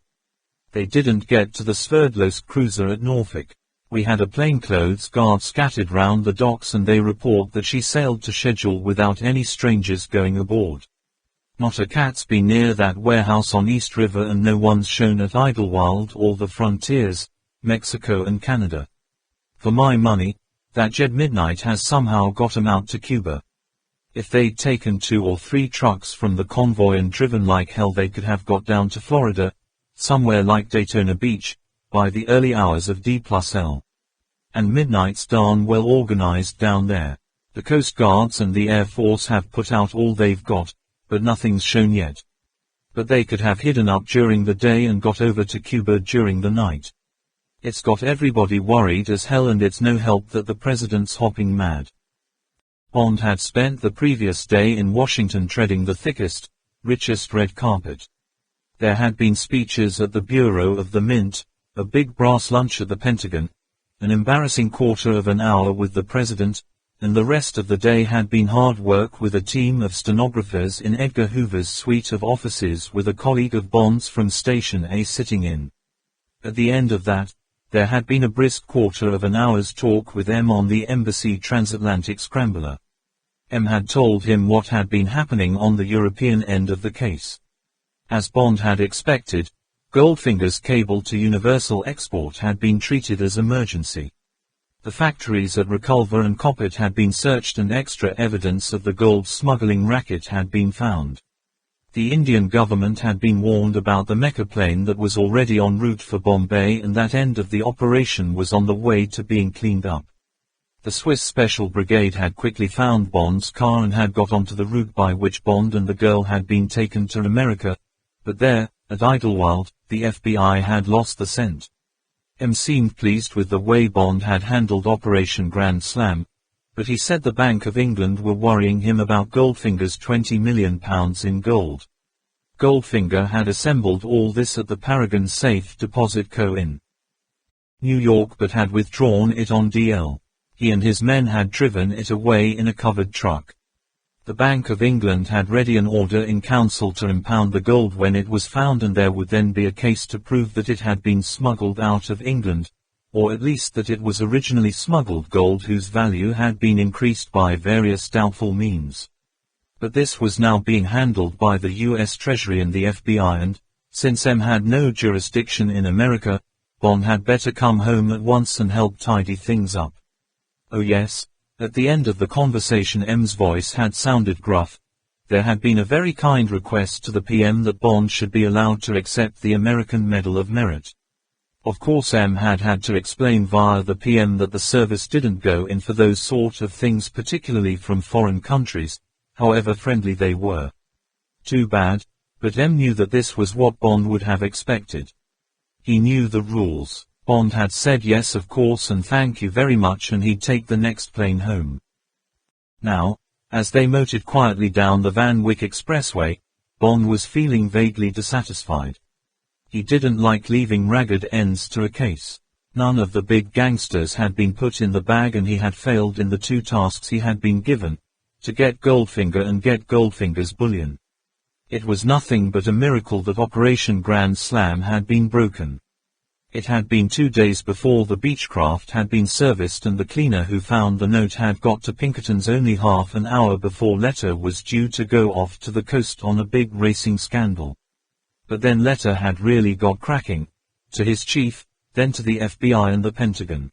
They didn't get to the Sverdlovsk cruiser at Norfolk. We had a plainclothes guard scattered round the docks and they report that she sailed to schedule without any strangers going aboard. Not a cat's been near that warehouse on East River and no one's shown at Idlewild or the frontiers, Mexico and Canada. For my money, that Jed Midnight has somehow got 'em out to Cuba. If they'd taken 2 or 3 trucks from the convoy and driven like hell, they could have got down to Florida, somewhere like Daytona Beach, by the early hours of D+L. And Midnight's darn well organized down there. The Coast Guards and the Air Force have put out all they've got, but nothing's shown yet. But they could have hidden up during the day and got over to Cuba during the night. It's got everybody worried as hell, and it's no help that the president's hopping mad." Bond had spent the previous day in Washington treading the thickest, richest red carpet. There had been speeches at the Bureau of the Mint, a big brass lunch at the Pentagon, an embarrassing quarter of an hour with the president, and the rest of the day had been hard work with a team of stenographers in Edgar Hoover's suite of offices, with a colleague of Bond's from Station A sitting in. At the end of that, there had been a brisk quarter of an hour's talk with M on the Embassy transatlantic scrambler. M had told him what had been happening on the European end of the case. As Bond had expected, Goldfinger's cable to Universal Export had been treated as emergency. The factories at Reculver and Coppet had been searched and extra evidence of the gold smuggling racket had been found. The Indian government had been warned about the Mecca plane that was already en route for Bombay, and that end of the operation was on the way to being cleaned up. The Swiss Special Brigade had quickly found Bond's car and had got onto the route by which Bond and the girl had been taken to America, but there, at Idlewild, the FBI had lost the scent. M seemed pleased with the way Bond had handled Operation Grand Slam, but he said the Bank of England were worrying him about Goldfinger's £20 million in gold. Goldfinger had assembled all this at the Paragon Safe Deposit Co. in New York, but had withdrawn it on DL. He and his men had driven it away in a covered truck. The Bank of England had ready an order in council to impound the gold when it was found, and there would then be a case to prove that it had been smuggled out of England, or at least that it was originally smuggled gold whose value had been increased by various doubtful means. But this was now being handled by the U.S. Treasury and the FBI, and, since M had no jurisdiction in America, Bond had better come home at once and help tidy things up. Oh yes, at the end of the conversation M's voice had sounded gruff. There had been a very kind request to the PM that Bond should be allowed to accept the American Medal of Merit. Of course M had to explain via the PM that the service didn't go in for those sort of things, particularly from foreign countries, however friendly they were. Too bad, but M knew that this was what Bond would have expected. He knew the rules. Bond had said yes of course and thank you very much, and he'd take the next plane home. Now, as they motored quietly down the Van Wyck Expressway, Bond was feeling vaguely dissatisfied. He didn't like leaving ragged ends to a case. None of the big gangsters had been put in the bag, and he had failed in the two tasks he had been given, to get Goldfinger and get Goldfinger's bullion. It was nothing but a miracle that Operation Grand Slam had been broken. It had been 2 days before the Beechcraft had been serviced, and the cleaner who found the note had got to Pinkerton's only half an hour before Letter was due to go off to the coast on a big racing scandal. But then Letter had really got cracking. To his chief, then to the FBI and the Pentagon.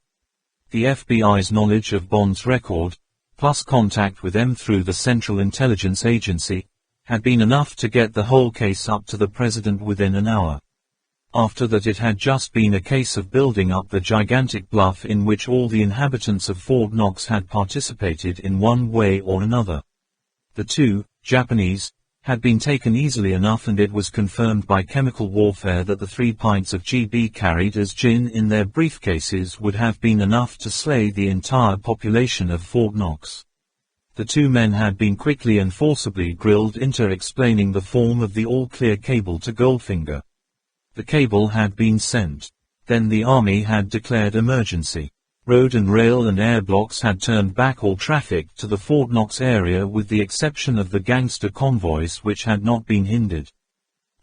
The FBI's knowledge of Bond's record, plus contact with M through the Central Intelligence Agency, had been enough to get the whole case up to the president within an hour. After that it had just been a case of building up the gigantic bluff in which all the inhabitants of Fort Knox had participated in one way or another. The two, Japanese, had been taken easily enough, and it was confirmed by chemical warfare that the 3 pints of GB carried as gin in their briefcases would have been enough to slay the entire population of Fort Knox. The two men had been quickly and forcibly grilled into explaining the form of the all-clear cable to Goldfinger. The cable had been sent. Then the army had declared emergency. Road and rail and air blocks had turned back all traffic to the Fort Knox area with the exception of the gangster convoys, which had not been hindered.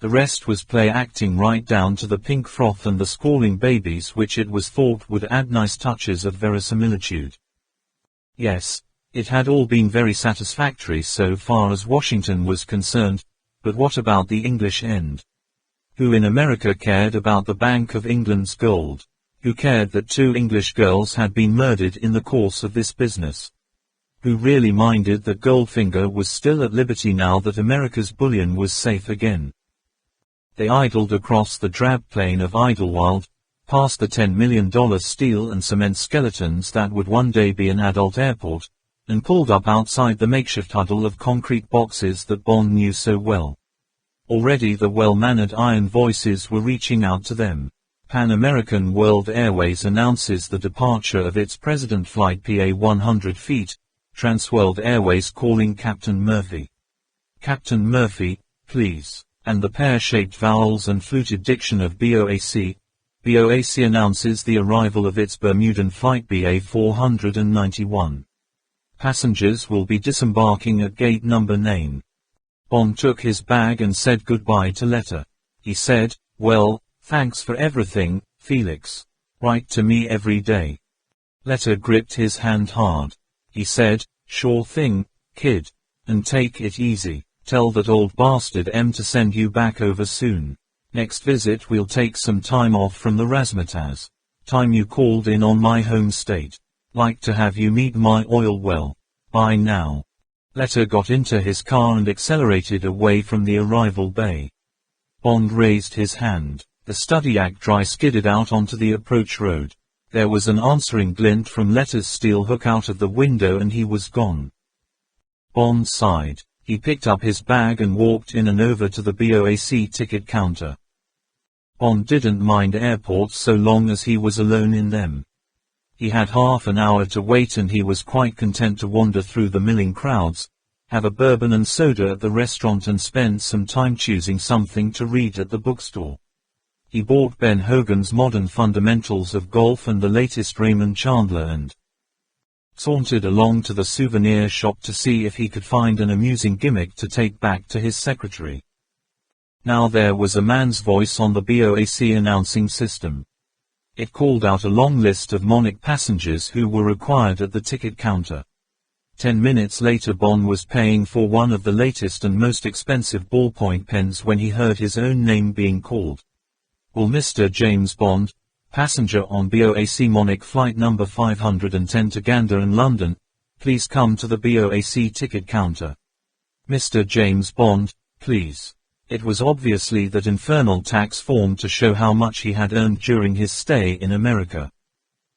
The rest was play acting, right down to the pink froth and the squalling babies, which it was thought would add nice touches of verisimilitude. Yes, it had all been very satisfactory so far as Washington was concerned, but what about the English end? Who in America cared about the Bank of England's gold? Who cared that 2 English girls had been murdered in the course of this business? Who really minded that Goldfinger was still at liberty now that America's bullion was safe again? They idled across the drab plain of Idlewild, past the $10 million steel and cement skeletons that would one day be an adult airport, and pulled up outside the makeshift huddle of concrete boxes that Bond knew so well. Already the well-mannered iron voices were reaching out to them. Pan American World Airways announces the departure of its President Flight PA 100 feet, Transworld Airways calling Captain Murphy. Captain Murphy, please. And the pear-shaped vowels and fluted diction of BOAC. BOAC announces the arrival of its Bermudan Flight BA 491. Passengers will be disembarking at gate number 9. Bond took his bag and said goodbye to Letter. He said, "Well, thanks for everything, Felix. Write to me every day." Letter gripped his hand hard. He said, "Sure thing, kid. And take it easy. Tell that old bastard M to send you back over soon. Next visit we'll take some time off from the razzmatazz. Time you called in on my home state. Like to have you meet my oil well. Bye now." Letter got into his car and accelerated away from the arrival bay. Bond raised his hand. The Studiac dry skidded out onto the approach road. There was an answering glint from Letter's steel hook out of the window and he was gone. Bond sighed. He picked up his bag and walked in and over to the BOAC ticket counter. Bond didn't mind airports so long as he was alone in them. He had half an hour to wait and he was quite content to wander through the milling crowds, have a bourbon and soda at the restaurant and spend some time choosing something to read at the bookstore. He bought Ben Hogan's Modern Fundamentals of Golf and the latest Raymond Chandler and sauntered along to the souvenir shop to see if he could find an amusing gimmick to take back to his secretary. Now there was a man's voice on the BOAC announcing system. It called out a long list of Monarch passengers who were required at the ticket counter. 10 minutes later Bond was paying for one of the latest and most expensive ballpoint pens when he heard his own name being called. "Will Mr. James Bond, passenger on BOAC Monarch flight number 510 to Gander and London, please come to the BOAC ticket counter. Mr. James Bond, please." It was obviously that infernal tax form to show how much he had earned during his stay in America.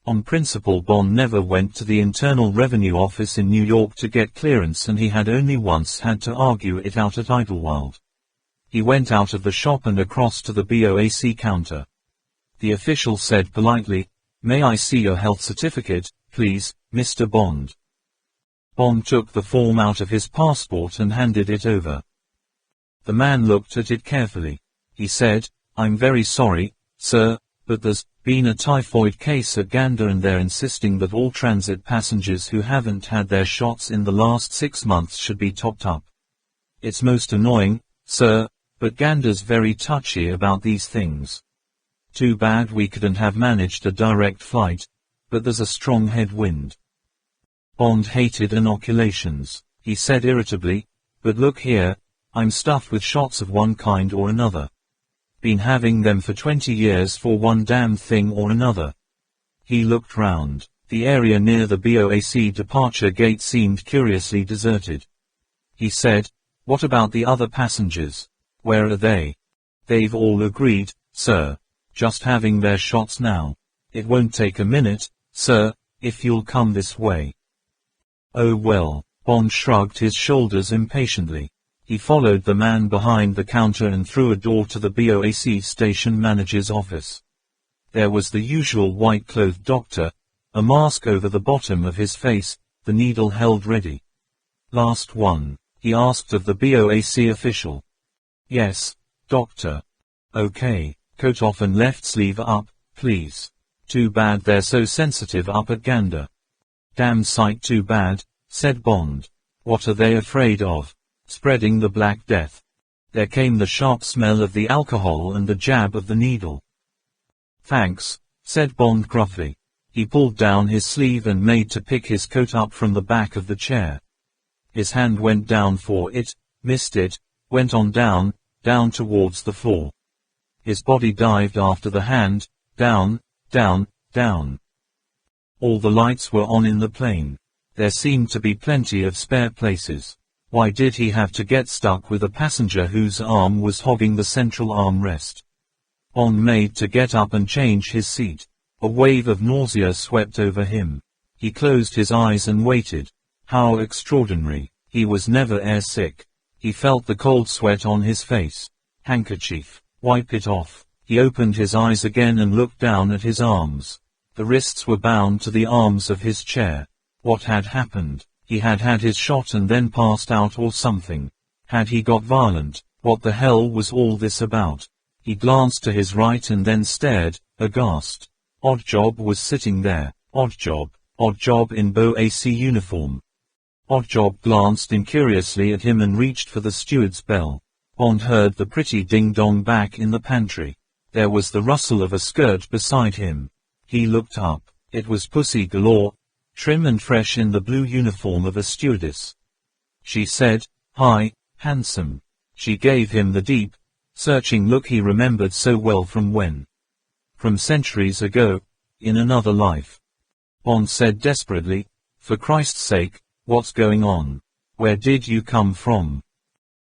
On principle, Bond never went to the Internal Revenue Office in New York to get clearance, and he had only once had to argue it out at Idlewild. He went out of the shop and across to the BOAC counter. The official said politely, "May I see your health certificate, please, Mr. Bond?" Bond took the form out of his passport and handed it over. The man looked at it carefully. He said, "I'm very sorry, sir, but there's been a typhoid case at Gander and they're insisting that all transit passengers who haven't had their shots in the last 6 months should be topped up. It's most annoying, sir, but Gander's very touchy about these things. Too bad we couldn't have managed a direct flight, but there's a strong headwind." Bond hated inoculations. He said irritably, "But look here, I'm stuffed with shots of one kind or another. Been having them for 20 years for one damn thing or another." He looked round. The area near the BOAC departure gate seemed curiously deserted. He said, "What about the other passengers? Where are they?" "They've all agreed, sir. Just having their shots now. It won't take a minute, sir, if you'll come this way." "Oh well." Bond shrugged his shoulders impatiently. He followed the man behind the counter and through a door to the BOAC station manager's office. There was the usual white-clothed doctor, a mask over the bottom of his face, the needle held ready. "Last one?" he asked of the BOAC official. "Yes, doctor." "Okay, coat off and left sleeve up, please. Too bad they're so sensitive up at Gander." "Damn sight too bad," said Bond. "What are they afraid of? Spreading the Black Death?" There came the sharp smell of the alcohol and the jab of the needle. "Thanks," said Bond gruffly. He pulled down his sleeve and made to pick his coat up from the back of the chair. His hand went down for it, missed it, went on down towards the floor. His body dived after the hand, down. All the lights were on in the plane. There seemed to be plenty of spare places. Why did he have to get stuck with a passenger whose arm was hogging the central armrest? Bond made to get up and change his seat. A wave of nausea swept over him. He closed his eyes and waited. How extraordinary. He was never airsick. He felt the cold sweat on his face. Handkerchief. Wipe it off. He opened his eyes again and looked down at his arms. The wrists were bound to the arms of his chair. What had happened? He had had his shot and then passed out or something. Had he got violent? What the hell was all this about? He glanced to his right and then stared, aghast. Oddjob was sitting there. Oddjob in BOAC uniform. Oddjob glanced incuriously at him and reached for the steward's bell. Bond heard the pretty ding-dong back in the pantry. There was the rustle of a skirt beside him. He looked up. It was Pussy Galore, trim and fresh in the blue uniform of a stewardess. She said, "Hi, handsome." She gave him the deep, searching look he remembered so well from when? From centuries ago, in another life. Bond said desperately, "For Christ's sake, what's going on? Where did you come from?"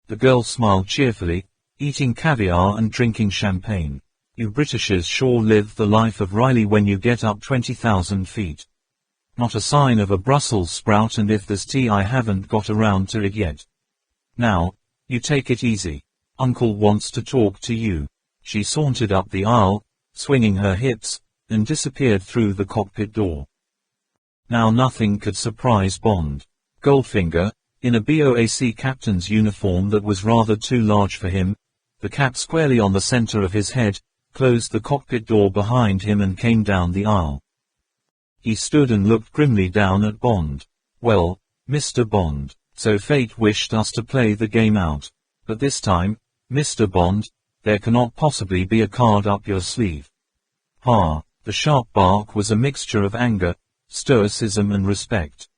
The girl smiled cheerfully, eating caviar and drinking champagne. "You Britishers sure live the life of Riley when you get up 20,000 feet. Not a sign of a Brussels sprout, and if there's tea I haven't got around to it yet. Now, you take it easy. Uncle wants to talk to you." She sauntered up the aisle, swinging her hips, and disappeared through the cockpit door. Now nothing could surprise Bond. Goldfinger, in a BOAC captain's uniform that was rather too large for him, the cap squarely on the center of his head, closed the cockpit door behind him and came down the aisle. He stood and looked grimly down at Bond. "Well, Mr. Bond, so fate wished us to play the game out. But this time, Mr. Bond, there cannot possibly be a card up your sleeve." "Ha!" The sharp bark was a mixture of anger, stoicism and respect.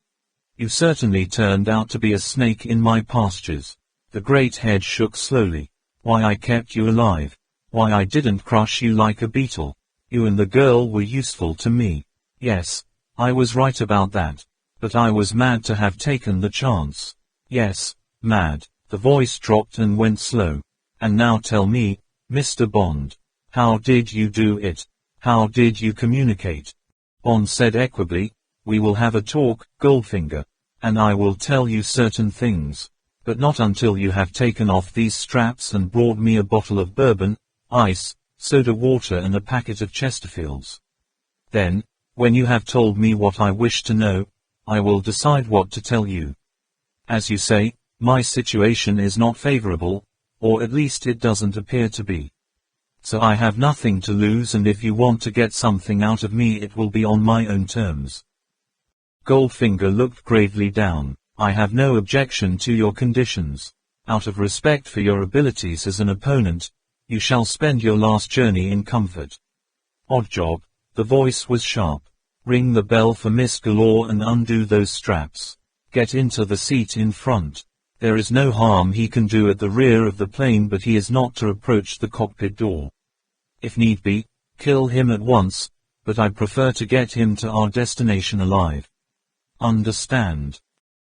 "You certainly turned out to be a snake in my pastures." The great head shook slowly. "Why I kept you alive. Why I didn't crush you like a beetle. You and the girl were useful to me. Yes, I was right about that. But I was mad to have taken the chance. Yes, mad." The voice dropped and went slow. And now tell me, Mr. Bond, how did you do it? How did you communicate? Bond said equably, we will have a talk, Goldfinger. And I will tell you certain things. But not until you have taken off these straps and brought me a bottle of bourbon, ice, soda water and a packet of Chesterfields. Then, when you have told me what I wish to know, I will decide what to tell you. As you say, my situation is not favorable, or at least it doesn't appear to be. So I have nothing to lose, and if you want to get something out of me it will be on my own terms. Goldfinger looked gravely down. I have no objection to your conditions. Out of respect for your abilities as an opponent, you shall spend your last journey in comfort. Odd job. The voice was sharp. Ring the bell for Miss Galore and undo those straps. Get into the seat in front. There is no harm he can do at the rear of the plane, but he is not to approach the cockpit door. If need be, kill him at once, but I prefer to get him to our destination alive. Understand?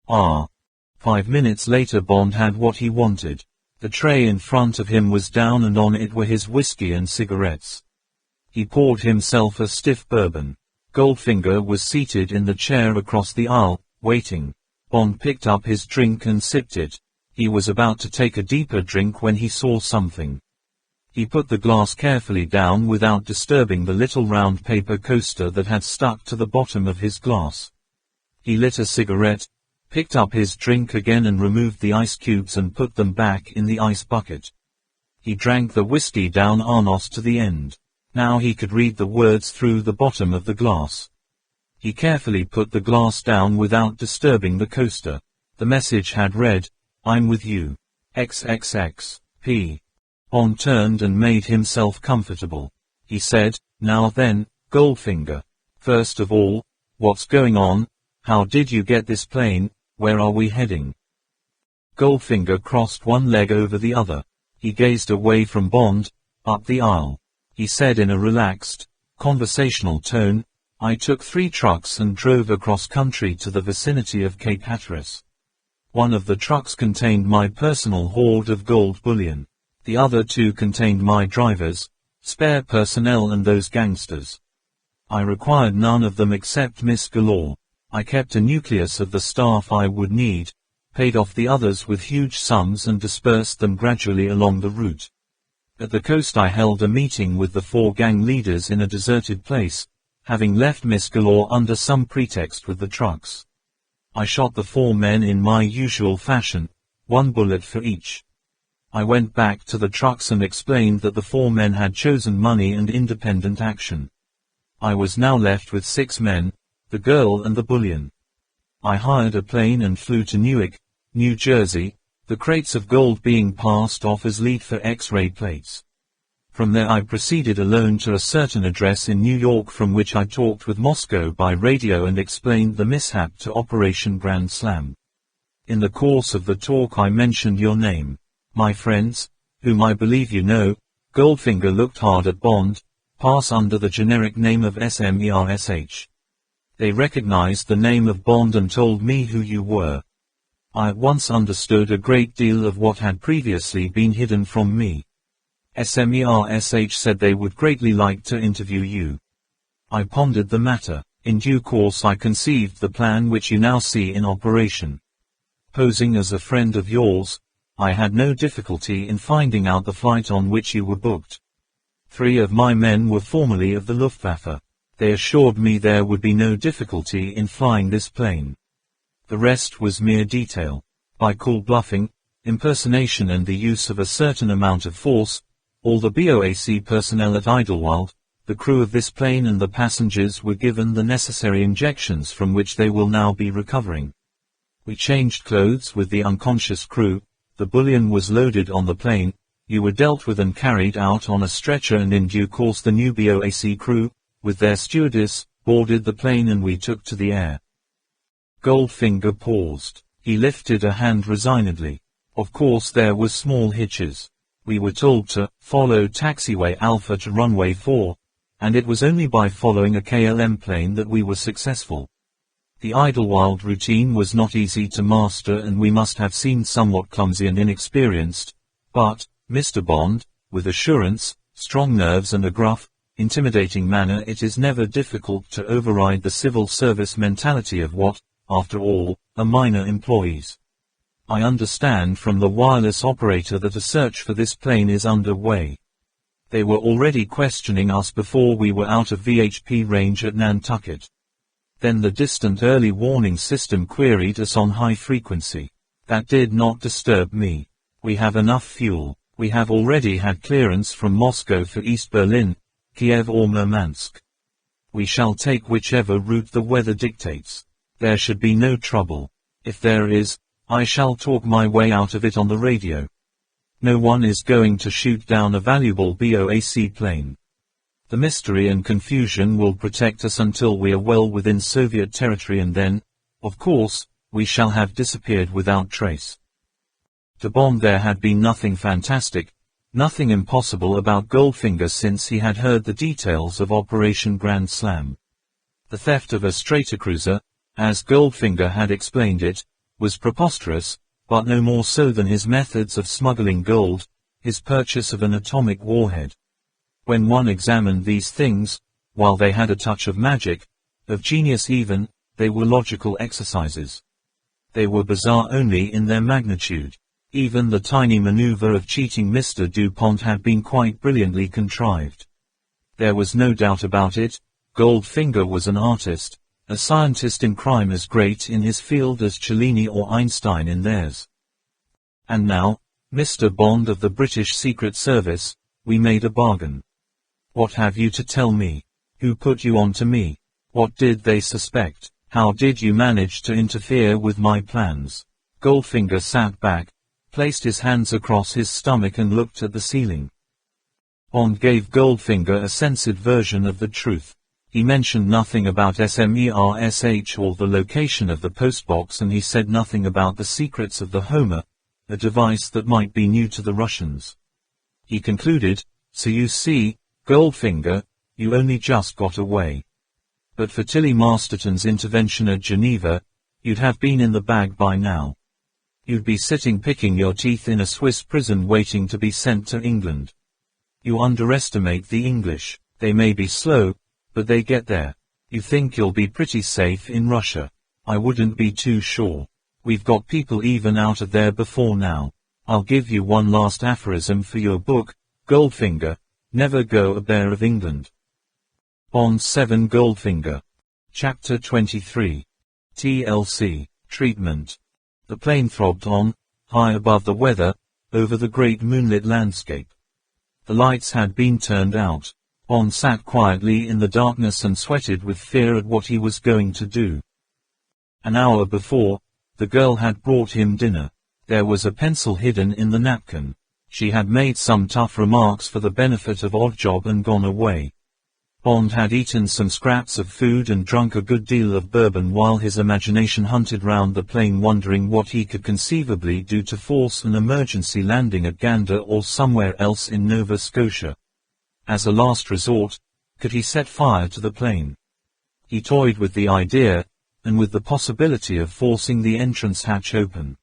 5 minutes later Bond had what he wanted. The tray in front of him was down and on it were his whiskey and cigarettes. He poured himself a stiff bourbon. Goldfinger was seated in the chair across the aisle, waiting. Bond picked up his drink and sipped it. He was about to take a deeper drink when he saw something. He put the glass carefully down without disturbing the little round paper coaster that had stuck to the bottom of his glass. He lit a cigarette, picked up his drink again and removed the ice cubes and put them back in the ice bucket. He drank the whiskey down almost to the end. Now he could read the words through the bottom of the glass. He carefully put the glass down without disturbing the coaster. The message had read, I'm with you. XXX, P. Bond turned and made himself comfortable. He said, now then, Goldfinger. First of all, what's going on? How did you get this plane? Where are we heading? Goldfinger crossed one leg over the other. He gazed away from Bond, up the aisle. He said in a relaxed, conversational tone, I took 3 trucks and drove across country to the vicinity of Cape Hatteras. One of the trucks contained my personal hoard of gold bullion. The other 2 contained my drivers, spare personnel and those gangsters. I required none of them except Miss Galore. I kept a nucleus of the staff I would need, paid off the others with huge sums and dispersed them gradually along the route. At the coast I held a meeting with the 4 gang leaders in a deserted place, having left Miss Galore under some pretext with the trucks. I shot the 4 men in my usual fashion, 1 bullet for each. I went back to the trucks and explained that the 4 men had chosen money and independent action. I was now left with 6 men, the girl and the bullion. I hired a plane and flew to Newark, New Jersey, the crates of gold being passed off as lead for X-ray plates. From there I proceeded alone to a certain address in New York, from which I talked with Moscow by radio and explained the mishap to Operation Grand Slam. In the course of the talk I mentioned your name. My friends, whom I believe you know, Goldfinger looked hard at Bond, pass under the generic name of SMERSH. They recognized the name of Bond and told me who you were. I at once understood a great deal of what had previously been hidden from me. SMERSH said they would greatly like to interview you. I pondered the matter. In due course I conceived the plan which you now see in operation. Posing as a friend of yours, I had no difficulty in finding out the flight on which you were booked. 3 of my men were formerly of the Luftwaffe. They assured me there would be no difficulty in flying this plane. The rest was mere detail. By cool bluffing, impersonation and the use of a certain amount of force, all the BOAC personnel at Idlewild, the crew of this plane and the passengers were given the necessary injections from which they will now be recovering. We changed clothes with the unconscious crew, the bullion was loaded on the plane, you were dealt with and carried out on a stretcher, and in due course the new BOAC crew, with their stewardess, boarded the plane and we took to the air. Goldfinger paused. He lifted a hand resignedly. Of course there were small hitches. We were told to follow taxiway Alpha to runway 4, and it was only by following a KLM plane that we were successful. The Idlewild routine was not easy to master and we must have seemed somewhat clumsy and inexperienced, but, Mr. Bond, with assurance, strong nerves and a gruff, intimidating manner. It is never difficult to override the civil service mentality of what, after all, are minor employees. I understand from the wireless operator that a search for this plane is underway. They were already questioning us before we were out of VHP range at Nantucket. Then the distant early warning system queried us on high frequency. That did not disturb me. We have enough fuel. We have already had clearance from Moscow for East Berlin, Kiev or Murmansk. We shall take whichever route the weather dictates. There should be no trouble. If there is, I shall talk my way out of it on the radio. No one is going to shoot down a valuable BOAC plane. The mystery and confusion will protect us until we are well within Soviet territory, and then, of course, we shall have disappeared without trace. To Bond there had been nothing fantastic, nothing impossible about Goldfinger since he had heard the details of Operation Grand Slam. The theft of a Stratocruiser, as Goldfinger had explained it, was preposterous, but no more so than his methods of smuggling gold, his purchase of an atomic warhead. When one examined these things, while they had a touch of magic, of genius even, they were logical exercises. They were bizarre only in their magnitude. Even the tiny maneuver of cheating Mr. DuPont had been quite brilliantly contrived. There was no doubt about it, Goldfinger was an artist, a scientist in crime as great in his field as Cellini or Einstein in theirs. And now, Mr. Bond of the British Secret Service, we made a bargain. What have you to tell me? Who put you on to me? What did they suspect? How did you manage to interfere with my plans? Goldfinger sat back, placed his hands across his stomach and looked at the ceiling. Bond gave Goldfinger a censored version of the truth. He mentioned nothing about SMERSH or the location of the postbox, and he said nothing about the secrets of the Homer, a device that might be new to the Russians. He concluded, "So you see, Goldfinger, you only just got away. But for Tilly Masterton's intervention at Geneva, you'd have been in the bag by now. You'd be sitting picking your teeth in a Swiss prison waiting to be sent to England. You underestimate the English. They may be slow, but they get there. You think you'll be pretty safe in Russia. I wouldn't be too sure. We've got people even out of there before now. I'll give you one last aphorism for your book, Goldfinger, never go a bear of England." Bond 7 Goldfinger. Chapter 23. TLC, Treatment. The plane throbbed on, high above the weather, over the great moonlit landscape. The lights had been turned out. Bond sat quietly in the darkness and sweated with fear at what he was going to do. An hour before, the girl had brought him dinner. There was a pencil hidden in the napkin. She had made some tough remarks for the benefit of Oddjob and gone away. Bond had eaten some scraps of food and drunk a good deal of bourbon while his imagination hunted round the plane, wondering what he could conceivably do to force an emergency landing at Gander or somewhere else in Nova Scotia. As a last resort, could he set fire to the plane? He toyed with the idea, and with the possibility of forcing the entrance hatch open.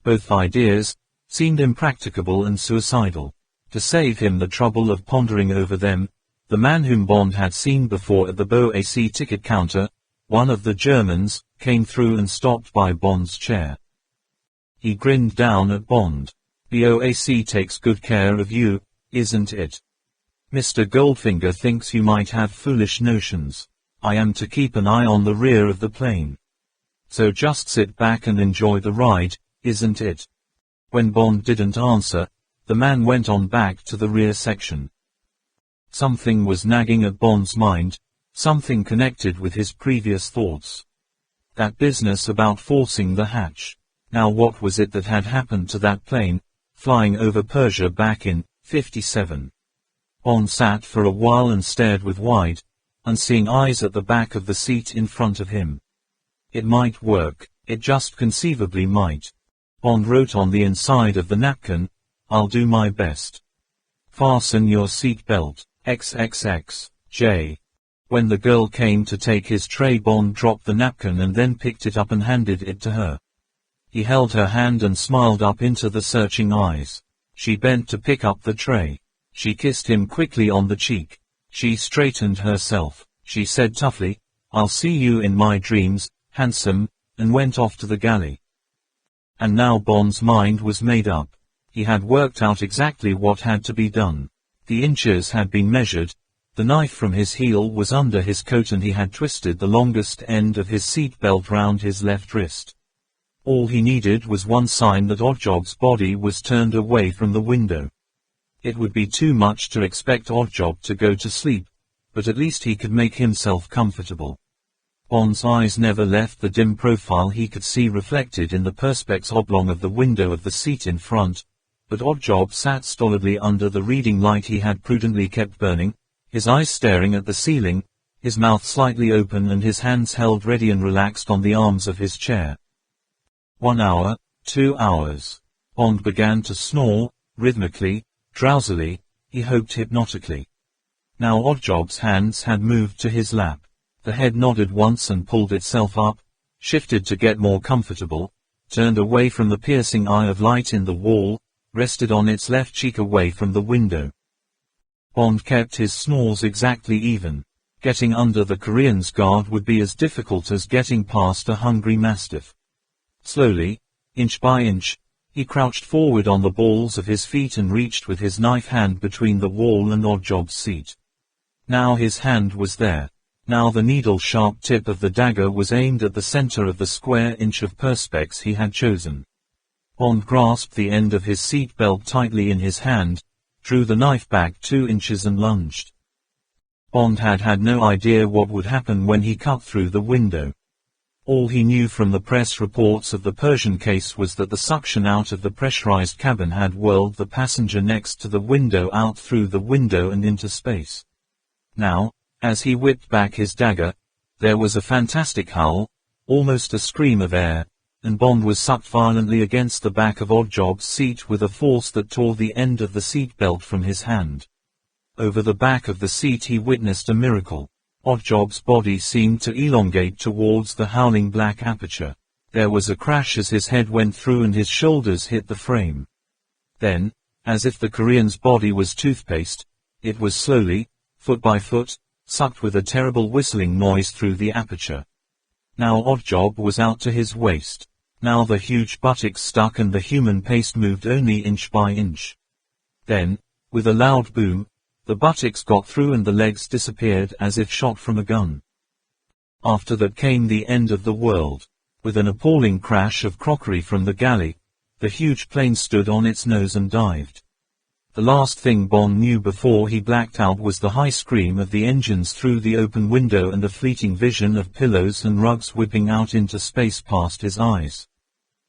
Both ideas seemed impracticable and suicidal. To save him the trouble of pondering over them, the man whom Bond had seen before at the BOAC ticket counter, one of the Germans, came through and stopped by Bond's chair. He grinned down at Bond. "BOAC takes good care of you, isn't it? Mr. Goldfinger thinks you might have foolish notions. I am to keep an eye on the rear of the plane. So just sit back and enjoy the ride, isn't it?" When Bond didn't answer, the man went on back to the rear section. Something was nagging at Bond's mind, something connected with his previous thoughts. That business about forcing the hatch. Now what was it that had happened to that plane, flying over Persia back in '57? Bond sat for a while and stared with wide, unseeing eyes at the back of the seat in front of him. It might work, it just conceivably might. Bond wrote on the inside of the napkin, "I'll do my best. Fasten your seat belt. XXX, J." When the girl came to take his tray, Bond dropped the napkin and then picked it up and handed it to her. He held her hand and smiled up into the searching eyes. She bent to pick up the tray. She kissed him quickly on the cheek. She straightened herself. She said toughly, "I'll see you in my dreams, handsome," and went off to the galley. And now Bond's mind was made up. He had worked out exactly what had to be done. The inches had been measured. The knife from his heel was under his coat and he had twisted the longest end of his seat belt round his left wrist. All he needed was one sign that Oddjob's body was turned away from the window. It would be too much to expect Oddjob to go to sleep, but at least he could make himself comfortable. Bond's eyes never left the dim profile he could see reflected in the perspex oblong of the window of the seat in front, but Oddjob sat stolidly under the reading light he had prudently kept burning, his eyes staring at the ceiling, his mouth slightly open and his hands held ready and relaxed on the arms of his chair. 1 hour, 2 hours. Bond began to snore, rhythmically, drowsily, he hoped hypnotically. Now Oddjob's hands had moved to his lap. The head nodded once and pulled itself up, shifted to get more comfortable, turned away from the piercing eye of light in the wall, rested on its left cheek away from the window. Bond kept his snores exactly even. Getting under the Korean's guard would be as difficult as getting past a hungry mastiff. Slowly, inch by inch, he crouched forward on the balls of his feet and reached with his knife hand between the wall and Oddjob's seat. Now his hand was there. Now the needle-sharp tip of the dagger was aimed at the center of the square inch of perspex he had chosen. Bond grasped the end of his seat belt tightly in his hand, drew the knife back 2 inches and lunged. Bond had no idea what would happen when he cut through the window. All he knew from the press reports of the Persian case was that the suction out of the pressurized cabin had whirled the passenger next to the window out through the window and into space. Now, as he whipped back his dagger, there was a fantastic howl, almost a scream of air, and Bond was sucked violently against the back of Oddjob's seat with a force that tore the end of the seat belt from his hand. Over the back of the seat he witnessed a miracle. Oddjob's body seemed to elongate towards the howling black aperture. There was a crash as his head went through and his shoulders hit the frame. Then, as if the Korean's body was toothpaste, it was slowly, foot by foot, sucked with a terrible whistling noise through the aperture. Now Oddjob was out to his waist. Now the huge buttocks stuck and the human paste moved only inch by inch. Then, with a loud boom, the buttocks got through and the legs disappeared as if shot from a gun. After that came the end of the world. With an appalling crash of crockery from the galley, the huge plane stood on its nose and dived. The last thing Bond knew before he blacked out was the high scream of the engines through the open window and a fleeting vision of pillows and rugs whipping out into space past his eyes.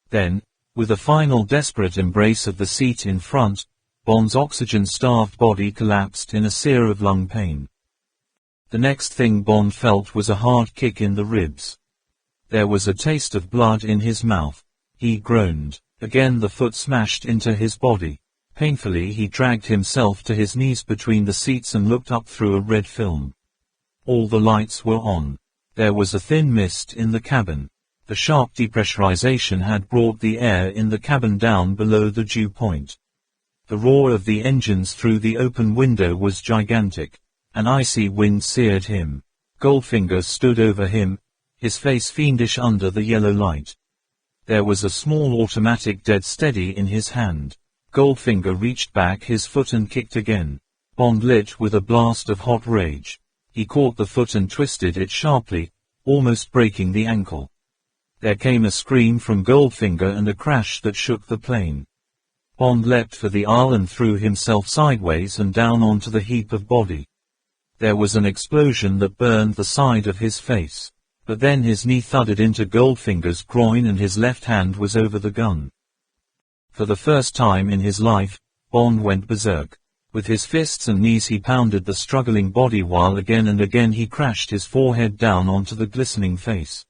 Then, with a final desperate embrace of the seat in front, Bond's oxygen-starved body collapsed in a sear of lung pain. The next thing Bond felt was a hard kick in the ribs. There was a taste of blood in his mouth. He groaned. Again the foot smashed into his body. Painfully he dragged himself to his knees between the seats and looked up through a red film. All the lights were on. There was a thin mist in the cabin. The sharp depressurization had brought the air in the cabin down below the dew point. The roar of the engines through the open window was gigantic. An icy wind seared him. Goldfinger stood over him, his face fiendish under the yellow light. There was a small automatic dead steady in his hand. Goldfinger reached back his foot and kicked again. Bond lit with a blast of hot rage. He caught the foot and twisted it sharply, almost breaking the ankle. There came a scream from Goldfinger and a crash that shook the plane. Bond leapt for the aisle and threw himself sideways and down onto the heap of body. There was an explosion that burned the side of his face. But then his knee thudded into Goldfinger's groin and his left hand was over the gun. For the first time in his life, Bond went berserk. With his fists and knees he pounded the struggling body while again and again he crashed his forehead down onto the glistening face.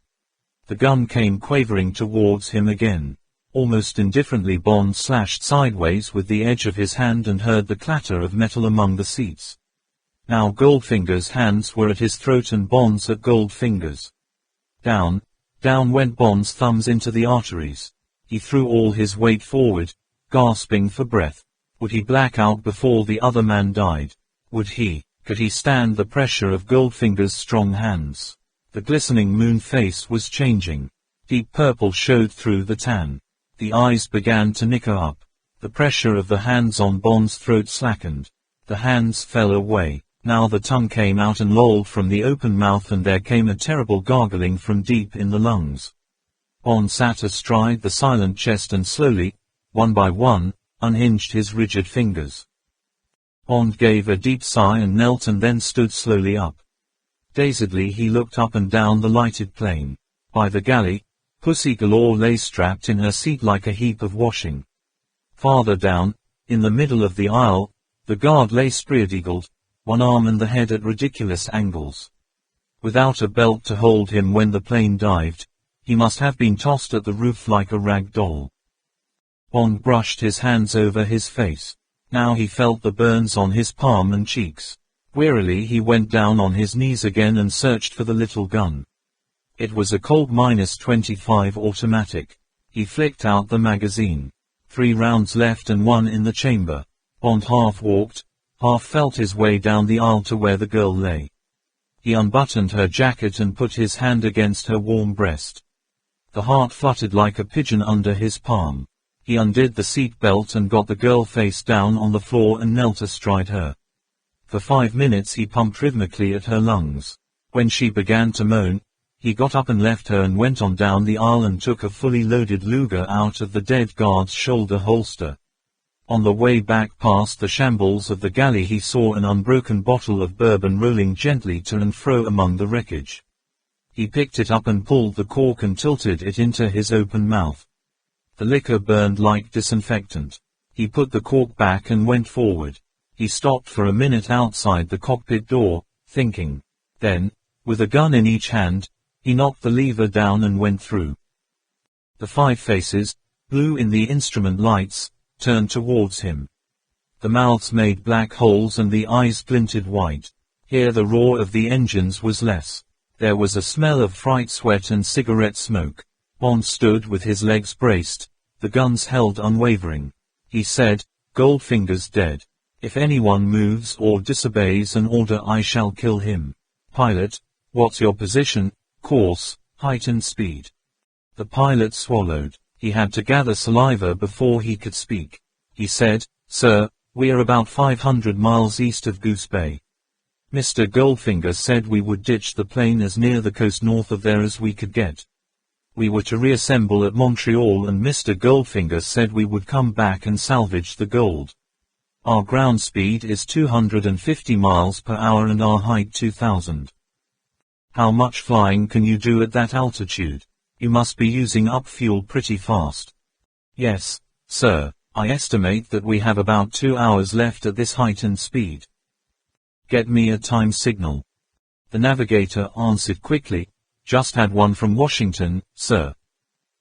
The gun came quavering towards him again. Almost indifferently Bond slashed sideways with the edge of his hand and heard the clatter of metal among the seats. Now Goldfinger's hands were at his throat and Bond's at Goldfinger's. Down went Bond's thumbs into the arteries. He threw all his weight forward, gasping for breath. Would he black out before the other man died? Could he stand the pressure of Goldfinger's strong hands? The glistening moon face was changing. Deep purple showed through the tan. The eyes began to nicker up. The pressure of the hands on Bond's throat slackened. The hands fell away. Now the tongue came out and lolled from the open mouth, and there came a terrible gargling from deep in the lungs. Bond sat astride the silent chest and slowly, one by one, unhinged his rigid fingers. Bond gave a deep sigh and knelt and then stood slowly up. Dazedly he looked up and down the lighted plain. By the galley, Pussy Galore lay strapped in her seat like a heap of washing. Farther down, in the middle of the aisle, the guard lay spread-eagled, one arm and the head at ridiculous angles. Without a belt to hold him when the plane dived, he must have been tossed at the roof like a rag doll. Bond brushed his hands over his face. Now he felt the burns on his palm and cheeks. Wearily he went down on his knees again and searched for the little gun. It was a Colt -25 automatic. He flicked out the magazine. 3 rounds left and 1 in the chamber. Bond half walked, half felt his way down the aisle to where the girl lay. He unbuttoned her jacket and put his hand against her warm breast. The heart fluttered like a pigeon under his palm. He undid the seat belt and got the girl face down on the floor and knelt astride her. For 5 minutes he pumped rhythmically at her lungs. When she began to moan, he got up and left her and went on down the aisle and took a fully loaded Luger out of the dead guard's shoulder holster. On the way back past the shambles of the galley he saw an unbroken bottle of bourbon rolling gently to and fro among the wreckage. He picked it up and pulled the cork and tilted it into his open mouth. The liquor burned like disinfectant. He put the cork back and went forward. He stopped for a minute outside the cockpit door, thinking. Then, with a gun in each hand, he knocked the lever down and went through. The 5 faces, blue in the instrument lights, turned towards him. The mouths made black holes and the eyes glinted white. Here the roar of the engines was less. There was a smell of fright sweat and cigarette smoke. Bond stood with his legs braced, the guns held unwavering. He said, "Goldfinger's dead. If anyone moves or disobeys an order I shall kill him. Pilot, what's your position, course, height and speed?" The pilot swallowed. He had to gather saliva before he could speak. He said, "Sir, we are about 500 miles east of Goose Bay. Mr. Goldfinger said we would ditch the plane as near the coast north of there as we could get. We were to reassemble at Montreal and Mr. Goldfinger said we would come back and salvage the gold. Our ground speed is 250 miles per hour and our height 2,000. How much flying can you do at that altitude? You must be using up fuel pretty fast." "Yes, sir, I estimate that we have about 2 hours left at this height and speed." "Get me a time signal." The navigator answered quickly, "Just had one from Washington, sir.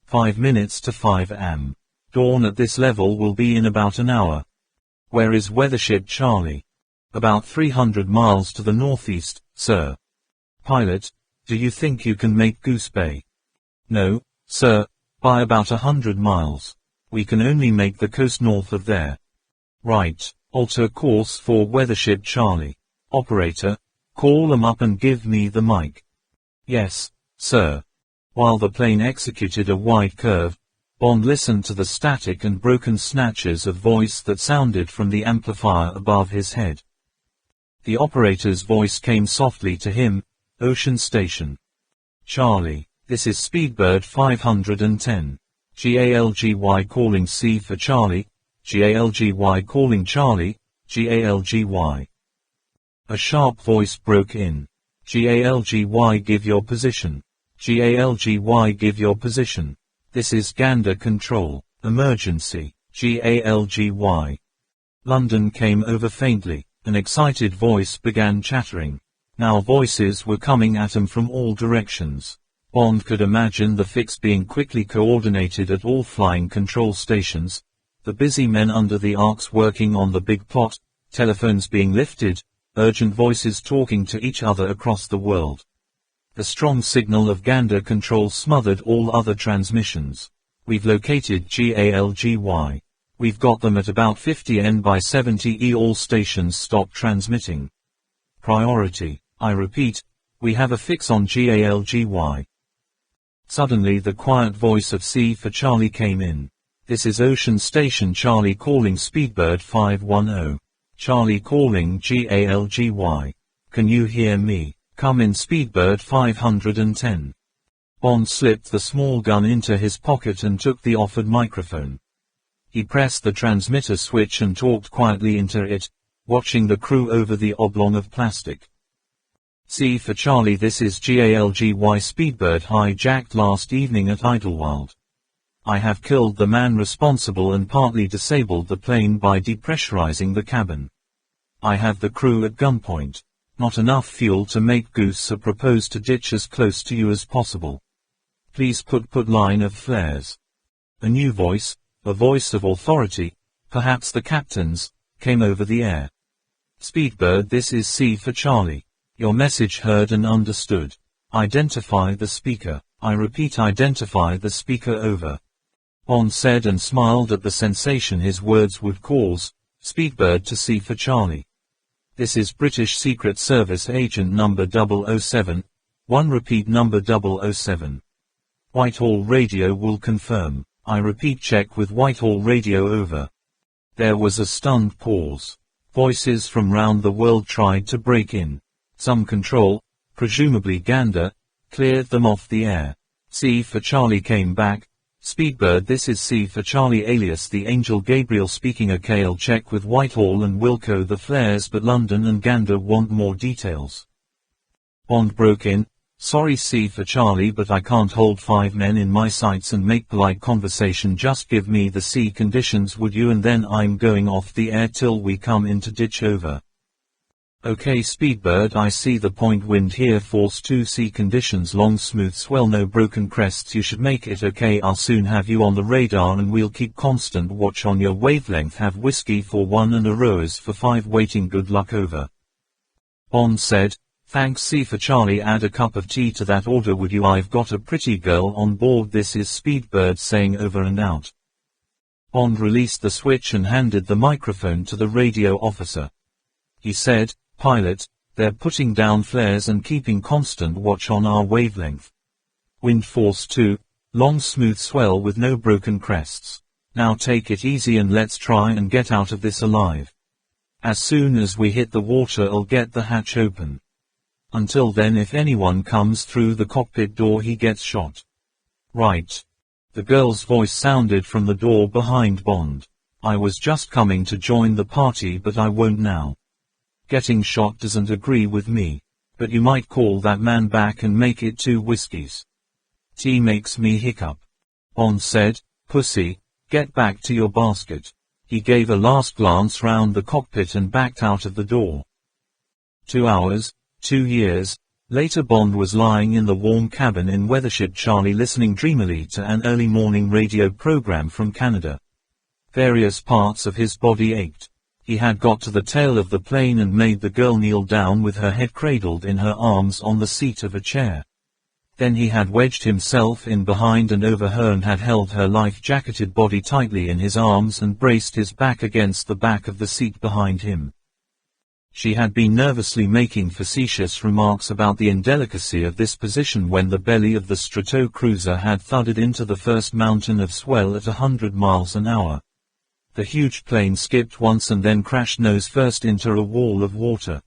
5 minutes to 5 am. Dawn at this level will be in about an hour." "Where is weathership Charlie?" "About 300 miles to the northeast, sir." "Pilot, do you think you can make Goose Bay?" "No, sir, by about 100 miles. We can only make the coast north of there." "Right, alter course for weathership Charlie. Operator, call them up and give me the mic." "Yes, sir." While the plane executed a wide curve, Bond listened to the static and broken snatches of voice that sounded from the amplifier above his head. The operator's voice came softly to him, "Ocean Station. Charlie, this is Speedbird 510. GALGY calling C for Charlie, GALGY calling Charlie, GALGY." A sharp voice broke in. "GALGY give your position. GALGY give your position. This is Gander Control, emergency, GALGY." London came over faintly. An excited voice began chattering. Now voices were coming at him from all directions. Bond could imagine the fix being quickly coordinated at all flying control stations, the busy men under the arcs working on the big plot, telephones being lifted, urgent voices talking to each other across the world. The strong signal of Gander Control smothered all other transmissions. "We've located GALGY. We've got them at about 50 N by 70 E. All stations stop transmitting. Priority. I repeat, we have a fix on GALGY. Suddenly the quiet voice of C for Charlie came in. This is Ocean Station Charlie calling Speedbird 510. Charlie calling GALGY. Can you hear me? Come in Speedbird 510. Bond slipped the small gun into his pocket and took the offered microphone. He pressed the transmitter switch and talked quietly into it, watching the crew over the oblong of plastic. C for Charlie, this is GALGY. Speedbird hijacked last evening at Idlewild. I have killed the man responsible and partly disabled the plane by depressurizing the cabin. I have the crew at gunpoint. Not enough fuel to make Goose, so propose to ditch as close to you as possible. Please put line of flares. A new voice, a voice of authority, perhaps the captain's, came over the air. Speedbird, this is C for Charlie. Your message heard and understood. Identify the speaker. I repeat, identify the speaker. Over. Bond said and smiled at the sensation his words would cause. Speedbird to C for Charlie. This is British Secret Service agent number 007. Repeat number 007. Whitehall radio will confirm. I repeat, check with Whitehall radio. Over. There was a stunned pause. Voices from round the world tried to break in. Some control, presumably Gander, cleared them off the air. C for Charlie came back. Speedbird, this is C for Charlie alias the Angel Gabriel speaking. Okay, I'll check with Whitehall and Wilco the flares, but London and Gander want more details. Bond broke in. Sorry C for Charlie, but I can't hold 5 men in my sights and make polite conversation. Just give me the sea conditions, would you, and then I'm going off the air till we come into ditch. Over. Okay Speedbird, I see the point. Wind here force 2, sea conditions long smooth swell, no broken crests. You should make it. Okay, I'll soon have you on the radar and we'll keep constant watch on your wavelength. Have whiskey for 1 and a rose for 5 waiting. Good luck. Over. Bond said, thanks C for Charlie, add a cup of tea to that order would you. I've got a pretty girl on board. This is Speedbird saying. Over and out. Bond released the switch and handed the microphone to the radio officer. He said, Pilot, they're putting down flares and keeping constant watch on our wavelength. Wind force 2, long smooth swell with no broken crests. Now take it easy and let's try and get out of this alive. As soon as we hit the water, I'll get the hatch open. Until then, if anyone comes through the cockpit door, he gets shot. Right. The girl's voice sounded from the door behind Bond. I was just coming to join the party, but I won't now. Getting shot doesn't agree with me. But you might call that man back and make it 2 whiskeys. Tea makes me hiccup. Bond said, pussy, get back to your basket. He gave a last glance round the cockpit and backed out of the door. 2 hours, 2 years, later Bond was lying in the warm cabin in Weathership Charlie, listening dreamily to an early morning radio program from Canada. Various parts of his body ached. He had got to the tail of the plane and made the girl kneel down with her head cradled in her arms on the seat of a chair. Then he had wedged himself in behind and over her and had held her life-jacketed body tightly in his arms and braced his back against the back of the seat behind him. She had been nervously making facetious remarks about the indelicacy of this position when the belly of the Strato cruiser had thudded into the first mountain of swell at 100 miles an hour. The huge plane skipped once and then crashed nose first into a wall of water.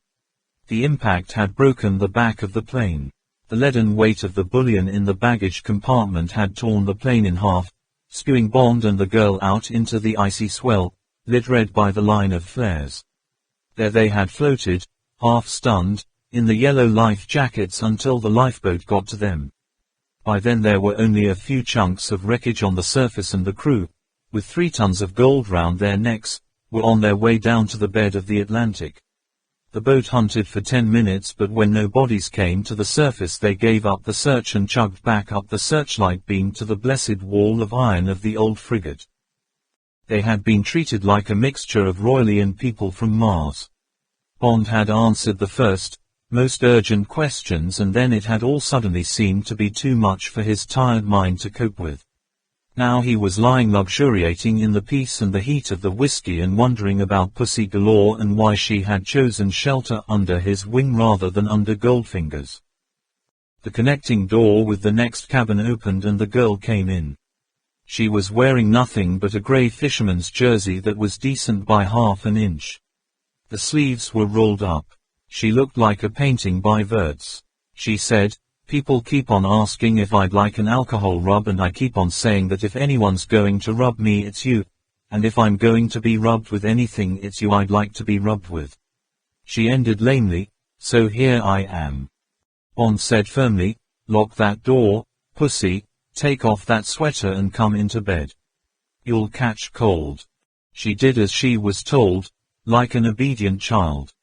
The impact had broken the back of the plane. The leaden weight of the bullion in the baggage compartment had torn the plane in half, spewing Bond and the girl out into the icy swell, lit red by the line of flares. There they had floated, half stunned, in the yellow life jackets until the lifeboat got to them. By then there were only a few chunks of wreckage on the surface, and the crew, with 3 tons of gold round their necks, were on their way down to the bed of the Atlantic. The boat hunted for 10 minutes, but when no bodies came to the surface they gave up the search and chugged back up the searchlight beam to the blessed wall of iron of the old frigate. They had been treated like a mixture of Royalian people from Mars. Bond had answered the first, most urgent questions, and then it had all suddenly seemed to be too much for his tired mind to cope with. Now he was lying luxuriating in the peace and the heat of the whiskey and wondering about Pussy Galore and why she had chosen shelter under his wing rather than under Goldfinger's. The connecting door with the next cabin opened and the girl came in. She was wearing nothing but a grey fisherman's jersey that was decent by half an inch. The sleeves were rolled up. She looked like a painting by Wirtz. She said, "People keep on asking if I'd like an alcohol rub and I keep on saying that if anyone's going to rub me it's you. And if I'm going to be rubbed with anything it's you I'd like to be rubbed with." She ended lamely, "So here I am." Bond said firmly, "Lock that door, Pussy, take off that sweater and come into bed. You'll catch cold." She did as she was told, like an obedient child.